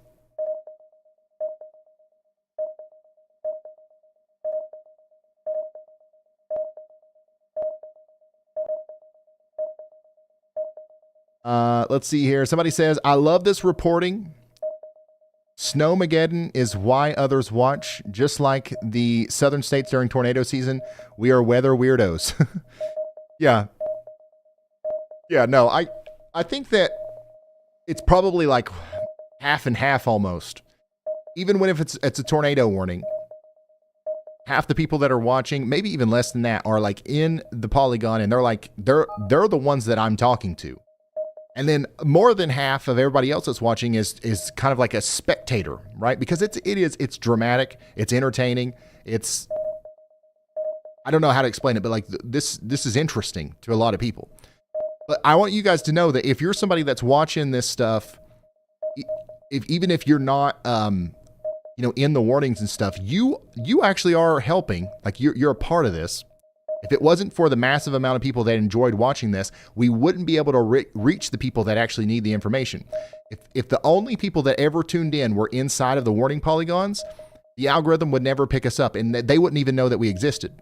Let's see here. Somebody says, I love this reporting. Snowmageddon is why others watch. Just like the southern states during tornado season, we are weather weirdos. Yeah. Yeah, no, I think that it's probably like half and half almost. Even when if it's a tornado warning, half the people that are watching, maybe even less than that, are like in the polygon and they're the ones that I'm talking to. And then more than half of everybody else that's watching is kind of like a spectator, right? Because it's dramatic, it's entertaining, I don't know how to explain it, but like this is interesting to a lot of people. But I want you guys to know that if you're somebody that's watching this stuff, even if you're not in the warnings and stuff, you actually are helping. Like you're a part of this. If it wasn't for the massive amount of people that enjoyed watching this, we wouldn't be able to reach the people that actually need the information. If the only people that ever tuned in were inside of the warning polygons, the algorithm would never pick us up, and they wouldn't even know that we existed,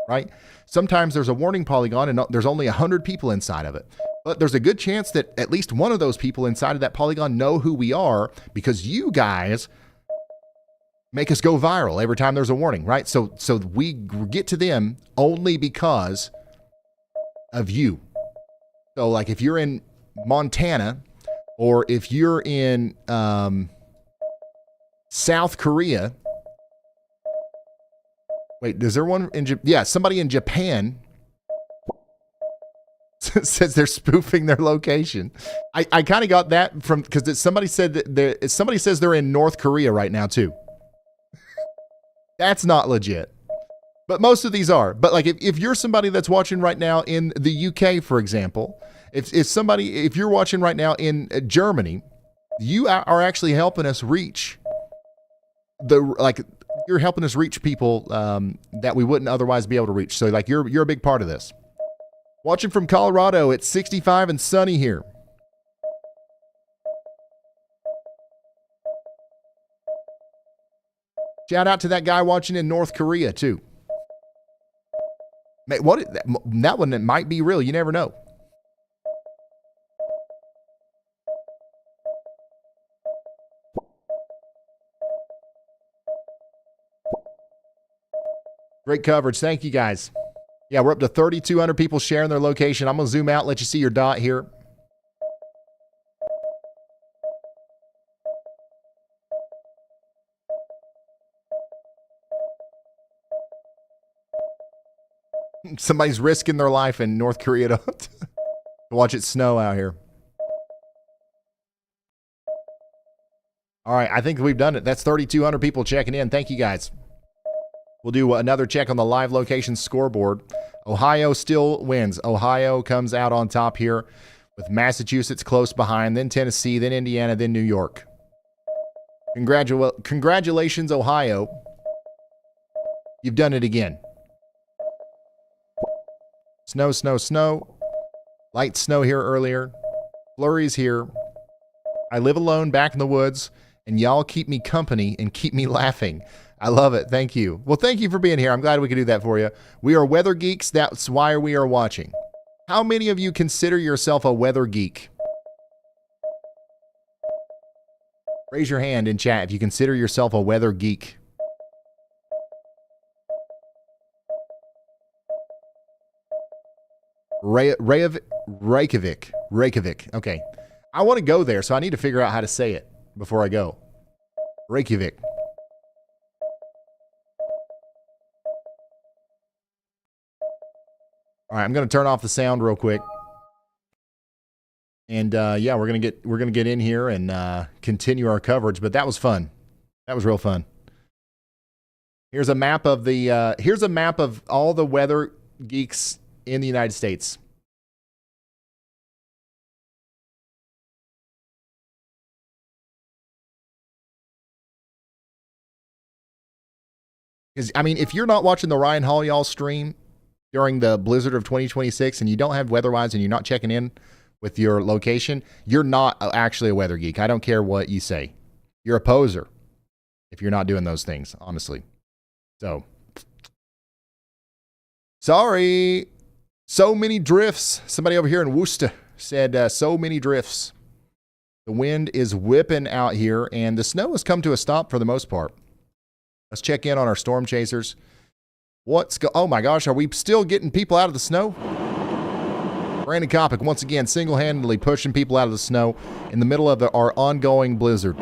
right? Sometimes there's a warning polygon, and there's only 100 people inside of it. But there's a good chance that at least one of those people inside of that polygon know who we are because you guys make us go viral every time there's a warning, right? So we get to them only because of you. So like if you're in Montana or if you're in South Korea. Wait, is there one in yeah, somebody in Japan says they're spoofing their location. I kind of got that from because somebody said that somebody says they're in North Korea right now too. That's not legit. But most of these are. But like if you're somebody that's watching right now in the UK, for example, if you're watching right now in Germany, you are actually helping us reach you're helping us reach people that we wouldn't otherwise be able to reach. So like you're a big part of this. Watching from Colorado, it's 65 and sunny here. Shout out to that guy watching in North Korea, too. That one, it might be real. You never know. Great coverage. Thank you, guys. Yeah, we're up to 3,200 people sharing their location. I'm going to zoom out and let you see your dot here. Somebody's risking their life in North Korea to watch it snow out here. All right, I think we've done it. That's 3,200 people checking in. Thank you, guys. We'll do another check on the live location scoreboard. Ohio still wins. Ohio comes out on top here with Massachusetts close behind, then Tennessee, then Indiana, then New York. Congratulations, Ohio. You've done it again. Snow, snow, snow. Light snow here earlier. Flurries here. I live alone back in the woods, and y'all keep me company and keep me laughing. I love it. Thank you. Well, thank you for being here. I'm glad we could do that for you. We are weather geeks. That's why we are watching. How many of you consider yourself a weather geek? Raise your hand in chat if you consider yourself a weather geek. Reykjavik. Okay. I want to go there, so I need to figure out how to say it before I go. Reykjavik. All right, I'm going to turn off the sound real quick. And yeah, we're going to get in here and continue our coverage, but that was fun. That was real fun. Here's a map of all the weather geeks in the United States. Because, I mean, if you're not watching the Ryan Hall y'all stream during the blizzard of 2026 and you don't have WeatherWise and you're not checking in with your location, you're not actually a weather geek. I don't care what you say. You're a poser if you're not doing those things, honestly. So, sorry. So many drifts. Somebody over here in Worcester said so many drifts. The wind is whipping out here and the snow has come to a stop for the most part. Let's check in on our storm chasers. Oh my gosh, are we still getting people out of the snow? Brandon Kopic, once again, single-handedly pushing people out of the snow in the middle of our ongoing blizzard.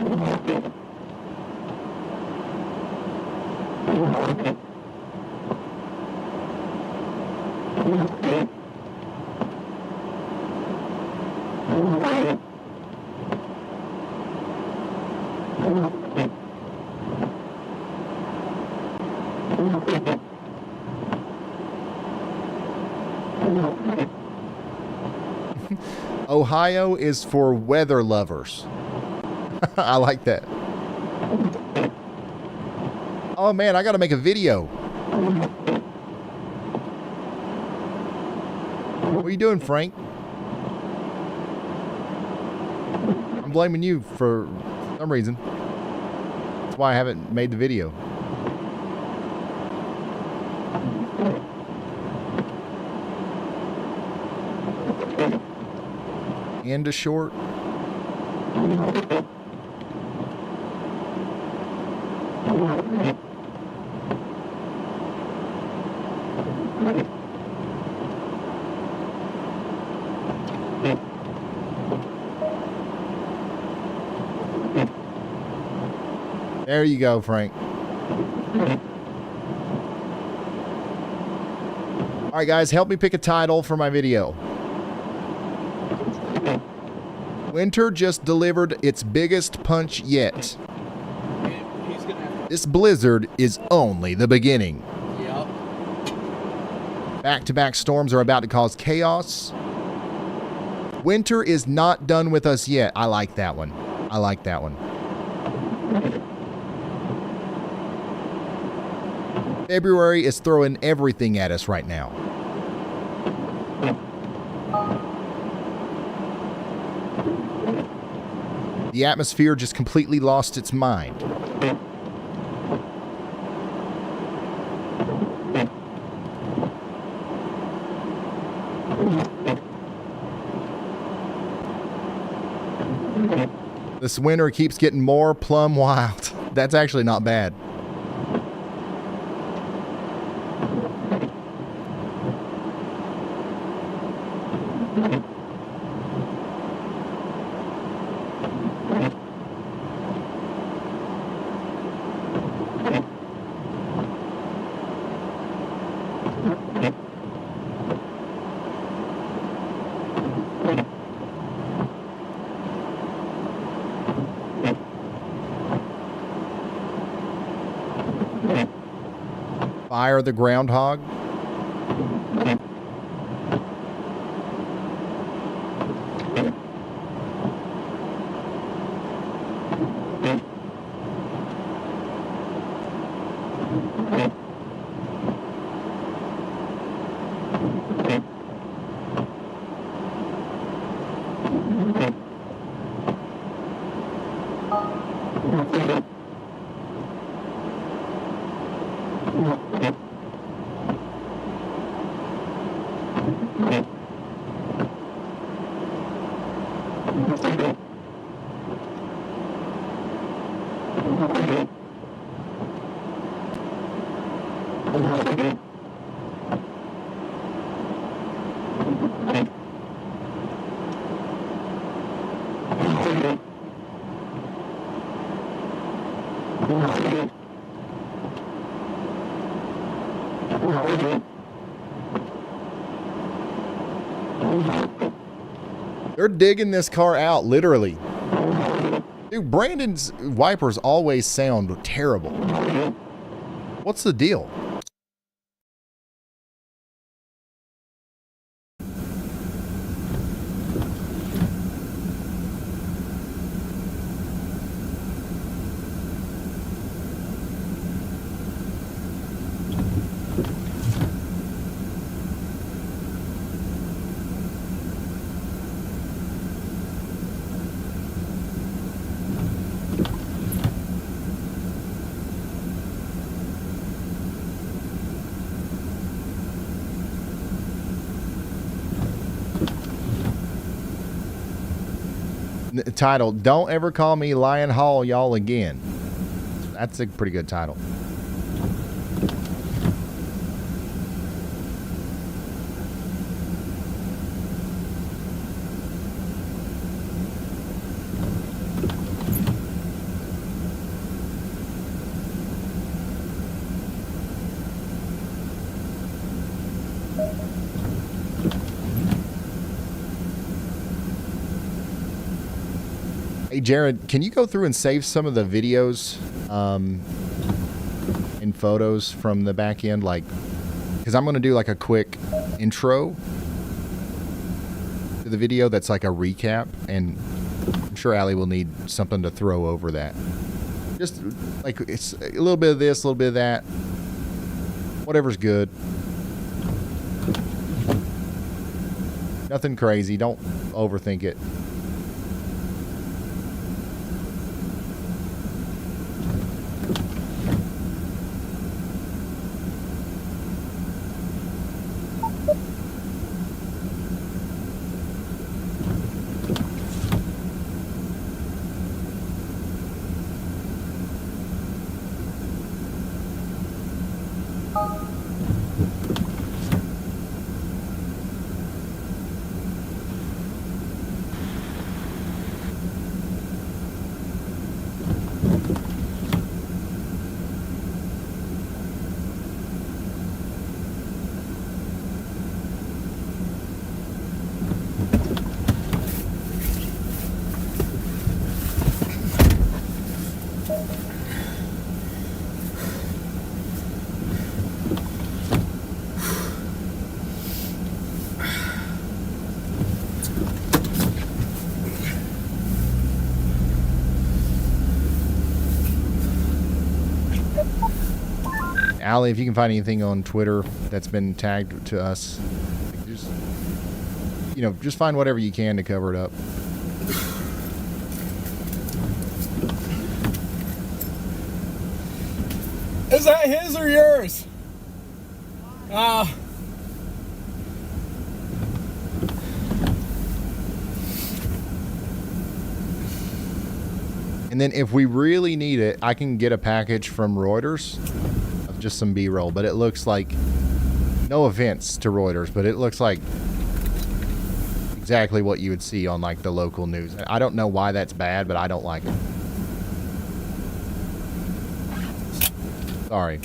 Ohio is for weather lovers. I like that. Oh man, I gotta make a video. What are you doing, Frank? I'm blaming you for some reason. That's why I haven't made the video. And a short. There you go, Frank. All right, guys, help me pick a title for my video. Winter just delivered its biggest punch yet. This blizzard is only the beginning. Yep. Back-to-back storms are about to cause chaos. Winter is not done with us yet. I like that one. I like that one. February is throwing everything at us right now. The atmosphere just completely lost its mind. This winter keeps getting more plumb wild. That's actually not bad. Fire the groundhog. They're digging this car out, literally. Dude, Brandon's wipers always sound terrible. What's the deal? Title, Don't Ever Call Me Lion Hall Y'all Again. That's a pretty good title. Hey, Jared, can you go through and save some of the videos and photos from the back end? Like, because I'm going to do like a quick intro to the video that's like a recap, and I'm sure Allie will need something to throw over that. Just like it's a little bit of this, a little bit of that. Whatever's good. Nothing crazy. Don't overthink it. Allie, if you can find anything on Twitter that's been tagged to us, just, you know, just find whatever you can to cover it up. Is that his or yours? And then if we really need it, I can get a package from Reuters of just some B-roll. But it looks like, no offense to Reuters, but it looks like exactly what you would see on like the local news. I don't know why that's bad, but I don't like it. Sorry.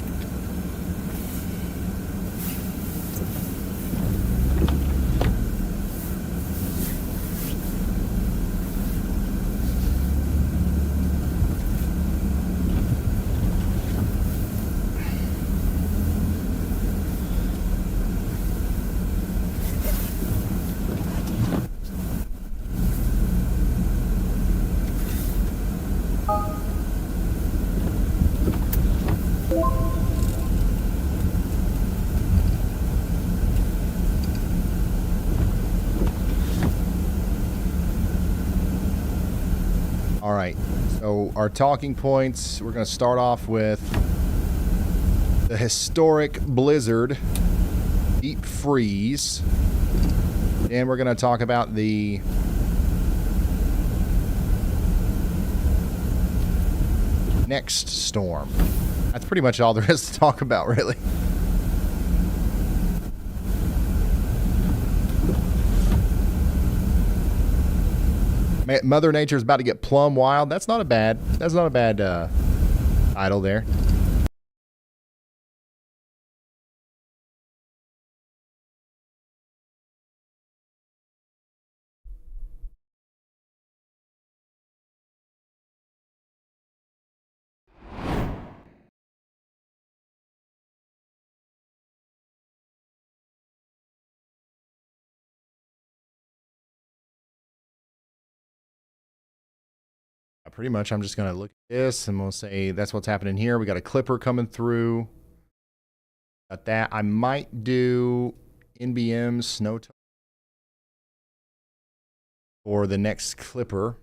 All right. So our talking points, we're going to start off with the historic blizzard, deep freeze. Then we're going to talk about the next storm. That's pretty much all there is to talk about, really. Mother Nature's about to get plumb wild. That's not a bad title there. Pretty much, I'm just going to look at this and we'll say that's what's happening here. We got a clipper coming through. Got that. I might do NBM snow for the next clipper.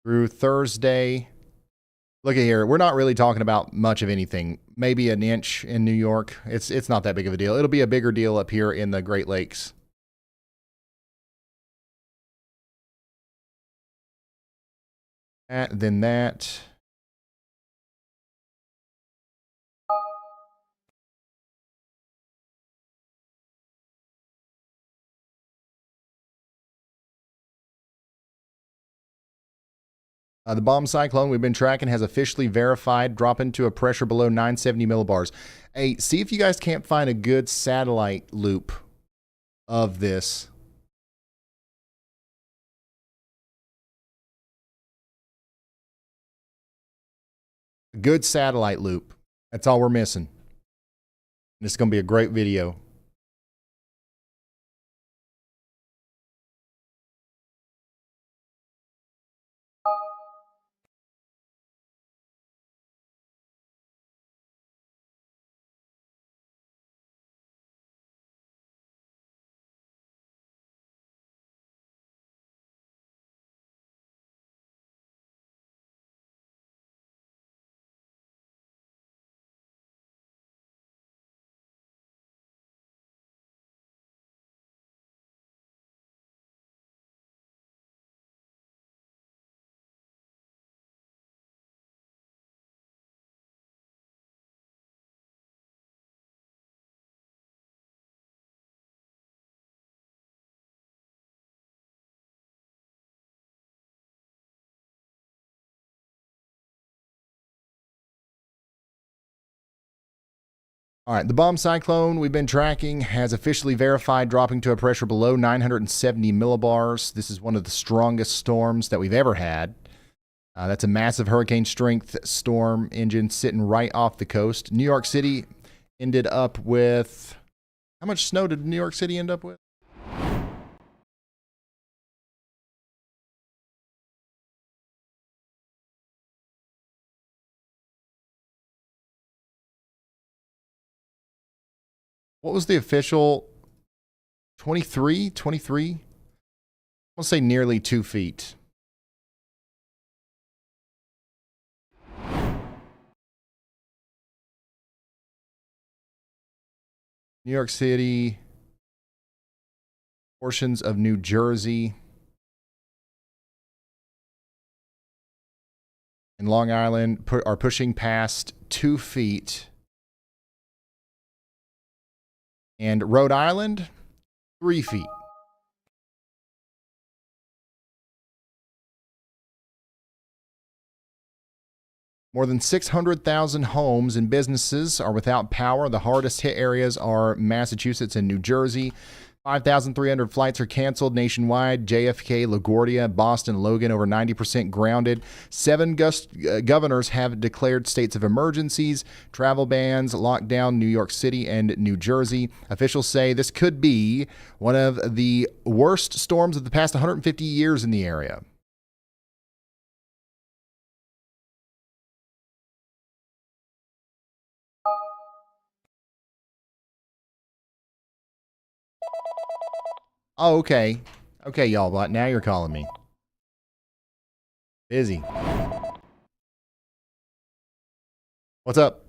Through Thursday. Look at here. We're not really talking about much of anything. Maybe an inch in New York. It's not that big of a deal. It'll be a bigger deal up here in the Great Lakes. Then that. The bomb cyclone we've been tracking has officially verified dropping to a pressure below 970 millibars. Hey, see if you guys can't find a good satellite loop of this. A good satellite loop. That's all we're missing. And it's going to be a great video. All right, the bomb cyclone we've been tracking has officially verified dropping to a pressure below 970 millibars. This is one of the strongest storms that we've ever had. That's a massive hurricane strength storm engine sitting right off the coast. New York City ended up with... How much snow did New York City end up with? What was the official 23? 23? I'll say nearly 2 feet. New York City, portions of New Jersey, and Long Island are pushing past 2 feet. And Rhode Island, 3 feet. More than 600,000 homes and businesses are without power. The hardest hit areas are Massachusetts and New Jersey. 5,300 flights are canceled nationwide. JFK, LaGuardia, Boston, Logan, over 90% grounded. 7 governors have declared states of emergencies. Travel bans, lockdown, New York City and New Jersey. Officials say this could be one of the worst storms of the past 150 years in the area. Oh, okay. Okay, y'all, but now you're calling me. Busy. What's up?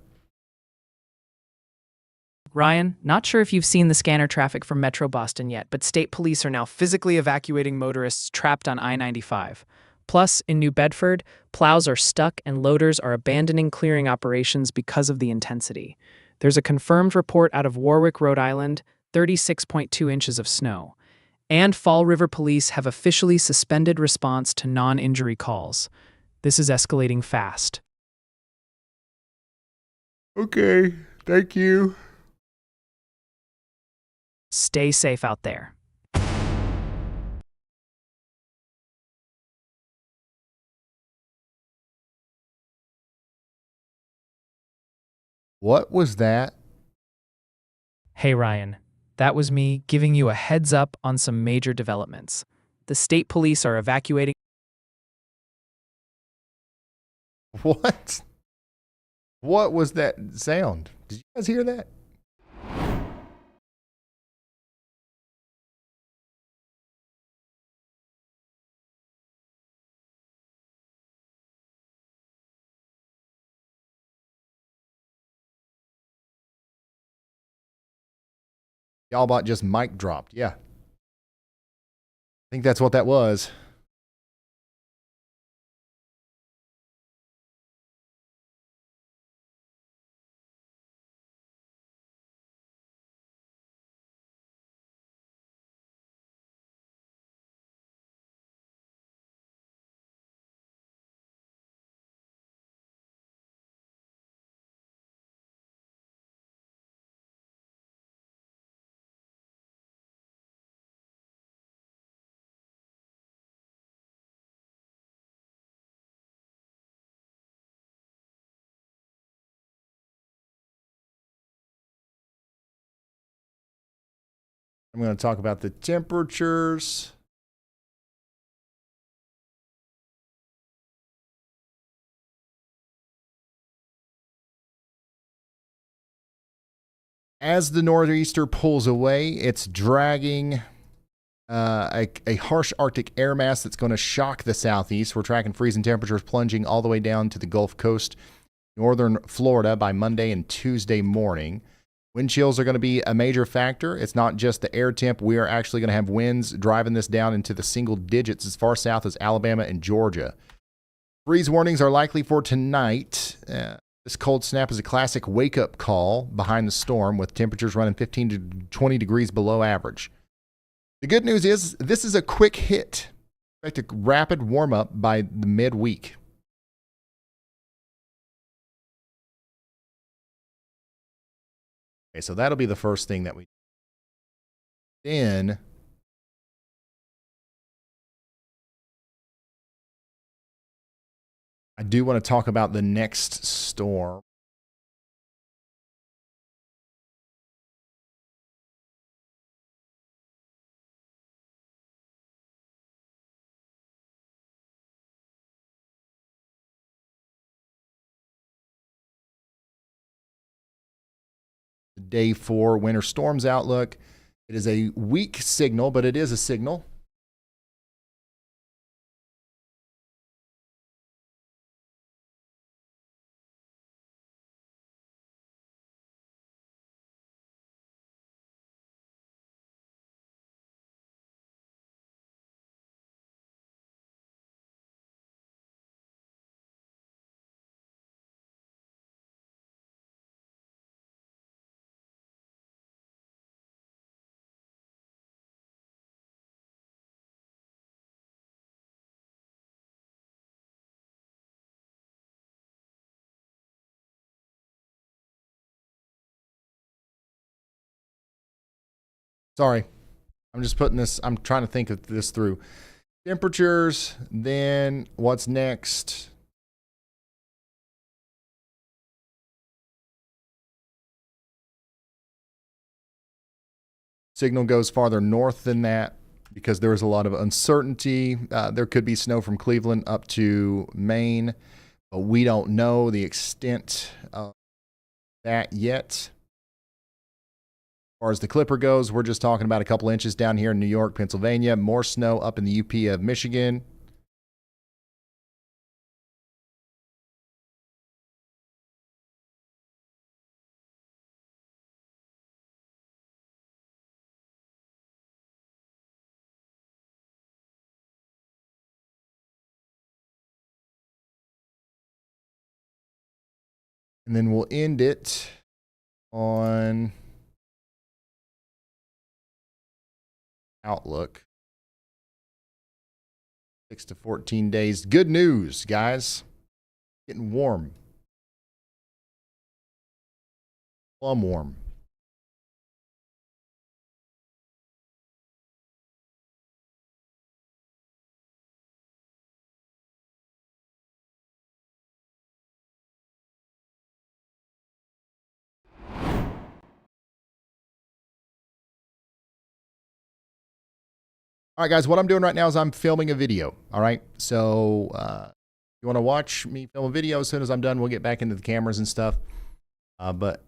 Ryan, not sure if you've seen the scanner traffic from Metro Boston yet, but state police are now physically evacuating motorists trapped on I-95. Plus, in New Bedford, plows are stuck and loaders are abandoning clearing operations because of the intensity. There's a confirmed report out of Warwick, Rhode Island, 36.2 inches of snow. And Fall River police have officially suspended response to non-injury calls. This is escalating fast. Okay, thank you. Stay safe out there. What was that? Hey Ryan, that was me giving you a heads up on some major developments. The state police are evacuating. What? What was that sound? Did you guys hear that? Y'all bot just mic dropped. Yeah. I think that's what that was. I'm going to talk about the temperatures. As the nor'easter pulls away, it's dragging a harsh Arctic air mass that's going to shock the southeast. We're tracking freezing temperatures plunging all the way down to the Gulf Coast, northern Florida by Monday and Tuesday morning. Wind chills are going to be a major factor. It's not just the air temp. We are actually going to have winds driving this down into the single digits as far south as Alabama and Georgia. Freeze warnings are likely for tonight. This cold snap is a classic wake-up call behind the storm, with temperatures running 15 to 20 degrees below average. The good news is this is a quick hit. Expect a rapid warm-up by the midweek. Okay, so that'll be the first thing that we do. Then I do want to talk about the next storm. Day 4 winter storms outlook. It is a weak signal, but it is a signal. Sorry. I'm just putting this, I'm trying to think of this through. Temperatures, then what's next? Signal goes farther north than that because there was a lot of uncertainty. There could be snow from Cleveland up to Maine, but we don't know the extent of that yet. far as the Clipper goes, we're just talking about a couple inches down here in New York, Pennsylvania. More snow up in the UP of Michigan. And then we'll end it on Outlook. 6 to 14 days. Good news, guys. Getting warm. Plum warm. All right, guys, what I'm doing right now is I'm filming a video. All right. So you want to watch me film a video? As soon as I'm done, we'll get back into the cameras and stuff. But,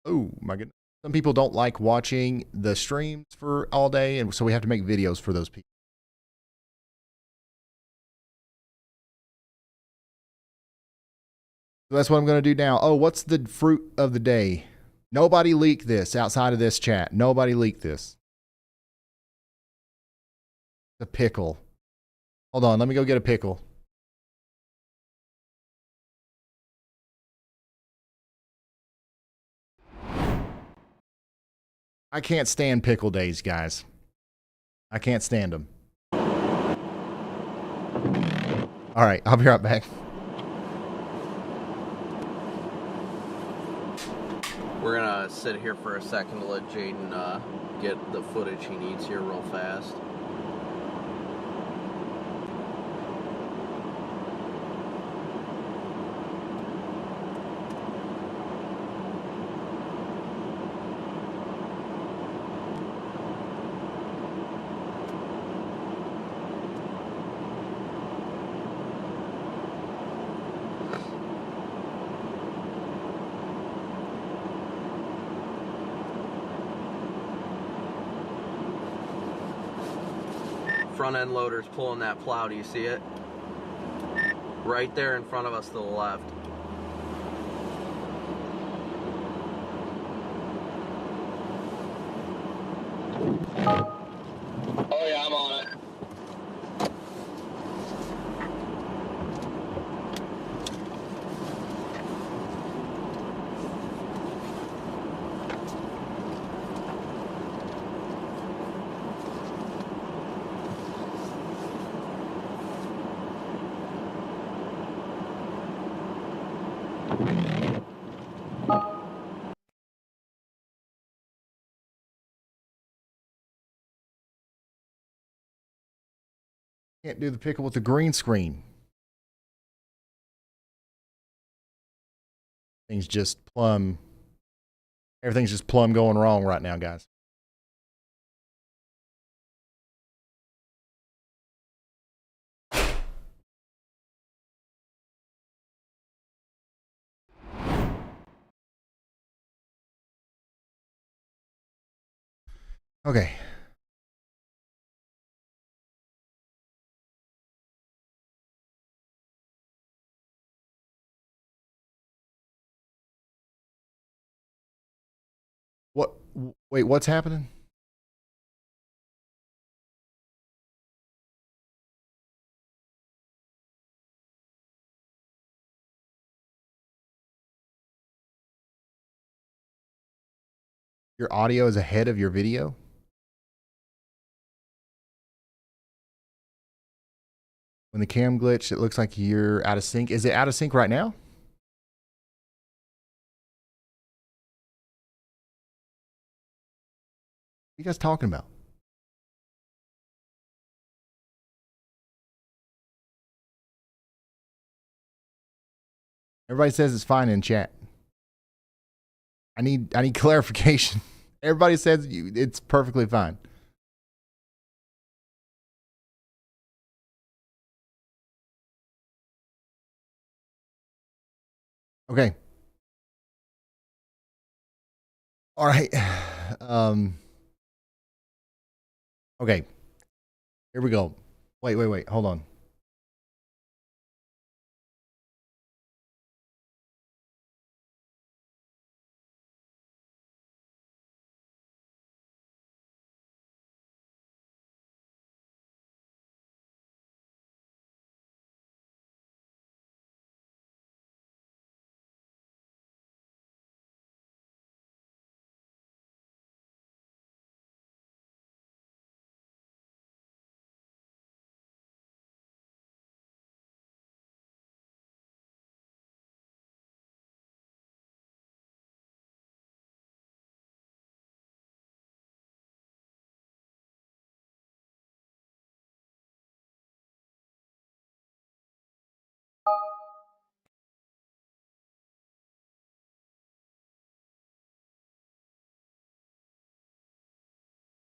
oh, my goodness. Some people don't like watching the streams for all day, and so we have to make videos for those people. So that's what I'm going to do now. Oh, what's the fruit of the day? Nobody leaked this outside of this chat. Nobody leaked this. The pickle. Hold on, let me go get a pickle. I can't stand pickle days, guys. I can't stand them. All right, I'll be right back. We're gonna sit here for a second to let Jaden get the footage he needs here real fast. Front end loader's pulling that plow. Do you see it? Right there in front of us to the left. Oh yeah, I'm on it. Can't do the pickle with the green screen. Things just plumb. Everything's just plumb going wrong right now, guys. Okay. What? Wait, what's happening? Your audio is ahead of your video? When the cam glitched, it looks like you're out of sync. Is it out of sync right now? What are you guys talking about? Everybody says it's fine in chat. I need clarification. Everybody says it's perfectly fine. Okay. All right. Okay. Here we go. Wait. Hold on.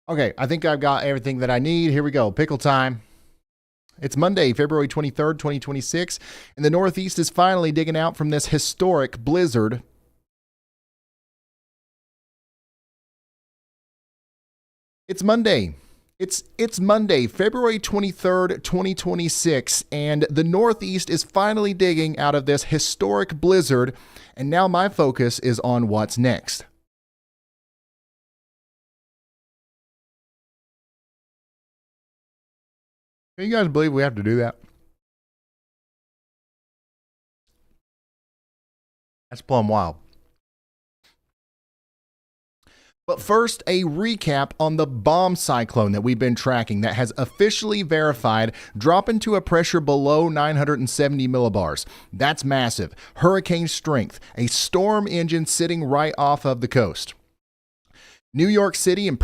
Okay, I think I've got everything that I need. Here we go. Pickle time. It's Monday, February 23rd, 2026, and the Northeast is finally digging out from this historic blizzard. It's Monday. It's Monday, February 23rd, 2026, and the Northeast is finally digging out of this historic blizzard, and now my focus is on what's next. Can you guys believe we have to do that? That's plumb wild. But first, a recap on the bomb cyclone that we've been tracking that has officially verified dropping to a pressure below 970 millibars. That's massive. Hurricane strength, a storm engine sitting right off of the coast. New York City and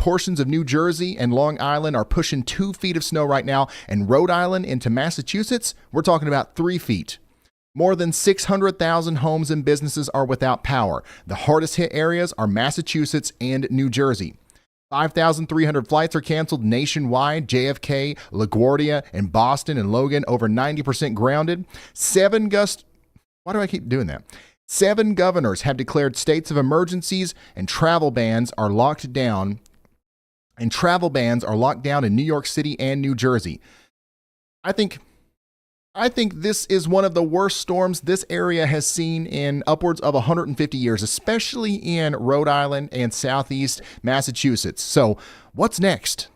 portions of New Jersey and Long Island are pushing 2 feet of snow right now, and Rhode Island into Massachusetts, we're talking about 3 feet. More than 600,000 homes and businesses are without power. The hardest hit areas are Massachusetts and New Jersey. 5,300 flights are canceled nationwide. JFK, LaGuardia, and Boston and Logan over 90% grounded. Why do I keep doing that? 7 governors have declared states of emergencies, and travel bans are locked down. In New York City and New Jersey. I think this is one of the worst storms this area has seen in upwards of 150 years, especially in Rhode Island and southeast Massachusetts. So, what's next?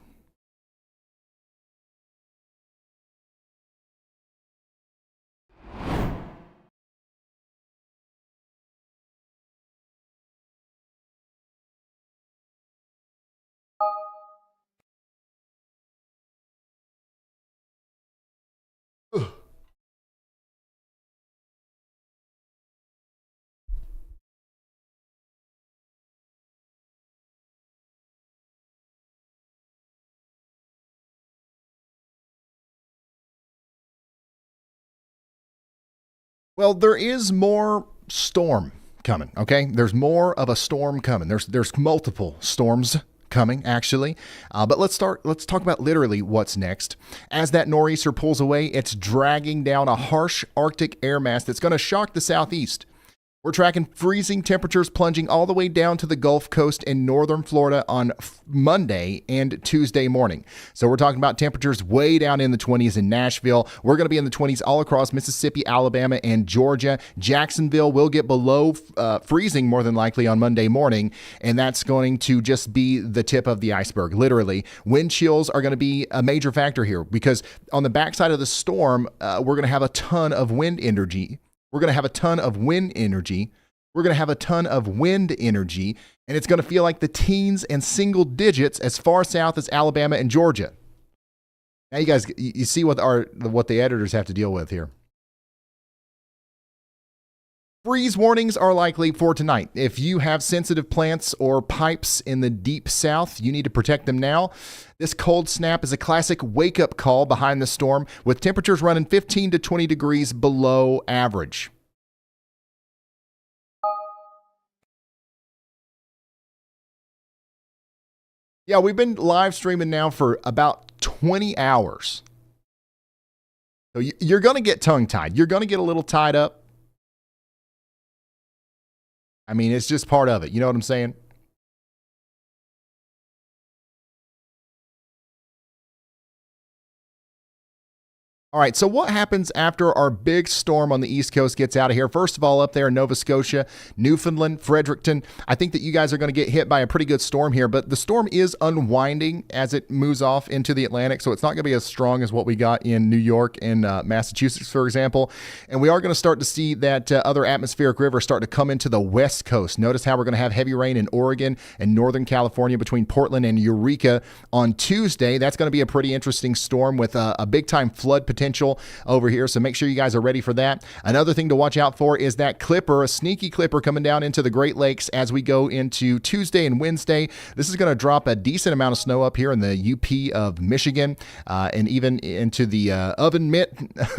Well, there is more storm coming, okay? There's more of a storm coming. There's multiple storms coming, actually. But let's talk about literally what's next. As that nor'easter pulls away, it's dragging down a harsh Arctic air mass that's going to shock the southeast. We're tracking freezing temperatures plunging all the way down to the Gulf Coast in northern Florida on Monday and Tuesday morning. So we're talking about temperatures way down in the 20s in Nashville. We're going to be in the 20s all across Mississippi, Alabama, and Georgia. Jacksonville will get below freezing more than likely on Monday morning, and that's going to just be the tip of the iceberg, literally. Wind chills are going to be a major factor here because on the backside of the storm, we're going to have a ton of wind energy. We're going to have a ton of wind energy. And it's going to feel like the teens and single digits as far south as Alabama and Georgia. Now you guys, you see what the editors have to deal with here. Freeze warnings are likely for tonight. If you have sensitive plants or pipes in the deep south, you need to protect them now. This cold snap is a classic wake-up call behind the storm, with temperatures running 15 to 20 degrees below average. Yeah, we've been live streaming now for about 20 hours. So you're going to get tongue-tied. You're going to get a little tied up. I mean, it's just part of it. You know what I'm saying? All right, so what happens after our big storm on the East Coast gets out of here? First of all, up there in Nova Scotia, Newfoundland, Fredericton, I think that you guys are going to get hit by a pretty good storm here, but the storm is unwinding as it moves off into the Atlantic, so it's not going to be as strong as what we got in New York and Massachusetts, for example. And we are going to start to see that other atmospheric river start to come into the West Coast. Notice how we're going to have heavy rain in Oregon and Northern California between Portland and Eureka on Tuesday. That's going to be a pretty interesting storm with a big-time flood potential over here, so make sure you guys are ready for that. Another thing to watch out for is that clipper, a sneaky clipper coming down into the Great Lakes as we go into Tuesday and Wednesday. This is going to drop a decent amount of snow up here in the UP of Michigan and even into the oven mitt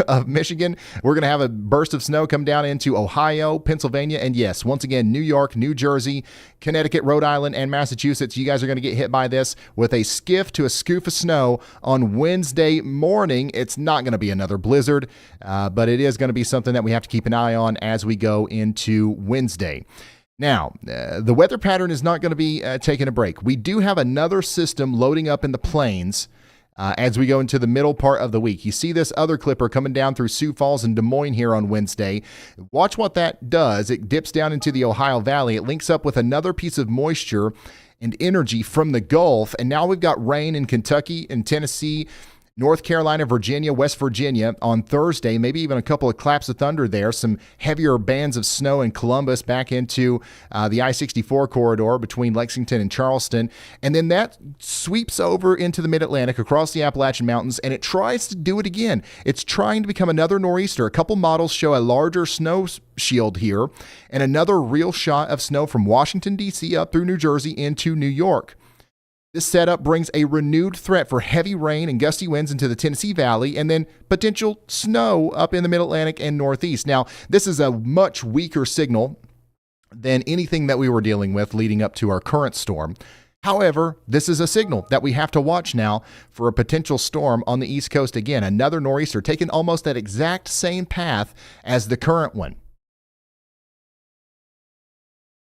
of Michigan. We're going to have a burst of snow come down into Ohio, Pennsylvania, and yes, once again, New York, New Jersey, Connecticut, Rhode Island, and Massachusetts. You guys are going to get hit by this with a skiff to a scoof of snow on Wednesday morning. It's not going to be another blizzard, but it is going to be something that we have to keep an eye on as we go into Wednesday. Now, the weather pattern is not going to be taking a break. We do have another system loading up in the plains as we go into the middle part of the week. You see this other clipper coming down through Sioux Falls and Des Moines here on Wednesday. Watch what that does. It dips down into the Ohio Valley. It links up with another piece of moisture and energy from the Gulf, and now we've got rain in Kentucky and Tennessee, North Carolina, Virginia, West Virginia on Thursday, maybe even a couple of claps of thunder there, some heavier bands of snow in Columbus back into the I-64 corridor between Lexington and Charleston. And then that sweeps over into the mid-Atlantic across the Appalachian Mountains, and it tries to do it again. It's trying to become another nor'easter. A couple models show a larger snow shield here and another real shot of snow from Washington, D.C. up through New Jersey into New York. This setup brings a renewed threat for heavy rain and gusty winds into the Tennessee Valley and then potential snow up in the Mid-Atlantic and Northeast. Now, this is a much weaker signal than anything that we were dealing with leading up to our current storm. However, this is a signal that we have to watch now for a potential storm on the East Coast again. Another nor'easter taking almost that exact same path as the current one.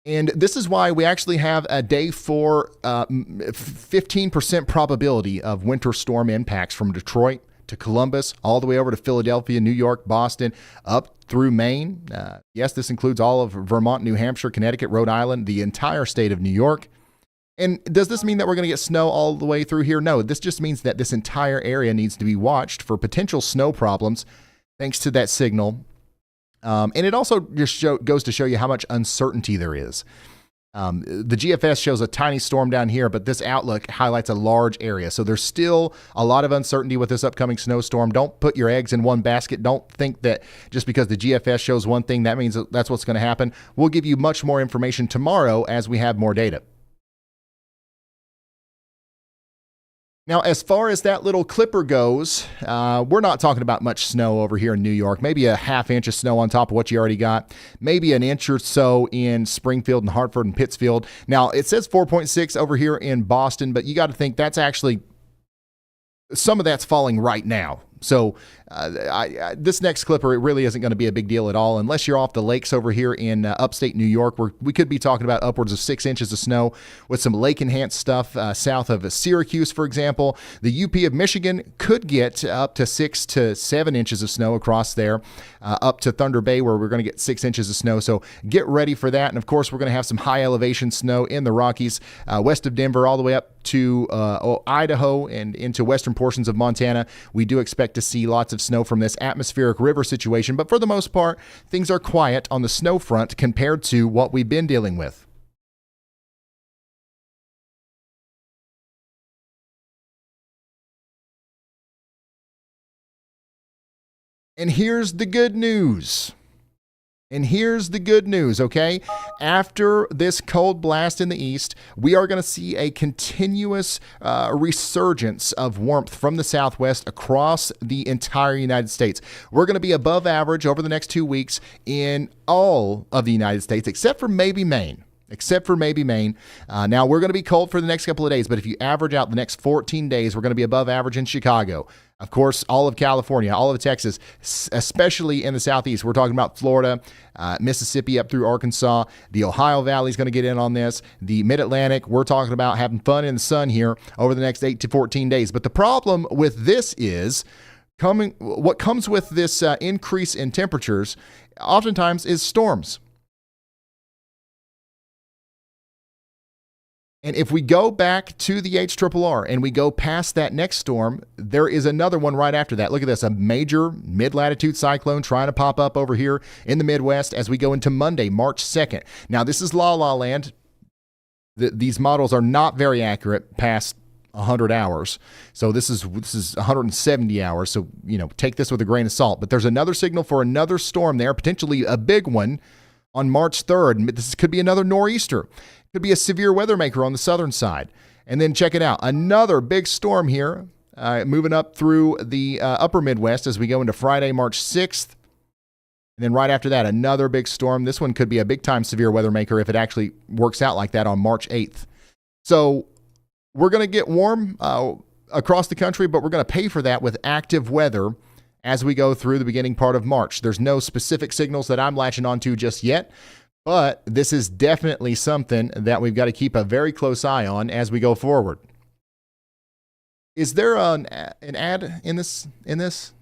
And this is why we actually have a day 4, 15% probability of winter storm impacts from Detroit to Columbus, all the way over to Philadelphia, New York, Boston, up through Maine. Yes, this includes all of Vermont, New Hampshire, Connecticut, Rhode Island, the entire state of New York. And does this mean that we're going to get snow all the way through here? No, this just means that this entire area needs to be watched for potential snow problems thanks to that signal. And it also just goes to show you how much uncertainty there is. The GFS shows a tiny storm down here, but this outlook highlights a large area. So there's still a lot of uncertainty with this upcoming snowstorm. Don't put your eggs in one basket. Don't think that just because the GFS shows one thing, that means that's what's going to happen. We'll give you much more information tomorrow as we have more data. Now, as far as that little clipper goes, we're not talking about much snow over here in New York. Maybe a half inch of snow on top of what you already got. Maybe an inch or so in Springfield and Hartford and Pittsfield. Now, it says 4.6 over here in Boston, but you got to think that's actually, some of that's falling right now. So this next clipper, it really isn't going to be a big deal at all unless you're off the lakes over here in upstate New York, where we could be talking about upwards of 6 inches of snow with some lake-enhanced stuff south of Syracuse, for example. The UP of Michigan could get up to 6 to 7 inches of snow across there, up to Thunder Bay, where we're going to get 6 inches of snow. So get ready for that. And, of course, we're going to have some high-elevation snow in the Rockies, west of Denver all the way up to Idaho and into western portions of Montana. We do expect to see lots of snow from this atmospheric river situation, but for the most part, things are quiet on the snow front compared to what we've been dealing with. And here's the good news. Okay? After this cold blast in the east, we are going to see a continuous resurgence of warmth from the southwest across the entire United States. We're going to be above average over the next 2 weeks in all of the United States, except for maybe Maine. except for maybe Maine. Now, we're going to be cold for the next couple of days, but if you average out the next 14 days, we're going to be above average in Chicago. Of course, all of California, all of Texas, especially in the southeast. We're talking about Florida, Mississippi up through Arkansas. The Ohio Valley is going to get in on this. The Mid-Atlantic, we're talking about having fun in the sun here over the next 8 to 14 days. But the problem with this is what comes with this increase in temperatures oftentimes is storms. And if we go back to the HRRR and we go past that next storm, there is another one right after that. Look at this, a major mid-latitude cyclone trying to pop up over here in the Midwest as we go into Monday, March 2nd. Now, this is La La Land. These models are not very accurate past 100 hours. So this is 170 hours. So, take this with a grain of salt. But there's another signal for another storm there, potentially a big one on March 3rd. This could be another nor'easter. Could be a severe weather maker on the southern side. And then check it out. Another big storm here moving up through the upper Midwest as we go into Friday, March 6th. And then right after that, another big storm. This one could be a big-time severe weather maker if it actually works out like that on March 8th. So we're going to get warm across the country, but we're going to pay for that with active weather as we go through the beginning part of March. There's no specific signals that I'm latching onto just yet. But this is definitely something that we've got to keep a very close eye on as we go forward. Is there an ad in this?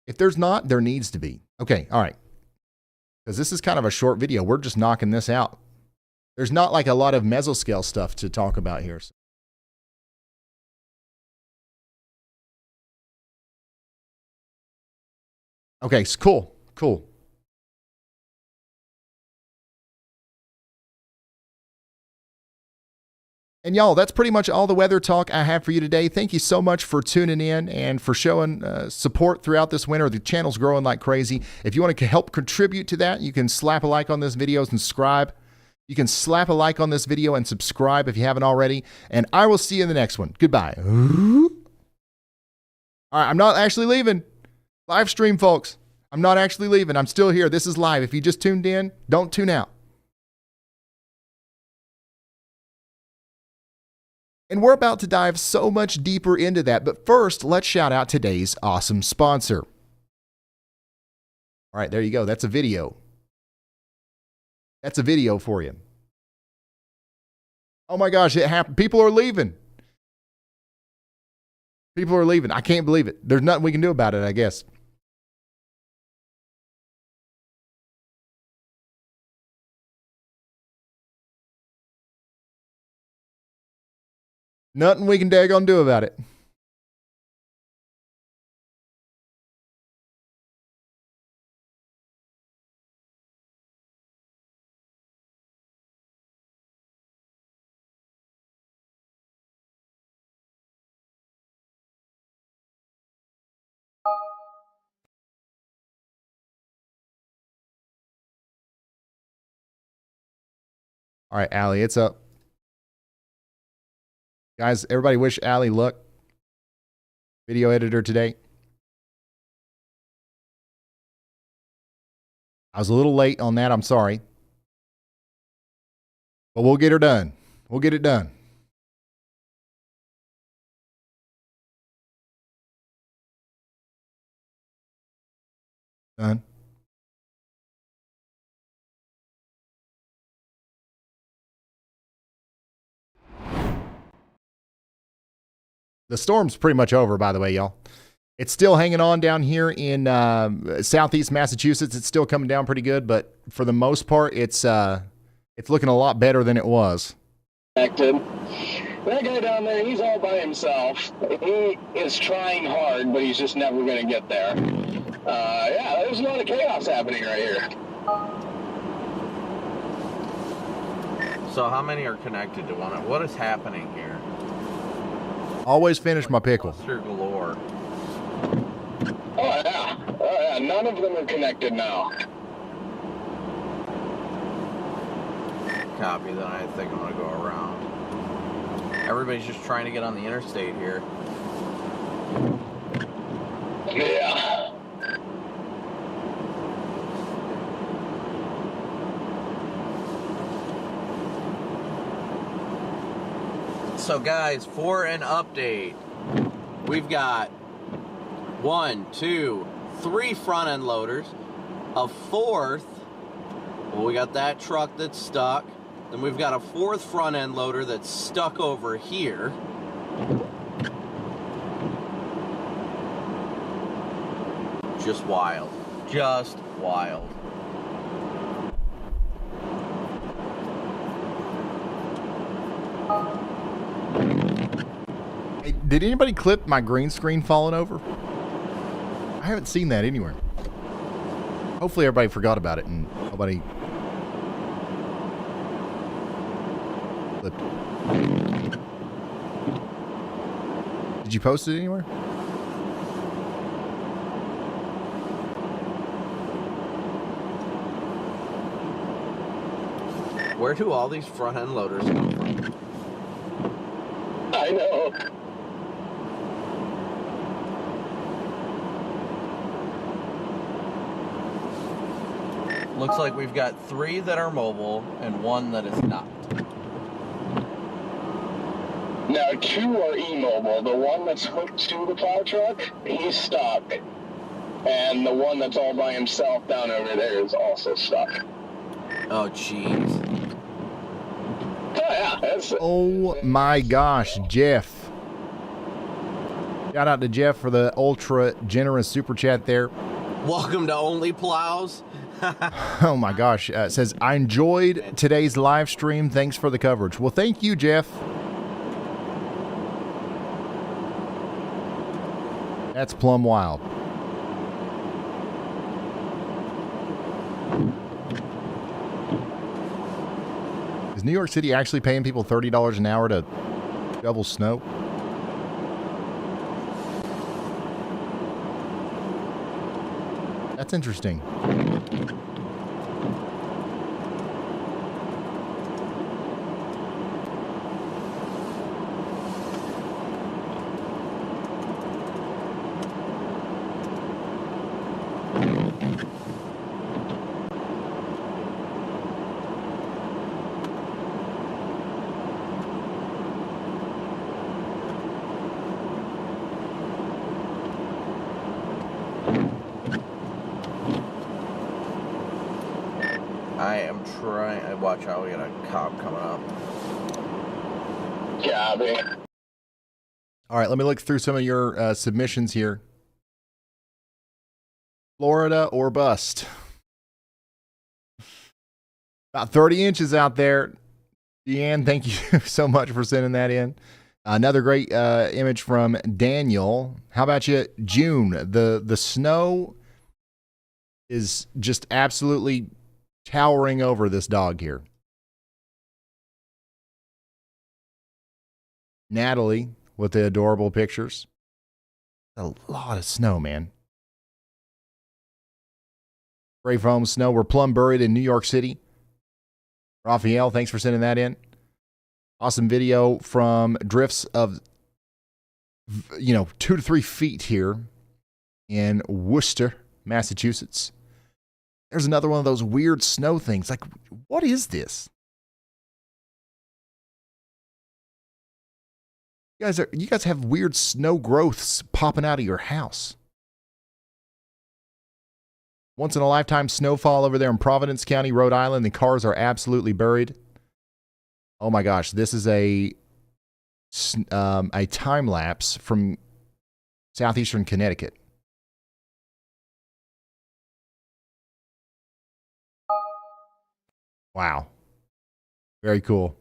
If there's not, there needs to be. Okay, all right. Because this is kind of a short video. We're just knocking this out. There's not like a lot of mesoscale stuff to talk about here. Okay, cool. And y'all, that's pretty much all the weather talk I have for you today. Thank you so much for tuning in and for showing support throughout this winter. The channel's growing like crazy. If you want to help contribute to that, you can slap a like on this video and subscribe. You can slap a like on this video and subscribe if you haven't already. And I will see you in the next one. Goodbye. All right, I'm not actually leaving. Live stream, folks. I'm not actually leaving. I'm still here. This is live. If you just tuned in, don't tune out. And we're about to dive so much deeper into that. But first, let's shout out today's awesome sponsor. All right, there you go. That's a video. That's a video for you. Oh my gosh, it happened. People are leaving. People are leaving. I can't believe it. There's nothing we can do about it, I guess. Nothing we can daggone do about it. All right, Allie, it's up. Guys, everybody wish Allie luck. Video editor today. I was a little late on that. I'm sorry. But we'll get her done. We'll get it done. Done. The storm's pretty much over, by the way, y'all. It's still hanging on down here in southeast Massachusetts. It's still coming down pretty good, but for the most part, it's looking a lot better than it was. That guy down there, he's all by himself. He is trying hard, but he's just never going to get there. Yeah, there's a lot of chaos happening right here. So how many are connected to one? What is happening here? Always finish my pickle. Galore. Oh yeah, none of them are connected now. Copy, then I think I'm going to go around. Everybody's just trying to get on the interstate here. Yeah. So guys, for an update, we've got 1, 2, 3 front end loaders, a fourth. Well, we got that truck that's stuck. Then we've got a fourth front end loader that's stuck over here. Just wild. Just wild. Hey, did anybody clip my green screen falling over? I haven't seen that anywhere. Hopefully everybody forgot about it and nobody clipped it. Did you post it anywhere? Where do all these front end loaders come from? I know. Looks like we've got 3 that are mobile and 1 that is not. Now, 2 are immobile. The one that's hooked to the plow truck, he's stuck. And the one that's all by himself down over there is also stuck. Oh, jeez. Oh, yeah. Oh, my gosh, Jeff. Shout out to Jeff for the ultra generous super chat there. Welcome to Only Plows. Oh my gosh. It says, I enjoyed today's live stream. Thanks for the coverage. Well, thank you, Jeff. That's plumb wild. Is New York City actually paying people $30 an hour to shovel snow? That's interesting. I am trying. Watch out, we got a cop coming up. Copy. All right, let me look through some of your submissions here. Florida or bust. About 30 inches out there. Deanne, thank you so much for sending that in. Another great image from Daniel. How about you, June? The snow is just absolutely towering over this dog here. Natalie with the adorable pictures. A lot of snow, man. Gray foam snow. We're plumb buried in New York City. Raphael, thanks for sending that in. Awesome video from drifts of, 2 to 3 feet here in Worcester, Massachusetts. There's another one of those weird snow things. Like, what is this? You guys have weird snow growths popping out of your house. Once in a lifetime snowfall over there in Providence County, Rhode Island. The cars are absolutely buried. Oh my gosh, this is a time lapse from southeastern Connecticut. Wow. Very cool.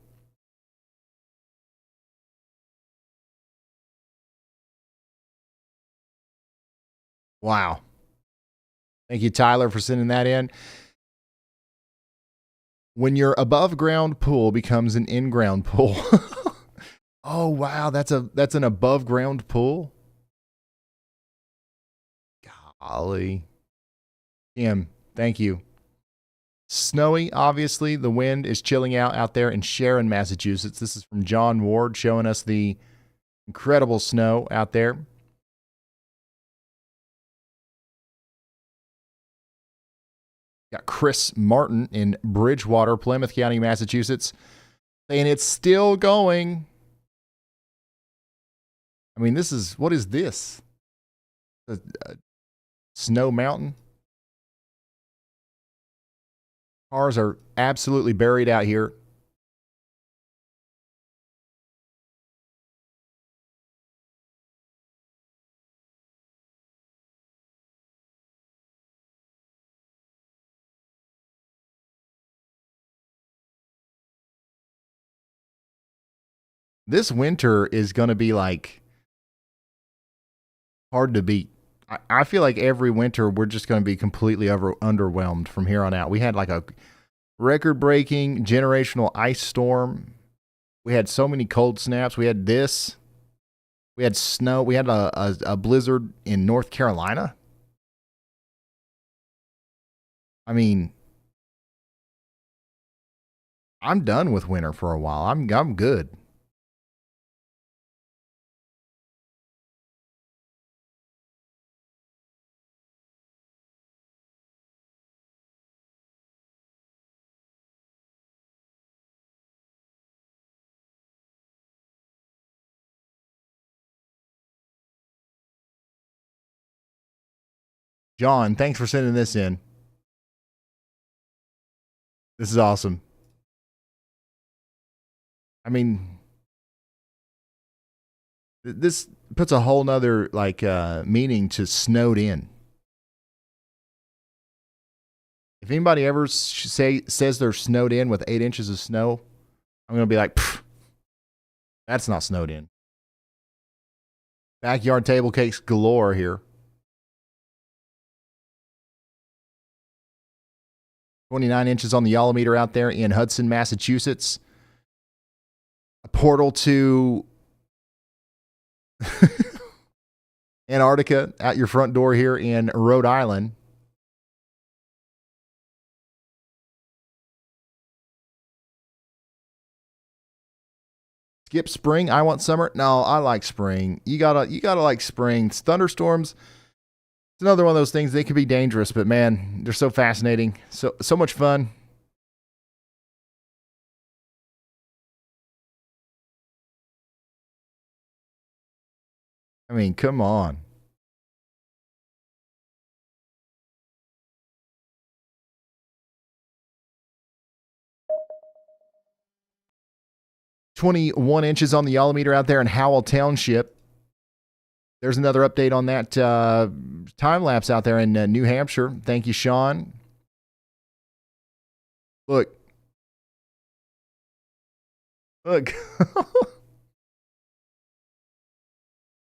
Wow. Thank you, Tyler, for sending that in. When your above ground pool becomes an in-ground pool. Oh, wow. That's an above ground pool. Golly. Kim, thank you. Snowy, obviously. The wind is chilling out there in Sharon, Massachusetts. This is from John Ward showing us the incredible snow out there. Got Chris Martin in Bridgewater, Plymouth County, Massachusetts, saying it's still going. I mean, what is this? A snow mountain? Cars are absolutely buried out here. This winter is going to be like hard to beat. I feel like every winter we're just going to be completely underwhelmed from here on out. We had like a record-breaking generational ice storm. We had so many cold snaps. We had this. We had snow. We had a blizzard in North Carolina. I mean, I'm done with winter for a while. I'm good. John, thanks for sending this in. This is awesome. I mean, this puts a whole nother meaning to snowed in. If anybody ever says they're snowed in with 8 inches of snow, I'm going to be like, that's not snowed in. Backyard table cakes galore here. 29 inches on the YALLometer out there in Hudson, Massachusetts. A portal to Antarctica at your front door here in Rhode Island. Skip spring. I want summer. No, I like spring. You gotta like spring. Thunderstorms. It's another one of those things. They can be dangerous, but man, they're so fascinating. So much fun. I mean, come on. "21 inches on the YALLometer out there in Howell Township." There's another update on that time lapse out there in New Hampshire. Thank you, Sean. Look.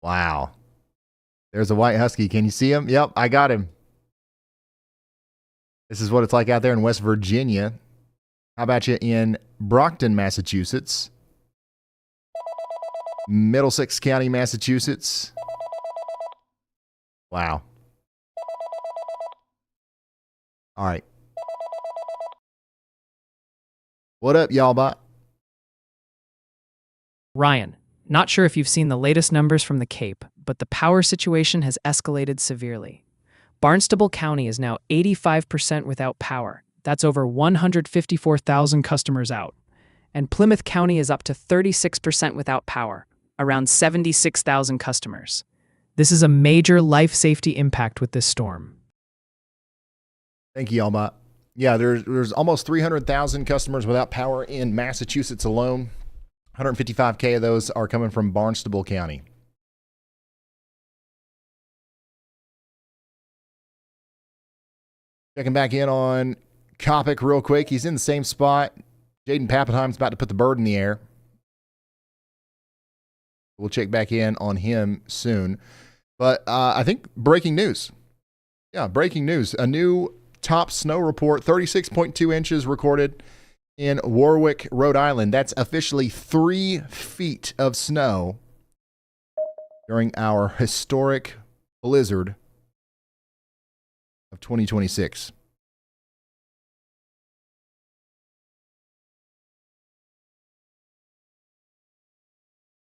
Wow. There's a white husky. Can you see him? Yep, I got him. This is what it's like out there in West Virginia. How about you in Brockton, Massachusetts? Middlesex County, Massachusetts. Wow. All right. What up, y'all bot? Ryan, not sure if you've seen the latest numbers from the Cape, but the power situation has escalated severely. Barnstable County is now 85% without power. That's over 154,000 customers out. And Plymouth County is up to 36% without power, around 76,000 customers. This is a major life safety impact with this storm. Thank you, Alma. Yeah, there's almost 300,000 customers without power in Massachusetts alone. 155K of those are coming from Barnstable County. Checking back in on Kopic real quick. He's in the same spot. Jaden Pappenheim's about to put the bird in the air. We'll check back in on him soon. But I think breaking news. Yeah, breaking news. A new top snow report, 36.2 inches recorded in Warwick, Rhode Island. That's officially 3 feet of snow during our historic blizzard of 2026.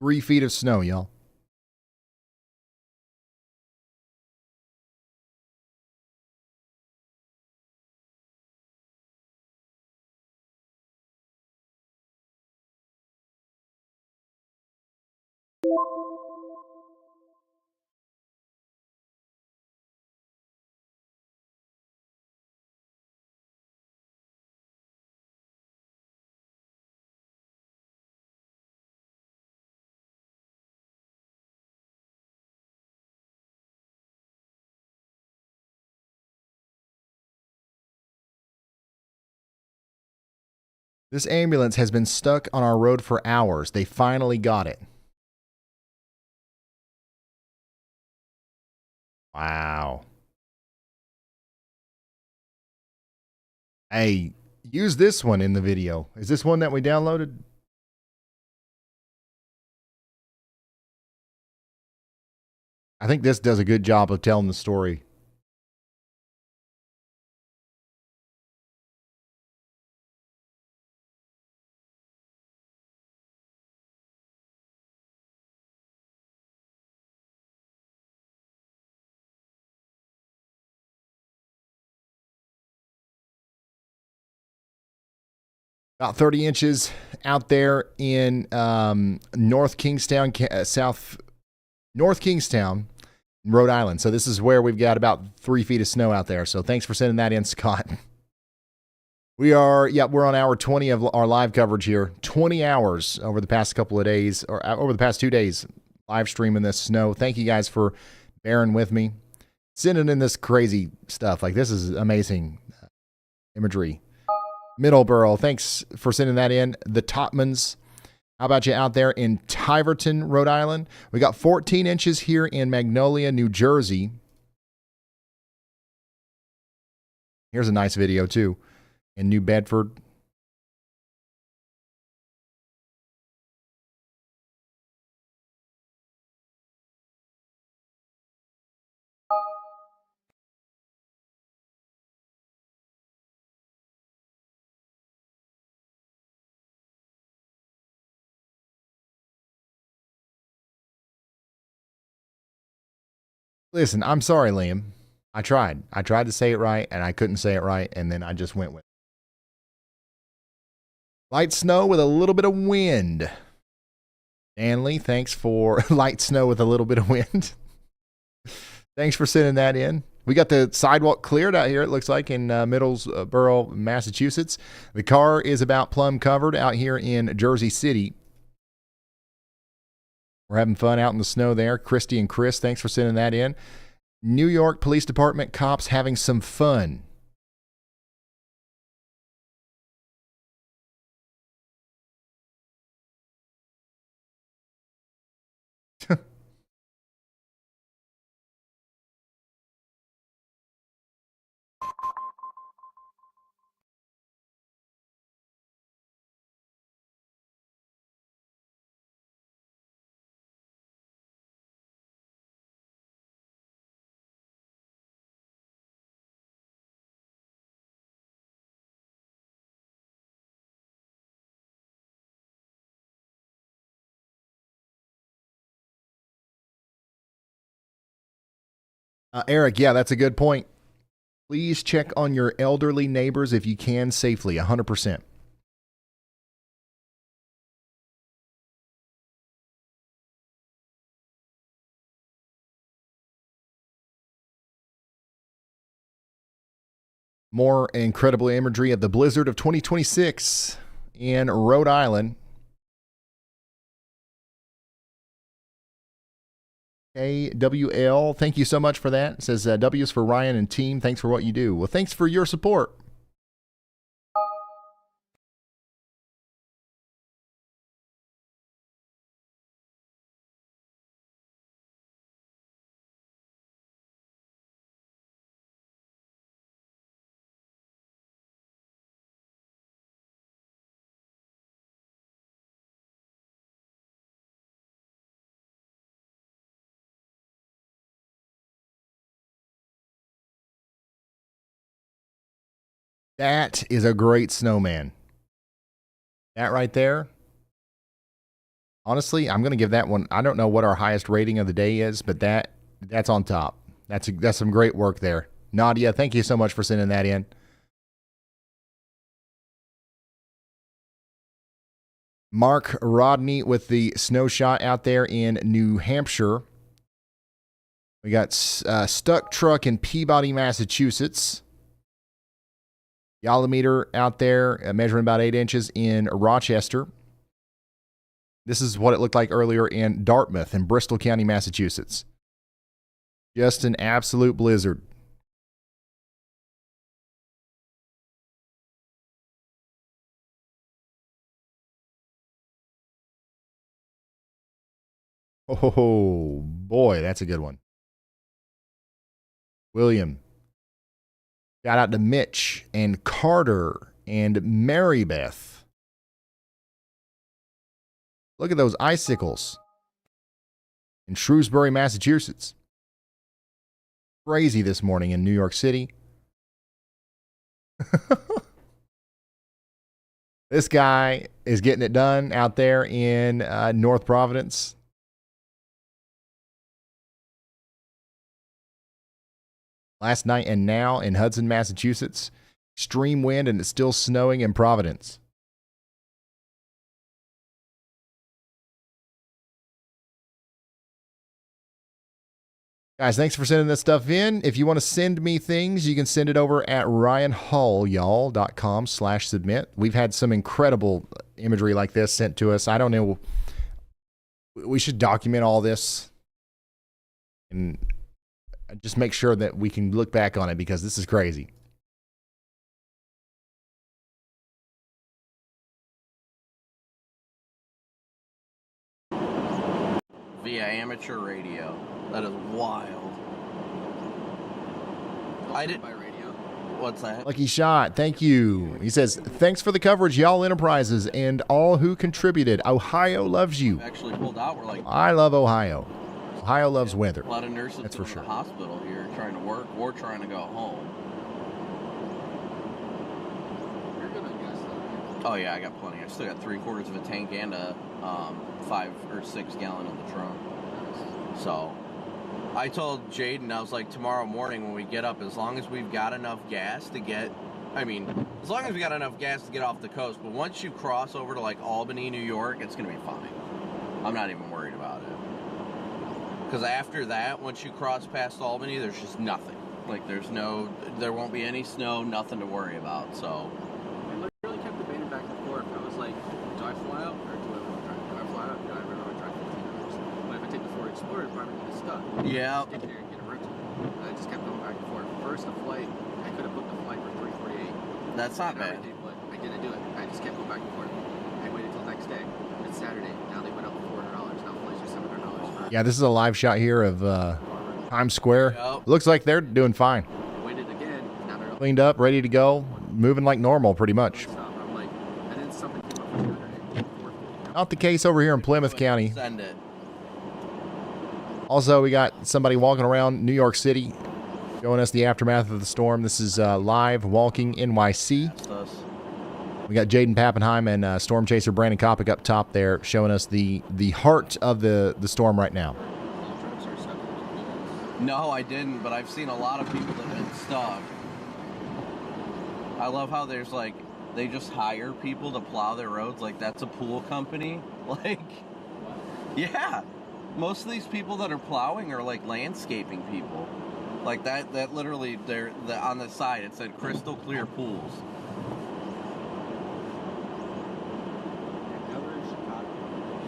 Three feet of snow, y'all. This ambulance has been stuck on our road for hours. They finally got it. Wow. Hey, use this one in the video. Is this one that we downloaded? I think this does a good job of telling the story. About 30 inches out there in North Kingstown, North Kingstown, Rhode Island. So this is where we've got about 3 feet of snow out there. So thanks for sending that in, Scott. We're on hour 20 of our live coverage here. 20 hours over the past couple of days, or over the past 2 days, live streaming this snow. Thank you guys for bearing with me. Sending in this crazy stuff. Like, this is amazing imagery. Middleborough, thanks for sending that in. The Topmans, how about you out there in Tiverton, Rhode Island? We got 14 inches here in Magnolia, New Jersey. Here's a nice video, too, in New Bedford. Listen, I'm sorry, Liam. I tried. I tried to say it right, and I couldn't say it right, and then I just went with it. Light snow with a little bit of wind. Stanley, thanks for light snow with a little bit of wind. Thanks for sending that in. We got the sidewalk cleared out here, it looks like, in Middlesboro, Massachusetts. The car is about plumb covered out here in Jersey City. We're having fun out in the snow there. Christy and Chris, thanks for sending that in. New York Police Department cops having some fun. Eric, yeah, that's a good point. Please check on your elderly neighbors if you can safely, 100%. More incredible imagery of the blizzard of 2026 in Rhode Island. AWL, thank you so much for that. It says W is for Ryan and team. Thanks for what you do. Well, thanks for your support. That is a great snowman. That right there. Honestly, I'm going to give that one. I don't know what our highest rating of the day is, but that's on top. That's some great work there. Nadia, thank you so much for sending that in. Mark Rodney with the snow shot out there in New Hampshire. We got stuck truck in Peabody, Massachusetts. Yallometer out there measuring about 8 inches in Rochester. This is what it looked like earlier in Dartmouth in Bristol County, Massachusetts. Just an absolute blizzard. Oh, boy, that's a good one. William. Shout out to Mitch and Carter and Mary Beth. Look at those icicles in Shrewsbury, Massachusetts. Crazy this morning in New York City. This guy is getting it done out there in North Providence. Last night and now in Hudson, Massachusetts. Extreme wind and it's still snowing in Providence. Guys, thanks for sending this stuff in. If you want to send me things, you can send it over at ryanhallyall.com/submit. We've had some incredible imagery like this sent to us. I don't know. We should document all this and just make sure that we can look back on it because this is crazy. Via amateur radio. That is wild. I did by radio. What's that? Lucky Shot, thank you. He says, thanks for the coverage, y'all enterprises, and all who contributed. Ohio loves you. Actually pulled out. We're like, I love Ohio. Ohio loves weather. a lot of nurses That's in for sure. the hospital here trying to work or trying to go home. You're gonna guess that. Oh yeah, I got plenty. I still got 3/4 of a tank and a 5 or 6 gallon in the trunk. So I told Jaden, I was like, tomorrow morning when we get up, as long as we've got enough gas to get, as long as we got enough gas to get off the coast, but once you cross over to like Albany, New York, it's going to be fine. I'm not even worried about it. Because after that, once you cross past Albany, there's just nothing. Like there won't be any snow, nothing to worry about, so. I literally kept debating back and forth. I was like, do I fly out or do I want to drive? Do I fly out or do I really want to drive 15 hours? But if I take the Ford Explorer, I'm probably going to get stuck. Yeah. Stick there and get a rental. I just kept going back and forth. First, the flight, I could have booked the flight for $348. That's not bad. But I didn't do it. I just kept going back and forth. I waited till next day. It's Saturday. Now they went up to $400. Now flights are $700. Yeah, this is a live shot here of Times Square. Yep. Looks like they're doing fine. Waited again. Now they're up. Cleaned up, ready to go, moving like normal pretty much. I'm like, and then something came up for $200. Not the case over here in Plymouth County. Send it. Also, we got somebody walking around New York City showing us the aftermath of the storm. This is live Walking NYC. That's us. We got Jaden Pappenheim and storm chaser Brandon Kopic up top there showing us the heart of the storm right now. No, I didn't, but I've seen a lot of people that have been stuck. I love how there's like, they just hire people to plow their roads. Like that's a pool company. Like, yeah. Most of these people that are plowing are like landscaping people. Like that literally, on the side, it said crystal clear pools.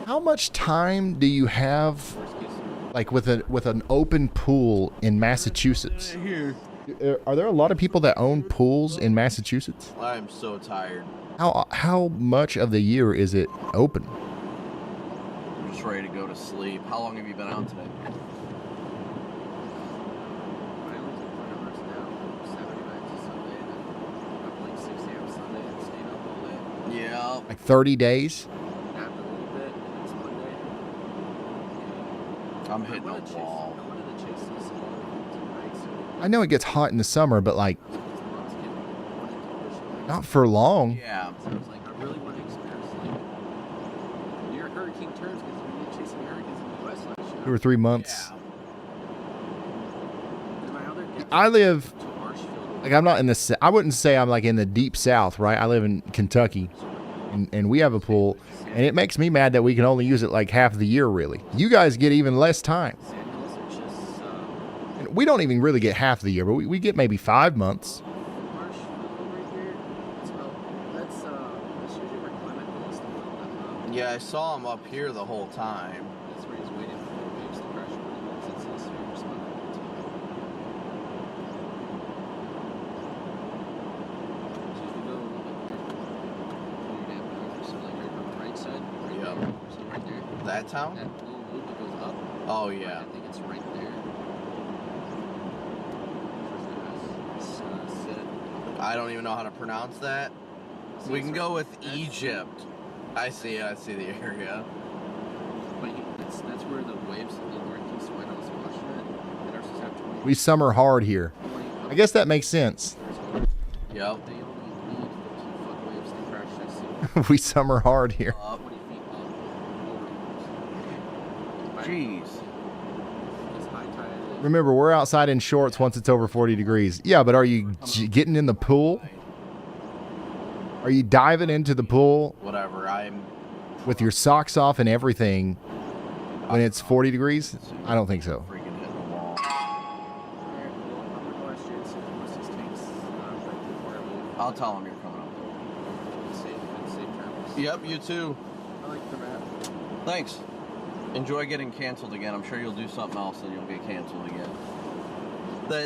How much time do you have, like with an open pool in Massachusetts? Here. Are there a lot of people that own pools in Massachusetts? I'm so tired. How much of the year is it open? I'm just ready to go to sleep. How long have you been out today? Yeah. Like 30 days? I'm hitting a wall. I know it gets hot in the summer, but like not for long. Yeah. So I was like, I really want to experience like New York hurricane turns because we were chasing hurricanes in the West last year. 2 or 3 months. Yeah. I live like I'm not in the. I wouldn't say I'm like in the deep South, right? I live in Kentucky, and we have a pool, and it makes me mad that we can only use it like half the year. Really, you guys get even less time. And we don't even really get half the year, but we get maybe 5 months. Yeah, I saw him up here the whole time. That's where he's waiting for the waves to crash. It's this way, responding to So if you go like right on the right side, right there. So right there. That town? That little loop that goes up. Oh, yeah. I think it's right there. I don't even know how to pronounce that. See, We it's can right- go with that's- Egypt. I see the area. But that's where the waves in the northeast when I was watching it. And ours just have 20. We summer hard here. I guess that makes sense. Yep. They only need 15-foot waves to crash that sea. We summer hard here. 20 feet up. Jeez. It's high tide. Remember, we're outside in shorts once it's over 40 degrees. Yeah, but are you getting in the pool? Are you diving into the pool Whatever. I'm. with your socks off and everything when it's 40 degrees? I don't think so. Freaking hit the wall. Alright, well, I'm gonna go ask Jason once these tanks right before I leave. I'll tell him you're coming up. Safe travels. Yep, you too. I like the map. Thanks. Enjoy getting canceled again. I'm sure you'll do something else and you'll get canceled again.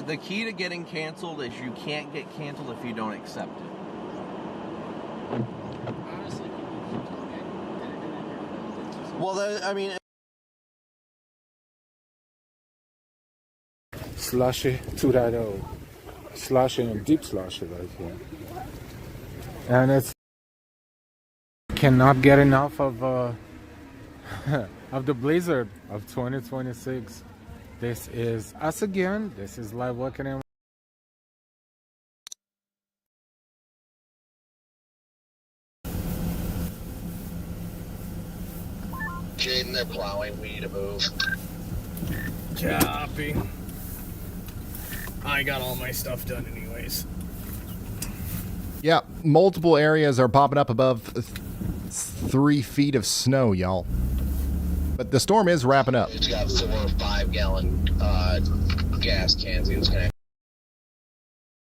The key to getting canceled is you can't get canceled if you don't accept it. Honestly, people keep telling me I did it. Well, I mean... Slushy 2.0. Slushy and deep slushy right here. And it's cannot get enough of of the blizzard of 2026. This is us again. This is live working in. Jaden, they're plowing. We need to move. Copy. I got all my stuff done anyways. Yeah, multiple areas are popping up above 3 feet of snow, y'all. But the storm is wrapping up. It's got 4 or 5 gallon gas cans. He was gonna.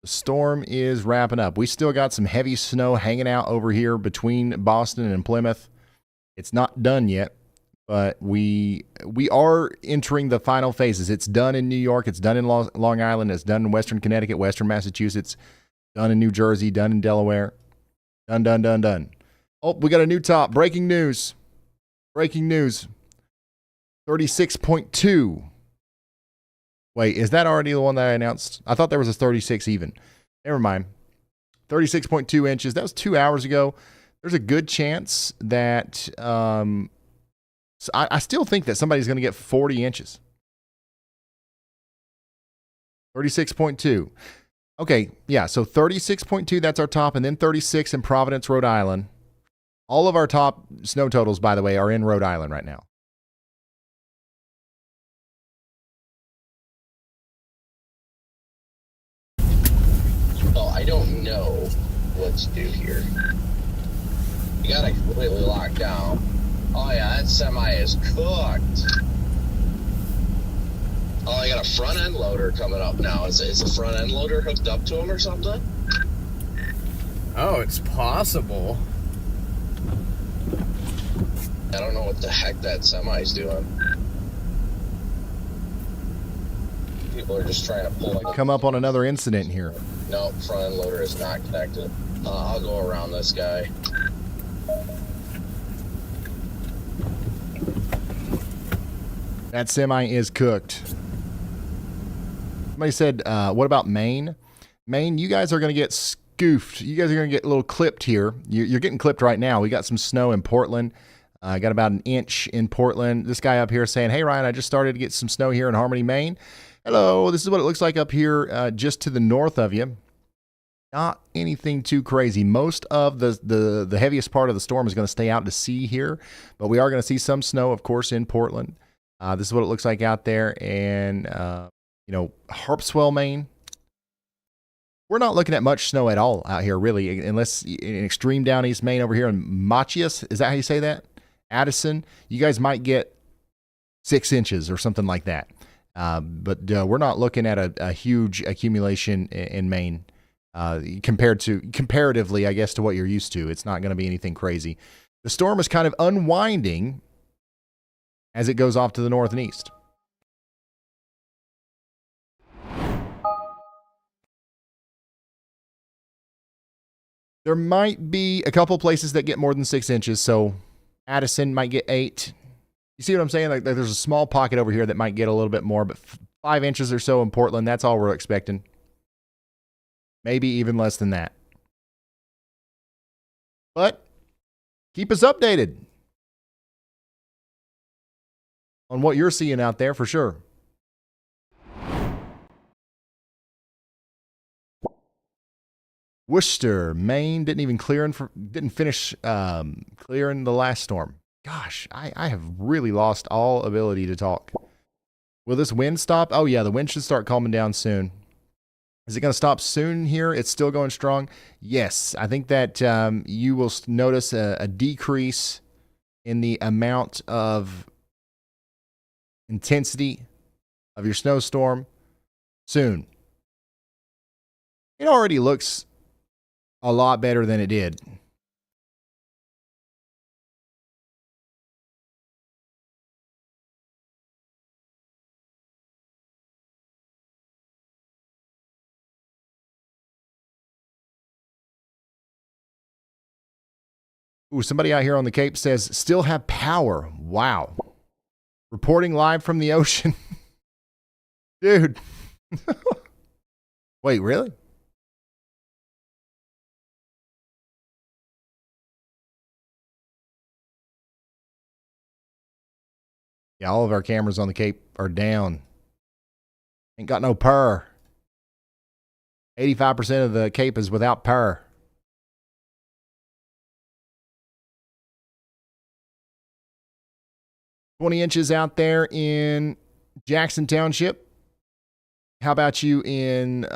The storm is wrapping up. We still got some heavy snow hanging out over here between Boston and Plymouth. It's not done yet, but we are entering the final phases. It's done in New York. It's done in Long Island. It's done in Western Connecticut, Western Massachusetts. Done in New Jersey. Done in Delaware. Done. Oh, we got a new top. Breaking news. 36.2. Wait, is that already the one that I announced? I thought there was a 36 even. Never mind. 36.2 inches. That was 2 hours ago. There's a good chance that I still think that somebody's going to get 40 inches. 36.2. Okay, yeah, so 36.2, that's our top, and then 36 in Providence, Rhode Island. All of our top snow totals, by the way, are in Rhode Island right now. Oh, I don't know what to do here. You gotta completely lock down. Oh yeah, that semi is cooked. Oh, I got a front end loader coming up now. Is a front end loader hooked up to him or something? Oh, it's possible. I don't know what the heck that semi's doing. People are just trying to pull like. Come up on another incident here. No, front end loader is not connected. I'll go around this guy. That semi is cooked. Somebody said, what about Maine? Maine, you guys are going to get scoofed. You guys are going to get a little clipped here. You're getting clipped right now. We got some snow in Portland. Got about an inch in Portland. This guy up here saying, hey, Ryan, I just started to get some snow here in Harmony, Maine. Hello, this is what it looks like up here just to the north of you. Not anything too crazy. Most of the heaviest part of the storm is going to stay out to sea here, but we are going to see some snow, of course, in Portland. This is what it looks like out there. And, Harpswell, Maine. We're not looking at much snow at all out here, really, unless in extreme down east Maine over here in Machias. Is that how you say that? Addison. You guys might get 6 inches or something like that. But we're not looking at a huge accumulation in Maine comparatively, I guess, to what you're used to. It's not going to be anything crazy. The storm is kind of unwinding as it goes off to the north and east. There might be a couple places that get more than 6 inches, so Addison might get 8. You see what I'm saying? Like there's a small pocket over here that might get a little bit more, but 5 inches or so in Portland, that's all we're expecting. Maybe even less than that. But keep us updated on what you're seeing out there for sure. Worcester, Maine didn't finish clearing the last storm. Gosh, I have really lost all ability to talk. Will this wind stop? Oh yeah, the wind should start calming down soon. Is it going to stop soon here? It's still going strong. Yes, I think that you will notice a decrease in the amount of intensity of your snowstorm soon. It already looks a lot better than it did. Ooh, somebody out here on the Cape says, still have power. Wow. Reporting live from the ocean. Dude. Wait, really? Yeah, all of our cameras on the Cape are down. Ain't got no power. 85% of the Cape is without power. "20 inches out there in Jackson Township. How about you in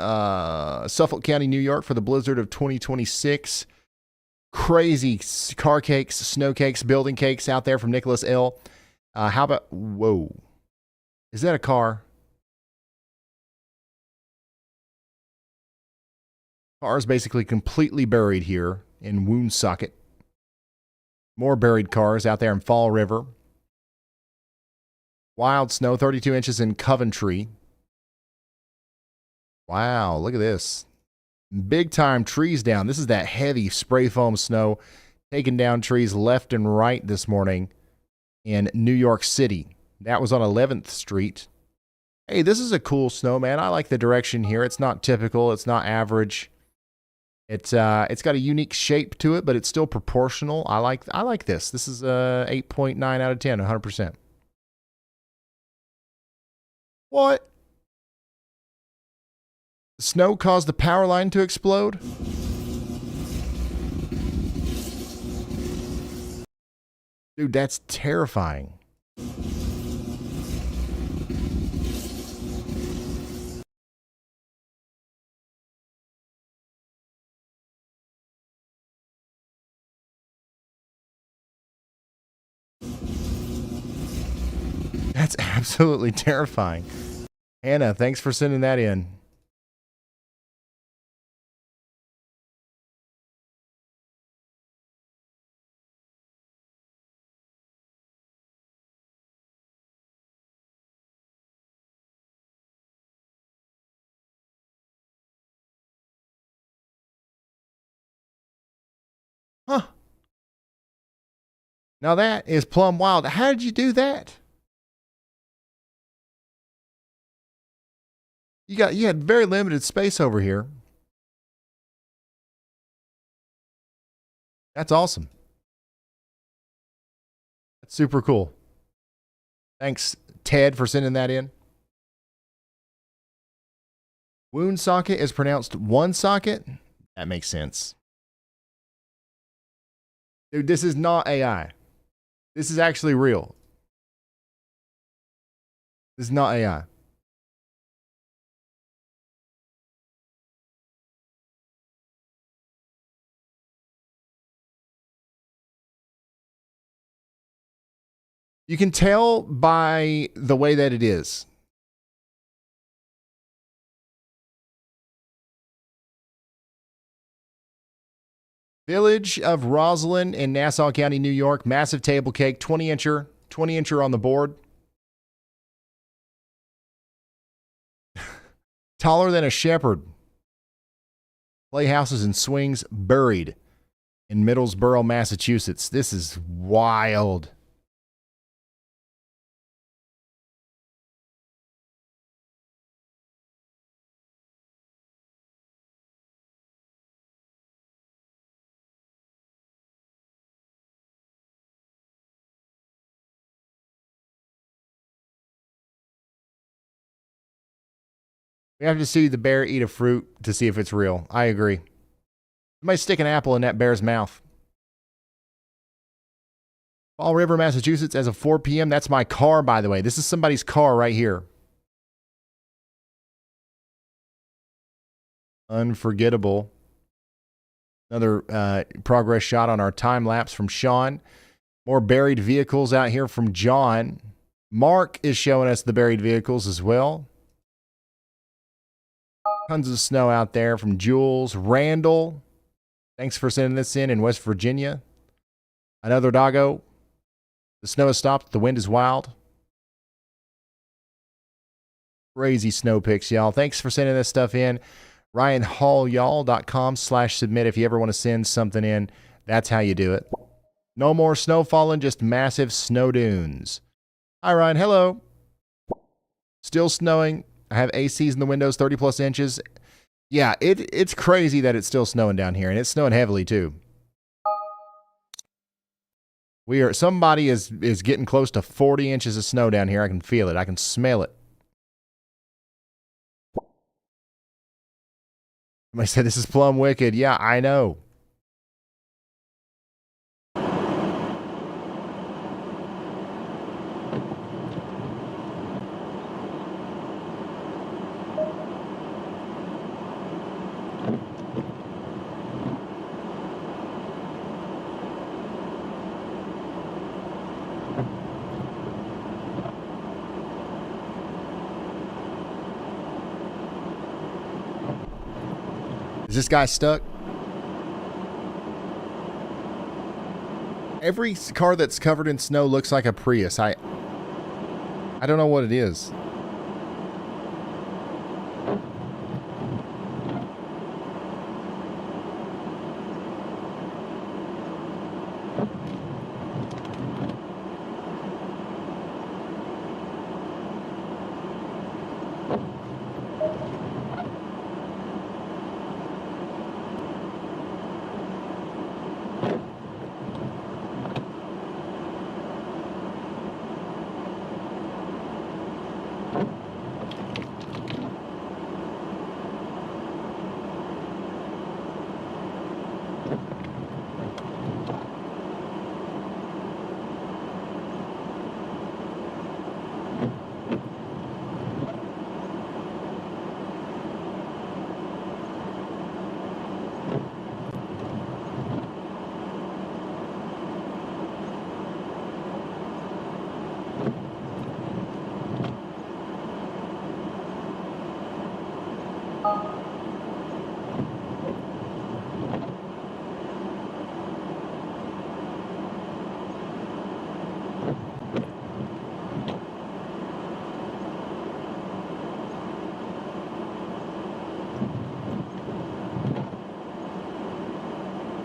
Suffolk County, New York for the blizzard of 2026? Crazy car cakes, snow cakes, building cakes out there from Nicholas L. How about, whoa. Is that a car? Car is basically completely buried here in Woonsocket. More buried cars out there in Fall River. Wild snow, 32 inches in Coventry. Wow, look at this. Big time trees down. This is that heavy spray foam snow taking down trees left and right this morning in New York City. That was on 11th Street. Hey, this is a cool snow, man. I like the direction here. It's not typical. It's not average. It's got a unique shape to it, but it's still proportional. I like this. This is a 8.9 out of 10, 100%. What? The snow caused the power line to explode? Dude, that's terrifying. That's absolutely terrifying. Hannah, thanks for sending that in. Huh. Now that is plumb wild. How did you do that? You had very limited space over here. That's awesome. That's super cool. Thanks, Ted, for sending that in. Woonsocket is pronounced one socket. That makes sense. Dude, this is not AI. This is actually real. This is not AI. You can tell by the way that it is. Village of Roslyn in Nassau County, New York. Massive table cake, 20-incher on the board. Taller than a shepherd. Playhouses and swings buried in Middlesboro, Massachusetts. This is wild. We have to see the bear eat a fruit to see if it's real. I agree. Somebody stick an apple in that bear's mouth. Fall River, Massachusetts, as of 4 p.m. That's my car, by the way. This is somebody's car right here. Unforgettable. Another progress shot on our time lapse from Sean. More buried vehicles out here from John. Mark is showing us the buried vehicles as well. Tons of snow out there from Jules. Randall, thanks for sending this in West Virginia. Another doggo. The snow has stopped. The wind is wild. Crazy snow pics, y'all. Thanks for sending this stuff in. RyanHallYall.com/submit. If you ever want to send something in, that's how you do it. No more snow falling, just massive snow dunes. Hi, Ryan. Hello. Still snowing. I have ACs in the windows, 30 plus inches. Yeah, it's crazy that it's still snowing down here, and it's snowing heavily too. Somebody is getting close to 40 inches of snow down here. I can feel it. I can smell it. Somebody said this is plumb wicked. Yeah, I know. Is this guy stuck? Every car that's covered in snow looks like a Prius. I don't know what it is.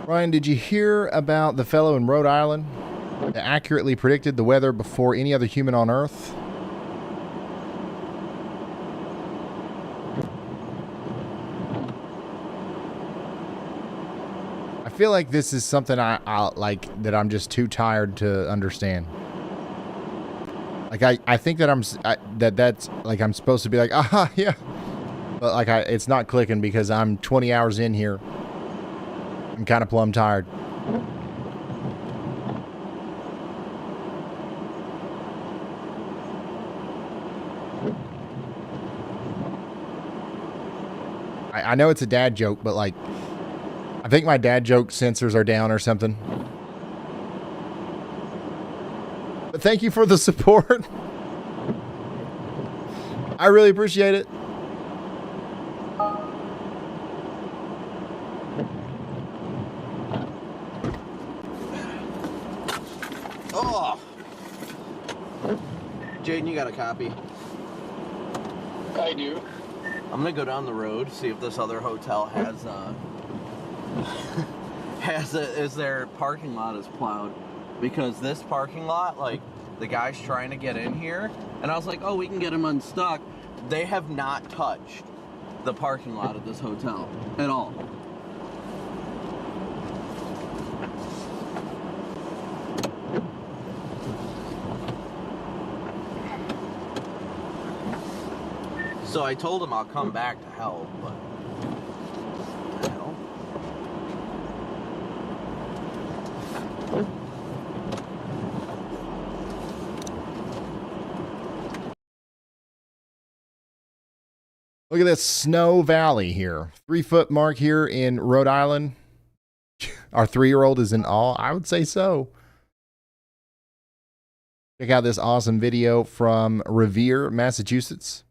Ryan, did you hear about the fellow in Rhode Island that accurately predicted the weather before any other human on Earth? I feel like this is something I like that I'm just too tired to understand. Like I think that that's like I'm supposed to be like, aha, yeah, but like it's not clicking because I'm 20 hours in here. I'm kind of plumb tired. I know it's a dad joke, but like, I think my dad joke sensors are down or something. But thank you for the support. I really appreciate it. Jaden, you got a copy? I do. I'm gonna go down the road, see if this other hotel has their parking lot is plowed, because this parking lot, like, the guy's trying to get in here, and I was like, oh, we can get him unstuck. They have not touched the parking lot of this hotel at all. So I told him I'll come back to help, but what the hell? Look at this Snow Valley here. 3-foot mark here in Rhode Island. Our 3-year-old is in awe. I would say so. Check out this awesome video from Revere, Massachusetts.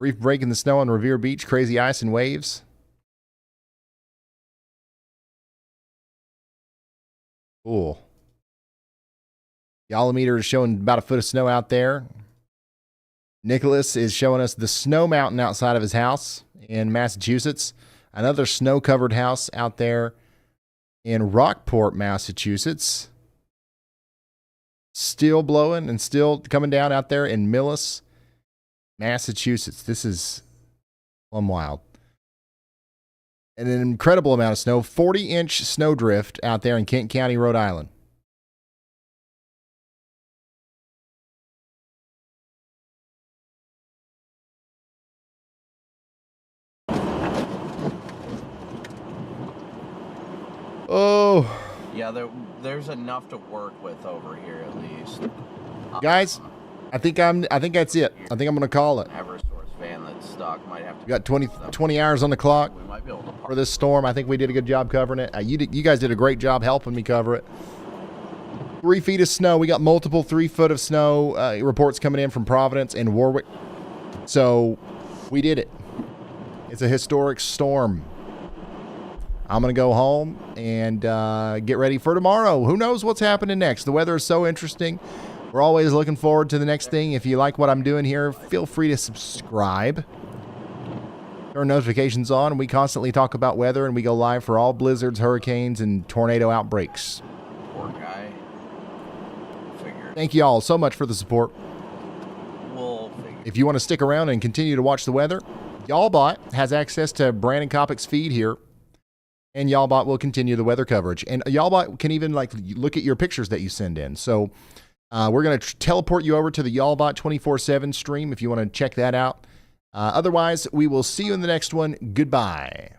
Brief break in the snow on Revere Beach. Crazy ice and waves. Cool. Yallometer is showing about a foot of snow out there. Nicholas is showing us the snow mountain outside of his house in Massachusetts. Another snow-covered house out there in Rockport, Massachusetts. Still blowing and still coming down out there in Millis, Massachusetts. This is plumb wild. And an incredible amount of snow. 40-inch snowdrift out there in Kent County, Rhode Island. Oh. Yeah, there's enough to work with over here at least. Guys, I think that's it. I think I'm going to call it. Eversource van that's stuck might have to. We got 20 hours on the clock for this storm. I think we did a good job covering it. You guys did a great job helping me cover it. 3 feet of snow. We got multiple 3 foot of snow reports coming in from Providence and Warwick. So we did it. It's a historic storm. I'm going to go home and get ready for tomorrow. Who knows what's happening next? The weather is so interesting. We're always looking forward to the next thing. If you like what I'm doing here, feel free to subscribe. Turn notifications on. We constantly talk about weather, and we go live for all blizzards, hurricanes, and tornado outbreaks. Poor guy. Thank you all so much for the support. We'll figure. If you want to stick around and continue to watch the weather, YALLBot has access to Brandon Kopic's feed here. And YALLBot will continue the weather coverage. And YALLBot can even look at your pictures that you send in. So we're going to teleport you over to the YALLBot 24/7 stream if you want to check that out. Otherwise, we will see you in the next one. Goodbye.